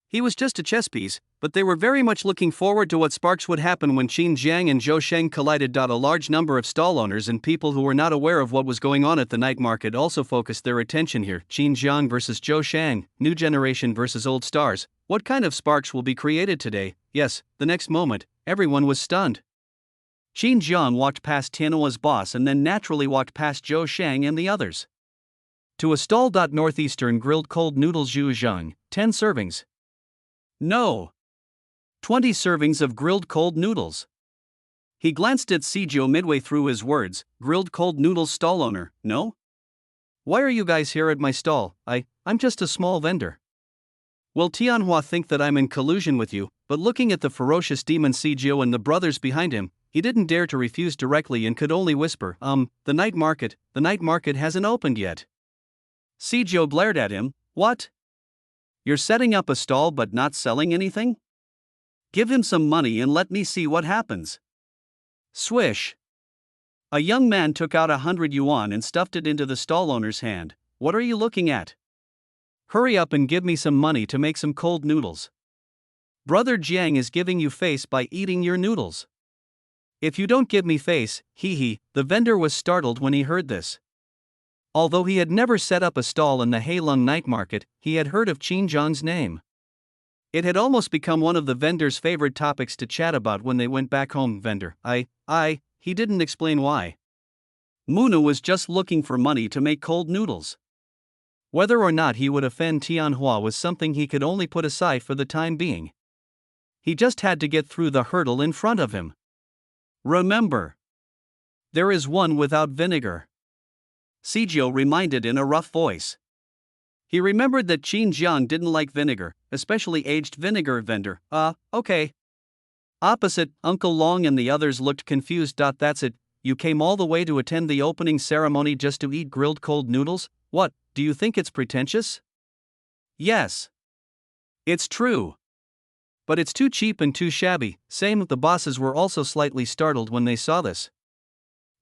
He was just a chess piece, but they were very much looking forward to what sparks would happen when Qin Jiang and Zhou Shang collided. A large number of stall owners and people who were not aware of what was going on at the night market also focused their attention here. Qin Jiang versus Zhou Shang, new generation versus old stars. What kind of sparks will be created today? Yes, the next moment, everyone was stunned. Qin Jiang walked past Tianhua's boss and then naturally walked past Zhou Shang and the others. To a stall. Northeastern grilled cold noodles. Zhu Zhang, 10 servings. No. 20 servings of grilled cold noodles. He glanced at Sijio midway through his words. Grilled cold noodles stall owner, no? Why are you guys here at my stall? I'm just a small vendor. Will Tianhua think that I'm in collusion with you? But looking at the ferocious demon Sijio and the brothers behind him, he didn't dare to refuse directly and could only whisper, the night market hasn't opened yet. Sijio glared at him. What? You're setting up a stall but not selling anything? Give him some money and let me see what happens. Swish. A young man took out 100 yuan and stuffed it into the stall owner's hand. What are you looking at? Hurry up and give me some money to make some cold noodles. Brother Jiang is giving you face by eating your noodles. If you don't give me face, the vendor was startled when he heard this. Although he had never set up a stall in the Heilong night market, he had heard of Qin Jiang's name. It had almost become one of the vendor's favorite topics to chat about when they went back home. Vendor, he didn't explain why. Muna was just looking for money to make cold noodles. Whether or not he would offend Tianhua was something he could only put aside for the time being. He just had to get through the hurdle in front of him. Remember, there is one without vinegar. Sijio reminded in a rough voice. He remembered that Qin Jiang didn't like vinegar, especially aged vinegar. Vendor, okay. Opposite, Uncle Long and the others looked confused. That's it, you came all the way to attend the opening ceremony just to eat grilled cold noodles? What, do you think it's pretentious? Yes. It's true. But it's too cheap and too shabby. Same, the bosses were also slightly startled when they saw this.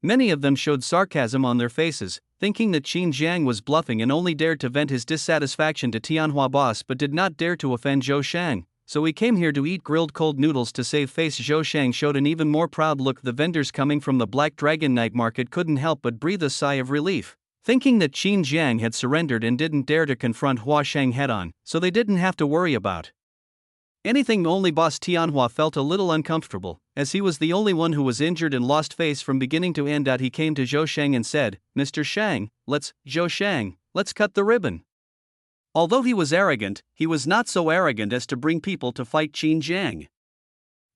Many of them showed sarcasm on their faces, thinking that Qin Jiang was bluffing and only dared to vent his dissatisfaction to Tianhua boss but did not dare to offend Zhou Shang. So he came here to eat grilled cold noodles to save face. Zhou Shang showed an even more proud look. The vendors coming from the Black Dragon night market couldn't help but breathe a sigh of relief, thinking that Qin Jiang had surrendered and didn't dare to confront Hua Shang head-on, so they didn't have to worry about anything. Only boss Tianhua felt a little uncomfortable, as he was the only one who was injured and lost face from beginning to end. He came to Zhou Shang and said, "Mr. Shang, Zhou Shang, let's cut the ribbon." Although he was arrogant, he was not so arrogant as to bring people to fight Qin Jiang.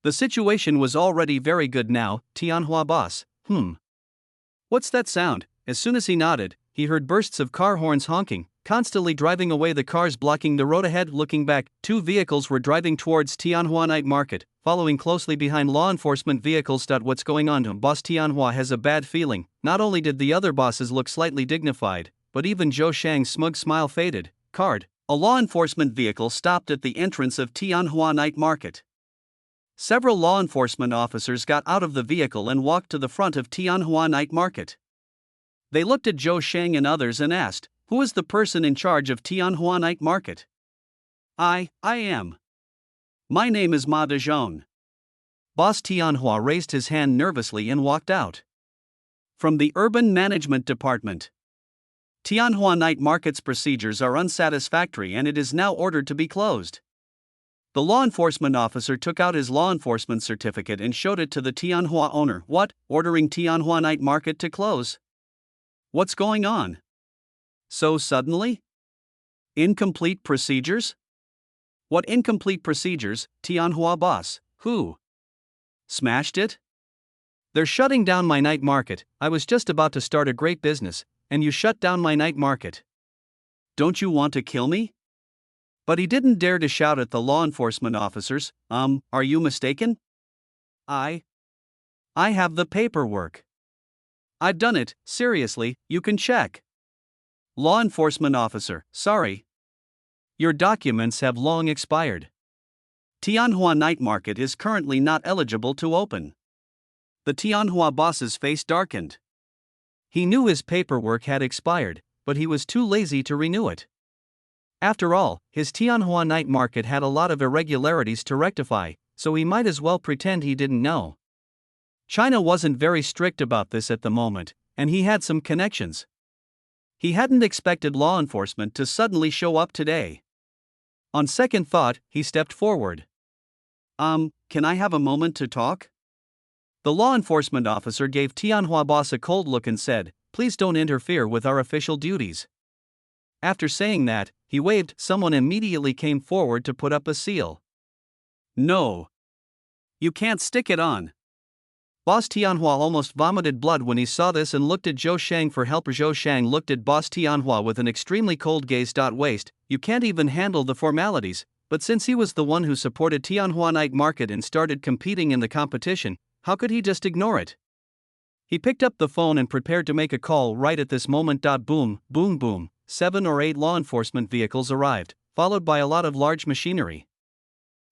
The situation was already very good now. Tianhua boss, what's that sound? As soon as he nodded, he heard bursts of car horns honking, constantly driving away the cars blocking the road ahead. Looking back, 2 vehicles were driving towards Tianhua night market, following closely behind law enforcement vehicles. What's going on? Boss Tianhua has a bad feeling. Not only did the other bosses look slightly dignified, but even Zhou Shang's smug smile faded. A law enforcement vehicle stopped at the entrance of Tianhua night market. Several law enforcement officers got out of the vehicle and walked to the front of Tianhua night market. They looked at Zhou Shang and others and asked, "Who is the person in charge of Tianhua night market?" I am. My name is Ma Dezhong." Boss Tianhua raised his hand nervously and walked out. From the Urban Management Department. Tianhua night market's procedures are unsatisfactory and it is now ordered to be closed. The law enforcement officer took out his law enforcement certificate and showed it to the Tianhua owner. "What? Ordering Tianhua night market to close? What's going on? So suddenly? Incomplete procedures? What incomplete procedures, Tianhua boss? Who smashed it? They're shutting down my night market. I was just about to start a great business, and you shut down my night market. Don't you want to kill me?" But he didn't dare to shout at the law enforcement officers. Are you mistaken? I have the paperwork. I've done it, seriously, you can check. Law enforcement officer, sorry. Your documents have long expired. Tianhua night market is currently not eligible to open. The Tianhua boss's face darkened. He knew his paperwork had expired, but he was too lazy to renew it. After all, his Tianhua night market had a lot of irregularities to rectify, so he might as well pretend he didn't know. China wasn't very strict about this at the moment, and he had some connections. He hadn't expected law enforcement to suddenly show up today. On second thought, he stepped forward. Can I have a moment to talk?" The law enforcement officer gave Tianhua boss a cold look and said, "Please don't interfere with our official duties." After saying that, he waved. Someone immediately came forward to put up a seal. "No. You can't stick it on." Boss Tianhua almost vomited blood when he saw this and looked at Zhou Shang for help. Zhou Shang looked at Boss Tianhua with an extremely cold gaze. "Waste, you can't even handle the formalities," but since he was the one who supported Tianhua night market and started competing in the competition, how could he just ignore it? He picked up the phone and prepared to make a call. Right at this moment, boom, boom, boom, 7 or 8 law enforcement vehicles arrived, followed by a lot of large machinery.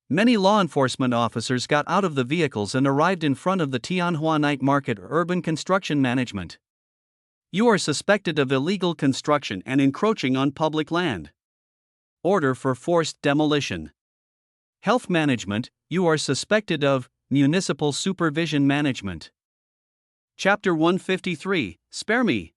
Many law enforcement officers got out of the vehicles and arrived in front of the Tianhua night market urban construction management. "You are suspected of illegal construction and encroaching on public land. Order for forced demolition. Health management, you are suspected of municipal supervision management." Chapter 153, Spare Me.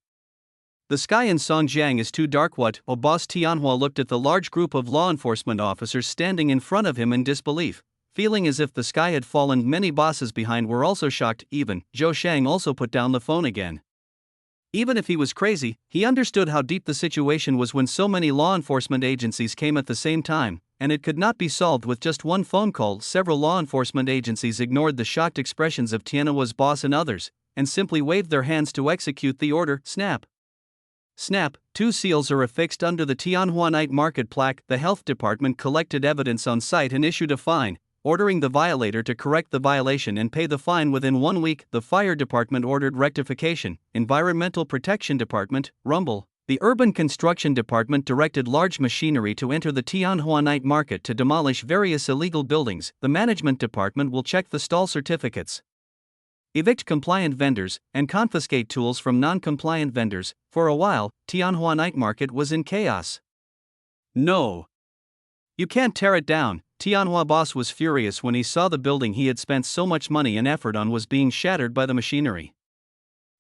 The sky in Songjiang is too dark. What? Boss Tianhua looked at the large group of law enforcement officers standing in front of him in disbelief, feeling as if the sky had fallen. Many bosses behind were also shocked. Even Zhou Shang also put down the phone again. Even if he was crazy, he understood how deep the situation was when so many law enforcement agencies came at the same time, and it could not be solved with just one phone call. Several law enforcement agencies ignored the shocked expressions of Tianhua's boss and others, and simply waved their hands to execute the order. Snap. Snap, 2 seals are affixed under the Tianhua night market plaque. The health department collected evidence on site and issued a fine, ordering the violator to correct the violation and pay the fine within 1 week. The fire department ordered rectification. Environmental protection department, rumble. The urban construction department directed large machinery to enter the Tianhua night market to demolish various illegal buildings. The management department will check the stall certificates. evict compliant vendors, and confiscate tools from non-compliant vendors. For a while, Tianhua Night Market was in chaos. No. You can't tear it down. Tianhua boss was furious when he saw the building he had spent so much money and effort on was being shattered by the machinery.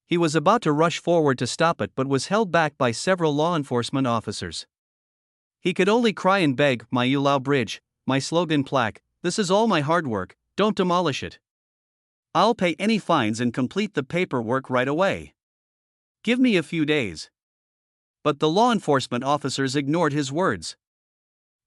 He was about to rush forward to stop it but was held back by several law enforcement officers. He could only cry and beg, "My Yulao Bridge, my slogan plaque, this is all my hard work, don't demolish it. I'll pay any fines and complete the paperwork right away. Give me a few days." But the law enforcement officers ignored his words.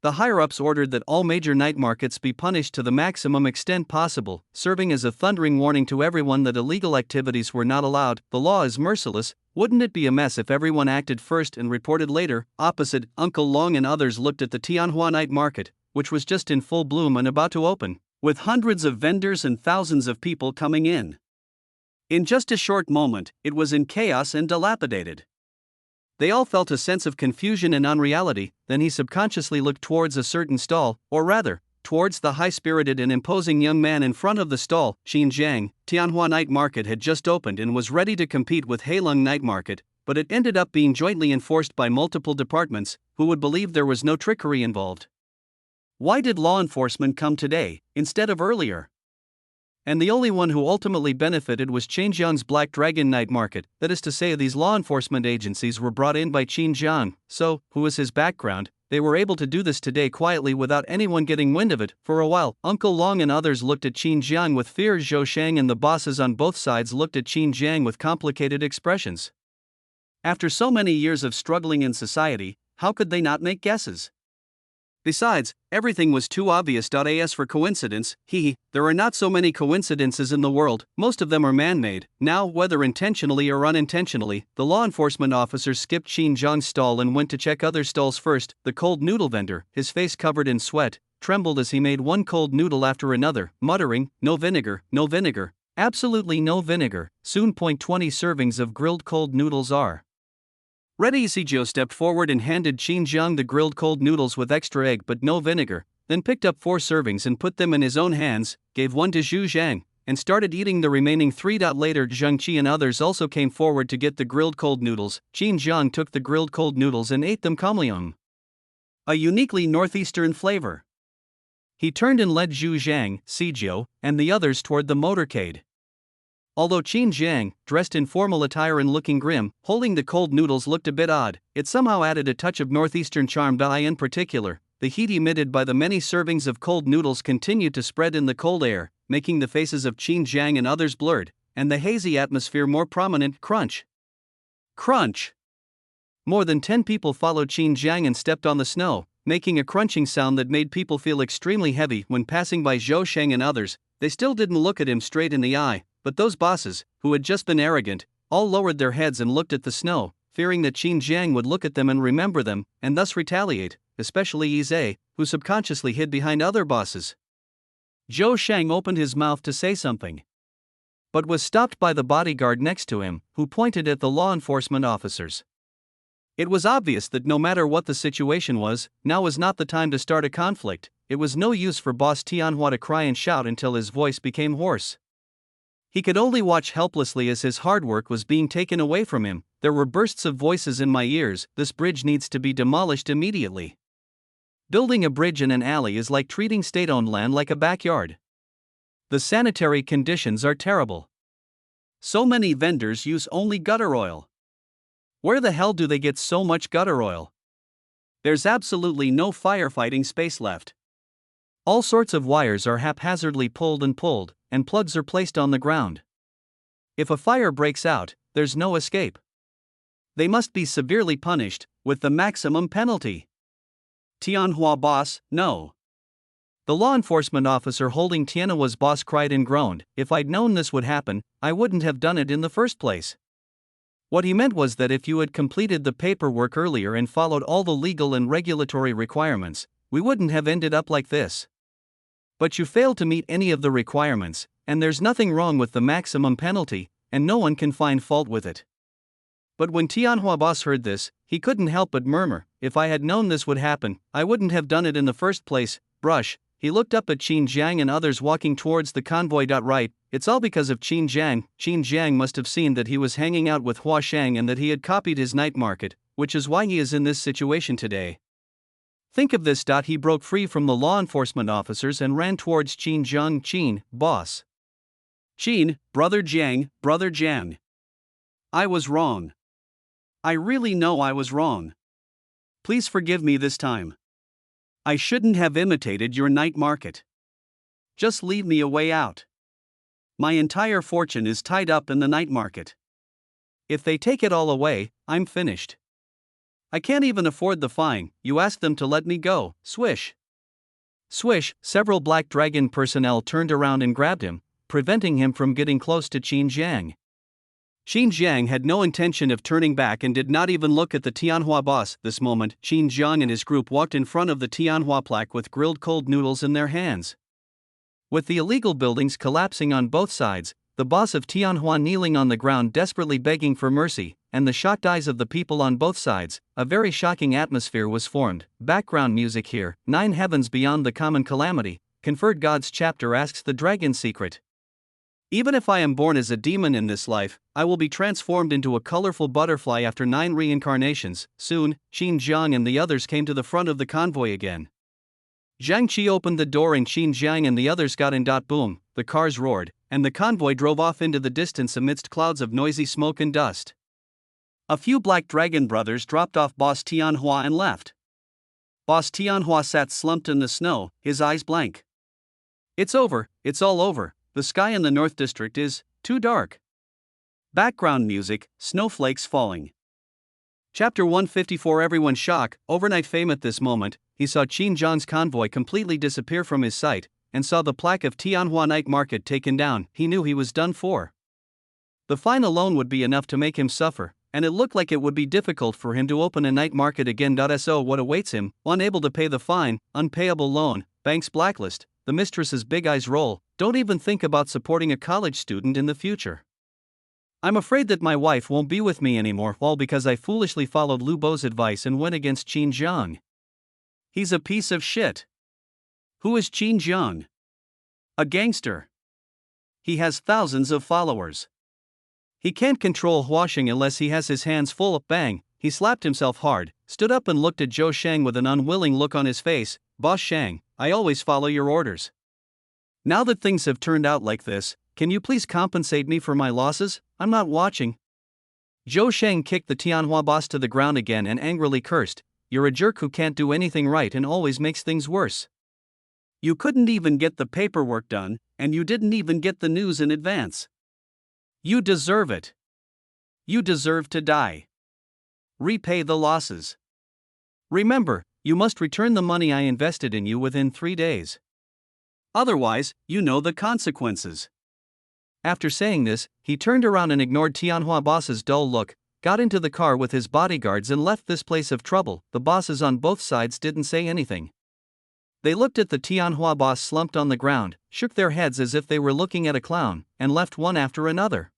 The higher-ups ordered that all major night markets be punished to the maximum extent possible, serving as a thundering warning to everyone that illegal activities were not allowed. The law is merciless. Wouldn't it be a mess if everyone acted first and reported later? Opposite, Uncle Long and others looked at the Tianhua Night Market, which was just in full bloom and about to open, with hundreds of vendors and thousands of people coming in. In just a short moment, it was in chaos and dilapidated. They all felt a sense of confusion and unreality. Then he subconsciously looked towards a certain stall, or rather, towards the high-spirited and imposing young man in front of the stall. Qin Jiang. Tianhua Night Market had just opened and was ready to compete with Heilong Night Market, but it ended up being jointly enforced by multiple departments, who would believe there was no trickery involved. Why did law enforcement come today, instead of earlier? And the only one who ultimately benefited was Xinjiang's Black Dragon Night Market. That is to say, these law enforcement agencies were brought in by Xinjiang, so, who was his background, they were able to do this today quietly without anyone getting wind of it. For a while, Uncle Long and others looked at Xinjiang with fear. Zhou Shang and the bosses on both sides looked at Xinjiang with complicated expressions. After so many years of struggling in society, how could they not make guesses? Besides, everything was too obvious. As for coincidence, there are not so many coincidences in the world, most of them are man-made. Now, whether intentionally or unintentionally, the law enforcement officers skipped Xinjiang's stall and went to check other stalls first. The cold noodle vendor, his face covered in sweat, trembled as he made one cold noodle after another, muttering, "No vinegar, no vinegar, absolutely no vinegar." Soon. 20 servings of grilled cold noodles are ready. Sijio stepped forward and handed Xinjiang the grilled cold noodles with extra egg but no vinegar, then picked up 4 servings and put them in his own hands, gave one to Zhu Zhang, and started eating the remaining 3. Later, Zhang Qi and others also came forward to get the grilled cold noodles. Xinjiang took the grilled cold noodles and ate them calmly. A uniquely northeastern flavor. He turned and led Zhu Zhang, Sijio, and the others toward the motorcade. Although Qin Jiang, dressed in formal attire and looking grim, holding the cold noodles looked a bit odd, it somehow added a touch of northeastern charm. In particular, the heat emitted by the many servings of cold noodles continued to spread in the cold air, making the faces of Qin Jiang and others blurred, and the hazy atmosphere more prominent. Crunch! Crunch! More than 10 people followed Qin Jiang and stepped on the snow, making a crunching sound that made people feel extremely heavy. When passing by Zhou Shang and others, they still didn't look at him straight in the eye. But those bosses, who had just been arrogant, all lowered their heads and looked at the snow, fearing that Qin Jiang would look at them and remember them, and thus retaliate, especially Yi Zhe, who subconsciously hid behind other bosses. Zhou Shang opened his mouth to say something, but was stopped by the bodyguard next to him, who pointed at the law enforcement officers. It was obvious that no matter what the situation was, now was not the time to start a conflict. It was no use for Boss Tianhua to cry and shout until his voice became hoarse. He could only watch helplessly as his hard work was being taken away from him. There were bursts of voices in my ears. This bridge needs to be demolished immediately. Building a bridge in an alley is like treating state-owned land like a backyard. The sanitary conditions are terrible. So many vendors use only gutter oil. Where the hell do they get so much gutter oil? There's absolutely no firefighting space left. All sorts of wires are haphazardly pulled, and plugs are placed on the ground. If a fire breaks out, there's no escape. They must be severely punished, with the maximum penalty. Tianhua boss, no. The law enforcement officer holding Tianhua's boss cried and groaned. If I'd known this would happen, I wouldn't have done it in the first place. What he meant was that if you had completed the paperwork earlier and followed all the legal and regulatory requirements, we wouldn't have ended up like this. But you failed to meet any of the requirements, and there's nothing wrong with the maximum penalty, and no one can find fault with it. But when Tianhua boss heard this, he couldn't help but murmur, if I had known this would happen, I wouldn't have done it in the first place. Brush, He looked up at Qin Jiang and others walking towards the convoy. Right, it's all because of Qin Jiang. Qin Jiang must have seen that he was hanging out with Hua Shang and that he had copied his night market, which is why he is in this situation today. Think of this. He broke free from the law enforcement officers and ran towards Qin Jiang. Qin, boss. Qin, brother Jiang, brother Jiang. I was wrong. I really know I was wrong. Please forgive me this time. I shouldn't have imitated your night market. Just leave me a way out. My entire fortune is tied up in the night market. If they take it all away, I'm finished. I can't even afford the fine. You ask them to let me go. Swish. Swish, several Black Dragon personnel turned around and grabbed him, preventing him from getting close to Qin Jiang. Qin Jiang had no intention of turning back and did not even look at the Tianhua boss. This moment, Qin Jiang and his group walked in front of the Tianhua plaque with grilled cold noodles in their hands. With the illegal buildings collapsing on both sides, the boss of Tianhua kneeling on the ground desperately begging for mercy, and the shocked eyes of the people on both sides, a very shocking atmosphere was formed. Background music here. 9 Heavens Beyond the Common Calamity, Conferred Gods chapter asks the dragon secret. Even if I am born as a demon in this life, I will be transformed into a colorful butterfly after 9 reincarnations. Soon, Qin Jiang and the others came to the front of the convoy again. Zhang Qi opened the door and Qin Jiang and the others got in. Boom, the cars roared, and the convoy drove off into the distance amidst clouds of noisy smoke and dust. A few Black Dragon brothers dropped off Boss Tianhua and left. Boss Tianhua sat slumped in the snow, his eyes blank. It's over, it's all over. The sky in the North District is too dark. Background music, snowflakes falling. Chapter 154. Everyone shock. Overnight fame. At this moment, he saw Qin Jiang's convoy completely disappear from his sight, and saw the plaque of Tianhua Night Market taken down. He knew he was done for. The fine alone would be enough to make him suffer, and it looked like it would be difficult for him to open a night market again. So what awaits him? Unable to pay the fine, unpayable loan, bank's blacklist, the mistress's big eyes roll. Don't even think about supporting a college student in the future. I'm afraid that my wife won't be with me anymore, all because I foolishly followed Lu Bo's advice and went against Qin Jiang. He's a piece of shit. Who is Qin Jiang? A gangster. He has thousands of followers. He can't control Hua Shang unless he has his hands full. Bang, he slapped himself hard, stood up and looked at Zhou Shang with an unwilling look on his face. Boss Shang, I always follow your orders. Now that things have turned out like this, can you please compensate me for my losses? I'm not watching. Zhou Shang kicked the Tianhua boss to the ground again and angrily cursed, "You're a jerk who can't do anything right and always makes things worse. You couldn't even get the paperwork done, and you didn't even get the news in advance. You deserve it. You deserve to die. Repay the losses. Remember, you must return the money I invested in you within 3 days. Otherwise, you know the consequences." After saying this, he turned around and ignored Tianhua boss's dull look, got into the car with his bodyguards and left this place of trouble. The bosses on both sides didn't say anything. They looked at the Tianhua boss slumped on the ground, shook their heads as if they were looking at a clown, and left one after another.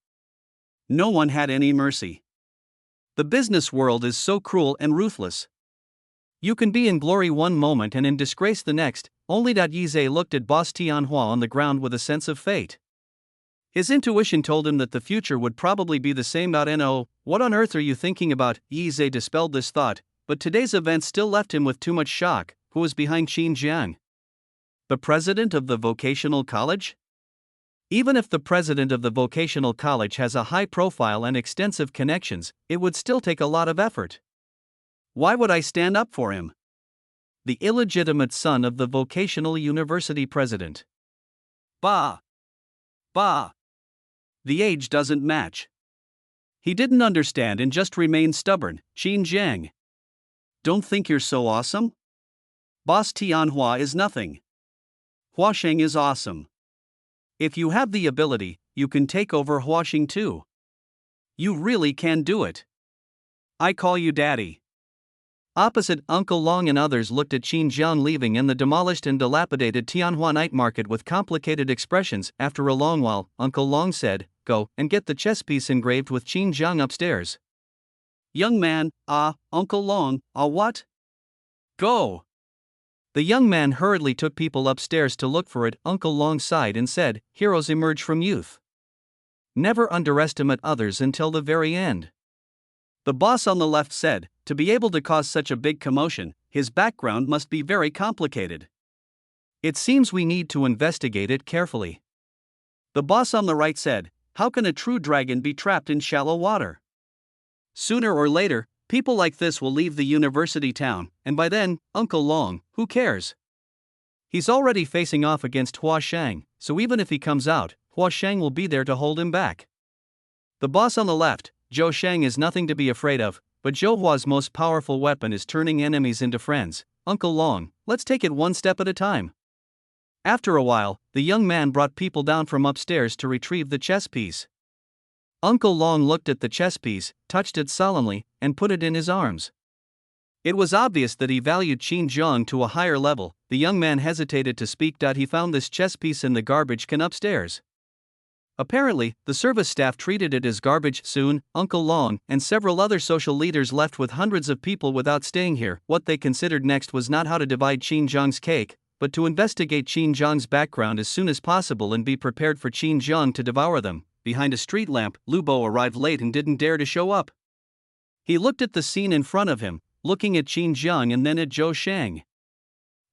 No one had any mercy. The business world is so cruel and ruthless. You can be in glory one moment and in disgrace the next. Only Yize looked at Boss Tianhua on the ground with a sense of fate. His intuition told him that the future would probably be the same. No, what on earth are you thinking about? Yize dispelled this thought, but today's event still left him with too much shock. Who was behind Qin Jiang? The president of the vocational college? Even if the president of the vocational college has a high profile and extensive connections, it would still take a lot of effort. Why would I stand up for him? The illegitimate son of the vocational university president. Bah! Bah! The age doesn't match. He didn't understand and just remained stubborn. Qin Jiang. Don't think you're so awesome? Boss Tianhua is nothing. Hua Shang is awesome. If you have the ability, you can take over Hua Shang too. You really can do it. I call you daddy. Opposite, Uncle Long and others looked at Qin Jiang leaving in the demolished and dilapidated Tianhua night market with complicated expressions. After a long while, Uncle Long said, "Go and get the chess piece engraved with Qin Jiang upstairs." Young man, Uncle Long, what? Go. The young man hurriedly took people upstairs to look for it. Uncle Long sighed and said, "Heroes emerge from youth. Never underestimate others until the very end." The boss on the left said, "To be able to cause such a big commotion, his background must be very complicated. It seems we need to investigate it carefully." The boss on the right said, "How can a true dragon be trapped in shallow water? Sooner or later, people like this will leave the university town, and by then, Uncle Long, who cares? He's already facing off against Hua Shang, so even if he comes out, Hua Shang will be there to hold him back." The boss on the left, Zhou Shang, is nothing to be afraid of, but Zhou Hua's most powerful weapon is turning enemies into friends. "Uncle Long, let's take it one step at a time." After a while, the young man brought people down from upstairs to retrieve the chess piece. Uncle Long looked at the chess piece, touched it solemnly, and put it in his arms. It was obvious that he valued Qin Zhang to a higher level. The young man hesitated to speak. He found this chess piece in the garbage can upstairs. Apparently, the service staff treated it as garbage. Soon, Uncle Long and several other social leaders left with hundreds of people without staying here. What they considered next was not how to divide Qin Zhang's cake, but to investigate Qin Zhang's background as soon as possible and be prepared for Qin Zhang to devour them. Behind a street lamp, Lu Bo arrived late and didn't dare to show up. He looked at the scene in front of him, looking at Qin Zhang and then at Zhou Shang.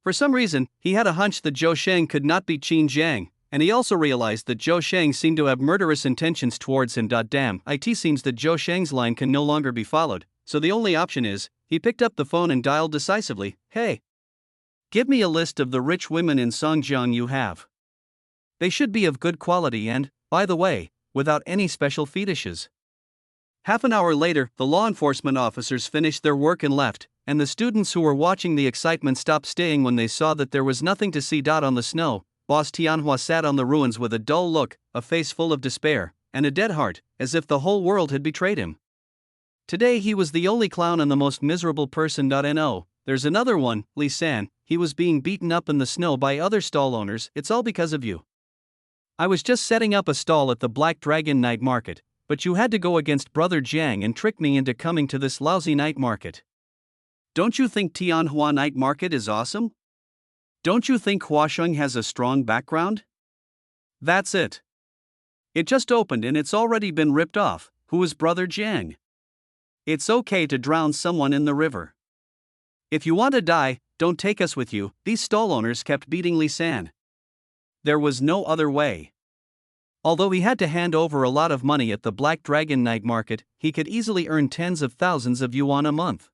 For some reason, he had a hunch that Zhou Shang could not be Qin Zhang, and he also realized that Zhou Shang seemed to have murderous intentions towards him. Damn, it seems that Zhou Shang's line can no longer be followed, so the only option is, he picked up the phone and dialed decisively, "Hey, give me a list of the rich women in Songjiang you have. They should be of good quality and, by the way, without any special fetishes." Half an hour later, the law enforcement officers finished their work and left, and the students who were watching the excitement stopped staying when they saw that there was nothing to see. On the snow, Boss Tianhua sat on the ruins with a dull look, a face full of despair, and a dead heart, as if the whole world had betrayed him. Today he was the only clown and the most miserable person. No, there's another one, Li San. He was being beaten up in the snow by other stall owners. "It's all because of you. I was just setting up a stall at the Black Dragon night market, but you had to go against Brother Jiang and trick me into coming to this lousy night market. Don't you think Tianhua night market is awesome? Don't you think Huasheng has a strong background? That's it. It just opened and it's already been ripped off. Who is Brother Jiang? It's okay to drown someone in the river. If you want to die, don't take us with you." These stall owners kept beating Li San. There was no other way. Although he had to hand over a lot of money at the Black Dragon night market, he could easily earn tens of thousands of yuan a month.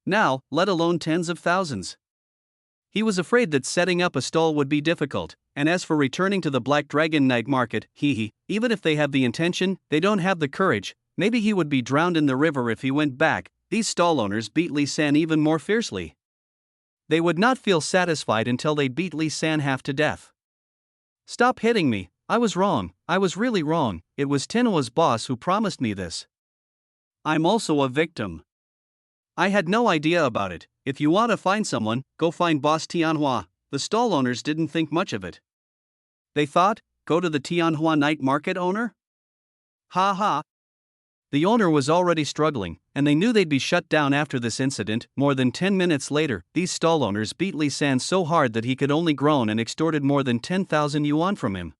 Now, let alone tens of thousands. He was afraid that setting up a stall would be difficult, and as for returning to the Black Dragon night market, even if they have the intention, they don't have the courage. Maybe he would be drowned in the river if he went back. These stall owners beat Li San even more fiercely. They would not feel satisfied until they beat Li San half to death. "Stop hitting me, I was wrong, I was really wrong, it was Tianhua's boss who promised me this. I'm also a victim. I had no idea about it. If you want to find someone, go find Boss Tianhua." The stall owners didn't think much of it. They thought, go to the Tianhua night market owner? Ha ha. The owner was already struggling, and they knew they'd be shut down after this incident. More than 10 minutes later, these stall owners beat Li San so hard that he could only groan and extorted more than 10,000 yuan from him.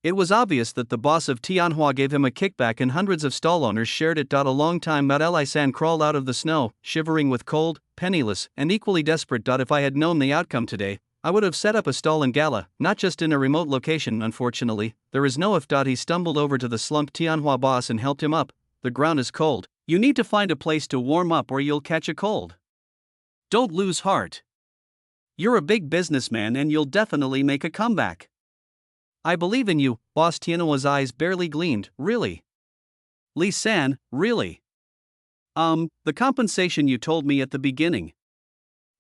It was obvious that the boss of Tianhua gave him a kickback and hundreds of stall owners shared it. A long time Li San crawled out of the snow, shivering with cold, penniless, and equally desperate. If I had known the outcome today, I would have set up a stall in Gala, not just in a remote location. Unfortunately, there is no if. He stumbled over to the slumped Tianhua boss and helped him up. "The ground is cold. You need to find a place to warm up or you'll catch a cold. Don't lose heart. You're a big businessman and you'll definitely make a comeback. I believe in you." Boss Tianhua's eyes barely gleamed. "Really? Li San, really? The compensation you told me at the beginning.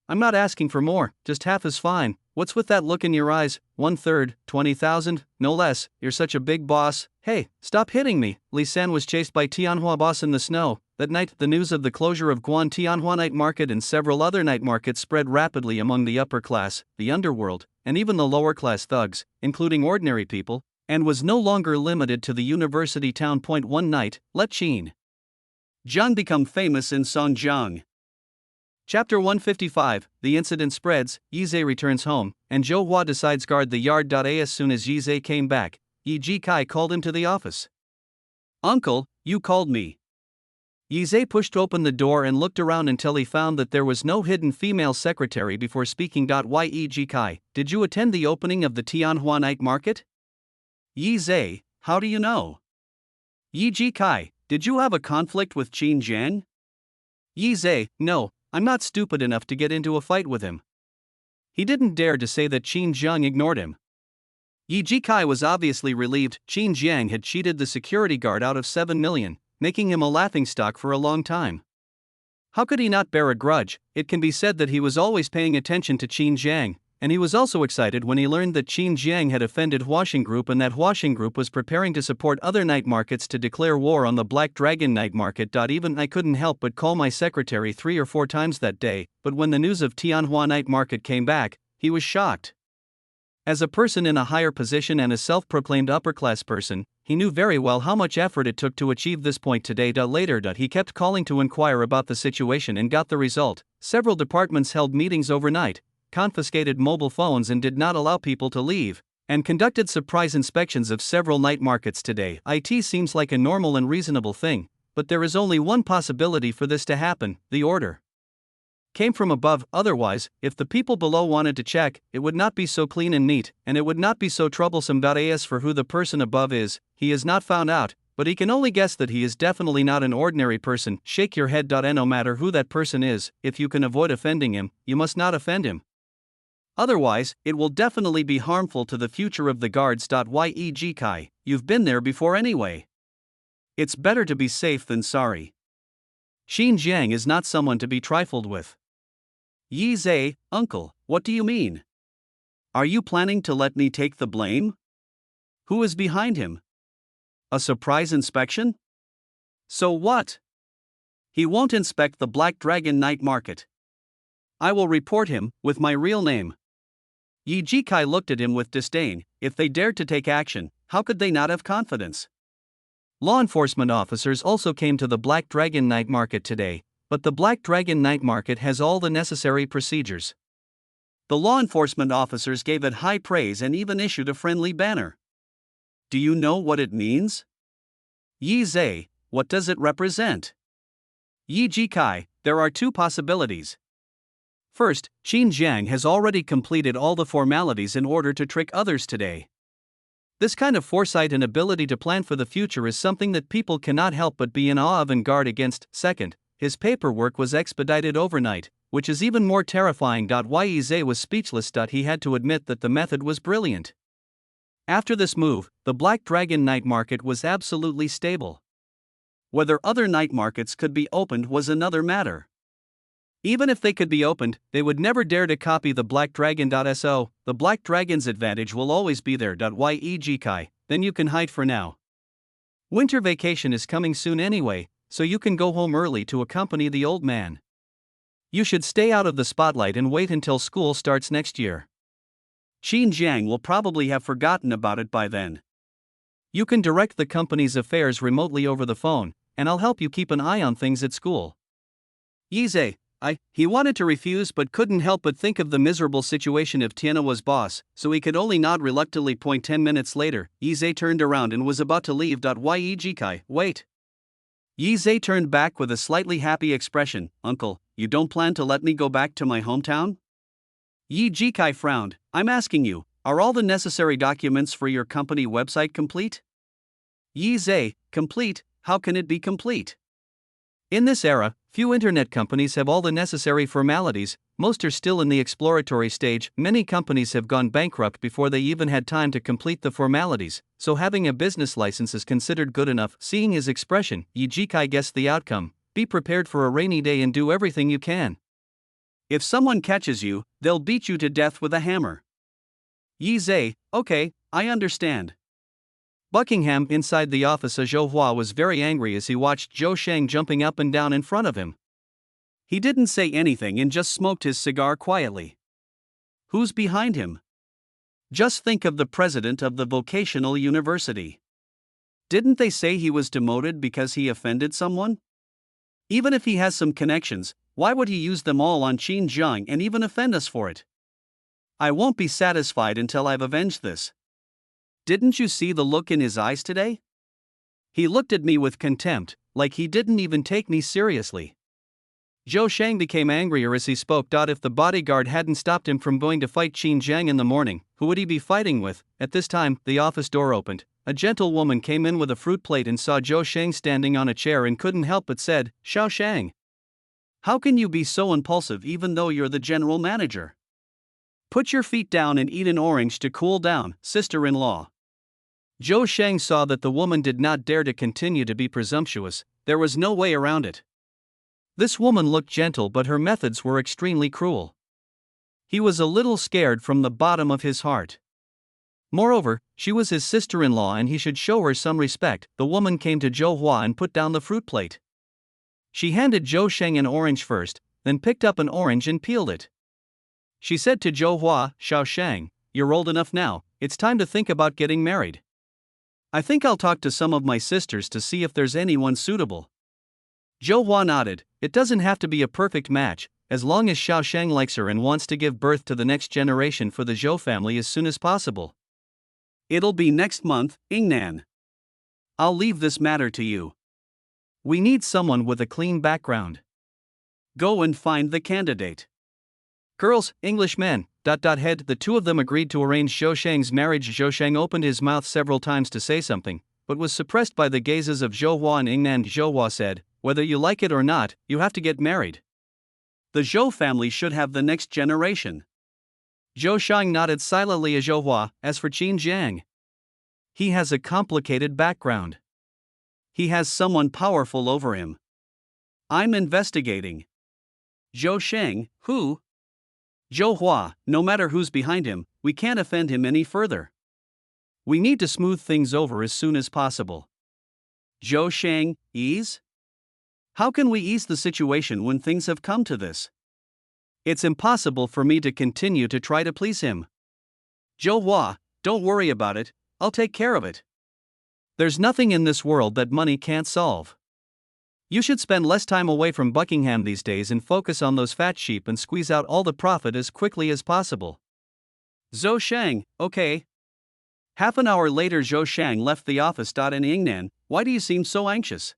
I'm not asking for more, just half is fine. What's with that look in your eyes? 1/3, 20,000, no less. You're such a big boss." "Hey, stop hitting me." Li San was chased by Tianhua boss in the snow. That night, the news of the closure of Guan Tianhua night market and several other night markets spread rapidly among the upper class, the underworld, and even the lower class thugs, including ordinary people, and was no longer limited to the university town. One night, let Qin Zhang become famous in Songjiang. Chapter 155, the incident spreads, Yi returns home, and Zhou Hua decides guard the yard. As soon as Yi came back, Yi Jikai called him to the office. Uncle, you called me. Yi pushed open the door and looked around until he found that there was no hidden female secretary before speaking. Yi Jikai, did you attend the opening of the Tianhua night market? Yi, how do you know? Yi Jikai, did you have a conflict with Qin Jiang? Yi, no, I'm not stupid enough to get into a fight with him. He didn't dare to say that Qin Jiang ignored him. Yi Jikai was obviously relieved. Qin Jiang had cheated the security guard out of 7 million, making him a laughingstock for a long time. How could he not bear a grudge? It can be said that he was always paying attention to Qin Jiang, and he was also excited when he learned that Qin Jiang had offended Huaxing Group and that Huaxing Group was preparing to support other night markets to declare war on the Black Dragon night market. Even I couldn't help but call my secretary 3 or 4 times that day, but when the news of Tianhua night market came back, he was shocked. As a person in a higher position and a self-proclaimed upper-class person, he knew very well how much effort it took to achieve this point today. Later, he kept calling to inquire about the situation and got the result. Several departments held meetings overnight, confiscated mobile phones and did not allow people to leave, and conducted surprise inspections of several night markets today. It seems like a normal and reasonable thing, but there is only one possibility for this to happen: the order came from above. Otherwise, if the people below wanted to check, it would not be so clean and neat, and it would not be so troublesome. As for who the person above is, he is not found out, but he can only guess that he is definitely not an ordinary person. Shake your head. No matter who that person is, if you can avoid offending him, you must not offend him. Otherwise, it will definitely be harmful to the future of the guards. Yi Jikai, you've been there before anyway. It's better to be safe than sorry. Qin Jiang is not someone to be trifled with. Yi, uncle, what do you mean? Are you planning to let me take the blame? Who is behind him? A surprise inspection? So what? He won't inspect the Black Dragon night market. I will report him, with my real name. Yi Jikai looked at him with disdain. If they dared to take action, how could they not have confidence? Law enforcement officers also came to the Black Dragon night market today, but the Black Dragon night market has all the necessary procedures. The law enforcement officers gave it high praise and even issued a friendly banner. Do you know what it means? Yi, what does it represent? Yi Jikai, there are 2 possibilities. First, Qin Jiang has already completed all the formalities in order to trick others today. This kind of foresight and ability to plan for the future is something that people cannot help but be in awe of and guard against. Second, his paperwork was expedited overnight, which is even more terrifying. Yi was speechless. He had to admit that the method was brilliant. After this move, the Black Dragon night market was absolutely stable. Whether other night markets could be opened was another matter. Even if they could be opened, they would never dare to copy the Black Dragon. So, the Black Dragon's advantage will always be there. Yi Jikai, then you can hide for now. Winter vacation is coming soon anyway, so you can go home early to accompany the old man. You should stay out of the spotlight and wait until school starts next year. Qin Jiang will probably have forgotten about it by then. You can direct the company's affairs remotely over the phone, and I'll help you keep an eye on things at school. Yi, he wanted to refuse but couldn't help but think of the miserable situation if Tiana was boss, so he could only nod reluctantly. 10 minutes later, Yi turned around and was about to leave. Yi Jikai, wait. Yi turned back with a slightly happy expression. Uncle, you don't plan to let me go back to my hometown? Yi Jikai frowned. I'm asking you, are all the necessary documents for your company website complete? Yi, complete? How can it be complete? In this era, few internet companies have all the necessary formalities. Most are still in the exploratory stage. Many companies have gone bankrupt before they even had time to complete the formalities, so having a business license is considered good enough. Seeing his expression, Yi Jikai guessed the outcome. Be prepared for a rainy day and do everything you can. If someone catches you, they'll beat you to death with a hammer. Yi, okay, I understand. Buckingham, inside the office of Zhou Hua, was very angry as he watched Zhou Sheng jumping up and down in front of him. He didn't say anything and just smoked his cigar quietly. Who's behind him? Just think of the president of the vocational university. Didn't they say he was demoted because he offended someone? Even if he has some connections, Why would he use them all on Qin Jiang and even offend us for it? I won't be satisfied until I've avenged this. Didn't you see the look in his eyes today? He looked at me with contempt, like he didn't even take me seriously. Zhou Shang became angrier as he spoke. If the bodyguard hadn't stopped him from going to fight Qin Jiang in the morning, who would he be fighting with? At this time, the office door opened. A gentle woman came in with a fruit plate and saw Zhou Shang standing on a chair and couldn't help but said, "Xiao Shang, how can you be so impulsive even though you're the general manager? Put your feet down and eat an orange to cool down, sister-in-law." Zhou Shang saw that the woman did not dare to continue to be presumptuous. There was no way around it. This woman looked gentle, but her methods were extremely cruel. He was a little scared from the bottom of his heart. Moreover, she was his sister-in-law and he should show her some respect. The woman came to Zhou Hua and put down the fruit plate. She handed Zhou Shang an orange first, then picked up an orange and peeled it. She said to Zhou Hua, "Xiao Shang, you're old enough now, it's time to think about getting married. I think I'll talk to some of my sisters to see if there's anyone suitable." Zhou Hua nodded. It doesn't have to be a perfect match, as long as Xiao Shang likes her and wants to give birth to the next generation for the Zhou family as soon as possible. It'll be next month, Yingnan. I'll leave this matter to you. We need someone with a clean background. Go and find the candidate. Girls, English men, head. The two of them agreed to arrange Zhou Shang's marriage. Zhou Shang opened his mouth several times to say something, but was suppressed by the gazes of Zhou Hua and Yingnan. Zhou Hua said, "Whether you like it or not, you have to get married. The Zhou family should have the next generation." Zhou Shang nodded silently at Zhou Hua. As for Qin Jiang, he has a complicated background. He has someone powerful over him. I'm investigating. Zhou Shang, who? Zhou Hua, no matter who's behind him, we can't offend him any further. We need to smooth things over as soon as possible. Zhou Shang, ease? How can we ease the situation when things have come to this? It's impossible for me to continue to try to please him. Zhou Hua, don't worry about it, I'll take care of it. There's nothing in this world that money can't solve. You should spend less time away from Buckingham these days and focus on those fat sheep and squeeze out all the profit as quickly as possible. Zhou Shang, okay. Half an hour later, Zhou Shang left the office. And Yingnan, why do you seem so anxious?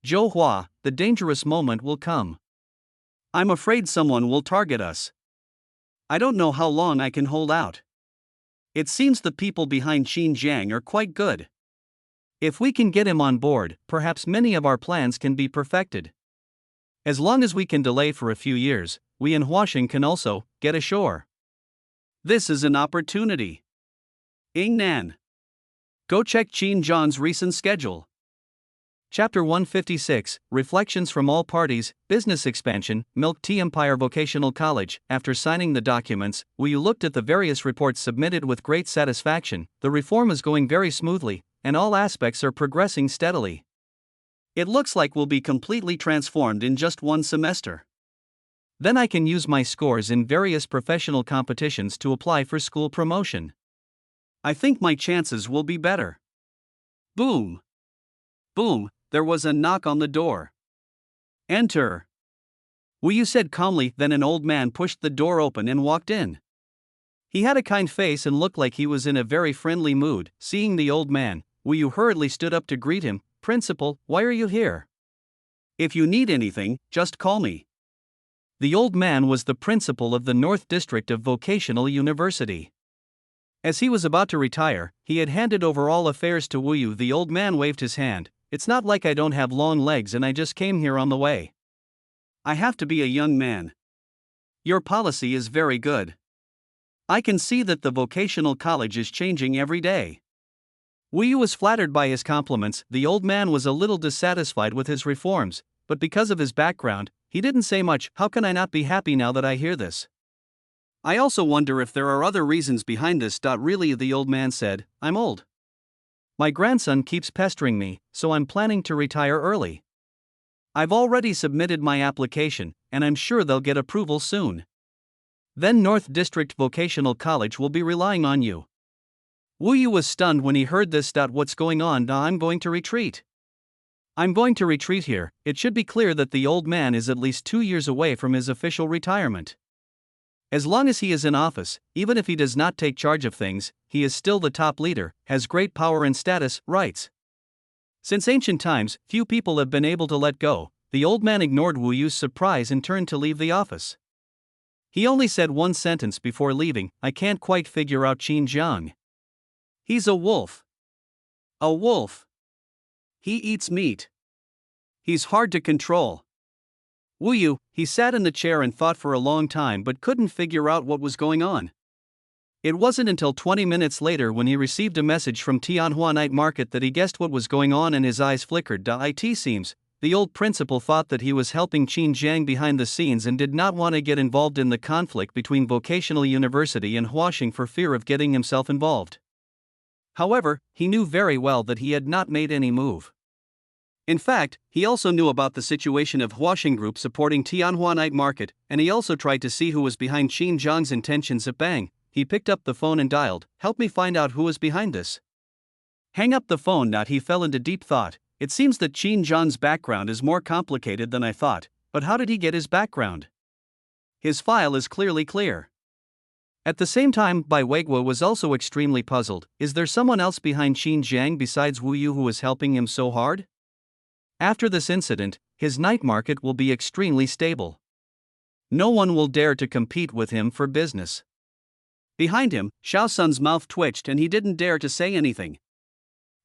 Zhou Hua, the dangerous moment will come. I'm afraid someone will target us. I don't know how long I can hold out. It seems the people behind Qin Jiang are quite good. If we can get him on board, perhaps many of our plans can be perfected. As long as we can delay for a few years, we in Huaxing can also get ashore. This is an opportunity. Yingnan, go check Qin Jiang's recent schedule. Chapter 156, Reflections from All Parties, Business Expansion, Milk Tea Empire Vocational College. After signing the documents, we looked at the various reports submitted with great satisfaction. The reform is going very smoothly, and all aspects are progressing steadily. It looks like we'll be completely transformed in just one semester. Then I can use my scores in various professional competitions to apply for school promotion. I think my chances will be better. Boom! Boom! There was a knock on the door. Enter. Wu Yu said calmly. Then an old man pushed the door open and walked in. He had a kind face and looked like he was in a very friendly mood. Seeing the old man, Wu Yu hurriedly stood up to greet him. "Principal, why are you here? If you need anything, just call me." The old man was the principal of the North District of Vocational University. As he was about to retire, he had handed over all affairs to Wu Yu. The old man waved his hand. "It's not like I don't have long legs and I just came here on the way. I have to be a young man. Your policy is very good. I can see that the vocational college is changing every day." Wu Yu was flattered by his compliments. The old man was a little dissatisfied with his reforms, but because of his background, he didn't say much. "How can I not be happy now that I hear this? I also wonder if there are other reasons behind this." Really, the old man said, "I'm old. My grandson keeps pestering me, so I'm planning to retire early. I've already submitted my application, and I'm sure they'll get approval soon. Then North District Vocational College will be relying on you." Wu Yu was stunned when he heard this. "What's going on? I'm going to retreat. I'm going to retreat here. It should be clear that the old man is at least 2 years away from his official retirement. As long as he is in office, even if he does not take charge of things, he is still the top leader, has great power and status, rights. Since ancient times, few people have been able to let go. The old man ignored Wu Yu's surprise and turned to leave the office. He only said one sentence before leaving: I can't quite figure out Qin Jiang. He's a wolf. A wolf. He eats meat. He's hard to control. Wu Yu, he sat in the chair and thought for a long time but couldn't figure out what was going on. It wasn't until 20 minutes later, when he received a message from Tianhua Night Market, that he guessed what was going on and his eyes flickered. It seems the old principal thought that he was helping Qin Jiang behind the scenes and did not want to get involved in the conflict between Vocational University and Huaxing for fear of getting himself involved. However, he knew very well that he had not made any move. In fact, he also knew about the situation of Huaxing Group supporting Tianhua Night Market, and he also tried to see who was behind Qin Jiang's intentions. At bang, he picked up the phone and dialed, "Help me find out who is behind this." Hang up the phone. He fell into deep thought. It seems that Qin Jiang's background is more complicated than I thought, but how did he get his background? His file is clearly clear. At the same time, Bai Weiguo was also extremely puzzled. Is there someone else behind Qin Jiang besides Wu Yu who is helping him so hard? After this incident, his night market will be extremely stable. No one will dare to compete with him for business. Behind him, Xiao Sun's mouth twitched and he didn't dare to say anything.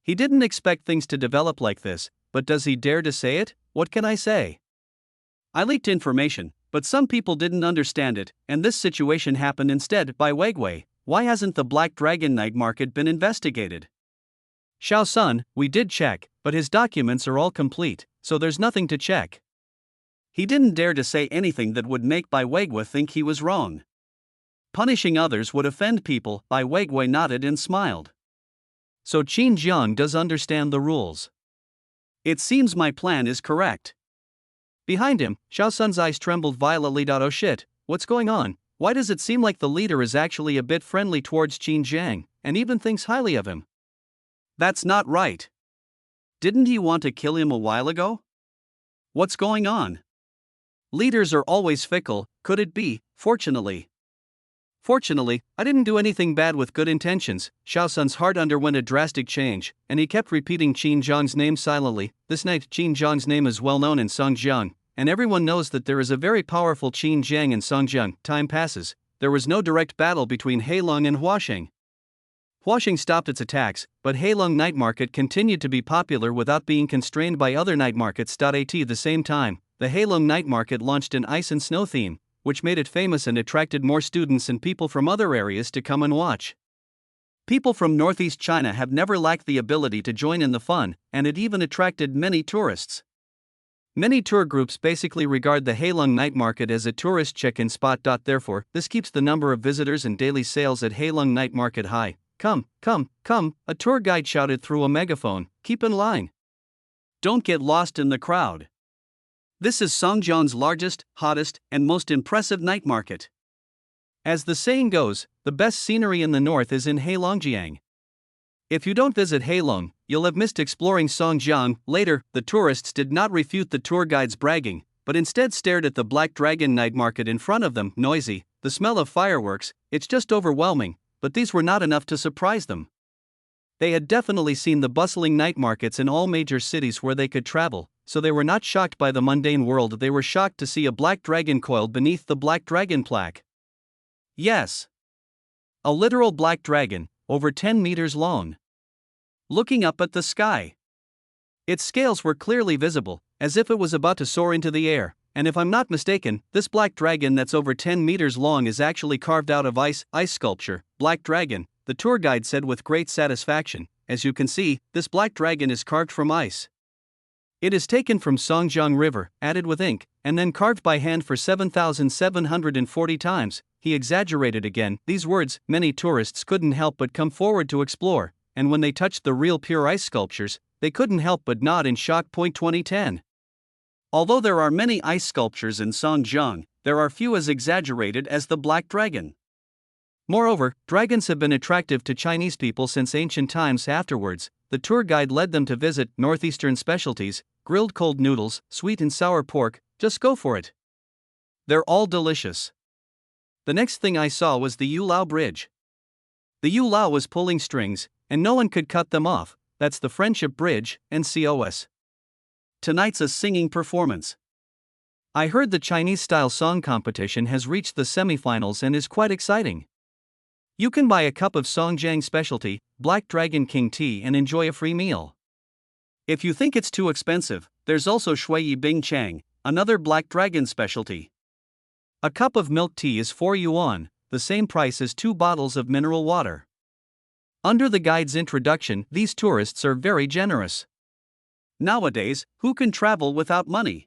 He didn't expect things to develop like this, but does he dare to say it? What can I say? I leaked information, but some people didn't understand it, and this situation happened instead. Bai Weiguo, why hasn't the Black Dragon night market been investigated? Xiao Sun, we did check, but his documents are all complete, so there's nothing to check. He didn't dare to say anything that would make Bai Weiguo think he was wrong. Punishing others would offend people. Bai Weiguo nodded and smiled. So Qin Jiang does understand the rules. It seems my plan is correct. Behind him, Xiao Sun's eyes trembled violently. Oh shit, what's going on? Why does it seem like the leader is actually a bit friendly towards Qin Jiang, and even thinks highly of him? That's not right. Didn't he want to kill him a while ago? What's going on? Leaders are always fickle. Could it be? Fortunately, I didn't do anything bad with good intentions. Xiao Sun's heart underwent a drastic change, and he kept repeating Qin Jiang's name silently. This night, Qin Jiang's name is well known in Songjiang, and everyone knows that there is a very powerful Qin Jiang in Songjiang. Time passes. There was no direct battle between Heilong and Huaxing. Huaxing stopped its attacks, but Heilong night market continued to be popular without being constrained by other night markets. At the same time, the Heilong night market launched an ice and snow theme, which made it famous and attracted more students and people from other areas to come and watch. People from Northeast China have never lacked the ability to join in the fun, and it even attracted many tourists. Many tour groups basically regard the Heilong night market as a tourist check-in spot. Therefore, this keeps the number of visitors and daily sales at Heilong night market high. Come, a tour guide shouted through a megaphone, keep in line. Don't get lost in the crowd. This is Songjiang's largest, hottest, and most impressive night market. As the saying goes, the best scenery in the north is in Heilongjiang. If you don't visit Heilong, you'll have missed exploring Songjiang. Later, the tourists did not refute the tour guide's bragging, but instead stared at the Black Dragon night market in front of them. Noisy, the smell of fireworks, it's just overwhelming, but these were not enough to surprise them. They had definitely seen the bustling night markets in all major cities where they could travel, so they were not shocked by the mundane world. They were shocked to see a black dragon coiled beneath the Black Dragon plaque. Yes. A literal black dragon, over 10 meters long. Looking up at the sky. Its scales were clearly visible, as if it was about to soar into the air, and if I'm not mistaken, this black dragon that's over 10 meters long is actually carved out of ice sculpture. Black dragon, the tour guide said with great satisfaction. As you can see, this black dragon is carved from ice. It is taken from Songjiang River, added with ink, and then carved by hand for 7,740 times. He exaggerated again. These words, many tourists couldn't help but come forward to explore, and when they touched the real pure ice sculptures, they couldn't help but nod in shock. 2010. Although there are many ice sculptures in Songjiang, there are few as exaggerated as the Black Dragon. Moreover, dragons have been attractive to Chinese people since ancient times. Afterwards, the tour guide led them to visit northeastern specialties, grilled cold noodles, sweet and sour pork, just go for it. They're all delicious. The next thing I saw was the Yulao Bridge. The Yulao was pulling strings, and no one could cut them off. That's the Friendship Bridge, and COS. Tonight's a singing performance. I heard the Chinese-style song competition has reached the semifinals and is quite exciting. You can buy a cup of Songjiang specialty, Black Dragon King tea and enjoy a free meal. If you think it's too expensive, there's also Shuiyi Bing Chang, another Black Dragon specialty. A cup of milk tea is 4 yuan, the same price as 2 bottles of mineral water. Under the guide's introduction, these tourists are very generous. Nowadays, who can travel without money?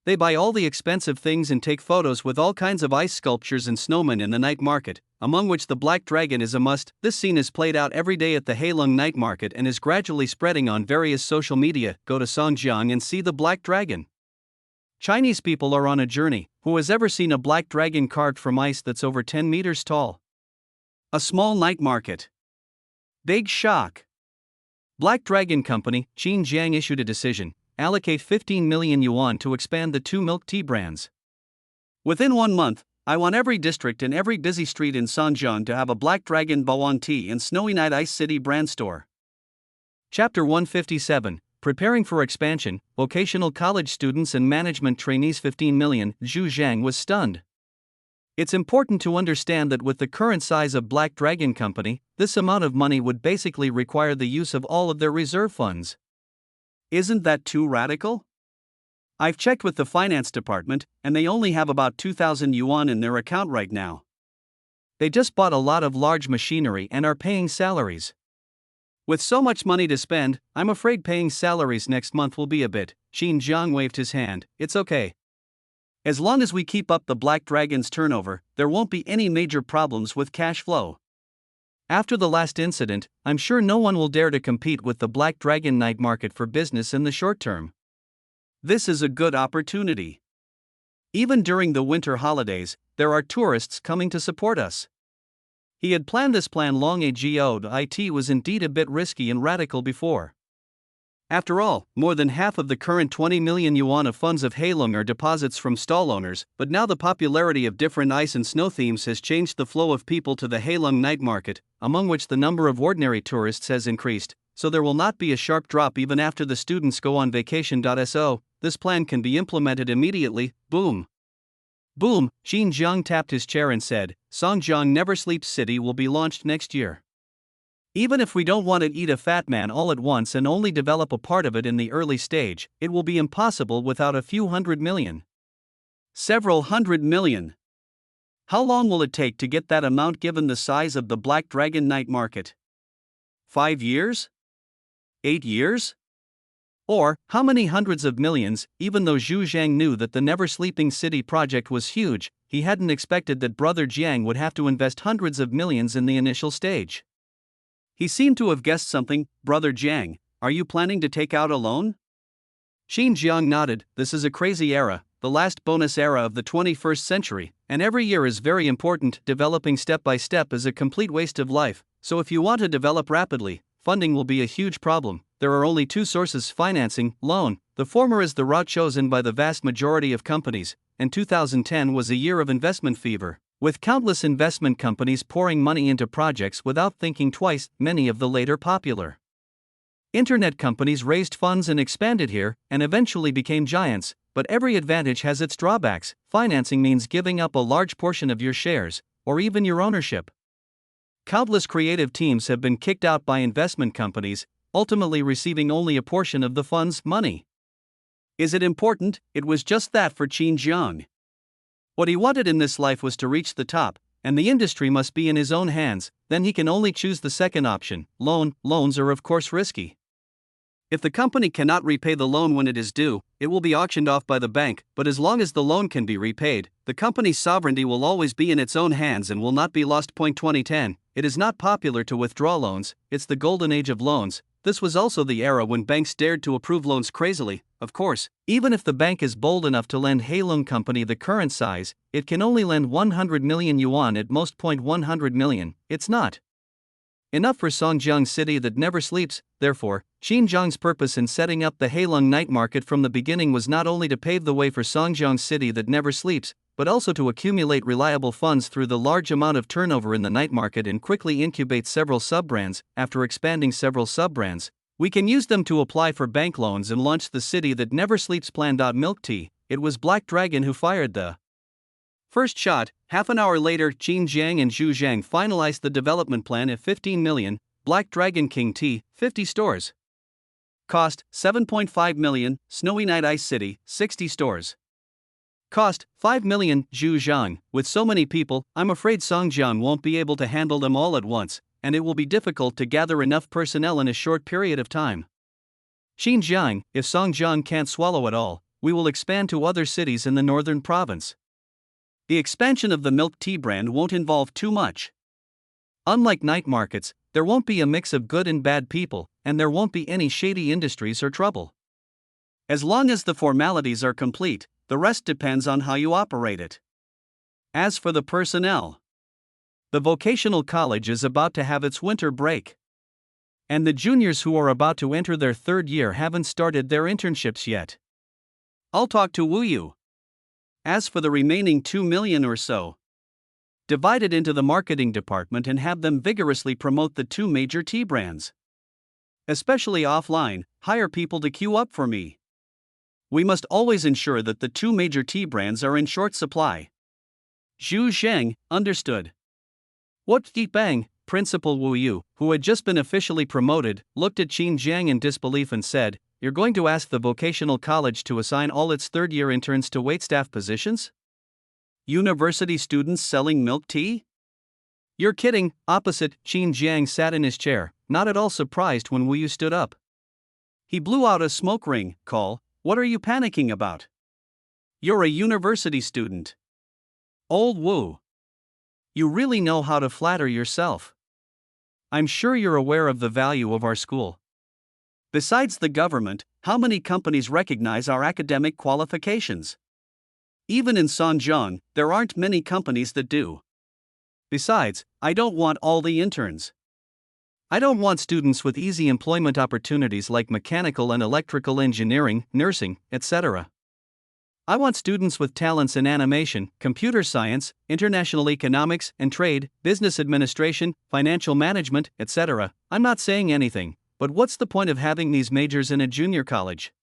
They buy all the expensive things and take photos with all kinds of ice sculptures and snowmen in the night market, among which the Black Dragon is a must. This scene is played out every day at the Heilong night market and is gradually spreading on various social media. Go to Songjiang and see the Black Dragon. Chinese people are on a journey. Who has ever seen a black dragon carved from ice that's over 10 meters tall? A small night market. Big shock. Black Dragon Company, Xinjiang issued a decision, allocate 15 million yuan to expand the 2 milk tea brands. Within 1 month, I want every district and every busy street in Songjiang to have a Black Dragon Baoan Tea and Snowy Night Ice City brand store. Chapter 157, Preparing for Expansion, Vocational College Students and Management Trainees 15 million, Zhu Zhang was stunned. It's important to understand that with the current size of Black Dragon Company, this amount of money would basically require the use of all of their reserve funds. Isn't that too radical? I've checked with the finance department, and they only have about 2,000 yuan in their account right now. They just bought a lot of large machinery and are paying salaries. With so much money to spend, I'm afraid paying salaries next month will be a bit. Xinjiang waved his hand. It's okay. As long as we keep up the Black Dragon's turnover, there won't be any major problems with cash flow. After the last incident, I'm sure no one will dare to compete with the Black Dragon night market for business in the short term. This is a good opportunity. Even during the winter holidays, there are tourists coming to support us. He had planned this plan long ago. It was indeed a bit risky and radical before. After all, more than half of the current 20 million yuan of funds of Heilong are deposits from stall owners, but now the popularity of different ice and snow themes has changed the flow of people to the Heilong night market, among which the number of ordinary tourists has increased, so there will not be a sharp drop even after the students go on vacation. So, this plan can be implemented immediately. Boom. Boom, Xinjiang tapped his chair and said, Songjiang Never Sleeps City will be launched next year. Even if we don't want to eat a fat man all at once and only develop a part of it in the early stage, it will be impossible without a few 100 million. Several 100 million. How long will it take to get that amount given the size of the Black Dragon night market? 5 years? 8 years? Or, how many hundreds of millions? Even though Zhu Zhang knew that the Never Sleeping City project was huge, he hadn't expected that Brother Jiang would have to invest hundreds of millions in the initial stage. He seemed to have guessed something. Brother Jiang, are you planning to take out a loan? Xinjiang nodded. This is a crazy era, the last bonus era of the 21st century, and every year is very important. Developing step by step is a complete waste of life, so if you want to develop rapidly, funding will be a huge problem. There are only 2 sources: financing, loan. The former is the route chosen by the vast majority of companies, and 2010 was a year of investment fever, with countless investment companies pouring money into projects without thinking twice. Many of the later popular internet companies raised funds and expanded here, and eventually became giants, but every advantage has its drawbacks. Financing means giving up a large portion of your shares, or even your ownership. Countless creative teams have been kicked out by investment companies, ultimately receiving only a portion of the fund's money. Is it important? It was just that for Xinjiang. What he wanted in this life was to reach the top, and the industry must be in his own hands. Then he can only choose the second option, loan. Loans are of course risky. If the company cannot repay the loan when it is due, it will be auctioned off by the bank, but as long as the loan can be repaid, the company's sovereignty will always be in its own hands and will not be lost. 2010, it is not popular to withdraw loans, it's the golden age of loans. This was also the era when banks dared to approve loans crazily. Of course, even if the bank is bold enough to lend Heilong Company the current size, it can only lend 100 million yuan at most. 100 million, it's not enough for Songjiang City that never sleeps. Therefore, Xinjiang's purpose in setting up the Heilong night market from the beginning was not only to pave the way for Songjiang City that never sleeps, but also to accumulate reliable funds through the large amount of turnover in the night market and quickly incubate several sub-brands. After expanding several sub-brands, we can use them to apply for bank loans and launch the city that never sleeps plan. Milk tea. It was Black Dragon who fired the first shot. Half an hour later, Qin Jiang and Zhu Zhang finalized the development plan at 15 million, Black Dragon King Tea, 50 stores. Cost, 7.5 million, Snowy Night Ice City, 60 stores. Cost, 5 million, Zhu Zhang. With so many people, I'm afraid Songjiang won't be able to handle them all at once, and it will be difficult to gather enough personnel in a short period of time. Xinjiang, if Songjiang can't swallow it all, we will expand to other cities in the northern province. The expansion of the milk tea brand won't involve too much. Unlike night markets, there won't be a mix of good and bad people, and there won't be any shady industries or trouble. As long as the formalities are complete, the rest depends on how you operate it. As for the personnel, the vocational college is about to have its winter break. And the juniors who are about to enter their third year haven't started their internships yet. I'll talk to Wu Yu. As for the remaining 2 million or so, divide it into the marketing department and have them vigorously promote the 2 major tea brands. Especially offline, hire people to queue up for me. We must always ensure that the 2 major tea brands are in short supply. Zhu Zheng, understood. What Bang, Principal Wu Yu, who had just been officially promoted, looked at Qin Jiang in disbelief and said, "You're going to ask the vocational college to assign all its third-year interns to waitstaff positions? University students selling milk tea? You're kidding." Opposite, Qin Jiang sat in his chair, not at all surprised when Wu Yu stood up. He blew out a smoke ring. "Call, what are you panicking about? You're a university student. Old Wu. You really know how to flatter yourself. I'm sure you're aware of the value of our school. Besides the government, how many companies recognize our academic qualifications? Even in Songjiang, there aren't many companies that do. Besides, I don't want all the interns. I don't want students with easy employment opportunities like mechanical and electrical engineering, nursing, etc. I want students with talents in animation, computer science, international economics and trade, business administration, financial management, etc. I'm not saying anything, but what's the point of having these majors in a junior college?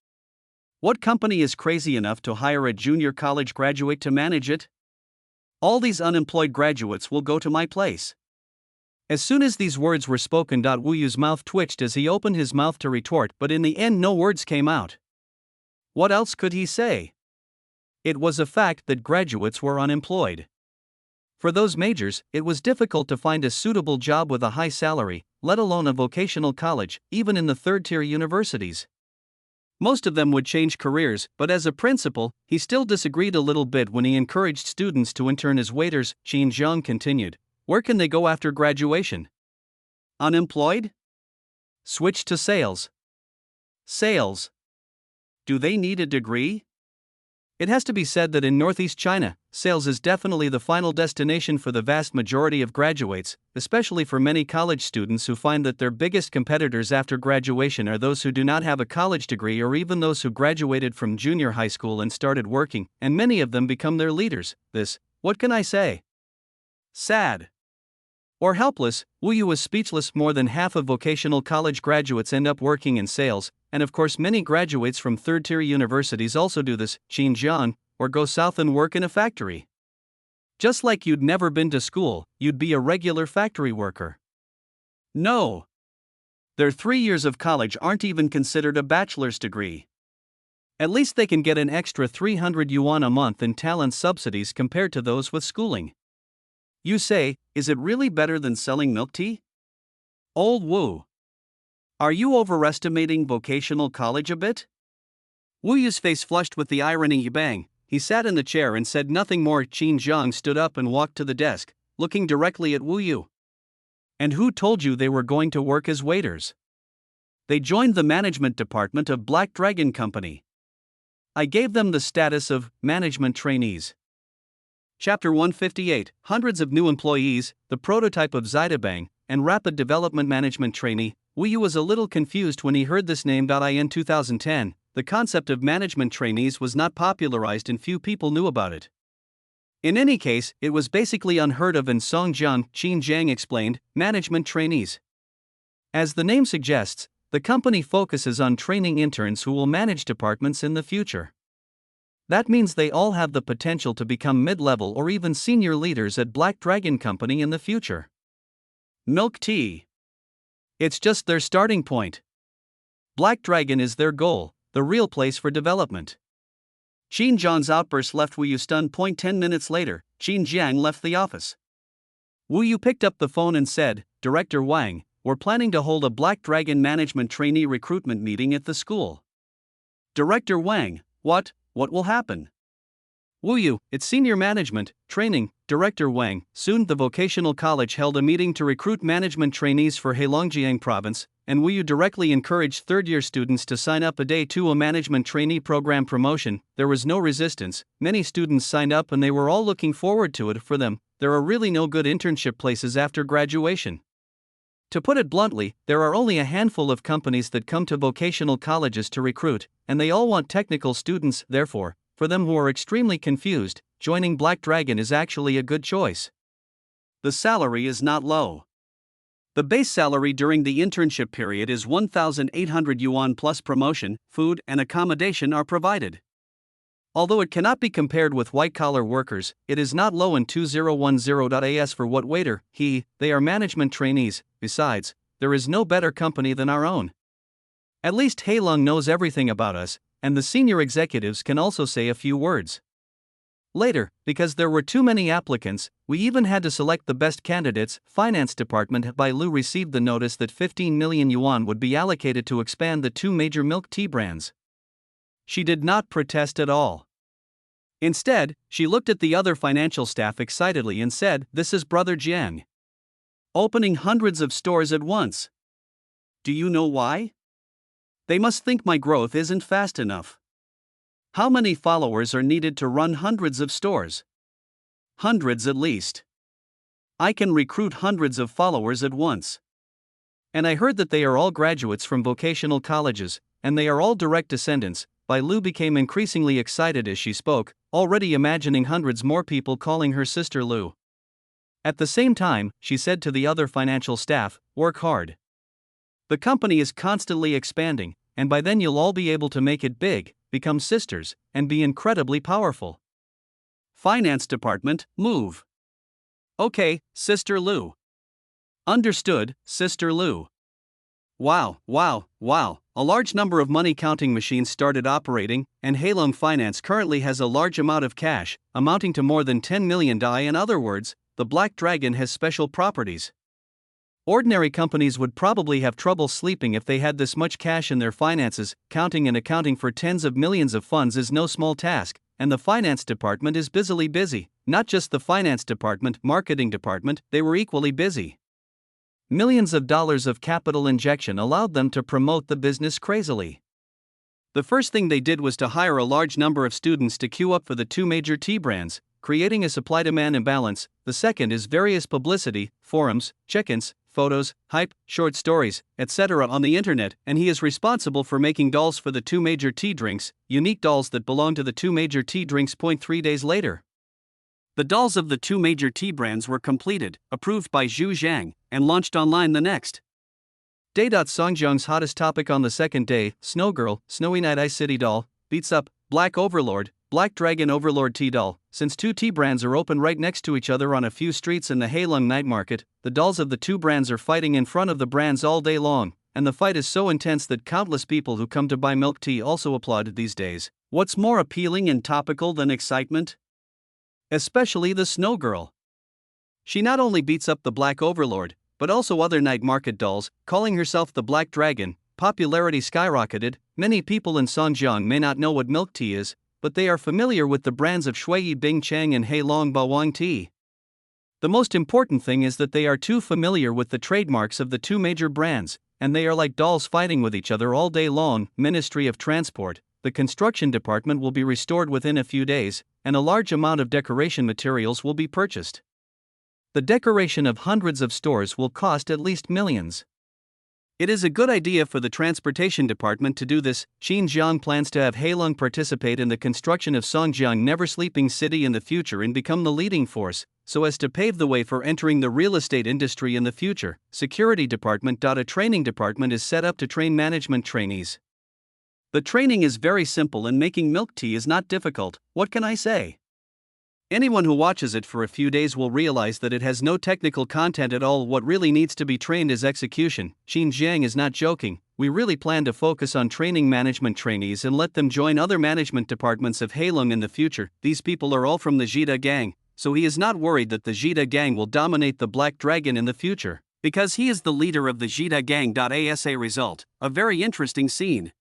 What company is crazy enough to hire a junior college graduate to manage it? All these unemployed graduates will go to my place." As soon as these words were spoken, Wu Yu's mouth twitched as he opened his mouth to retort, but in the end no words came out. What else could he say? It was a fact that graduates were unemployed. For those majors, it was difficult to find a suitable job with a high salary, let alone a vocational college, even in the third-tier universities. Most of them would change careers, but as a principal, he still disagreed a little bit when he encouraged students to intern as waiters. Qin Jiang continued, "Where can they go after graduation? Unemployed? Switch to sales. Sales. Do they need a degree?" It has to be said that in Northeast China, sales is definitely the final destination for the vast majority of graduates, especially for many college students who find that their biggest competitors after graduation are those who do not have a college degree or even those who graduated from junior high school and started working, and many of them become their leaders. This, what can I say? Sad. Or helpless. Wu Yu was speechless. More than half of vocational college graduates end up working in sales, and of course many graduates from third-tier universities also do this, Qin Jiang, or go south and work in a factory. Just like you'd never been to school, you'd be a regular factory worker. No. Their 3 years of college aren't even considered a bachelor's degree. At least they can get an extra 300 yuan a month in talent subsidies compared to those with schooling. You say, is it really better than selling milk tea? Old Wu. Are you overestimating vocational college a bit? Wu Yu's face flushed with the irony. Bang. He sat in the chair and said nothing more. Qin Jiang stood up and walked to the desk, looking directly at Wu Yu. And who told you they were going to work as waiters? They joined the management department of Black Dragon Company. I gave them the status of management trainees. Chapter 158, Hundreds of new employees, the prototype of Zidabang, and Rapid Development Management Trainee. Wu Yu was a little confused when he heard this name. In 2010, the concept of management trainees was not popularized and few people knew about it. In any case, it was basically unheard of, and Songjiang Qin Jiang explained, management trainees. As the name suggests, the company focuses on training interns who will manage departments in the future. That means they all have the potential to become mid-level or even senior leaders at Black Dragon Company in the future. Milk tea. It's just their starting point. Black Dragon is their goal, the real place for development. Qin Jiang's outburst left Wu Yu stunned. 10 minutes later, Qin Jiang left the office. Wu Yu picked up the phone and said, "Director Wang, we're planning to hold a Black Dragon management trainee recruitment meeting at the school." Director Wang, what will happen? Wu Yu, it's senior management training. Director Wang, soon the vocational college held a meeting to recruit management trainees for Heilongjiang province, and Wu Yu directly encouraged third-year students to sign up a day to a management trainee program promotion. There was no resistance, many students signed up and they were all looking forward to it. For them, there are really no good internship places after graduation. To put it bluntly, there are only a handful of companies that come to vocational colleges to recruit, and they all want technical students. Therefore, for them who are extremely confused, joining Black Dragon is actually a good choice. The salary is not low. The base salary during the internship period is 1,800 yuan plus promotion, food and accommodation are provided. Although it cannot be compared with white-collar workers, it is not low in 2010.as for what waiter, they are management trainees. Besides, there is no better company than our own. At least Heilong knows everything about us, and the senior executives can also say a few words. Later, because there were too many applicants, we even had to select the best candidates. Finance Department by Lu received the notice that 15 million yuan would be allocated to expand the two major milk tea brands. She did not protest at all. Instead, she looked at the other financial staff excitedly and said, "This is Brother Jiang. Opening hundreds of stores at once. Do you know why? They must think my growth isn't fast enough. How many followers are needed to run hundreds of stores? Hundreds at least. I can recruit hundreds of followers at once. And I heard that they are all graduates from vocational colleges, and they are all direct descendants." Bai Lu became increasingly excited as she spoke, already imagining hundreds more people calling her sister Lu. At the same time, she said to the other financial staff, "Work hard. The company is constantly expanding, and by then you'll all be able to make it big, become sisters, and be incredibly powerful." Finance Department, move. Okay, Sister Lu. Understood, Sister Lu. Wow. A large number of money counting machines started operating, and Heilong Finance currently has a large amount of cash, amounting to more than 10 million dai. In other words, the Black Dragon has special properties. Ordinary companies would probably have trouble sleeping if they had this much cash in their finances. Counting and accounting for tens of millions of funds is no small task, and the finance department is busy. Not just the finance department, marketing department, they were equally busy. Millions of dollars of capital injection allowed them to promote the business crazily. The first thing they did was to hire a large number of students to queue up for the two major tea brands, creating a supply-demand imbalance. The second is various publicity, forums, check-ins, photos, hype, short stories, etc. on the internet, and he is responsible for making dolls for the two major tea drinks, unique dolls that belong to the two major tea drinks. 3 days later, the dolls of the two major tea brands were completed, approved by Zhu Zhang, and launched online the next day. Songjiang's hottest topic on the second day, Snow Girl, Snowy Night Ice City doll, beats up Black Overlord, Black Dragon Overlord tea doll. Since two tea brands are open right next to each other on a few streets in the Heilong night market, the dolls of the two brands are fighting in front of the brands all day long, and the fight is so intense that countless people who come to buy milk tea also applaud these days. What's more appealing and topical than excitement? Especially the Snow Girl. She not only beats up the Black Overlord, but also other night market dolls, calling herself the Black Dragon. Popularity skyrocketed. Many people in Songjiang may not know what milk tea is, but they are familiar with the brands of Shui Bing Chang and Heilong Bawang Tea. The most important thing is that they are too familiar with the trademarks of the two major brands, and they are like dolls fighting with each other all day long. Ministry of Transport. The construction department will be restored within a few days, and a large amount of decoration materials will be purchased. The decoration of hundreds of stores will cost at least millions. It is a good idea for the transportation department to do this. Xinjiang plans to have Heilong participate in the construction of Songjiang Never Sleeping City in the future and become the leading force, so as to pave the way for entering the real estate industry in the future. Security department. A training department is set up to train management trainees. The training is very simple and making milk tea is not difficult. What can I say? Anyone who watches it for a few days will realize that it has no technical content at all. What really needs to be trained is execution. Xinjiang is not joking. We really plan to focus on training management trainees and let them join other management departments of Heilong in the future. These people are all from the Jida gang, so he is not worried that the Jida gang will dominate the Black Dragon in the future, because he is the leader of the Jida gang. Asa result, a very interesting scene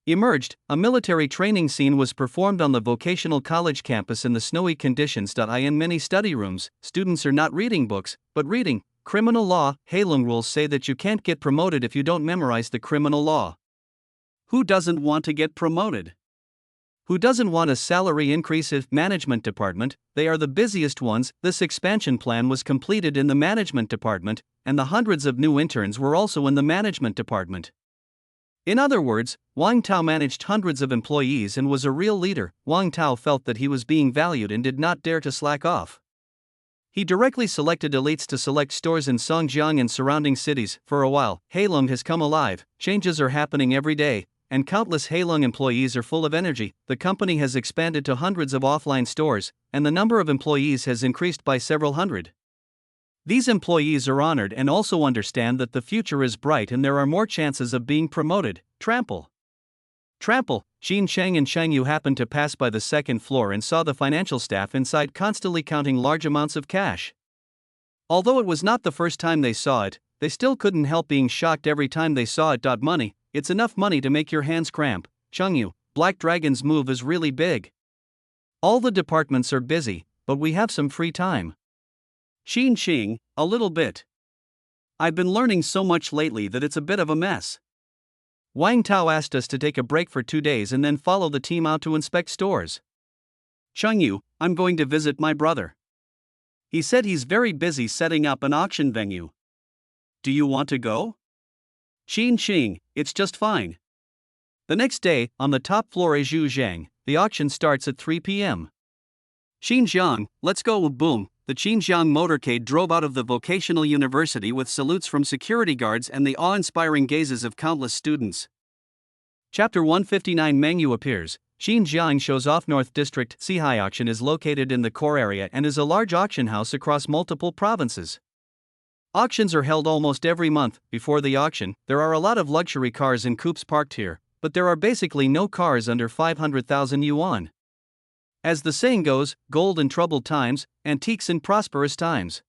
emerged. A military training scene was performed on the vocational college campus in the snowy conditions. In many study rooms, students are not reading books, but reading criminal law. Heilong rules say that you can't get promoted if you don't memorize the criminal law. Who doesn't want to get promoted? Who doesn't want a salary increase? If management department, they are the busiest ones. This expansion plan was completed in the management department, and the hundreds of new interns were also in the management department. In other words, Wang Tao managed hundreds of employees and was a real leader. Wang Tao felt that he was being valued and did not dare to slack off. He directly selected elites to select stores in Songjiang and surrounding cities. For a while, Heilong has come alive. Changes are happening every day, and countless Heilong employees are full of energy. The company has expanded to hundreds of offline stores, and the number of employees has increased by several hundred. These employees are honored and also understand that the future is bright and there are more chances of being promoted. Trample. Xin Cheng and Cheng Yu happened to pass by the second floor and saw the financial staff inside constantly counting large amounts of cash. Although it was not the first time they saw it, they still couldn't help being shocked every time they saw it. Money, it's enough money to make your hands cramp. Cheng Yu, Black Dragon's move is really big. All the departments are busy, but we have some free time. Xin Cheng, a little bit. I've been learning so much lately that it's a bit of a mess. Wang Tao asked us to take a break for 2 days and then follow the team out to inspect stores. Cheng Yu, I'm going to visit my brother. He said he's very busy setting up an auction venue. Do you want to go? Xin Cheng, it's just fine. The next day, on the top floor of Zhujiang, the auction starts at 3 p.m. Xinjiang, let's go. Boom. The Xinjiang motorcade drove out of the vocational university with salutes from security guards and the awe-inspiring gazes of countless students. Chapter 159 Mengyu appears. Xinjiang shows off North District. Sihai Auction is located in the core area and is a large auction house across multiple provinces. Auctions are held almost every month. Before the auction, there are a lot of luxury cars and coupes parked here, but there are basically no cars under 500,000 yuan. As the saying goes, gold in troubled times, antiques in prosperous times.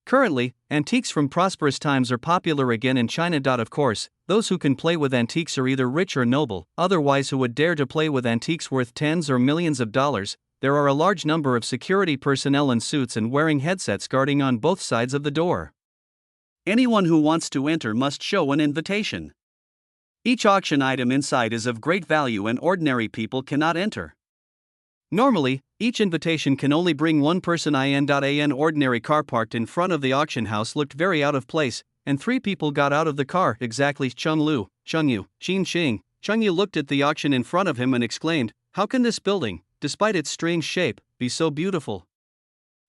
Currently, antiques from prosperous times are popular again in China. Of course, those who can play with antiques are either rich or noble, otherwise who would dare to play with antiques worth tens or millions of dollars? There are a large number of security personnel in suits and wearing headsets guarding on both sides of the door. Anyone who wants to enter must show an invitation. Each auction item inside is of great value and ordinary people cannot enter. Normally, each invitation can only bring one person. An ordinary car parked in front of the auction house looked very out of place, and 3 people got out of the car. Exactly. Cheng Yu, Xin Cheng. Cheng Yu looked at the auction in front of him and exclaimed, "How can this building, despite its strange shape, be so beautiful?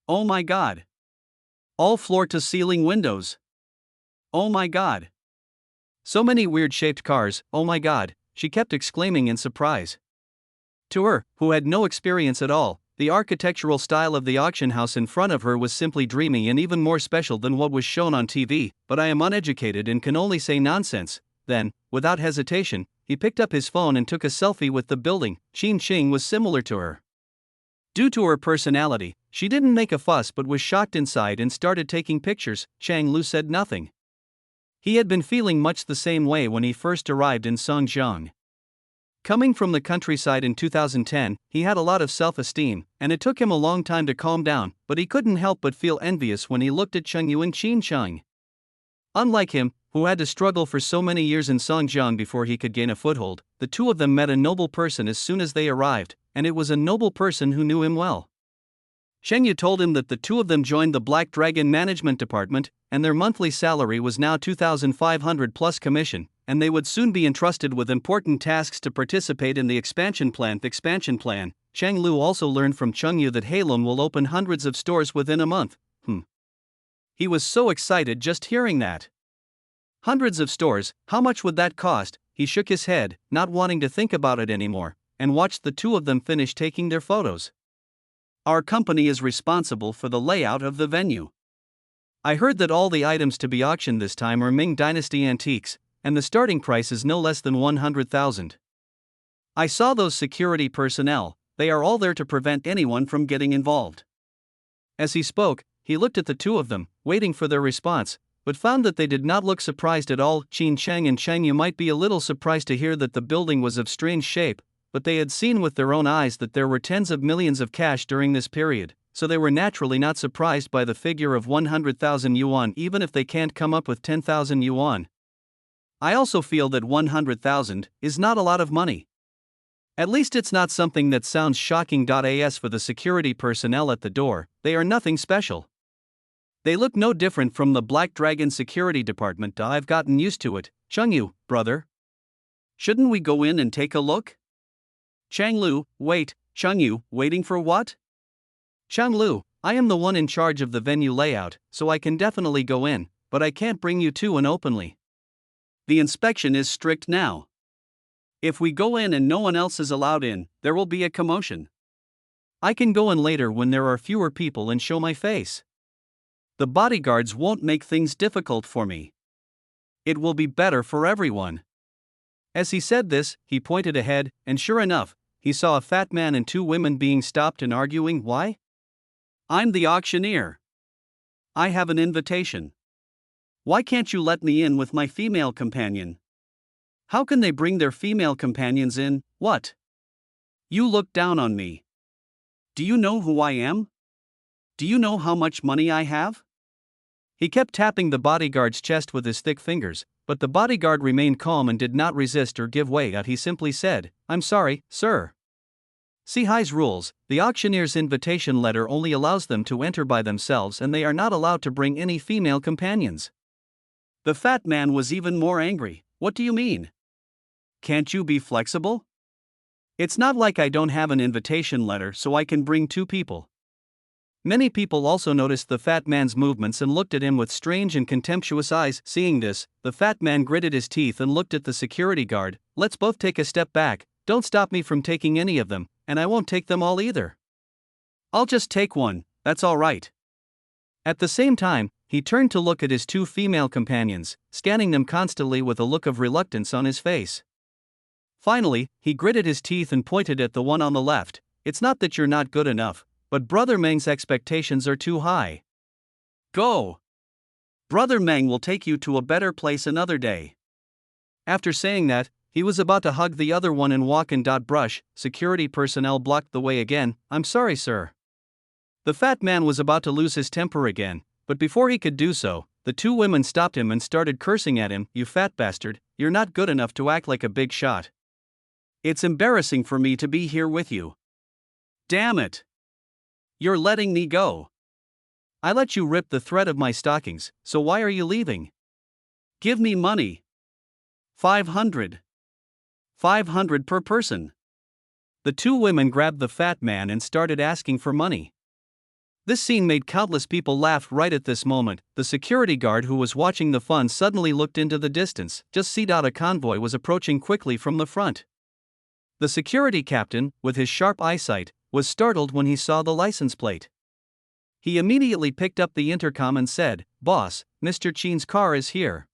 Oh my god! All floor-to-ceiling windows. Oh my god! So many weird-shaped cars, oh my god," she kept exclaiming in surprise. To her, who had no experience at all, the architectural style of the auction house in front of her was simply dreamy and even more special than what was shown on TV. But I am uneducated and can only say nonsense. Then, without hesitation, he picked up his phone and took a selfie with the building. Xin Cheng was similar to her. Due to her personality, she didn't make a fuss but was shocked inside and started taking pictures. Chang Lu said nothing. He had been feeling much the same way when he first arrived in Songjiang. Coming from the countryside in 2010, he had a lot of self-esteem, and it took him a long time to calm down, but he couldn't help but feel envious when he looked at Cheng Yu and Xin Cheng. Unlike him, who had to struggle for so many years in Songjiang before he could gain a foothold, the two of them met a noble person as soon as they arrived, and it was a noble person who knew him well. Sheng Yu told him that the two of them joined the Black Dragon Management Department, and their monthly salary was now 2,500 plus commission, and they would soon be entrusted with important tasks to participate in the expansion plan. Cheng Lu also learned from Cheng Yu that Halong will open hundreds of stores within a month. He was so excited just hearing that. Hundreds of stores, how much would that cost? He shook his head, not wanting to think about it anymore, and watched the two of them finish taking their photos. Our company is responsible for the layout of the venue. I heard that all the items to be auctioned this time are Ming Dynasty antiques, and the starting price is no less than 100,000. I saw those security personnel, they are all there to prevent anyone from getting involved. As he spoke, he looked at the two of them, waiting for their response, but found that they did not look surprised at all. Qin Cheng and Cheng Yu might be a little surprised to hear that the building was of strange shape, but they had seen with their own eyes that there were tens of millions of cash during this period, so they were naturally not surprised by the figure of 100,000 yuan even if they can't come up with 10,000 yuan. I also feel that 100,000 is not a lot of money. At least it's not something that sounds shocking. As for the security personnel at the door, they are nothing special. They look no different from the Black Dragon Security Department. I've gotten used to it. Cheng Yu, brother. Shouldn't we go in and take a look? Cheng Lu, wait. Cheng Yu, waiting for what? Cheng Lu, I am the one in charge of the venue layout, so I can definitely go in, but I can't bring you two in openly. The inspection is strict now. If we go in and no one else is allowed in, there will be a commotion. I can go in later when there are fewer people and show my face. The bodyguards won't make things difficult for me. It will be better for everyone. As he said this, he pointed ahead, and sure enough, he saw a fat man and two women being stopped and arguing. Why? I'm the auctioneer. I have an invitation. Why can't you let me in with my female companion? How can they bring their female companions in? What? You look down on me. Do you know who I am? Do you know how much money I have? He kept tapping the bodyguard's chest with his thick fingers, but the bodyguard remained calm and did not resist or give way. He simply said, I'm sorry, sir. See Hai's rules, the auctioneer's invitation letter only allows them to enter by themselves and they are not allowed to bring any female companions. The fat man was even more angry. What do you mean? Can't you be flexible? It's not like I don't have an invitation letter so I can bring two people. Many people also noticed the fat man's movements and looked at him with strange and contemptuous eyes. Seeing this, the fat man gritted his teeth and looked at the security guard. Let's both take a step back, don't stop me from taking any of them, and I won't take them all either. I'll just take one, that's all right. At the same time, he turned to look at his two female companions, scanning them constantly with a look of reluctance on his face. Finally, he gritted his teeth and pointed at the one on the left. It's not that you're not good enough, but Brother Meng's expectations are too high. Go! Brother Meng will take you to a better place another day. After saying that, he was about to hug the other one and walk in. Brush, security personnel blocked the way again. I'm sorry, sir. The fat man was about to lose his temper again, but before he could do so, the two women stopped him and started cursing at him. You fat bastard, you're not good enough to act like a big shot. It's embarrassing for me to be here with you. Damn it! You're letting me go. I let you rip the thread of my stockings, so why are you leaving? Give me money. 500. 500 per person. The two women grabbed the fat man and started asking for money. This scene made countless people laugh. Right at this moment, the security guard who was watching the fun suddenly looked into the distance. Just see a convoy was approaching quickly from the front. The security captain, with his sharp eyesight, was startled when he saw the license plate. He immediately picked up the intercom and said, Boss, Mr. Qin's car is here.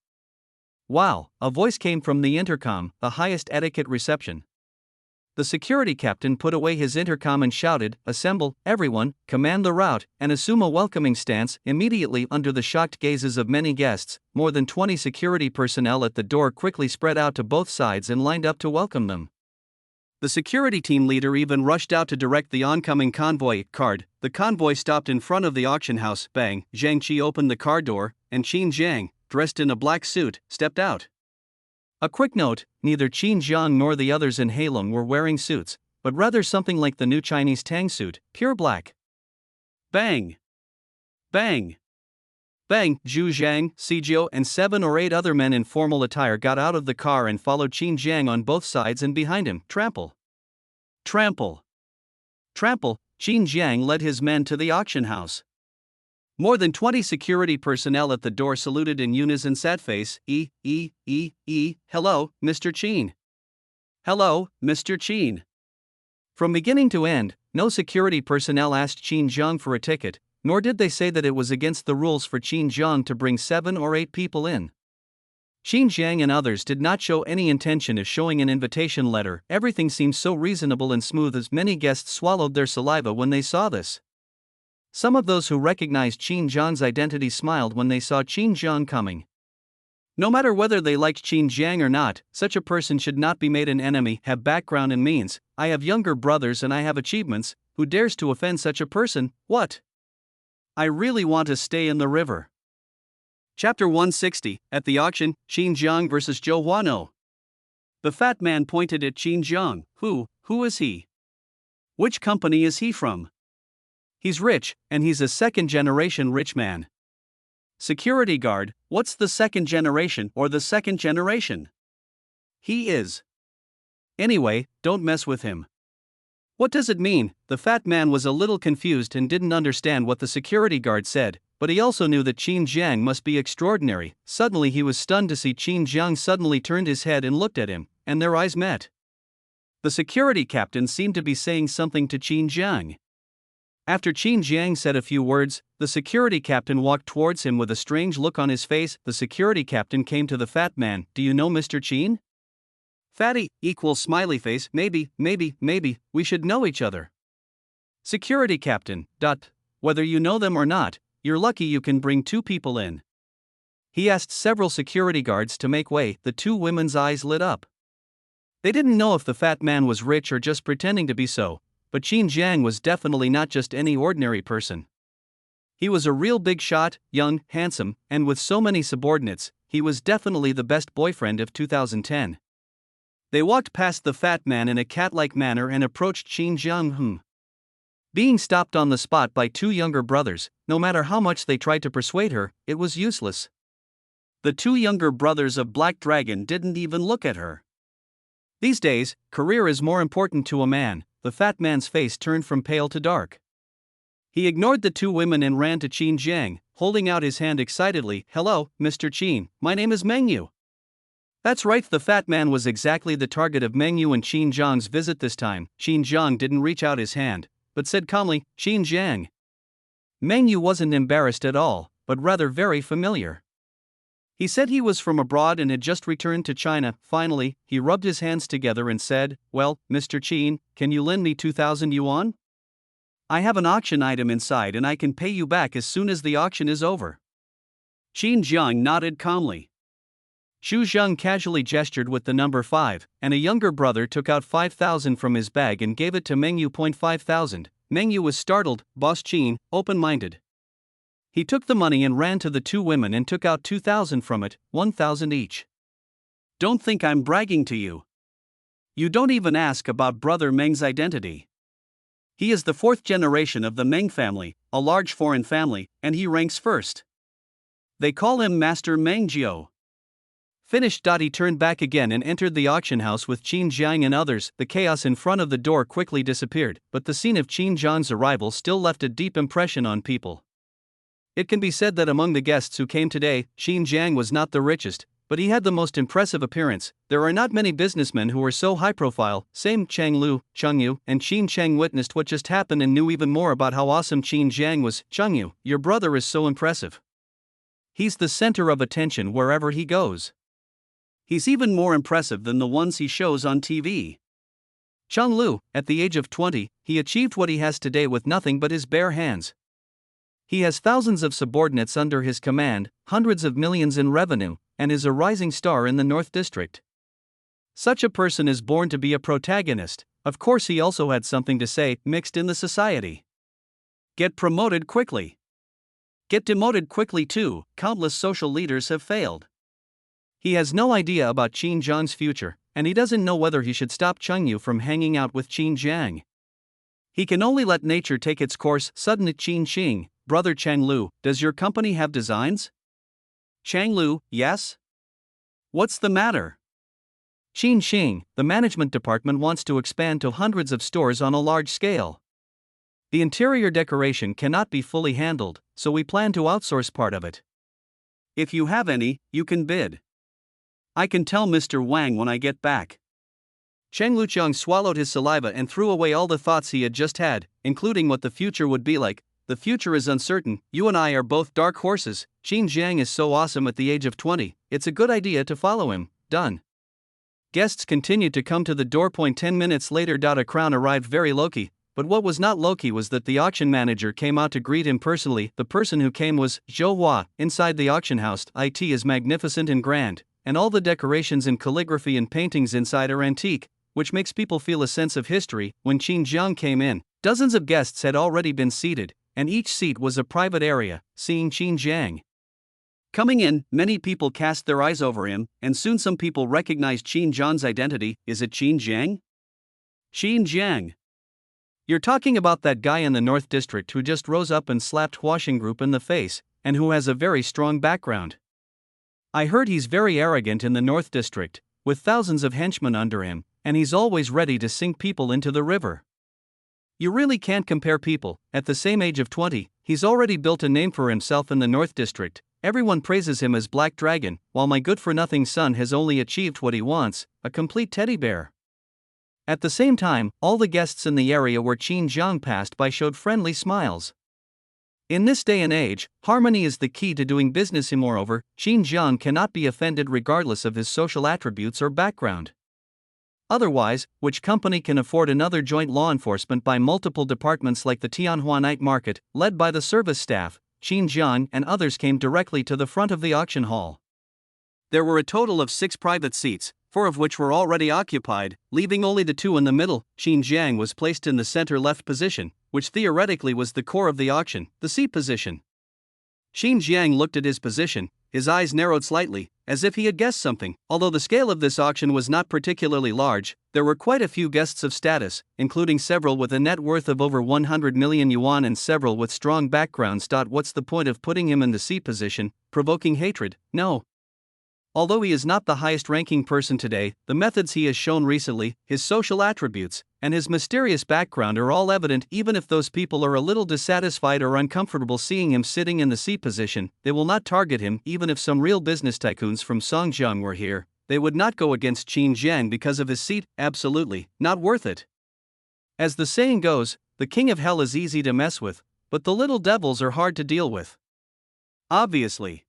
Wow, a voice came from the intercom, the highest etiquette reception. The security captain put away his intercom and shouted, Assemble, everyone, command the route, and assume a welcoming stance. Immediately under the shocked gazes of many guests, more than 20 security personnel at the door quickly spread out to both sides and lined up to welcome them. The security team leader even rushed out to direct the oncoming convoy. The convoy stopped in front of the auction house. Bang! Zhang Qi opened the car door, and Qin Zhang, dressed in a black suit, stepped out. A quick note, neither Qin Zhang nor the others in Halong were wearing suits, but rather something like the new Chinese Tang suit, pure black. Bang! Bang! Bang! Zhu Zhang, Sijio, and 7 or 8 other men in formal attire got out of the car and followed Qin Jiang on both sides and behind him. Trample! Trample! Trample! Qin Jiang led his men to the auction house. More than 20 security personnel at the door saluted in unison. Sad face. Hello, Mr. Qin. Hello, Mr. Qin. From beginning to end, no security personnel asked Qin Jiang for a ticket, nor did they say that it was against the rules for Qin Jiang to bring 7 or 8 people in. Qin Jiang and others did not show any intention of showing an invitation letter. Everything seemed so reasonable and smooth as many guests swallowed their saliva when they saw this. Some of those who recognized Qin Jiang's identity smiled when they saw Qin Jiang coming. No matter whether they liked Qin Jiang or not, such a person should not be made an enemy. Have background and means. I have younger brothers and I have achievements. Who dares to offend such a person? What? I really want to stay in the river. Chapter 160. At the auction, Qin Jiang vs. Zhou Huano. The fat man pointed at Qin Jiang. Who is he? Which company is he from? He's rich, and he's a second-generation rich man. Security guard, what's the second generation or the second generation? He is. Anyway, don't mess with him. What does it mean? The fat man was a little confused and didn't understand what the security guard said, but he also knew that Qin Jiang must be extraordinary. Suddenly he was stunned to see Qin Jiang suddenly turned his head and looked at him, and their eyes met. The security captain seemed to be saying something to Qin Jiang. After Qin Jiang said a few words, the security captain walked towards him with a strange look on his face. The security captain came to the fat man. Do you know Mr. Qin? Fatty, equals smiley face. Maybe, we should know each other. Security captain, whether you know them or not, you're lucky you can bring 2 people in. He asked several security guards to make way. The 2 women's eyes lit up. They didn't know if the fat man was rich or just pretending to be so. But Qin Jiang was definitely not just any ordinary person. He was a real big shot, young, handsome, and with so many subordinates, he was definitely the best boyfriend of 2010. They walked past the fat man in a cat-like manner and approached Qin Jiang. Being stopped on the spot by 2 younger brothers, no matter how much they tried to persuade her, it was useless. The 2 younger brothers of Black Dragon didn't even look at her. These days, career is more important to a man. The fat man's face turned from pale to dark. He ignored the 2 women and ran to Qin Jiang, holding out his hand excitedly. Hello, Mr. Qin, my name is Meng Yu. That's right, the fat man was exactly the target of Meng Yu and Qin Jiang's visit this time. Qin Jiang didn't reach out his hand, but said calmly, Qin Jiang. Meng Yu wasn't embarrassed at all, but rather very familiar. He said he was from abroad and had just returned to China. Finally, he rubbed his hands together and said, Well, Mr. Qin, can you lend me 2,000 yuan? I have an auction item inside and I can pay you back as soon as the auction is over. Qin Jiang nodded calmly. Xu Zheng casually gestured with the number 5, and a younger brother took out 5,000 from his bag and gave it to Meng Yu. 5,000. Meng Yu was startled. Boss Qin, open-minded. He took the money and ran to the 2 women and took out 2,000 from it, 1,000 each. Don't think I'm bragging to you. You don't even ask about brother Meng's identity. He is the 4th generation of the Meng family, a large foreign family, and he ranks first. They call him Master Meng Jiao. Finished. He turned back again and entered the auction house with Qin Jiang and others. The chaos in front of the door quickly disappeared, but the scene of Qin Jiang's arrival still left a deep impression on people. It can be said that among the guests who came today, Qin Jiang was not the richest, but he had the most impressive appearance. There are not many businessmen who are so high profile. Same Chang Lu, Cheng Yu, and Qin Cheng witnessed what just happened and knew even more about how awesome Qin Jiang was. Cheng Yu, your brother is so impressive. He's the center of attention wherever he goes. He's even more impressive than the ones he shows on TV. Cheng Lu, at the age of 20, he achieved what he has today with nothing but his bare hands. He has thousands of subordinates under his command, hundreds of millions in revenue, and is a rising star in the North District. Such a person is born to be a protagonist. Of course, he also had something to say, mixed in the society. Get promoted quickly. Get demoted quickly too. Countless social leaders have failed. He has no idea about Qin Jiang's future, and he doesn't know whether he should stop Cheng Yu from hanging out with Qin Jiang. He can only let nature take its course. Sudden Qin Xing, brother Chang Lu, does your company have designs? Chang Lu, yes? What's the matter? Qin Xing, the management department wants to expand to hundreds of stores on a large scale. The interior decoration cannot be fully handled, so we plan to outsource part of it. If you have any, you can bid. I can tell Mr. Wang when I get back. Cheng Luqiang swallowed his saliva and threw away all the thoughts he had just had, including what the future would be like. The future is uncertain. You and I are both dark horses. Qin Jiang is so awesome at the age of 20, it's a good idea to follow him. Done. Guests continued to come to the door. 10 minutes later, a crown arrived. Very Loki, but what was not Loki was that the auction manager came out to greet him personally. The person who came was Zhou Hua. Inside the auction house, it is magnificent and grand, and all the decorations and calligraphy and paintings inside are antique, which makes people feel a sense of history. When Qin Jiang came in, dozens of guests had already been seated, and each seat was a private area. Seeing Qin Jiang coming in, many people cast their eyes over him, and soon some people recognized Qin Jiang's identity. Is it Qin Jiang? Qin Jiang. You're talking about that guy in the North District who just rose up and slapped Huaxing Group in the face, and who has a very strong background. I heard he's very arrogant in the North District, with thousands of henchmen under him, and he's always ready to sink people into the river. You really can't compare people. At the same age of 20, he's already built a name for himself in the North District. Everyone praises him as Black Dragon, while my good-for-nothing son has only achieved what he wants, a complete teddy bear. At the same time, all the guests in the area where Qin Jiang passed by showed friendly smiles. In this day and age, harmony is the key to doing business. Moreover, Qin Jiang cannot be offended regardless of his social attributes or background. Otherwise, which company can afford another joint law enforcement by multiple departments like the Tianhua Night Market, led by the service staff? Qin Jiang and others came directly to the front of the auction hall. There were a total of 6 private seats, 4 of which were already occupied, leaving only the 2 in the middle. Qin Jiang was placed in the center-left position, which theoretically was the core of the auction, the seat position. Qin Jiang looked at his position, his eyes narrowed slightly, as if he had guessed something. Although the scale of this auction was not particularly large, there were quite a few guests of status, including several with a net worth of over 100 million yuan and several with strong backgrounds. What's the point of putting him in the seat position? Provoking hatred? No. Although he is not the highest-ranking person today, the methods he has shown recently, his social attributes, and his mysterious background are all evident. Even if those people are a little dissatisfied or uncomfortable seeing him sitting in the seat position, they will not target him. Even if some real business tycoons from Songjiang were here, they would not go against Qin Jiang because of his seat. Absolutely, not worth it. As the saying goes, the king of hell is easy to mess with, but the little devils are hard to deal with. Obviously.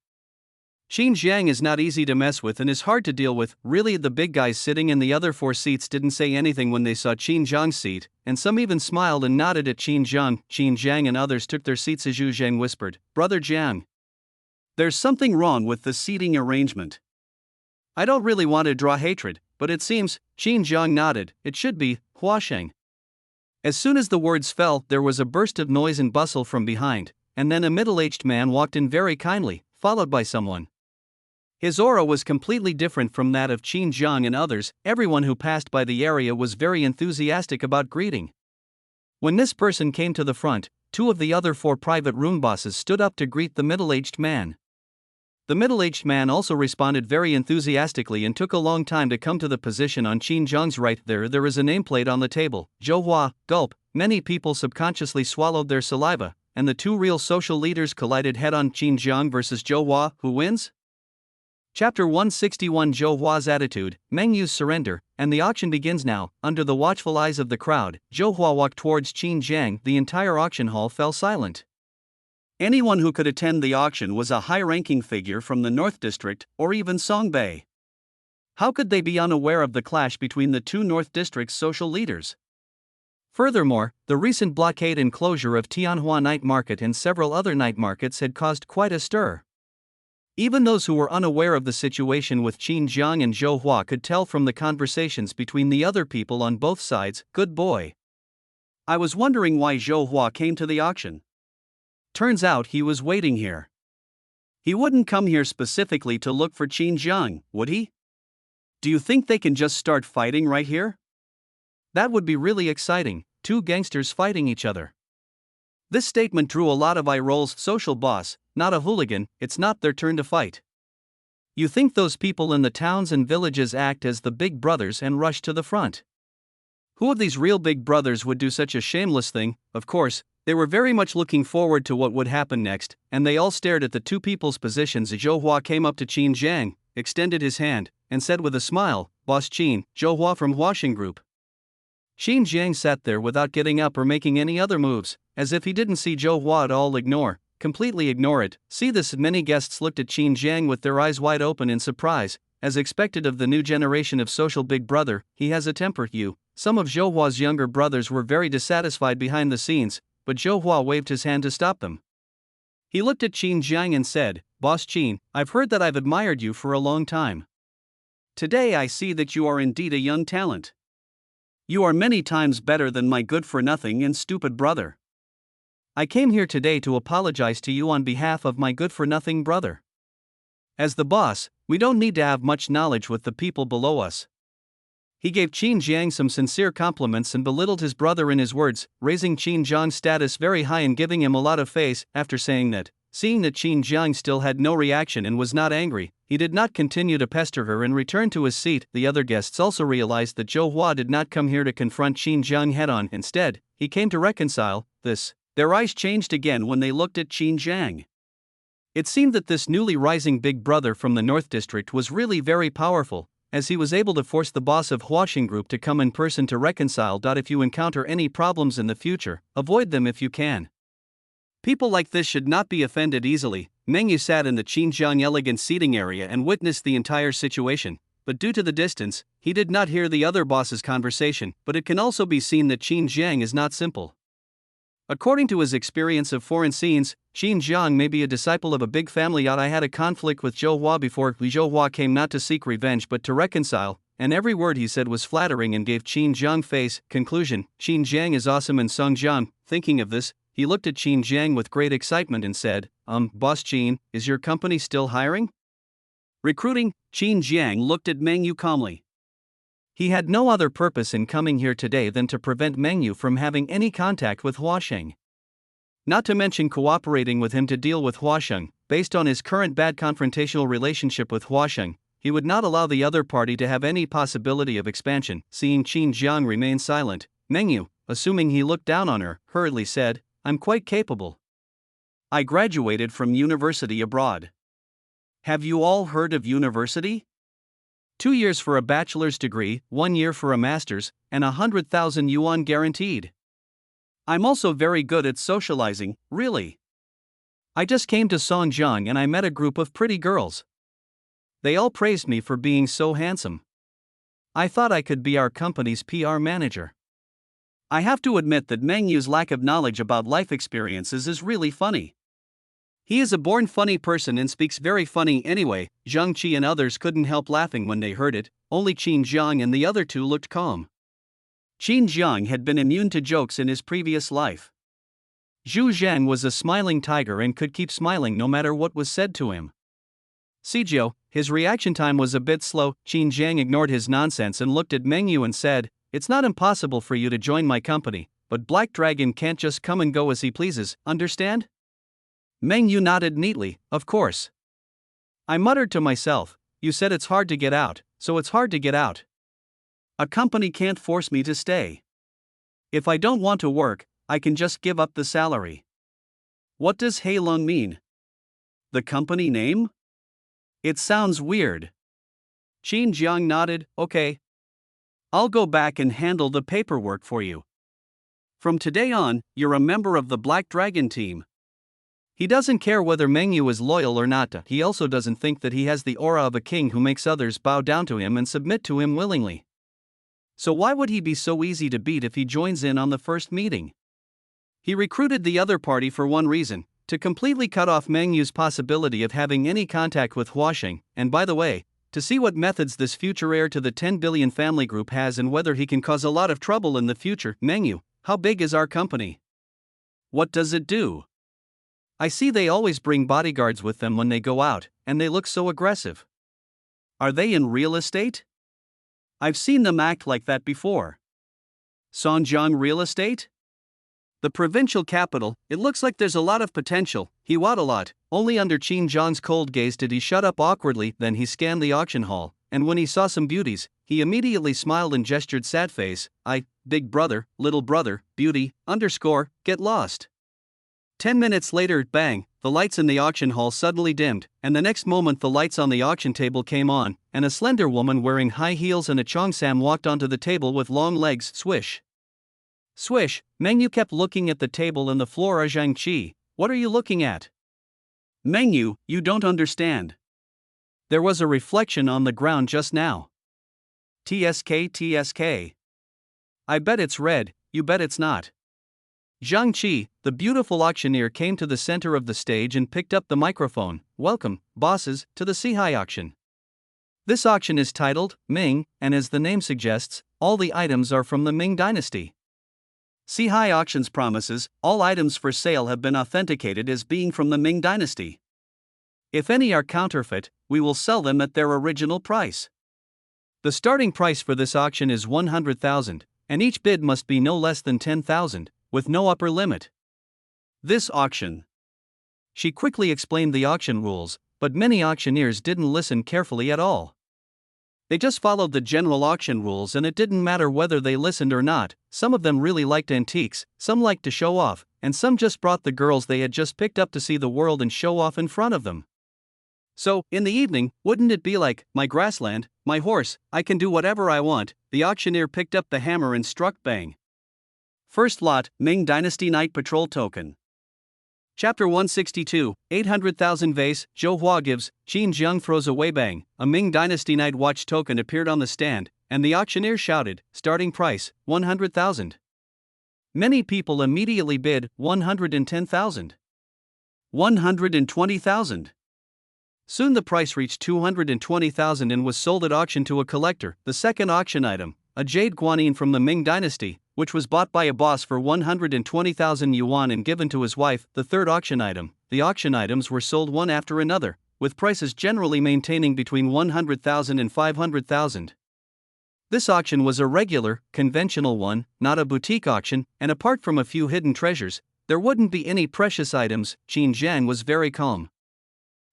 Qin Jiang is not easy to mess with and is hard to deal with. Really, the big guys sitting in the other 4 seats didn't say anything when they saw Qin Jiang's seat, and some even smiled and nodded at Qin Jiang. Qin Jiang and others took their seats. Zhu Zheng whispered, "Brother Jiang, there's something wrong with the seating arrangement. I don't really want to draw hatred, but it seems." Qin Jiang nodded. "It should be, Huaxing." As soon as the words fell, there was a burst of noise and bustle from behind, and then a middle-aged man walked in very kindly, followed by someone. His aura was completely different from that of Qin Jiang and others. Everyone who passed by the area was very enthusiastic about greeting. When this person came to the front, 2 of the other 4 private room bosses stood up to greet the middle-aged man. The middle-aged man also responded very enthusiastically and took a long time to come to the position on Qin Jiang's right. There is a nameplate on the table. Zhou Hua, gulp. Many people subconsciously swallowed their saliva, and the 2 real social leaders collided head-on. Qin Jiang versus Zhou Hua, who wins? Chapter 161. Zhou Hua's attitude, Meng Yu's surrender, and the auction begins now. Under the watchful eyes of the crowd, Zhou Hua walked towards Qin Jiang. The entire auction hall fell silent. Anyone who could attend the auction was a high-ranking figure from the North District, or even Songbei. How could they be unaware of the clash between the 2 North District's social leaders? Furthermore, the recent blockade and closure of Tianhua Night Market and several other night markets had caused quite a stir. Even those who were unaware of the situation with Qin Jiang and Zhou Hua could tell from the conversations between the other people on both sides. Good boy. I was wondering why Zhou Hua came to the auction. Turns out he was waiting here. He wouldn't come here specifically to look for Qin Jiang, would he? Do you think they can just start fighting right here? That would be really exciting. two gangsters fighting each other. This statement drew a lot of eye rolls. Social boss, not a hooligan, it's not their turn to fight. You think those people in the towns and villages act as the big brothers and rush to the front? Who of these real big brothers would do such a shameless thing? Of course, they were very much looking forward to what would happen next, and they all stared at the two people's positions as Zhou Hua came up to Qin Jiang, extended his hand, and said with a smile, "Boss Qin, Zhou Hua from Huaxing Group." Qin Jiang sat there without getting up or making any other moves, as if he didn't see Zhou Hua at all. Completely ignore it. See this? Many guests looked at Qin Jiang with their eyes wide open in surprise, as expected of the new generation of social big brother. He has a temper. Some of Zhou Hua's younger brothers were very dissatisfied behind the scenes, but Zhou Hua waved his hand to stop them. He looked at Qin Jiang and said, "Boss Qin, I've heard that I've admired you for a long time. Today I see that you are indeed a young talent. You are many times better than my good-for-nothing and stupid brother. I came here today to apologize to you on behalf of my good-for-nothing brother. As the boss, we don't need to have much knowledge with the people below us." He gave Qin Jiang some sincere compliments and belittled his brother in his words, raising Qin Jiang's status very high and giving him a lot of face. After saying that, seeing that Qin Jiang still had no reaction and was not angry, he did not continue to pester her and returned to his seat. The other guests also realized that Zhou Hua did not come here to confront Qin Jiang head-on. Instead, he came to reconcile this. Their eyes changed again when they looked at Qin Jiang. It seemed that this newly rising big brother from the North District was really very powerful, as he was able to force the boss of Huaxing Group to come in person to reconcile. If you encounter any problems in the future, avoid them if you can. People like this should not be offended easily. Meng Yu sat in the Qin Jiang elegant seating area and witnessed the entire situation, but due to the distance, he did not hear the other boss's conversation. But it can also be seen that Qin Jiang is not simple. According to his experience of foreign scenes, Qin Jiang may be a disciple of a big family. I had a conflict with Zhou Hua before. Zhou Hua came not to seek revenge but to reconcile, and every word he said was flattering and gave Qin Jiang face. Conclusion: Qin Jiang is awesome. And Song Jiang, thinking of this, he looked at Qin Jiang with great excitement and said, Boss Qin, is your company still hiring? Recruiting? Qin Jiang looked at Meng Yu calmly. He had no other purpose in coming here today than to prevent Meng Yu from having any contact with Huaxing. Not to mention cooperating with him to deal with Huaxing. Based on his current bad confrontational relationship with Huaxing, he would not allow the other party to have any possibility of expansion. Seeing Qin Jiang remain silent, Meng Yu, assuming he looked down on her, hurriedly said, "I'm quite capable. I graduated from university abroad. Have you all heard of university? 2 years for a bachelor's degree, 1 year for a master's, and 100,000 yuan guaranteed. I'm also very good at socializing, really. I just came to Songjiang and I met a group of pretty girls. They all praised me for being so handsome. I thought I could be our company's PR manager." I have to admit that Meng Yu's lack of knowledge about life experiences is really funny. He is a born funny person and speaks very funny anyway. Zhang Qi and others couldn't help laughing when they heard it. Only Qin Jiang and the other two looked calm. Qin Jiang had been immune to jokes in his previous life. Zhu Zhang was a smiling tiger and could keep smiling no matter what was said to him. Sijio, his reaction time was a bit slow. Qin Jiang ignored his nonsense and looked at Meng Yu and said, "It's not impossible for you to join my company, but Black Dragon can't just come and go as he pleases, understand?" Meng Yu nodded neatly, "Of course." I muttered to myself, "You said it's hard to get out, so it's hard to get out. A company can't force me to stay. If I don't want to work, I can just give up the salary." What does Heilong mean? The company name? It sounds weird. Qin Jiang nodded, "Okay. I'll go back and handle the paperwork for you. From today on, you're a member of the Black Dragon team." He doesn't care whether Meng Yu is loyal or not. He also doesn't think that he has the aura of a king who makes others bow down to him and submit to him willingly. So why would he be so easy to beat if he joins in on the first meeting? He recruited the other party for one reason, to completely cut off Meng Yu's possibility of having any contact with Huaxing, and by the way, to see what methods this future heir to the 10 billion family group has and whether he can cause a lot of trouble in the future. Meng Yu, how big is our company? What does it do? I see they always bring bodyguards with them when they go out, and they look so aggressive. Are they in real estate? I've seen them act like that before. Songjiang Real Estate? The provincial capital, it looks like there's a lot of potential, he wowed a lot. Only under Qin Zhang's cold gaze did he shut up awkwardly. Then he scanned the auction hall, and when he saw some beauties, he immediately smiled and gestured sad face. Big brother, little brother, beauty, get lost. 10 minutes later, bang, the lights in the auction hall suddenly dimmed, and the next moment the lights on the auction table came on, and a slender woman wearing high heels and a cheongsam walked onto the table with long legs. Swish. Swish. Mengyu kept looking at the table and the floor. Zhang Qi, what are you looking at? Mengyu, you don't understand. There was a reflection on the ground just now. TSK. I bet it's red, you bet it's not. Zhang Qi, the beautiful auctioneer, came to the center of the stage and picked up the microphone. Welcome, bosses, to the Sihai auction. This auction is titled Ming, and as the name suggests, all the items are from the Ming dynasty. Sihai Auctions promises, all items for sale have been authenticated as being from the Ming dynasty. If any are counterfeit, we will sell them at their original price. The starting price for this auction is 100,000, and each bid must be no less than 10,000, with no upper limit. This auction. She quickly explained the auction rules, but many auctioneers didn't listen carefully at all. They just followed the general auction rules, and it didn't matter whether they listened or not. Some of them really liked antiques, some liked to show off, and some just brought the girls they had just picked up to see the world and show off in front of them. So, in the evening, wouldn't it be like, my grassland, my horse, I can do whatever I want? The auctioneer picked up the hammer and struck bang. First lot, Ming Dynasty Night Patrol Token. Chapter 162, 800,000 vase, Zhou Hua gives, Qin Zhang throws away bang. A Ming Dynasty Night Watch token appeared on the stand, and the auctioneer shouted, starting price, 100,000. Many people immediately bid, 110,000. 120,000. Soon the price reached 220,000 and was sold at auction to a collector. The second auction item, a jade guanyin from the Ming Dynasty, which was bought by a boss for 120,000 yuan and given to his wife. The third auction item. The auction items were sold one after another, with prices generally maintaining between 100,000 and 500,000. This auction was a regular, conventional one, not a boutique auction, and apart from a few hidden treasures, there wouldn't be any precious items. Qin Zhang was very calm.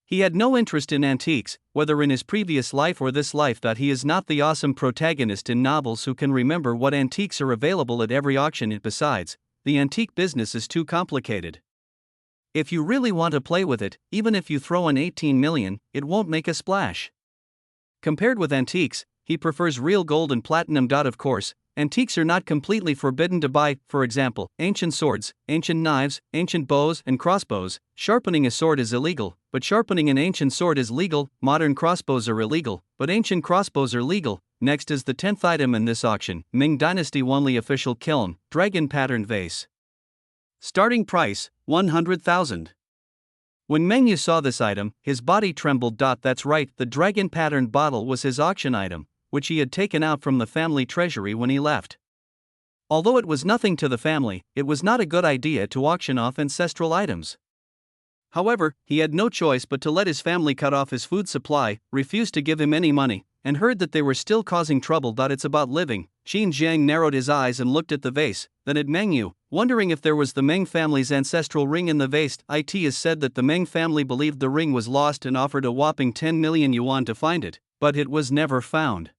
He had no interest in antiques, whether in his previous life or this life. He is not the awesome protagonist in novels who can remember what antiques are available at every auction. Besides, the antique business is too complicated. If you really want to play with it, even if you throw in 18 million, it won't make a splash. Compared with antiques, he prefers real gold and platinum. Of course, antiques are not completely forbidden to buy. For example, ancient swords, ancient knives, ancient bows and crossbows. Sharpening a sword is illegal, but sharpening an ancient sword is legal. Modern crossbows are illegal, but ancient crossbows are legal. Next is the 10th item in this auction, Ming Dynasty Wanli official kiln, dragon pattern vase. Starting price, 100,000. When Mengyu saw this item, his body trembled. That's right, the dragon pattern bottle was his auction item, which he had taken out from the family treasury when he left. Although it was nothing to the family, it was not a good idea to auction off ancestral items. However, he had no choice but to let his family cut off his food supply, refused to give him any money, and heard that they were still causing trouble. It's about living. Qin Zhang narrowed his eyes and looked at the vase, then at Mengyu, wondering if there was the Meng family's ancestral ring in the vase. It is said that the Meng family believed the ring was lost and offered a whopping 10 million yuan to find it, but it was never found.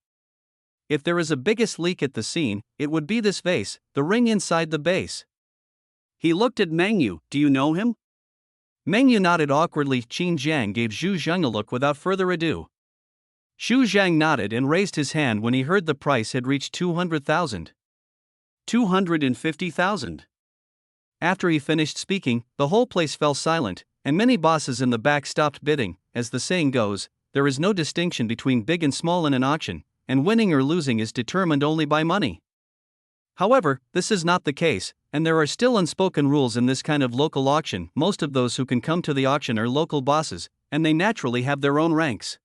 If there is a biggest leak at the scene, it would be this vase, the ring inside the base. He looked at Mengyu. Do you know him? Mengyu nodded awkwardly. Qin Zhang gave Zhu Zheng a look without further ado. Zhu Zhang nodded and raised his hand when he heard the price had reached 200,000. 250,000. After he finished speaking, the whole place fell silent, and many bosses in the back stopped bidding. As the saying goes, there is no distinction between big and small in an auction, and winning or losing is determined only by money. However, this is not the case, and there are still unspoken rules in this kind of local auction. Most of those who can come to the auction are local bosses, and they naturally have their own ranks.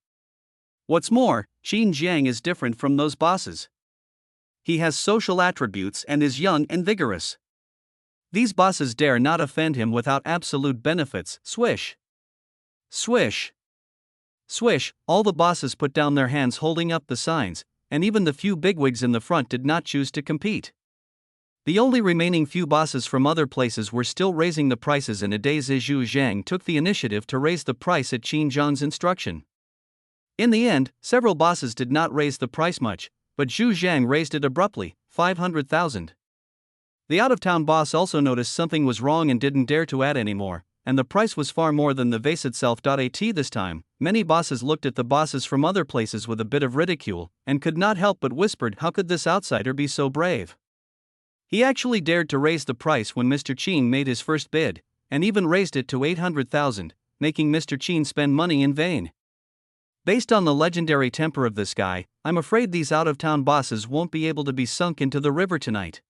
What's more, Qin Zhang is different from those bosses. He has social attributes and is young and vigorous. These bosses dare not offend him without absolute benefits. Swish. Swish. Swish. All the bosses put down their hands holding up the signs, and even the few bigwigs in the front did not choose to compete. The only remaining few bosses from other places were still raising the prices, and a day's Zhu Zhang took the initiative to raise the price at Qin Zhang's instruction. In the end, several bosses did not raise the price much, but Zhu Zhang raised it abruptly, 500,000. The out-of-town boss also noticed something was wrong and didn't dare to add any more, and the price was far more than the vase itself. At this time, many bosses looked at the bosses from other places with a bit of ridicule, and could not help but whispered, how could this outsider be so brave? He actually dared to raise the price when Mr. Qin made his first bid, and even raised it to 800,000, making Mr. Qin spend money in vain. Based on the legendary temper of this guy, I'm afraid these out-of-town bosses won't be able to be sunk into the river tonight.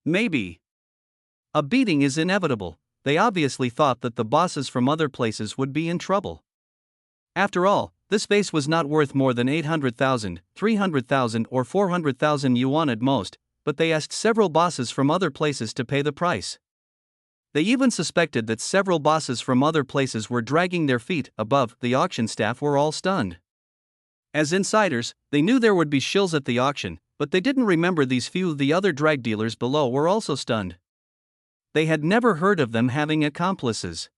Maybe. A beating is inevitable. They obviously thought that the bosses from other places would be in trouble. After all, this vase was not worth more than 800,000, 300,000 or 400,000 yuan at most, but they asked several bosses from other places to pay the price. They even suspected that several bosses from other places were dragging their feet. Above, the auction staff were all stunned. As insiders, they knew there would be shills at the auction, but they didn't remember these few. The other drag dealers below were also stunned. They had never heard of them having accomplices.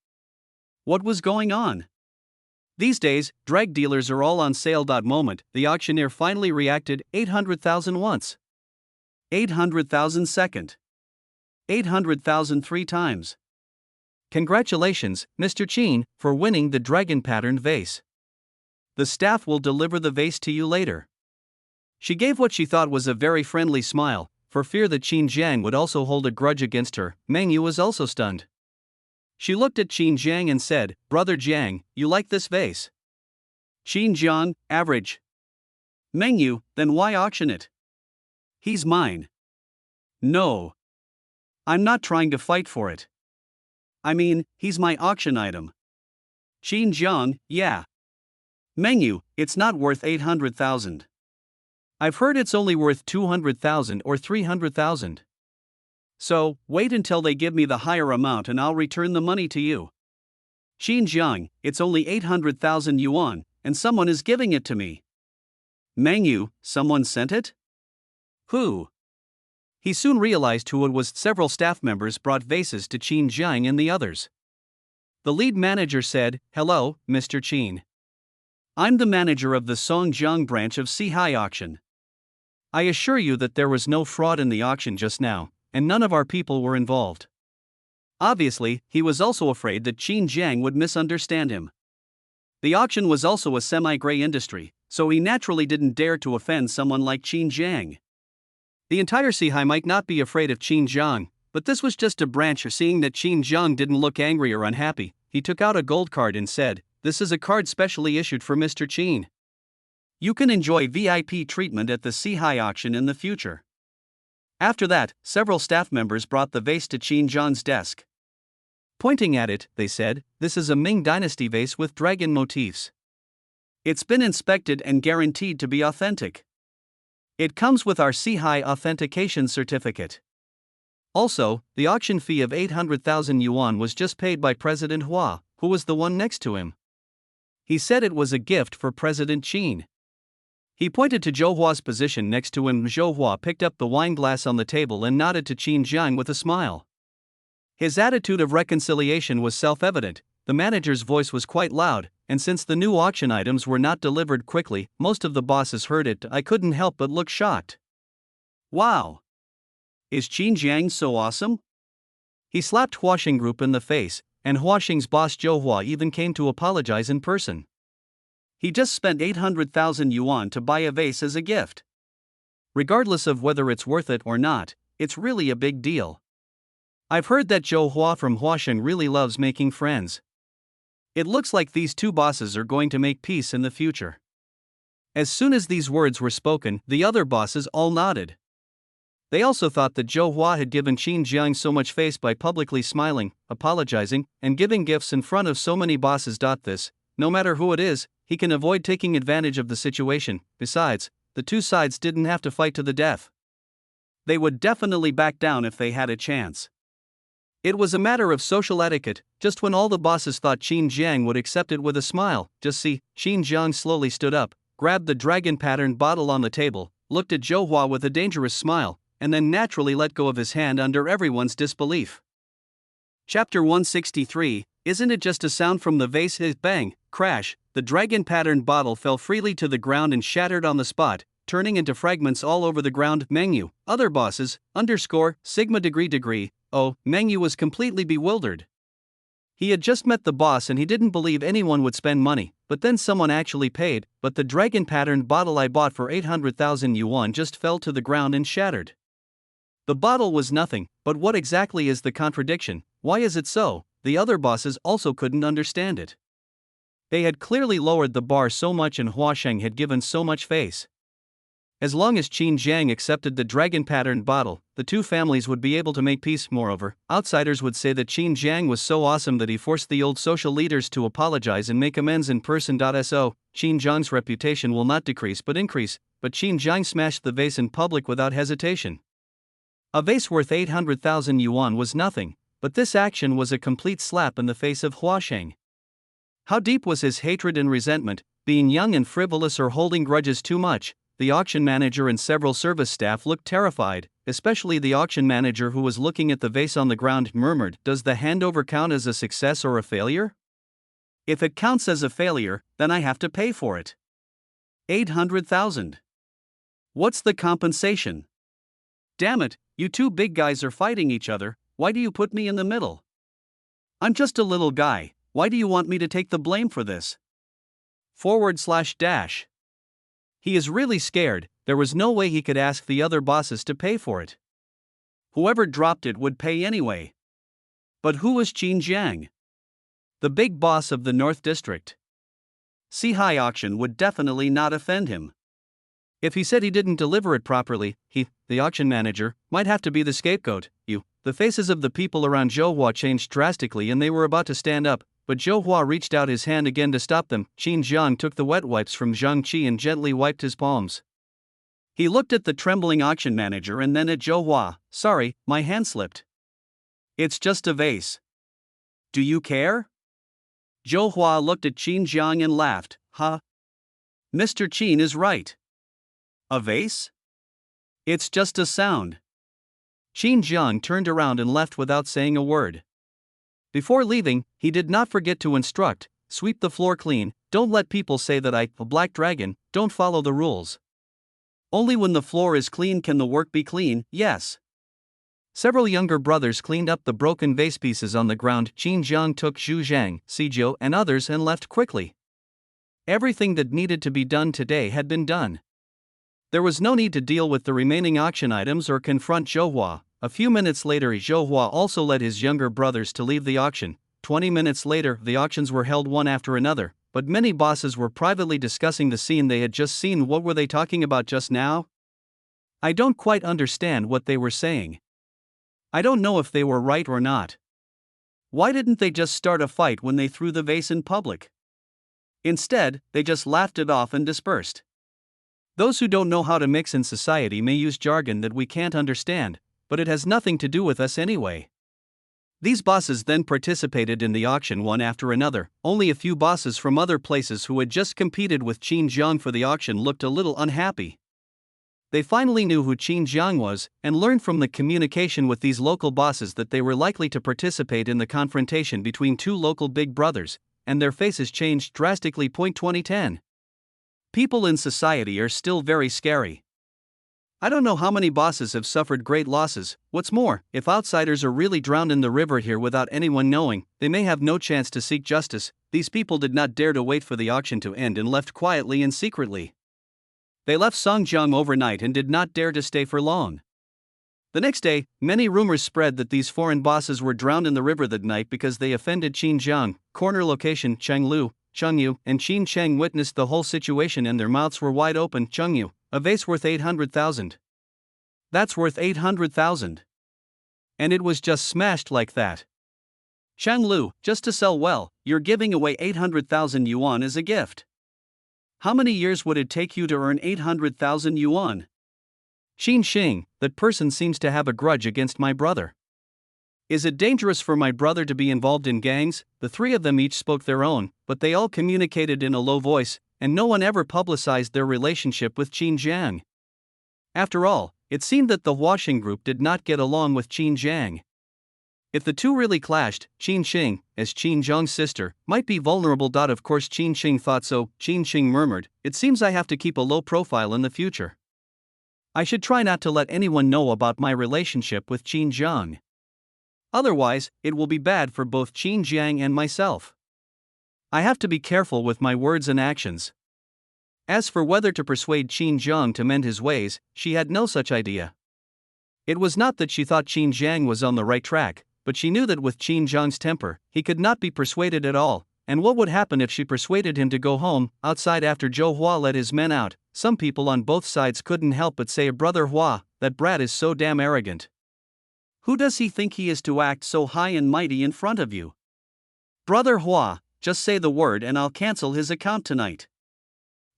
What was going on? These days, drag dealers are all on sale. Moment, the auctioneer finally reacted, 800,000 once. 800,000 second. 800,000 three times. Congratulations, Mr. Qin, for winning the dragon-patterned vase. The staff will deliver the vase to you later. She gave what she thought was a very friendly smile, for fear that Qin Zhang would also hold a grudge against her. Meng Yu was also stunned. She looked at Qin Zhang and said, Brother Zhang, you like this vase? Qin Zhang, average. Meng Yu, then why auction it? He's mine. No. I'm not trying to fight for it. I mean, he's my auction item. Qin Zhang, yeah. Meng Yu, it's not worth 800,000. I've heard it's only worth 200,000 or 300,000. So, wait until they give me the higher amount and I'll return the money to you. Qin Zhang, it's only 800,000 yuan, and someone is giving it to me. Meng Yu, someone sent it? Who? He soon realized who it was. Several staff members brought vases to Qin Zhang and the others. The lead manager said, Hello, Mr. Qin. I'm the manager of the Songjiang branch of Sihai Auction. I assure you that there was no fraud in the auction just now, and none of our people were involved. Obviously, he was also afraid that Qin Zhang would misunderstand him. The auction was also a semi-gray industry, so he naturally didn't dare to offend someone like Qin Zhang. The entire Sihai might not be afraid of Qin Zhang, but this was just a branch. Seeing that Qin Zhang didn't look angry or unhappy, he took out a gold card and said, This is a card specially issued for Mr. Qin. You can enjoy VIP treatment at the Sihai auction in the future. After that, several staff members brought the vase to Qin Zhang's desk. Pointing at it, they said, This is a Ming Dynasty vase with dragon motifs. It's been inspected and guaranteed to be authentic. It comes with our Sihai authentication certificate. Also, the auction fee of 800,000 yuan was just paid by President Hua, who was the one next to him. He said it was a gift for President Qin. He pointed to Zhou Hua's position next to him. Zhou Hua picked up the wine glass on the table and nodded to Qin Zhang with a smile. His attitude of reconciliation was self-evident. The manager's voice was quite loud, and since the new auction items were not delivered quickly, most of the bosses heard it. I couldn't help but look shocked. Wow! Is Qin Zhang so awesome? He slapped Huaxing Group in the face, and Huaxing's boss Zhou Hua even came to apologize in person. He just spent 800,000 yuan to buy a vase as a gift. Regardless of whether it's worth it or not, it's really a big deal. I've heard that Zhou Hua from Huaxing really loves making friends. It looks like these two bosses are going to make peace in the future. As soon as these words were spoken, the other bosses all nodded. They also thought that Zhou Hua had given Qin Zhang so much face by publicly smiling, apologizing, and giving gifts in front of so many bosses. This, no matter who it is, he can avoid taking advantage of the situation. Besides, the two sides didn't have to fight to the death. They would definitely back down if they had a chance. It was a matter of social etiquette. Just when all the bosses thought Qin Zhang would accept it with a smile, just see, Qin Zhang slowly stood up, grabbed the dragon-patterned bottle on the table, looked at Zhou Hua with a dangerous smile, and then naturally let go of his hand under everyone's disbelief. Chapter 163, Isn't it just a sound from the vase? Hit bang, crash, the dragon-patterned bottle fell freely to the ground and shattered on the spot, turning into fragments all over the ground. Mengyu, other bosses, Sigma degree. Oh, Mengyu was completely bewildered. He had just met the boss and he didn't believe anyone would spend money, but then someone actually paid, but the dragon-patterned bottle I bought for 800,000 yuan just fell to the ground and shattered. The bottle was nothing, but what exactly is the contradiction? Why is it so? The other bosses also couldn't understand it. They had clearly lowered the bar so much and Huasheng had given so much face. As long as Qin Jiang accepted the dragon-patterned bottle, the two families would be able to make peace. Moreover, outsiders would say that Qin Jiang was so awesome that he forced the old social leaders to apologize and make amends in person. So, Qin Jiang's reputation will not decrease but increase, but Qin Jiang smashed the vase in public without hesitation. A vase worth 800,000 yuan was nothing, but this action was a complete slap in the face of Huasheng. How deep was his hatred and resentment? Being young and frivolous or holding grudges too much, the auction manager and several service staff looked terrified, especially the auction manager who was looking at the vase on the ground murmured, "Does the handover count as a success or a failure? If it counts as a failure, then I have to pay for it. 800,000. What's the compensation? Damn it, you two big guys are fighting each other, why do you put me in the middle? I'm just a little guy, why do you want me to take the blame for this? /. He is really scared, there was no way he could ask the other bosses to pay for it. Whoever dropped it would pay anyway. But who was Qin Jiang? The big boss of the North District. High auction would definitely not offend him. If he said he didn't deliver it properly, he, the auction manager, might have to be the scapegoat. The faces of the people around Zhou Hua changed drastically and they were about to stand up, but Zhou Hua reached out his hand again to stop them. Qin Jiang took the wet wipes from Zhang Qi and gently wiped his palms. He looked at the trembling auction manager and then at Zhou Hua. Sorry, my hand slipped. It's just a vase. Do you care? Zhou Hua looked at Qin Jiang and laughed. Huh? Mr. Qin is right. A vase? It's just a sound. Qin Jiang turned around and left without saying a word. Before leaving, he did not forget to instruct, sweep the floor clean, don't let people say that a black dragon, don't follow the rules. Only when the floor is clean can the work be clean, yes. Several younger brothers cleaned up the broken vase pieces on the ground. Qin Jiang took Zhu Zhang, Sijou and others and left quickly. Everything that needed to be done today had been done. There was no need to deal with the remaining auction items or confront Zhou Hua. A few minutes later, Zhou Hua also led his younger brothers to leave the auction. 20 minutes later, the auctions were held one after another, but many bosses were privately discussing the scene they had just seen. What were they talking about just now? I don't quite understand what they were saying. I don't know if they were right or not. Why didn't they just start a fight when they threw the vase in public? Instead, they just laughed it off and dispersed. Those who don't know how to mix in society may use jargon that we can't understand, but it has nothing to do with us anyway. These bosses then participated in the auction one after another. Only a few bosses from other places who had just competed with Qin Jiang for the auction looked a little unhappy. They finally knew who Qin Jiang was, and learned from the communication with these local bosses that they were likely to participate in the confrontation between two local big brothers, and their faces changed drastically. 2010. People in society are still very scary. I don't know how many bosses have suffered great losses. What's more, if outsiders are really drowned in the river here without anyone knowing, they may have no chance to seek justice. These people did not dare to wait for the auction to end and left quietly and secretly. They left Songjiang overnight and did not dare to stay for long. The next day, many rumors spread that these foreign bosses were drowned in the river that night because they offended Qin Jiang. Corner location: Chenglu, Chengyu, and Qin Cheng witnessed the whole situation and their mouths were wide open. Chengyu, a vase worth 800,000. That's worth 800,000. And it was just smashed like that. Chenglu, just to sell well, you're giving away 800,000 yuan as a gift. How many years would it take you to earn 800,000 yuan? Qin Xing, that person seems to have a grudge against my brother. Is it dangerous for my brother to be involved in gangs? The three of them each spoke their own, but they all communicated in a low voice, and no one ever publicized their relationship with Qin Jiang. After all, It seemed that the Huaxing group did not get along with Qin Jiang. If the two really clashed, Qin Xing, as Qin Zheng's sister, might be vulnerable. Of course, Qin Xing thought so. Qin Xing murmured, "It seems I have to keep a low profile in the future. I should try not to let anyone know about my relationship with Qin Zheng. Otherwise, it will be bad for both Qin Jiang and myself. I have to be careful with my words and actions." As for whether to persuade Qin Zheng to mend his ways, she had no such idea. It was not that she thought Qin Jiang was on the right track, but she knew that with Qin Zheng's temper, he could not be persuaded at all. And what would happen if she persuaded him to go home, outside after Zhou Hua let his men out? Some people on both sides couldn't help but say, "Brother Hua, that brat is so damn arrogant. Who does he think he is to act so high and mighty in front of you? Brother Hua, just say the word and I'll cancel his account tonight.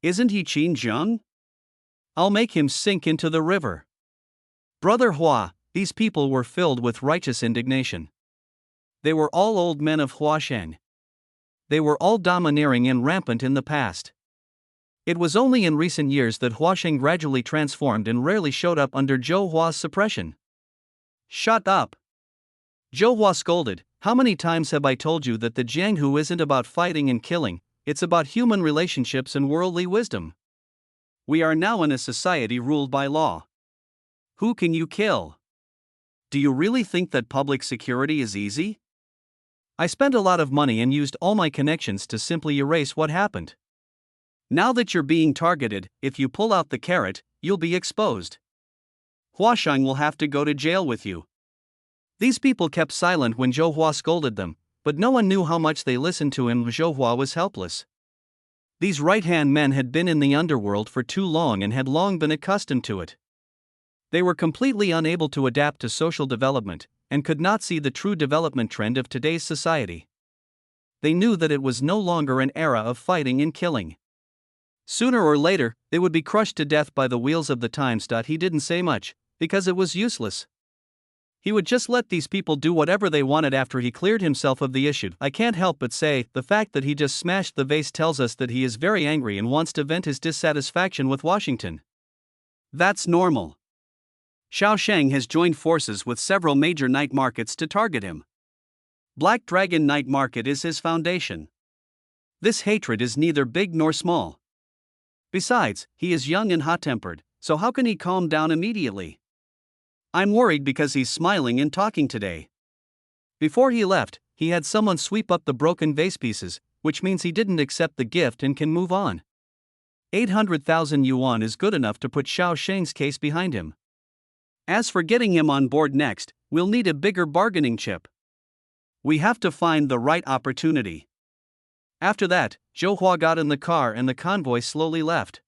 Isn't he Qin Zheng? I'll make him sink into the river." Brother Hua, these people were filled with righteous indignation. They were all old men of Huaxing. They were all domineering and rampant in the past. It was only in recent years that Huaxing gradually transformed and rarely showed up under Zhou Hua's suppression. "Shut up!" Zhou Hua scolded. "How many times have I told you that the Jianghu isn't about fighting and killing, it's about human relationships and worldly wisdom? We are now in a society ruled by law. Who can you kill? Do you really think that public security is easy? I spent a lot of money and used all my connections to simply erase what happened. Now that you're being targeted, if you pull out the carrot, you'll be exposed. Huaxing will have to go to jail with you." These people kept silent when Zhou Hua scolded them, but no one knew how much they listened to him. Zhou Hua was helpless. These right-hand men had been in the underworld for too long and had long been accustomed to it. They were completely unable to adapt to social development, and could not see the true development trend of today's society. They knew that it was no longer an era of fighting and killing. Sooner or later, they would be crushed to death by the wheels of the times. He didn't say much, because it was useless. He would just let these people do whatever they wanted after he cleared himself of the issue. I can't help but say, the fact that he just smashed the vase tells us that he is very angry and wants to vent his dissatisfaction with Washington. That's normal. Shaosheng has joined forces with several major night markets to target him. Black Dragon Night Market is his foundation. This hatred is neither big nor small. Besides, he is young and hot-tempered, so how can he calm down immediately? I'm worried because he's smiling and talking today. Before he left, he had someone sweep up the broken vase pieces, which means he didn't accept the gift and can move on. 800,000 yuan is good enough to put Shaosheng's case behind him. As for getting him on board next, we'll need a bigger bargaining chip. We have to find the right opportunity. After that, Zhou Hua got in the car and the convoy slowly left.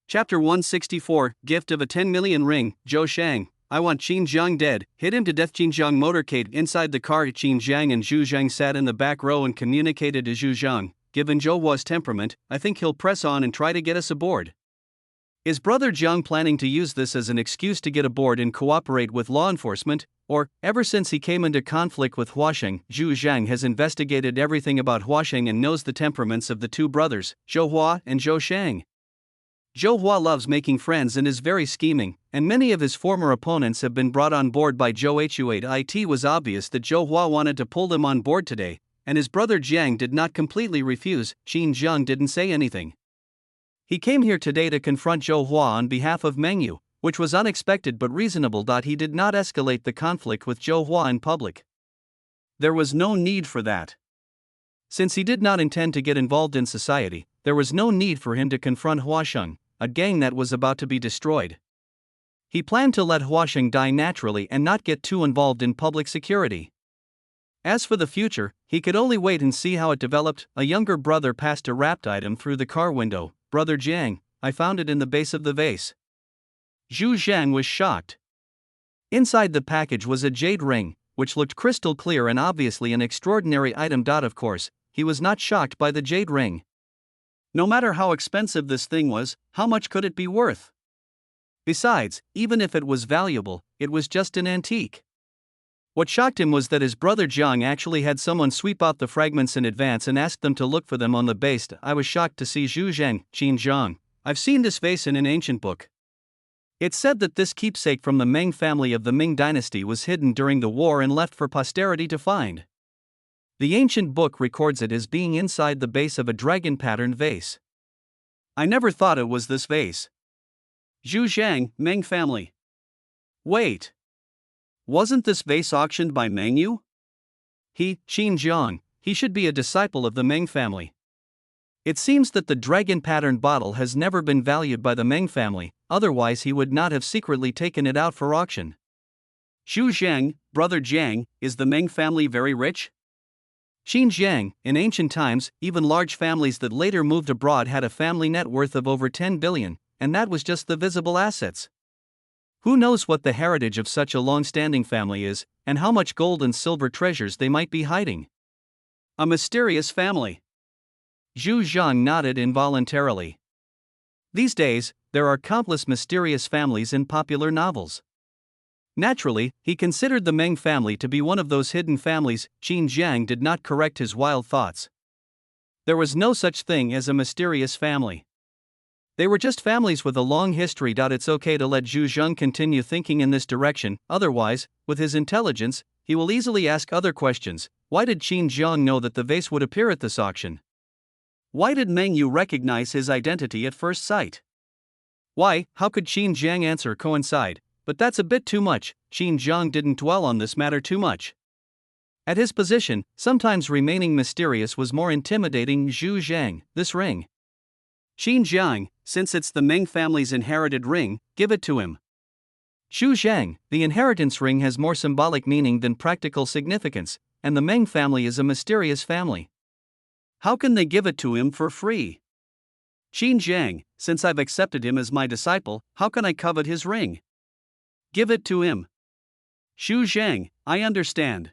Chapter 164, Gift of a 10 million ring. Zhou Shang, I want Qin Zheng dead. Hit him to death. Qin Zheng motorcade inside the car. Qin Zheng and Zhu Zheng sat in the back row and communicated to Zhu Zheng. Given Zhou Hua's temperament, I think he'll press on and try to get us aboard. Is Brother Zheng planning to use this as an excuse to get aboard and cooperate with law enforcement? Or, ever since he came into conflict with Huaxing, Zhu Zheng has investigated everything about Huaxing and knows the temperaments of the two brothers, Zhou Hua and Zhou Shang. Zhou Hua loves making friends and is very scheming, and many of his former opponents have been brought on board by Zhou Hu. It was obvious that Zhou Hua wanted to pull them on board today, and his brother Jiang did not completely refuse. Qin Zheng didn't say anything. He came here today to confront Zhou Hua on behalf of Meng Yu, which was unexpected but reasonable. He did not escalate the conflict with Zhou Hua in public. There was no need for that. Since he did not intend to get involved in society, there was no need for him to confront Huaxing, a gang that was about to be destroyed. He planned to let Huaxing die naturally and not get too involved in public security. As for the future, he could only wait and see how it developed. A younger brother passed a wrapped item through the car window. Brother Jiang, I found it in the base of the vase. Zhu Zhang was shocked. Inside the package was a jade ring, which looked crystal clear and obviously an extraordinary item. Of course, he was not shocked by the jade ring. No matter how expensive this thing was, how much could it be worth? Besides, even if it was valuable, it was just an antique. What shocked him was that his brother Jiang actually had someone sweep out the fragments in advance and asked them to look for them on the base. I was shocked to see Zhu Zheng, Qin Zheng. I've seen this vase in an ancient book. It's said that this keepsake from the Meng family of the Ming dynasty was hidden during the war and left for posterity to find. The ancient book records it as being inside the base of a dragon-patterned vase. I never thought it was this vase. Zhu Zhang, Meng family. Wait. Wasn't this vase auctioned by Meng Yu? Qin Jiang, he should be a disciple of the Meng family. It seems that the dragon-patterned bottle has never been valued by the Meng family, otherwise he would not have secretly taken it out for auction. Zhu Zhang, brother Jiang, is the Meng family very rich? Qin Jiang, in ancient times, even large families that later moved abroad had a family net worth of over 10 billion, and that was just the visible assets. Who knows what the heritage of such a long-standing family is, and how much gold and silver treasures they might be hiding. A mysterious family. Zhu Zhang nodded involuntarily. These days, there are countless mysterious families in popular novels. Naturally, he considered the Meng family to be one of those hidden families. Qin Jiang did not correct his wild thoughts. There was no such thing as a mysterious family. They were just families with a long history. It's okay to let Zhu Zhang continue thinking in this direction, otherwise, with his intelligence, he will easily ask other questions. Why did Qin Jiang know that the vase would appear at this auction? Why did Meng Yu recognize his identity at first sight? Why, how could Qin Jiang answer coincide? But that's a bit too much. Qin Jiang didn't dwell on this matter too much. At his position, sometimes remaining mysterious was more intimidating. Zhu Zhang, this ring. Qin Jiang, since it's the Meng family's inherited ring, give it to him. Zhu Zhang, the inheritance ring has more symbolic meaning than practical significance, and the Meng family is a mysterious family. How can they give it to him for free? Qin Jiang, since I've accepted him as my disciple, how can I covet his ring? Give it to him. Zhu Zhang, I understand.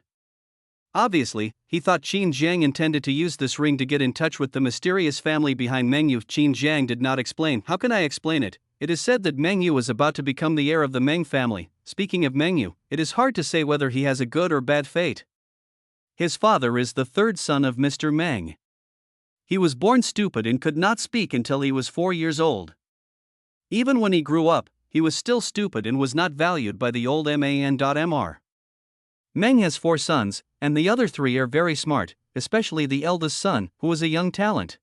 Obviously, he thought Qin Jiang intended to use this ring to get in touch with the mysterious family behind Meng Yu. Qin Jiang did not explain. How can I explain it? It is said that Meng Yu is about to become the heir of the Meng family. Speaking of Meng Yu, it is hard to say whether he has a good or bad fate. His father is the third son of Mr. Meng. He was born stupid and could not speak until he was 4 years old. Even when he grew up, he was still stupid and was not valued by the old man.mr. Meng has 4 sons, and the other 3 are very smart, especially the eldest son, who is a young talent.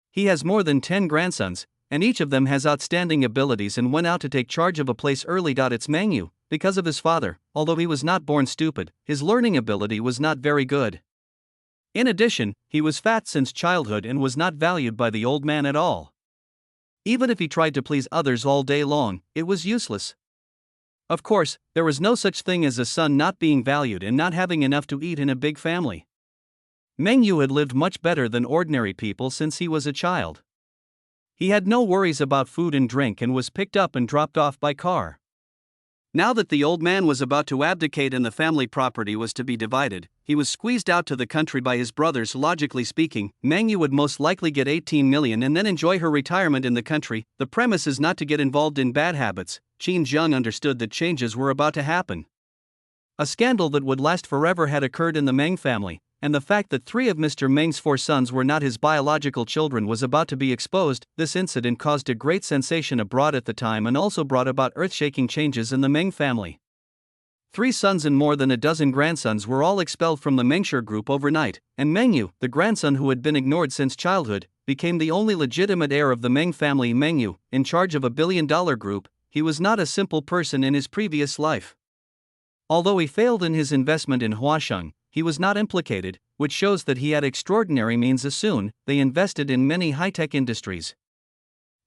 He has more than 10 grandsons, and each of them has outstanding abilities and went out to take charge of a place early. It's Meng Yu, because of his father, although he was not born stupid, his learning ability was not very good. In addition, he was fat since childhood and was not valued by the old man at all. Even if he tried to please others all day long, it was useless. Of course, there was no such thing as a son not being valued and not having enough to eat in a big family. Meng Yu had lived much better than ordinary people since he was a child. He had no worries about food and drink and was picked up and dropped off by car. Now that the old man was about to abdicate and the family property was to be divided, he was squeezed out to the country by his brothers. Logically speaking, Meng Yu would most likely get 18 million and then enjoy her retirement in the country. The premise is not to get involved in bad habits. Qin Jiang understood that changes were about to happen. A scandal that would last forever had occurred in the Meng family, and the fact that 3 of Mr. Meng's 4 sons were not his biological children was about to be exposed. This incident caused a great sensation abroad at the time and also brought about earth-shaking changes in the Meng family. 3 sons and more than a dozen grandsons were all expelled from the Mengshi group overnight, and Meng Yu, the grandson who had been ignored since childhood, became the only legitimate heir of the Meng family. Meng Yu, in charge of a billion-dollar group, he was not a simple person in his previous life. Although he failed in his investment in Huasheng, he was not implicated, which shows that he had extraordinary means. Soon, they invested in many high-tech industries.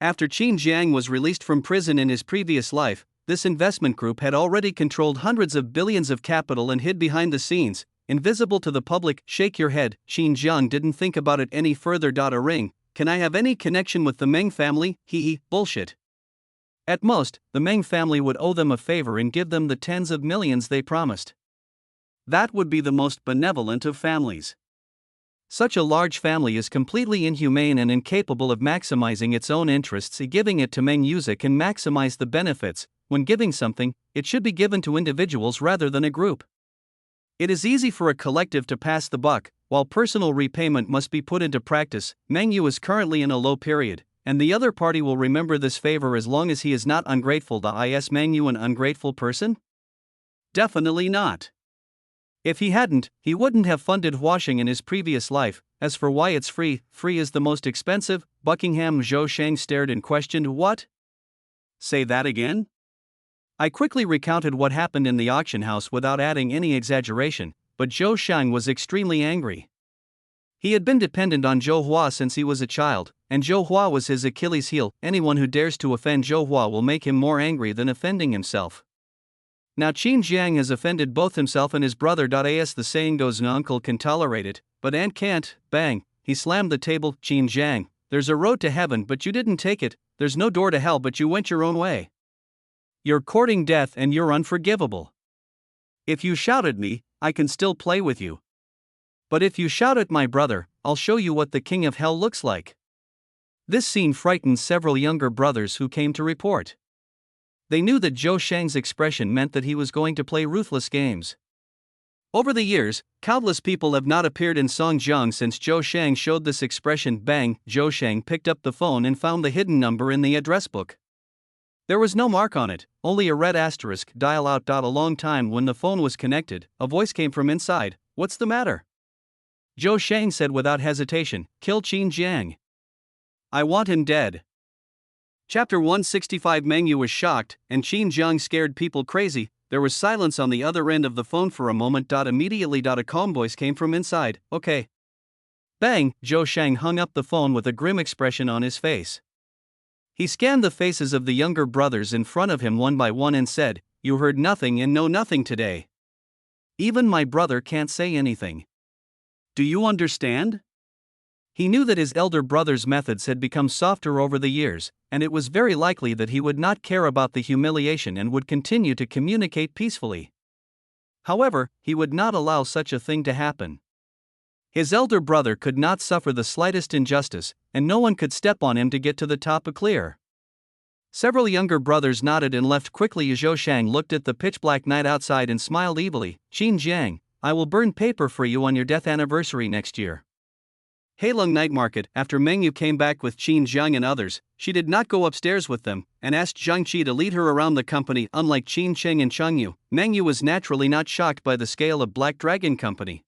After Qin Jiang was released from prison in his previous life, this investment group had already controlled hundreds of billions of capital and hid behind the scenes, invisible to the public. Shake your head. Qin Jiang didn't think about it any further. A ring, can I have any connection with the Meng family? Bullshit. At most, the Meng family would owe them a favor and give them the tens of millions they promised. That would be the most benevolent of families. Such a large family is completely inhumane and incapable of maximizing its own interests. Giving it to Meng Yu can maximize the benefits. When giving something, it should be given to individuals rather than a group. It is easy for a collective to pass the buck, while personal repayment must be put into practice. Meng Yu is currently in a low period, and the other party will remember this favor as long as he is not ungrateful. Is Meng Yu an ungrateful person? Definitely not. If he hadn't, he wouldn't have funded washing in his previous life. As for why it's free is the most expensive. Buckingham Zhou Shang stared and questioned, what? Say that again? I quickly recounted what happened in the auction house without adding any exaggeration, but Zhou Shang was extremely angry. He had been dependent on Zhou Hua since he was a child, and Zhou Hua was his Achilles heel. Anyone who dares to offend Zhou Hua will make him more angry than offending himself. Now Qin Jiang has offended both himself and his brother. As the saying goes, an uncle can tolerate it, but aunt can't. Bang, he slammed the table. Qin Jiang, there's a road to heaven but you didn't take it, there's no door to hell but you went your own way. You're courting death and you're unforgivable. If you shout at me, I can still play with you. But if you shout at my brother, I'll show you what the king of hell looks like. This scene frightened several younger brothers who came to report. They knew that Zhou Shang's expression meant that he was going to play ruthless games. Over the years, countless people have not appeared in Songjiang since Zhou Shang showed this expression. Bang, Zhou Shang picked up the phone and found the hidden number in the address book. There was no mark on it, only a red asterisk. Dial out. A long time when the phone was connected, a voice came from inside. What's the matter? Zhou Shang said without hesitation, kill Qin Jiang. I want him dead. Chapter 165. Meng Yu was shocked, and Qin Jiang scared people crazy. There was silence on the other end of the phone for a moment. Immediately, a calm voice came from inside. Okay. Bang, Zhou Shang hung up the phone with a grim expression on his face. He scanned the faces of the younger brothers in front of him one by one and said, you heard nothing and know nothing today. Even my brother can't say anything. Do you understand? He knew that his elder brother's methods had become softer over the years, and it was very likely that he would not care about the humiliation and would continue to communicate peacefully. However, he would not allow such a thing to happen. His elder brother could not suffer the slightest injustice, and no one could step on him to get to the top clear. Several younger brothers nodded and left quickly. Zhou Shang looked at the pitch-black night outside and smiled evilly. Qin Jiang, I will burn paper for you on your death anniversary next year. Heilong Night Market. After Meng Yu came back with Qin Jiang and others, she did not go upstairs with them, and asked Zhang Qi to lead her around the company. Unlike Qin Cheng and Cheng Yu, Meng Yu was naturally not shocked by the scale of Black Dragon Company.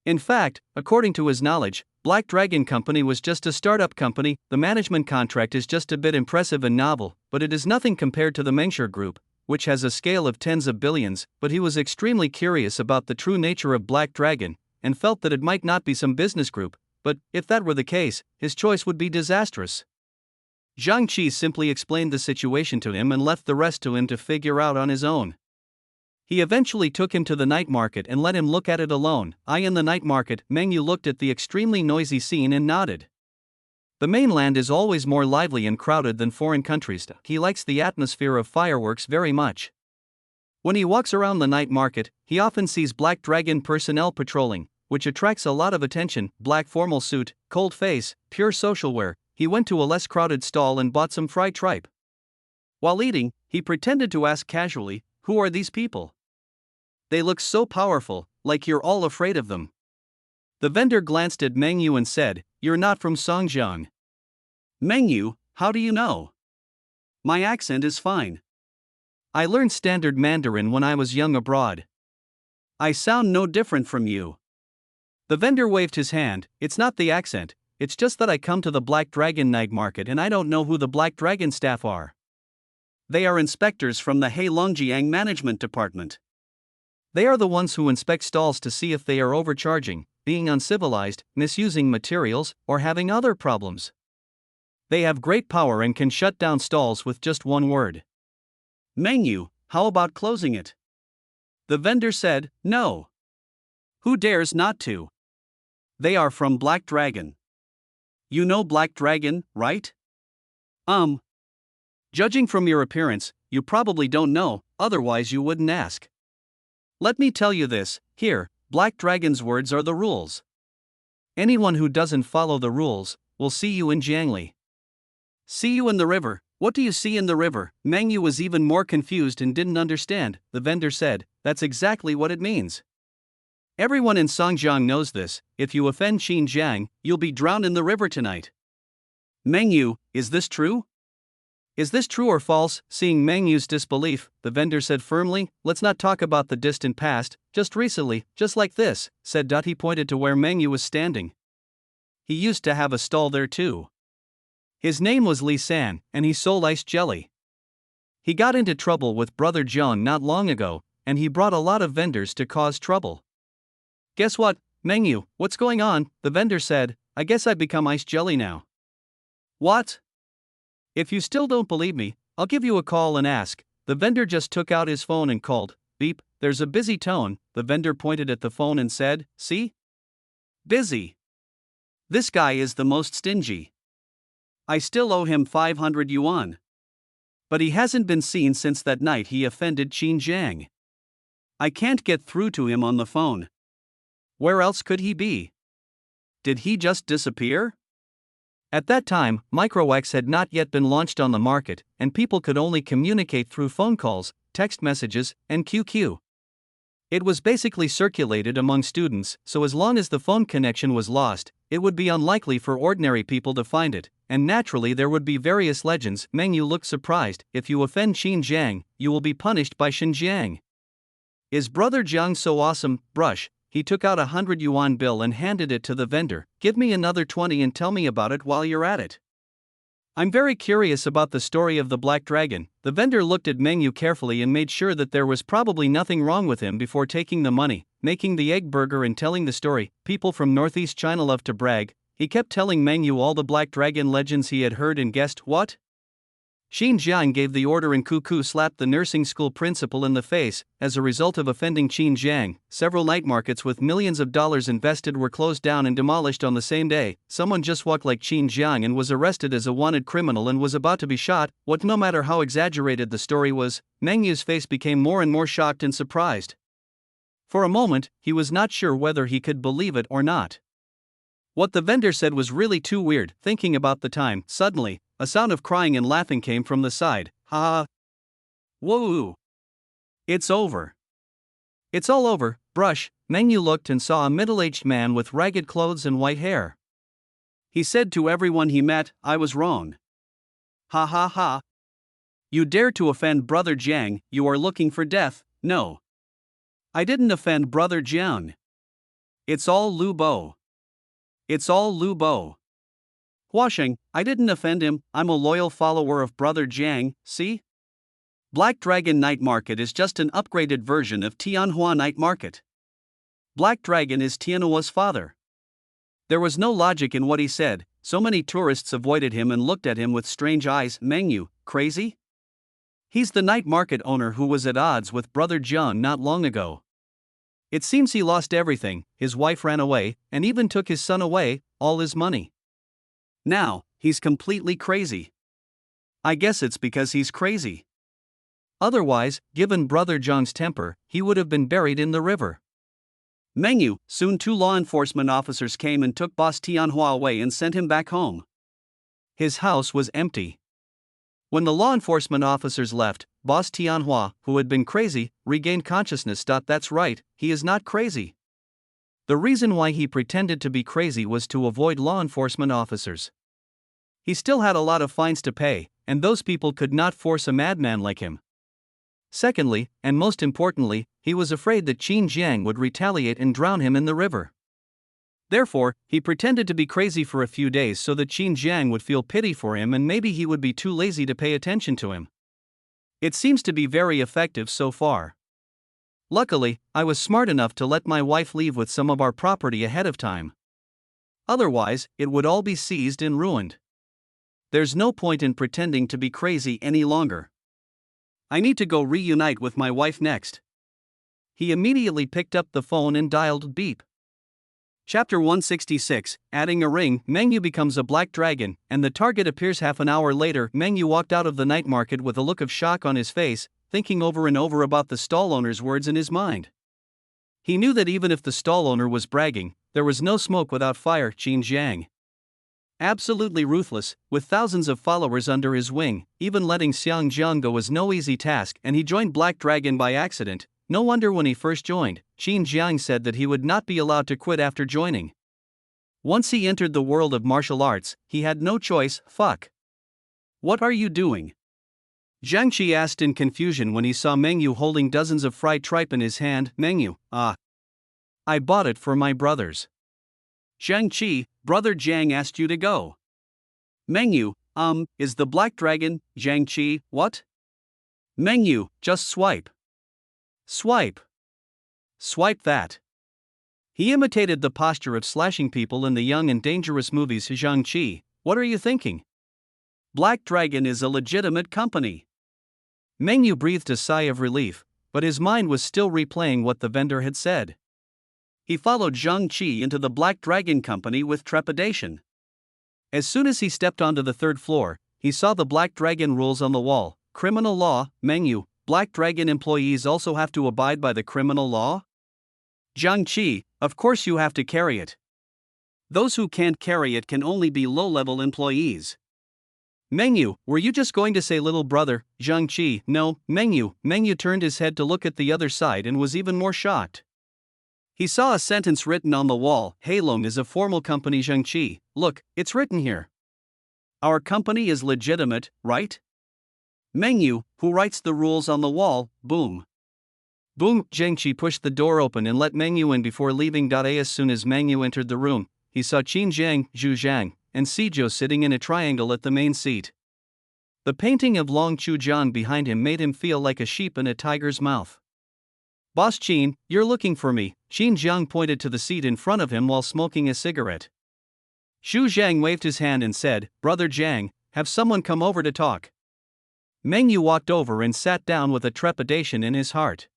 In fact, according to his knowledge, Black Dragon Company was just a startup company. The management contract is just a bit impressive and novel, but it is nothing compared to the Mengxia Group, which has a scale of tens of billions. But he was extremely curious about the true nature of Black Dragon, and felt that it might not be some business group. But, if that were the case, his choice would be disastrous. Zhang Qi simply explained the situation to him and left the rest to him to figure out on his own. He eventually took him to the night market and let him look at it alone. In the night market, Meng Yu looked at the extremely noisy scene and nodded. The mainland is always more lively and crowded than foreign countries. He likes the atmosphere of fireworks very much. When he walks around the night market, he often sees Black Dragon personnel patrolling, which attracts a lot of attention. Black formal suit, cold face, pure social wear. He went to a less crowded stall and bought some fried tripe. While eating, he pretended to ask casually, who are these people? They look so powerful, like you're all afraid of them. The vendor glanced at Meng Yu and said, you're not from Songjiang. Meng Yu, how do you know? My accent is fine. I learned standard Mandarin when I was young abroad. I sound no different from you. The vendor waved his hand. It's not the accent, it's just that I come to the Black Dragon night market and I don't know who the Black Dragon staff are. They are inspectors from the Heilongjiang Management Department. They are the ones who inspect stalls to see if they are overcharging, being uncivilized, misusing materials, or having other problems. They have great power and can shut down stalls with just one word. Meng Yu, how about closing it? The vendor said, no. Who dares not to? They are from Black Dragon. You know Black Dragon, right? Judging from your appearance, you probably don't know, otherwise you wouldn't ask. Let me tell you this, here, Black Dragon's words are the rules. Anyone who doesn't follow the rules, will see you in Jiangli. See you in the river. What do you see in the river? Meng Yu was even more confused and didn't understand. The vendor said, that's exactly what it means. Everyone in Songjiang knows this. If you offend Qin Jiang, you'll be drowned in the river tonight. Meng Yu, is this true? Is this true or false? Seeing Meng Yu's disbelief, the vendor said firmly, let's not talk about the distant past, just recently, just like this, said Dot. He pointed to where Meng Yu was standing. He used to have a stall there too. His name was Li San, and he sold ice jelly. He got into trouble with Brother Jiang not long ago, and he brought a lot of vendors to cause trouble. Guess what, Meng Yu, what's going on? The vendor said, I guess I've become ice jelly now. What? If you still don't believe me, I'll give you a call and ask. The vendor just took out his phone and called. Beep, there's a busy tone. The vendor pointed at the phone and said, see? Busy. This guy is the most stingy. I still owe him 500 yuan. But he hasn't been seen since that night he offended Qin Jiang. I can't get through to him on the phone. Where else could he be? Did he just disappear? At that time, MicroX had not yet been launched on the market, and people could only communicate through phone calls, text messages, and QQ. It was basically circulated among students, so as long as the phone connection was lost, it would be unlikely for ordinary people to find it, and naturally there would be various legends. Meng Yu looked surprised. If you offend Qin Jiang, you will be punished by Xinjiang. Is Brother Jiang so awesome? Brush. He took out a 100 yuan bill and handed it to the vendor. Give me another 20 and tell me about it while you're at it. I'm very curious about the story of the Black Dragon. The vendor looked at Meng Yu carefully and made sure that there was probably nothing wrong with him before taking the money, making the egg burger and telling the story. People from Northeast China love to brag. He kept telling Meng Yu all the Black Dragon legends he had heard and guessed. What? Qin Jiang gave the order and Cuckoo slapped the nursing school principal in the face. As a result of offending Qin Jiang, several night markets with millions of dollars invested were closed down and demolished on the same day. Someone just walked like Qin Jiang and was arrested as a wanted criminal and was about to be shot. What? No matter how exaggerated the story was, Meng Yu's face became more and more shocked and surprised. For a moment, he was not sure whether he could believe it or not. What the vendor said was really too weird. Thinking about the time, suddenly, a sound of crying and laughing came from the side. Ha ha. Whoa. It's over. It's all over, Brush. Meng Yu looked and saw a middle-aged man with ragged clothes and white hair. He said to everyone he met, I was wrong. Ha ha ha. You dare to offend Brother Jiang, you are looking for death. No. I didn't offend Brother Jiang. It's all Lu Bo. It's all Lu Bo. Huasheng, I didn't offend him, I'm a loyal follower of Brother Jiang, see? Black Dragon Night Market is just an upgraded version of Tianhua Night Market. Black Dragon is Tianhua's father. There was no logic in what he said, so many tourists avoided him and looked at him with strange eyes. Meng Yu, crazy? He's the night market owner who was at odds with Brother Jiang not long ago. It seems he lost everything, his wife ran away, and even took his son away, all his money. Now, he's completely crazy. I guess it's because he's crazy. Otherwise, given Brother Jiang's temper, he would have been buried in the river. Meng Yu, soon 2 law enforcement officers came and took Boss Tianhua away and sent him back home. His house was empty. When the law enforcement officers left, Boss Tianhua, who had been crazy, regained consciousness. That's right, he is not crazy. The reason why he pretended to be crazy was to avoid law enforcement officers. He still had a lot of fines to pay, and those people could not force a madman like him. Secondly, and most importantly, he was afraid that Qin Jiang would retaliate and drown him in the river. Therefore, he pretended to be crazy for a few days so that Qin Jiang would feel pity for him and maybe he would be too lazy to pay attention to him. It seems to be very effective so far. Luckily, I was smart enough to let my wife leave with some of our property ahead of time. Otherwise, it would all be seized and ruined. There's no point in pretending to be crazy any longer. I need to go reunite with my wife next. He immediately picked up the phone and dialed beep. Chapter 166, Adding a Ring. Meng Yu becomes a black dragon, and the target appears half an hour later. Meng Yu walked out of the night market with a look of shock on his face, thinking over and over about the stall owner's words in his mind. He knew that even if the stall owner was bragging, there was no smoke without fire. Qin Jiang. Absolutely ruthless, with thousands of followers under his wing, even letting Xiang Jiang go was no easy task, and he joined Black Dragon by accident. No wonder when he first joined, Qin Jiang said that he would not be allowed to quit after joining. Once he entered the world of martial arts, he had no choice. Fuck. What are you doing? Jiang Qi asked in confusion when he saw Meng Yu holding dozens of fried tripe in his hand. Meng Yu, I bought it for my brothers. Jiang Qi, brother Jiang asked you to go. Meng Yu, is the Black Dragon, Jiang Qi, what? Meng Yu, just swipe. Swipe. Swipe that. He imitated the posture of slashing people in the Young and Dangerous movies. Jiang Qi, what are you thinking? Black Dragon is a legitimate company. Meng Yu breathed a sigh of relief, but his mind was still replaying what the vendor had said. He followed Jiang Qi into the Black Dragon Company with trepidation. As soon as he stepped onto the third floor, he saw the Black Dragon rules on the wall. Criminal law. Meng Yu, Black Dragon employees also have to abide by the criminal law? Jiang Qi, of course you have to carry it. Those who can't carry it can only be low-level employees. Meng Yu, were you just going to say little brother? Jiang Qi, no, Meng Yu. Meng Yu turned his head to look at the other side and was even more shocked. He saw a sentence written on the wall. Heilong is a formal company. Jiang Qi, look, it's written here. Our company is legitimate, right? Meng Yu, who writes the rules on the wall? Boom. Boom. Jiang Qi pushed the door open and let Meng Yu in before leaving. As soon as Meng Yu entered the room, he saw Qin Jiang, Zhu Zhang, and Sijou sitting in a triangle at the main seat. The painting of Long Chujian behind him made him feel like a sheep in a tiger's mouth. Boss Qin, you're looking for me. Qin Jiang pointed to the seat in front of him while smoking a cigarette. Xu Zhang waved his hand and said, Brother Jiang, have someone come over to talk. Meng Yu walked over and sat down with a trepidation in his heart.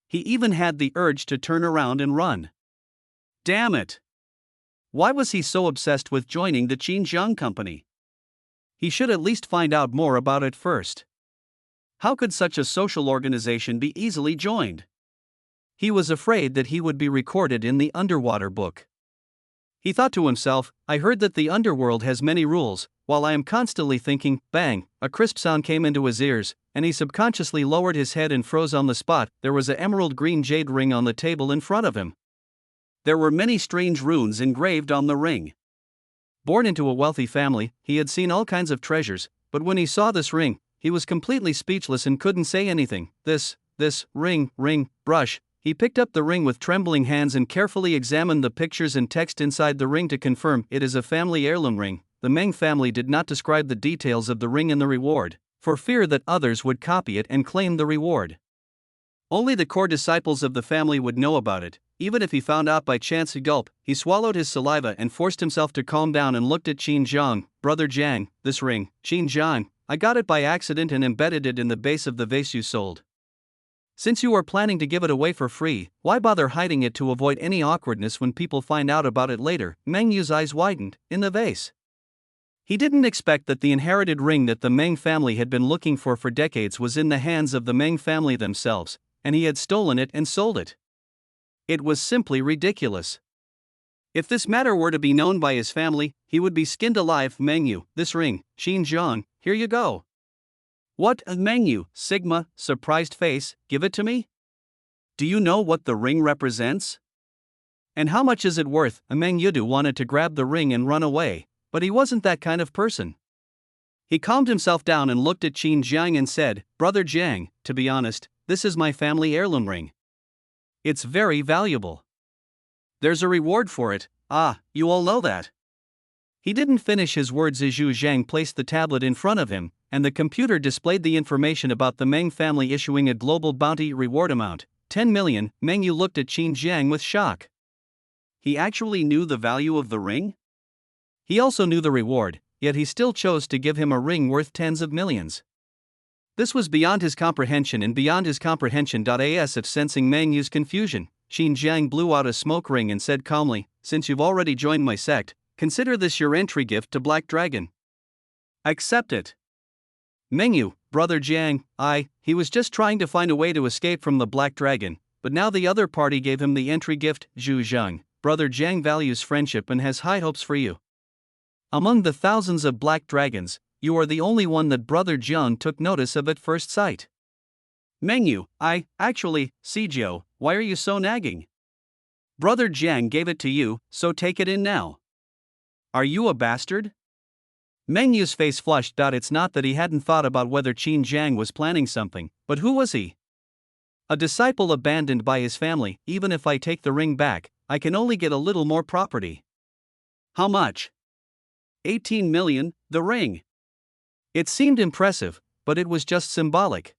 He even had the urge to turn around and run. Damn it! Why was he so obsessed with joining the Qin Jiang company? He should at least find out more about it first. How could such a social organization be easily joined? He was afraid that he would be recorded in the underwater book. He thought to himself, I heard that the underworld has many rules. While I am constantly thinking, bang, a crisp sound came into his ears, and he subconsciously lowered his head and froze on the spot. There was an emerald green jade ring on the table in front of him. There were many strange runes engraved on the ring. Born into a wealthy family, he had seen all kinds of treasures, but when he saw this ring, he was completely speechless and couldn't say anything. This ring, brush. He picked up the ring with trembling hands and carefully examined the pictures and text inside the ring to confirm it is a family heirloom ring. The Meng family did not describe the details of the ring and the reward, for fear that others would copy it and claim the reward. Only the core disciples of the family would know about it. Even if he found out by chance, he swallowed his saliva and forced himself to calm down and looked at Qin Jiang. Brother Jiang, this ring, Qin Jiang, I got it by accident and embedded it in the base of the vase you sold. Since you are planning to give it away for free, why bother hiding it to avoid any awkwardness when people find out about it later? Meng Yu's eyes widened. In the vase. He didn't expect that the inherited ring that the Meng family had been looking for decades was in the hands of the Meng family themselves, and he had stolen it and sold it. It was simply ridiculous. If this matter were to be known by his family, he would be skinned alive. Meng Yu, this ring, Qin Jiang, here you go. What? Meng Yu, Sigma, surprised face, give it to me? Do you know what the ring represents? And how much is it worth? Meng Yudu wanted to grab the ring and run away, but he wasn't that kind of person. He calmed himself down and looked at Qin Jiang and said, Brother Jiang, to be honest, this is my family heirloom ring. It's very valuable. There's a reward for it. You all know that. He didn't finish his words as Zhu Zhang placed the tablet in front of him, and the computer displayed the information about the Meng family issuing a global bounty reward amount, 10 million. Meng Yu looked at Qin Jiang with shock. He actually knew the value of the ring? He also knew the reward, yet he still chose to give him a ring worth tens of millions. This was beyond his comprehension and beyond his comprehension. As if sensing Meng Yu's confusion, Qin Jiang blew out a smoke ring and said calmly, since you've already joined my sect, consider this your entry gift to Black Dragon. Accept it. Meng Yu, Brother Jiang, he was just trying to find a way to escape from the Black Dragon, but now the other party gave him the entry gift. Zhu Zhang, Brother Jiang values friendship and has high hopes for you. Among the thousands of Black Dragons, you are the only one that Brother Jiang took notice of at first sight. Meng Yu, actually, Sijou, why are you so nagging? Brother Jiang gave it to you, so take it in now. Are you a bastard? Meng Yu's face flushed. It's not that he hadn't thought about whether Qin Jiang was planning something, but who was he? A disciple abandoned by his family. Even if I take the ring back, I can only get a little more property. How much? 18 million, the ring. It seemed impressive, but it was just symbolic.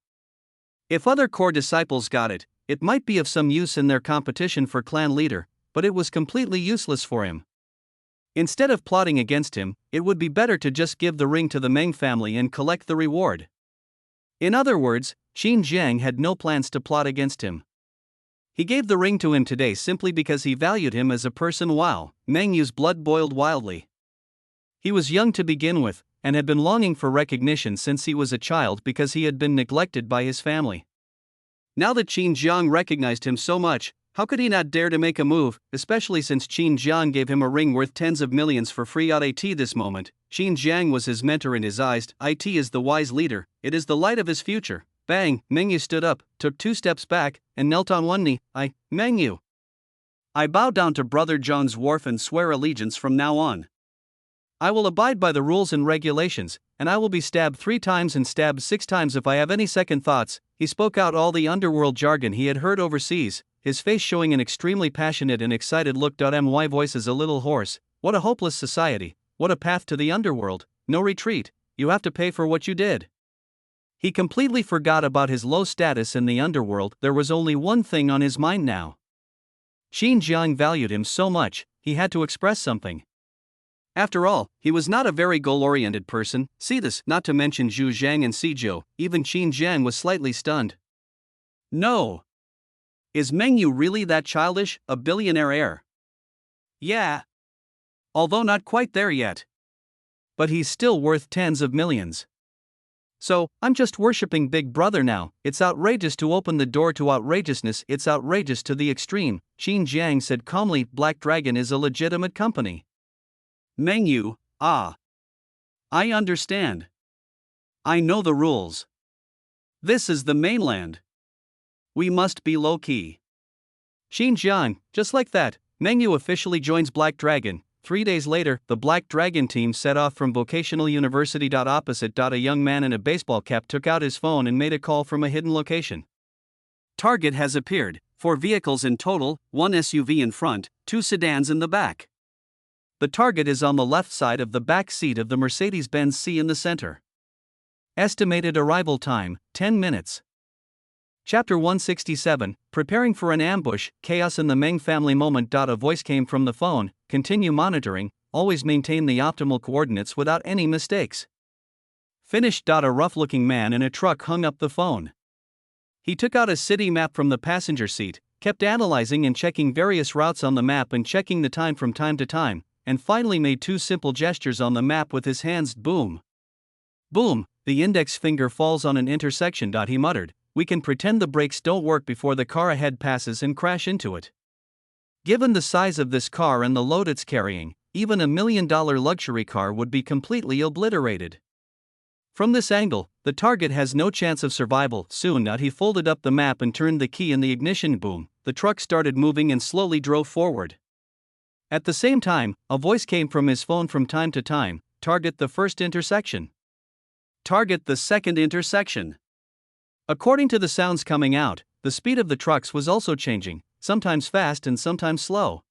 If other core disciples got it, it might be of some use in their competition for clan leader, but it was completely useless for him. Instead of plotting against him, it would be better to just give the ring to the Meng family and collect the reward. In other words, Qin Jiang had no plans to plot against him. He gave the ring to him today simply because he valued him as a person. Wow, Meng Yu's blood boiled wildly. He was young to begin with, and had been longing for recognition since he was a child because he had been neglected by his family. Now that Qin Jiang recognized him so much, how could he not dare to make a move, especially since Qin Jiang gave him a ring worth tens of millions for free? At this moment, Qin Jiang was his mentor in his eyes. It is the wise leader, it is the light of his future. Bang! Meng Yu stood up, took 2 steps back, and knelt on one knee. Meng Yu. I bow down to Brother Zhang's wharf and swear allegiance from now on. I will abide by the rules and regulations, and I will be stabbed 3 times and stabbed 6 times if I have any second thoughts. He spoke out all the underworld jargon he had heard overseas, his face showing an extremely passionate and excited look. My voice is a little hoarse. What a hopeless society, what a path to the underworld, no retreat, you have to pay for what you did. He completely forgot about his low status in the underworld. There was only one thing on his mind now. Qin Jiang valued him so much, he had to express something. After all, he was not a very goal-oriented person. See this, not to mention Zhu Zhang and Sizhou. Even Qin Jiang was slightly stunned. No. Is Meng Yu really that childish, a billionaire heir? Yeah. Although not quite there yet. But he's still worth tens of millions. So, I'm just worshipping Big Brother now. It's outrageous to open the door to outrageousness. It's outrageous to the extreme, Qin Jiang said calmly. Black Dragon is a legitimate company. Meng Yu, I understand. I know the rules. This is the mainland. We must be low-key. Qin Jiang, just like that, Meng Yu officially joins Black Dragon. 3 days later, the Black Dragon team set off from Vocational University. Opposite. A young man in a baseball cap took out his phone and made a call from a hidden location. Target has appeared, 4 vehicles in total, 1 SUV in front, 2 sedans in the back. The target is on the left side of the back seat of the Mercedes-Benz C in the center. Estimated arrival time, 10 minutes. Chapter 167, Preparing for an Ambush, Chaos in the Meng Family. Moment. A voice came from the phone, continue monitoring, always maintain the optimal coordinates without any mistakes. Finished. A rough-looking man in a truck hung up the phone. He took out a city map from the passenger seat, kept analyzing and checking various routes on the map and checking the time from time to time, and finally made 2 simple gestures on the map with his hands. Boom. Boom, the index finger falls on an intersection. He muttered, we can pretend the brakes don't work before the car ahead passes and crash into it. Given the size of this car and the load it's carrying, even a $1 million luxury car would be completely obliterated. From this angle, the target has no chance of survival. Soon. He folded up the map and turned the key in the ignition. Boom, the truck started moving and slowly drove forward. At the same time, a voice came from his phone from time to time, target the first intersection. Target the second intersection. According to the sounds coming out, the speed of the trucks was also changing, sometimes fast and sometimes slow.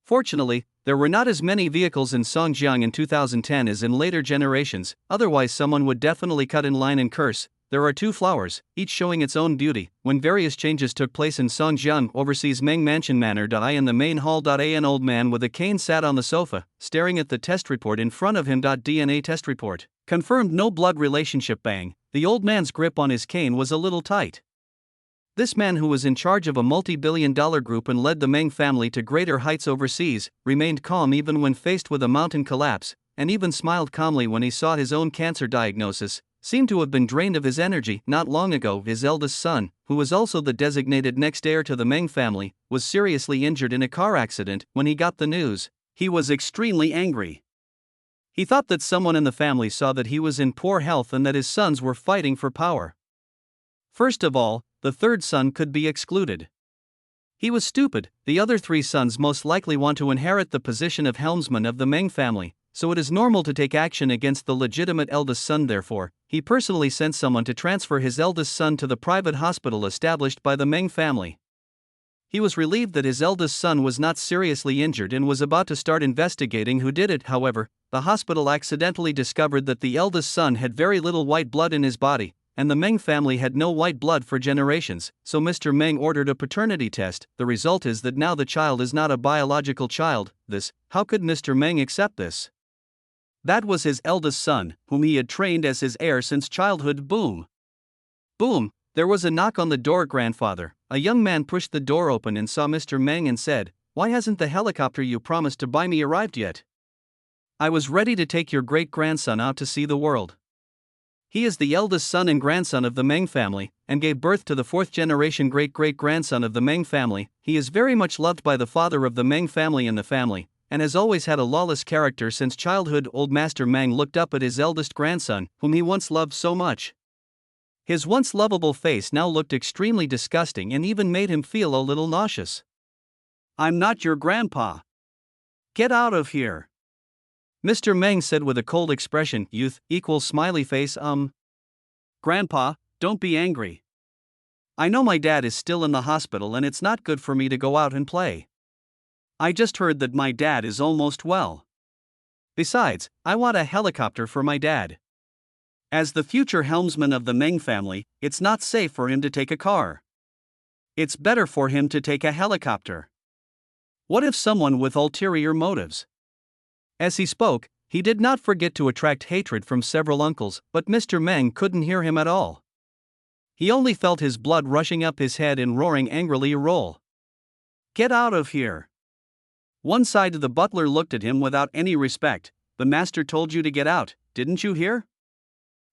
Fortunately, there were not as many vehicles in Songjiang in 2010 as in later generations, otherwise someone would definitely cut in line and curse. There are 2 flowers, each showing its own beauty. When various changes took place in Songjiang, overseas Meng Mansion Manor. In the main hall. An old man with a cane sat on the sofa, staring at the test report in front of him. DNA test report confirmed no blood relationship. Bang, the old man's grip on his cane was a little tight. This man, who was in charge of a multi-billion-dollar group and led the Meng family to greater heights overseas, remained calm even when faced with a mountain collapse, and even smiled calmly when he saw his own cancer diagnosis. Seemed to have been drained of his energy. Not long ago, his eldest son, who was also the designated next heir to the Meng family, was seriously injured in a car accident. When he got the news, he was extremely angry. He thought that someone in the family saw that he was in poor health and that his sons were fighting for power. First of all, the third son could be excluded. He was stupid. The other three sons most likely want to inherit the position of helmsman of the Meng family, so it is normal to take action against the legitimate eldest son. Therefore, he personally sent someone to transfer his eldest son to the private hospital established by the Meng family. He was relieved that his eldest son was not seriously injured and was about to start investigating who did it. However, the hospital accidentally discovered that the eldest son had very little white blood in his body, and the Meng family had no white blood for generations, so Mr. Meng ordered a paternity test. The result is that now the child is not a biological child. How could Mr. Meng accept this? That was his eldest son, whom he had trained as his heir since childhood. Boom! Boom! There was a knock on the door. Grandfather. A young man pushed the door open and saw Mr. Meng and said, "Why hasn't the helicopter you promised to buy me arrived yet? I was ready to take your great-grandson out to see the world." He is the eldest son and grandson of the Meng family, and gave birth to the fourth-generation great-great-grandson of the Meng family. He is very much loved by the father of the Meng family and the family, and has always had a lawless character since childhood. Old Master Meng looked up at his eldest grandson, whom he once loved so much. His once lovable face now looked extremely disgusting and even made him feel a little nauseous. "I'm not your grandpa. Get out of here," Mr. Meng said with a cold expression. Youth equals smiley face. Grandpa, don't be angry. I know my dad is still in the hospital and it's not good for me to go out and play. I just heard that my dad is almost well. Besides, I want a helicopter for my dad. As the future helmsman of the Meng family, it's not safe for him to take a car. It's better for him to take a helicopter. What if someone with ulterior motives? As he spoke, he did not forget to attract hatred from several uncles, but Mr. Meng couldn't hear him at all. He only felt his blood rushing up his head and roaring angrily. Roll. Get out of here. One side of the butler looked at him without any respect. The master told you to get out, didn't you hear?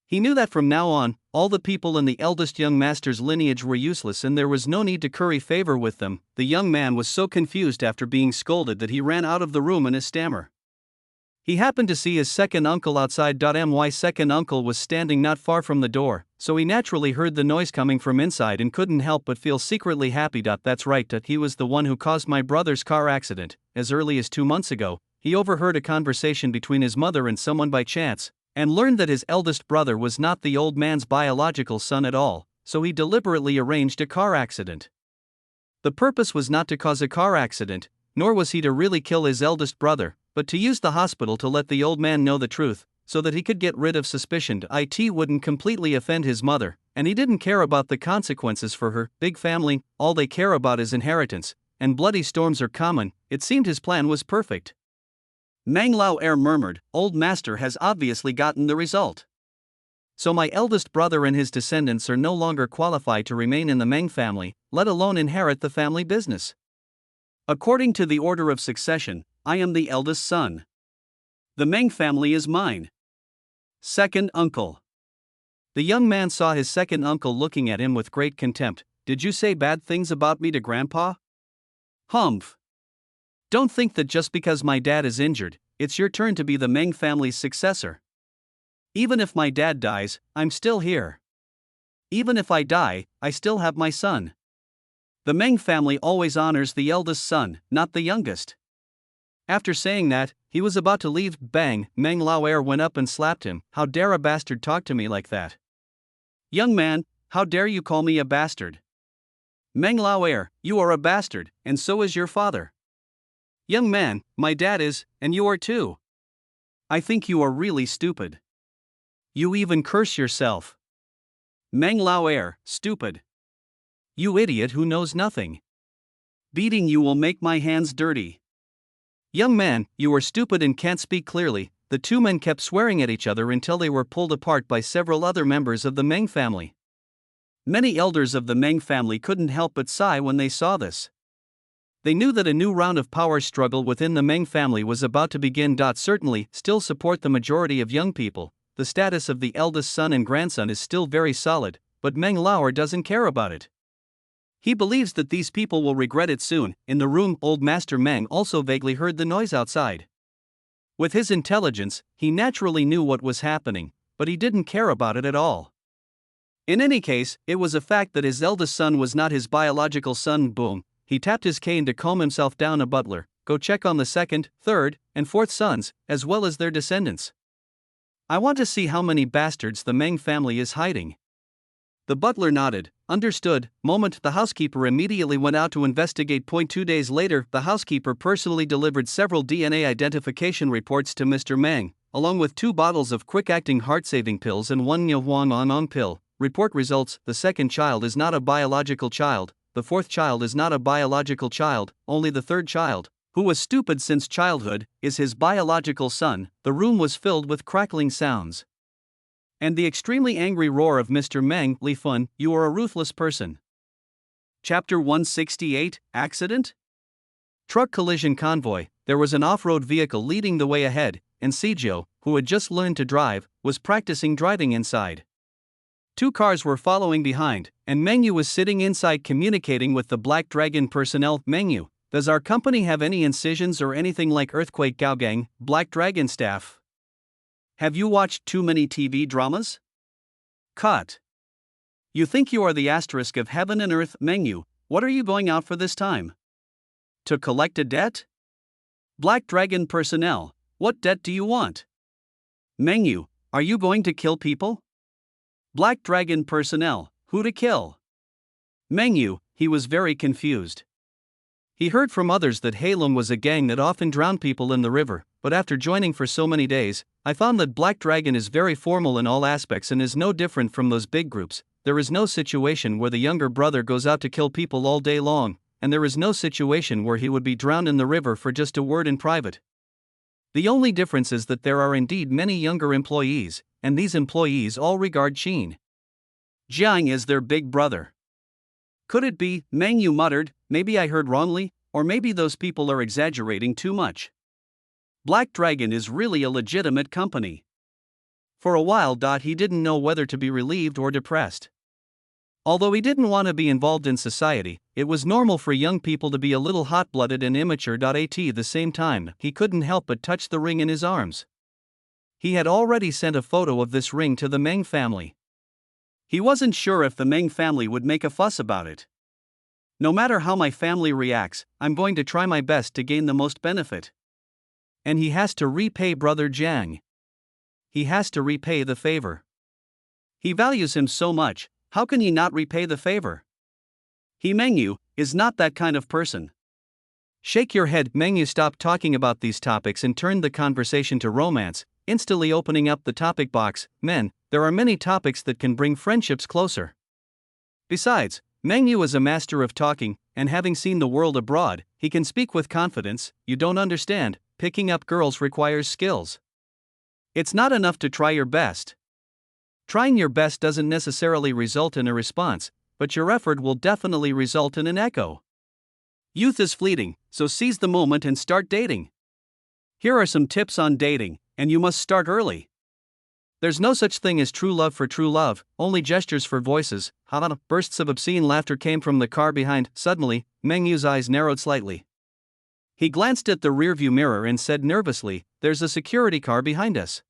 He knew that from now on, all the people in the eldest young master's lineage were useless and there was no need to curry favor with them. The young man was so confused after being scolded that he ran out of the room in a stammer. He happened to see his second uncle outside. My second uncle was standing not far from the door, so he naturally heard the noise coming from inside and couldn't help but feel secretly happy. That's right, he was the one who caused my brother's car accident. As early as 2 months ago, he overheard a conversation between his mother and someone by chance, and learned that his eldest brother was not the old man's biological son at all, so he deliberately arranged a car accident. The purpose was not to cause a car accident, nor was he to really kill his eldest brother, but to use the hospital to let the old man know the truth, so that he could get rid of suspicion. It wouldn't completely offend his mother, and he didn't care about the consequences for her big family. All they care about is inheritance, and bloody storms are common. It seemed his plan was perfect. Meng Lao Er murmured, "Old master has obviously gotten the result. So my eldest brother and his descendants are no longer qualified to remain in the Meng family, let alone inherit the family business. According to the order of succession, I am the eldest son. The Meng family is mine. Second uncle." The young man saw his second uncle looking at him with great contempt. "Did you say bad things about me to Grandpa?" "Humph. Don't think that just because my dad is injured, it's your turn to be the Meng family's successor. Even if my dad dies, I'm still here. Even if I die, I still have my son. The Meng family always honors the eldest son, not the youngest." After saying that, he was about to leave. Bang! Meng Lao Er went up and slapped him. "How dare a bastard talk to me like that? Young man, how dare you call me a bastard? Meng Lao Er, you are a bastard, and so is your father. Young man, my dad is, and you are too. I think you are really stupid. You even curse yourself. Meng Lao Er, stupid. You idiot who knows nothing. Beating you will make my hands dirty. Young man, you are stupid and can't speak clearly." The two men kept swearing at each other until they were pulled apart by several other members of the Meng family. Many elders of the Meng family couldn't help but sigh when they saw this. They knew that a new round of power struggle within the Meng family was about to begin. Certainly, still support the majority of young people. The status of the eldest son and grandson is still very solid, but Meng Lao doesn't care about it. He believes that these people will regret it soon. In the room, old Master Meng also vaguely heard the noise outside. With his intelligence, he naturally knew what was happening, but he didn't care about it at all. In any case, it was a fact that his eldest son was not his biological son. Boom! he tapped his cane to calm himself down. A butler, go check on the second, third, and fourth sons, as well as their descendants. I want to see how many bastards the Meng family is hiding. The butler nodded, understood. Moment. The housekeeper immediately went out to investigate. 2 days later, the housekeeper personally delivered several DNA identification reports to Mr. Meng, along with 2 bottles of quick-acting heart-saving pills and 1 Huang pill. Report results: the second child is not a biological child, the fourth child is not a biological child, only the third child, who was stupid since childhood, is his biological son. The room was filled with crackling sounds and the extremely angry roar of Mr. Meng. Li Fun, you are a ruthless person. Chapter 168, Accident? Truck collision convoy. There was an off-road vehicle leading the way ahead, and Sijio, who had just learned to drive, was practicing driving inside. 2 cars were following behind, and Mengyu was sitting inside communicating with the Black Dragon personnel. Mengyu, does our company have any incisions or anything like Earthquake Gaogang? Black Dragon staff. Have you watched too many TV dramas? Cut. You think you are the asterisk of heaven and earth. Mengyu, what are you going out for this time? To collect a debt? Black Dragon personnel, what debt do you want? Mengyu, are you going to kill people? Black Dragon personnel, who to kill? Mengyu, he was very confused. He heard from others that Heilong was a gang that often drowned people in the river, but after joining for so many days, I found that Black Dragon is very formal in all aspects and is no different from those big groups. There is no situation where the younger brother goes out to kill people all day long, and there is no situation where he would be drowned in the river for just a word in private. The only difference is that there are indeed many younger employees, and these employees all regard Qin Jiang as their big brother. Could it be, Mengyu muttered, maybe I heard wrongly, or maybe those people are exaggerating too much. Black Dragon is really a legitimate company. For a while, he didn't know whether to be relieved or depressed. Although he didn't want to be involved in society, it was normal for young people to be a little hot-blooded and immature. At the same time, he couldn't help but touch the ring in his arms. He had already sent a photo of this ring to the Meng family. He wasn't sure if the Meng family would make a fuss about it. No matter how my family reacts, I'm going to try my best to gain the most benefit. And he has to repay brother Jiang. He has to repay the favor. He values him so much, how can he not repay the favor? He Mengyu is not that kind of person. Shake your head. Mengyu stopped talking about these topics and turned the conversation to romance, instantly opening up the topic box. Men, there are many topics that can bring friendships closer. Besides, Mengyu is a master of talking, and having seen the world abroad, he can speak with confidence. You don't understand, picking up girls requires skills. It's not enough to try your best. Trying your best doesn't necessarily result in a response, but your effort will definitely result in an echo. Youth is fleeting, so seize the moment and start dating. Here are some tips on dating, and you must start early. There's no such thing as true love for true love, only gestures for voices. Havana. Bursts of obscene laughter came from the car behind. Suddenly, Mengyu's eyes narrowed slightly. He glanced at the rearview mirror and said nervously, "There's a security car behind us."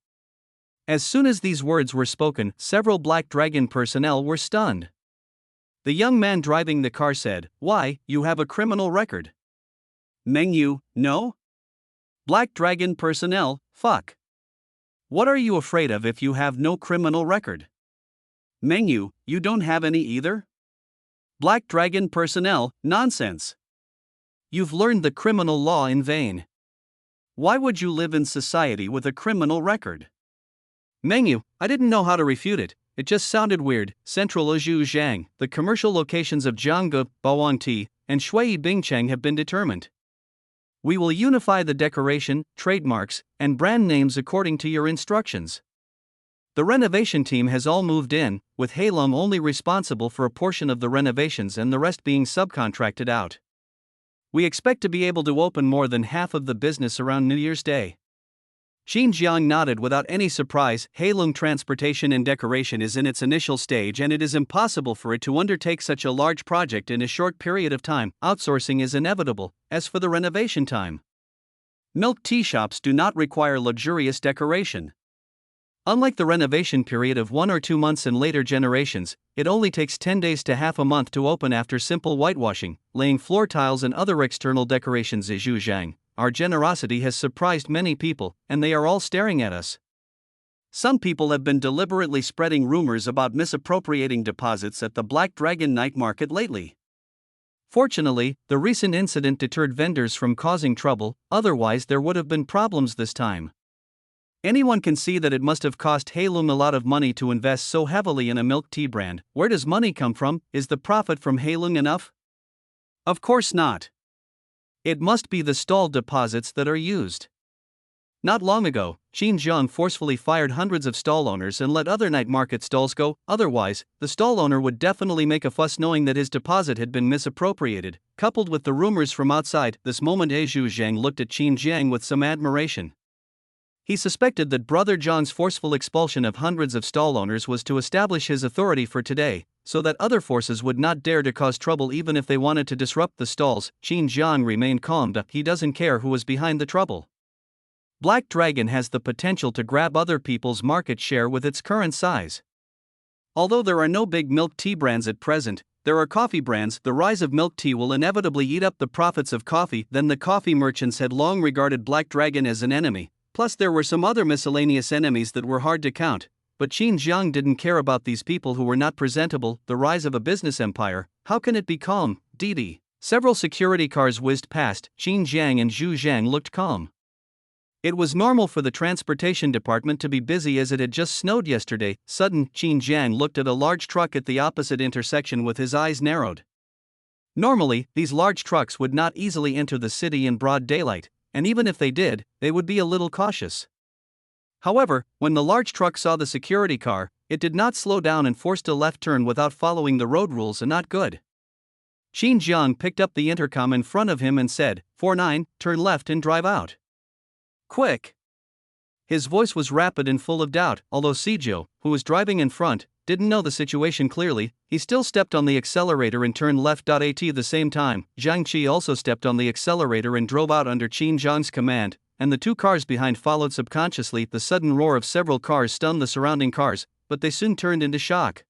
As soon as these words were spoken, several Black Dragon personnel were stunned. The young man driving the car said, "Why, you have a criminal record." Mengyu, no? Black Dragon personnel, fuck. What are you afraid of if you have no criminal record? Mengyu, you don't have any either? Black Dragon personnel, nonsense. You've learned the criminal law in vain. Why would you live in society with a criminal record? Mengyu, I didn't know how to refute it, it just sounded weird. Central Ozhu Zhang, the commercial locations of Jiangge, Baoangti, and Shui Bingcheng have been determined. We will unify the decoration, trademarks, and brand names according to your instructions. The renovation team has all moved in, with Heilong only responsible for a portion of the renovations and the rest being subcontracted out. We expect to be able to open more than half of the business around New Year's Day. Xinjiang nodded without any surprise. Heilong Transportation and Decoration is in its initial stage and it is impossible for it to undertake such a large project in a short period of time. Outsourcing is inevitable. As for the renovation time, milk tea shops do not require luxurious decoration. Unlike the renovation period of 1 or 2 months in later generations, it only takes 10 days to half a month to open after simple whitewashing, laying floor tiles and other external decorations. Zhu Zhang, our generosity has surprised many people, and they are all staring at us. Some people have been deliberately spreading rumors about misappropriating deposits at the Black Dragon night market lately. Fortunately, the recent incident deterred vendors from causing trouble, otherwise there would have been problems this time. Anyone can see that it must have cost Heilong a lot of money to invest so heavily in a milk tea brand. Where does money come from? Is the profit from Heilong enough? Of course not. It must be the stall deposits that are used. Not long ago, Qin Jiang forcefully fired hundreds of stall owners and let other night market stalls go, otherwise, the stall owner would definitely make a fuss knowing that his deposit had been misappropriated. Coupled with the rumors from outside, this moment Zhu Zhang looked at Qin Jiang with some admiration. He suspected that Brother Zhang's forceful expulsion of hundreds of stall owners was to establish his authority for today, so that other forces would not dare to cause trouble even if they wanted to disrupt the stalls. Qin Jiang remained calm. He doesn't care who was behind the trouble. Black Dragon has the potential to grab other people's market share with its current size. Although there are no big milk tea brands at present, there are coffee brands. The rise of milk tea will inevitably eat up the profits of coffee. Then the coffee merchants had long regarded Black Dragon as an enemy. Plus there were some other miscellaneous enemies that were hard to count, but Qin Jiang didn't care about these people who were not presentable. The rise of a business empire, how can it be calm? Didi. Several security cars whizzed past. Qin Jiang and Zhu Zhang looked calm. It was normal for the transportation department to be busy as it had just snowed yesterday. Sudden, Qin Jiang looked at a large truck at the opposite intersection with his eyes narrowed. Normally, these large trucks would not easily enter the city in broad daylight, and even if they did, they would be a little cautious. However, when the large truck saw the security car, it did not slow down and forced a left turn without following the road rules. Not good. Qin Jiang picked up the intercom in front of him and said, 49, turn left and drive out. Quick! His voice was rapid and full of doubt. Although Sijou, who was driving in front, didn't know the situation clearly, he still stepped on the accelerator and turned left. At the same time, Zhang Qi also stepped on the accelerator and drove out under Qin Jiang's command, and the two cars behind followed subconsciously. The sudden roar of several cars stunned the surrounding cars, but they soon turned into shock.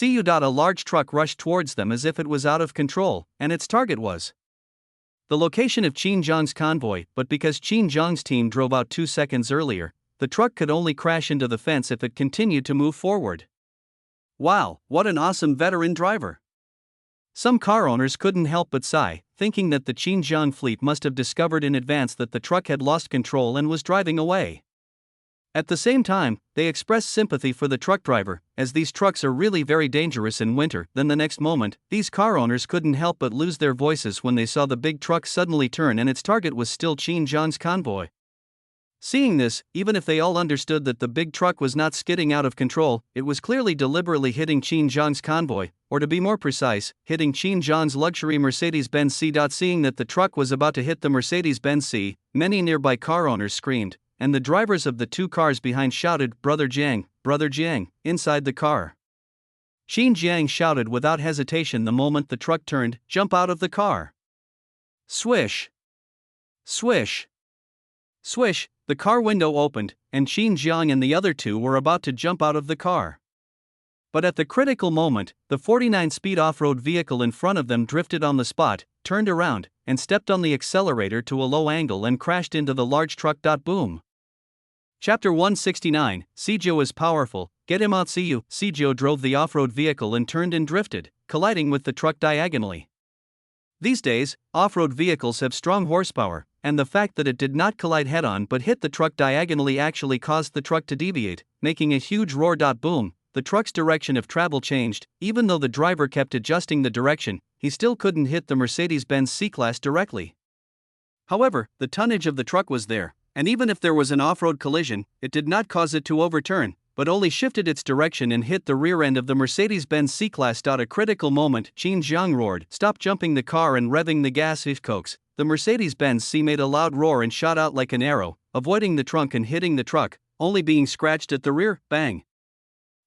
A large truck rushed towards them as if it was out of control, and its target was the location of Qin Jiang's convoy. But because Qin Jiang's team drove out 2 seconds earlier, the truck could only crash into the fence if it continued to move forward. Wow, what an awesome veteran driver! Some car owners couldn't help but sigh, thinking that the Qin Jiang fleet must have discovered in advance that the truck had lost control and was driving away. At the same time, they expressed sympathy for the truck driver, as these trucks are really very dangerous in winter. Then the next moment, these car owners couldn't help but lose their voices when they saw the big truck suddenly turn and its target was still Qin Jiang's convoy. Seeing this, even if they all understood that the big truck was not skidding out of control, it was clearly deliberately hitting Qin Jiang's convoy, or to be more precise, hitting Qin Jiang's luxury Mercedes-Benz C. Seeing that the truck was about to hit the Mercedes-Benz C, many nearby car owners screamed, and the drivers of the two cars behind shouted, Brother Jiang, inside the car. Qin Jiang shouted without hesitation the moment the truck turned, jump out of the car. Swish! Swish! Swish! The car window opened, and Qin Jiang and the other two were about to jump out of the car. But at the critical moment, the 49-speed off-road vehicle in front of them drifted on the spot, turned around, and stepped on the accelerator to a low angle and crashed into the large truck. Boom. Chapter 169, Sijou is powerful, get him out. Sijou drove the off-road vehicle and turned and drifted, colliding with the truck diagonally. These days, off-road vehicles have strong horsepower, and the fact that it did not collide head-on but hit the truck diagonally actually caused the truck to deviate, making a huge roar. Boom, the truck's direction of travel changed. Even though the driver kept adjusting the direction, he still couldn't hit the Mercedes-Benz C-Class directly. However, the tonnage of the truck was there, and even if there was an off-road collision, it did not cause it to overturn, but only shifted its direction and hit the rear end of the Mercedes-Benz C-Class. At a critical moment, Qin Jiang roared, stop jumping the car and revving the gas. Cokes. The Mercedes-Benz C made a loud roar and shot out like an arrow, avoiding the trunk and hitting the truck, only being scratched at the rear. Bang!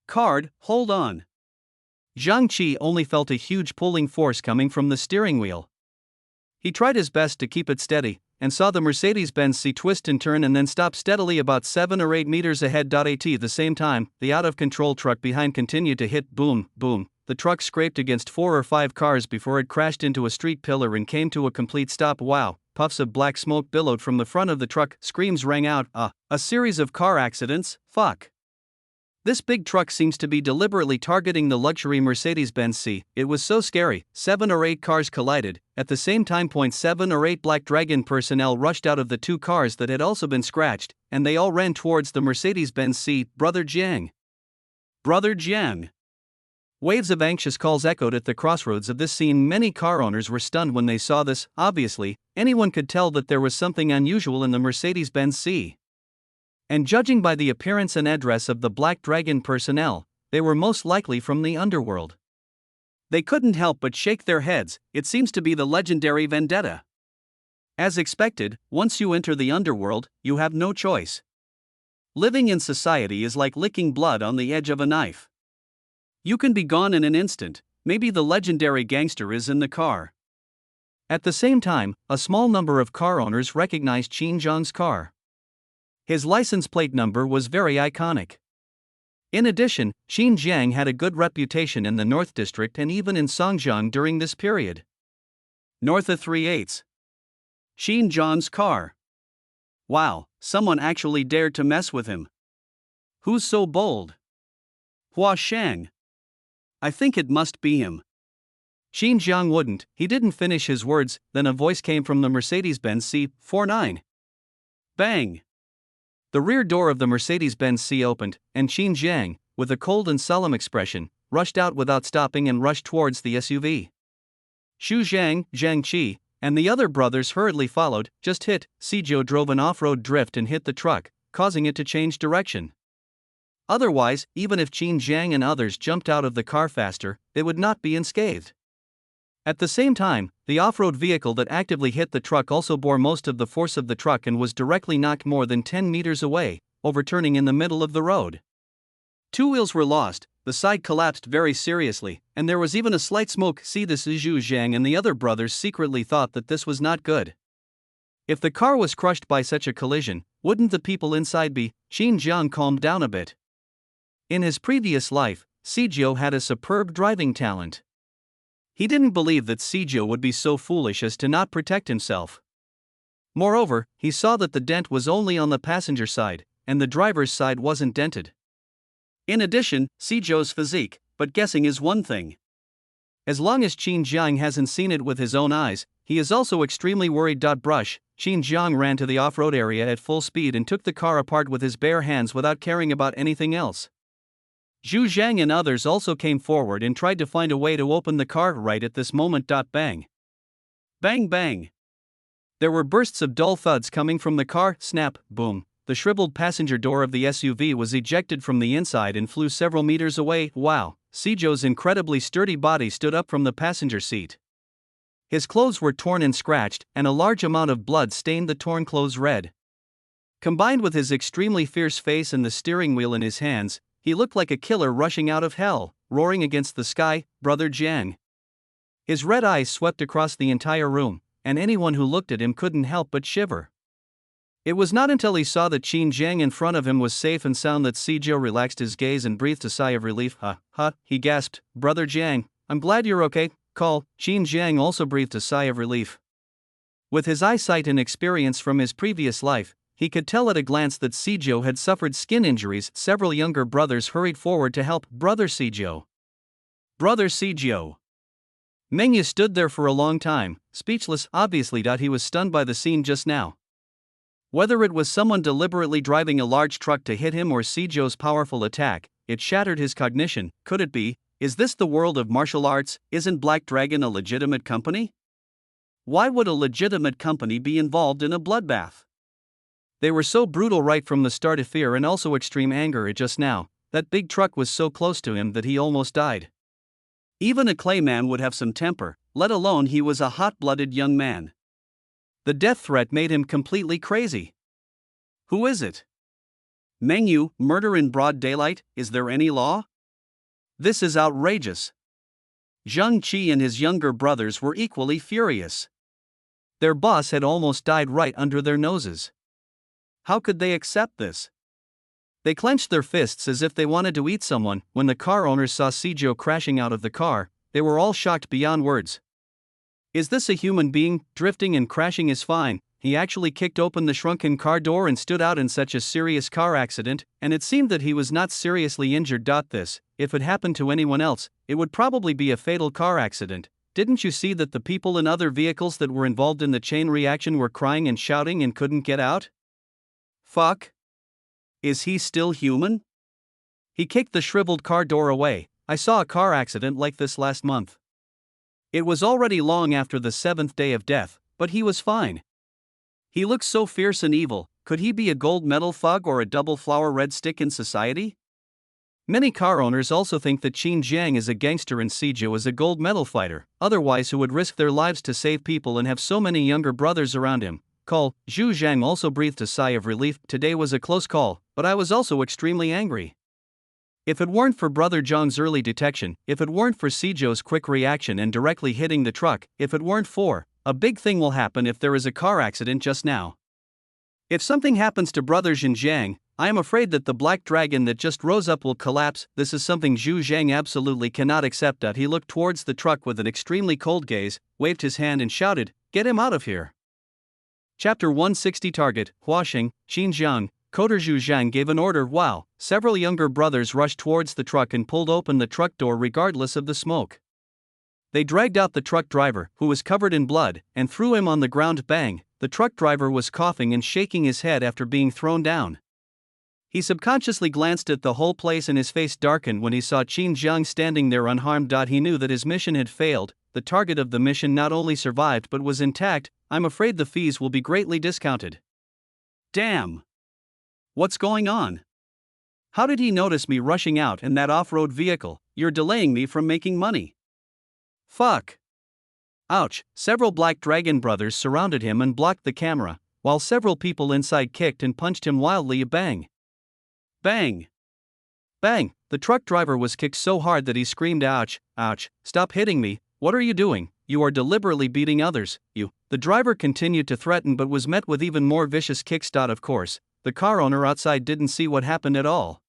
Card, hold on. Zhang Qi only felt a huge pulling force coming from the steering wheel. He tried his best to keep it steady, and saw the Mercedes-Benz C twist and turn and then stop steadily about 7 or 8 meters ahead. At the same time, the out-of-control truck behind continued to hit. Boom, boom. The truck scraped against 4 or 5 cars before it crashed into a street pillar and came to a complete stop. Wow. Puffs of black smoke billowed from the front of the truck. Screams rang out. A series of car accidents? Fuck. This big truck seems to be deliberately targeting the luxury Mercedes-Benz C. It was so scary. 7 or 8 cars collided. At the same time, 7 or 8 Black Dragon personnel rushed out of the 2 cars that had also been scratched, and they all ran towards the Mercedes-Benz C. Brother Jiang. Brother Jiang. Waves of anxious calls echoed at the crossroads of this scene. Many car owners were stunned when they saw this. Obviously, anyone could tell that there was something unusual in the Mercedes-Benz C. And judging by the appearance and address of the Black Dragon personnel, they were most likely from the underworld. They couldn't help but shake their heads. It seems to be the legendary Vendetta. As expected, once you enter the underworld, you have no choice. Living in society is like licking blood on the edge of a knife. You can be gone in an instant. Maybe the legendary gangster is in the car. At the same time, a small number of car owners recognized Qin Zhang's car. His license plate number was very iconic. In addition, Qin Zhang had a good reputation in the North District and even in Songjiang during this period. North of 3/8. Qin Zhang's car. Wow, someone actually dared to mess with him. Who's so bold? Hua Shang. I think it must be him. Qin Zhang wouldn't. He didn't finish his words, then a voice came from the Mercedes-Benz C49. Bang! The rear door of the Mercedes-Benz C opened, and Qin Zhang, with a cold and solemn expression, rushed out without stopping and rushed towards the SUV. Xu Zhang, Zhang Qi, and the other brothers hurriedly followed. Just hit. Sijou drove an off-road drift and hit the truck, causing it to change direction. Otherwise, even if Qin Zhang and others jumped out of the car faster, they would not be unscathed. At the same time, the off-road vehicle that actively hit the truck also bore most of the force of the truck and was directly knocked more than 10 meters away, overturning in the middle of the road. 2 wheels were lost, the side collapsed very seriously, and there was even a slight smoke. See, the Xu Zhang and the other brothers secretly thought that this was not good. If the car was crushed by such a collision, wouldn't the people inside be? Qin Zhang calmed down a bit. In his previous life, Sijou had a superb driving talent. He didn't believe that Sijou would be so foolish as to not protect himself. Moreover, he saw that the dent was only on the passenger side, and the driver's side wasn't dented. In addition, Sijou's physique, but guessing is one thing. As long as Qin Zhang hasn't seen it with his own eyes, he is also extremely worried. Brush. Qin Zhang ran to the off-road area at full speed and took the car apart with his bare hands without caring about anything else. Xu Zhang and others also came forward and tried to find a way to open the car right at this moment. Bang. Bang bang. There were bursts of dull thuds coming from the car. Snap, boom. The shriveled passenger door of the SUV was ejected from the inside and flew several meters away. Wow. Sijou's incredibly sturdy body stood up from the passenger seat. His clothes were torn and scratched, and a large amount of blood stained the torn clothes red. Combined with his extremely fierce face and the steering wheel in his hands, he looked like a killer rushing out of hell, roaring against the sky. Brother Jiang. His red eyes swept across the entire room, and anyone who looked at him couldn't help but shiver. It was not until he saw that Qin Zhang in front of him was safe and sound that Sijou relaxed his gaze and breathed a sigh of relief. He gasped. Brother Jiang, I'm glad you're okay. Qin Zhang also breathed a sigh of relief. With his eyesight and experience from his previous life, he could tell at a glance that Sijou had suffered skin injuries. Several younger brothers hurried forward to help. Brother Sijou. Brother Sijou. Mengyu stood there for a long time, speechless. Obviously, he was stunned by the scene just now. Whether it was someone deliberately driving a large truck to hit him or Sijou's powerful attack, it shattered his cognition. Could it be? Is this the world of martial arts? Isn't Black Dragon a legitimate company? Why would a legitimate company be involved in a bloodbath? They were so brutal right from the start. Of fear and also extreme anger at just now. That big truck was so close to him that he almost died. Even a clayman would have some temper, let alone he was a hot-blooded young man. The death threat made him completely crazy. Who is it? Mengyu, murder in broad daylight, is there any law? This is outrageous. Zhang Qi and his younger brothers were equally furious. Their boss had almost died right under their noses. How could they accept this? They clenched their fists as if they wanted to eat someone. When the car owners saw Seijo crashing out of the car, they were all shocked beyond words. Is this a human being? Drifting and crashing is fine. He actually kicked open the shrunken car door and stood out in such a serious car accident, and it seemed that he was not seriously injured. This, if it happened to anyone else, it would probably be a fatal car accident. Didn't you see that the people in other vehicles that were involved in the chain reaction were crying and shouting and couldn't get out? Fuck. Is he still human? He kicked the shriveled car door away. I saw a car accident like this last month. It was already long after the 7th day of death, but he was fine. He looks so fierce and evil. Could he be a gold medal thug or a double flower red stick in society? Many car owners also think that Qin Jiang is a gangster and Seijo is a gold medal fighter, otherwise who would risk their lives to save people and have so many younger brothers around him. Zhu Zhang also breathed a sigh of relief. Today was a close call, but I was also extremely angry. If it weren't for Brother Zhang's early detection, if it weren't for Seijo's quick reaction and directly hitting the truck, if it weren't for, a big thing will happen if there is a car accident just now. If something happens to Brother Xinjiang, I am afraid that the black dragon that just rose up will collapse. This is something Zhu Zhang absolutely cannot accept. He looked towards the truck with an extremely cold gaze, waved his hand and shouted, "Get him out of here." Chapter 160 Target, Huaxing, Xinjiang. Coder Zhu Zhang gave an order while several younger brothers rushed towards the truck and pulled open the truck door regardless of the smoke. They dragged out the truck driver, who was covered in blood, and threw him on the ground. Bang! The truck driver was coughing and shaking his head after being thrown down. He subconsciously glanced at the whole place and his face darkened when he saw Qin Jiang standing there unharmed. He knew that his mission had failed. The target of the mission not only survived but was intact. I'm afraid the fees will be greatly discounted. Damn! What's going on? How did he notice me rushing out in that off-road vehicle? You're delaying me from making money. Fuck. Ouch. Several Black Dragon brothers surrounded him and blocked the camera, while several people inside kicked and punched him wildly. Bang. Bang. Bang. The truck driver was kicked so hard that he screamed, "Ouch, ouch, stop hitting me, what are you doing? You are deliberately beating others, you." The driver continued to threaten but was met with even more vicious kicks. Of course, the car owner outside didn't see what happened at all.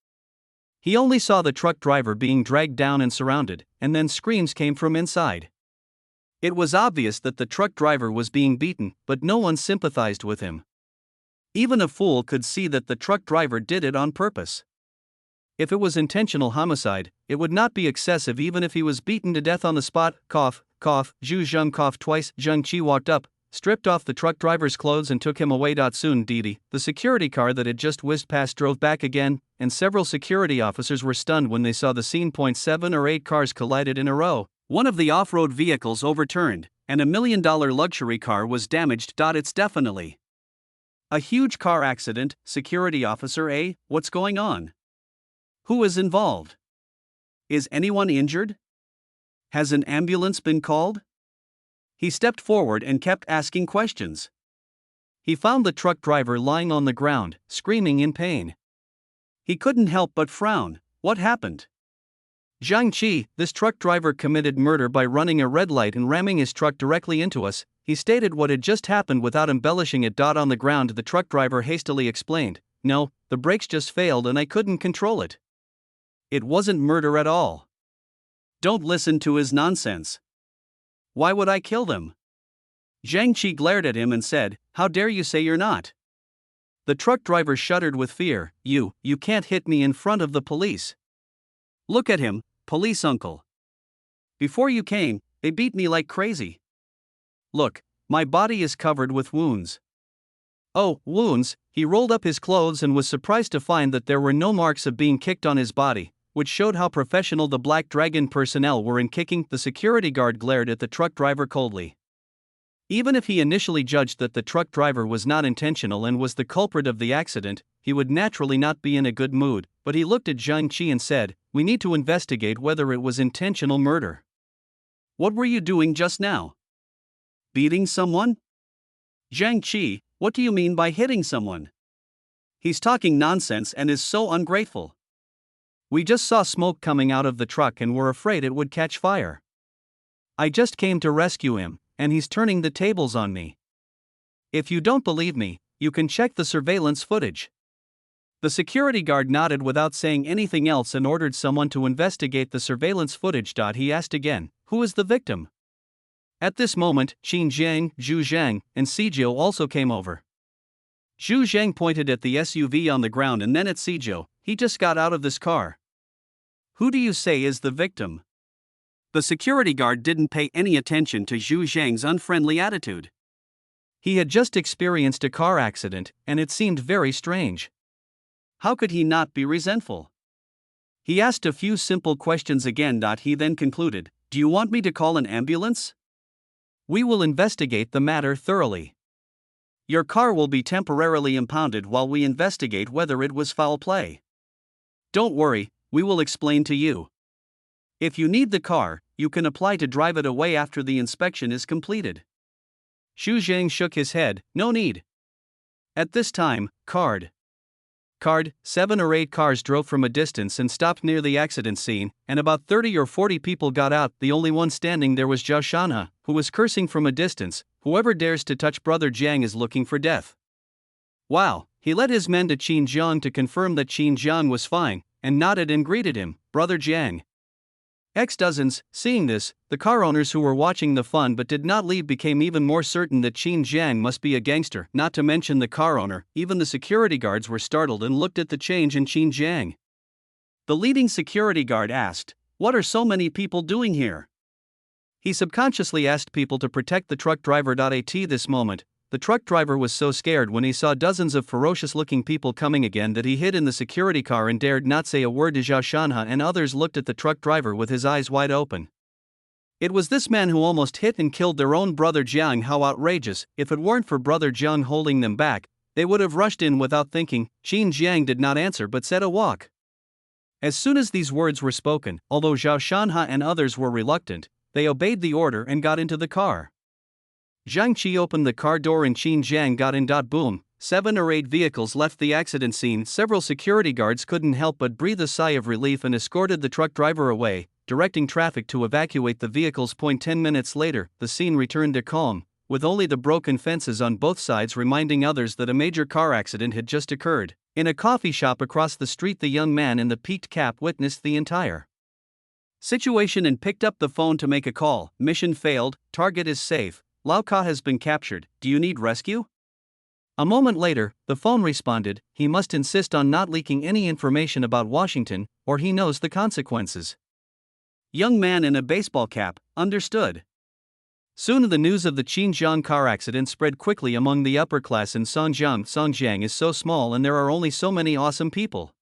He only saw the truck driver being dragged down and surrounded, and then screams came from inside. It was obvious that the truck driver was being beaten, but no one sympathized with him. Even a fool could see that the truck driver did it on purpose. If it was intentional homicide, it would not be excessive even if he was beaten to death on the spot. Cough, cough. Zhu Zhang coughed twice. Zheng Qi walked up, stripped off the truck driver's clothes and took him away. Soon Didi, the security car that had just whizzed past, drove back again, and several security officers were stunned when they saw the scene. 7 or 8 cars collided in a row. One of the off-road vehicles overturned, and $1 million luxury car was damaged. It's definitely a huge car accident. Security officer A, what's going on? Who is involved? Is anyone injured? Has an ambulance been called? He stepped forward and kept asking questions. He found the truck driver lying on the ground, screaming in pain. He couldn't help but frown. What happened? Zhang Qi, this truck driver committed murder by running a red light and ramming his truck directly into us. He stated what had just happened without embellishing it. On the ground, the truck driver hastily explained, "No, the brakes just failed and I couldn't control it. It wasn't murder at all. Don't listen to his nonsense. Why would I kill them?" Zhang Qi glared at him and said, "How dare you say you're not?" The truck driver shuddered with fear. You can't hit me in front of the police. Look at him, police uncle. Before you came, they beat me like crazy. Look, my body is covered with wounds. Oh, wounds. He rolled up his clothes and was surprised to find that there were no marks of being kicked on his body, which showed how professional the Black Dragon personnel were in kicking. The security guard glared at the truck driver coldly. Even if he initially judged that the truck driver was not intentional and was the culprit of the accident, he would naturally not be in a good mood, but he looked at Zhang Qi and said, "We need to investigate whether it was intentional murder." What were you doing just now? Beating someone? Zhang Qi, what do you mean by hitting someone? He's talking nonsense and is so ungrateful. We just saw smoke coming out of the truck and were afraid it would catch fire. I just came to rescue him, and he's turning the tables on me. If you don't believe me, you can check the surveillance footage. The security guard nodded without saying anything else and ordered someone to investigate the surveillance footage. He asked again, "Who is the victim?" At this moment, Qin Jiang, Zhu Zhang, and Sijou also came over. Zhu Zhang pointed at the SUV on the ground and then at Sijou. "He just got out of this car. Who do you say is the victim?" The security guard didn't pay any attention to Zhu Zhang's unfriendly attitude. He had just experienced a car accident, and it seemed very strange. How could he not be resentful? He asked a few simple questions again. He then concluded, "Do you want me to call an ambulance? We will investigate the matter thoroughly. Your car will be temporarily impounded while we investigate whether it was foul play. Don't worry, we will explain to you. If you need the car, you can apply to drive it away after the inspection is completed." Zhu Zhang shook his head, "No need." At this time, Card 7 or 8 cars drove from a distance and stopped near the accident scene, and about 30 or 40 people got out. The only one standing there was Zhao Shanha, who was cursing from a distance, "Whoever dares to touch Brother Jiang is looking for death." Wow, he led his men to Qin Jiang to confirm that Qin Jiang was fine, and nodded and greeted him, "Brother Jiang." Dozens, seeing this, the car owners who were watching the fun but did not leave became even more certain that Qin Jiang must be a gangster, not to mention the car owner. Even the security guards were startled and looked at the change in Qin Jiang. The leading security guard asked, "What are so many people doing here?" He subconsciously asked people to protect the truck driver. At this moment, the truck driver was so scared when he saw dozens of ferocious-looking people coming again that he hid in the security car and dared not say a word to Zhao Shanha, and others looked at the truck driver with his eyes wide open. It was this man who almost hit and killed their own Brother Jiang. How outrageous! If it weren't for Brother Jiang holding them back, they would have rushed in without thinking. Qin Jiang did not answer but said a walk. As soon as these words were spoken, although Zhao Shanha and others were reluctant, they obeyed the order and got into the car. Zhang Qi opened the car door and Qin Jiang got in. Boom, 7 or 8 vehicles left the accident scene. Several security guards couldn't help but breathe a sigh of relief and escorted the truck driver away, directing traffic to evacuate the vehicles. 10 minutes later, the scene returned to calm, with only the broken fences on both sides reminding others that a major car accident had just occurred. In a coffee shop across the street, the young man in the peaked cap witnessed the entire situation and picked up the phone to make a call. "Mission failed, target is safe. Lau Ka has been captured, do you need rescue?" A moment later, the phone responded, "He must insist on not leaking any information about Washington, or he knows the consequences." Young man in a baseball cap, understood. Soon the news of the Xinjiang car accident spread quickly among the upper class in Songjiang. Songjiang is so small and there are only so many awesome people.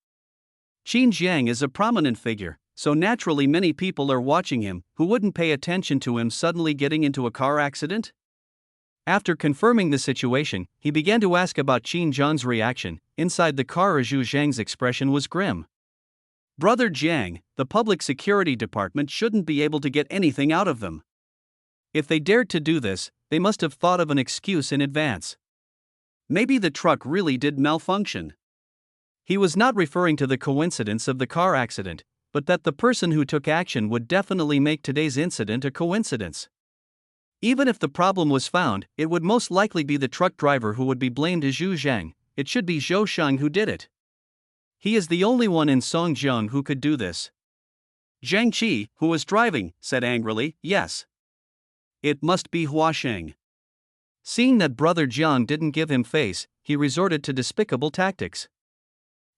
Xinjiang is a prominent figure, so naturally many people are watching him. Who wouldn't pay attention to him suddenly getting into a car accident? After confirming the situation, he began to ask about Qin Jiang's reaction. Inside the car, Zhu Zhang's expression was grim. "Brother Jiang, the public security department shouldn't be able to get anything out of them. If they dared to do this, they must have thought of an excuse in advance. Maybe the truck really did malfunction." He was not referring to the coincidence of the car accident, but that the person who took action would definitely make today's incident a coincidence. Even if the problem was found, it would most likely be the truck driver who would be blamed as Zhu Zhang. It should be Zhou Shang who did it. He is the only one in Songjiang who could do this. Zhang Qi, who was driving, said angrily, "Yes. It must be Huasheng." Seeing that Brother Jiang didn't give him face, he resorted to despicable tactics.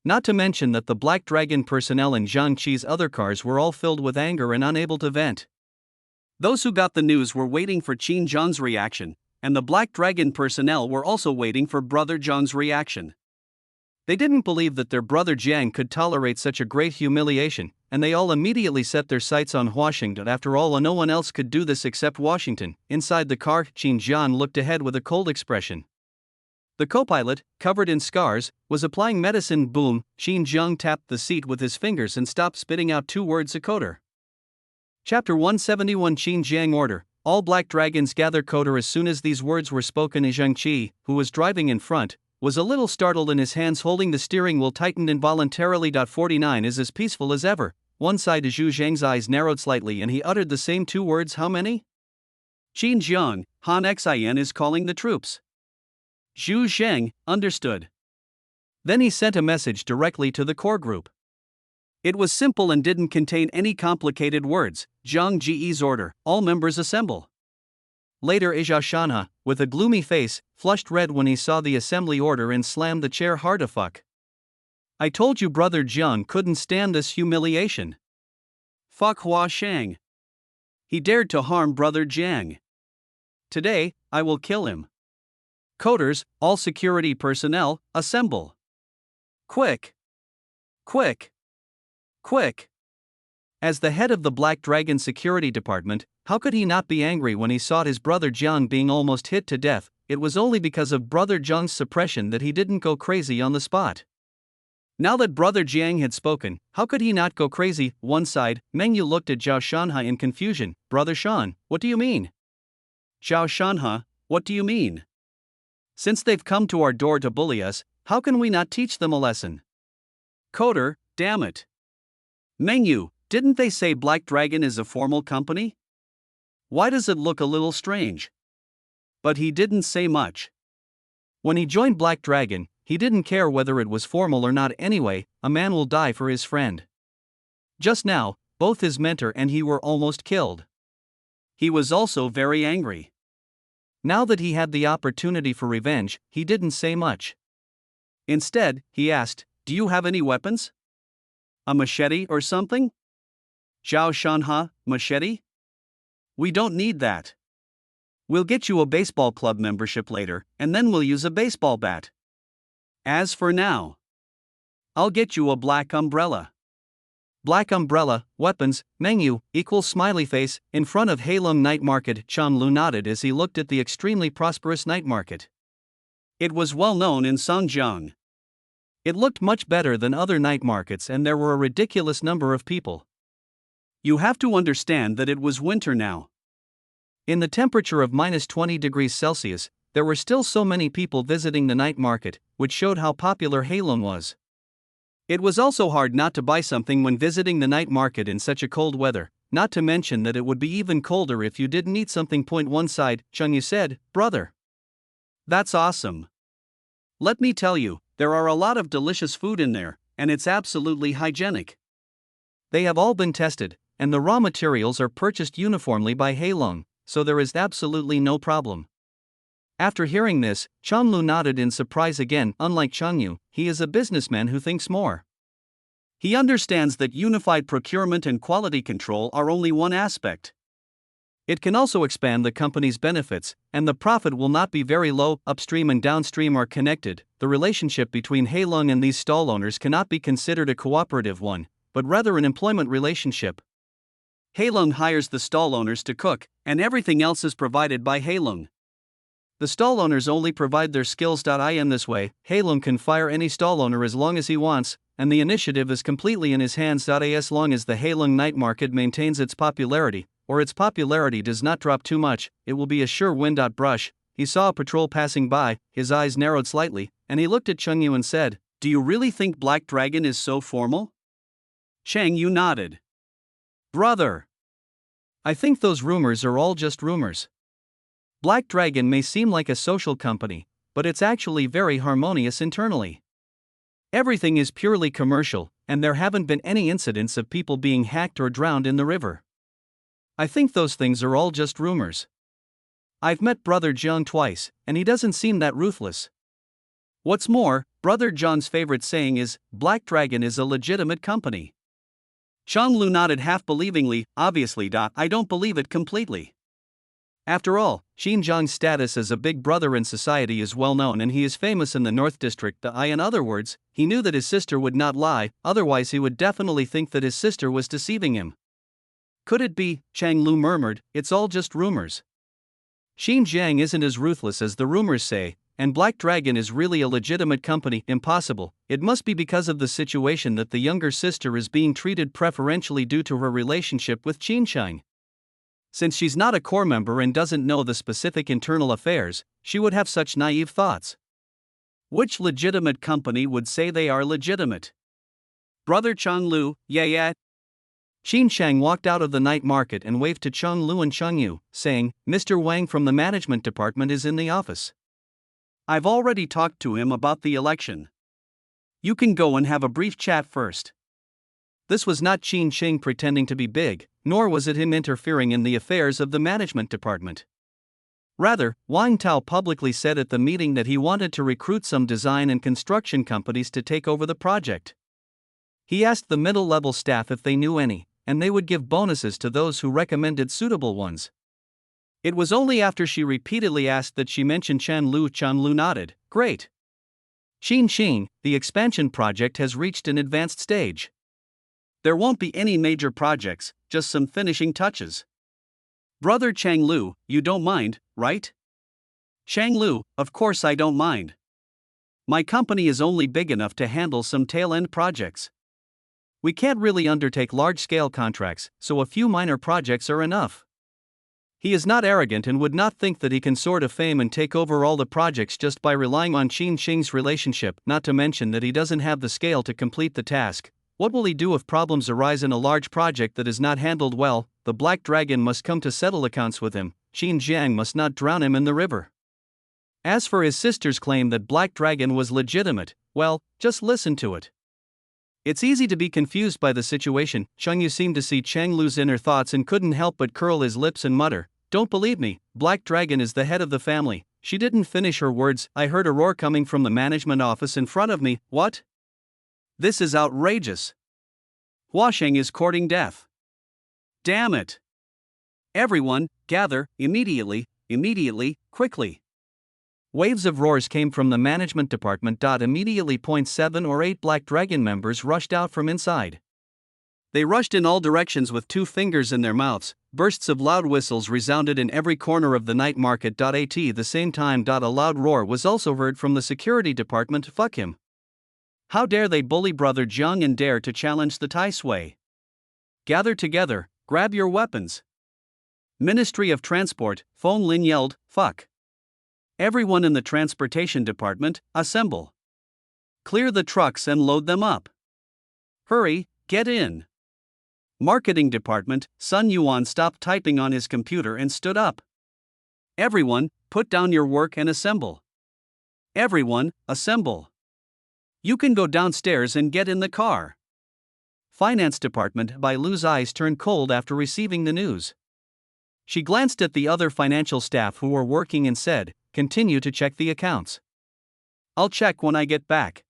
Not to mention that the Black Dragon personnel in Zhang Qi's other cars were all filled with anger and unable to vent. Those who got the news were waiting for Qin Jiang's reaction, and the Black Dragon personnel were also waiting for Brother Jiang's reaction. They didn't believe that their Brother Jiang could tolerate such a great humiliation, and they all immediately set their sights on Washington. After all, no one else could do this except Washington. Inside the car, Qin Jiang looked ahead with a cold expression. The co-pilot, covered in scars, was applying medicine. Boom, Qin Jiang tapped the seat with his fingers and stopped spitting out 2 words a coder. Chapter 171 Qin Jiang order. All Black Dragons gather coder. As soon as these words were spoken, Zhang Qi, who was driving in front, was a little startled and his hands holding the steering wheel tightened involuntarily. 49 is as peaceful as ever. One side of Zhu Zhang's eyes narrowed slightly and he uttered the same 2 words. How many? Qin Jiang, Han Xin is calling the troops. Zhu Zheng understood. Then he sent a message directly to the core group. It was simple and didn't contain any complicated words. Zhang Ji's order, all members assemble. Later Zhao Shanha, with a gloomy face, flushed red when he saw the assembly order and slammed the chair hard. Fuck. I told you brother Jiang couldn't stand this humiliation. Fuck Hua Shang. He dared to harm brother Jiang. Today, I will kill him. Coders, all security personnel, assemble. Quick. Quick. Quick. As the head of the Black Dragon Security Department, how could he not be angry when he saw his brother Jiang being almost hit to death? It was only because of brother Jiang's suppression that he didn't go crazy on the spot. Now that brother Jiang had spoken, how could he not go crazy? One side, Mengyu looked at Zhao Shanha in confusion. Brother Shan, what do you mean? Zhao Shanha, what do you mean? Since they've come to our door to bully us, how can we not teach them a lesson? Coder, damn it. Mengyu, didn't they say Black Dragon is a formal company? Why does it look a little strange? But he didn't say much. When he joined Black Dragon, he didn't care whether it was formal or not anyway. A man will die for his friend. Just now, both his mentor and he were almost killed. He was also very angry. Now that he had the opportunity for revenge, he didn't say much. Instead, he asked, do you have any weapons? A machete or something? Zhao Shanha, machete? We don't need that. We'll get you a baseball club membership later, and then we'll use a baseball bat. As for now, I'll get you a black umbrella. Black umbrella, weapons, Mengyu, equals smiley face. In front of Heilong Night Market, Chan Lu nodded as he looked at the extremely prosperous night market. It was well known in Songjiang. It looked much better than other night markets and there were a ridiculous number of people. You have to understand that it was winter now. In the temperature of -20 degrees Celsius, there were still so many people visiting the night market, which showed how popular Heilong was. It was also hard not to buy something when visiting the night market in such a cold weather, not to mention that it would be even colder if you didn't eat something. One side, Chengyu said, brother. That's awesome. Let me tell you, there are a lot of delicious food in there, and it's absolutely hygienic. They have all been tested, and the raw materials are purchased uniformly by Heilong, so there is absolutely no problem. After hearing this, Changlu nodded in surprise again. Unlike Chengyu, he is a businessman who thinks more. He understands that unified procurement and quality control are only one aspect. It can also expand the company's benefits, and the profit will not be very low. Upstream and downstream are connected. The relationship between Heilong and these stall owners cannot be considered a cooperative one, but rather an employment relationship. Heilong hires the stall owners to cook, and everything else is provided by Heilong. The stall owners only provide their skills. In this way, Heilong can fire any stall owner as long as he wants, and the initiative is completely in his hands. As long as the Heilong night market maintains its popularity, or its popularity does not drop too much, it will be a sure win. Brush. He saw a patrol passing by, his eyes narrowed slightly, and he looked at Chengyu and said, do you really think Black Dragon is so formal? Chengyu nodded. Brother. I think those rumors are all just rumors. Black Dragon may seem like a social company, but it's actually very harmonious internally. Everything is purely commercial, and there haven't been any incidents of people being hacked or drowned in the river. I think those things are all just rumors. I've met Brother Jiang twice, and he doesn't seem that ruthless. What's more, Brother Jiang's favorite saying is, Black Dragon is a legitimate company. Changlu nodded half-believingly. Obviously, I don't believe it completely. After all, Xinjiang's status as a big brother in society is well known and he is famous in the North District. In other words, he knew that his sister would not lie, otherwise he would definitely think that his sister was deceiving him. Could it be? Chang Lu murmured, it's all just rumors. Xinjiang isn't as ruthless as the rumors say, and Black Dragon is really a legitimate company. Impossible. It must be because of the situation that the younger sister is being treated preferentially due to her relationship with Xinjiang. Since she's not a core member and doesn't know the specific internal affairs, she would have such naive thoughts. Which legitimate company would say they are legitimate? Brother Changlu, yeah. Xinjiang walked out of the night market and waved to Changlu and Chengyu, saying, Mr. Wang from the management department is in the office. I've already talked to him about the election. You can go and have a brief chat first. This was not Qin Sheng pretending to be big, nor was it him interfering in the affairs of the management department. Rather, Wang Tao publicly said at the meeting that he wanted to recruit some design and construction companies to take over the project. He asked the middle-level staff if they knew any, and they would give bonuses to those who recommended suitable ones. It was only after she repeatedly asked that she mentioned Chan Lu nodded. Great. Qin Sheng, the expansion project has reached an advanced stage. There won't be any major projects, just some finishing touches. Brother Chang Lu, you don't mind, right? Chang Lu, of course I don't mind. My company is only big enough to handle some tail-end projects. We can't really undertake large-scale contracts, so a few minor projects are enough. He is not arrogant and would not think that he can soar to fame and take over all the projects just by relying on Qin Sheng's relationship, not to mention that he doesn't have the scale to complete the task. What will he do if problems arise in a large project that is not handled well? The Black Dragon must come to settle accounts with him. Qin Jiang must not drown him in the river. As for his sister's claim that Black Dragon was legitimate, well, just listen to it. It's easy to be confused by the situation. Cheng Yu seemed to see Chang Lu's inner thoughts and couldn't help but curl his lips and mutter, "Don't believe me, Black Dragon is the head of the family." She didn't finish her words. I heard a roar coming from the management office in front of me. What? This is outrageous. Hua Sheng is courting death. Damn it. Everyone, gather, immediately, quickly. Waves of roars came from the management department. Immediately, 7 or 8 Black Dragon members rushed out from inside. They rushed in all directions with 2 fingers in their mouths. Bursts of loud whistles resounded in every corner of the night market. At the same time, a loud roar was also heard from the security department. Fuck him. How dare they bully Brother Jiang and dare to challenge the Tai Sui? Gather together, grab your weapons. Ministry of Transport, Feng Lin yelled, fuck. Everyone in the transportation department, assemble. Clear the trucks and load them up. Hurry, get in. Marketing department, Sun Yuan stopped typing on his computer and stood up. Everyone, put down your work and assemble. Everyone, assemble. You can go downstairs and get in the car. Finance department, Bai Lu's eyes turned cold after receiving the news. She glanced at the other financial staff who were working and said, continue to check the accounts. I'll check when I get back.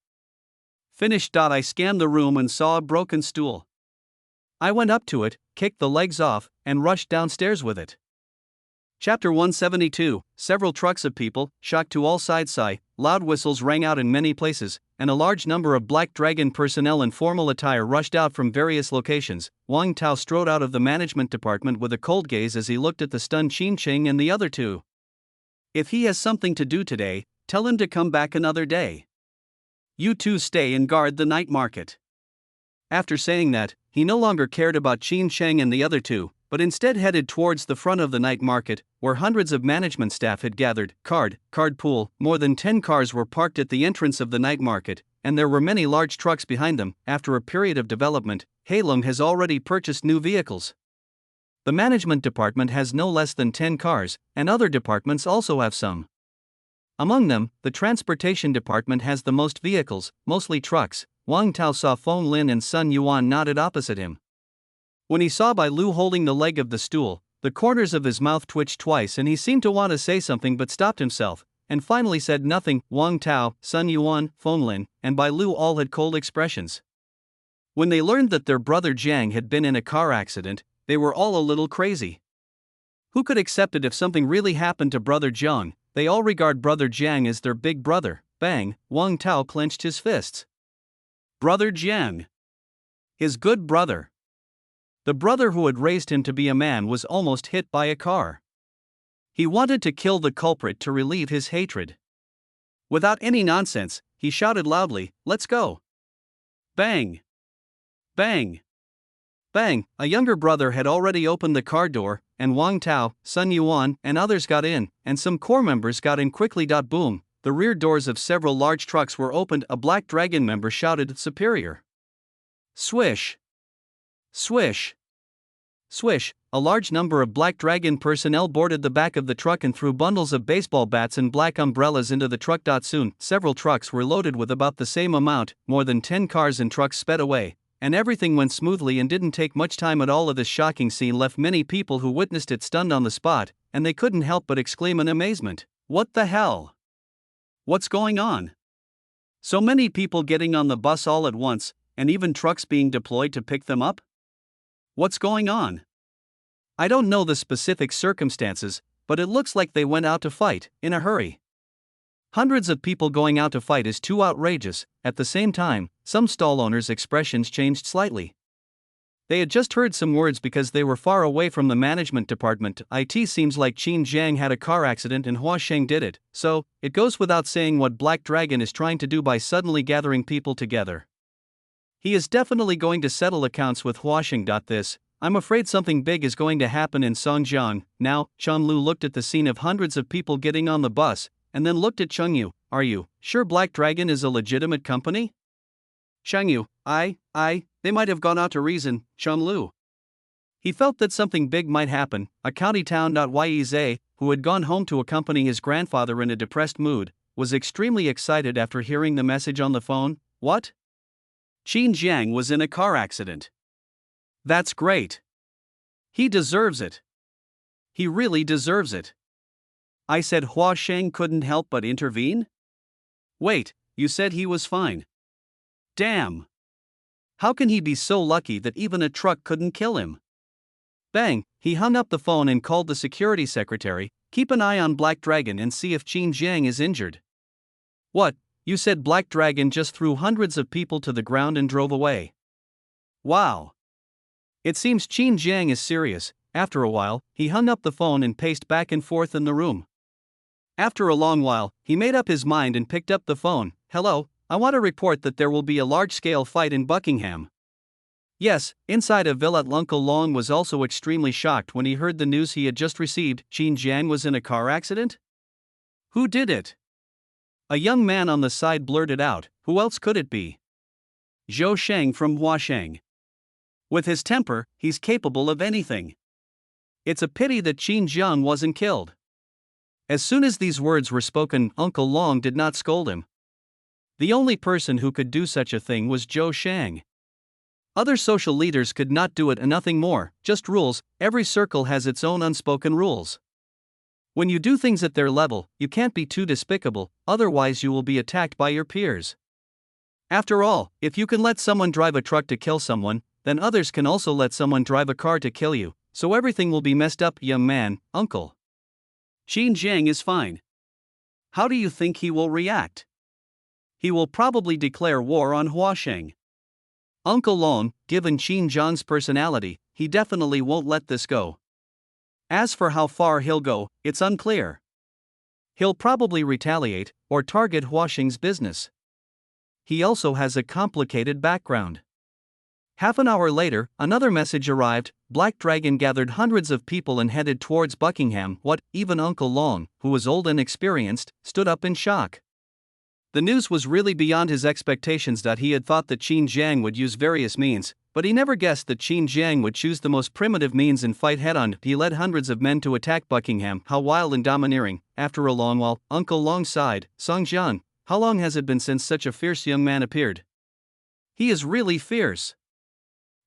Finished. I scanned the room and saw a broken stool. I went up to it, kicked the legs off, and rushed downstairs with it. Chapter 172, several trucks of people, shocked to all sides. Loud whistles rang out in many places, and a large number of Black Dragon personnel in formal attire rushed out from various locations. Wang Tao strode out of the management department with a cold gaze as he looked at the stunned Qin Sheng and the other 2. If he has something to do today, tell him to come back another day. You 2 stay and guard the night market. After saying that, he no longer cared about Qin Sheng and the other 2, but instead headed towards the front of the night market, where hundreds of management staff had gathered. Card pool, more than 10 cars were parked at the entrance of the night market, and there were many large trucks behind them. After a period of development, Heilong has already purchased new vehicles. The management department has no less than 10 cars, and other departments also have some. Among them, the transportation department has the most vehicles, mostly trucks. Wang Tao saw Feng Lin and Sun Yuan nodded opposite him. When he saw Bai Lu holding the leg of the stool, the corners of his mouth twitched twice and he seemed to want to say something but stopped himself, and finally said nothing. Wang Tao, Sun Yuan, Feng Lin, and Bai Lu all had cold expressions. When they learned that their brother Jiang had been in a car accident, they were all a little crazy. Who could accept it if something really happened to brother Jiang? They all regard brother Jiang as their big brother. Bang, Wang Tao clenched his fists. Brother Jiang. His good brother. The brother who had raised him to be a man was almost hit by a car. He wanted to kill the culprit to relieve his hatred. Without any nonsense, he shouted loudly, "Let's go!" Bang! Bang! Bang! A younger brother had already opened the car door, and Wang Tao, Sun Yuan, and others got in, and some core members got in quickly. Boom! The rear doors of several large trucks were opened. A Black Dragon member shouted, "Superior!" Swish! Swish! Swish! a large number of Black Dragon personnel boarded the back of the truck and threw bundles of baseball bats and black umbrellas into the truck. Soon, several trucks were loaded with about the same amount, more than 10 cars and trucks sped away, and everything went smoothly and didn't take much time at all. This shocking scene left many people who witnessed it stunned on the spot, and they couldn't help but exclaim in amazement, "What the hell? What's going on? So many people getting on the bus all at once, and even trucks being deployed to pick them up? What's going on?" I don't know the specific circumstances, but it looks like they went out to fight, in a hurry. Hundreds of people going out to fight is too outrageous. At the same time, some stall owners' expressions changed slightly. They had just heard some words because they were far away from the management department. It seems like Qin Jiang had a car accident and Huasheng did it, so it goes without saying what Black Dragon is trying to do by suddenly gathering people together. He is definitely going to settle accounts with Huasheng. I'm afraid something big is going to happen in Songjiang. Now, Chen Lu looked at the scene of hundreds of people getting on the bus, and then looked at Cheng Yu. "Are you sure Black Dragon is a legitimate company?" Cheng Yu, they might have gone out to reason, Chen Lu. He felt that something big might happen. A county town. Yeze, who had gone home to accompany his grandfather in a depressed mood, was extremely excited after hearing the message on the phone. What? Qin Jiang was in a car accident. That's great. He deserves it. He really deserves it. I said Huasheng couldn't help but intervene? Wait, you said he was fine. Damn. How can he be so lucky that even a truck couldn't kill him? Bang, he hung up the phone and called the security secretary. "Keep an eye on Black Dragon and see if Qin Jiang is injured." "What, you said Black Dragon just threw hundreds of people to the ground and drove away?" "Wow. It seems Qin Jiang is serious." After a while, he hung up the phone and paced back and forth in the room. After a long while, he made up his mind and picked up the phone. "Hello, I want to report that there will be a large-scale fight in Buckingham." Yes, inside a villa. Uncle Long was also extremely shocked when he heard the news he had just received. Qin Jiang was in a car accident? Who did it? A young man on the side blurted out. Who else could it be? Zhou Sheng from Huasheng. With his temper, he's capable of anything. It's a pity that Qin Jiang wasn't killed. As soon as these words were spoken, Uncle Long did not scold him. The only person who could do such a thing was Zhou Sheng. Other social leaders could not do it, and nothing more, just rules. Every circle has its own unspoken rules. When you do things at their level, you can't be too despicable, otherwise you will be attacked by your peers. After all, if you can let someone drive a truck to kill someone, then others can also let someone drive a car to kill you, so everything will be messed up. Young man, uncle. Qin Jiang is fine. How do you think he will react? He will probably declare war on Huasheng. Uncle Long, given Qin Jiang's personality, he definitely won't let this go. As for how far he'll go, it's unclear. He'll probably retaliate, or target Huasheng's business. He also has a complicated background. Half an hour later, another message arrived. Black Dragon gathered hundreds of people and headed towards Buckingham. What? Even Uncle Long, who was old and experienced, stood up in shock. The news was really beyond his expectations. He had thought that Qin Jiang would use various means, but he never guessed that Qin Jiang would choose the most primitive means and fight head-on. He led hundreds of men to attack Buckingham. How wild and domineering. After a long while, Uncle Long sighed. Songjiang, how long has it been since such a fierce young man appeared? He is really fierce.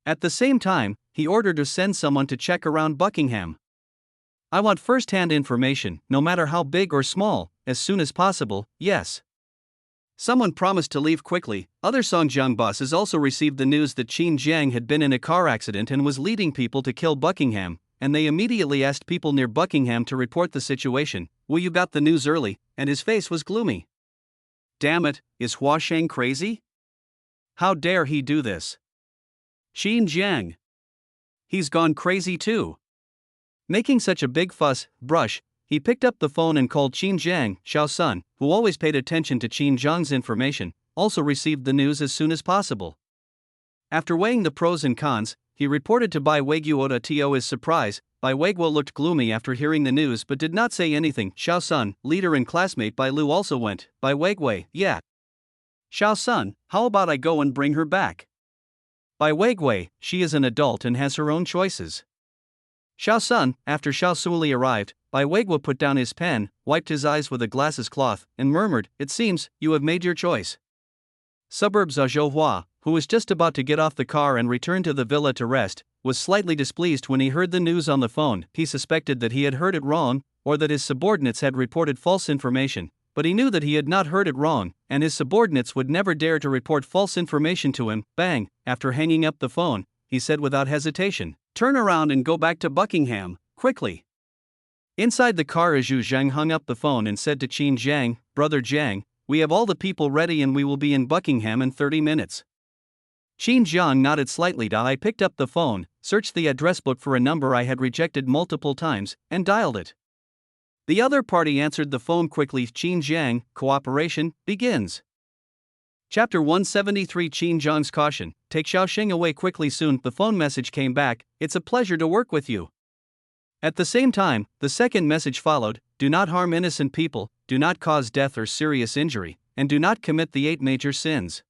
At the same time, he ordered to send someone to check around Buckingham. I want first-hand information, no matter how big or small, as soon as possible. Yes. Someone promised to leave quickly. Other Songjiang bosses also received the news that Qin Jiang had been in a car accident and was leading people to kill Buckingham, and they immediately asked people near Buckingham to report the situation. Well, you got the news early, and his face was gloomy. Damn it, is Huasheng crazy? How dare he do this? Qin Jiang. He's gone crazy too. Making such a big fuss, brush, he picked up the phone and called Qin Jiang. Xiao Sun, who always paid attention to Qin Jiang's information, also received the news as soon as possible. After weighing the pros and cons, he reported to Bai Weiguo. To his surprise, Bai Weiguo looked gloomy after hearing the news but did not say anything. Xiao Sun, leader and classmate Bai Lu, also went. Bai Weiguo, yeah. Xiao Sun, how about I go and bring her back? Bai Weiguo, she is an adult and has her own choices. Xiao Sun, after Xiao Suli arrived, Bai Weiguo put down his pen, wiped his eyes with a glasses cloth, and murmured, "It seems, you have made your choice." Suburbs Zhou Hua, who was just about to get off the car and return to the villa to rest, was slightly displeased when he heard the news on the phone. He suspected that he had heard it wrong, or that his subordinates had reported false information, but he knew that he had not heard it wrong, and his subordinates would never dare to report false information to him. Bang! After hanging up the phone, he said without hesitation, "Turn around and go back to Buckingham, quickly." Inside the car, Zhu Zhang hung up the phone and said to Qin Jiang, "Brother Jiang, we have all the people ready and we will be in Buckingham in 30 minutes. Qin Jiang nodded slightly. I picked up the phone, searched the address book for a number I had rejected multiple times, and dialed it. The other party answered the phone quickly. Qin Jiang, cooperation, begins. Chapter 173. Qin Jiang's caution, take Xiaoxing away quickly. Soon the phone message came back, "It's a pleasure to work with you." At the same time, the second message followed, "Do not harm innocent people, do not cause death or serious injury, and do not commit the 8 major sins.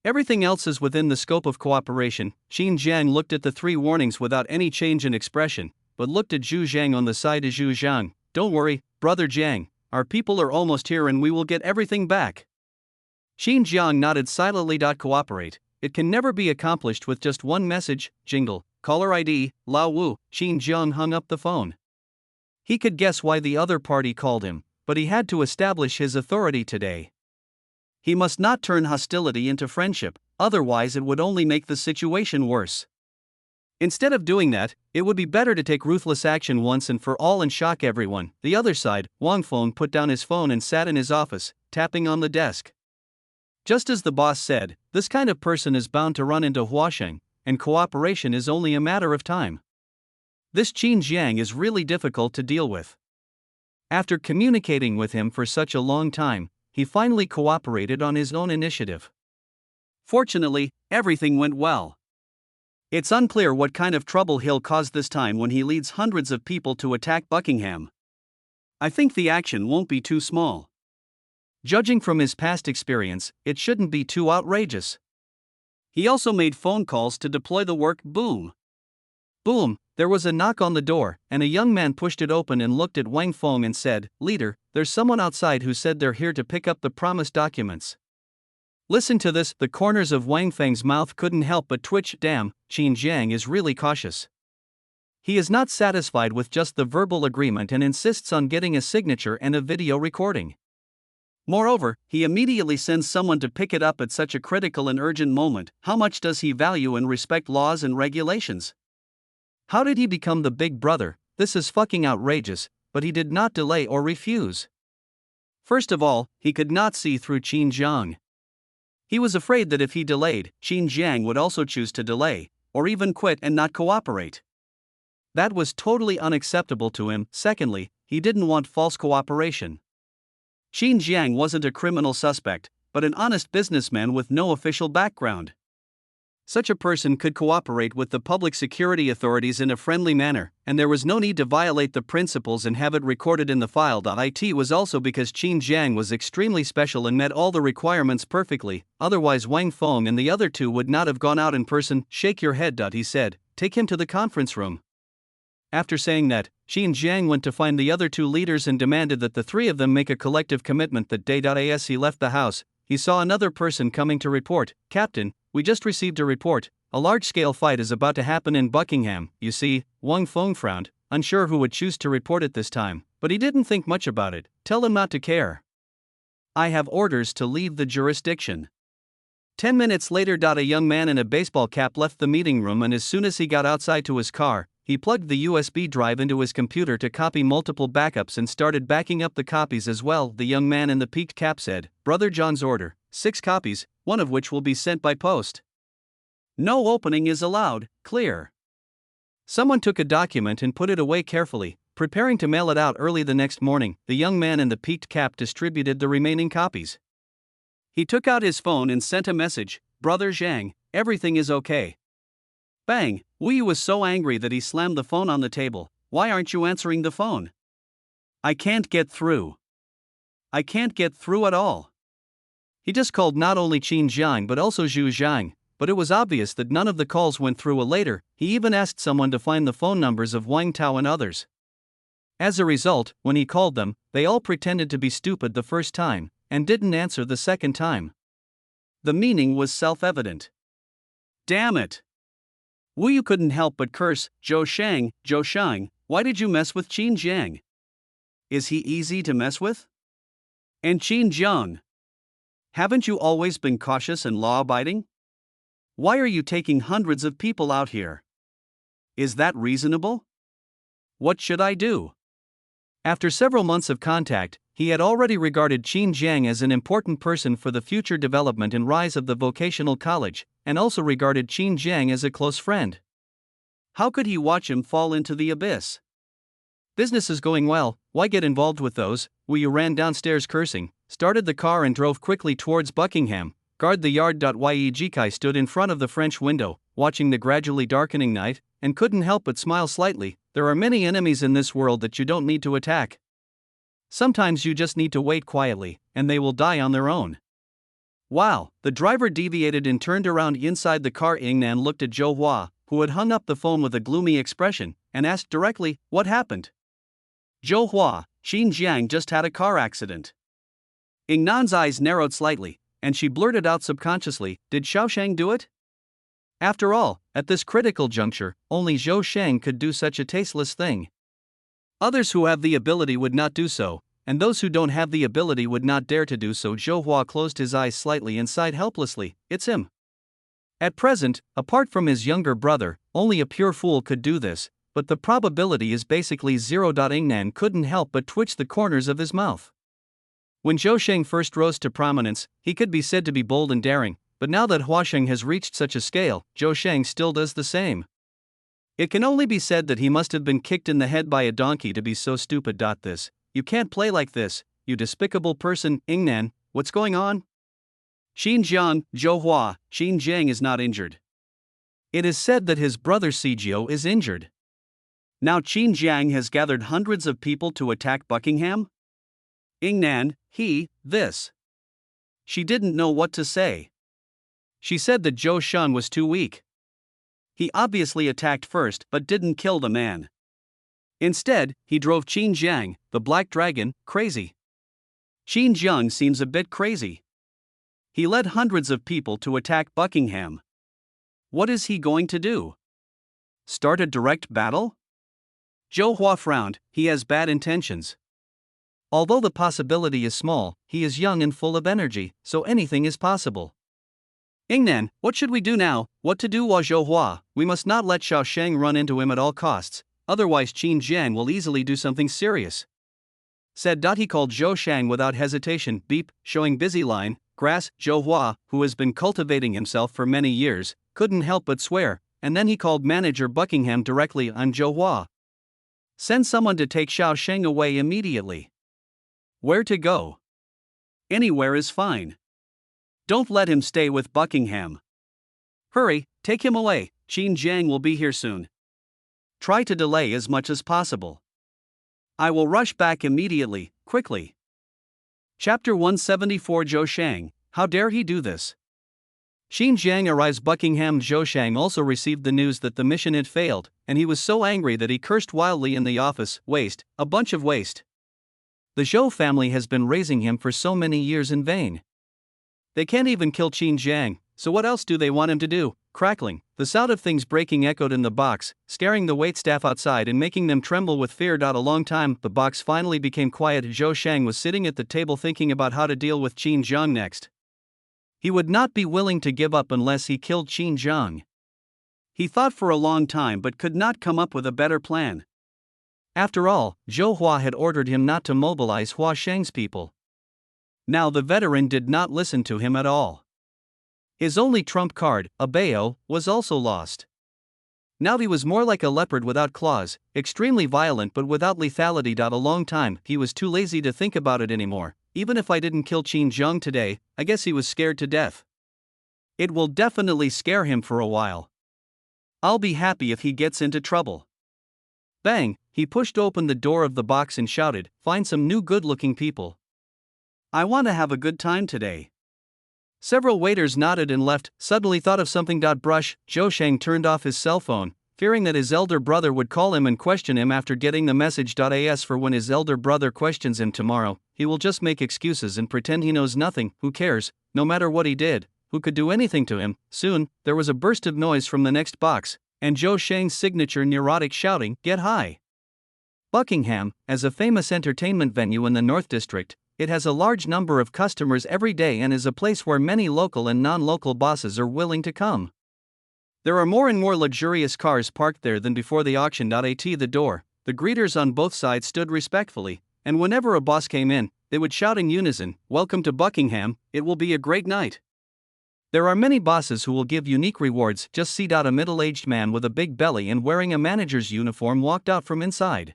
Everything else is within the scope of cooperation." Qin Jiang looked at the 3 warnings without any change in expression, but looked at Zhu Zhang on the side. Zhu Zhang, don't worry, Brother Jiang, our people are almost here and we will get everything back. Qin Jiang nodded silently. Cooperate, it can never be accomplished with just one message. Jingle, caller ID, Lao Wu. Qin Jiang hung up the phone. He could guess why the other party called him, but he had to establish his authority today. He must not turn hostility into friendship, otherwise it would only make the situation worse. Instead of doing that, it would be better to take ruthless action once and for all and shock everyone. The other side, Wang Feng put down his phone and sat in his office, tapping on the desk. Just as the boss said, this kind of person is bound to run into Huasheng, and cooperation is only a matter of time. This Qin Jiang is really difficult to deal with. After communicating with him for such a long time, he finally cooperated on his own initiative. Fortunately, everything went well. It's unclear what kind of trouble he'll cause this time when he leads hundreds of people to attack Buckingham. I think the action won't be too small. Judging from his past experience, it shouldn't be too outrageous. He also made phone calls to deploy the work. Boom. Boom, there was a knock on the door, and a young man pushed it open and looked at Wang Feng and said, "Leader, there's someone outside who said they're here to pick up the promised documents." Listen to this. The corners of Wang Feng's mouth couldn't help but twitch. Damn, Qin Jiang is really cautious. He is not satisfied with just the verbal agreement and insists on getting a signature and a video recording. Moreover, he immediately sends someone to pick it up at such a critical and urgent moment. How much does he value and respect laws and regulations? How did he become the big brother? This is fucking outrageous, but he did not delay or refuse. First of all, he could not see through Qin Jiang. He was afraid that if he delayed, Qin Jiang would also choose to delay, or even quit and not cooperate. That was totally unacceptable to him. Secondly, he didn't want false cooperation. Qin Jiang wasn't a criminal suspect, but an honest businessman with no official background. Such a person could cooperate with the public security authorities in a friendly manner, and there was no need to violate the principles and have it recorded in the file. It was also because Qin Jiang was extremely special and met all the requirements perfectly, otherwise Wang Feng and the other 2 would not have gone out in person. Shake your head. He said, take him to the conference room. After saying that, Qin Jiang went to find the other 2 leaders and demanded that the 3 of them make a collective commitment that day. As he left the house, he saw another person coming to report, "Captain, we just received a report. A large-scale fight is about to happen in Buckingham." You see, Wang Feng frowned, unsure who would choose to report it this time, but he didn't think much about it. Tell him not to care. I have orders to leave the jurisdiction. 10 minutes later. A young man in a baseball cap left the meeting room, and as soon as he got outside to his car, he plugged the USB drive into his computer to copy multiple backups and started backing up the copies as well. The young man in the peaked cap said, "Brother John's order, 6 copies, 1 of which will be sent by post. No opening is allowed, clear." Someone took a document and put it away carefully, preparing to mail it out early the next morning. The young man in the peaked cap distributed the remaining copies. He took out his phone and sent a message, "Brother Zhang, everything is okay." Bang! Wu Yu was so angry that he slammed the phone on the table. "Why aren't you answering the phone? I can't get through. I can't get through at all." He just called not only Qin Jiang but also Zhu Zhang, but it was obvious that none of the calls went through. Later, he even asked someone to find the phone numbers of Wang Tao and others. As a result, when he called them, they all pretended to be stupid the first time, and didn't answer the second time. The meaning was self-evident. Damn it! Wu Yu couldn't help but curse, Zhou Shang, why did you mess with Qin Jiang? Is he easy to mess with? And Qin Jiang? Haven't you always been cautious and law-abiding? Why are you taking hundreds of people out here? Is that reasonable? What should I do? After several months of contact, he had already regarded Qin Jiang as an important person for the future development and rise of the vocational college, and also regarded Qin Jiang as a close friend. How could he watch him fall into the abyss? Business is going well, why get involved with those? Wu Yu ran downstairs cursing, started the car and drove quickly towards Buckingham. Guard the yard. Ye Jikai stood in front of the French window, watching the gradually darkening night, and couldn't help but smile slightly. There are many enemies in this world that you don't need to attack. Sometimes you just need to wait quietly, and they will die on their own. Wow, the driver deviated and turned around inside the car. Yingnan looked at Zhou Hua, who had hung up the phone with a gloomy expression, and asked directly, what happened? Zhou Hua, Qin Jiang just had a car accident. Yingnan's eyes narrowed slightly, and she blurted out subconsciously, did Xiaoshang do it? After all, at this critical juncture, only Zhou Shang could do such a tasteless thing. Others who have the ability would not do so, and those who don't have the ability would not dare to do so. Zhou Hua closed his eyes slightly and sighed helplessly, it's him. At present, apart from his younger brother, only a pure fool could do this, but the probability is basically zero. Yingnan couldn't help but twitch the corners of his mouth. When Zhou Sheng first rose to prominence, he could be said to be bold and daring, but now that Huasheng has reached such a scale, Zhou Sheng still does the same. It can only be said that he must have been kicked in the head by a donkey to be so stupid. You can't play like this, you despicable person. Yingnan, what's going on? Qin Jiang, Zhou Hua, Qin Jiang is not injured. It is said that his brother Sijio is injured. Now Qin Jiang has gathered hundreds of people to attack Buckingham? Yingnan, this. She didn't know what to say. She said that Zhou Shan was too weak. He obviously attacked first but didn't kill the man. Instead, he drove Qin Jiang, the Black Dragon, crazy. Qin Jiang seems a bit crazy. He led hundreds of people to attack Buckingham. What is he going to do? Start a direct battle? Zhou Hua frowned, he has bad intentions. Although the possibility is small, he is young and full of energy, so anything is possible. Yingnan, what should we do now? What to do? Zhou Hua, we must not let Xiaosheng run into him at all costs, otherwise Qin Jiang will easily do something serious. Said. He called Zhou Shang without hesitation, beep, showing busy line, grass. Zhou Hua, who has been cultivating himself for many years, couldn't help but swear, and then he called manager Buckingham directly on Zhou Hua. Send someone to take Xiaosheng away immediately. Where to go? Anywhere is fine. Don't let him stay with Buckingham. Hurry, take him away, Qin Jiang will be here soon. Try to delay as much as possible. I will rush back immediately, quickly. Chapter 174. Zhou Shang, how dare he do this? Qin Jiang arrives Buckingham. Zhou Shang also received the news that the mission had failed, and he was so angry that he cursed wildly in the office, waste, a bunch of waste. The Zhou family has been raising him for so many years in vain. They can't even kill Qin Jiang, so what else do they want him to do? Crackling, the sound of things breaking echoed in the box, scaring the waitstaff outside and making them tremble with fear. A long time, the box finally became quiet. Zhou Shang was sitting at the table thinking about how to deal with Qin Jiang next. He would not be willing to give up unless he killed Qin Jiang. He thought for a long time but could not come up with a better plan. After all, Zhou Hua had ordered him not to mobilize Huasheng's people. Now the veteran did not listen to him at all. His only trump card, a Bao, was also lost. Now he was more like a leopard without claws, extremely violent but without lethality. A long time, he was too lazy to think about it anymore. Even if I didn't kill Qin Jiang today, I guess he was scared to death. It will definitely scare him for a while. I'll be happy if he gets into trouble. Bang, he pushed open the door of the box and shouted, find some new good-looking people. I want to have a good time today. Several waiters nodded and left, suddenly thought of something. Brush, Zhou Shang turned off his cell phone, fearing that his elder brother would call him and question him after getting the message. As for when his elder brother questions him tomorrow, he will just make excuses and pretend he knows nothing. Who cares, no matter what he did, who could do anything to him? Soon, there was a burst of noise from the next box, and Zhou Shang's signature neurotic shouting, "Get high!" Buckingham, as a famous entertainment venue in the North District, it has a large number of customers every day and is a place where many local and non-local bosses are willing to come. There are more and more luxurious cars parked there than before the auction. At the door, the greeters on both sides stood respectfully, and whenever a boss came in, they would shout in unison, "Welcome to Buckingham, it will be a great night." There are many bosses who will give unique rewards. Just see. A middle-aged man with a big belly and wearing a manager's uniform walked out from inside.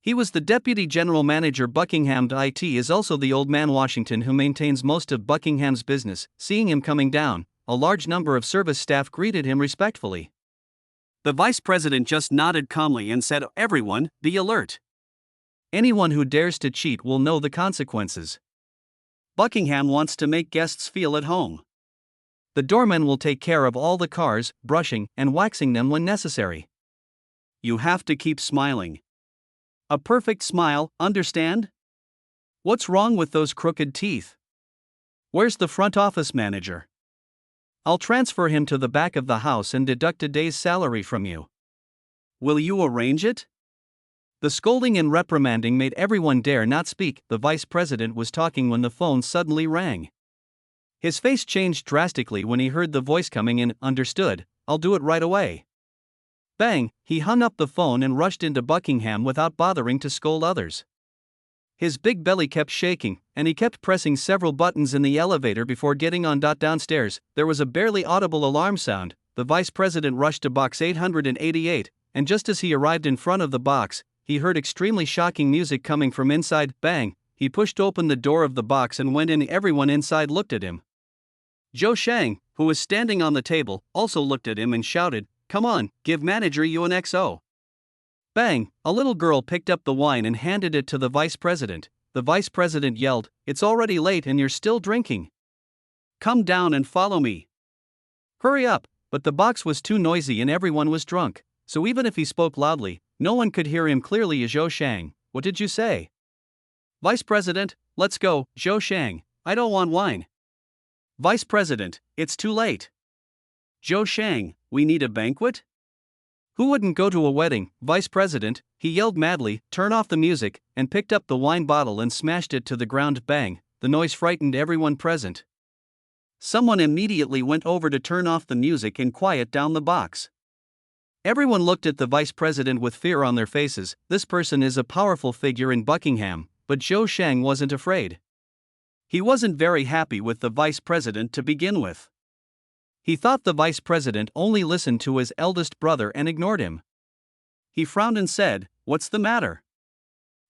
He was the deputy general manager. Buckingham. It is also the old man Washington who maintains most of Buckingham's business. Seeing him coming down, a large number of service staff greeted him respectfully. The vice president just nodded calmly and said, "Everyone, be alert. Anyone who dares to cheat will know the consequences. Buckingham wants to make guests feel at home. The doorman will take care of all the cars, brushing and waxing them when necessary. You have to keep smiling. A perfect smile, understand? What's wrong with those crooked teeth? Where's the front office manager? I'll transfer him to the back of the house and deduct a day's salary from you. Will you arrange it?" The scolding and reprimanding made everyone dare not speak. The vice president was talking when the phone suddenly rang. His face changed drastically when he heard the voice coming in. "Understood, I'll do it right away." Bang, he hung up the phone and rushed into Buckingham without bothering to scold others. His big belly kept shaking, and he kept pressing several buttons in the elevator before getting on. Downstairs, there was a barely audible alarm sound. The vice president rushed to box 888, and just as he arrived in front of the box, he heard extremely shocking music coming from inside. Bang, he pushed open the door of the box and went in. Everyone inside looked at him. Zhou Shang, who was standing on the table, also looked at him and shouted, "Come on, give manager you an XO." Bang, a little girl picked up the wine and handed it to the vice president. The vice president yelled, "It's already late and you're still drinking. Come down and follow me. Hurry up." But the box was too noisy and everyone was drunk, so even if he spoke loudly, no one could hear him clearly. Zhou Shang, what did you say? Vice president, let's go. Zhou Shang, I don't want wine. Vice president, it's too late. Zhou Shang, we need a banquet? Who wouldn't go to a wedding? Vice president, he yelled madly, turn off the music, and picked up the wine bottle and smashed it to the ground. Bang, the noise frightened everyone present. Someone immediately went over to turn off the music and quiet down the box. Everyone looked at the vice president with fear on their faces. This person is a powerful figure in Buckingham, but Zhou Shang wasn't afraid. He wasn't very happy with the vice president to begin with. He thought the vice president only listened to his eldest brother and ignored him. He frowned and said, "What's the matter?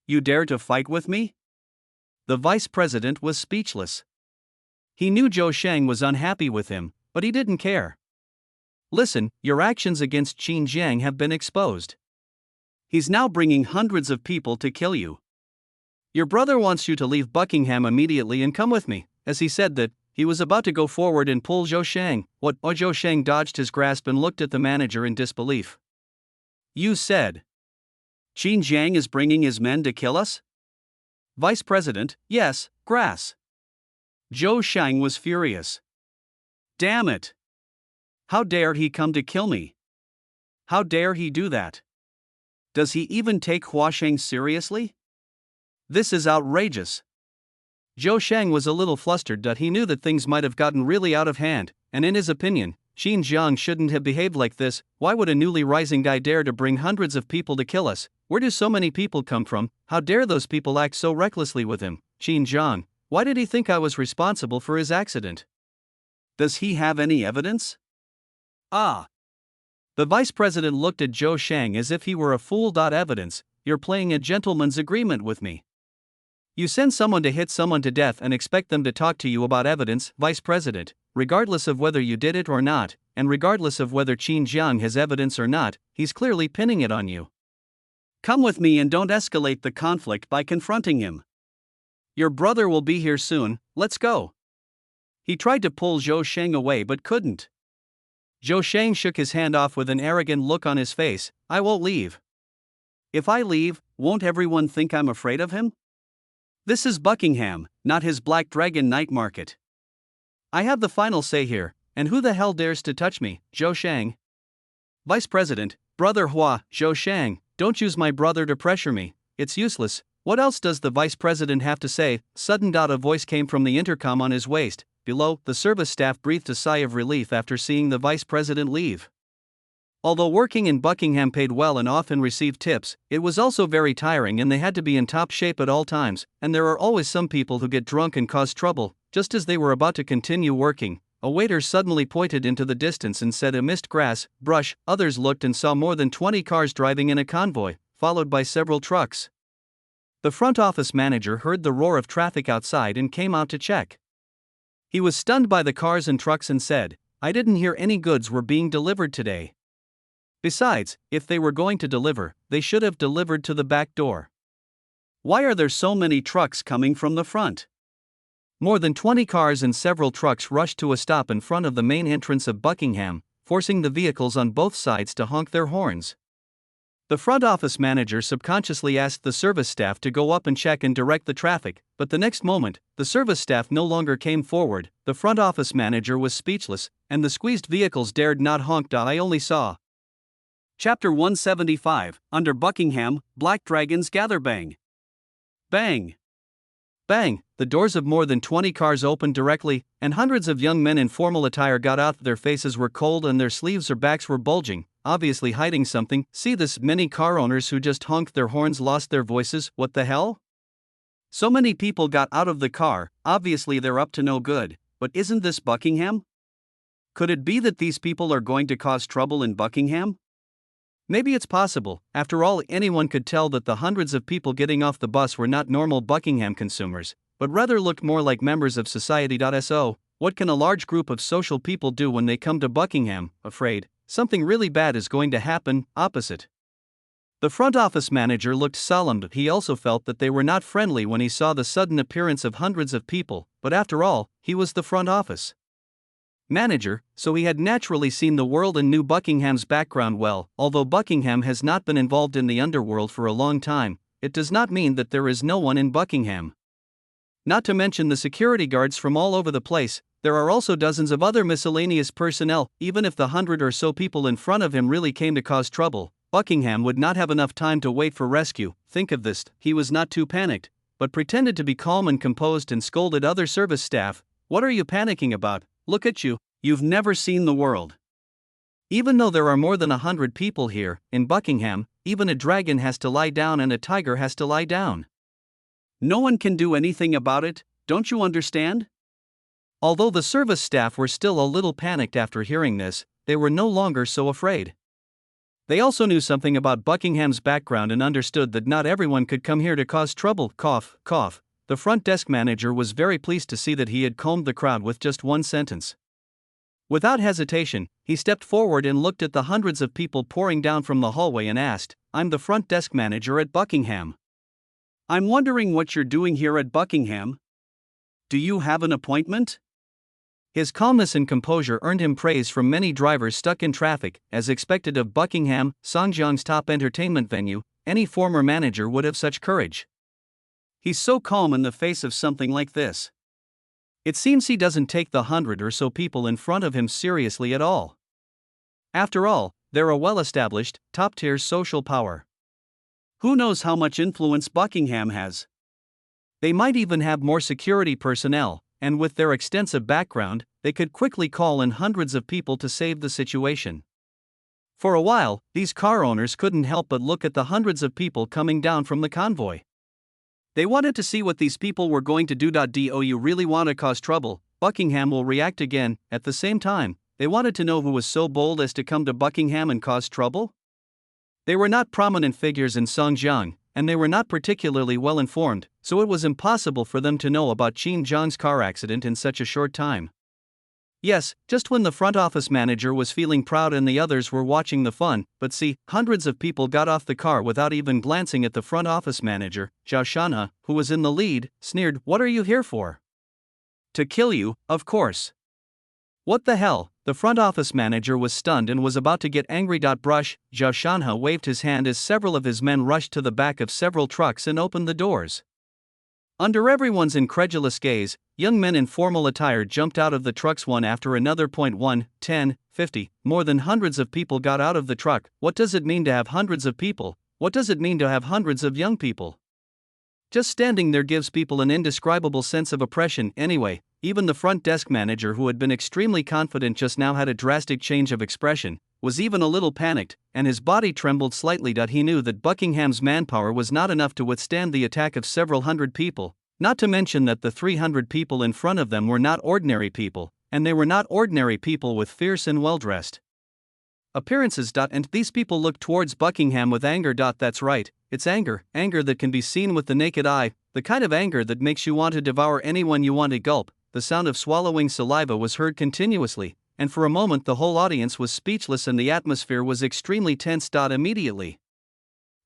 You dare to fight with me?" The vice president was speechless. He knew Zhou Shang was unhappy with him, but he didn't care. "Listen, your actions against Qin Jiang have been exposed. He's now bringing hundreds of people to kill you. Your brother wants you to leave Buckingham immediately and come with me." As he said that, he was about to go forward and pull Zhou Shang. What? Zhou Shang dodged his grasp and looked at the manager in disbelief. "You said Qin Jiang is bringing his men to kill us?" Vice President, yes, grass. Zhou Shang was furious. "Damn it! How dare he come to kill me? How dare he do that? Does he even take Huasheng seriously? This is outrageous." Zhou Shang was a little flustered. He knew that things might have gotten really out of hand, and in his opinion, Qin Jiang shouldn't have behaved like this. Why would a newly rising guy dare to bring hundreds of people to kill us? Where do so many people come from? How dare those people act so recklessly with him? Qin Jiang, why did he think I was responsible for his accident? Does he have any evidence? Ah. The vice president looked at Zhou Shang as if he were a fool. Evidence? You're playing a gentleman's agreement with me. You send someone to hit someone to death and expect them to talk to you about evidence, Vice President, regardless of whether you did it or not, and regardless of whether Qin Jiang has evidence or not, he's clearly pinning it on you. Come with me and don't escalate the conflict by confronting him. Your brother will be here soon, let's go. He tried to pull Zhou Sheng away but couldn't. Zhou Sheng shook his hand off with an arrogant look on his face. I won't leave. If I leave, won't everyone think I'm afraid of him? This is Buckingham, not his Black Dragon night market. I have the final say here, and who the hell dares to touch me, Zhou Sheng? Vice President, Brother Hua, Zhou Sheng, don't use my brother to pressure me, it's useless. What else does the Vice President have to say? Sudden a voice came from the intercom on his waist. Below, the service staff breathed a sigh of relief after seeing the Vice President leave. Although working in Buckingham paid well and often received tips, it was also very tiring and they had to be in top shape at all times, and there are always some people who get drunk and cause trouble. Just as they were about to continue working, a waiter suddenly pointed into the distance and said amidst grass, brush, others looked and saw more than 20 cars driving in a convoy, followed by several trucks. The front office manager heard the roar of traffic outside and came out to check. He was stunned by the cars and trucks and said, I didn't hear any goods were being delivered today. Besides, if they were going to deliver, they should have delivered to the back door. Why are there so many trucks coming from the front? More than 20 cars and several trucks rushed to a stop in front of the main entrance of Buckingham, forcing the vehicles on both sides to honk their horns. The front office manager subconsciously asked the service staff to go up and check and direct the traffic, but the next moment, the service staff no longer came forward, the front office manager was speechless, and the squeezed vehicles dared not honk. I only saw. Chapter 175, Under Buckingham, Black Dragons gather. Bang! Bang! Bang! The doors of more than 20 cars opened directly, and hundreds of young men in formal attire got out. Their faces were cold and their sleeves or backs were bulging, obviously hiding something. See this, many car owners who just honked their horns lost their voices. What the hell? So many people got out of the car, obviously they're up to no good, but isn't this Buckingham? Could it be that these people are going to cause trouble in Buckingham? Maybe it's possible. After all, anyone could tell that the hundreds of people getting off the bus were not normal Buckingham consumers, but rather looked more like members of society. So, what can a large group of social people do when they come to Buckingham? Afraid something really bad is going to happen. Opposite. The front office manager looked solemn, but he also felt that they were not friendly when he saw the sudden appearance of hundreds of people, but after all, he was the front office manager, so he had naturally seen the world and knew Buckingham's background well. Although Buckingham has not been involved in the underworld for a long time, it does not mean that there is no one in Buckingham. Not to mention the security guards from all over the place, there are also dozens of other miscellaneous personnel. Even if the 100 or so people in front of him really came to cause trouble, Buckingham would not have enough time to wait for rescue. Think of this, he was not too panicked, but pretended to be calm and composed and scolded other service staff. What are you panicking about? Look at you, you've never seen the world. Even though there are more than 100 people here, in Buckingham, even a dragon has to lie down and a tiger has to lie down. No one can do anything about it, don't you understand? Although the service staff were still a little panicked after hearing this, they were no longer so afraid. They also knew something about Buckingham's background and understood that not everyone could come here to cause trouble. Cough, cough. The front desk manager was very pleased to see that he had calmed the crowd with just one sentence. Without hesitation, he stepped forward and looked at the hundreds of people pouring down from the hallway and asked, I'm the front desk manager at Buckingham. I'm wondering what you're doing here at Buckingham. Do you have an appointment? His calmness and composure earned him praise from many drivers stuck in traffic. As expected of Buckingham, Songjiang's top entertainment venue, any former manager would have such courage. He's so calm in the face of something like this. It seems he doesn't take the 100 or so people in front of him seriously at all. After all, they're a well-established, top-tier social power. Who knows how much influence Buckingham has? They might even have more security personnel, and with their extensive background, they could quickly call in hundreds of people to save the situation. For a while, these car owners couldn't help but look at the hundreds of people coming down from the convoy. They wanted to see what these people were going to do. Do you really want to cause trouble? Buckingham will react again. At the same time, they wanted to know who was so bold as to come to Buckingham and cause trouble. They were not prominent figures in Songjiang, and they were not particularly well informed, so it was impossible for them to know about Qin Zhang's car accident in such a short time. Yes, just when the front office manager was feeling proud and the others were watching the fun, but see, hundreds of people got off the car without even glancing at the front office manager. Zhao Shanhe, who was in the lead, sneered, What are you here for? To kill you, of course. What the hell? The front office manager was stunned and was about to get angry. Brush, Zhao Shanhe waved his hand as several of his men rushed to the back of several trucks and opened the doors. Under everyone's incredulous gaze, young men in formal attire jumped out of the trucks one after another. 1, 10, 50, more than hundreds of people got out of the truck. What does it mean to have hundreds of people? What does it mean to have hundreds of young people? Just standing there gives people an indescribable sense of oppression. Anyway, even the front desk manager, who had been extremely confident just now, had a drastic change of expression, was even a little panicked, and his body trembled slightly. He knew that Buckingham's manpower was not enough to withstand the attack of several hundred people, not to mention that the 300 people in front of them were not ordinary people, and they were not ordinary people with fierce and well-dressed appearances. And these people looked towards Buckingham with anger. That's right, it's anger, anger that can be seen with the naked eye, the kind of anger that makes you want to devour anyone you want to. Gulp. The sound of swallowing saliva was heard continuously, and for a moment the whole audience was speechless and the atmosphere was extremely tense. Immediately,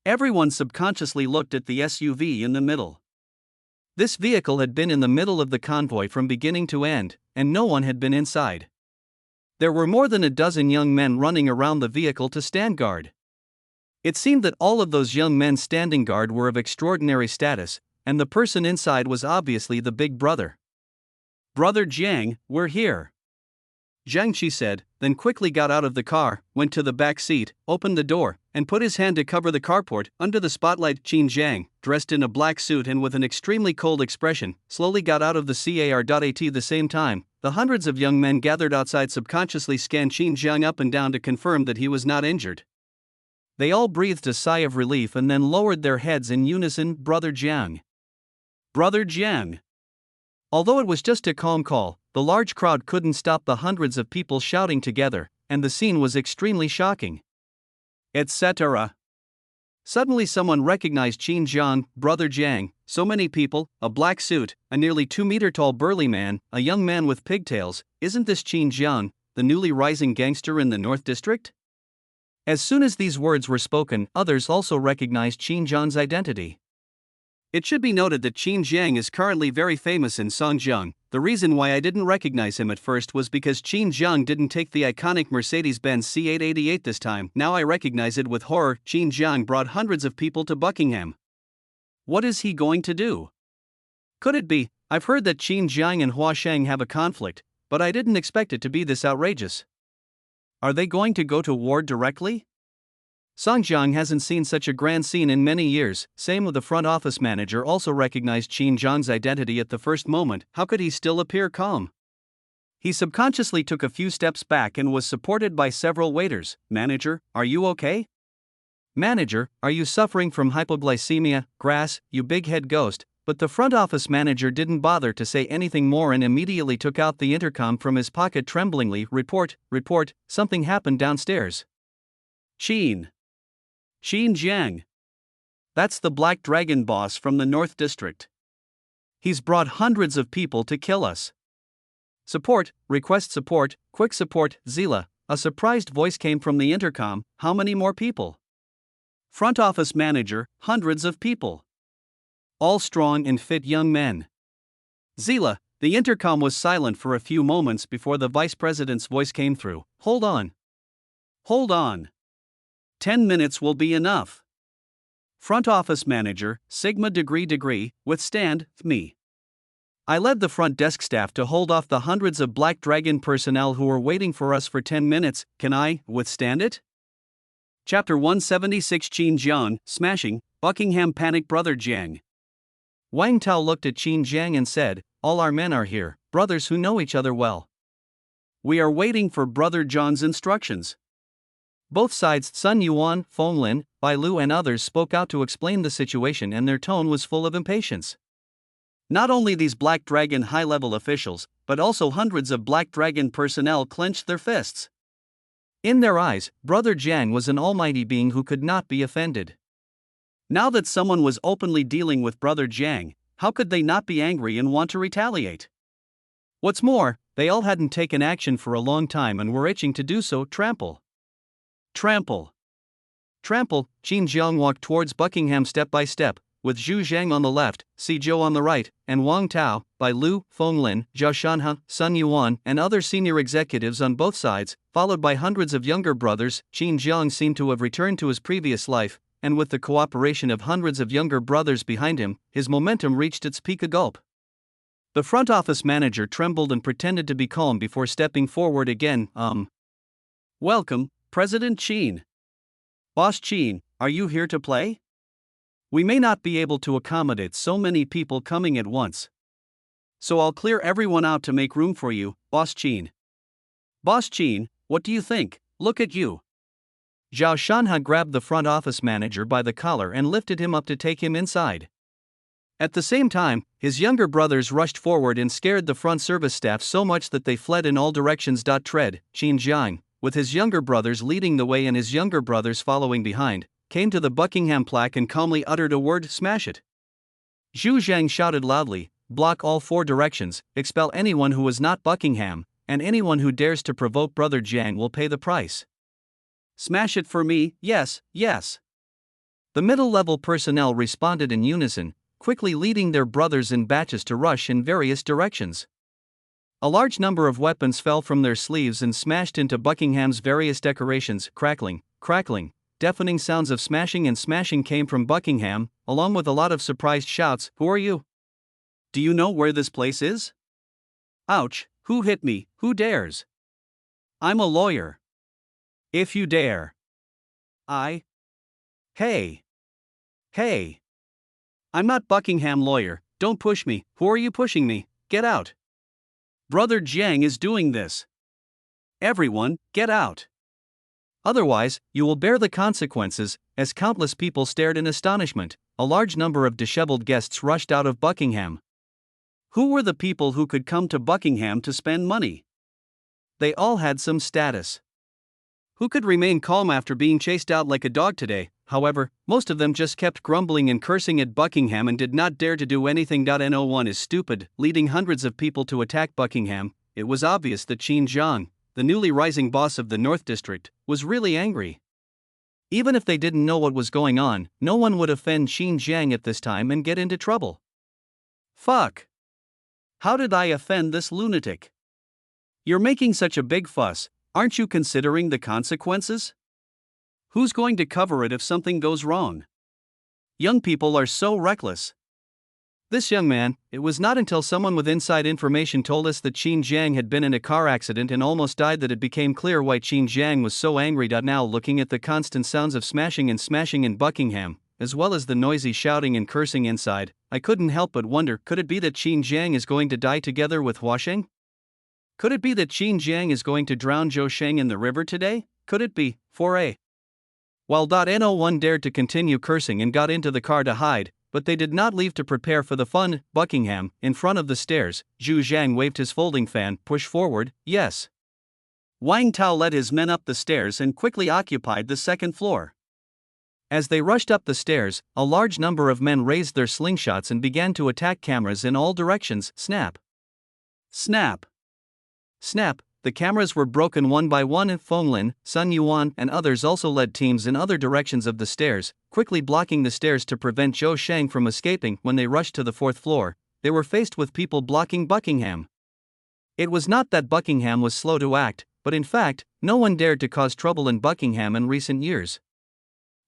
everyone subconsciously looked at the SUV in the middle. This vehicle had been in the middle of the convoy from beginning to end, and no one had been inside. There were more than a dozen young men running around the vehicle to stand guard. It seemed that all of those young men standing guard were of extraordinary status, and the person inside was obviously the big brother. "Brother Jiang, we're here." Jiang Qi said, then quickly got out of the car, went to the back seat, opened the door, and put his hand to cover the carport. Under the spotlight, Qin Jiang, dressed in a black suit and with an extremely cold expression, slowly got out of the car. At the same time, the hundreds of young men gathered outside subconsciously scanned Qin Jiang up and down to confirm that he was not injured. They all breathed a sigh of relief and then lowered their heads in unison. "Brother Jiang. Brother Jiang." Although it was just a calm call, the large crowd couldn't stop the hundreds of people shouting together, and the scene was extremely shocking. Etc. Suddenly someone recognized Qin Jiang. "Brother Jiang, so many people, a black suit, a nearly 2-meter tall burly man, a young man with pigtails, isn't this Qin Jiang, the newly rising gangster in the North District?" As soon as these words were spoken, others also recognized Qin Jiang's identity. It should be noted that Qin Jiang is currently very famous in Songjiang. The reason why I didn't recognize him at first was because Qin Jiang didn't take the iconic Mercedes-Benz C888 this time. Now I recognize it with horror. Qin Jiang brought hundreds of people to Buckingham. What is he going to do? Could it be? I've heard that Qin Jiang and Hua Sheng have a conflict, but I didn't expect it to be this outrageous. Are they going to go to war directly? Songjiang hasn't seen such a grand scene in many years. Same with the front office manager, also recognized Qin Jiang's identity at the first moment. How could he still appear calm? He subconsciously took a few steps back and was supported by several waiters. "Manager, are you okay? Manager, are you suffering from hypoglycemia? Grass, you big head ghost." But the front office manager didn't bother to say anything more and immediately took out the intercom from his pocket tremblingly. Report, something happened downstairs." Qin Jiang. That's the Black Dragon boss from the North District. He's brought hundreds of people to kill us. Support, request support, quick support, Zila. A surprised voice came from the intercom. How many more people? Front office manager, hundreds of people. All strong and fit young men. Zila. The intercom was silent for a few moments before the vice president's voice came through. Hold on. 10 minutes will be enough. Front office manager, Sigma degree, withstand me. I led the front desk staff to hold off the hundreds of Black Dragon personnel who were waiting for us for 10 minutes. Can I withstand it? Chapter 176. Qin Jiang, smashing, Buckingham panic. Brother Jiang. Wang Tao looked at Qin Jiang and said, "All our men are here, brothers who know each other well. We are waiting for Brother Jiang's instructions." Both sides, Sun Yuan, Feng Lin, Bai Lu and others spoke out to explain the situation, and their tone was full of impatience. Not only these Black Dragon high-level officials, but also hundreds of Black Dragon personnel clenched their fists. In their eyes, Brother Jiang was an almighty being who could not be offended. Now that someone was openly dealing with Brother Jiang, how could they not be angry and want to retaliate? What's more, they all hadn't taken action for a long time and were itching to do so. Trample. Qin Jiang walked towards Buckingham step by step, with Zhu Zhang on the left, Si Zhou on the right, and Wang Tao, by Lu, Fenglin, Zhao Shanhe, Sun Yuan, and other senior executives on both sides, followed by hundreds of younger brothers. Qin Jiang seemed to have returned to his previous life, and with the cooperation of hundreds of younger brothers behind him, his momentum reached its peak. A gulp. The front office manager trembled and pretended to be calm before stepping forward again. Welcome, President Qin. Boss Qin, are you here to play? We may not be able to accommodate so many people coming at once. So I'll clear everyone out to make room for you, Boss Qin. Boss Qin, what do you think? Look at you. Zhao Shanhe grabbed the front office manager by the collar and lifted him up to take him inside. At the same time, his younger brothers rushed forward and scared the front service staff so much that they fled in all directions. Qin Jiang, with his younger brothers leading the way and his younger brothers following behind, came to the Buckingham plaque and calmly uttered a word: smash it. Zhu Zhang shouted loudly, block all 4 directions, expel anyone who is not Buckingham, and anyone who dares to provoke Brother Jiang will pay the price. Smash it for me, yes, yes. The middle-level personnel responded in unison, quickly leading their brothers in batches to rush in various directions. A large number of weapons fell from their sleeves and smashed into Buckingham's various decorations. Crackling, crackling, deafening sounds of smashing and smashing came from Buckingham, along with a lot of surprised shouts. Who are you? Do you know where this place is? Ouch, who hit me? Who dares? I'm a lawyer. If you dare. Hey. I'm not Buckingham lawyer, don't push me. Who are you pushing me? Get out. Brother Jiang is doing this. Everyone, get out. Otherwise, you will bear the consequences. As countless people stared in astonishment, a large number of disheveled guests rushed out of Buckingham. Who were the people who could come to Buckingham to spend money? They all had some status. Who could remain calm after being chased out like a dog today? However, most of them just kept grumbling and cursing at Buckingham and did not dare to do anything. No one is stupid, leading hundreds of people to attack Buckingham. It was obvious that Qin Jiang, the newly rising boss of the North District, was really angry. Even if they didn't know what was going on, no one would offend Qin Jiang at this time and get into trouble. Fuck. How did I offend this lunatic? You're making such a big fuss, aren't you considering the consequences? Who's going to cover it if something goes wrong? Young people are so reckless. This young man, it was not until someone with inside information told us that Qin Jiang had been in a car accident and almost died that it became clear why Qin Jiang was so angry. Now, looking at the constant sounds of smashing in Buckingham, as well as the noisy shouting and cursing inside, I couldn't help but wonder, could it be that Qin Jiang is going to die together with Hua Sheng? Could it be that Qin Jiang is going to drown Zhou Sheng in the river today? Could it be? 4A. While No one dared to continue cursing and got into the car to hide, but they did not leave to prepare for the fun. Buckingham, in front of the stairs, Zhu Zhang waved his folding fan. Push forward, yes. Wang Tao led his men up the stairs and quickly occupied the second floor. As they rushed up the stairs, a large number of men raised their slingshots and began to attack cameras in all directions. Snap. Snap. Snap. The cameras were broken one by one. Fenglin, Sun Yuan, and others also led teams in other directions of the stairs, quickly blocking the stairs to prevent Zhou Sheng from escaping. When they rushed to the 4th floor, they were faced with people blocking Buckingham. It was not that Buckingham was slow to act, but in fact, no one dared to cause trouble in Buckingham in recent years.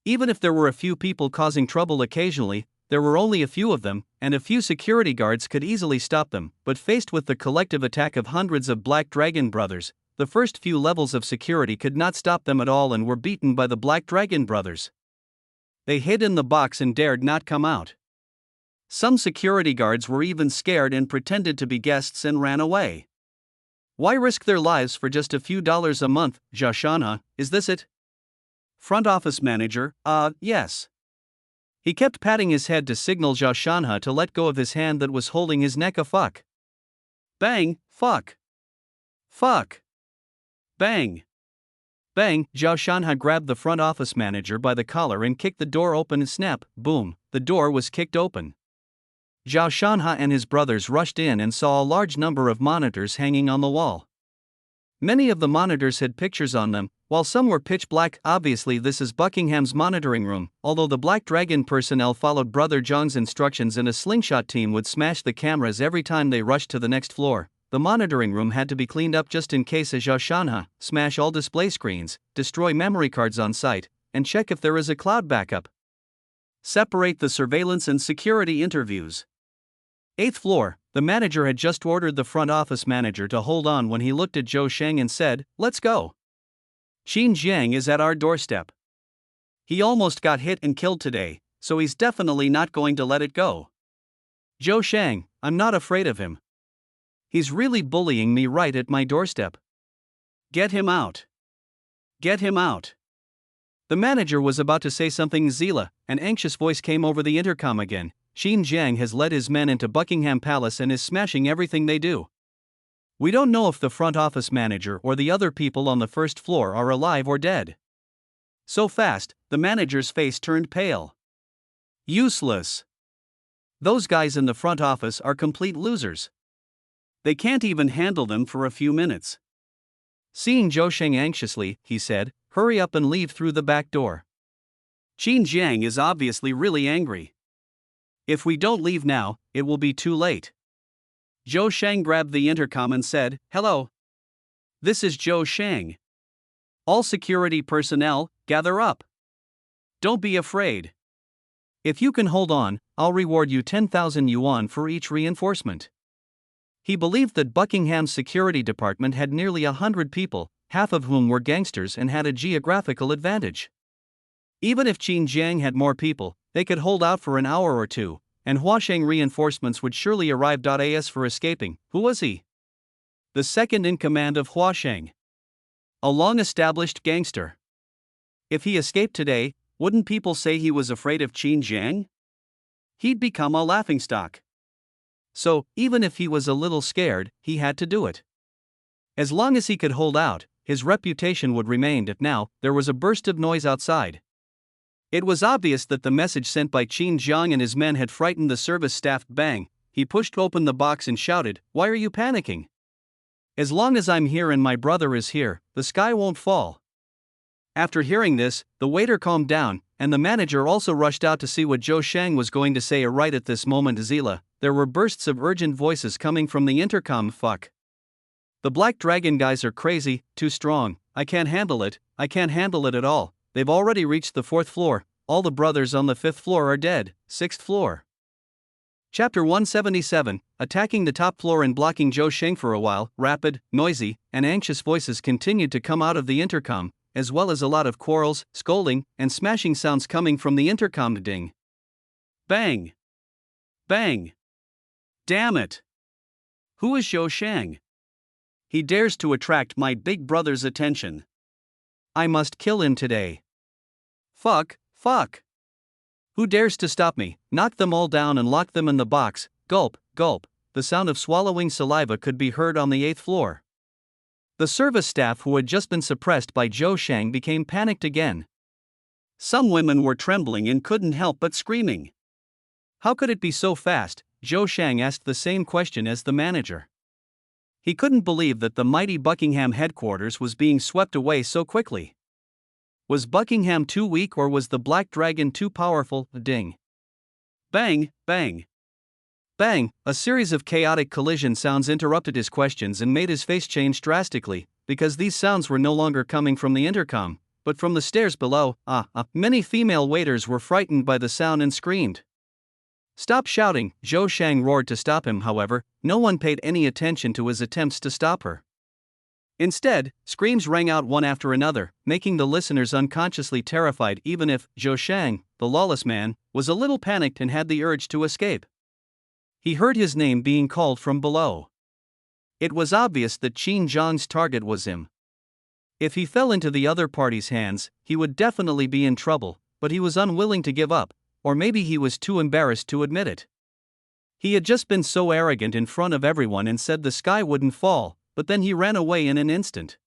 Even if there were a few people causing trouble occasionally, there were only a few of them, and a few security guards could easily stop them. But faced with the collective attack of hundreds of Black Dragon brothers, the first few levels of security could not stop them at all and were beaten by the Black Dragon brothers. They hid in the box and dared not come out. Some security guards were even scared and pretended to be guests and ran away. Why risk their lives for just a few dollars a month? Zhao Shanhe, is this it? Front office manager, yes. He kept patting his head to signal Zhao Shanhe to let go of his hand that was holding his neck. Fuck. Bang, fuck. Fuck. Bang. Bang. Zhao Shanhe grabbed the front office manager by the collar and kicked the door open. Snap, boom, the door was kicked open. Zhao Shanhe and his brothers rushed in and saw a large number of monitors hanging on the wall. Many of the monitors had pictures on them, While some were pitch black, obviously this is Buckingham's monitoring room, although the Black Dragon personnel followed Brother Zhang's instructions and a slingshot team would smash the cameras every time they rushed to the next floor. The monitoring room had to be cleaned up just in case as Zhao Shanhe, smash all display screens, destroy memory cards on site, and check if there is a cloud backup. Separate the surveillance and security interviews. 8th floor, the manager had just ordered the front office manager to hold on when he looked at Zhou Sheng and said, "Let's go. Qin Jiang is at our doorstep. He almost got hit and killed today, so he's definitely not going to let it go. Zhou Sheng, I'm not afraid of him. He's really bullying me right at my doorstep. Get him out. Get him out." The manager was about to say something. Zila, an anxious voice came over the intercom again. Qin Jiang has led his men into Buckingham Palace and is smashing everything they do. We don't know if the front office manager or the other people on the first floor are alive or dead. So fast, the manager's face turned pale. Useless. Those guys in the front office are complete losers. They can't even handle them for a few minutes. Seeing Zhou Sheng anxiously, he said, "Hurry up and leave through the back door." Qin Jiang is obviously really angry. If we don't leave now, it will be too late. Zhou Sheng grabbed the intercom and said, "Hello. This is Zhou Sheng. All security personnel, gather up. Don't be afraid. If you can hold on, I'll reward you 10,000 yuan for each reinforcement." He believed that Buckingham's security department had nearly 100 people, half of whom were gangsters and had a geographical advantage. Even if Qin Jiang had more people, they could hold out for an hour or two, and Huasheng reinforcements would surely arrive. As for escaping, who was he? The second in command of Huasheng. A long-established gangster. If he escaped today, wouldn't people say he was afraid of Qin Jiang? He'd become a laughingstock. So, even if he was a little scared, he had to do it. As long as he could hold out, his reputation would remain. Now, there was a burst of noise outside. It was obvious that the message sent by Qin Jiang and his men had frightened the service staff. Bang! He pushed open the box and shouted, "Why are you panicking? As long as I'm here and my brother is here, the sky won't fall." After hearing this, the waiter calmed down, and the manager also rushed out to see what Zhou Sheng was going to say. Right at this moment, Zila, there were bursts of urgent voices coming from the intercom. "Fuck. The Black Dragon guys are crazy, too strong, I can't handle it at all. They've already reached the 4th floor, all the brothers on the 5th floor are dead, 6th floor." Chapter 177, attacking the top floor and blocking Zhou Sheng. For a while, rapid, noisy, and anxious voices continued to come out of the intercom, as well as a lot of quarrels, scolding, and smashing sounds coming from the intercom. Ding. Bang. Bang. Damn it. Who is Zhou Sheng? He dares to attract my big brother's attention. I must kill him today. Fuck. Who dares to stop me? Knock them all down and lock them in the box. Gulp, gulp. The sound of swallowing saliva could be heard on the 8th floor. The service staff who had just been suppressed by Zhou Sheng became panicked again. Some women were trembling and couldn't help but screaming. How could it be so fast? Zhou Sheng asked the same question as the manager. He couldn't believe that the mighty Buckingham headquarters was being swept away so quickly. Was Buckingham too weak or was the Black Dragon too powerful? Ding. Bang, bang. Bang, a series of chaotic collision sounds interrupted his questions and made his face change drastically, because these sounds were no longer coming from the intercom, but from the stairs below. Many female waiters were frightened by the sound and screamed. Stop shouting, Zhou Sheng roared to stop him. However, no one paid any attention to his attempts to stop her. Instead, screams rang out one after another, making the listeners unconsciously terrified. Even if Zhou Sheng, the lawless man, was a little panicked and had the urge to escape. He heard his name being called from below. It was obvious that Qin Jiang's target was him. If he fell into the other party's hands, he would definitely be in trouble, but he was unwilling to give up, or maybe he was too embarrassed to admit it. He had just been so arrogant in front of everyone and said the sky wouldn't fall, but then he ran away in an instant.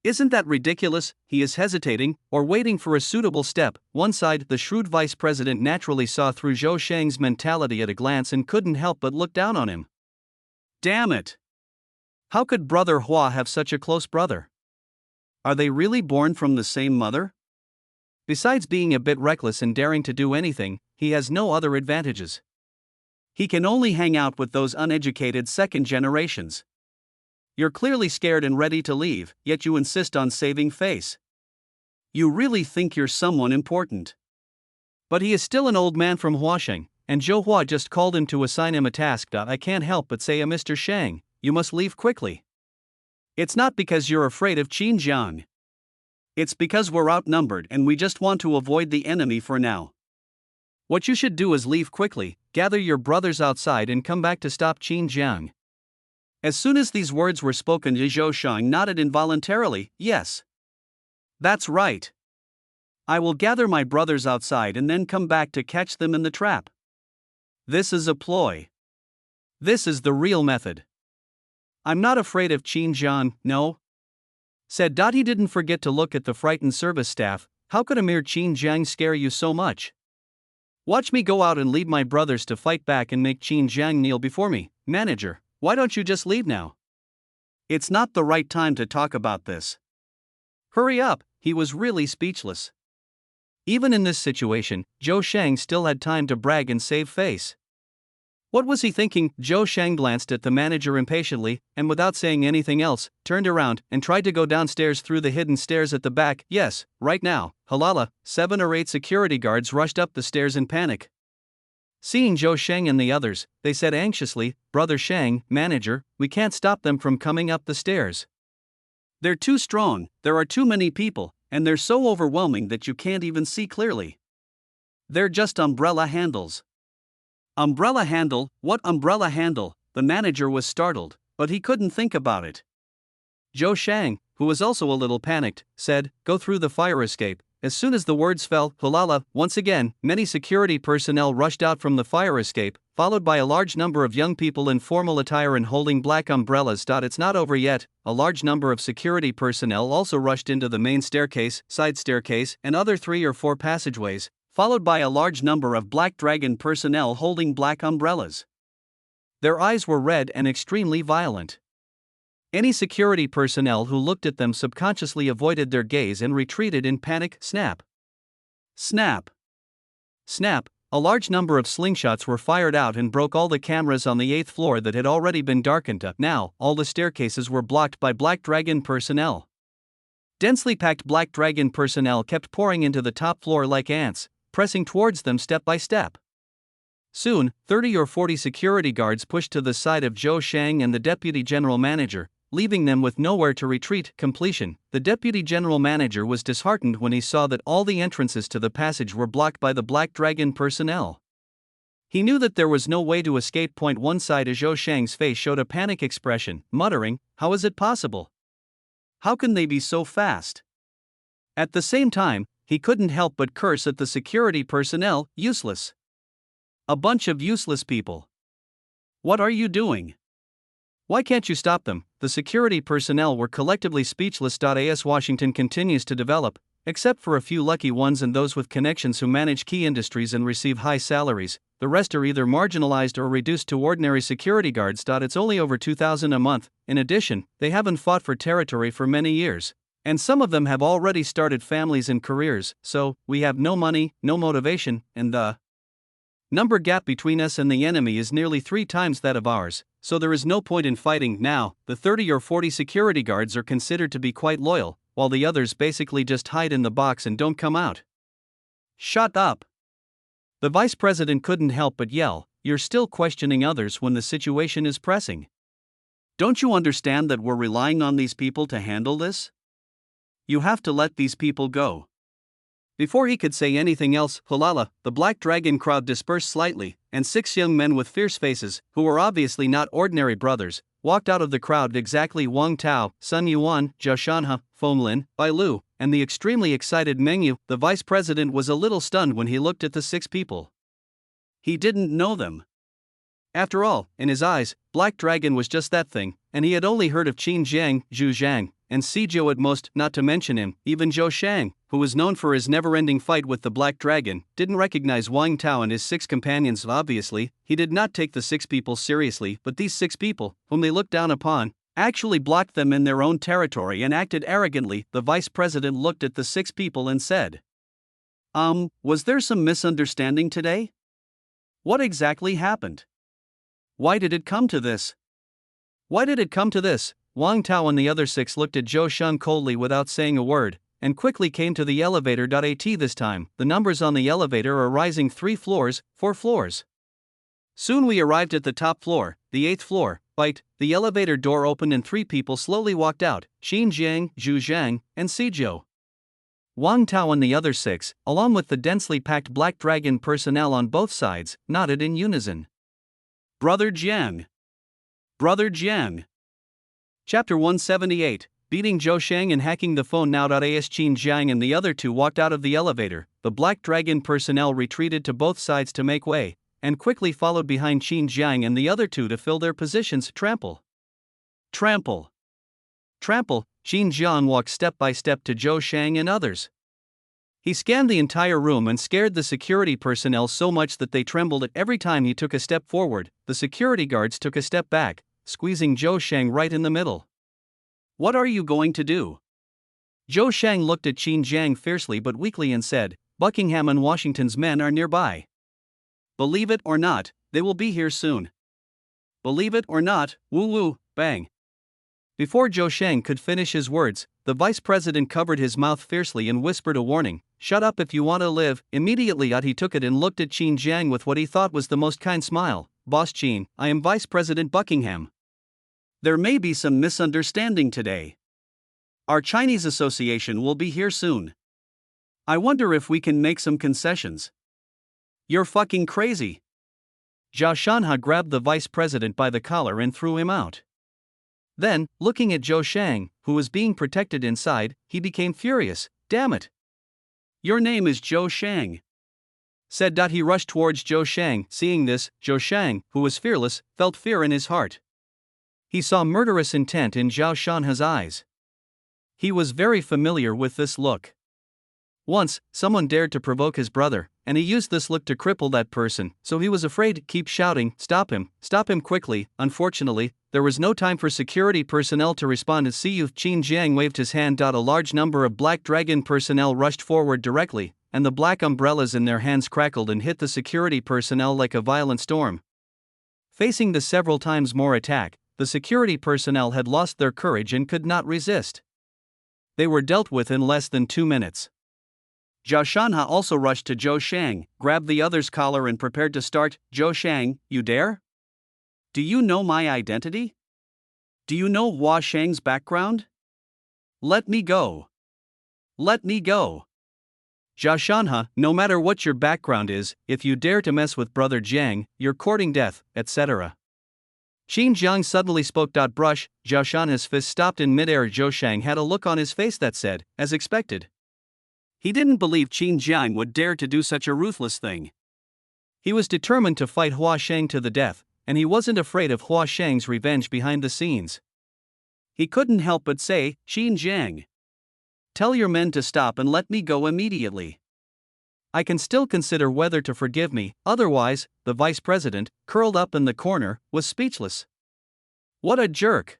Isn't that ridiculous? He is hesitating, or waiting for a suitable step. One side, the shrewd vice president naturally saw through Zhou Sheng's mentality at a glance and couldn't help but look down on him. Damn it! How could Brother Hua have such a close brother? Are they really born from the same mother? Besides being a bit reckless and daring to do anything, he has no other advantages. He can only hang out with those uneducated second generations. You're clearly scared and ready to leave, yet you insist on saving face. You really think you're someone important. But he is still an old man from Huasheng, and Zhou Hua just called him to assign him a task. I can't help but say, Mr. Shang, you must leave quickly. It's not because you're afraid of Qin Jiang. It's because we're outnumbered and we just want to avoid the enemy for now. What you should do is leave quickly, gather your brothers outside and come back to stop Qin Jiang. As soon as these words were spoken, Zhou Shang nodded involuntarily, yes. That's right. I will gather my brothers outside and then come back to catch them in the trap. This is a ploy. This is the real method. I'm not afraid of Qin Jiang, no. Said Dot. He didn't forget to look at the frightened service staff. How could a mere Qin Jiang scare you so much? Watch me go out and lead my brothers to fight back and make Qin Jiang kneel before me. Manager, why don't you just leave now? It's not the right time to talk about this. Hurry up, he was really speechless. Even in this situation, Zhou Shang still had time to brag and save face. What was he thinking? Zhou Shang glanced at the manager impatiently, and without saying anything else, turned around and tried to go downstairs through the hidden stairs at the back. Yes, right now, halala, 7 or 8 security guards rushed up the stairs in panic. Seeing Zhou Shang and the others, they said anxiously, Brother Shang, manager, we can't stop them from coming up the stairs. They're too strong, there are too many people, and they're so overwhelming that you can't even see clearly. They're just umbrella handles. Umbrella handle? What umbrella handle? The manager was startled, but he couldn't think about it. Zhou Shang, who was also a little panicked, said, go through the fire escape. As soon as the words fell, halala, once again, many security personnel rushed out from the fire escape, followed by a large number of young people in formal attire and holding black umbrellas. It's not over yet. A large number of security personnel also rushed into the main staircase, side staircase, and other 3 or 4 passageways, followed by a large number of Black Dragon personnel holding black umbrellas. Their eyes were red and extremely violent. Any security personnel who looked at them subconsciously avoided their gaze and retreated in panic. Snap! Snap! Snap! A large number of slingshots were fired out and broke all the cameras on the 8th floor that had already been darkened up. Now, all the staircases were blocked by Black Dragon personnel. Densely packed Black Dragon personnel kept pouring into the top floor like ants, pressing towards them step by step. Soon, 30 or 40 security guards pushed to the side of Zhou Shang and the deputy general manager, leaving them with nowhere to retreat. Completion. The deputy general manager was disheartened when he saw that all the entrances to the passage were blocked by the Black Dragon personnel. He knew that there was no way to escape. One side of Zhou Shang's face showed a panic expression, muttering, how is it possible? How can they be so fast? At the same time, he couldn't help but curse at the security personnel. Useless. A bunch of useless people. What are you doing? Why can't you stop them? The security personnel were collectively speechless. As Washington continues to develop, except for a few lucky ones and those with connections who manage key industries and receive high salaries, the rest are either marginalized or reduced to ordinary security guards. It's only over 2,000 a month. In addition, they haven't fought for territory for many years. And some of them have already started families and careers, so we have no money, no motivation, and the number gap between us and the enemy is nearly 3 times that of ours, so there is no point in fighting. Now, the 30 or 40 security guards are considered to be quite loyal, while the others basically just hide in the box and don't come out. Shut up! The vice president couldn't help but yell, you're still questioning others when the situation is pressing. Don't you understand that we're relying on these people to handle this? You have to let these people go. Before he could say anything else, halala, the Black Dragon crowd dispersed slightly, and 6 young men with fierce faces, who were obviously not ordinary brothers, walked out of the crowd. Exactly. Wang Tao, Sun Yuan, Zhou Shanhe, Feng Lin, Bai Lu, and the extremely excited Meng Yu. The vice president was a little stunned when he looked at the 6 people. He didn't know them. After all, in his eyes, Black Dragon was just that thing, and he had only heard of Qin Jiang, Zhu Zhang, and Sijou at most. Not to mention him. Even Zhou Shang, who was known for his never-ending fight with the Black Dragon, didn't recognize Wang Tao and his 6 companions. Obviously, he did not take the 6 people seriously, but these 6 people, whom they looked down upon, actually blocked them in their own territory and acted arrogantly. The vice president looked at the 6 people and said, was there some misunderstanding today? What exactly happened? Why did it come to this? Why did it come to this? Wang Tao and the other 6 looked at Zhou Shun coldly without saying a word, and quickly came to the elevator. At this time, the numbers on the elevator are rising 3 floors, 4 floors. Soon we arrived at the top floor, the 8th floor. The elevator door opened and 3 people slowly walked out: Qin Jiang, Zhu Zhang, and Zhou. Wang Tao and the other 6, along with the densely packed Black Dragon personnel on both sides, nodded in unison. Brother Jiang. Brother Jiang. Chapter 178, Beating Zhou Shang and Hacking the Phone. Now. As Qin Jiang and the other 2 walked out of the elevator, the Black Dragon personnel retreated to both sides to make way, and quickly followed behind Qin Jiang and the other 2 to fill their positions. Trample. Trample. Trample. Qin Jiang walked step by step to Zhou Shang and others. He scanned the entire room and scared the security personnel so much that they trembled at every time he took a step forward. The security guards took a step back, squeezing Zhou Shang right in the middle. What are you going to do? Zhou Shang looked at Qin Jiang fiercely but weakly and said, Buckingham and Washington's men are nearby. Believe it or not, they will be here soon. Believe it or not, woo woo, bang. Before Zhou Shang could finish his words, the vice president covered his mouth fiercely and whispered a warning, shut up if you want to live. Immediately he took it and looked at Qin Jiang with what he thought was the most kind smile. Boss Qin, I am Vice President Buckingham. There may be some misunderstanding today. Our Chinese association will be here soon. I wonder if we can make some concessions. You're fucking crazy. Jia Shanha grabbed the vice president by the collar and threw him out. Then, looking at Zhou Shang, who was being protected inside, he became furious. Damn it. Your name is Zhou Shang. Said. He rushed towards Zhou Shang. Seeing this, Zhou Shang, who was fearless, felt fear in his heart. He saw murderous intent in Zhao Shanha's eyes. He was very familiar with this look. Once, someone dared to provoke his brother, and he used this look to cripple that person, so he was afraid to keep shouting, stop him quickly. Unfortunately, there was no time for security personnel to respond. As Qin Jiang waved his hand. A large number of Black Dragon personnel rushed forward directly, and the black umbrellas in their hands crackled and hit the security personnel like a violent storm. Facing the several times more attack, the security personnel had lost their courage and could not resist. They were dealt with in less than 2 minutes. Zhao Shanha also rushed to Zhou Shang, grabbed the other's collar and prepared to start. Zhou Shang, you dare? Do you know my identity? Do you know Hua Shang's background? Let me go. Let me go. Zhao Shanha, no matter what your background is, if you dare to mess with Brother Jiang, you're courting death, etc. Qin Jiang suddenly spoke. Brush. Zhao Shanha's fist stopped in midair. Zhou Shang had a look on his face that said, as expected. He didn't believe Qin Jiang would dare to do such a ruthless thing. He was determined to fight Hua Shang to the death, and he wasn't afraid of Hua Shang's revenge behind the scenes. He couldn't help but say, Qin Jiang, tell your men to stop and let me go immediately. I can still consider whether to forgive me, otherwise. The vice president, curled up in the corner, was speechless. What a jerk.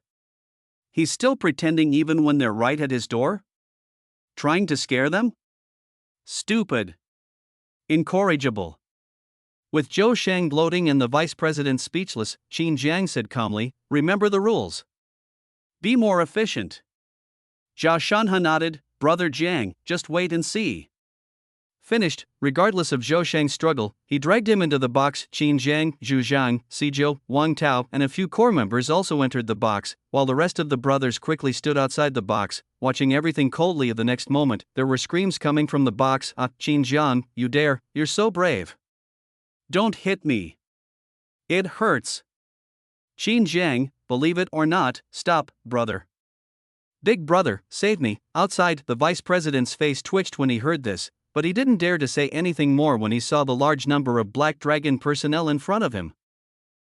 He's still pretending even when they're right at his door? Trying to scare them? Stupid. Incorrigible. With Zhou Shang gloating and the vice president speechless, Qin Jiang said calmly, remember the rules. Be more efficient. Zhao Shanha nodded, Brother Jiang, just wait and see. Finished. Regardless of Zhou Shang's struggle, he dragged him into the box. Qin Jiang, Zhu Zhang, Zhou, Wang Tao, and a few core members also entered the box, while the rest of the brothers quickly stood outside the box, watching everything coldly. The next moment, there were screams coming from the box. Qin Jiang, you dare, you're so brave. Don't hit me. It hurts. Qin Jiang, believe it or not, stop, brother. Big brother, save me. Outside, the vice president's face twitched when he heard this, but he didn't dare to say anything more when he saw the large number of Black Dragon personnel in front of him.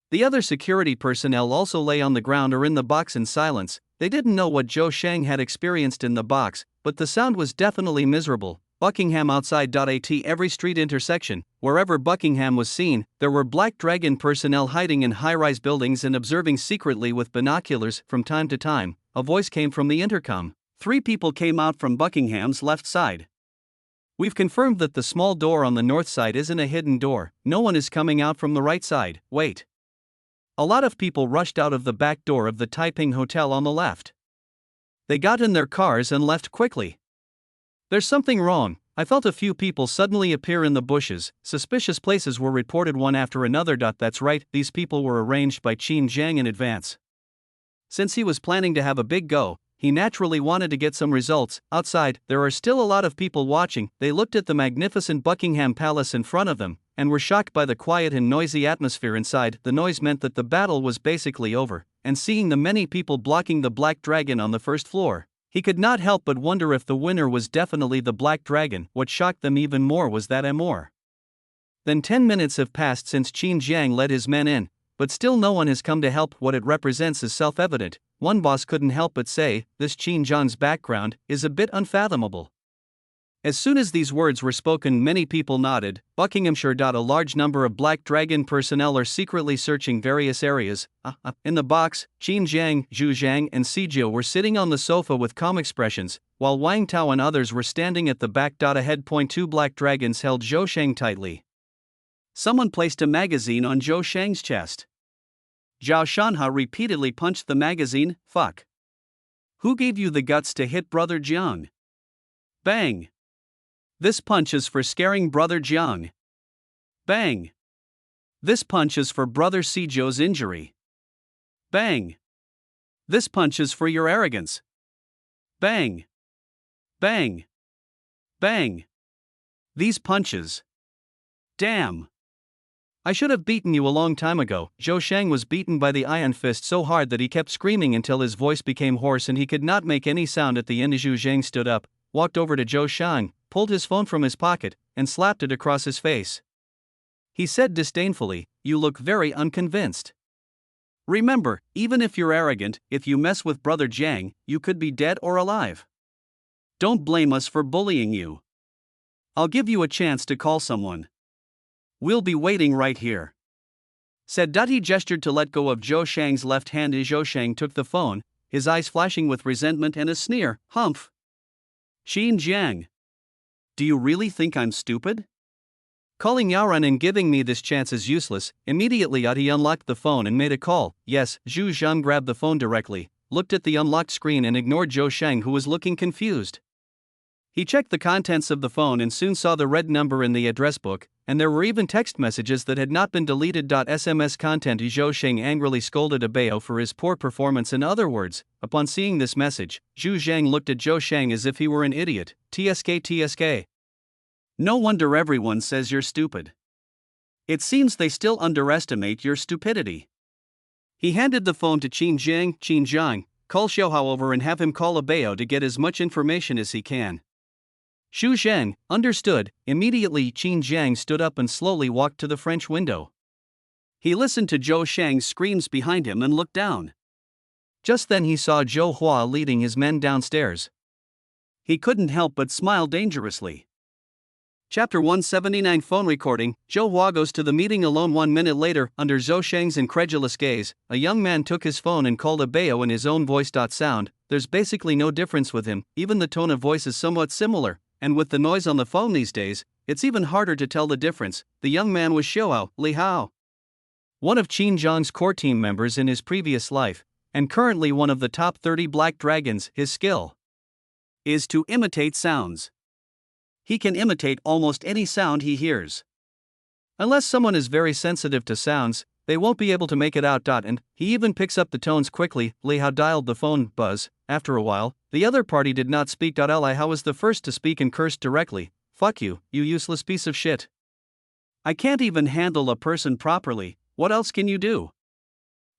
The other security personnel also lay on the ground or in the box in silence. They didn't know what Zhou Shang had experienced in the box, but the sound was definitely miserable. Buckingham outside. At every street intersection, wherever Buckingham was seen, there were Black Dragon personnel hiding in high-rise buildings and observing secretly with binoculars. From time to time, a voice came from the intercom. 3 people came out from Buckingham's left side. We've confirmed that the small door on the north side isn't a hidden door. No one is coming out from the right side. Wait. A lot of people rushed out of the back door of the Taiping Hotel on the left. They got in their cars and left quickly. There's something wrong. I felt a few people suddenly appear in the bushes. Suspicious places were reported one after another. That's right, these people were arranged by Qin Jiang in advance. Since he was planning to have a big go, he naturally wanted to get some results. Outside, there are still a lot of people watching. They looked at the magnificent Buckingham Palace in front of them, and were shocked by the quiet and noisy atmosphere inside. The noise meant that the battle was basically over, and seeing the many people blocking the Black Dragon on the first floor, he could not help but wonder if the winner was definitely the Black Dragon. What shocked them even more was that more than 10 minutes have passed since Qin Jiang led his men in, but still no one has come to help. What it represents is self-evident. One boss couldn't help but say, this Qin Jiang's background is a bit unfathomable. As soon as these words were spoken, many people nodded. Buckinghamshire. A large number of Black Dragon personnel are secretly searching various areas. In the box, Qin Jiang, Zhu Zhang, and Sijio were sitting on the sofa with calm expressions, while Wang Tao and others were standing at the back. Ahead. 2 Black Dragons held Zhou Shang tightly. Someone placed a magazine on Zhou Shang's chest. Zhao Shanha repeatedly punched the magazine. Fuck. Who gave you the guts to hit Brother Jiang? Bang. This punch is for scaring Brother Jiang. Bang. This punch is for Brother Sijio's injury. Bang. This punch is for your arrogance. Bang. Bang. Bang. These punches. Damn. I should have beaten you a long time ago. Zhou Shang was beaten by the iron fist so hard that he kept screaming until his voice became hoarse and he could not make any sound. At the end, Zhu Zhang stood up, walked over to Zhou Shang, pulled his phone from his pocket, and slapped it across his face. He said disdainfully, "You look very unconvinced. Remember, even if you're arrogant, if you mess with Brother Jiang, you could be dead or alive. Don't blame us for bullying you. I'll give you a chance to call someone. We'll be waiting right here," said. He gestured to let go of Zhou Shang's left hand. Zhou Shang took the phone, his eyes flashing with resentment and a sneer. Humph. Qin Jiang. Do you really think I'm stupid? Calling Yaoran and giving me this chance is useless. Immediately he unlocked the phone and made a call. Yes. Zhu Zhang grabbed the phone directly, looked at the unlocked screen and ignored Zhou Shang, who was looking confused. He checked the contents of the phone and soon saw the red number in the address book, and there were even text messages that had not been deleted. SMS content. Zhou Shang angrily scolded Abeo for his poor performance. In other words, upon seeing this message, Zhu Zhang looked at Zhou Shang as if he were an idiot. TSK. No wonder everyone says you're stupid. It seems they still underestimate your stupidity. He handed the phone to Qin Jiang, call Xiaohao over and have him call Abeo to get as much information as he can. Xu Zheng understood. Immediately Qin Jiang stood up and slowly walked to the French window. He listened to Zhou Shang's screams behind him and looked down. Just then he saw Zhou Hua leading his men downstairs. He couldn't help but smile dangerously. Chapter 179 Phone recording. Zhou Hua goes to the meeting alone. 1 minute later, under Zhou Shang's incredulous gaze, a young man took his phone and called Abeo in his own voice. Sound, there's basically no difference with him, even the tone of voice is somewhat similar, and with the noise on the phone these days, it's even harder to tell the difference. The young man was Xiaohao Li Hao, one of Qin Jiang's core team members in his previous life, and currently one of the top 30 Black Dragons. His skill is to imitate sounds. He can imitate almost any sound he hears. Unless someone is very sensitive to sounds, they won't be able to make it out. And he even picks up the tones quickly. Li Hao dialed the phone. Buzz. After a while, the other party did not speak. Li Hao was the first to speak and cursed directly. Fuck you, you useless piece of shit. I can't even handle a person properly, what else can you do?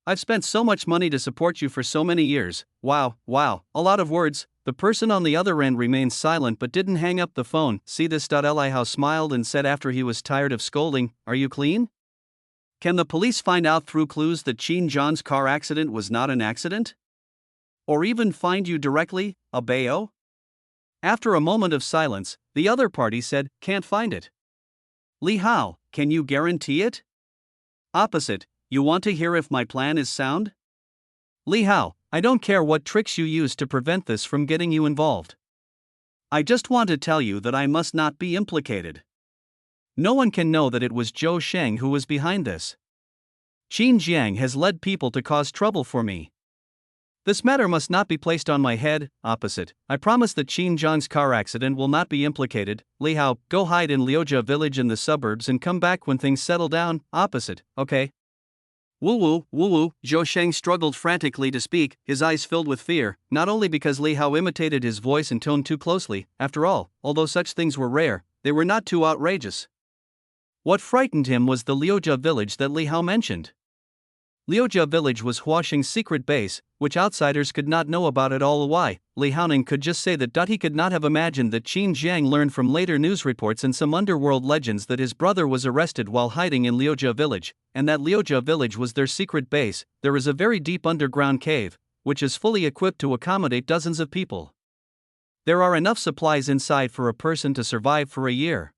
I've spent so much money to support you for so many years. Wow, a lot of words. The person on the other end remained silent but didn't hang up the phone. See this? Li Hao smiled and said after he was tired of scolding, are you clean? Can the police find out through clues that Qin Jiang's car accident was not an accident? Or even find you directly, Abeo? After a moment of silence, The other party said, can't find it. Li Hao, can you guarantee it? Opposite, you want to hear if my plan is sound? Li Hao, I don't care what tricks you use to prevent this from getting you involved. I just want to tell you that I must not be implicated. No one can know that it was Zhou Sheng who was behind this. Qin Jiang has led people to cause trouble for me. This matter must not be placed on my head. Opposite, I promise that Qin Jiang's car accident will not be implicated. Li Hao, go hide in Liujia village in the suburbs and come back when things settle down. Opposite, okay. Woo woo, Zhou Sheng struggled frantically to speak, his eyes filled with fear, not only because Li Hao imitated his voice and tone too closely. After all, although such things were rare, they were not too outrageous. What frightened him was the Liujia village that Li Hao mentioned. Liujia village was Huasheng's secret base, which outsiders could not know about at all. Why? Li Haoning could just say that he could not have imagined that Qin Jiang learned from later news reports and some underworld legends that his brother was arrested while hiding in Liujia village, and that Liujia village was their secret base. There is a very deep underground cave, which is fully equipped to accommodate dozens of people. There are enough supplies inside for a person to survive for a year.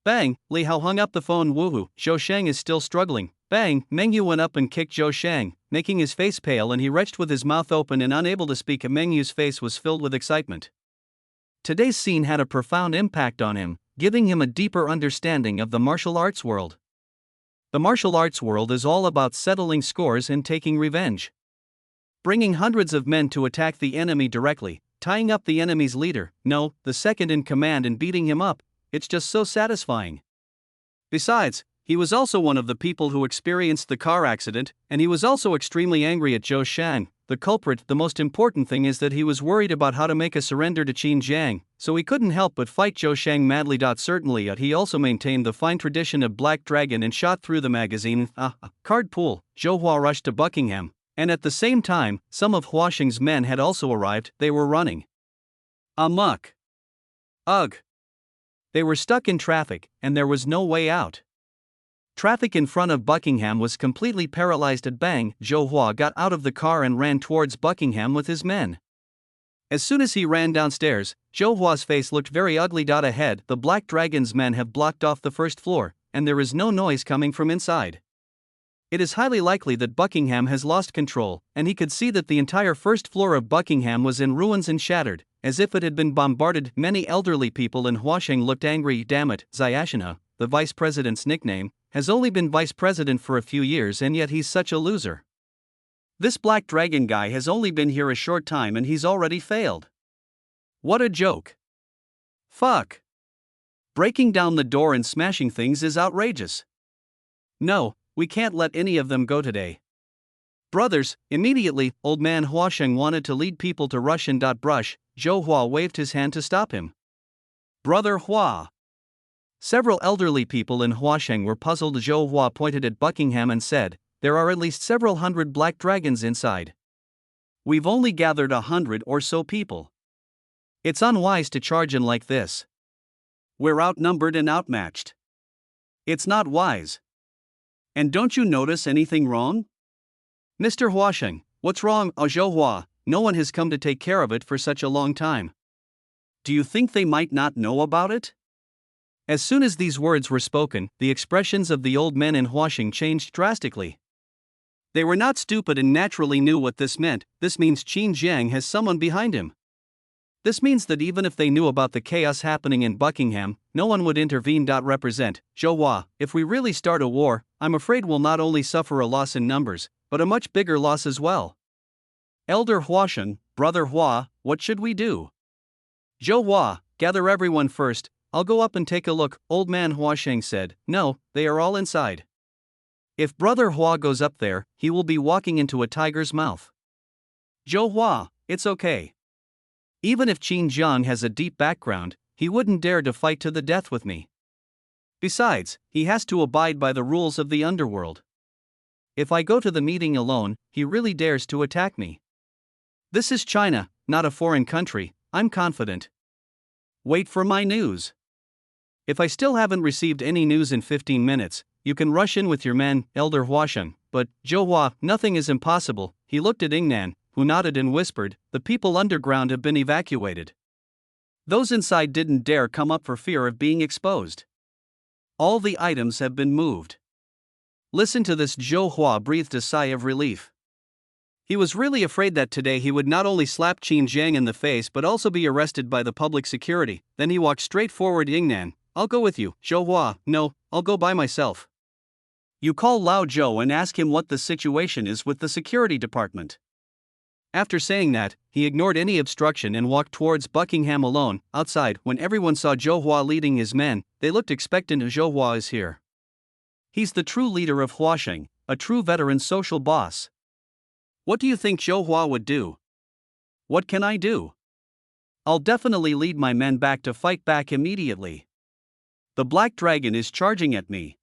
Bang! Li Hao hung up the phone. Woohoo! Zhou Sheng is still struggling. Bang! Meng Yu went up and kicked Zhou Sheng, making his face pale, and he retched with his mouth open and unable to speak. Meng Yu's face was filled with excitement. Today's scene had a profound impact on him, giving him a deeper understanding of the martial arts world. The martial arts world is all about settling scores and taking revenge. Bringing hundreds of men to attack the enemy directly, tying up the enemy's leader, no, the second in command, and beating him up. It's just so satisfying. Besides, he was also one of the people who experienced the car accident, and he was also extremely angry at Zhou Sheng, the culprit. The most important thing is that he was worried about how to make a surrender to Qin Jiang, so he couldn't help but fight Zhou Sheng madly. Certainly, he also maintained the fine tradition of Black Dragon and shot through the magazine. Card pool. Zhou Hua rushed to Buckingham, and at the same time, some of Huasheng's men had also arrived. They were running amok. Ugh. They were stuck in traffic, and there was no way out. Traffic in front of Buckingham was completely paralyzed. At Bang! Zhou Hua got out of the car and ran towards Buckingham with his men. As soon as he ran downstairs, Zhou Hua's face looked very ugly. Ahead, the Black Dragon's men have blocked off the first floor, and there is no noise coming from inside. It is highly likely that Buckingham has lost control, and he could see that the entire first floor of Buckingham was in ruins and shattered, as if it had been bombarded. Many elderly people in Huasheng looked angry. Damn it, Xiashina, the vice president's nickname, has only been vice president for a few years, and yet he's such a loser. This Black Dragon guy has only been here a short time and he's already failed. What a joke. Fuck. Breaking down the door and smashing things is outrageous. No, we can't let any of them go today. Brothers, immediately, old man Huasheng wanted to lead people to rush in. Brush, Zhou Hua waved his hand to stop him. Brother Hua. Several elderly people in Huasheng were puzzled. Zhou Hua pointed at Buckingham and said, there are at least several hundred black dragons inside. We've only gathered 100 or so people. It's unwise to charge in like this. We're outnumbered and outmatched. It's not wise. And don't you notice anything wrong? Mr. Huasheng, what's wrong? Zhou Hua, no one has come to take care of it for such a long time. Do you think they might not know about it? As soon as these words were spoken, the expressions of the old men in Huasheng changed drastically. They were not stupid and naturally knew what this meant. This means Qin Jiang has someone behind him. This means that even if they knew about the chaos happening in Buckingham, no one would intervene. Represent Zhou Hua, if we really start a war, I'm afraid we'll not only suffer a loss in numbers, but a much bigger loss as well. Elder Huasheng, Brother Hua, what should we do? Zhou Hua, gather everyone first, I'll go up and take a look. Old man Huasheng said, no, they are all inside. If Brother Hua goes up there, he will be walking into a tiger's mouth. Zhou Hua, it's okay. Even if Qin Jiang has a deep background, he wouldn't dare to fight to the death with me. Besides, he has to abide by the rules of the underworld. If I go to the meeting alone, he really dares to attack me. This is China, not a foreign country, I'm confident. Wait for my news. If I still haven't received any news in 15 minutes, you can rush in with your men, Elder Huasheng. But, Zhou Hua, nothing is impossible. He looked at Yingnan, who nodded and whispered, the people underground have been evacuated. Those inside didn't dare come up for fear of being exposed. All the items have been moved. Listen to this. Zhou Hua breathed a sigh of relief. He was really afraid that today he would not only slap Qin Jiang in the face but also be arrested by the public security. Then he walked straight forward. Yingnan, I'll go with you. Zhou Hua, no, I'll go by myself. You call Lao Zhou and ask him what the situation is with the security department. After saying that, he ignored any obstruction and walked towards Buckingham alone. Outside, when everyone saw Zhou Hua leading his men, they looked expectant. Zhou Hua is here. He's the true leader of Huasheng, a true veteran social boss. What do you think Zhou Hua would do? What can I do? I'll definitely lead my men back to fight back immediately. The Black Dragon is charging at me.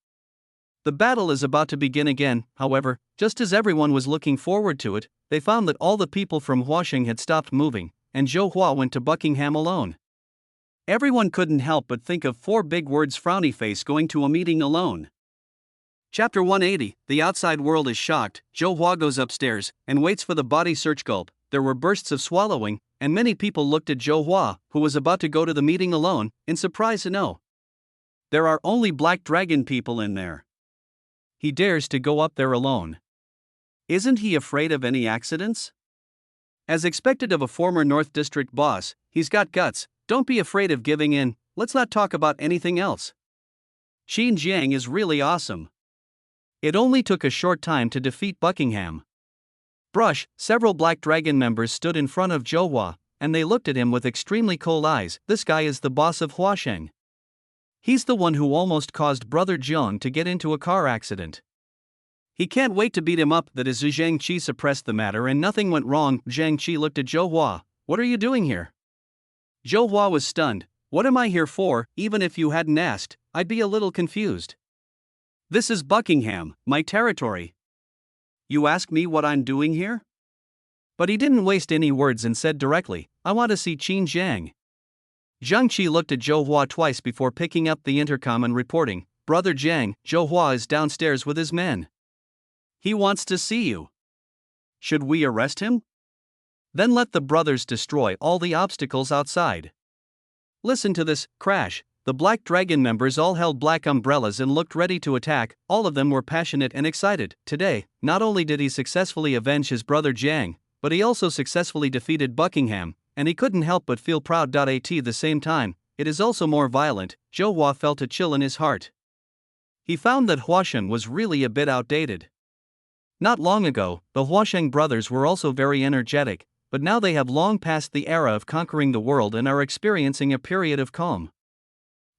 The battle is about to begin again. However, just as everyone was looking forward to it, they found that all the people from Huasheng had stopped moving, and Zhou Hua went to Buckingham alone. Everyone couldn't help but think of 4 big words: frowny face going to a meeting alone. Chapter 180, The outside world is shocked. Zhou Hua goes upstairs and waits for the body search. Gulp. There were bursts of swallowing, and many people looked at Zhou Hua, who was about to go to the meeting alone, in surprise. No. There are only Black Dragon people in there. He dares to go up there alone. Isn't he afraid of any accidents? As expected of a former North District boss, he's got guts. Don't be afraid of giving in. Let's not talk about anything else. Qin Jiang is really awesome. It only took a short time to defeat Buckingham. Brush, several Black Dragon members stood in front of Zhou Hua, and they looked at him with extremely cold eyes. This guy is the boss of Huasheng. He's the one who almost caused Brother Jiang to get into a car accident. He can't wait to beat him up. That is, Zhang Qi suppressed the matter and nothing went wrong. Zhang Qi looked at Zhou Hua. What are you doing here? Zhou Hua was stunned. What am I here for? Even if you hadn't asked, I'd be a little confused. This is Buckingham, my territory. You ask me what I'm doing here? But he didn't waste any words and said directly, I want to see Qin Jiang. Zhang Qi looked at Zhou Hua twice before picking up the intercom and reporting, Brother Jiang, Zhou Hua is downstairs with his men. He wants to see you. Should we arrest him? Then let the brothers destroy all the obstacles outside. Listen to this. Crash. The Black Dragon members all held black umbrellas and looked ready to attack. All of them were passionate and excited. Today, not only did he successfully avenge his brother Jiang, but he also successfully defeated Buckingham, and he couldn't help but feel proud. At the same time, it is also more violent. Zhou Hua felt a chill in his heart. He found that Huasheng was really a bit outdated. Not long ago, the Huasheng brothers were also very energetic, but now they have long passed the era of conquering the world and are experiencing a period of calm.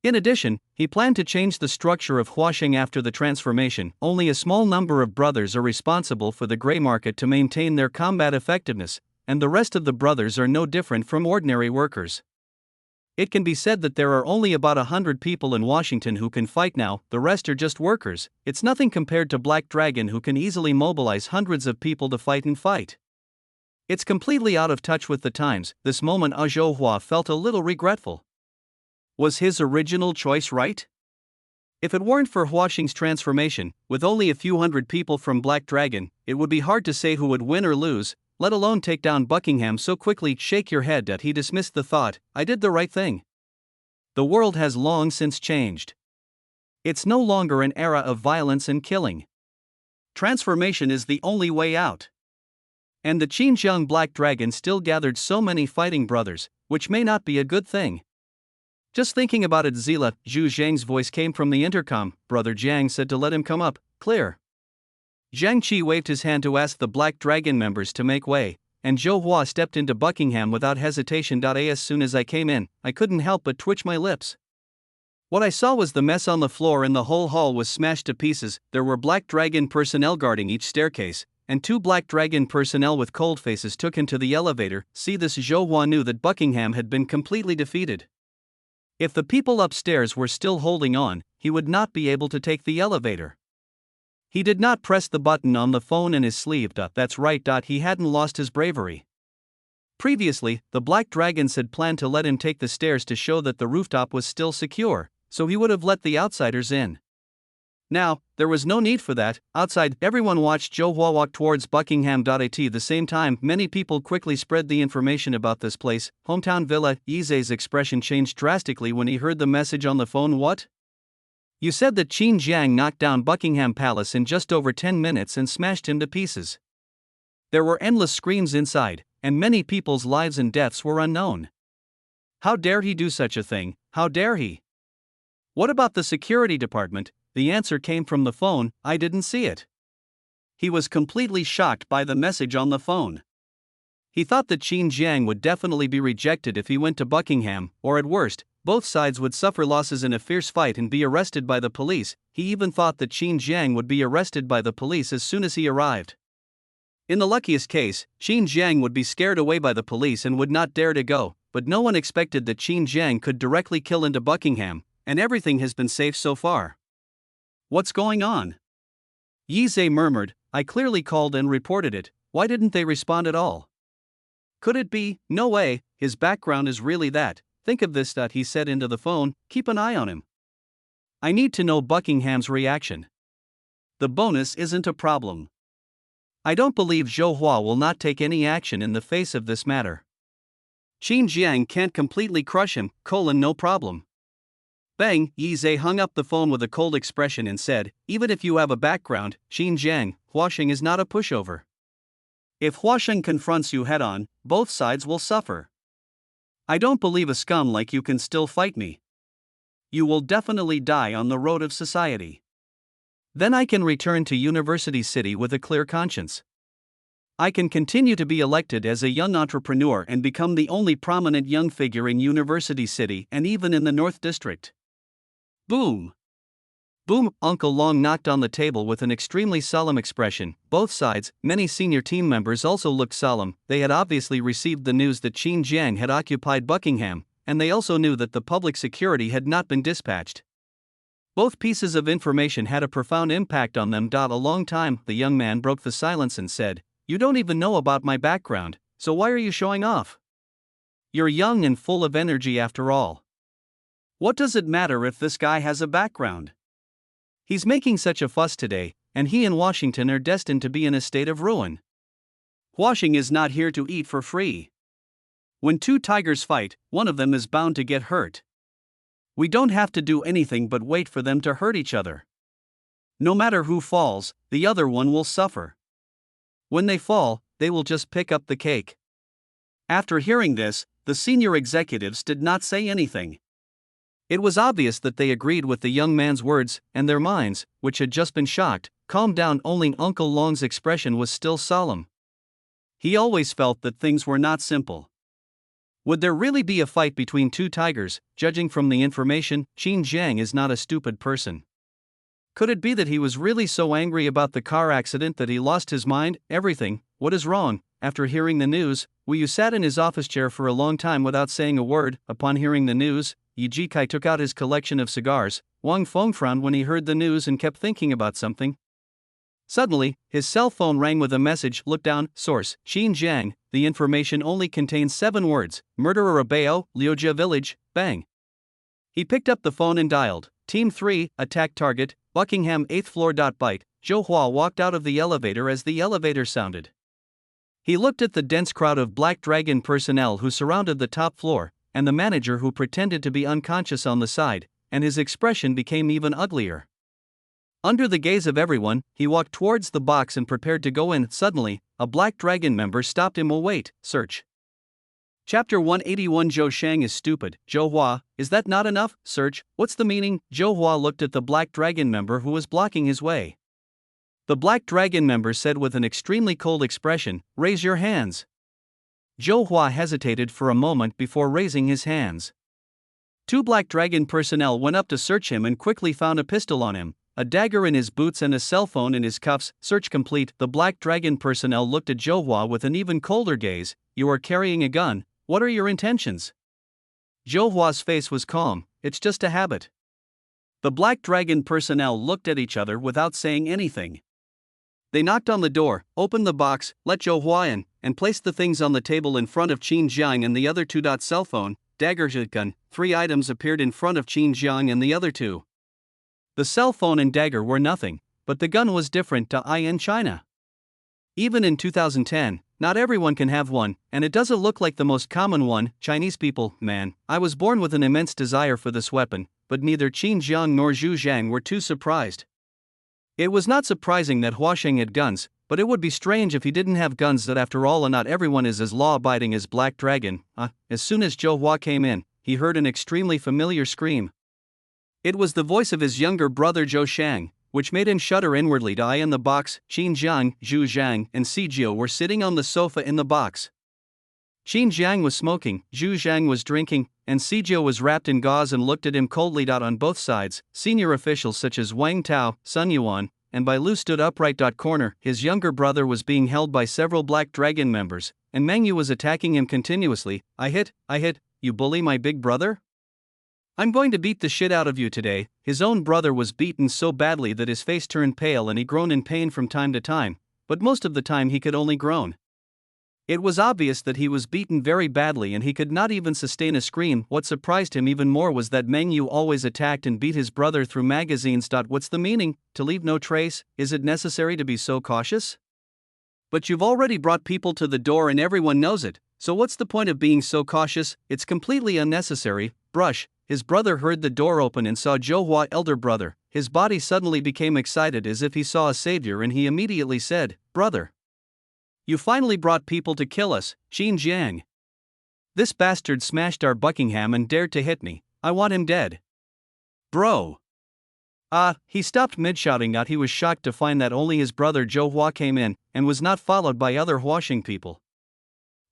In addition, he planned to change the structure of Huasheng after the transformation. Only a small number of brothers are responsible for the gray market to maintain their combat effectiveness, and the rest of the brothers are no different from ordinary workers. It can be said that there are only about 100 people in Washington who can fight now. The rest are just workers. It's nothing compared to Black Dragon, who can easily mobilize hundreds of people to fight and fight. It's completely out of touch with the times. This moment Zhou Hua felt a little regretful. Was his original choice right? If it weren't for Huasheng's transformation, with only a few hundred people from Black Dragon, it would be hard to say who would win or lose, let alone take down Buckingham so quickly. Shake your head. He dismissed the thought. I did the right thing. The world has long since changed. It's no longer an era of violence and killing. Transformation is the only way out. And the Xinjiang Black Dragon still gathered so many fighting brothers, which may not be a good thing. Just thinking about it. Zila, Zhu Zhang's voice came from the intercom. Brother Jiang said to let him come up. Clear. Zhang Qi waved his hand to ask the Black Dragon members to make way, and Zhou Hua stepped into Buckingham without hesitation. As soon as I came in, I couldn't help but twitch my lips. What I saw was the mess on the floor, and the whole hall was smashed to pieces. There were Black Dragon personnel guarding each staircase, and 2 Black Dragon personnel with cold faces took him to the elevator. See this. Zhou Hua knew that Buckingham had been completely defeated. If the people upstairs were still holding on, he would not be able to take the elevator. He did not press the button on the phone in his sleeve. That's right. He hadn't lost his bravery. Previously, the Black Dragons had planned to let him take the stairs to show that the rooftop was still secure, so he would have let the outsiders in. Now, there was no need for that. Outside, everyone watched Zhou Hua walk towards Buckingham. At the same time, many people quickly spread the information about this place. Hometown villa. Yize's expression changed drastically when he heard the message on the phone. What? You said that Qin Jiang knocked down Buckingham Palace in just over 10 minutes and smashed him to pieces. There were endless screams inside, and many people's lives and deaths were unknown. How dare he do such a thing? How dare he? What about the security department? The answer came from the phone. I didn't see it. He was completely shocked by the message on the phone. He thought that Qin Jiang would definitely be rejected if he went to Buckingham, or at worst, both sides would suffer losses in a fierce fight and be arrested by the police. He even thought that Qin Jiang would be arrested by the police as soon as he arrived. In the luckiest case, Qin Jiang would be scared away by the police and would not dare to go, but no one expected that Qin Jiang could directly kill into Buckingham, and everything has been safe so far. What's going on? Yize murmured. I clearly called and reported it. Why didn't they respond at all? Could it be? No way, his background is really that. Think of this. He said into the phone. Keep an eye on him. I need to know Buckingham's reaction. The bonus isn't a problem. I don't believe Zhou Hua will not take any action in the face of this matter. Qin Jiang can't completely crush him. No problem. Bang! Yize hung up the phone with a cold expression and said, even if you have a background, Qin Jiang, Huasheng is not a pushover. If Huasheng confronts you head-on, both sides will suffer. I don't believe a scum like you can still fight me. You will definitely die on the road of society. Then I can return to University City with a clear conscience. I can continue to be elected as a young entrepreneur and become the only prominent young figure in University City and even in the North District. Boom! Boom! Uncle Long knocked on the table with an extremely solemn expression. Both sides, many senior team members also looked solemn. They had obviously received the news that Qin Jiang had occupied Buckingham, and they also knew that the public security had not been dispatched. Both pieces of information had a profound impact on them. A long time, the young man broke the silence and said, you don't even know about my background, so why are you showing off? You're young and full of energy after all. What does it matter if this guy has a background? He's making such a fuss today, and he and Washington are destined to be in a state of ruin. Huasheng is not here to eat for free. When two tigers fight, one of them is bound to get hurt. We don't have to do anything but wait for them to hurt each other. No matter who falls, the other one will suffer. When they fall, they will just pick up the cake. After hearing this, the senior executives did not say anything. It was obvious that they agreed with the young man's words, and their minds, which had just been shocked, calmed down. Only Uncle Long's expression was still solemn. He always felt that things were not simple. Would there really be a fight between two tigers? Judging from the information, Qin Jiang is not a stupid person. Could it be that he was really so angry about the car accident that he lost his mind? Everything. What is wrong? After hearing the news, Wu Yu sat in his office chair for a long time without saying a word. Upon hearing the news, Yi Jikai took out his collection of cigars. Wang Feng frowned when he heard the news and kept thinking about something. Suddenly, his cell phone rang with a message. Look down. Source: Qin Jiang. The information only contains 7 words. Murderer Abao, Liujia Village. Bang. He picked up the phone and dialed. Team 3, attack target, Buckingham 8th floor. Byte. Zhou Hua walked out of the elevator as the elevator sounded. He looked at the dense crowd of Black Dragon personnel who surrounded the top floor, and the manager who pretended to be unconscious on the side, and his expression became even uglier. Under the gaze of everyone, he walked towards the box and prepared to go in. Suddenly, a Black Dragon member stopped him. Wait, search. Chapter 181. Zhou Shang is stupid. Zhou Hua, is that not enough? Search, what's the meaning? Zhou Hua looked at the Black Dragon member who was blocking his way. The Black Dragon member said with an extremely cold expression, raise your hands. Zhou Hua hesitated for a moment before raising his hands. 2 Black Dragon personnel went up to search him and quickly found a pistol on him, a dagger in his boots and a cell phone in his cuffs. Search complete. The Black Dragon personnel looked at Zhou Hua with an even colder gaze. You are carrying a gun. What are your intentions? Zhou Hua's face was calm. It's just a habit. The Black Dragon personnel looked at each other without saying anything. They knocked on the door, opened the box, let Zhou Hua in, and placed the things on the table in front of Qin Jiang and the other 2. Cell phone, dagger, gun. 3 items appeared in front of Qin Jiang and the other 2. The cell phone and dagger were nothing, but the gun was different in China. Even in 2010, not everyone can have one, and it doesn't look like the most common one. Chinese people, man, I was born with an immense desire for this weapon, but neither Qin Jiang nor Zhu Zhang were too surprised. It was not surprising that Huasheng had guns, but it would be strange if he didn't have guns. That after all, not everyone is as law-abiding as Black Dragon. As soon as Zhou Hua came in, he heard an extremely familiar scream. It was the voice of his younger brother Zhou Shang, which made him shudder inwardly. In the box, Qin Jiang, Zhu Zhang, and Sijio were sitting on the sofa in the box. Qin Jiang was smoking, Zhu Zhang was drinking, and Sijio was wrapped in gauze and looked at him coldly. On both sides, senior officials such as Wang Tao, Sun Yuan, and Bai Lu stood upright. Corner, his younger brother was being held by several Black Dragon members, and Meng Yu was attacking him continuously. I hit, you bully my big brother? I'm going to beat the shit out of you today. His own brother was beaten so badly that his face turned pale and he groaned in pain from time to time, but most of the time he could only groan. It was obvious that he was beaten very badly and he could not even sustain a scream. What surprised him even more was that Meng Yu always attacked and beat his brother through magazines. What's the meaning? To leave no trace? Is it necessary to be so cautious? But you've already brought people to the door and everyone knows it, so what's the point of being so cautious? It's completely unnecessary. Brush. His brother heard the door open and saw Zhou Hua, elder brother. His body suddenly became excited as if he saw a savior, and he immediately said, "Brother, you finally brought people to kill us, Qin Jiang. This bastard smashed our Buckingham and dared to hit me. I want him dead. Bro." He stopped mid-shouting. He was shocked to find that only his brother Zhou Hua came in, and was not followed by other Huasheng people.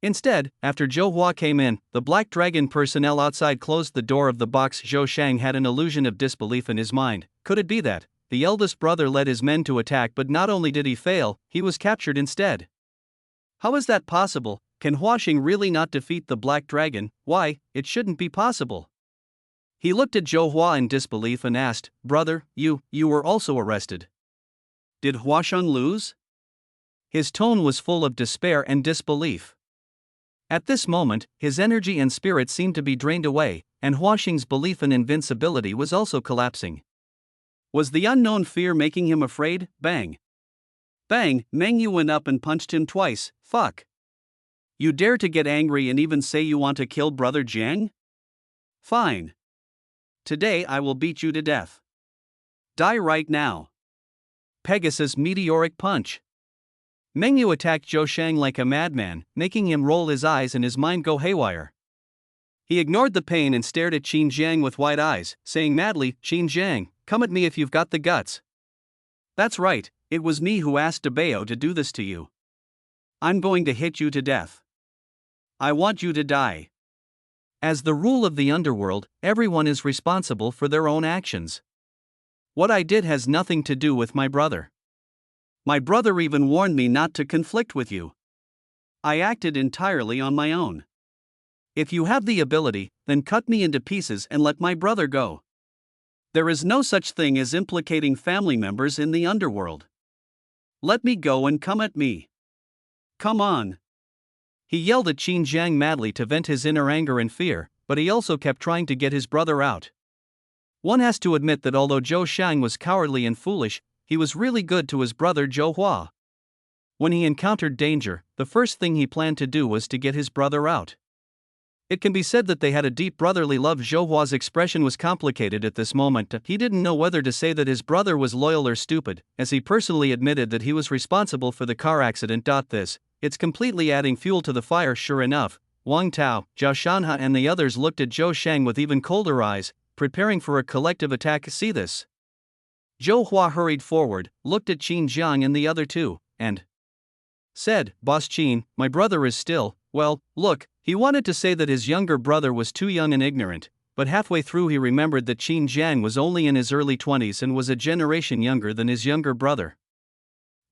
Instead, after Zhou Hua came in, the Black Dragon personnel outside closed the door of the box. Zhou Shang had an illusion of disbelief in his mind. Could it be that the eldest brother led his men to attack, but not only did he fail, he was captured instead? How is that possible? Can Huasheng really not defeat the Black Dragon? Why, it shouldn't be possible. He looked at Zhou Hua in disbelief and asked, "Brother, you were also arrested. Did Huasheng lose?" His tone was full of despair and disbelief. At this moment, his energy and spirit seemed to be drained away, and Huasheng's belief in invincibility was also collapsing. Was the unknown fear making him afraid? Bang! Bang! Meng Yu went up and punched him twice. Fuck! You dare to get angry and even say you want to kill Brother Jiang? Fine. Today I will beat you to death. Die right now. Pegasus meteoric punch. Meng Yu attacked Zhou Shang like a madman, making him roll his eyes and his mind go haywire. He ignored the pain and stared at Qin Jiang with wide eyes, saying madly, "Qin Jiang, come at me if you've got the guts." "That's right, it was me who asked Dabeo to do this to you. I'm going to hit you to death. I want you to die." As the rule of the underworld, everyone is responsible for their own actions. What I did has nothing to do with my brother. My brother even warned me not to conflict with you. I acted entirely on my own. If you have the ability, then cut me into pieces and let my brother go. There is no such thing as implicating family members in the underworld. Let me go and come at me. Come on. He yelled at Qin Jiang madly to vent his inner anger and fear, but he also kept trying to get his brother out. One has to admit that although Zhou Shang was cowardly and foolish, he was really good to his brother Zhou Hua. When he encountered danger, the first thing he planned to do was to get his brother out. It can be said that they had a deep brotherly love. Zhou Hua's expression was complicated at this moment. He didn't know whether to say that his brother was loyal or stupid, as he personally admitted that he was responsible for the car accident. It's completely adding fuel to the fire. Sure enough, Wang Tao, Zhao Shanha and the others looked at Zhou Shang with even colder eyes, preparing for a collective attack. See this? Zhou Hua hurried forward, looked at Qin Jiang and the other two, and said, "Boss Qin, my brother is still, well, look." He wanted to say that his younger brother was too young and ignorant, but halfway through he remembered that Qin Jiang was only in his early 20s and was a generation younger than his younger brother.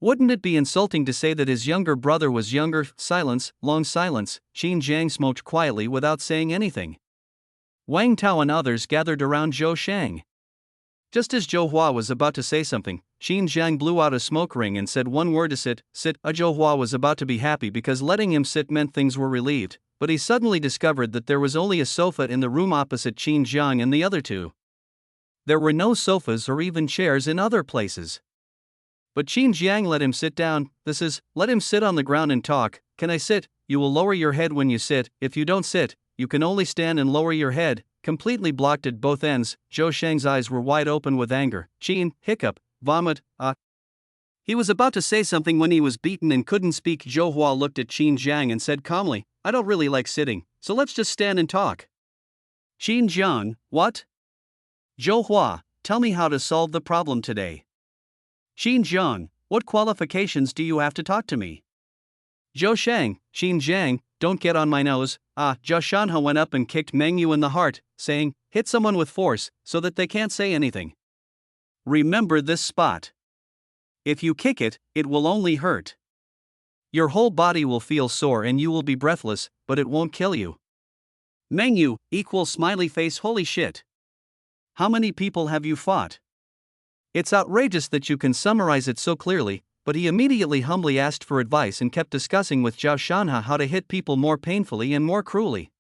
Wouldn't it be insulting to say that his younger brother was younger? Silence, long silence. Qin Jiang smoked quietly without saying anything. Wang Tao and others gathered around Zhou Shang. Just as Zhou Hua was about to say something, Qin Jiang blew out a smoke ring and said one word to sit. Zhou Hua was about to be happy because letting him sit meant things were relieved, but he suddenly discovered that there was only a sofa in the room opposite Qin Jiang and the other two. There were no sofas or even chairs in other places. But Qin Jiang let him sit down, let him sit on the ground and talk. Can I sit? You will lower your head when you sit. If you don't sit, you can only stand and lower your head. Completely blocked at both ends, Zhou Shang's eyes were wide open with anger. Qin, hiccup, vomit, He was about to say something when he was beaten and couldn't speak. Zhou Hua looked at Qin Jiang and said calmly, I don't really like sitting, so let's just stand and talk. Qin Jiang, what? Zhou Hua, tell me how to solve the problem today. Qin Jiang, what qualifications do you have to talk to me? Zhou Shang, Qin Jiang, don't get on my nose. Zhou Shanhe went up and kicked Meng Yu in the heart, saying, hit someone with force, so that they can't say anything. Remember this spot. If you kick it, it will only hurt. Your whole body will feel sore and you will be breathless, but it won't kill you. Meng Yu, equal smiley face. Holy shit. How many people have you fought? It's outrageous that you can summarize it so clearly, but he immediately humbly asked for advice and kept discussing with Zhou Shanhe how to hit people more painfully and more cruelly.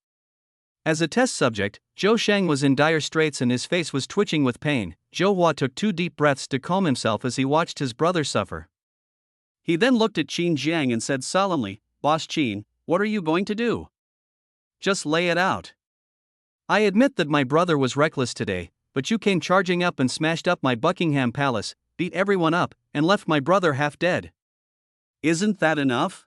As a test subject, Zhou Shang was in dire straits and his face was twitching with pain. Zhou Hua took 2 deep breaths to calm himself as he watched his brother suffer. He then looked at Qin Jiang and said solemnly, Boss Qin, what are you going to do? Just lay it out. I admit that my brother was reckless today, but you came charging up and smashed up my Buckingham Palace, beat everyone up, and left my brother half dead. Isn't that enough?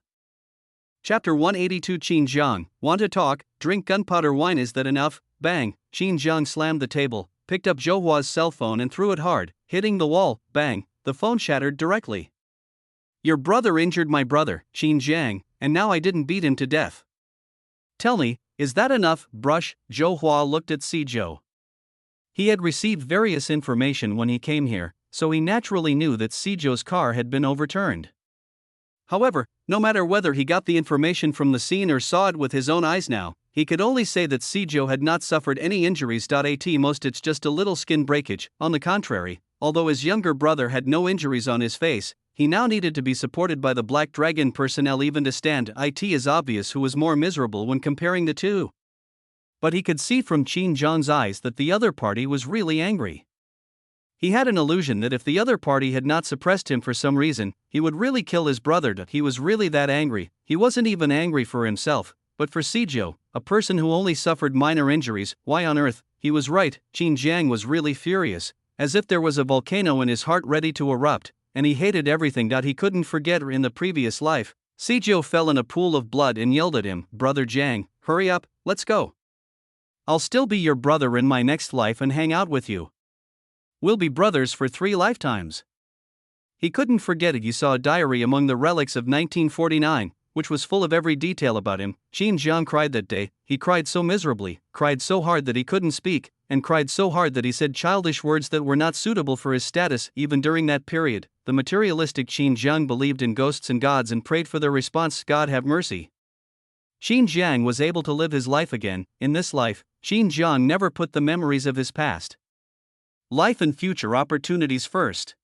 Chapter 182. Qin Jiang, want to talk, drink gunpowder wine. Is that enough? Bang, Qin Jiang slammed the table, picked up Zhou Hua's cell phone and threw it hard, hitting the wall. Bang, the phone shattered directly. Your brother injured my brother, Qin Jiang, and now I didn't beat him to death. Tell me, is that enough? Brush. Zhou Hua looked at Sijou. He had received various information when he came here, so he naturally knew that Sijou's car had been overturned. However, no matter whether he got the information from the scene or saw it with his own eyes now, he could only say that Sijou had not suffered any injuries. At most it's just a little skin breakage. On the contrary, although his younger brother had no injuries on his face, he now needed to be supported by the Black Dragon personnel even to stand. It is obvious who was more miserable when comparing the two. But he could see from Qin Jiang's eyes that the other party was really angry. He had an illusion that if the other party had not suppressed him for some reason, he would really kill his brother. He was really that angry. He wasn't even angry for himself, but for Sijou, a person who only suffered minor injuries. Why on earth? He was right, Qin Jiang was really furious, as if there was a volcano in his heart ready to erupt, and he hated everything that he couldn't forget in the previous life. Sijou fell in a pool of blood and yelled at him, Brother Jiang, hurry up, let's go. I'll still be your brother in my next life and hang out with you. We'll be brothers for 3 lifetimes. He couldn't forget it. He saw a diary among the relics of 1949, which was full of every detail about him. Qin Jiang cried that day. He cried so miserably, cried so hard that he couldn't speak, and cried so hard that he said childish words that were not suitable for his status. Even during that period, the materialistic Qin Jiang believed in ghosts and gods and prayed for their response, God have mercy. Qin Jiang was able to live his life again. In this life, Qin Jiang never put the memories of his past life and future opportunities first.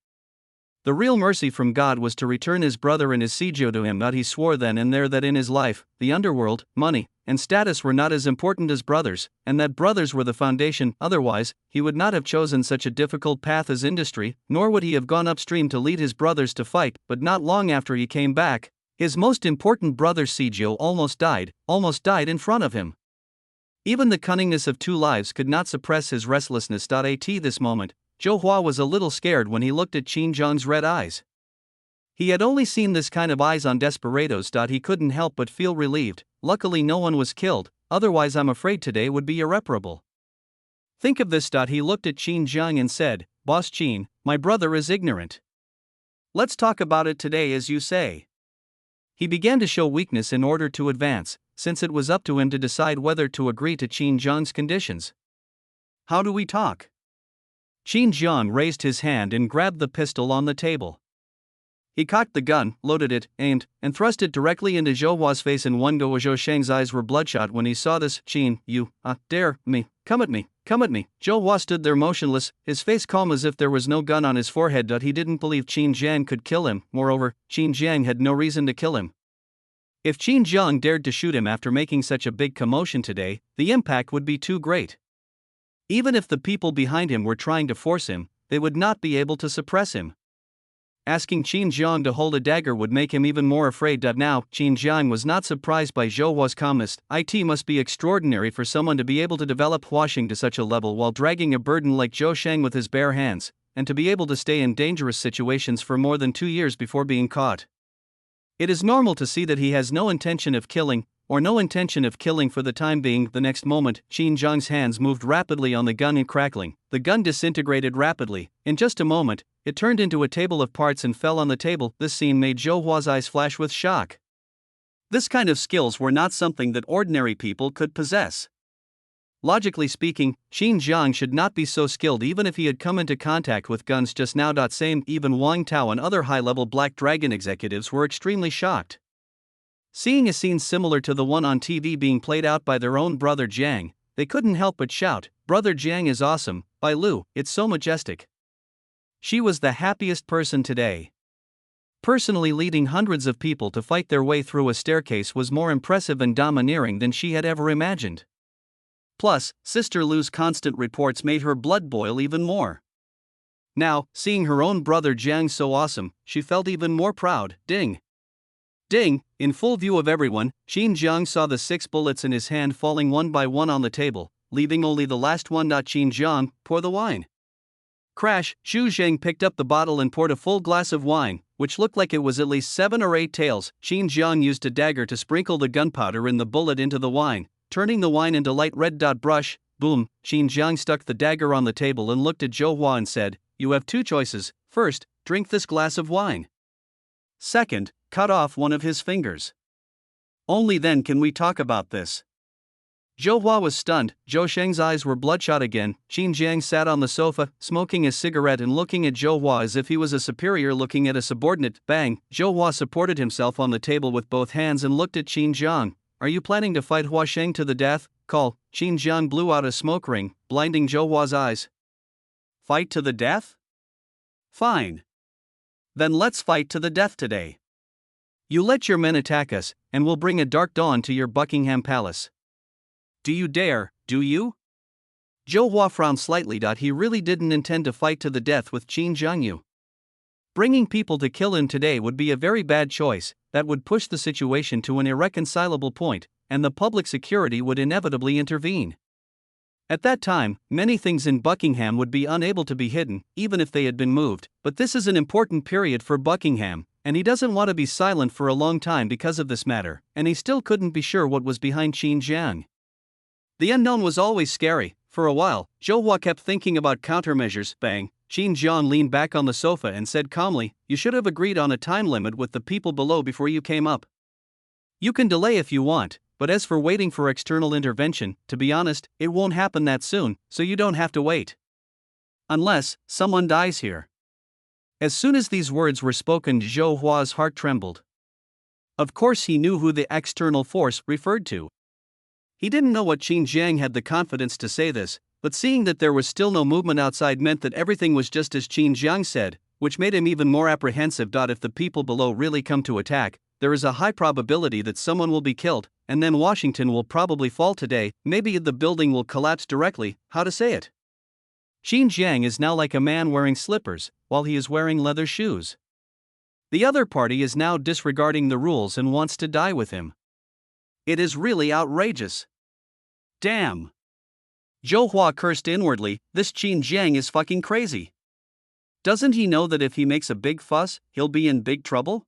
The real mercy from God was to return his brother and his Sijou to him. But he swore then and there that in his life, the underworld, money, and status were not as important as brothers, and that brothers were the foundation. Otherwise, he would not have chosen such a difficult path as industry, nor would he have gone upstream to lead his brothers to fight. But not long after he came back, his most important brother Sijou almost died in front of him. Even the cunningness of 2 lives could not suppress his restlessness. At this moment, Zhou Hua was a little scared when he looked at Qin Jiang's red eyes. He had only seen this kind of eyes on desperados. He couldn't help but feel relieved. Luckily no one was killed, otherwise I'm afraid today would be irreparable. Think of this. He looked at Qin Jiang and said, Boss Qin, my brother is ignorant. Let's talk about it today as you say. He began to show weakness in order to advance, since it was up to him to decide whether to agree to Qin Jiang's conditions. How do we talk? Qin Jiang raised his hand and grabbed the pistol on the table. He cocked the gun, loaded it, aimed, and thrust it directly into Zhou Hua's face in one go. Zhou Shang's eyes were bloodshot when he saw this. Qin, you, dare me, come at me, come at me. Zhou Hua stood there motionless, his face calm as if there was no gun on his forehead. He didn't believe Qin Jiang could kill him. Moreover, Qin Jiang had no reason to kill him. If Qin Jiang dared to shoot him after making such a big commotion today, the impact would be too great. Even if the people behind him were trying to force him, they would not be able to suppress him. Asking Qin Jiang to hold a dagger would make him even more afraid. Now, Qin Jiang was not surprised by Zhou Hua's calmness. It must be extraordinary for someone to be able to develop washing to such a level while dragging a burden like Zhou Sheng with his bare hands, and to be able to stay in dangerous situations for more than 2 years before being caught. It is normal to see that he has no intention of killing, or no intention of killing for the time being. The next moment, Qin Jiang's hands moved rapidly on the gun and crackling. The gun disintegrated rapidly. In just a moment, it turned into a table of parts and fell on the table. This scene made Zhou Hua's eyes flash with shock. This kind of skills were not something that ordinary people could possess. Logically speaking, Qin Jiang should not be so skilled even if he had come into contact with guns just now. Same, even Wang Tao and other high-level Black Dragon executives were extremely shocked. Seeing a scene similar to the one on TV being played out by their own brother Jiang, they couldn't help but shout, "Brother Jiang is awesome, Bai Lu, it's so majestic." She was the happiest person today. Personally leading hundreds of people to fight their way through a staircase was more impressive and domineering than she had ever imagined. Plus, Sister Lu's constant reports made her blood boil even more. Now, seeing her own brother Jiang so awesome, she felt even more proud. Ding! Ding! In full view of everyone, Qin Jiang saw the 6 bullets in his hand falling one by one on the table, leaving only the last one. Qin Jiang, pour the wine. Crash! Zhu Zheng picked up the bottle and poured a full glass of wine, which looked like it was at least 7 or 8 taels. Qin Jiang used a dagger to sprinkle the gunpowder in the bullet into the wine, turning the wine into light red. Brush, boom. Qin Jiang stuck the dagger on the table and looked at Zhou Hua and said, "You have 2 choices. First, drink this glass of wine. Second, cut off one of his fingers. Only then can we talk about this." Zhou Hua was stunned. Zhou Sheng's eyes were bloodshot again. Qin Jiang sat on the sofa, smoking a cigarette and looking at Zhou Hua as if he was a superior looking at a subordinate. Bang! Zhou Hua supported himself on the table with both hands and looked at Qin Jiang. "Are you planning to fight Hua Sheng to the death?" Call. Qin Jiang blew out a smoke ring, blinding Zhou Hua's eyes. "Fight to the death? Fine. Then let's fight to the death today. You let your men attack us, and we'll bring a dark dawn to your Buckingham Palace. Do you dare, do you?" Zhou Hua frowned slightly. He really didn't intend to fight to the death with Qin Jiangyu. Bringing people to kill him today would be a very bad choice. That would push the situation to an irreconcilable point, and the public security would inevitably intervene. At that time, many things in Buckingham would be unable to be hidden, even if they had been moved. But this is an important period for Buckingham, and he doesn't want to be silent for a long time because of this matter, and he still couldn't be sure what was behind Qin Jiang. The unknown was always scary. For a while, Zhou Hua kept thinking about countermeasures. Bang! Qin Jiang leaned back on the sofa and said calmly, "You should have agreed on a time limit with the people below before you came up. You can delay if you want, but as for waiting for external intervention, to be honest, it won't happen that soon, so you don't have to wait. Unless someone dies here." As soon as these words were spoken, Zhou Hua's heart trembled. Of course he knew who the external force referred to. He didn't know what Qin Jiang had the confidence to say this, but seeing that there was still no movement outside meant that everything was just as Qin Jiang said, which made him even more apprehensive. If the people below really come to attack, there is a high probability that someone will be killed, and then Washington will probably fall today. Maybe the building will collapse directly. How to say it? Qin Jiang is now like a man wearing slippers, while he is wearing leather shoes. The other party is now disregarding the rules and wants to die with him. It is really outrageous. Damn! Zhou Hua cursed inwardly. This Qin Jiang is fucking crazy. Doesn't he know that if he makes a big fuss, he'll be in big trouble?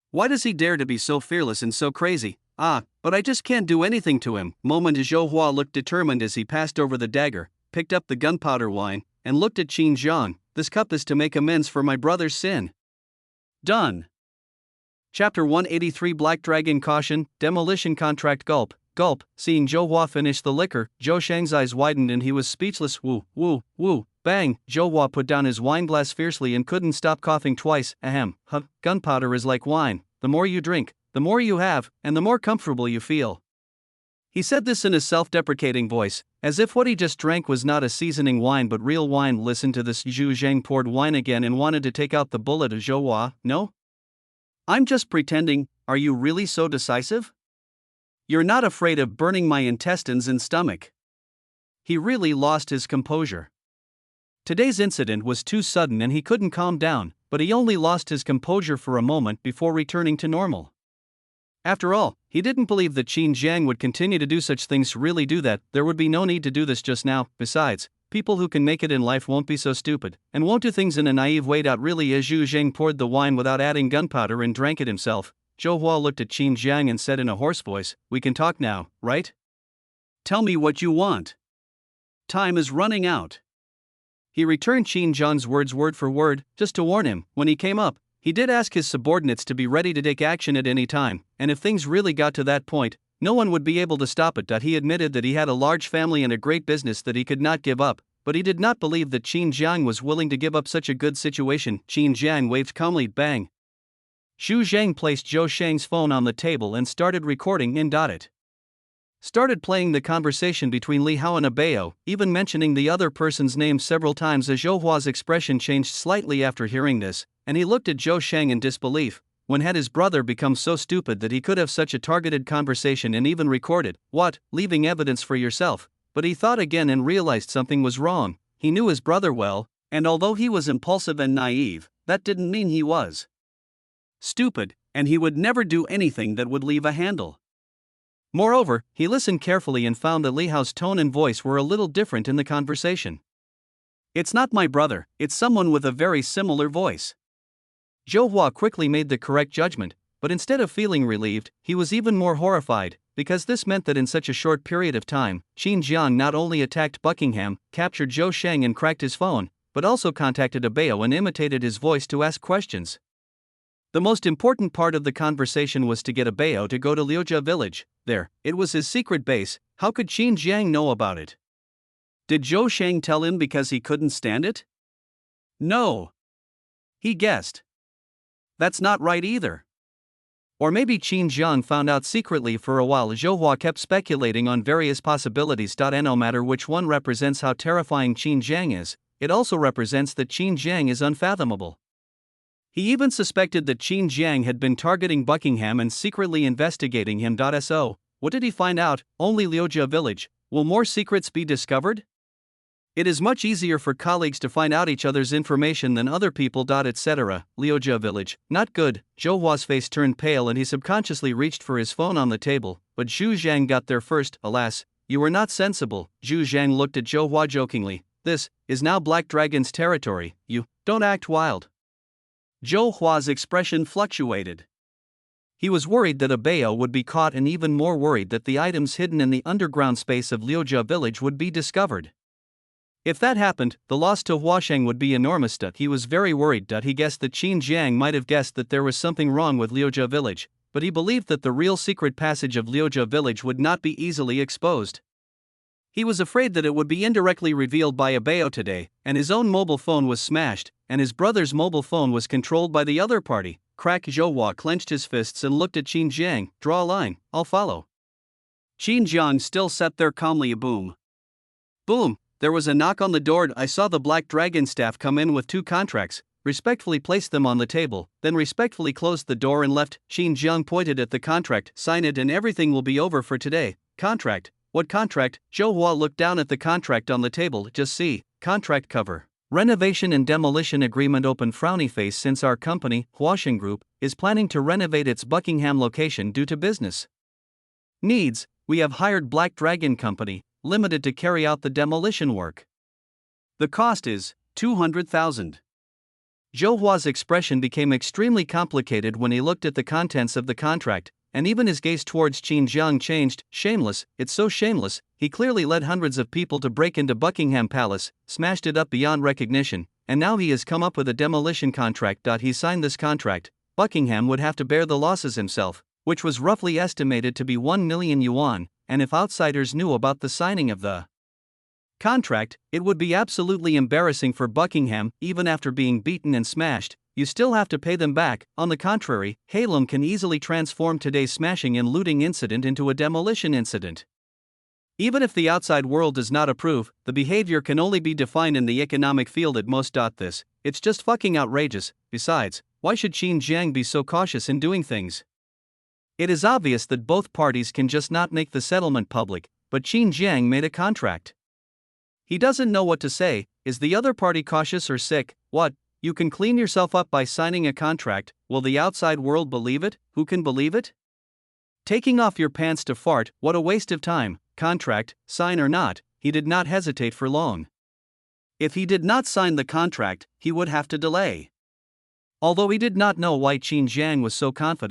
Why does he dare to be so fearless and so crazy? But I just can't do anything to him. Moment. Zhou Hua looked determined as he passed over the dagger, picked up the gunpowder wine, and looked at Qin Jiang. "This cup is to make amends for my brother's sin." Done. Chapter 183 Black Dragon Caution, Demolition Contract. Gulp. Gulp. Seeing Zhou Hua finish the liquor, Zhou Sheng's eyes widened and he was speechless. Woo, woo, woo. Bang! Zhou Hua put down his wine glass fiercely and couldn't stop coughing twice. Ahem. Gunpowder is like wine. The more you drink, the more you have, and the more comfortable you feel. He said this in a self-deprecating voice, as if what he just drank was not a seasoning wine but real wine. Listen to this. Zhu Zheng poured wine again and wanted to take out the bullet of Zhou Hua. "No? I'm just pretending. Are you really so decisive? You're not afraid of burning my intestines and stomach? He really lost his composure. Today's incident was too sudden and he couldn't calm down, but he only lost his composure for a moment before returning to normal. After all, he didn't believe that Qin Jiang would continue to do such things. Really do that, there would be no need to do this just now. Besides, people who can make it in life won't be so stupid, and won't do things in a naive way. Really, as Zhu Zheng poured the wine without adding gunpowder and drank it himself, Zhou Hua looked at Qin Jiang and said in a hoarse voice, "We can talk now, right? Tell me what you want. Time is running out." He returned Qin Jiang's words word for word, just to warn him. When he came up, he did ask his subordinates to be ready to take action at any time, and if things really got to that point, no one would be able to stop it. He admitted that he had a large family and a great business that he could not give up, but he did not believe that Qin Jiang was willing to give up such a good situation. Qin Jiang waved calmly. Bang. Zhu Zheng placed Zhou Sheng's phone on the table and started recording and it started playing the conversation between Li Hao and Abeo, even mentioning the other person's name several times. As Zhou Hua's expression changed slightly after hearing this, and he looked at Zhou Sheng in disbelief. When had his brother become so stupid that he could have such a targeted conversation and even record it? What, leaving evidence for yourself? But he thought again and realized something was wrong. He knew his brother well, and although he was impulsive and naive, that didn't mean he was stupid, and he would never do anything that would leave a handle. Moreover, he listened carefully and found that Li Hao's tone and voice were a little different in the conversation. "It's not my brother, it's someone with a very similar voice." Zhou Hua quickly made the correct judgment, but instead of feeling relieved, he was even more horrified, because this meant that in such a short period of time, Qin Jiang not only attacked Buckingham, captured Zhou Sheng and cracked his phone, but also contacted Abeo and imitated his voice to ask questions. The most important part of the conversation was to get Abeo to go to Liujia village. There, it was his secret base. How could Qin Jiang know about it? Did Zhou Sheng tell him because he couldn't stand it? No. He guessed. That's not right either. Or maybe Qin Jiang found out secretly. For a while Zhou Hua kept speculating on various possibilities. And no matter which one represents how terrifying Qin Jiang is, it also represents that Qin Jiang is unfathomable. He even suspected that Qin Jiang had been targeting Buckingham and secretly investigating him. So, what did he find out? Only Liujia village. Will more secrets be discovered? It is much easier for colleagues to find out each other's information than other people. Etc. Liujia village. Not good. Zhou Hua's face turned pale and he subconsciously reached for his phone on the table, but Zhu Zhang got there first. Alas, you were not sensible. Zhu Zhang looked at Zhou Hua jokingly. This is now Black Dragon's territory. You don't act wild. Zhou Hua's expression fluctuated. He was worried that Abeo would be caught and even more worried that the items hidden in the underground space of Liujia village would be discovered. If that happened, the loss to Huasheng would be enormous. He was very worried. He guessed that Qin Jiang might have guessed that there was something wrong with Liujia village, but he believed that the real secret passage of Liujia village would not be easily exposed. He was afraid that it would be indirectly revealed by Abeo today, and his own mobile phone was smashed, and his brother's mobile phone was controlled by the other party. Crack. Zhou Hua clenched his fists and looked at Qin Jiang. Draw a line, I'll follow. Qin Jiang still sat there calmly. Boom. Boom. There was a knock on the door. I saw the Black Dragon staff come in with 2 contracts, respectfully placed them on the table, then respectfully closed the door and left. Qin Jiang pointed at the contract. Sign it and everything will be over for today. Contract? What contract? Zhou Hua looked down at the contract on the table. Just see, contract cover. Renovation and demolition agreement. Open frowny face. Since our company, Huasheng Group, is planning to renovate its Buckingham location due to business needs, we have hired Black Dragon Company Limited to carry out the demolition work. The cost is 200,000. Zhou Hua's expression became extremely complicated when he looked at the contents of the contract, and even his gaze towards Qin Jiang changed. Shameless, it's so shameless. He clearly led hundreds of people to break into Buckingham Palace, smashed it up beyond recognition, and now he has come up with a demolition contract. He signed this contract. Buckingham would have to bear the losses himself, which was roughly estimated to be 1 million yuan, and if outsiders knew about the signing of the contract, it would be absolutely embarrassing for Buckingham. Even after being beaten and smashed, you still have to pay them back. On the contrary, Halem can easily transform today's smashing and looting incident into a demolition incident. Even if the outside world does not approve, the behavior can only be defined in the economic field at most. It's just fucking outrageous. Besides, why should Qin Jiang be so cautious in doing things? It is obvious that both parties can just not make the settlement public, but Qin Jiang made a contract. He doesn't know what to say. Is the other party cautious or sick? What? You can clean yourself up by signing a contract. Will the outside world believe it? Who can believe it? Taking off your pants to fart, what a waste of time. Contract, sign or not, he did not hesitate for long. If he did not sign the contract, he would have to delay. Although he did not know why Qin Jiang was so confident.